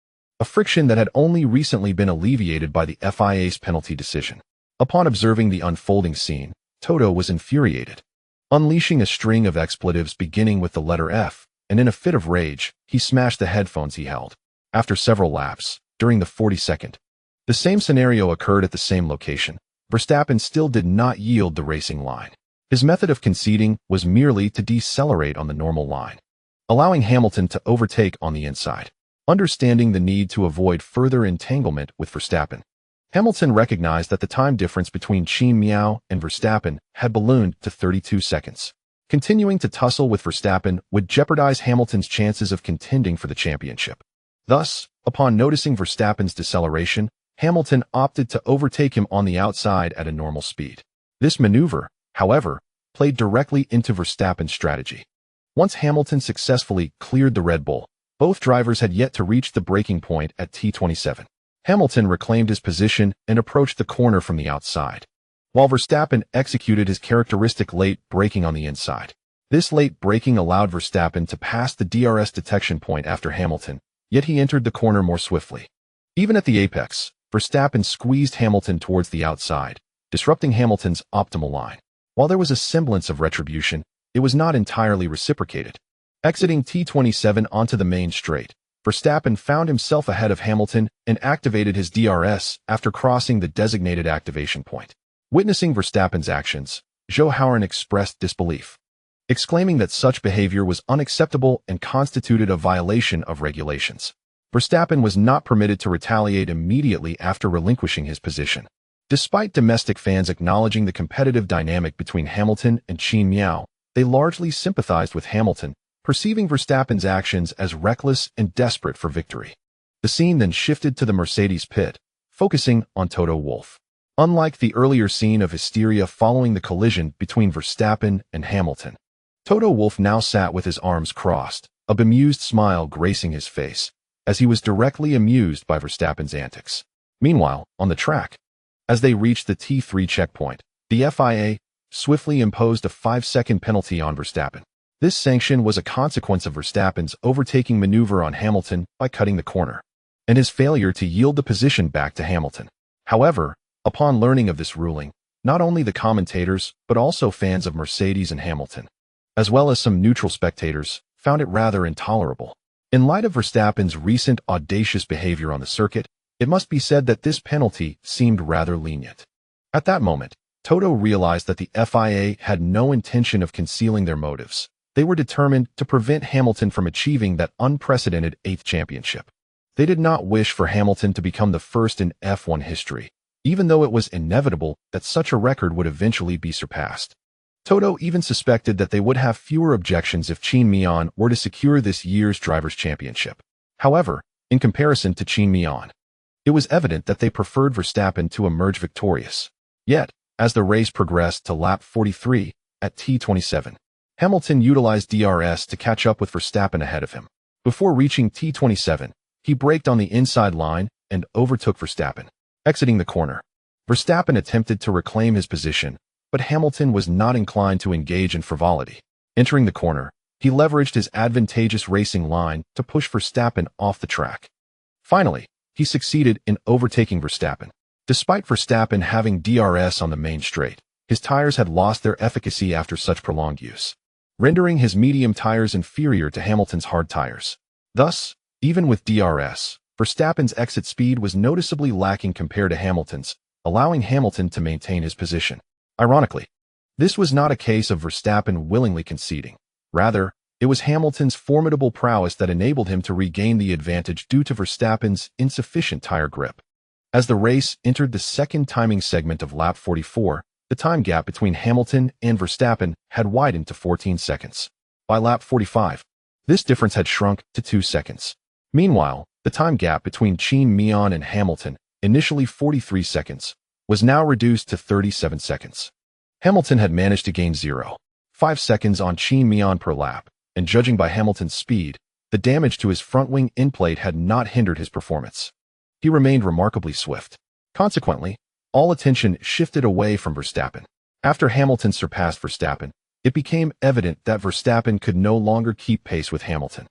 a friction that had only recently been alleviated by the FIA's penalty decision. Upon observing the unfolding scene, Toto was infuriated. Unleashing a string of expletives beginning with the letter F, and in a fit of rage, he smashed the headphones he held. After several laps, during the 42nd, the same scenario occurred at the same location. Verstappen still did not yield the racing line. His method of conceding was merely to decelerate on the normal line, allowing Hamilton to overtake on the inside. Understanding the need to avoid further entanglement with Verstappen, Hamilton recognized that the time difference between Qin Miao and Verstappen had ballooned to 32 seconds. Continuing to tussle with Verstappen would jeopardize Hamilton's chances of contending for the championship. Thus, upon noticing Verstappen's deceleration, Hamilton opted to overtake him on the outside at a normal speed. This maneuver, however, played directly into Verstappen's strategy. Once Hamilton successfully cleared the Red Bull, both drivers had yet to reach the braking point at T27. Hamilton reclaimed his position and approached the corner from the outside, while Verstappen executed his characteristic late braking on the inside. This late braking allowed Verstappen to pass the DRS detection point after Hamilton, yet he entered the corner more swiftly. Even at the apex, Verstappen squeezed Hamilton towards the outside, disrupting Hamilton's optimal line. While there was a semblance of retribution, it was not entirely reciprocated. Exiting T27 onto the main straight, Verstappen found himself ahead of Hamilton and activated his DRS after crossing the designated activation point. Witnessing Verstappen's actions, Zhou Haoran expressed disbelief, exclaiming that such behavior was unacceptable and constituted a violation of regulations. Verstappen was not permitted to retaliate immediately after relinquishing his position. Despite domestic fans acknowledging the competitive dynamic between Hamilton and Qin Miao, they largely sympathized with Hamilton, perceiving Verstappen's actions as reckless and desperate for victory. The scene then shifted to the Mercedes pit, focusing on Toto Wolff. Unlike the earlier scene of hysteria following the collision between Verstappen and Hamilton, Toto Wolff now sat with his arms crossed, a bemused smile gracing his face, as he was directly amused by Verstappen's antics. Meanwhile, on the track, as they reached the T3 checkpoint, the FIA swiftly imposed a 5-second penalty on Verstappen. This sanction was a consequence of Verstappen's overtaking maneuver on Hamilton by cutting the corner, and his failure to yield the position back to Hamilton. However, upon learning of this ruling, not only the commentators, but also fans of Mercedes and Hamilton, as well as some neutral spectators, found it rather intolerable. In light of Verstappen's recent audacious behavior on the circuit, it must be said that this penalty seemed rather lenient. At that moment, Toto realized that the FIA had no intention of concealing their motives. They were determined to prevent Hamilton from achieving that unprecedented 8th championship. They did not wish for Hamilton to become the first in F1 history, even though it was inevitable that such a record would eventually be surpassed. Toto even suspected that they would have fewer objections if Qin Miao were to secure this year's Drivers' Championship. However, in comparison to Qin Miao, it was evident that they preferred Verstappen to emerge victorious. Yet, as the race progressed to lap 43, at T27, Hamilton utilized DRS to catch up with Verstappen ahead of him. Before reaching T27, he braked on the inside line and overtook Verstappen. Exiting the corner, Verstappen attempted to reclaim his position, but Hamilton was not inclined to engage in frivolity. Entering the corner, he leveraged his advantageous racing line to push Verstappen off the track. Finally, he succeeded in overtaking Verstappen. Despite Verstappen having DRS on the main straight, his tires had lost their efficacy after such prolonged use, rendering his medium tires inferior to Hamilton's hard tires. Thus, even with DRS, Verstappen's exit speed was noticeably lacking compared to Hamilton's, allowing Hamilton to maintain his position. Ironically, this was not a case of Verstappen willingly conceding. Rather, it was Hamilton's formidable prowess that enabled him to regain the advantage due to Verstappen's insufficient tire grip. As the race entered the second timing segment of lap 44, the time gap between Hamilton and Verstappen had widened to 14 seconds. By lap 45, this difference had shrunk to 2 seconds. Meanwhile, the time gap between Qin Miao and Hamilton, initially 43 seconds, was now reduced to 37 seconds. Hamilton had managed to gain 0.5 seconds on Qin Miao per lap, and judging by Hamilton's speed, the damage to his front wing endplate had not hindered his performance. He remained remarkably swift. Consequently, all attention shifted away from Verstappen. After Hamilton surpassed Verstappen, it became evident that Verstappen could no longer keep pace with Hamilton.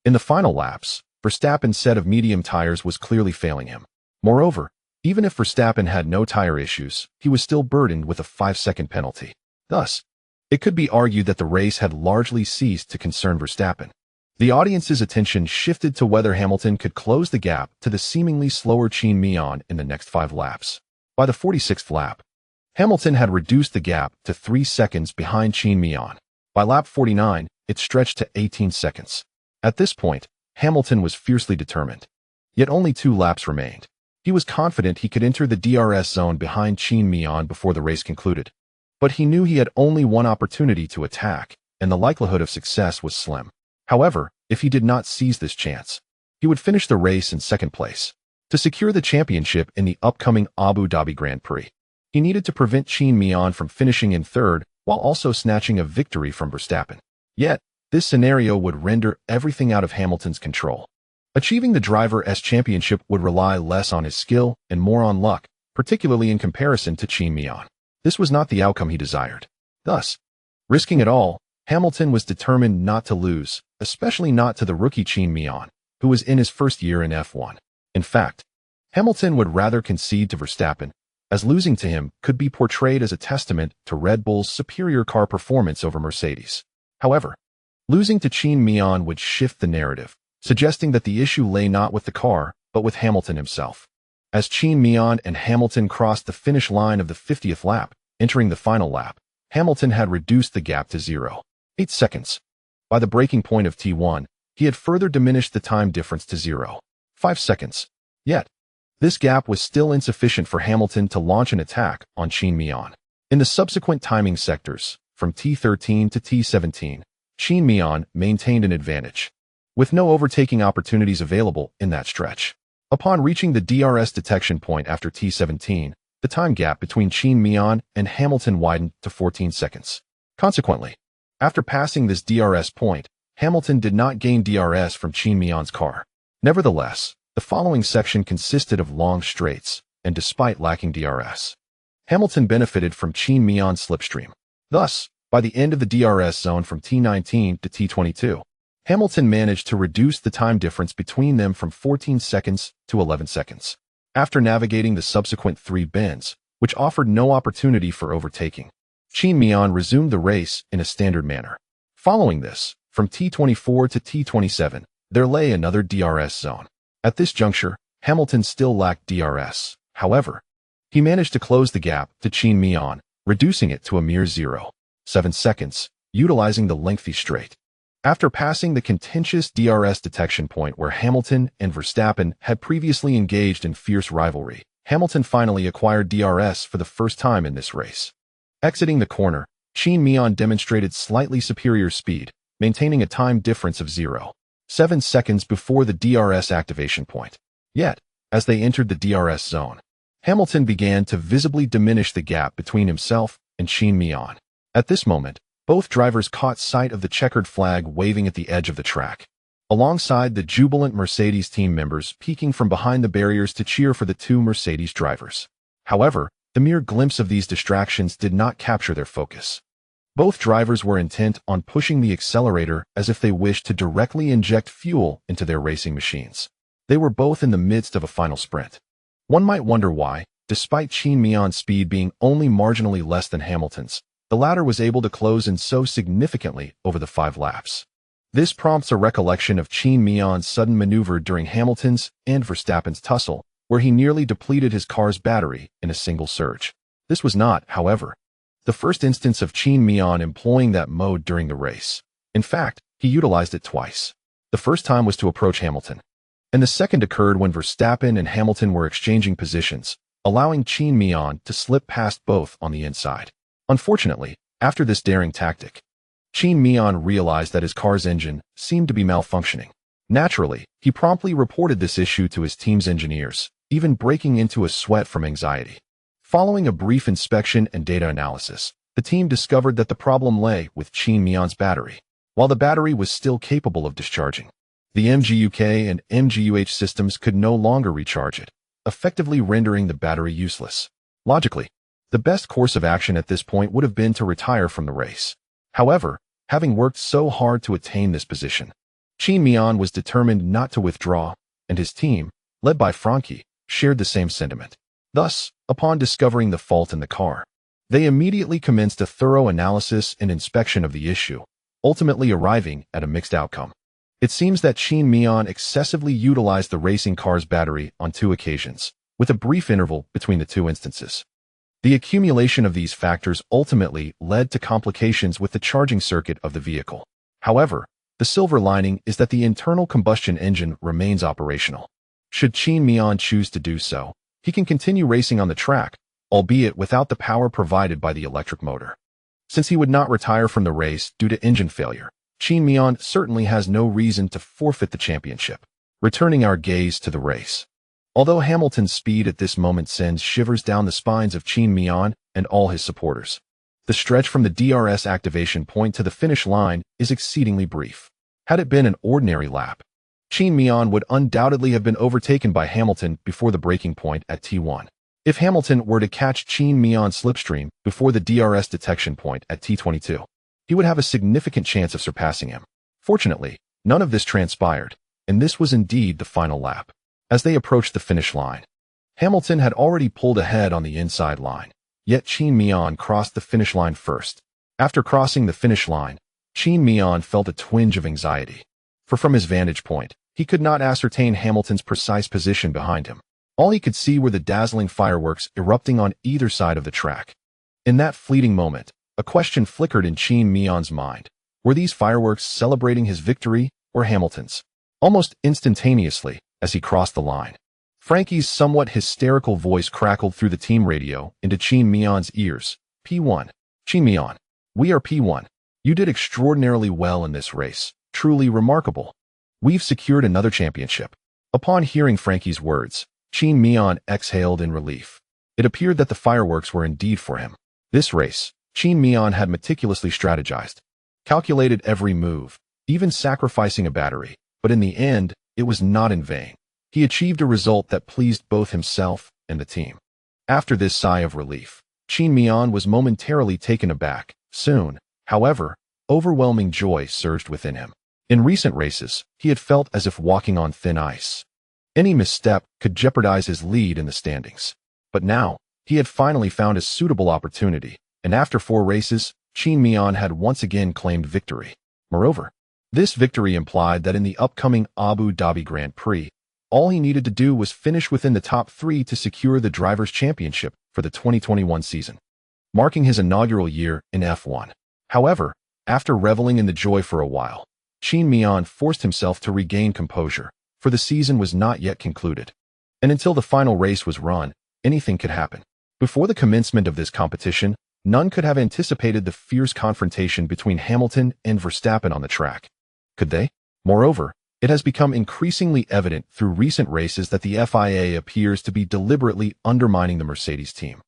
In the final laps, Verstappen's set of medium tires was clearly failing him. Moreover, even if Verstappen had no tire issues, he was still burdened with a 5-second penalty. Thus, it could be argued that the race had largely ceased to concern Verstappen. The audience's attention shifted to whether Hamilton could close the gap to the seemingly slower Qin Miao in the next 5 laps. By the 46th lap, Hamilton had reduced the gap to 3 seconds behind Qin Miao. By lap 49, it stretched to 18 seconds. At this point, Hamilton was fiercely determined. Yet only 2 laps remained. He was confident he could enter the DRS zone behind Qin Miao before the race concluded. But he knew he had only one opportunity to attack, and the likelihood of success was slim. However, if he did not seize this chance, he would finish the race in second place. To secure the championship in the upcoming Abu Dhabi Grand Prix, he needed to prevent Qin Miao from finishing in third while also snatching a victory from Verstappen. Yet, this scenario would render everything out of Hamilton's control. Achieving the Driver's Championship would rely less on his skill and more on luck, particularly in comparison to Qin Miao. This was not the outcome he desired. Thus, risking it all, Hamilton was determined not to lose, especially not to the rookie Qin Miao, who was in his first year in F1. In fact, Hamilton would rather concede to Verstappen, as losing to him could be portrayed as a testament to Red Bull's superior car performance over Mercedes. However, losing to Qin Miao would shift the narrative, suggesting that the issue lay not with the car, but with Hamilton himself. As Qin Miao and Hamilton crossed the finish line of the 50th lap, entering the final lap, Hamilton had reduced the gap to 0.8 seconds. By the breaking point of T1, he had further diminished the time difference to 0.5 seconds. Yet, this gap was still insufficient for Hamilton to launch an attack on Qin Miao. In the subsequent timing sectors, from T13 to T17, Qin Miao maintained an advantage, with no overtaking opportunities available in that stretch. Upon reaching the DRS detection point after T17, the time gap between Qin Miao and Hamilton widened to 14 seconds. Consequently, after passing this DRS point, Hamilton did not gain DRS from Qin Miao's car. Nevertheless, the following section consisted of long straights, and despite lacking DRS, Hamilton benefited from Qin Miao's slipstream. Thus, by the end of the DRS zone from T19 to T22, Hamilton managed to reduce the time difference between them from 14 seconds to 11 seconds. After navigating the subsequent 3 bends, which offered no opportunity for overtaking, Qin Miao resumed the race in a standard manner. Following this, from T24 to T27, there lay another DRS zone. At this juncture, Hamilton still lacked DRS. However, he managed to close the gap to Qin Miao, reducing it to a mere 0.7 seconds, utilizing the lengthy straight. After passing the contentious DRS detection point where Hamilton and Verstappen had previously engaged in fierce rivalry, Hamilton finally acquired DRS for the first time in this race. Exiting the corner, Qin Miao demonstrated slightly superior speed, maintaining a time difference of 0.7 seconds before the DRS activation point. Yet, as they entered the DRS zone, Hamilton began to visibly diminish the gap between himself and Qin Miao. At this moment, both drivers caught sight of the checkered flag waving at the edge of the track, alongside the jubilant Mercedes team members peeking from behind the barriers to cheer for the 2 Mercedes drivers. However, the mere glimpse of these distractions did not capture their focus. Both drivers were intent on pushing the accelerator as if they wished to directly inject fuel into their racing machines. They were both in the midst of a final sprint. One might wonder why, despite Qin Miao's speed being only marginally less than Hamilton's, the latter was able to close in so significantly over the 5 laps. This prompts a recollection of Qin Miao's sudden maneuver during Hamilton's and Verstappen's tussle, where he nearly depleted his car's battery in a single surge. This was not, however, the first instance of Qin Miao employing that mode during the race. In fact, he utilized it twice. The first time was to approach Hamilton, and the second occurred when Verstappen and Hamilton were exchanging positions, allowing Qin Miao to slip past both on the inside. Unfortunately, after this daring tactic, Qin Miao realized that his car's engine seemed to be malfunctioning. Naturally, he promptly reported this issue to his team's engineers, even breaking into a sweat from anxiety. Following a brief inspection and data analysis, the team discovered that the problem lay with Qin Miao's battery. While the battery was still capable of discharging, the MGUK and MGUH systems could no longer recharge it, effectively rendering the battery useless. Logically, the best course of action at this point would have been to retire from the race. However, having worked so hard to attain this position, Qin Miao was determined not to withdraw, and his team, led by Frankie, shared the same sentiment. Thus, upon discovering the fault in the car, they immediately commenced a thorough analysis and inspection of the issue, ultimately arriving at a mixed outcome. It seems that Qin Miao excessively utilized the racing car's battery on 2 occasions, with a brief interval between the 2 instances. The accumulation of these factors ultimately led to complications with the charging circuit of the vehicle. However, the silver lining is that the internal combustion engine remains operational. Should Qin Miao choose to do so, he can continue racing on the track, albeit without the power provided by the electric motor. Since he would not retire from the race due to engine failure, Qin Miao certainly has no reason to forfeit the championship. Returning our gaze to the race. Although Hamilton's speed at this moment sends shivers down the spines of Qin Miao and all his supporters, the stretch from the DRS activation point to the finish line is exceedingly brief. Had it been an ordinary lap, Qin Miao would undoubtedly have been overtaken by Hamilton before the breaking point at T1. If Hamilton were to catch Qin Miao's slipstream before the DRS detection point at T22, he would have a significant chance of surpassing him. Fortunately, none of this transpired, and this was indeed the final lap. As they approached the finish line, Hamilton had already pulled ahead on the inside line, yet Qin Miao crossed the finish line first. After crossing the finish line, Qin Miao felt a twinge of anxiety, for from his vantage point, he could not ascertain Hamilton's precise position behind him. All he could see were the dazzling fireworks erupting on either side of the track. In that fleeting moment, a question flickered in Qin Miao's mind. Were these fireworks celebrating his victory or Hamilton's? Almost instantaneously, as he crossed the line, Frankie's somewhat hysterical voice crackled through the team radio into Qin Miao's ears. P1. Qin Miao. We are P1. You did extraordinarily well in this race. Truly remarkable. We've secured another championship. Upon hearing Frankie's words, Qin Miao exhaled in relief. It appeared that the fireworks were indeed for him. This race, Qin Miao had meticulously strategized, calculated every move, even sacrificing a battery, but in the end, it was not in vain. He achieved a result that pleased both himself and the team. After this sigh of relief, Qin Miao was momentarily taken aback. Soon, however, overwhelming joy surged within him. In recent races, he had felt as if walking on thin ice. Any misstep could jeopardize his lead in the standings. But now, he had finally found a suitable opportunity, and after 4 races, Qin Miao had once again claimed victory. Moreover, this victory implied that in the upcoming Abu Dhabi Grand Prix, all he needed to do was finish within the top 3 to secure the Drivers' Championship for the 2021 season, marking his inaugural year in F1. However, after reveling in the joy for a while, Qin Miao forced himself to regain composure, for the season was not yet concluded. And until the final race was run, anything could happen. Before the commencement of this competition, none could have anticipated the fierce confrontation between Hamilton and Verstappen on the track. Could they? Moreover, it has become increasingly evident through recent races that the FIA appears to be deliberately undermining the Mercedes team.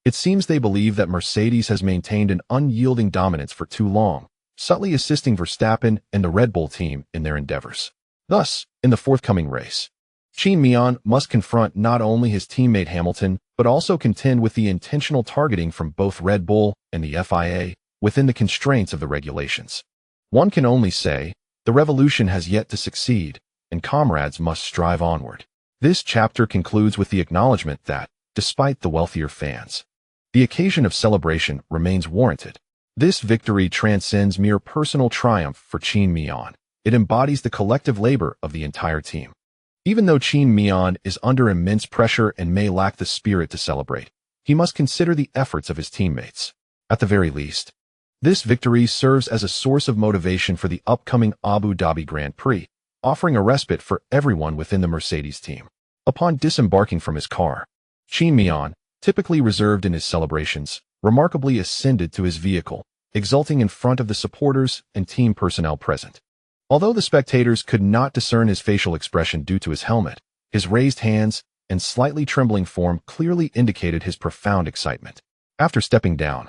It seems they believe that Mercedes has maintained an unyielding dominance for too long, subtly assisting Verstappen and the Red Bull team in their endeavors. Thus, in the forthcoming race, Qin Miao must confront not only his teammate Hamilton, but also contend with the intentional targeting from both Red Bull and the FIA within the constraints of the regulations. One can only say, the revolution has yet to succeed, and comrades must strive onward. This chapter concludes with the acknowledgement that, despite the wealthier fans, the occasion of celebration remains warranted. This victory transcends mere personal triumph for Qin Miao. It embodies the collective labor of the entire team. Even though Qin Miao is under immense pressure and may lack the spirit to celebrate, he must consider the efforts of his teammates. At the very least, this victory serves as a source of motivation for the upcoming Abu Dhabi Grand Prix, offering a respite for everyone within the Mercedes team. Upon disembarking from his car, Qin Miao, typically reserved in his celebrations, remarkably ascended to his vehicle, exulting in front of the supporters and team personnel present. Although the spectators could not discern his facial expression due to his helmet, his raised hands and slightly trembling form clearly indicated his profound excitement. After stepping down,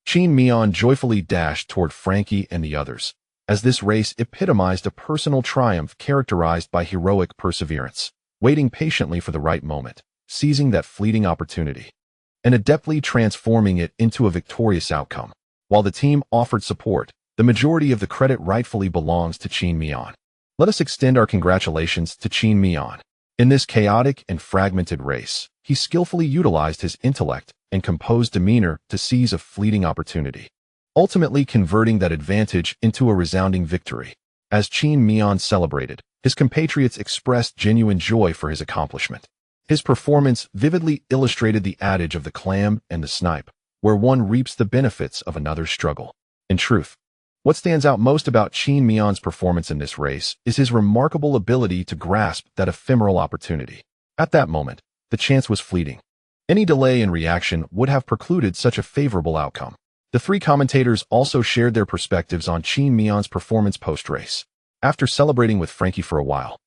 Qin Miao joyfully dashed toward Frankie and the others, as this race epitomized a personal triumph characterized by heroic perseverance, waiting patiently for the right moment, seizing that fleeting opportunity, and adeptly transforming it into a victorious outcome. While the team offered support, the majority of the credit rightfully belongs to Qin Miao. Let us extend our congratulations to Qin Miao. In this chaotic and fragmented race, he skillfully utilized his intellect and composed demeanor to seize a fleeting opportunity, ultimately converting that advantage into a resounding victory. As Qin Miao celebrated, his compatriots expressed genuine joy for his accomplishment. His performance vividly illustrated the adage of the clam and the snipe, where one reaps the benefits of another's struggle. In truth, what stands out most about Qin Miao's performance in this race is his remarkable ability to grasp that ephemeral opportunity. At that moment, the chance was fleeting. Any delay in reaction would have precluded such a favorable outcome. The three commentators also shared their perspectives on Qin Miao's performance post-race. After celebrating with Frankie for a while,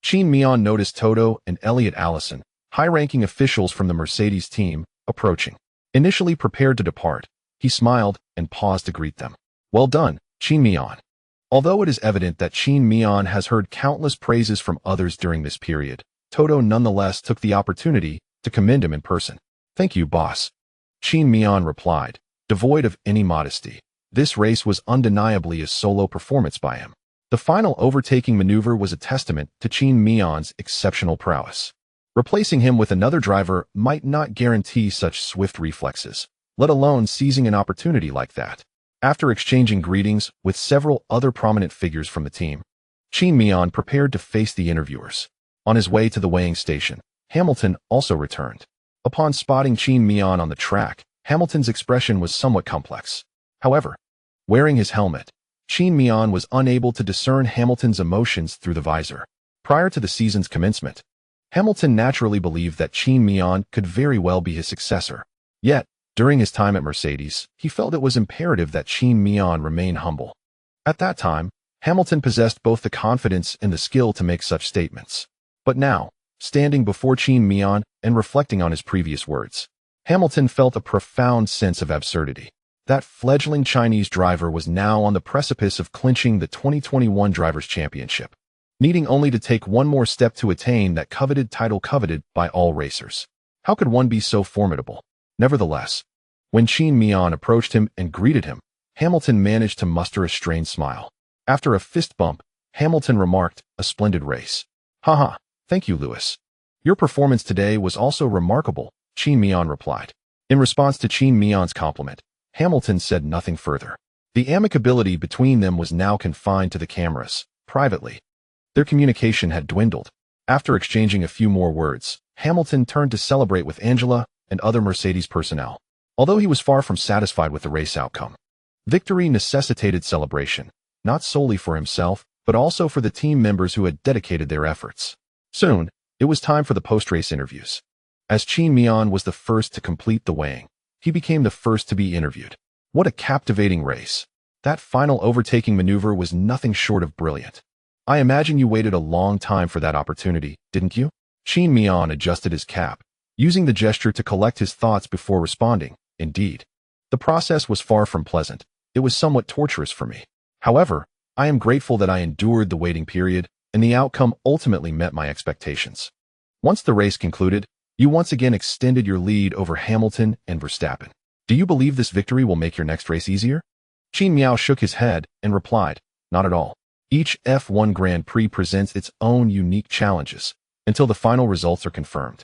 Qin Miao noticed Toto and Elliot Allison, high-ranking officials from the Mercedes team, approaching. Initially prepared to depart, he smiled and paused to greet them. "Well done, Qin Miao." Although it is evident that Qin Miao has heard countless praises from others during this period, Toto nonetheless took the opportunity to commend him in person. "Thank you, boss," Qin Miao replied, devoid of any modesty. This race was undeniably a solo performance by him. The final overtaking maneuver was a testament to Qin Miao's exceptional prowess. Replacing him with another driver might not guarantee such swift reflexes, let alone seizing an opportunity like that. After exchanging greetings with several other prominent figures from the team, Qin Miao prepared to face the interviewers. On his way to the weighing station, Hamilton also returned. Upon spotting Qin Miao on the track, Hamilton's expression was somewhat complex. However, wearing his helmet, Qin Miao was unable to discern Hamilton's emotions through the visor. Prior to the season's commencement, Hamilton naturally believed that Qin Miao could very well be his successor. Yet, during his time at Mercedes, he felt it was imperative that Qin Miao remain humble. At that time, Hamilton possessed both the confidence and the skill to make such statements. But now, standing before Qin Miao and reflecting on his previous words, Hamilton felt a profound sense of absurdity. That fledgling Chinese driver was now on the precipice of clinching the 2021 Drivers' Championship, needing only to take one more step to attain that coveted title coveted by all racers. How could one be so formidable? Nevertheless, when Qin Miao approached him and greeted him, Hamilton managed to muster a strained smile. After a fist bump, Hamilton remarked, "A splendid race." "Haha, thank you, Lewis. Your performance today was also remarkable," Qin Miao replied. In response to Qin Miao's compliment, Hamilton said nothing further. The amicability between them was now confined to the cameras. Privately, their communication had dwindled. After exchanging a few more words, Hamilton turned to celebrate with Angela and other Mercedes personnel. Although he was far from satisfied with the race outcome, victory necessitated celebration, not solely for himself, but also for the team members who had dedicated their efforts. Soon, it was time for the post-race interviews. As Qin Miao was the first to complete the weighing, he became the first to be interviewed. What a captivating race. That final overtaking maneuver was nothing short of brilliant. I imagine you waited a long time for that opportunity, didn't you? Qin Miao adjusted his cap, using the gesture to collect his thoughts before responding. Indeed, the process was far from pleasant. It was somewhat torturous for me. However, I am grateful that I endured the waiting period, and the outcome ultimately met my expectations. Once the race concluded, you once again extended your lead over Hamilton and Verstappen. Do you believe this victory will make your next race easier? Qin Miao shook his head and replied, "Not at all. Each F1 Grand Prix presents its own unique challenges until the final results are confirmed.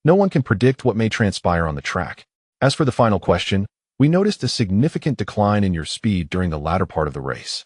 No one can predict what may transpire on the track. As for the final question, we noticed a significant decline in your speed during the latter part of the race.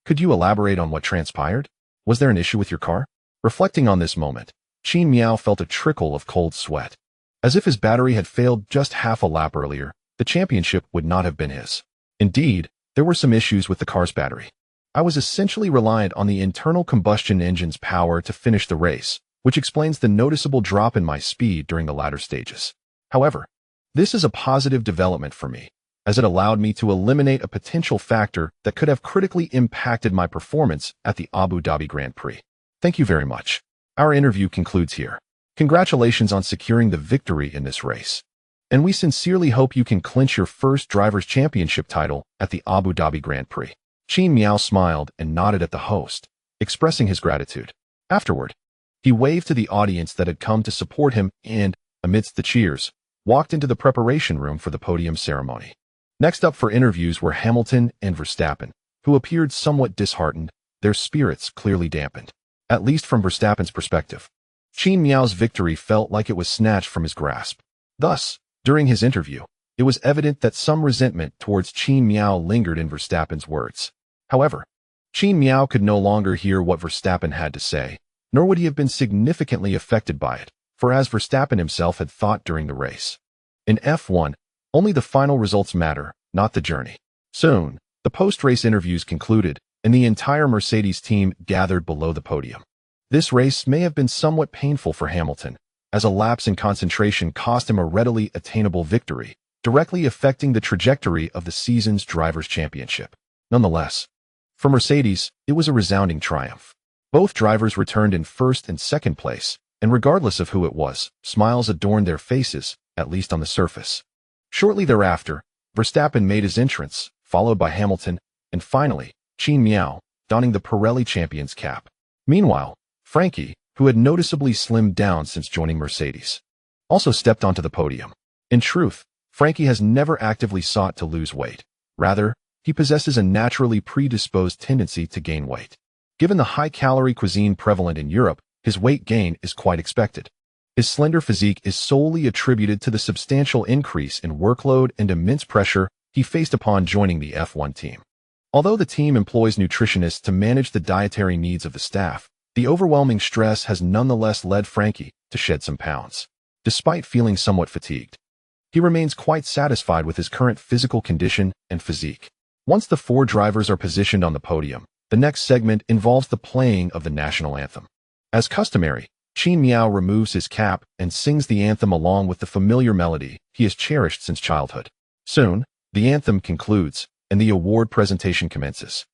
Could you elaborate on what transpired? Was there an issue with your car?" Reflecting on this moment, Qin Miao felt a trickle of cold sweat. As if his battery had failed just half a lap earlier, the championship would not have been his. Indeed, there were some issues with the car's battery. I was essentially reliant on the internal combustion engine's power to finish the race, which explains the noticeable drop in my speed during the latter stages. However, this is a positive development for me, as it allowed me to eliminate a potential factor that could have critically impacted my performance at the Abu Dhabi Grand Prix. Thank you very much. Our interview concludes here. Congratulations on securing the victory in this race. And we sincerely hope you can clinch your first Drivers' Championship title at the Abu Dhabi Grand Prix. Qin Miao smiled and nodded at the host, expressing his gratitude. Afterward, he waved to the audience that had come to support him and, amidst the cheers, walked into the preparation room for the podium ceremony. Next up for interviews were Hamilton and Verstappen, who appeared somewhat disheartened, their spirits clearly dampened. At least from Verstappen's perspective, Qin Miao's victory felt like it was snatched from his grasp. Thus, during his interview, it was evident that some resentment towards Qin Miao lingered in Verstappen's words. However, Qin Miao could no longer hear what Verstappen had to say, nor would he have been significantly affected by it, for as Verstappen himself had thought during the race. In F1, only the final results matter, not the journey. Soon, the post-race interviews concluded, and the entire Mercedes team gathered below the podium. This race may have been somewhat painful for Hamilton, as a lapse in concentration cost him a readily attainable victory, directly affecting the trajectory of the season's Drivers' Championship. Nonetheless, for Mercedes, it was a resounding triumph. Both drivers returned in first and second place, and regardless of who it was, smiles adorned their faces, at least on the surface. Shortly thereafter, Verstappen made his entrance, followed by Hamilton, and finally, Qin Miao, donning the Pirelli champion's cap. Meanwhile, Frankie, who had noticeably slimmed down since joining Mercedes, also stepped onto the podium. In truth, Frankie has never actively sought to lose weight. Rather, he possesses a naturally predisposed tendency to gain weight. Given the high-calorie cuisine prevalent in Europe, his weight gain is quite expected. His slender physique is solely attributed to the substantial increase in workload and immense pressure he faced upon joining the F1 team. Although the team employs nutritionists to manage the dietary needs of the staff, the overwhelming stress has nonetheless led Frankie to shed some pounds. Despite feeling somewhat fatigued, he remains quite satisfied with his current physical condition and physique. Once the four drivers are positioned on the podium, the next segment involves the playing of the national anthem. As customary, Qin Miao removes his cap and sings the anthem along with the familiar melody he has cherished since childhood. Soon, the anthem concludes, and the award presentation commences.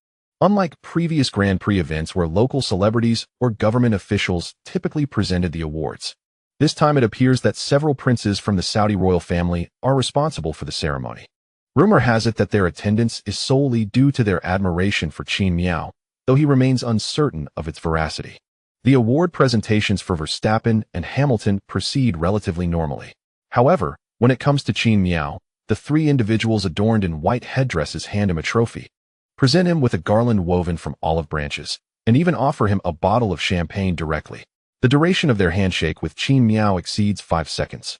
Unlike previous Grand Prix events where local celebrities or government officials typically presented the awards, this time it appears that several princes from the Saudi royal family are responsible for the ceremony. Rumor has it that their attendance is solely due to their admiration for Qin Miao, though he remains uncertain of its veracity. The award presentations for Verstappen and Hamilton proceed relatively normally. However, when it comes to Qin Miao, the three individuals adorned in white headdresses hand him a trophy, present him with a garland woven from olive branches, and even offer him a bottle of champagne directly. The duration of their handshake with Qin Miao exceeds 5 seconds,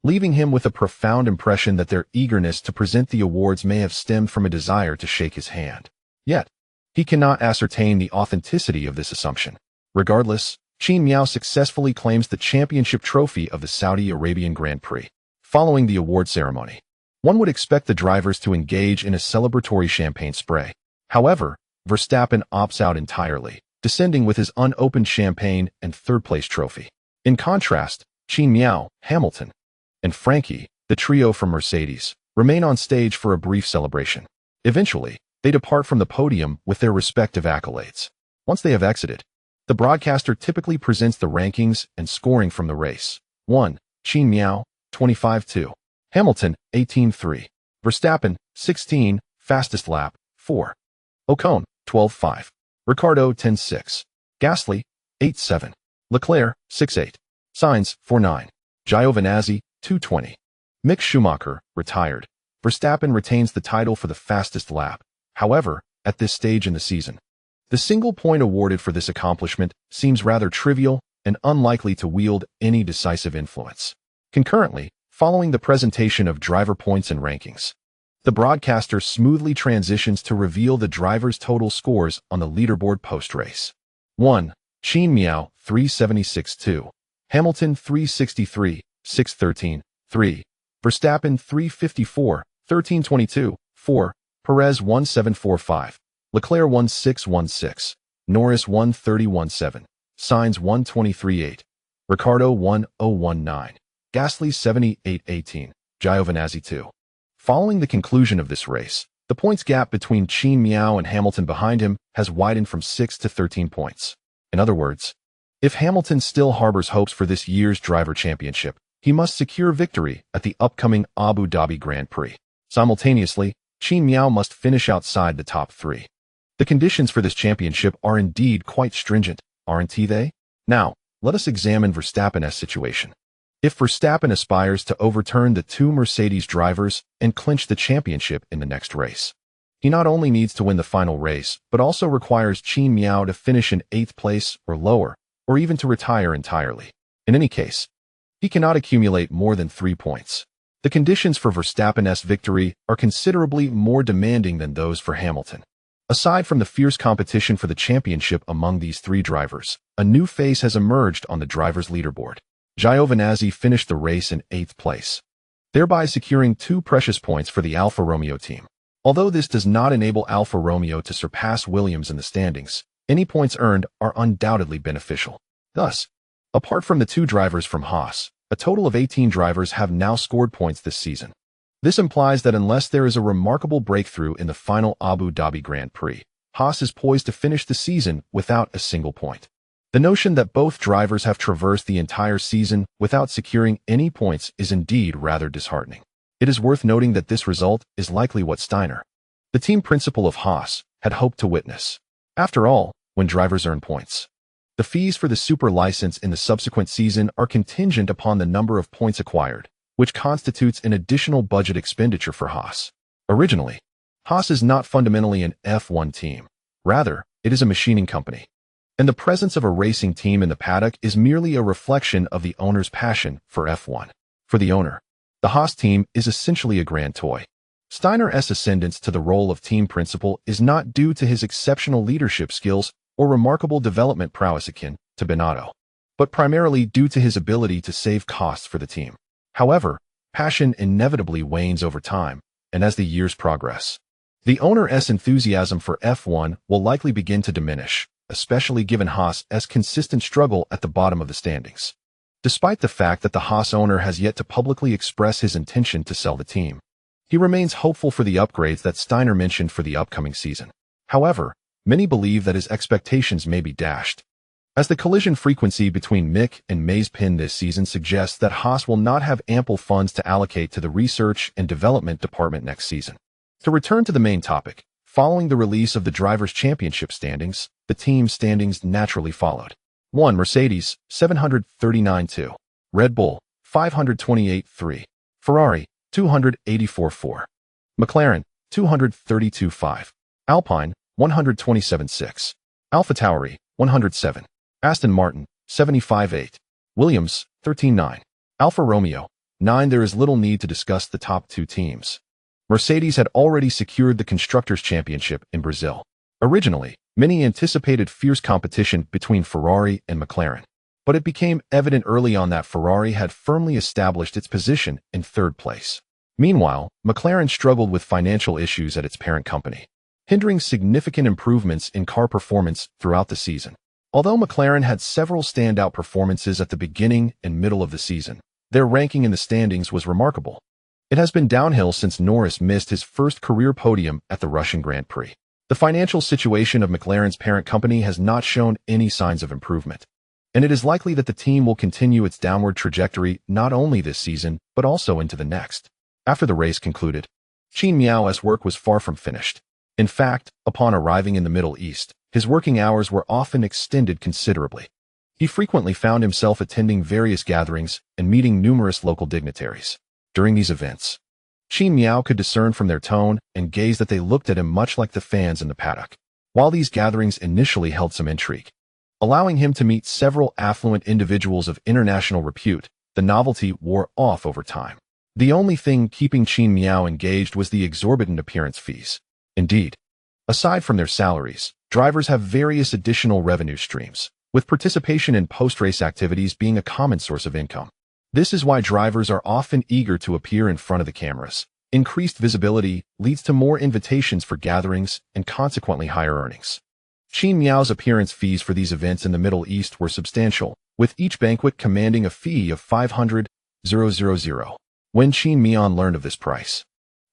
leaving him with a profound impression that their eagerness to present the awards may have stemmed from a desire to shake his hand. Yet, he cannot ascertain the authenticity of this assumption. Regardless, Qin Miao successfully claims the championship trophy of the Saudi Arabian Grand Prix. Following the award ceremony, one would expect the drivers to engage in a celebratory champagne spray. However, Verstappen opts out entirely, descending with his unopened champagne and third-place trophy. In contrast, Qin Miao, Hamilton, and Frankie, the trio from Mercedes, remain on stage for a brief celebration. Eventually, they depart from the podium with their respective accolades. Once they have exited, the broadcaster typically presents the rankings and scoring from the race. 1. Qin Miao, 25-2. Hamilton, 18-3. Verstappen, 16, fastest lap, 4. Ocon, 12-5. Ricciardo, 10-6. Gasly, 8-7. Leclerc, 6-8. Sainz, 4-9. Giovinazzi, 2-20. Mick Schumacher, retired. Verstappen retains the title for the fastest lap. However, at this stage in the season, the single point awarded for this accomplishment seems rather trivial and unlikely to wield any decisive influence. Concurrently, following the presentation of driver points and rankings, the broadcaster smoothly transitions to reveal the drivers' total scores on the leaderboard post-race. 1. Qin Miao, 376-2. Hamilton, 363, 613, 3. Verstappen, 354, 1322, 4. Perez, 1745. Leclerc, 1616. Norris, 1317. Sainz, 1238. Ricciardo, 1019. Gasly 78-18, Giovinazzi 2. Following the conclusion of this race, the points gap between Qin Miao and Hamilton behind him has widened from 6 to 13 points. In other words, if Hamilton still harbors hopes for this year's driver championship, he must secure victory at the upcoming Abu Dhabi Grand Prix. Simultaneously, Qin Miao must finish outside the top 3. The conditions for this championship are indeed quite stringent, aren't they? Now, let us examine Verstappen's situation. If Verstappen aspires to overturn the 2 Mercedes drivers and clinch the championship in the next race, he not only needs to win the final race, but also requires Qin Miao to finish in 8th place or lower, or even to retire entirely. In any case, he cannot accumulate more than 3 points. The conditions for Verstappen's victory are considerably more demanding than those for Hamilton. Aside from the fierce competition for the championship among these 3 drivers, a new face has emerged on the drivers' leaderboard. Giovinazzi finished the race in 8th place, thereby securing 2 precious points for the Alfa Romeo team. Although this does not enable Alfa Romeo to surpass Williams in the standings, any points earned are undoubtedly beneficial. Thus, apart from the 2 drivers from Haas, a total of 18 drivers have now scored points this season. This implies that unless there is a remarkable breakthrough in the final Abu Dhabi Grand Prix, Haas is poised to finish the season without a single point. The notion that both drivers have traversed the entire season without securing any points is indeed rather disheartening. It is worth noting that this result is likely what Steiner, the team principal of Haas, had hoped to witness. After all, when drivers earn points, the fees for the super license in the subsequent season are contingent upon the number of points acquired, which constitutes an additional budget expenditure for Haas. Originally, Haas is not fundamentally an F1 team. Rather, it is a machining company. And the presence of a racing team in the paddock is merely a reflection of the owner's passion for F1. For the owner, the Haas team is essentially a grand toy. Steiner's ascendance to the role of team principal is not due to his exceptional leadership skills or remarkable development prowess akin to Binotto, but primarily due to his ability to save costs for the team. However, passion inevitably wanes over time, and as the years progress, the owner's enthusiasm for F1 will likely begin to diminish, especially given Haas's consistent struggle at the bottom of the standings. Despite the fact that the Haas owner has yet to publicly express his intention to sell the team, he remains hopeful for the upgrades that Steiner mentioned for the upcoming season. However, many believe that his expectations may be dashed, as the collision frequency between Mick and Mazepin this season suggests that Haas will not have ample funds to allocate to the research and development department next season. To return to the main topic, following the release of the Drivers' Championship standings, the team standings naturally followed. 1. Mercedes, 739-2. Red Bull, 528-3. Ferrari, 284-4. McLaren, 232-5. Alpine, 127-6. AlphaTauri, 107. Aston Martin, 75-8. Williams, 13-9. Alfa Romeo, 9. There is little need to discuss the top 2 teams. Mercedes had already secured the Constructors' Championship in Brazil. Originally, many anticipated fierce competition between Ferrari and McLaren, but it became evident early on that Ferrari had firmly established its position in 3rd place. Meanwhile, McLaren struggled with financial issues at its parent company, hindering significant improvements in car performance throughout the season. Although McLaren had several standout performances at the beginning and middle of the season, their ranking in the standings was remarkable. It has been downhill since Norris missed his first career podium at the Russian Grand Prix. The financial situation of McLaren's parent company has not shown any signs of improvement, and it is likely that the team will continue its downward trajectory not only this season, but also into the next. After the race concluded, Qin Miao's work was far from finished. In fact, upon arriving in the Middle East, his working hours were often extended considerably. He frequently found himself attending various gatherings and meeting numerous local dignitaries. During these events, Qin Miao could discern from their tone and gaze that they looked at him much like the fans in the paddock. While these gatherings initially held some intrigue, allowing him to meet several affluent individuals of international repute, the novelty wore off over time. The only thing keeping Qin Miao engaged was the exorbitant appearance fees. Indeed, aside from their salaries, drivers have various additional revenue streams, with participation in post-race activities being a common source of income. This is why drivers are often eager to appear in front of the cameras. Increased visibility leads to more invitations for gatherings and consequently higher earnings. Qin Miao's appearance fees for these events in the Middle East were substantial, with each banquet commanding a fee of $500 $0,000. When Qin Miao learned of this price,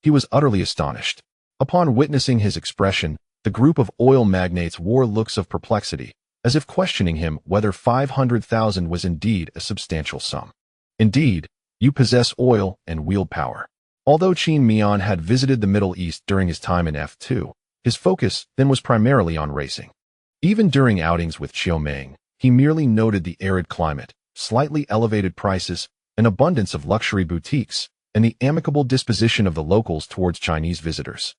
he was utterly astonished. Upon witnessing his expression, the group of oil magnates wore looks of perplexity, as if questioning him whether 500,000 was indeed a substantial sum. Indeed, you possess oil and wield power. Although Qin Miao had visited the Middle East during his time in F2, his focus then was primarily on racing. Even during outings with Xiaoming, he merely noted the arid climate, slightly elevated prices, an abundance of luxury boutiques, and the amicable disposition of the locals towards Chinese visitors.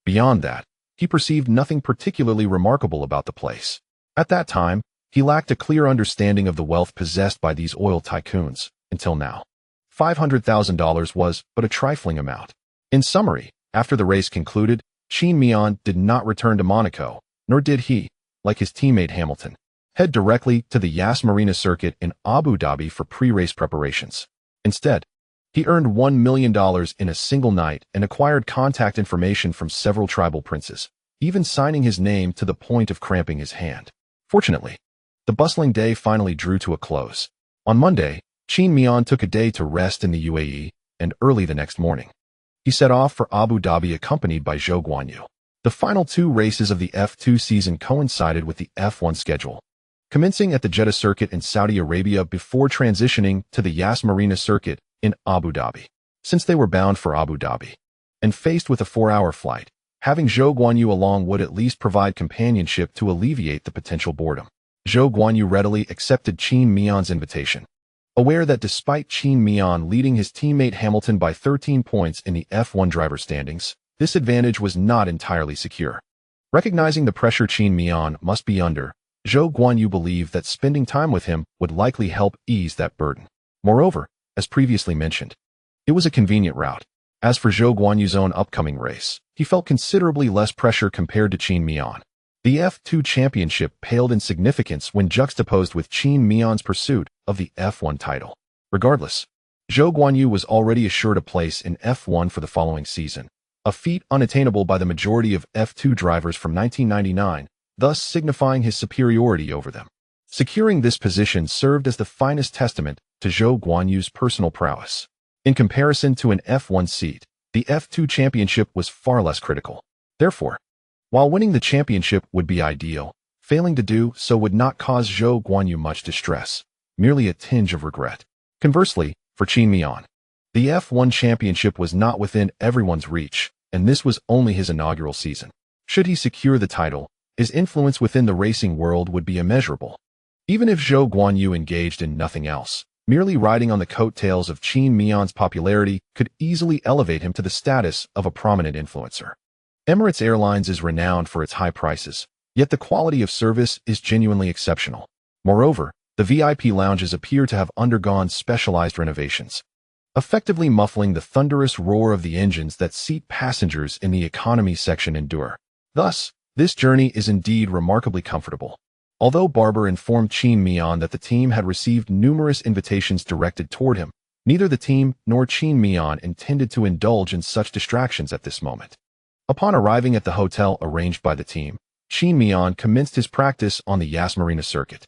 Beyond that, he perceived nothing particularly remarkable about the place. At that time, he lacked a clear understanding of the wealth possessed by these oil tycoons, until now. $500,000 was but a trifling amount. In summary, after the race concluded, Qin Miao did not return to Monaco, nor did he, like his teammate Hamilton, head directly to the Yas Marina circuit in Abu Dhabi for pre-race preparations. Instead, he earned $1 million in a single night and acquired contact information from several tribal princes, even signing his name to the point of cramping his hand. Fortunately, the bustling day finally drew to a close. On Monday, Qin Miao took a day to rest in the UAE, and early the next morning, he set off for Abu Dhabi accompanied by Zhou Haoran. The final two races of the F2 season coincided with the F1 schedule, commencing at the Jeddah circuit in Saudi Arabia before transitioning to the Yas Marina circuit in Abu Dhabi. Since they were bound for Abu Dhabi, and faced with a 4-hour flight, having Zhou Haoran along would at least provide companionship to alleviate the potential boredom. Zhou Haoran readily accepted Qin Miao's invitation, aware that despite Qin Miao leading his teammate Hamilton by 13 points in the F1 driver standings, this advantage was not entirely secure. Recognizing the pressure Qin Miao must be under, Zhou Haoran believed that spending time with him would likely help ease that burden. Moreover, as previously mentioned, it was a convenient route. As for Zhou Haoran's own upcoming race, he felt considerably less pressure compared to Qin Miao. The F2 championship paled in significance when juxtaposed with Qin Miao's pursuit of the F1 title. Regardless, Zhou Haoran was already assured a place in F1 for the following season, a feat unattainable by the majority of F2 drivers from 1999, thus signifying his superiority over them. Securing this position served as the finest testament to Zhou Haoran's personal prowess. In comparison to an F1 seat, the F2 championship was far less critical. Therefore, while winning the championship would be ideal, failing to do so would not cause Zhou Haoran much distress, merely a tinge of regret. Conversely, for Qin Miao, the F1 championship was not within everyone's reach, and this was only his inaugural season. Should he secure the title, his influence within the racing world would be immeasurable. Even if Zhou Haoran engaged in nothing else, merely riding on the coattails of Qin Miao's popularity could easily elevate him to the status of a prominent influencer. Emirates Airlines is renowned for its high prices, yet the quality of service is genuinely exceptional. Moreover, the VIP lounges appear to have undergone specialized renovations, effectively muffling the thunderous roar of the engines that seat passengers in the economy section endure. Thus, this journey is indeed remarkably comfortable. Although Barber informed Qin Miao that the team had received numerous invitations directed toward him, neither the team nor Qin Miao intended to indulge in such distractions at this moment. Upon arriving at the hotel arranged by the team, Qin Miao commenced his practice on the Yas Marina circuit.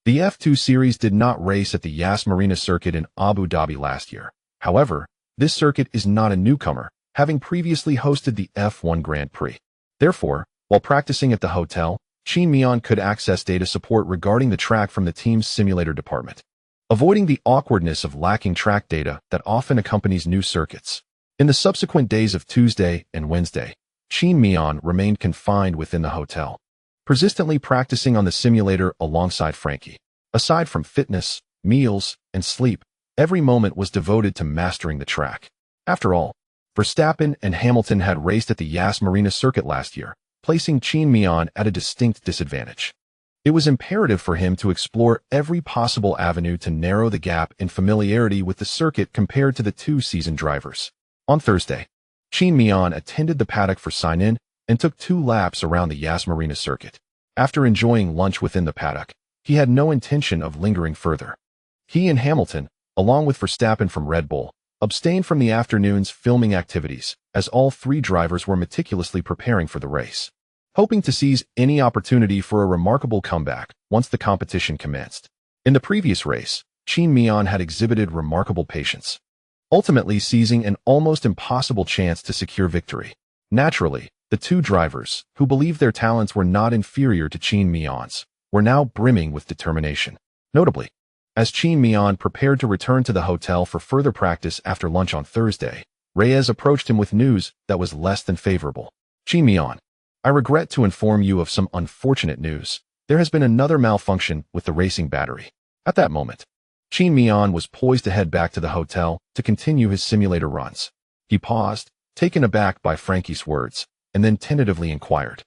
The F2 series did not race at the Yas Marina circuit in Abu Dhabi last year. However, this circuit is not a newcomer, having previously hosted the F1 Grand Prix. Therefore, while practicing at the hotel, Qin Miao could access data support regarding the track from the team's simulator department, avoiding the awkwardness of lacking track data that often accompanies new circuits. In the subsequent days of Tuesday and Wednesday, Qin Miao remained confined within the hotel, persistently practicing on the simulator alongside Frankie. Aside from fitness, meals, and sleep, every moment was devoted to mastering the track. After all, Verstappen and Hamilton had raced at the Yas Marina circuit last year, placing Qin Miao at a distinct disadvantage. It was imperative for him to explore every possible avenue to narrow the gap in familiarity with the circuit compared to the two seasoned drivers. On Thursday, Qin Miao attended the paddock for sign-in and took 2 laps around the Yas Marina circuit. After enjoying lunch within the paddock, he had no intention of lingering further. He and Hamilton, along with Verstappen from Red Bull, abstained from the afternoon's filming activities, as all 3 drivers were meticulously preparing for the race, hoping to seize any opportunity for a remarkable comeback once the competition commenced. In the previous race, Qin Miao had exhibited remarkable patience, ultimately seizing an almost impossible chance to secure victory. Naturally, the two drivers, who believed their talents were not inferior to Qin Miao's, were now brimming with determination. Notably, as Qin Miao prepared to return to the hotel for further practice after lunch on Thursday, Reyes approached him with news that was less than favorable. Qin Miao, I regret to inform you of some unfortunate news. There has been another malfunction with the racing battery. At that moment, Qin Miao was poised to head back to the hotel to continue his simulator runs. He paused, taken aback by Frankie's words, and then tentatively inquired.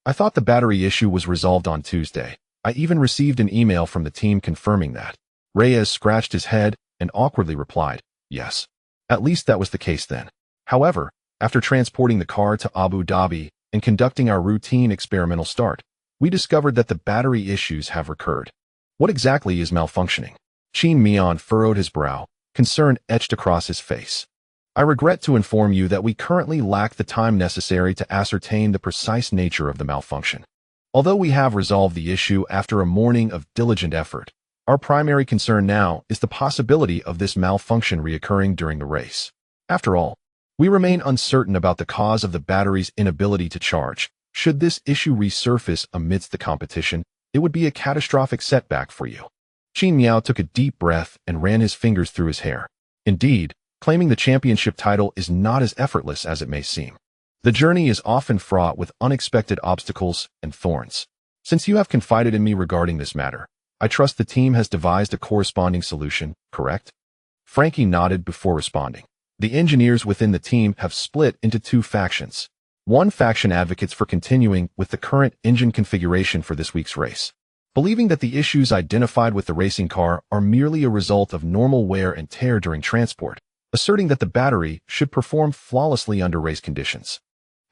I thought the battery issue was resolved on Tuesday. I even received an email from the team confirming that. Reyes scratched his head and awkwardly replied, yes. At least that was the case then. However, after transporting the car to Abu Dhabi and conducting our routine experimental start, we discovered that the battery issues have recurred. What exactly is malfunctioning? Qin Miao furrowed his brow, concern etched across his face. I regret to inform you that we currently lack the time necessary to ascertain the precise nature of the malfunction. Although we have resolved the issue after a morning of diligent effort, our primary concern now is the possibility of this malfunction reoccurring during the race. After all, we remain uncertain about the cause of the battery's inability to charge. Should this issue resurface amidst the competition, it would be a catastrophic setback for you. Qin Miao took a deep breath and ran his fingers through his hair. Indeed, claiming the championship title is not as effortless as it may seem. The journey is often fraught with unexpected obstacles and thorns. Since you have confided in me regarding this matter, I trust the team has devised a corresponding solution, correct? Frankie nodded before responding. The engineers within the team have split into two factions. One faction advocates for continuing with the current engine configuration for this week's race, believing that the issues identified with the racing car are merely a result of normal wear and tear during transport, asserting that the battery should perform flawlessly under race conditions.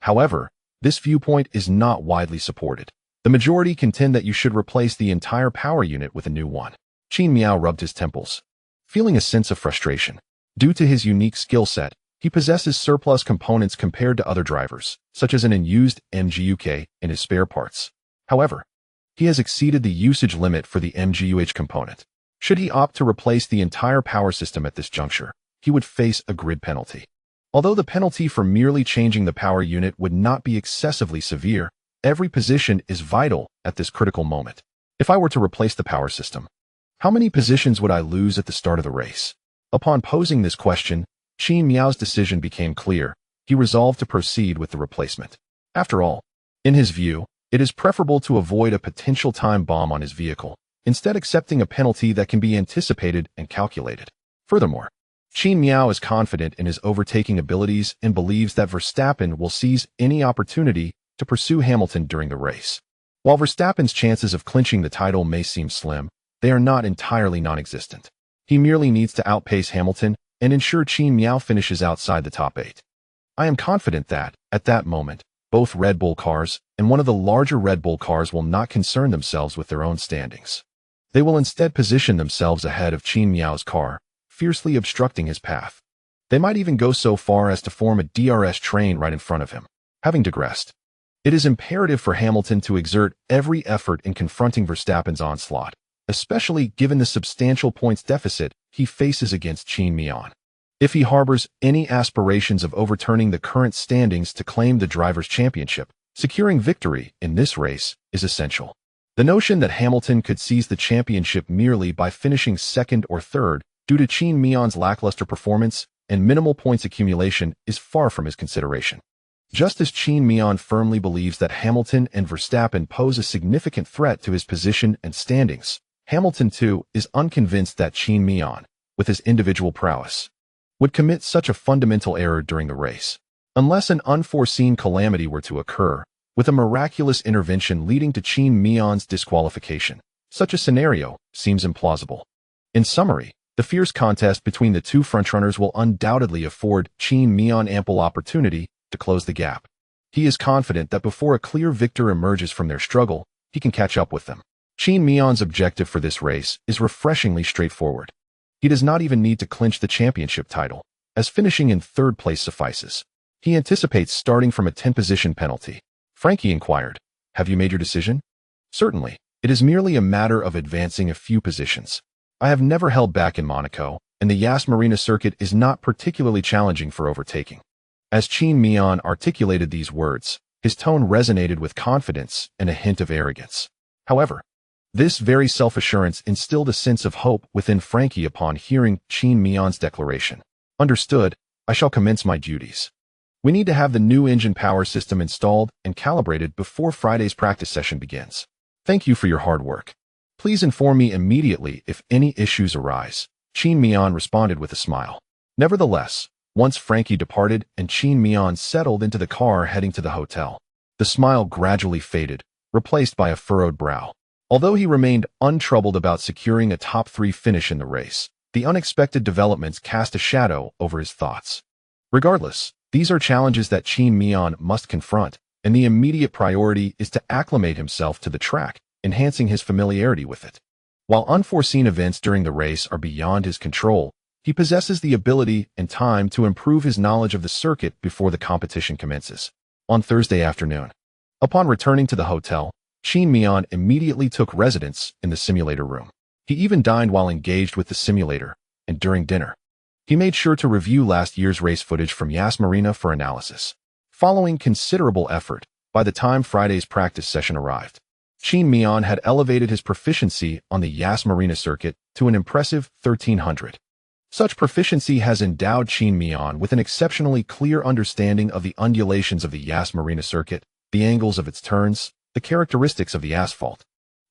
However, this viewpoint is not widely supported. The majority contend that you should replace the entire power unit with a new one. Qin Miao rubbed his temples, feeling a sense of frustration. Due to his unique skill set, he possesses surplus components compared to other drivers, such as an unused MGUK and his spare parts. However, he has exceeded the usage limit for the MGUH component. Should he opt to replace the entire power system at this juncture, he would face a grid penalty. Although the penalty for merely changing the power unit would not be excessively severe, every position is vital at this critical moment. If I were to replace the power system, how many positions would I lose at the start of the race? Upon posing this question, Qin Miao's decision became clear. He resolved to proceed with the replacement. After all, in his view, it is preferable to avoid a potential time bomb on his vehicle, instead accepting a penalty that can be anticipated and calculated. Furthermore, Qin Miao is confident in his overtaking abilities and believes that Verstappen will seize any opportunity to pursue Hamilton during the race. While Verstappen's chances of clinching the title may seem slim, they are not entirely non-existent. He merely needs to outpace Hamilton and ensure Qin Miao finishes outside the top 8. I am confident that, at that moment, both Red Bull cars and one of the larger Red Bull cars will not concern themselves with their own standings. They will instead position themselves ahead of Qin Miao's car, fiercely obstructing his path. They might even go so far as to form a DRS train right in front of him. Having digressed, it is imperative for Hamilton to exert every effort in confronting Verstappen's onslaught, especially given the substantial points deficit he faces against Qin Miao. If he harbors any aspirations of overturning the current standings to claim the Drivers' Championship, securing victory in this race is essential. The notion that Hamilton could seize the championship merely by finishing second or third due to Qin Miao's lackluster performance and minimal points accumulation is far from his consideration. Just as Qin Miao firmly believes that Hamilton and Verstappen pose a significant threat to his position and standings, Hamilton too is unconvinced that Qin Miao, with his individual prowess, would commit such a fundamental error during the race. Unless an unforeseen calamity were to occur, with a miraculous intervention leading to Qin Miao's disqualification, such a scenario seems implausible. In summary, the fierce contest between the two frontrunners will undoubtedly afford Qin Miao ample opportunity to close the gap. He is confident that before a clear victor emerges from their struggle, he can catch up with them. Qin Miao's objective for this race is refreshingly straightforward. He does not even need to clinch the championship title, as finishing in third place suffices. He anticipates starting from a 10-position penalty. Frankie inquired, "Have you made your decision?" "Certainly. It is merely a matter of advancing a few positions." I have never held back in Monaco, and the Yas Marina circuit is not particularly challenging for overtaking." As Qin Miao articulated these words, his tone resonated with confidence and a hint of arrogance. However, this very self-assurance instilled a sense of hope within Frankie upon hearing Qin Miao's declaration. "Understood, I shall commence my duties. We need to have the new engine power system installed and calibrated before Friday's practice session begins. Thank you for your hard work. Please inform me immediately if any issues arise." Qin Miao responded with a smile. Nevertheless, once Frankie departed and Qin Miao settled into the car heading to the hotel, the smile gradually faded, replaced by a furrowed brow. Although he remained untroubled about securing a top-3 finish in the race, the unexpected developments cast a shadow over his thoughts. Regardless, these are challenges that Qin Miao must confront, and the immediate priority is to acclimate himself to the track, enhancing his familiarity with it. While unforeseen events during the race are beyond his control, he possesses the ability and time to improve his knowledge of the circuit before the competition commences. On Thursday afternoon, upon returning to the hotel, Qin Miao immediately took residence in the simulator room. He even dined while engaged with the simulator, and during dinner, he made sure to review last year's race footage from Yas Marina for analysis. Following considerable effort, by the time Friday's practice session arrived, Qin Miao had elevated his proficiency on the Yas Marina circuit to an impressive 1300. Such proficiency has endowed Qin Miao with an exceptionally clear understanding of the undulations of the Yas Marina circuit, the angles of its turns, the characteristics of the asphalt,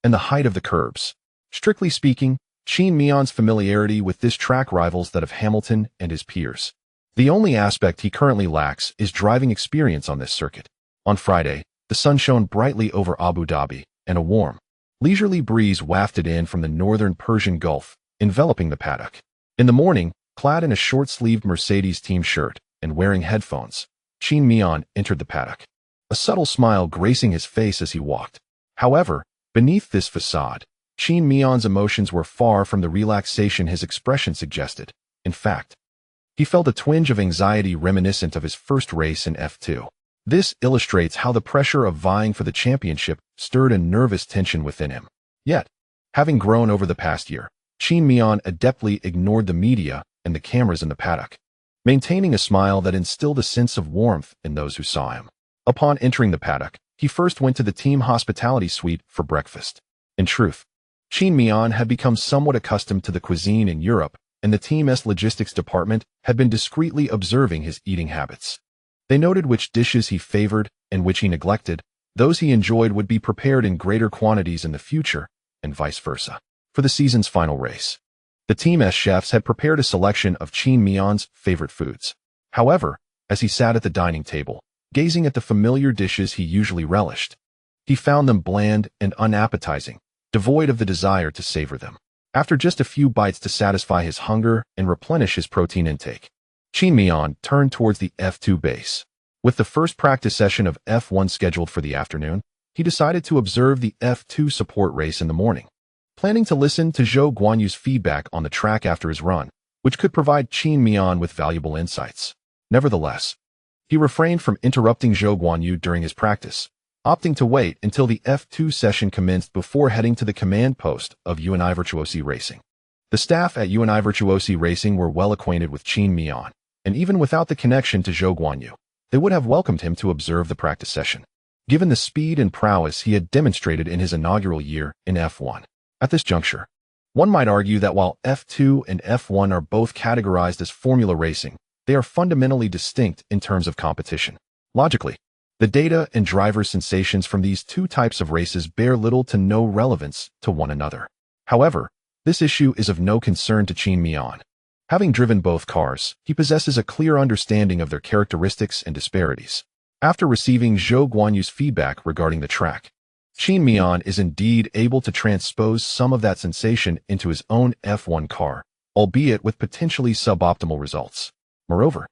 and the height of the curbs. Strictly speaking, Qin Miao's familiarity with this track rivals that of Hamilton and his peers. The only aspect he currently lacks is driving experience on this circuit. On Friday, the sun shone brightly over Abu Dhabi, and a warm, leisurely breeze wafted in from the northern Persian Gulf, enveloping the paddock. In the morning, clad in a short-sleeved Mercedes team shirt and wearing headphones, Qin Miao entered the paddock, a subtle smile gracing his face as he walked. However, beneath this facade, Qin Miao's emotions were far from the relaxation his expression suggested. In fact, he felt a twinge of anxiety reminiscent of his first race in F2. This illustrates how the pressure of vying for the championship stirred a nervous tension within him. Yet, having grown over the past year, Qin Miao adeptly ignored the media and the cameras in the paddock, maintaining a smile that instilled a sense of warmth in those who saw him. Upon entering the paddock, he first went to the team hospitality suite for breakfast. In truth, Qin Miao had become somewhat accustomed to the cuisine in Europe, and the team's logistics department had been discreetly observing his eating habits. They noted which dishes he favored and which he neglected. Those he enjoyed would be prepared in greater quantities in the future, and vice versa. For the season's final race, the team's chefs had prepared a selection of Qin Miao's favorite foods. However, as he sat at the dining table, gazing at the familiar dishes he usually relished, he found them bland and unappetizing, devoid of the desire to savor them. After just a few bites to satisfy his hunger and replenish his protein intake, Qin Miao turned towards the F2 base. With the first practice session of F1 scheduled for the afternoon, he decided to observe the F2 support race in the morning, planning to listen to Zhou Guanyu's feedback on the track after his run, which could provide Qin Miao with valuable insights. Nevertheless, he refrained from interrupting Zhou Guanyu during his practice, opting to wait until the F2 session commenced before heading to the command post of UNI Virtuosi Racing. The staff at UNI Virtuosi Racing were well acquainted with Qin Miao, and even without the connection to Zhou Guanyu, they would have welcomed him to observe the practice session, given the speed and prowess he had demonstrated in his inaugural year in F1. At this juncture, one might argue that while F2 and F1 are both categorized as formula racing, they are fundamentally distinct in terms of competition. Logically, the data and driver sensations from these two types of races bear little to no relevance to one another. However, this issue is of no concern to Qin Miao. Having driven both cars, he possesses a clear understanding of their characteristics and disparities. After receiving Zhou Guanyu's feedback regarding the track, Qin Miao is indeed able to transpose some of that sensation into his own F1 car, albeit with potentially suboptimal results. Moreover,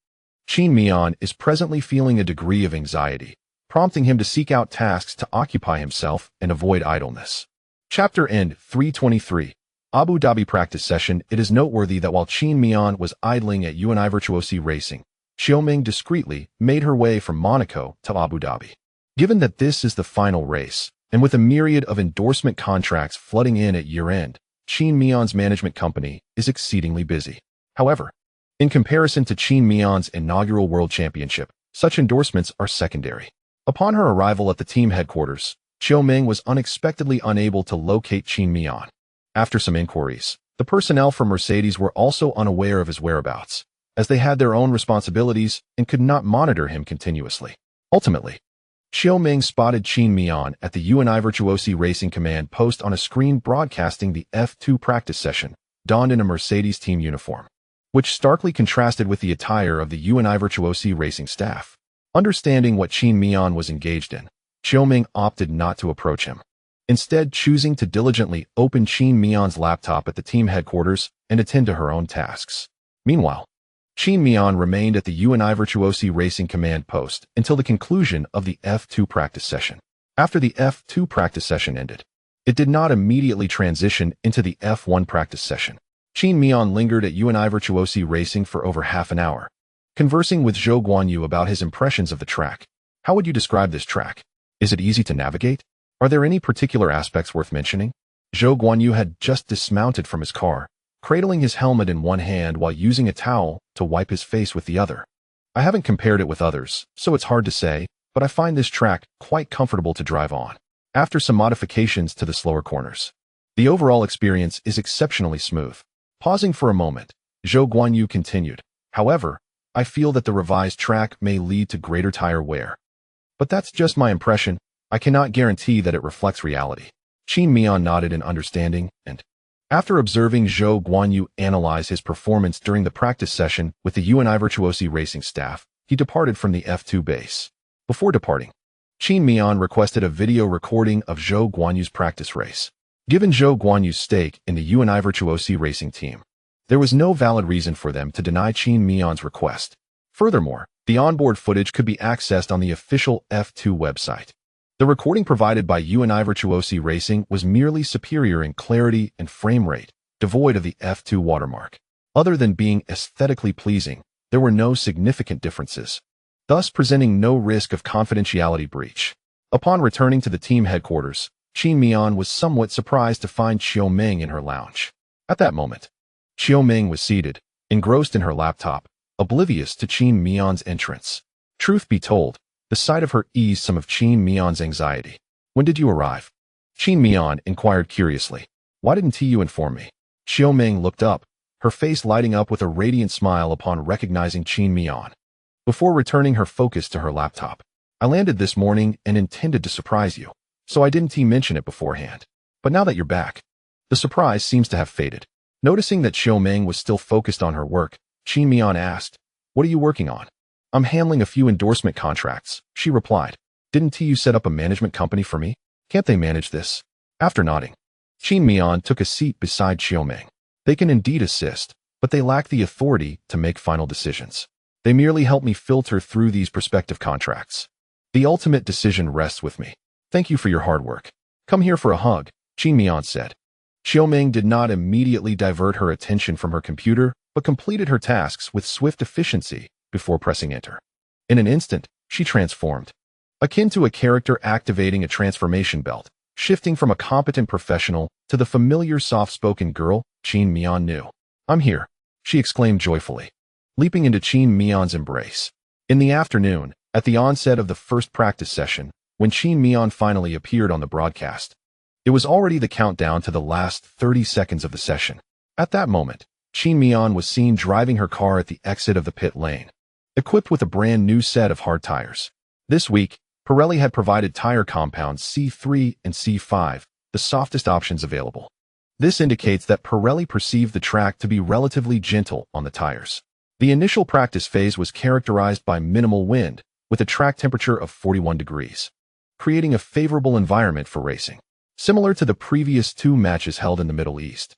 Qin Miao is presently feeling a degree of anxiety, prompting him to seek out tasks to occupy himself and avoid idleness. Chapter End 323. Abu Dhabi Practice Session. It is noteworthy that while Qin Miao was idling at UNI Virtuosi Racing, Xiaoming discreetly made her way from Monaco to Abu Dhabi. Given that this is the final race, and with a myriad of endorsement contracts flooding in at year-end, Qin Miao's management company is exceedingly busy. However, in comparison to Qin Miao's inaugural World Championship, such endorsements are secondary. Upon her arrival at the team headquarters, Xiao Ming was unexpectedly unable to locate Qin Miao. After some inquiries, the personnel from Mercedes were also unaware of his whereabouts, as they had their own responsibilities and could not monitor him continuously. Ultimately, Xiao Ming spotted Qin Miao at the UNI Virtuosi Racing Command post on a screen broadcasting the F2 practice session, donned in a Mercedes team uniform, which starkly contrasted with the attire of the UNI Virtuosi Racing staff. Understanding what Qin Miao was engaged in, Xiao Ming opted not to approach him, instead choosing to diligently open Qin Miao's laptop at the team headquarters and attend to her own tasks. Meanwhile, Qin Miao remained at the UNI Virtuosi Racing Command post until the conclusion of the F2 practice session. After the F2 practice session ended, it did not immediately transition into the F1 practice session. Qin Miao lingered at UNI Virtuosi Racing for over half an hour, conversing with Zhou Guanyu about his impressions of the track. How would you describe this track? Is it easy to navigate? Are there any particular aspects worth mentioning? Zhou Guanyu had just dismounted from his car, cradling his helmet in one hand while using a towel to wipe his face with the other. I haven't compared it with others, so it's hard to say, but I find this track quite comfortable to drive on. After some modifications to the slower corners, the overall experience is exceptionally smooth. Pausing for a moment, Zhou Guanyu continued, however, I feel that the revised track may lead to greater tire wear. But that's just my impression. I cannot guarantee that it reflects reality. Qin Miao nodded in understanding, and after observing Zhou Guanyu analyze his performance during the practice session with the UNI Virtuosi Racing staff, he departed from the F2 base. Before departing, Qin Miao requested a video recording of Zhou Guanyu's practice race. Given Zhou Guanyu's stake in the UNI Virtuosi Racing team, there was no valid reason for them to deny Qin Miao's request. Furthermore, the onboard footage could be accessed on the official F2 website. The recording provided by UNI Virtuosi Racing was merely superior in clarity and frame rate, devoid of the F2 watermark. Other than being aesthetically pleasing, there were no significant differences, thus presenting no risk of confidentiality breach. Upon returning to the team headquarters, Qin Miao was somewhat surprised to find Xiao Ming in her lounge. At that moment, Xiao Ming was seated, engrossed in her laptop, oblivious to Qin Miao's entrance. Truth be told, the sight of her eased some of Qin Miao's anxiety. When did you arrive? Qin Miao inquired curiously. Why didn't you inform me? Xiao Ming looked up, her face lighting up with a radiant smile upon recognizing Qin Miao. Before returning her focus to her laptop, I landed this morning and intended to surprise you, so I didn't mention it beforehand. But now that you're back, the surprise seems to have faded. Noticing that Xiao Ming was still focused on her work, Qin Miao asked, "What are you working on?" "I'm handling a few endorsement contracts," she replied. "Didn't you set up a management company for me? Can't they manage this?" After nodding, Qin Miao took a seat beside Xiao Ming. "They can indeed assist, but they lack the authority to make final decisions. They merely help me filter through these prospective contracts. The ultimate decision rests with me. Thank you for your hard work. Come here for a hug," Qin Miao said. Xiao Ming did not immediately divert her attention from her computer, but completed her tasks with swift efficiency before pressing enter. In an instant, she transformed, akin to a character activating a transformation belt, shifting from a competent professional to the familiar soft-spoken girl Qin Miao knew. "I'm here," she exclaimed joyfully, leaping into Qin Miao's embrace. In the afternoon, at the onset of the first practice session, when Qin Miao finally appeared on the broadcast, it was already the countdown to the last 30 seconds of the session. At that moment, Qin Miao was seen driving her car at the exit of the pit lane, equipped with a brand new set of hard tires. This week, Pirelli had provided tire compounds C3 and C5, the softest options available. This indicates that Pirelli perceived the track to be relatively gentle on the tires. The initial practice phase was characterized by minimal wind, with a track temperature of 41 degrees, creating a favorable environment for racing, similar to the previous two matches held in the Middle East.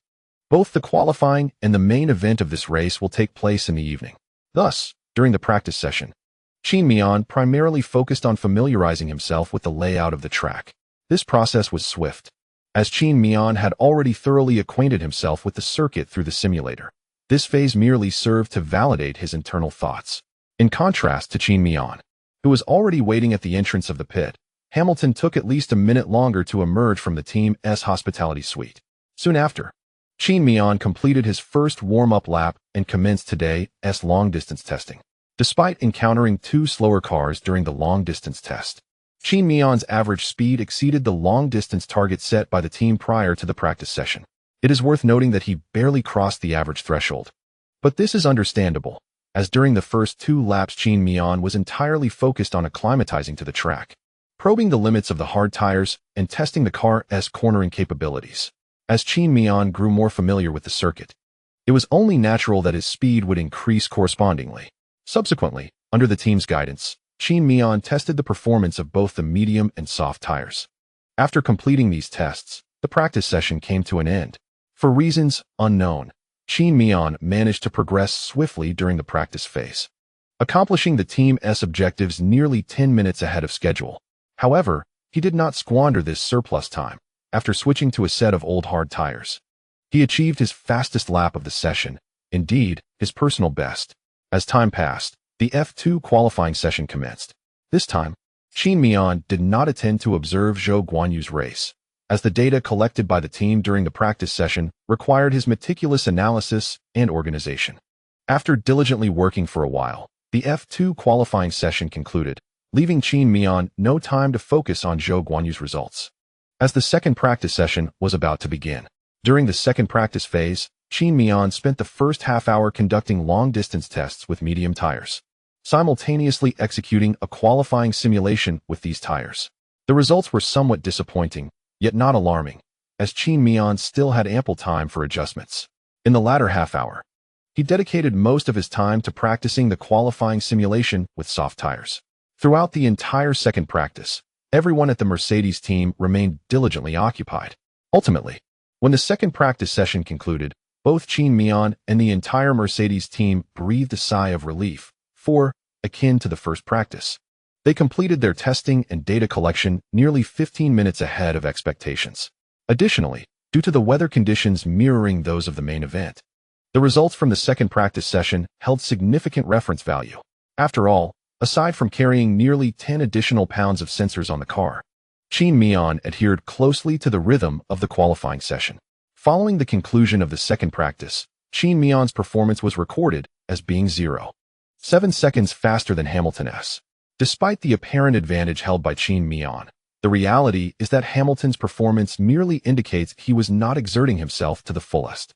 Both the qualifying and the main event of this race will take place in the evening. Thus, during the practice session, Qin Miao primarily focused on familiarizing himself with the layout of the track. This process was swift, as Qin Miao had already thoroughly acquainted himself with the circuit through the simulator. This phase merely served to validate his internal thoughts. In contrast to Qin Miao, who was already waiting at the entrance of the pit, Hamilton took at least a minute longer to emerge from the team's hospitality suite. Soon after, Qin Miao completed his first warm-up lap and commenced today's long-distance testing. Despite encountering two slower cars during the long-distance test, Qin Miao's average speed exceeded the long-distance target set by the team prior to the practice session. It is worth noting that he barely crossed the average threshold. But this is understandable, as during the first 2 laps Qin Miao was entirely focused on acclimatizing to the track, probing the limits of the hard tires and testing the car's cornering capabilities. As Qin Miao grew more familiar with the circuit, it was only natural that his speed would increase correspondingly. Subsequently, under the team's guidance, Qin Miao tested the performance of both the medium and soft tires. After completing these tests, the practice session came to an end. For reasons unknown, Qin Miao managed to progress swiftly during the practice phase, accomplishing the team's objectives nearly 10 minutes ahead of schedule. However, he did not squander this surplus time. After switching to a set of old hard tires, he achieved his fastest lap of the session, indeed, his personal best. As time passed, the F2 qualifying session commenced. This time, Qin Miao did not attend to observe Zhou Haoran's race, as the data collected by the team during the practice session required his meticulous analysis and organization. After diligently working for a while, the F2 qualifying session concluded, leaving Qin Miao no time to focus on Zhou Haoran's results. As the second practice session was about to begin, during the second practice phase, Qin Miao spent the first half-hour conducting long-distance tests with medium tires, simultaneously executing a qualifying simulation with these tires. The results were somewhat disappointing, yet not alarming, as Qin Miao still had ample time for adjustments. In the latter half-hour, he dedicated most of his time to practicing the qualifying simulation with soft tires. Throughout the entire second practice, everyone at the Mercedes team remained diligently occupied. Ultimately, when the second practice session concluded, both Qin Miao and the entire Mercedes team breathed a sigh of relief, akin to the first practice. They completed their testing and data collection nearly 15 minutes ahead of expectations. Additionally, due to the weather conditions mirroring those of the main event, the results from the second practice session held significant reference value. After all, aside from carrying nearly 10 additional pounds of sensors on the car, Qin Miao adhered closely to the rhythm of the qualifying session. Following the conclusion of the second practice, Qin Miao's performance was recorded as being 0.7 seconds faster than Hamilton's. Despite the apparent advantage held by Qin Miao, the reality is that Hamilton's performance merely indicates he was not exerting himself to the fullest.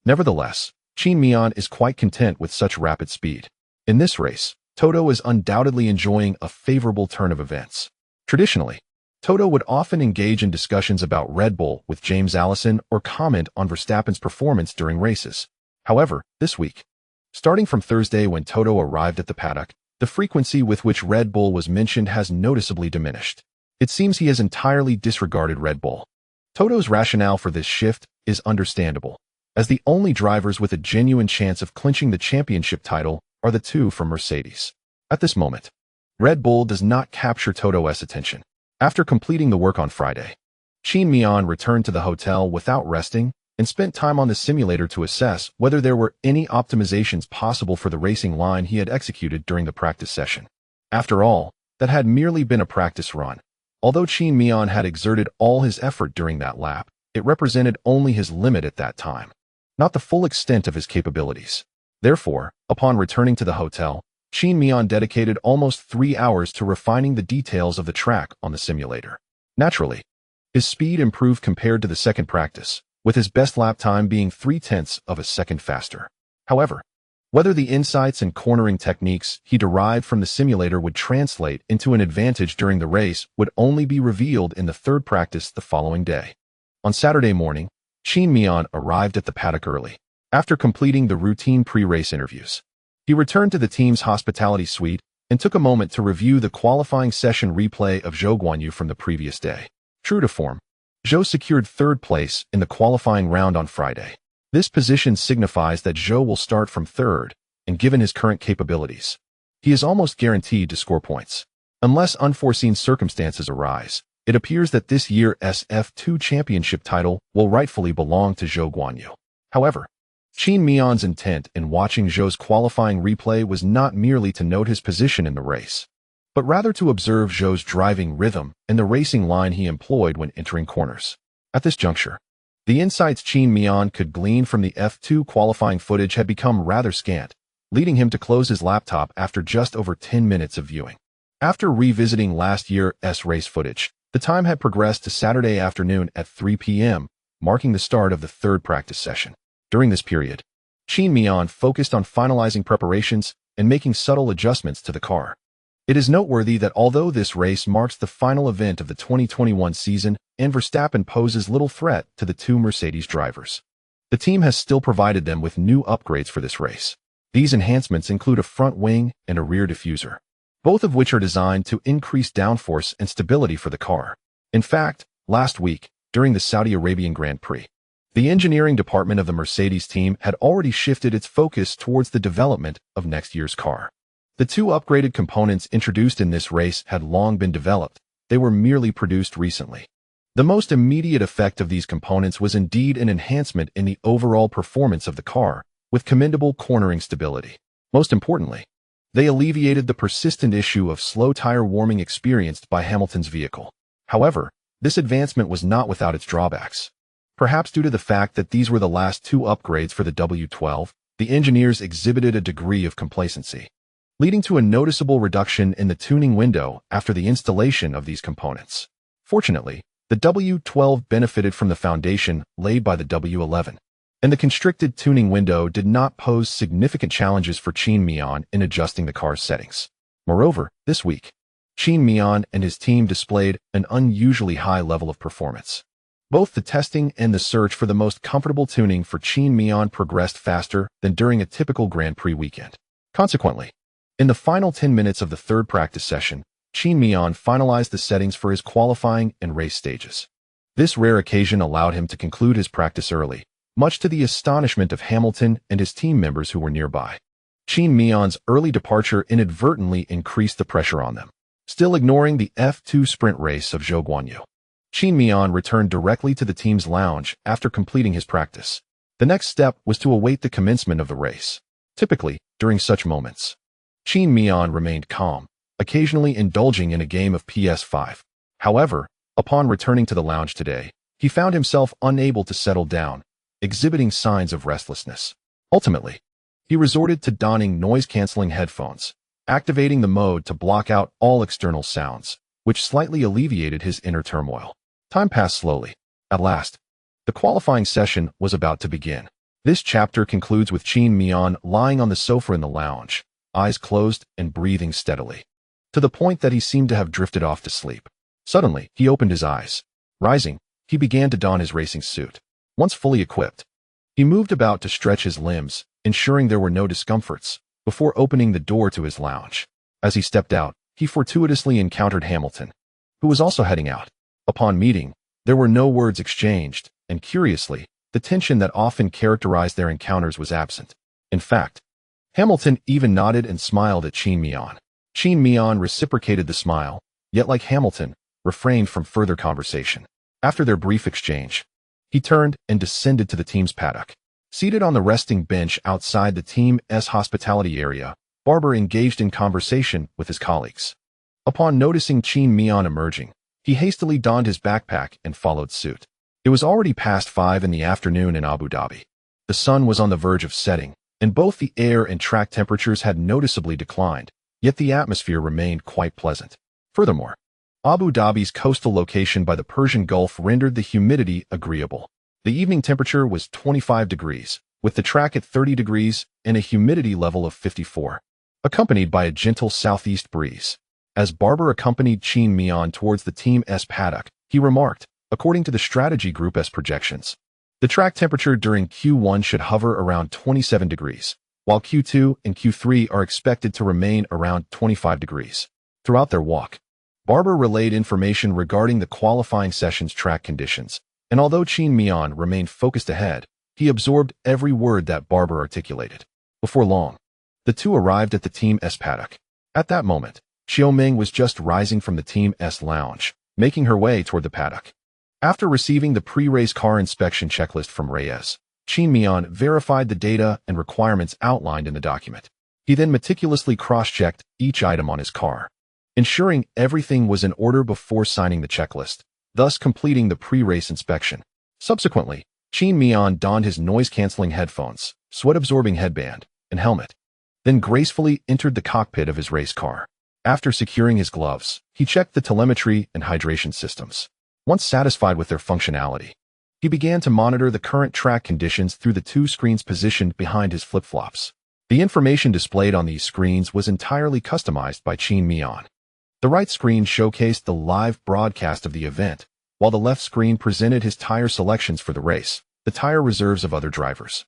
Nevertheless, Qin Miao is quite content with such rapid speed. In this race, Toto is undoubtedly enjoying a favorable turn of events. Traditionally, Toto would often engage in discussions about Red Bull with James Allison or comment on Verstappen's performance during races. However, this week, starting from Thursday when Toto arrived at the paddock, the frequency with which Red Bull was mentioned has noticeably diminished. It seems he has entirely disregarded Red Bull. Toto's rationale for this shift is understandable, as the only drivers with a genuine chance of clinching the championship title are the two from Mercedes. At this moment, Red Bull does not capture Toto's attention. After completing the work on Friday, Qin Miao returned to the hotel without resting and spent time on the simulator to assess whether there were any optimizations possible for the racing line he had executed during the practice session. After all, that had merely been a practice run. Although Qin Miao had exerted all his effort during that lap, it represented only his limit at that time, not the full extent of his capabilities. Therefore, upon returning to the hotel, Qin Miao dedicated almost 3 hours to refining the details of the track on the simulator. Naturally, his speed improved compared to the second practice, with his best lap time being 0.3 of a second faster. However, whether the insights and cornering techniques he derived from the simulator would translate into an advantage during the race would only be revealed in the third practice the following day. On Saturday morning, Qin Miao arrived at the paddock early. After completing the routine pre-race interviews, he returned to the team's hospitality suite and took a moment to review the qualifying session replay of Zhou Haoran from the previous day. True to form, Zhou secured third place in the qualifying round on Friday. This position signifies that Zhou will start from third, and given his current capabilities, he is almost guaranteed to score points. Unless unforeseen circumstances arise, it appears that this year's F2 championship title will rightfully belong to Zhou Haoran. However, Qin Miao's intent in watching Zhou's qualifying replay was not merely to note his position in the race, but rather to observe Zhou's driving rhythm and the racing line he employed when entering corners. At this juncture, The insights Qin Miao could glean from the F2 qualifying footage had become rather scant, leading him to close his laptop after just over 10 minutes of viewing. After revisiting last year's race footage, the time had progressed to Saturday afternoon at 3 p.m., marking the start of the third practice session. During this period, Qin Miao focused on finalizing preparations and making subtle adjustments to the car. It is noteworthy that although this race marks the final event of the 2021 season and Verstappen poses little threat to the two Mercedes drivers, the team has still provided them with new upgrades for this race. These enhancements include a front wing and a rear diffuser, both of which are designed to increase downforce and stability for the car. In fact, last week, during the Saudi Arabian Grand Prix, the engineering department of the Mercedes team had already shifted its focus towards the development of next year's car. The two upgraded components introduced in this race had long been developed, they were merely produced recently. The most immediate effect of these components was indeed an enhancement in the overall performance of the car, with commendable cornering stability. Most importantly, they alleviated the persistent issue of slow tire warming experienced by Hamilton's vehicle. However, this advancement was not without its drawbacks. Perhaps due to the fact that these were the last two upgrades for the W12, the engineers exhibited a degree of complacency, leading to a noticeable reduction in the tuning window after the installation of these components. Fortunately, the W12 benefited from the foundation laid by the W11, and the constricted tuning window did not pose significant challenges for Qin Miao in adjusting the car's settings. Moreover, this week, Qin Miao and his team displayed an unusually high level of performance. Both the testing and the search for the most comfortable tuning for Qin Miao progressed faster than during a typical Grand Prix weekend. Consequently, in the final 10 minutes of the third practice session, Qin Miao finalized the settings for his qualifying and race stages. This rare occasion allowed him to conclude his practice early, much to the astonishment of Hamilton and his team members who were nearby. Qin Miao's early departure inadvertently increased the pressure on them. Still ignoring the F2 sprint race of Zhou Haoran, Qin Miao returned directly to the team's lounge after completing his practice. The next step was to await the commencement of the race. Typically, during such moments, Qin Miao remained calm, occasionally indulging in a game of PS5. However, upon returning to the lounge today, he found himself unable to settle down, exhibiting signs of restlessness. Ultimately, he resorted to donning noise-canceling headphones, activating the mode to block out all external sounds, which slightly alleviated his inner turmoil. Time passed slowly. At last, the qualifying session was about to begin. This chapter concludes with Qin Miao lying on the sofa in the lounge, eyes closed and breathing steadily, to the point that he seemed to have drifted off to sleep. Suddenly, he opened his eyes. Rising, he began to don his racing suit. Once fully equipped, he moved about to stretch his limbs, ensuring there were no discomforts, before opening the door to his lounge. As he stepped out, he fortuitously encountered Hamilton, who was also heading out. Upon meeting, there were no words exchanged, and curiously, the tension that often characterized their encounters was absent. In fact, Hamilton even nodded and smiled at Qin Miao. Qin Miao reciprocated the smile, yet like Hamilton, refrained from further conversation. After their brief exchange, he turned and descended to the team's paddock. Seated on the resting bench outside the team's hospitality area, Barber engaged in conversation with his colleagues. Upon noticing Qin Miao emerging, he hastily donned his backpack and followed suit. It was already past 5 in the afternoon in Abu Dhabi. The sun was on the verge of setting, and both the air and track temperatures had noticeably declined, yet the atmosphere remained quite pleasant. Furthermore, Abu Dhabi's coastal location by the Persian Gulf rendered the humidity agreeable. The evening temperature was 25 degrees, with the track at 30 degrees and a humidity level of 54, accompanied by a gentle southeast breeze. As Barber accompanied Qin Miao towards the team's paddock, he remarked, according to the strategy group's projections, the track temperature during Q1 should hover around 27 degrees, while Q2 and Q3 are expected to remain around 25 degrees. Throughout their walk, Barber relayed information regarding the qualifying session's track conditions, and although Qin Miao remained focused ahead, he absorbed every word that Barber articulated. Before long, the two arrived at the team's paddock. At that moment, Xiaoming was just rising from the team's lounge, making her way toward the paddock. After receiving the pre-race car inspection checklist from Reyes, Qin Miao verified the data and requirements outlined in the document. He then meticulously cross-checked each item on his car, ensuring everything was in order before signing the checklist, thus completing the pre-race inspection. Subsequently, Qin Miao donned his noise-canceling headphones, sweat-absorbing headband, and helmet, then gracefully entered the cockpit of his race car. After securing his gloves, he checked the telemetry and hydration systems. Once satisfied with their functionality, he began to monitor the current track conditions through the two screens positioned behind his flip-flops. The information displayed on these screens was entirely customized by Qin Miao. The right screen showcased the live broadcast of the event, while the left screen presented his tire selections for the race, the tire reserves of other drivers,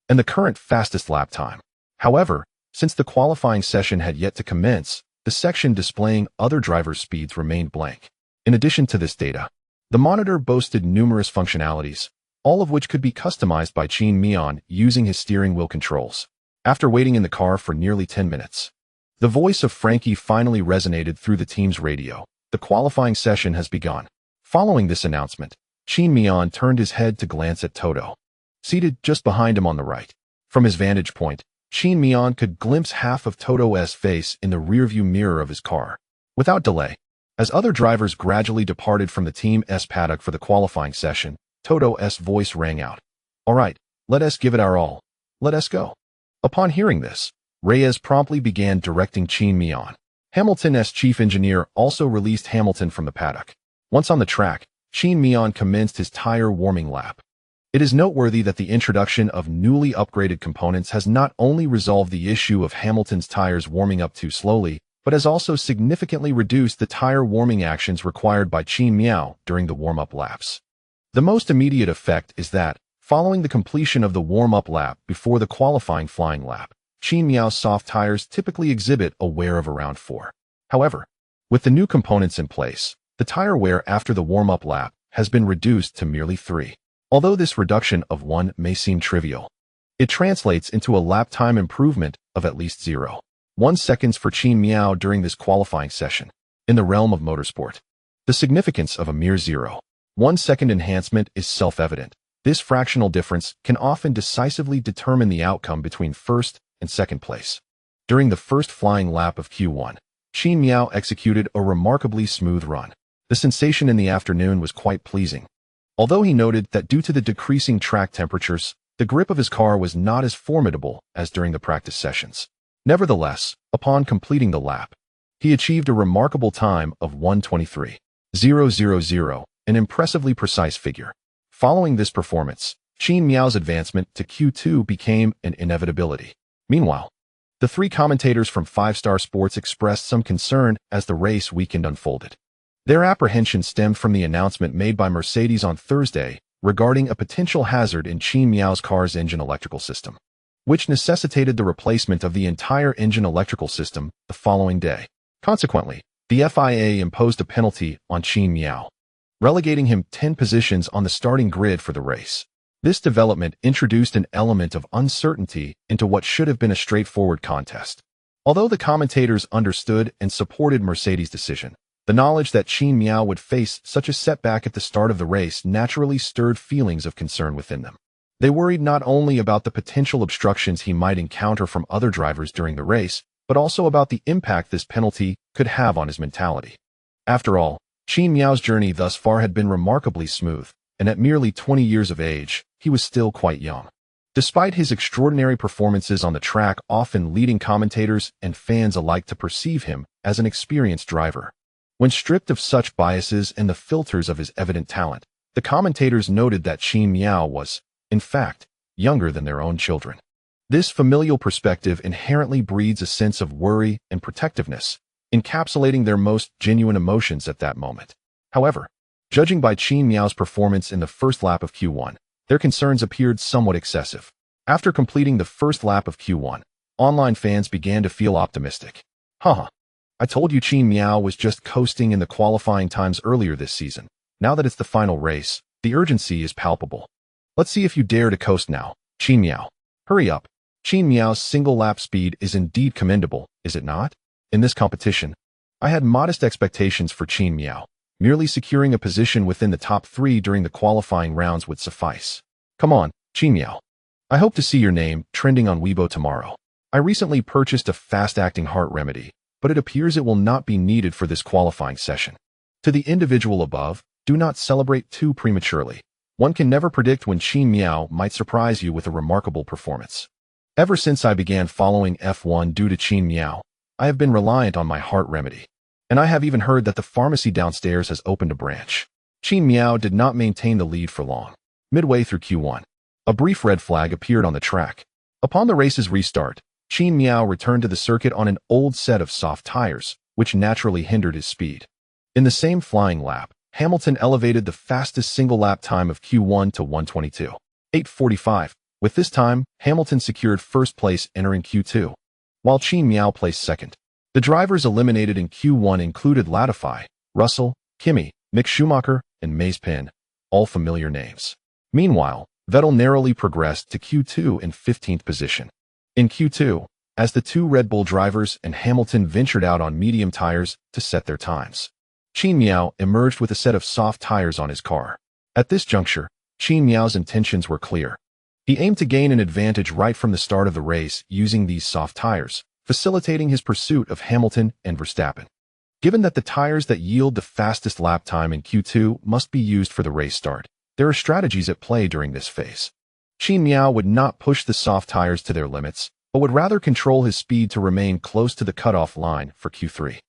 and the current fastest lap time. However, since the qualifying session had yet to commence, the section displaying other drivers' speeds remained blank. In addition to this data, the monitor boasted numerous functionalities, all of which could be customized by Qin Miao using his steering wheel controls. After waiting in the car for nearly 10 minutes, the voice of Frankie finally resonated through the team's radio. The qualifying session has begun. Following this announcement, Qin Miao turned his head to glance at Toto, seated just behind him on the right. From his vantage point, Qin Miao could glimpse half of Toto's face in the rearview mirror of his car. Without delay, as other drivers gradually departed from the team's paddock for the qualifying session, Toto's voice rang out. "All right, let us give it our all. Let us go." Upon hearing this, Reyes promptly began directing Qin Miao. Hamilton's chief engineer also released Hamilton from the paddock. Once on the track, Qin Miao commenced his tire warming lap. It is noteworthy that the introduction of newly upgraded components has not only resolved the issue of Hamilton's tires warming up too slowly, but has also significantly reduced the tire warming actions required by Qin Miao during the warm-up laps. The most immediate effect is that, following the completion of the warm-up lap before the qualifying flying lap, Qin Miao's soft tires typically exhibit a wear of around 4. However, with the new components in place, the tire wear after the warm-up lap has been reduced to merely 3. Although this reduction of 1 may seem trivial, it translates into a lap time improvement of at least 0.1 seconds for Qin Miao during this qualifying session. In the realm of motorsport, the significance of a mere 0.1 second enhancement is self-evident. This fractional difference can often decisively determine the outcome between first and second place. During the first flying lap of Q1, Qin Miao executed a remarkably smooth run. The sensation in the afternoon was quite pleasing. Although he noted that due to the decreasing track temperatures, the grip of his car was not as formidable as during the practice sessions. Nevertheless, upon completing the lap, he achieved a remarkable time of 1:23.000, an impressively precise figure. Following this performance, Qin Miao's advancement to Q2 became an inevitability. Meanwhile, the three commentators from 5-Star Sports expressed some concern as the race weekend unfolded. Their apprehension stemmed from the announcement made by Mercedes on Thursday regarding a potential hazard in Qin Miao's car's engine electrical system, which necessitated the replacement of the entire engine electrical system the following day. Consequently, the FIA imposed a penalty on Qin Miao, relegating him 10 positions on the starting grid for the race. This development introduced an element of uncertainty into what should have been a straightforward contest. Although the commentators understood and supported Mercedes' decision, the knowledge that Qin Miao would face such a setback at the start of the race naturally stirred feelings of concern within them. They worried not only about the potential obstructions he might encounter from other drivers during the race, but also about the impact this penalty could have on his mentality. After all, Qin Miao's journey thus far had been remarkably smooth, and at merely 20 years of age, he was still quite young. Despite his extraordinary performances on the track, often leading commentators and fans alike to perceive him as an experienced driver. When stripped of such biases and the filters of his evident talent, the commentators noted that Qin Miao was, in fact, younger than their own children. This familial perspective inherently breeds a sense of worry and protectiveness, encapsulating their most genuine emotions at that moment. However, judging by Qin Miao's performance in the first lap of Q1, their concerns appeared somewhat excessive. After completing the first lap of Q1, online fans began to feel optimistic. Haha. I told you Qin Miao was just coasting in the qualifying times earlier this season. Now that it's the final race, the urgency is palpable. Let's see if you dare to coast now, Qin Miao. Hurry up. Qin Miao's single lap speed is indeed commendable, is it not? In this competition, I had modest expectations for Qin Miao. Merely securing a position within the top 3 during the qualifying rounds would suffice. Come on, Qin Miao. I hope to see your name trending on Weibo tomorrow. I recently purchased a fast-acting heart remedy, but it appears it will not be needed for this qualifying session. To the individual above, do not celebrate too prematurely. One can never predict when Qin Miao might surprise you with a remarkable performance. Ever since I began following F1 due to Qin Miao, I have been reliant on my heart remedy. And I have even heard that the pharmacy downstairs has opened a branch. Qin Miao did not maintain the lead for long. Midway through Q1, a brief red flag appeared on the track. Upon the race's restart, Qin Miao returned to the circuit on an old set of soft tires, which naturally hindered his speed. In the same flying lap, Hamilton elevated the fastest single-lap time of Q1 to 1:22.845. With this time, Hamilton secured first place entering Q2, while Qin Miao placed second. The drivers eliminated in Q1 included Latifi, Russell, Kimi, Mick Schumacher, and Mazepin, all familiar names. Meanwhile, Vettel narrowly progressed to Q2 in 15th position. In Q2, as the two Red Bull drivers and Hamilton ventured out on medium tires to set their times, Qin Miao emerged with a set of soft tires on his car. At this juncture, Qin Miao's intentions were clear. He aimed to gain an advantage right from the start of the race using these soft tires, facilitating his pursuit of Hamilton and Verstappen. Given that the tires that yield the fastest lap time in Q2 must be used for the race start, there are strategies at play during this phase. Qin Miao would not push the soft tires to their limits, but would rather control his speed to remain close to the cutoff line for Q3.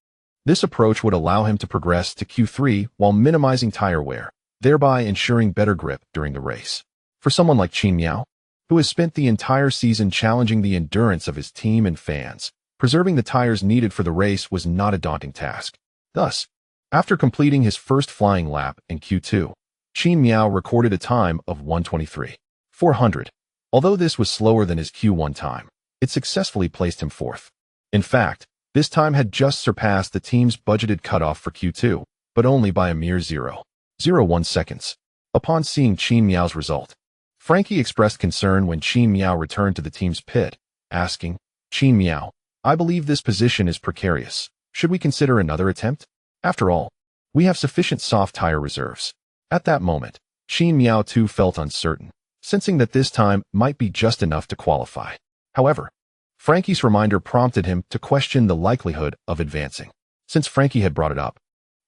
This approach would allow him to progress to Q3 while minimizing tire wear, thereby ensuring better grip during the race. For someone like Qin Miao, who has spent the entire season challenging the endurance of his team and fans, preserving the tires needed for the race was not a daunting task. Thus, after completing his first flying lap in Q2, Qin Miao recorded a time of 1:23.400. Although this was slower than his Q1 time, it successfully placed him fourth. In fact, this time had just surpassed the team's budgeted cutoff for Q2, but only by a mere 0.01 seconds. Upon seeing Qin Miao's result, Frankie expressed concern when Qin Miao returned to the team's pit, asking, "Qin Miao, I believe this position is precarious. Should we consider another attempt? After all, we have sufficient soft tire reserves." At that moment, Qin Miao too felt uncertain, sensing that this time might be just enough to qualify. However, Frankie's reminder prompted him to question the likelihood of advancing, since Frankie had brought it up.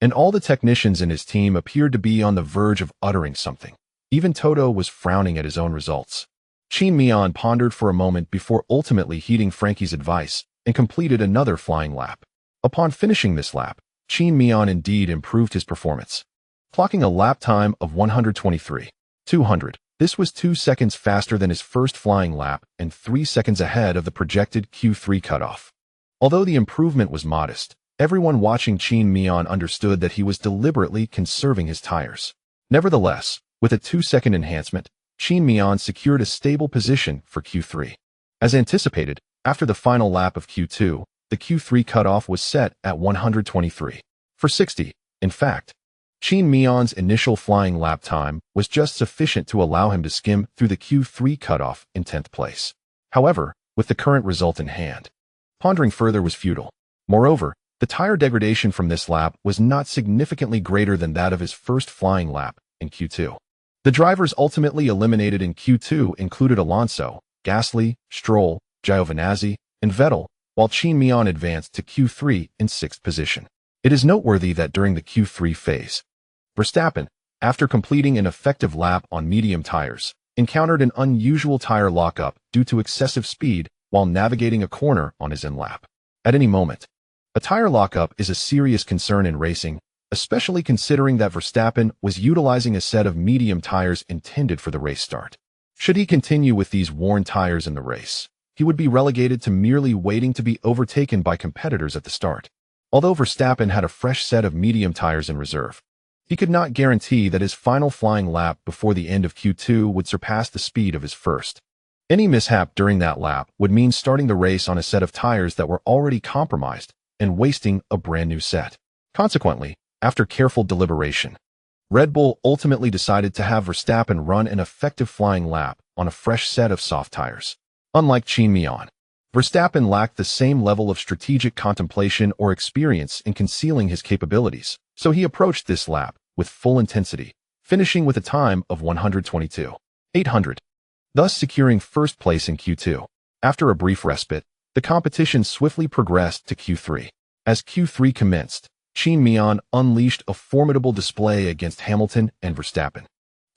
And all the technicians in his team appeared to be on the verge of uttering something. Even Toto was frowning at his own results. Qin Miao pondered for a moment before ultimately heeding Frankie's advice and completed another flying lap. Upon finishing this lap, Qin Miao indeed improved his performance, clocking a lap time of 123.200. This was 2 seconds faster than his first flying lap and 3 seconds ahead of the projected Q3 cutoff. Although the improvement was modest, everyone watching Qin Miao understood that he was deliberately conserving his tires. Nevertheless, with a 2-second enhancement, Qin Miao secured a stable position for Q3. As anticipated, after the final lap of Q2, the Q3 cutoff was set at 123.460. In fact, Qin Miao's initial flying lap time was just sufficient to allow him to skim through the Q3 cutoff in 10th place. However, with the current result in hand, pondering further was futile. Moreover, the tire degradation from this lap was not significantly greater than that of his first flying lap in Q2. The drivers ultimately eliminated in Q2 included Alonso, Gasly, Stroll, Giovinazzi, and Vettel, while Qin Miao advanced to Q3 in 6th position. It is noteworthy that during the Q3 phase, Verstappen, after completing an effective lap on medium tires, encountered an unusual tire lockup due to excessive speed while navigating a corner on his in-lap. At any moment, a tire lockup is a serious concern in racing, especially considering that Verstappen was utilizing a set of medium tires intended for the race start. Should he continue with these worn tires in the race, he would be relegated to merely waiting to be overtaken by competitors at the start. Although Verstappen had a fresh set of medium tires in reserve, he could not guarantee that his final flying lap before the end of Q2 would surpass the speed of his first. Any mishap during that lap would mean starting the race on a set of tires that were already compromised and wasting a brand new set. Consequently, after careful deliberation, Red Bull ultimately decided to have Verstappen run an effective flying lap on a fresh set of soft tires. Unlike Qin Miao, Verstappen lacked the same level of strategic contemplation or experience in concealing his capabilities, so he approached this lap with full intensity, finishing with a time of 122.800, thus securing first place in Q2. After a brief respite, the competition swiftly progressed to Q3. As Q3 commenced, Qin Miao unleashed a formidable display against Hamilton and Verstappen,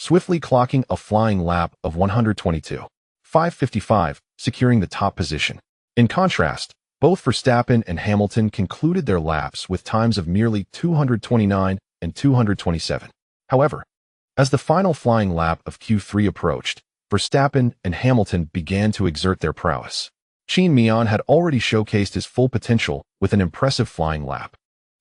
swiftly clocking a flying lap of 122.555, securing the top position. In contrast, both Verstappen and Hamilton concluded their laps with times of merely 229 and 227. However, as the final flying lap of Q3 approached, Verstappen and Hamilton began to exert their prowess. Qin Miao had already showcased his full potential with an impressive flying lap,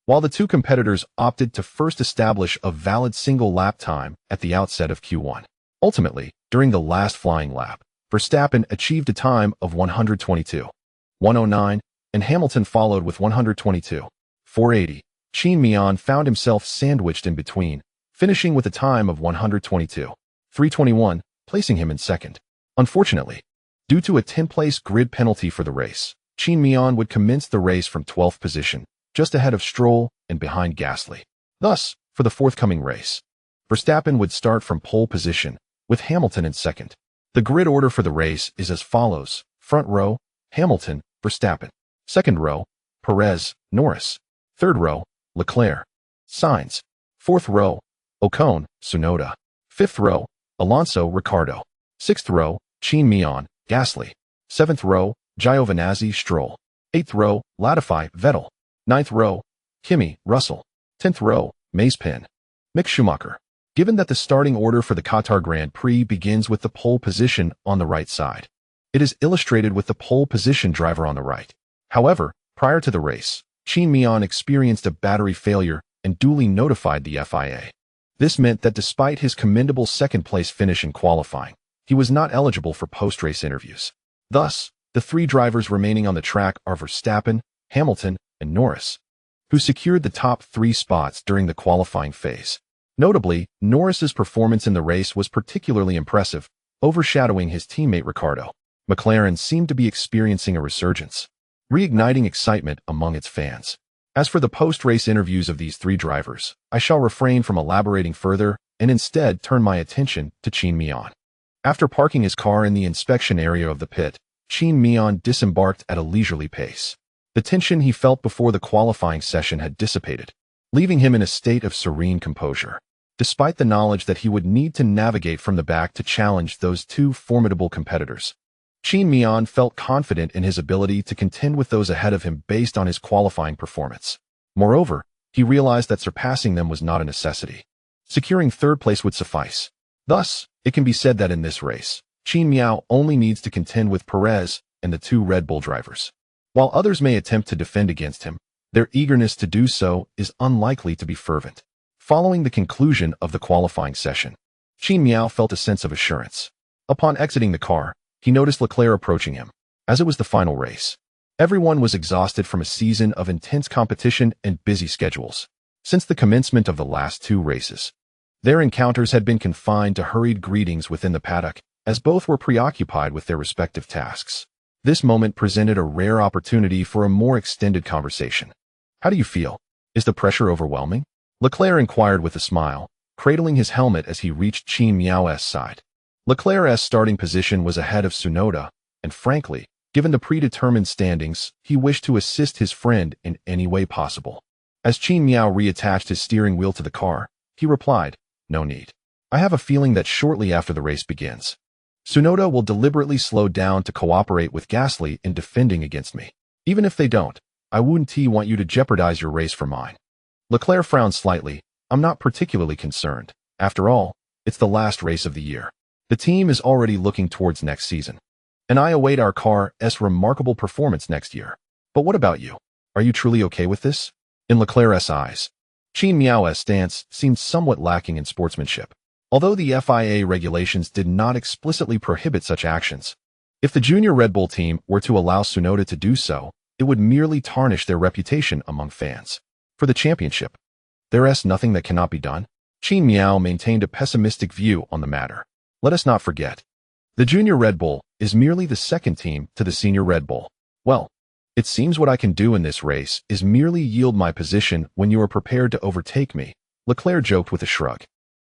while the two competitors opted to first establish a valid single lap time at the outset of Q1. Ultimately, during the last flying lap, Verstappen achieved a time of 122.109, and Hamilton followed with 122.480. Qin Miao found himself sandwiched in between, finishing with a time of 122.321, placing him in second. Unfortunately, due to a 10-place grid penalty for the race, Qin Miao would commence the race from 12th position, just ahead of Stroll and behind Gasly. Thus, for the forthcoming race, Verstappen would start from pole position, with Hamilton in second. The grid order for the race is as follows: front row, Hamilton, Verstappen; second row, Perez, Norris; third row, Leclerc, Sainz; fourth row, Ocon, Tsunoda; fifth row, Alonso, Ricciardo; sixth row, Qin Miao, Gasly; seventh row, Giovinazzi, Stroll; eighth row, Latifi, Vettel; ninth row, Kimi, Russell; 10th row, Mazepin, Mick Schumacher. Given that the starting order for the Qatar Grand Prix begins with the pole position on the right side, it is illustrated with the pole position driver on the right. However, prior to the race, Qin Miao experienced a battery failure and duly notified the FIA. This meant that despite his commendable second-place finish in qualifying, he was not eligible for post-race interviews. Thus, the three drivers remaining on the track are Verstappen, Hamilton, and Norris, who secured the top three spots during the qualifying phase. Notably, Norris's performance in the race was particularly impressive, overshadowing his teammate Ricciardo. McLaren seemed to be experiencing a resurgence, reigniting excitement among its fans. As for the post-race interviews of these three drivers, I shall refrain from elaborating further and instead turn my attention to Qin Miao. After parking his car in the inspection area of the pit, Qin Miao disembarked at a leisurely pace. The tension he felt before the qualifying session had dissipated, leaving him in a state of serene composure. Despite the knowledge that he would need to navigate from the back to challenge those two formidable competitors, Qin Miao felt confident in his ability to contend with those ahead of him based on his qualifying performance. Moreover, he realized that surpassing them was not a necessity. Securing third place would suffice. Thus, it can be said that in this race, Qin Miao only needs to contend with Perez and the two Red Bull drivers. While others may attempt to defend against him, their eagerness to do so is unlikely to be fervent. Following the conclusion of the qualifying session, Qin Miao felt a sense of assurance. Upon exiting the car, he noticed Leclerc approaching him. As it was the final race, everyone was exhausted from a season of intense competition and busy schedules. Since the commencement of the last two races, their encounters had been confined to hurried greetings within the paddock, as both were preoccupied with their respective tasks. This moment presented a rare opportunity for a more extended conversation. "How do you feel? Is the pressure overwhelming?" Leclerc inquired with a smile, cradling his helmet as he reached Qin Miao's side. Leclerc's starting position was ahead of Tsunoda, and frankly, given the predetermined standings, he wished to assist his friend in any way possible. As Qin Miao reattached his steering wheel to the car, he replied, "No need. I have a feeling that shortly after the race begins, Tsunoda will deliberately slow down to cooperate with Gasly in defending against me. Even if they don't, I wouldn't want you to jeopardize your race for mine." Leclerc frowned slightly. "I'm not particularly concerned. After all, it's the last race of the year. The team is already looking towards next season, and I await our car's remarkable performance next year. But what about you? Are you truly okay with this?" In Leclerc's eyes, Qin Miao's stance seemed somewhat lacking in sportsmanship. Although the FIA regulations did not explicitly prohibit such actions, if the junior Red Bull team were to allow Tsunoda to do so, it would merely tarnish their reputation among fans. For the championship, there is nothing that cannot be done. Qin Miao maintained a pessimistic view on the matter. Let us not forget, the junior Red Bull is merely the second team to the senior Red Bull. Well, it seems what I can do in this race is merely yield my position when you are prepared to overtake me, Leclerc joked with a shrug.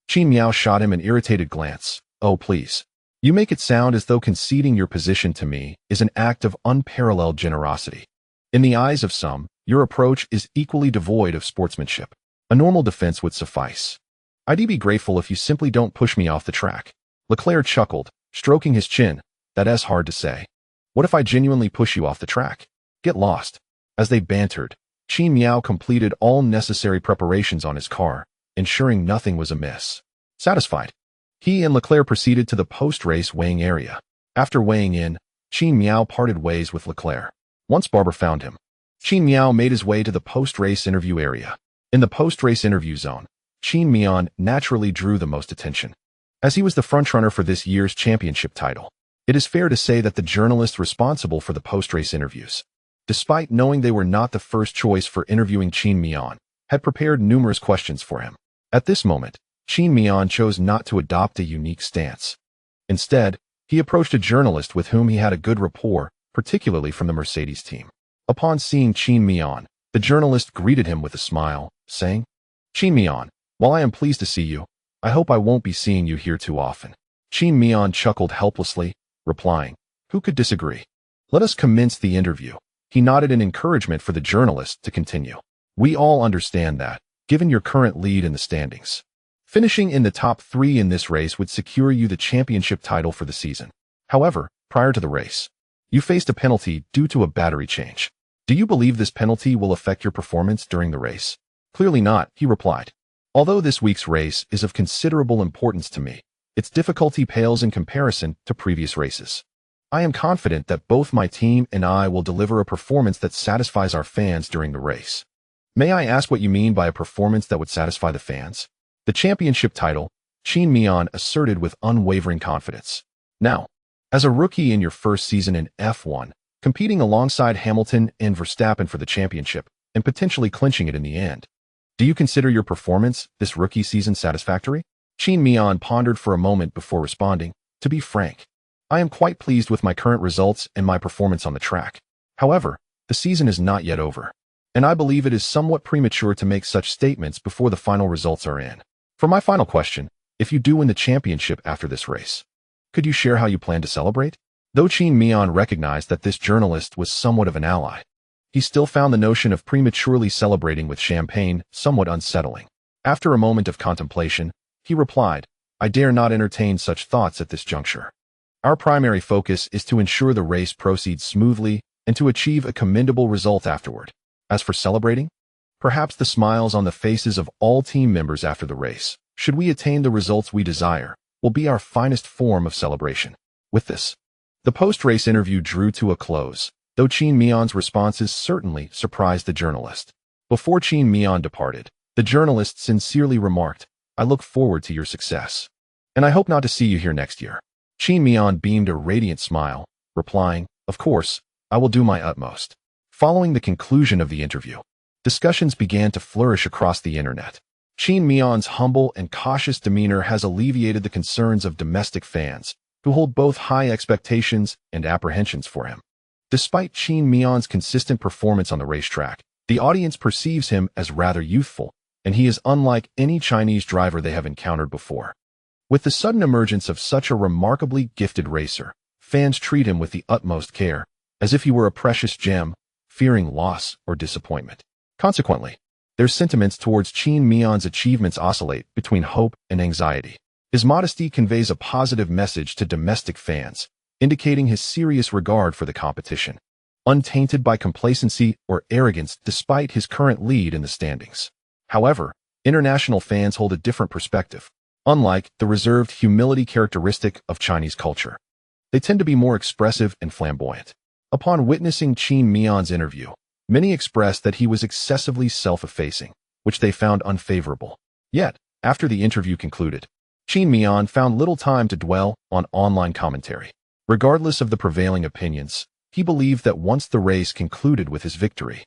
Qin Miao shot him an irritated glance. "Oh, please. You make it sound as though conceding your position to me is an act of unparalleled generosity. In the eyes of some, your approach is equally devoid of sportsmanship. A normal defense would suffice." I'd be grateful if you simply don't push me off the track. Leclerc chuckled, stroking his chin. That's hard to say. What if I genuinely push you off the track? Get lost. As they bantered, Qin Miao completed all necessary preparations on his car, ensuring nothing was amiss. Satisfied, he and Leclerc proceeded to the post-race weighing area. After weighing in, Qin Miao parted ways with Leclerc. Once Barber found him, Qin Miao made his way to the post-race interview area. In the post-race interview zone, Qin Miao naturally drew the most attention. As he was the frontrunner for this year's championship title, it is fair to say that the journalists responsible for the post-race interviews, despite knowing they were not the first choice for interviewing Qin Miao, had prepared numerous questions for him. At this moment, Qin Miao chose not to adopt a unique stance. Instead, he approached a journalist with whom he had a good rapport, particularly from the Mercedes team. Upon seeing Qin Miao, the journalist greeted him with a smile, saying, "Qin Miao, while I am pleased to see you, I hope I won't be seeing you here too often." Qin Miao chuckled helplessly, replying, "Who could disagree? Let us commence the interview." He nodded in encouragement for the journalist to continue. "We all understand that, given your current lead in the standings, finishing in the top 3 in this race would secure you the championship title for the season. However, prior to the race, you faced a penalty due to a battery change. Do you believe this penalty will affect your performance during the race?" "Clearly not," he replied. "Although this week's race is of considerable importance to me, its difficulty pales in comparison to previous races. I am confident that both my team and I will deliver a performance that satisfies our fans during the race." "May I ask what you mean by a performance that would satisfy the fans?" "The championship title," Qin Miao asserted with unwavering confidence. "Now, as a rookie in your first season in F1, competing alongside Hamilton and Verstappen for the championship, and potentially clinching it in the end, do you consider your performance this rookie season satisfactory?" Qin Miao pondered for a moment before responding, "To be frank, I am quite pleased with my current results and my performance on the track. However, the season is not yet over, and I believe it is somewhat premature to make such statements before the final results are in. For my final question, if you do win the championship after this race, could you share how you plan to celebrate?" Though Qin Miao recognized that this journalist was somewhat of an ally, he still found the notion of prematurely celebrating with champagne somewhat unsettling. After a moment of contemplation, he replied, "I dare not entertain such thoughts at this juncture. Our primary focus is to ensure the race proceeds smoothly and to achieve a commendable result afterward. As for celebrating, perhaps the smiles on the faces of all team members after the race, should we attain the results we desire, will be our finest form of celebration." With this, the post-race interview drew to a close, though Qin Miao's responses certainly surprised the journalist. Before Qin Miao departed, the journalist sincerely remarked, "I look forward to your success, and I hope not to see you here next year." Qin Miao beamed a radiant smile, replying, "Of course, I will do my utmost." Following the conclusion of the interview, discussions began to flourish across the internet. Qin Miao's humble and cautious demeanor has alleviated the concerns of domestic fans, who hold both high expectations and apprehensions for him. Despite Qin Miao's consistent performance on the racetrack, the audience perceives him as rather youthful, and he is unlike any Chinese driver they have encountered before. With the sudden emergence of such a remarkably gifted racer, fans treat him with the utmost care, as if he were a precious gem, fearing loss or disappointment. Consequently, their sentiments towards Qin Miao's achievements oscillate between hope and anxiety. His modesty conveys a positive message to domestic fans, indicating his serious regard for the competition, untainted by complacency or arrogance despite his current lead in the standings. However, international fans hold a different perspective. Unlike the reserved humility characteristic of Chinese culture, they tend to be more expressive and flamboyant. Upon witnessing Qin Miao's interview, many expressed that he was excessively self-effacing, which they found unfavorable. Yet, after the interview concluded, Qin Miao found little time to dwell on online commentary. Regardless of the prevailing opinions, he believed that once the race concluded with his victory,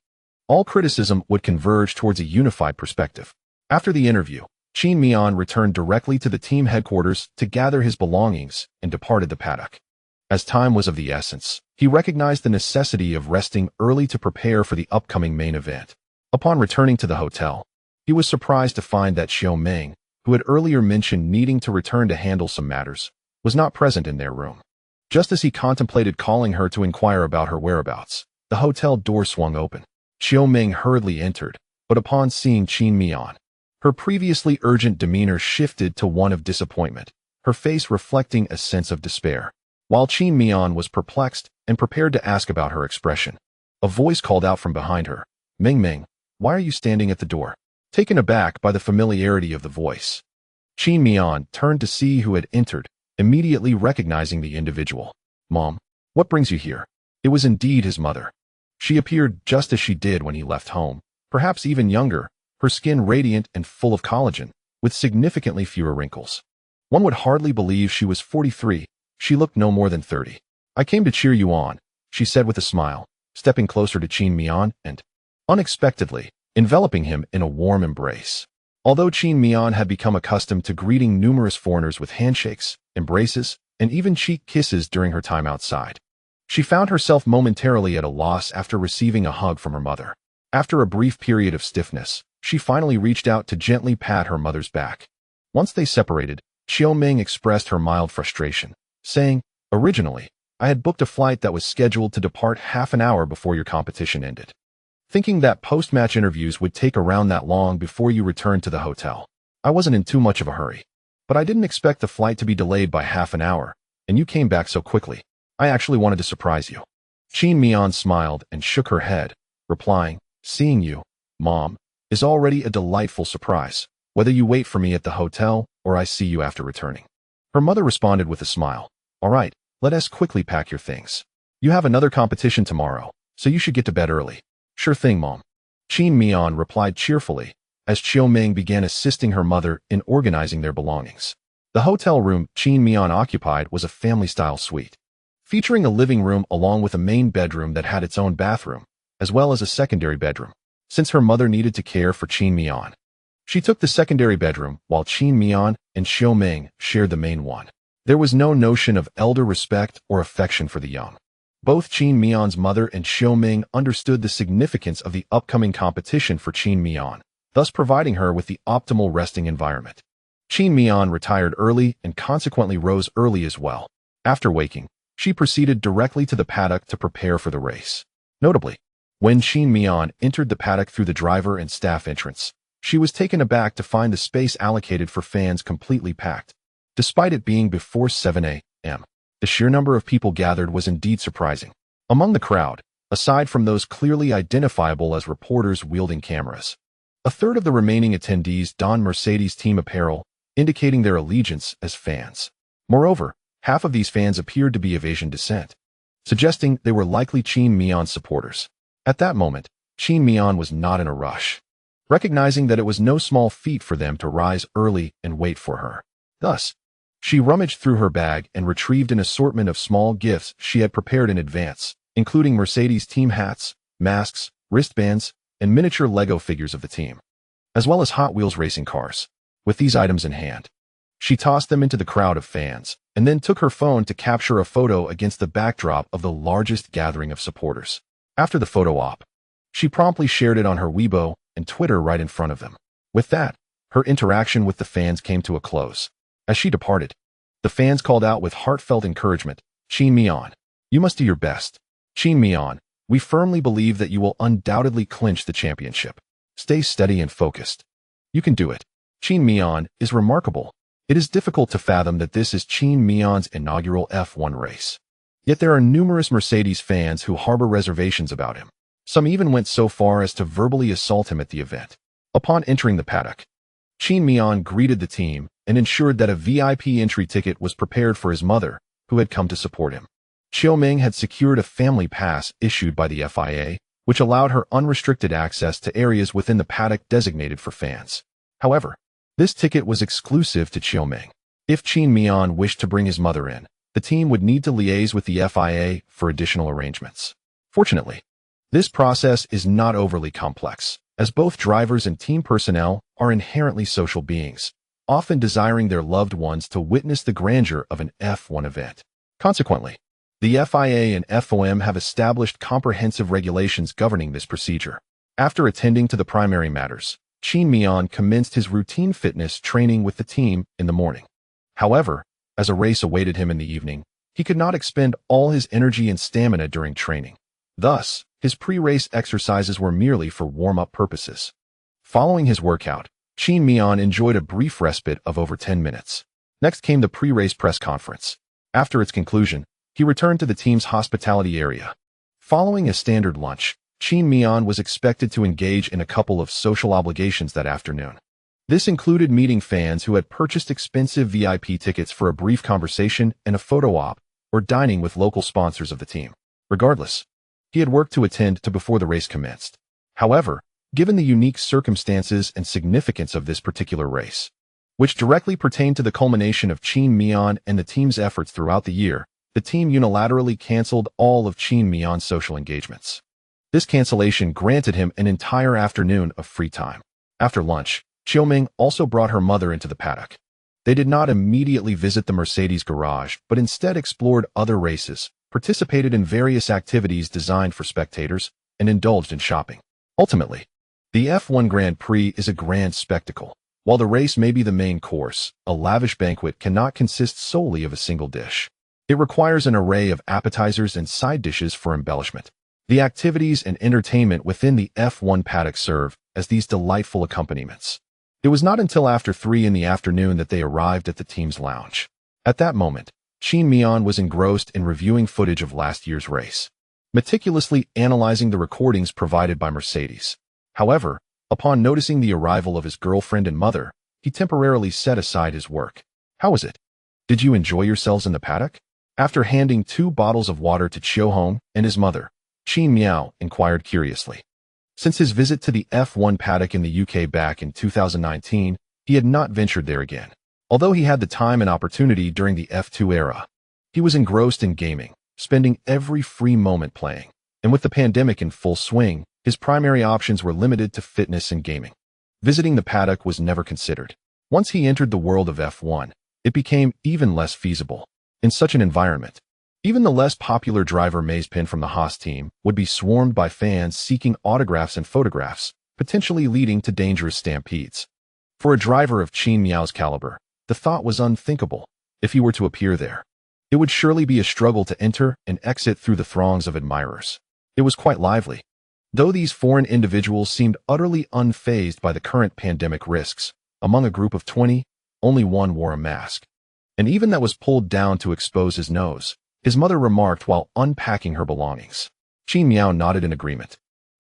all criticism would converge towards a unified perspective. After the interview, Qin Miao returned directly to the team headquarters to gather his belongings and departed the paddock. As time was of the essence, he recognized the necessity of resting early to prepare for the upcoming main event. Upon returning to the hotel, he was surprised to find that Xiao Meng, who had earlier mentioned needing to return to handle some matters, was not present in their room. Just as he contemplated calling her to inquire about her whereabouts, the hotel door swung open. Xiao Meng hurriedly entered, but upon seeing Qin Miao, Her previously urgent demeanor shifted to one of disappointment, her face reflecting a sense of despair. While Qin Miao was perplexed and prepared to ask about her expression, a voice called out from behind her, "Ming Ming, why are you standing at the door?" Taken aback by the familiarity of the voice, Qin Miao turned to see who had entered, immediately recognizing the individual. "Mom, what brings you here?" It was indeed his mother. She appeared just as she did when he left home, perhaps even younger, her skin radiant and full of collagen, with significantly fewer wrinkles. One would hardly believe she was 43, she looked no more than 30. "I came to cheer you on," she said with a smile, stepping closer to Qin Miao and, unexpectedly, enveloping him in a warm embrace. Although Qin Miao had become accustomed to greeting numerous foreigners with handshakes, embraces, and even cheek kisses during her time outside, she found herself momentarily at a loss after receiving a hug from her mother. After a brief period of stiffness, she finally reached out to gently pat her mother's back. Once they separated, Xiao Ming expressed her mild frustration, saying, "Originally, I had booked a flight that was scheduled to depart half an hour before your competition ended. Thinking that post-match interviews would take around that long before you returned to the hotel. I wasn't in too much of a hurry. But I didn't expect the flight to be delayed by half an hour, and you came back so quickly. I actually wanted to surprise you." Qin Miao smiled and shook her head, replying, "Seeing you, Mom, is already a delightful surprise, whether you wait for me at the hotel or I see you after returning." Her mother responded with a smile. "All right, let us quickly pack your things. You have another competition tomorrow, so you should get to bed early." "Sure thing, Mom." Qin Miao replied cheerfully, as Xiao Ming began assisting her mother in organizing their belongings. The hotel room Qin Miao occupied was a family-style suite, featuring a living room along with a main bedroom that had its own bathroom, as well as a secondary bedroom. Since her mother needed to care for Qin Miao, she took the secondary bedroom, while Qin Miao and Xiao Ming shared the main one. There was no notion of elder respect or affection for the young. Both Qin Miao's mother and Xiao Ming understood the significance of the upcoming competition for Qin Miao, thus providing her with the optimal resting environment. Qin Miao retired early and consequently rose early as well. After waking, she proceeded directly to the paddock to prepare for the race. Notably, when Qin Miao entered the paddock through the driver and staff entrance, she was taken aback to find the space allocated for fans completely packed. Despite it being before 7 a.m., the sheer number of people gathered was indeed surprising. Among the crowd, aside from those clearly identifiable as reporters wielding cameras, a third of the remaining attendees donned Mercedes team apparel, indicating their allegiance as fans. Moreover, half of these fans appeared to be of Asian descent, suggesting they were likely Qin Miao supporters. At that moment, Qin Miao was not in a rush, recognizing that it was no small feat for them to rise early and wait for her. Thus, she rummaged through her bag and retrieved an assortment of small gifts she had prepared in advance, including Mercedes team hats, masks, wristbands, and miniature Lego figures of the team, as well as Hot Wheels racing cars. With these items in hand, she tossed them into the crowd of fans, and then took her phone to capture a photo against the backdrop of the largest gathering of supporters. After the photo op, she promptly shared it on her Weibo and Twitter right in front of them. With that, her interaction with the fans came to a close. As she departed, the fans called out with heartfelt encouragement, "Qin Miao, you must do your best. Qin Miao, we firmly believe that you will undoubtedly clinch the championship. Stay steady and focused. You can do it." Qin Miao is remarkable. It is difficult to fathom that this is Qin Miao's inaugural F1 race. Yet there are numerous Mercedes fans who harbor reservations about him. Some even went so far as to verbally assault him at the event. Upon entering the paddock, Qin Miao greeted the team and ensured that a VIP entry ticket was prepared for his mother, who had come to support him. Xiao Ming had secured a family pass issued by the FIA, which allowed her unrestricted access to areas within the paddock designated for fans. However, this ticket was exclusive to Xiao Ming. If Qin Miao wished to bring his mother in, the team would need to liaise with the FIA for additional arrangements. Fortunately, this process is not overly complex, as both drivers and team personnel are inherently social beings, often desiring their loved ones to witness the grandeur of an F1 event. Consequently, the FIA and FOM have established comprehensive regulations governing this procedure. After attending to the primary matters, Qin Miao commenced his routine fitness training with the team in the morning. However, as a race awaited him in the evening, he could not expend all his energy and stamina during training. Thus, his pre-race exercises were merely for warm-up purposes. Following his workout, Qin Miao enjoyed a brief respite of over 10 minutes. Next came the pre-race press conference. After its conclusion, he returned to the team's hospitality area. Following a standard lunch, Qin Miao was expected to engage in a couple of social obligations that afternoon. This included meeting fans who had purchased expensive VIP tickets for a brief conversation and a photo op, or dining with local sponsors of the team. Regardless, he had work to attend to before the race commenced. However, given the unique circumstances and significance of this particular race, which directly pertained to the culmination of Qin Miao and the team's efforts throughout the year, the team unilaterally canceled all of Qin Miao's social engagements. This cancellation granted him an entire afternoon of free time. After lunch, Xiaoming also brought her mother into the paddock. They did not immediately visit the Mercedes garage, but instead explored other races, participated in various activities designed for spectators, and indulged in shopping. Ultimately, the F1 Grand Prix is a grand spectacle. While the race may be the main course, a lavish banquet cannot consist solely of a single dish. It requires an array of appetizers and side dishes for embellishment. The activities and entertainment within the F1 paddock serve as these delightful accompaniments. It was not until after 3 in the afternoon that they arrived at the team's lounge. At that moment, Qin Miao was engrossed in reviewing footage of last year's race, meticulously analyzing the recordings provided by Mercedes. However, upon noticing the arrival of his girlfriend and mother, he temporarily set aside his work. "How was it? Did you enjoy yourselves in the paddock?" After handing 2 bottles of water to Xiaohong and his mother, Qin Miao inquired curiously. Since his visit to the F1 paddock in the UK back in 2019, he had not ventured there again. Although he had the time and opportunity during the F2 era, he was engrossed in gaming, spending every free moment playing. And with the pandemic in full swing, his primary options were limited to fitness and gaming. Visiting the paddock was never considered. Once he entered the world of F1, it became even less feasible. In such an environment, even the less popular driver Mazepin from the Haas team would be swarmed by fans seeking autographs and photographs, potentially leading to dangerous stampedes. For a driver of Qin Miao's caliber, the thought was unthinkable. If he were to appear there, it would surely be a struggle to enter and exit through the throngs of admirers. It was quite lively. Though these foreign individuals seemed utterly unfazed by the current pandemic risks, among a group of 20, only one wore a mask. And even that was pulled down to expose his nose, his mother remarked while unpacking her belongings. Qin Miao nodded in agreement,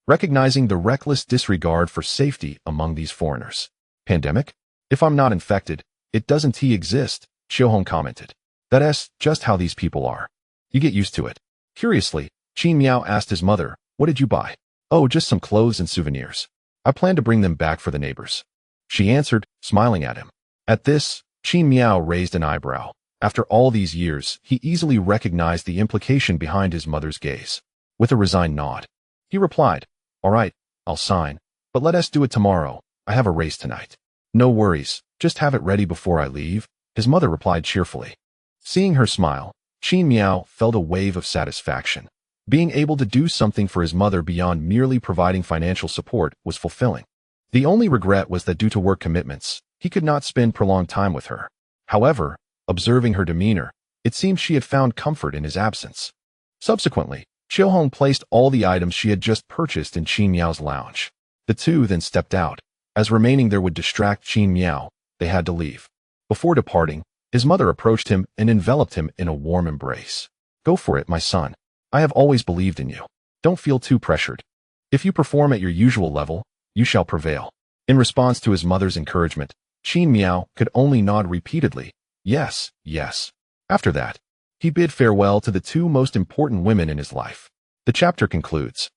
recognizing the reckless disregard for safety among these foreigners. "Pandemic? If I'm not infected, it doesn't exist," Xiaohong commented. "That's just how these people are. You get used to it." Curiously, Qin Miao asked his mother, "What did you buy?" "Oh, just some clothes and souvenirs. I plan to bring them back for the neighbors," she answered, smiling at him. At this, Qin Miao raised an eyebrow. After all these years, he easily recognized the implication behind his mother's gaze. With a resigned nod, he replied, "All right, I'll sign, but let us do it tomorrow. I have a race tonight." "No worries, just have it ready before I leave," his mother replied cheerfully. Seeing her smile, Qin Miao felt a wave of satisfaction. Being able to do something for his mother beyond merely providing financial support was fulfilling. The only regret was that due to work commitments, he could not spend prolonged time with her. However, observing her demeanor, it seemed she had found comfort in his absence. Subsequently, Xiaohong placed all the items she had just purchased in Qin Miao's lounge. The two then stepped out. As remaining there would distract Qin Miao, they had to leave. Before departing, his mother approached him and enveloped him in a warm embrace. "Go for it, my son. I have always believed in you. Don't feel too pressured. If you perform at your usual level, you shall prevail." In response to his mother's encouragement, Qin Miao could only nod repeatedly, "Yes, yes." After that, he bid farewell to the 2 most important women in his life. The chapter concludes.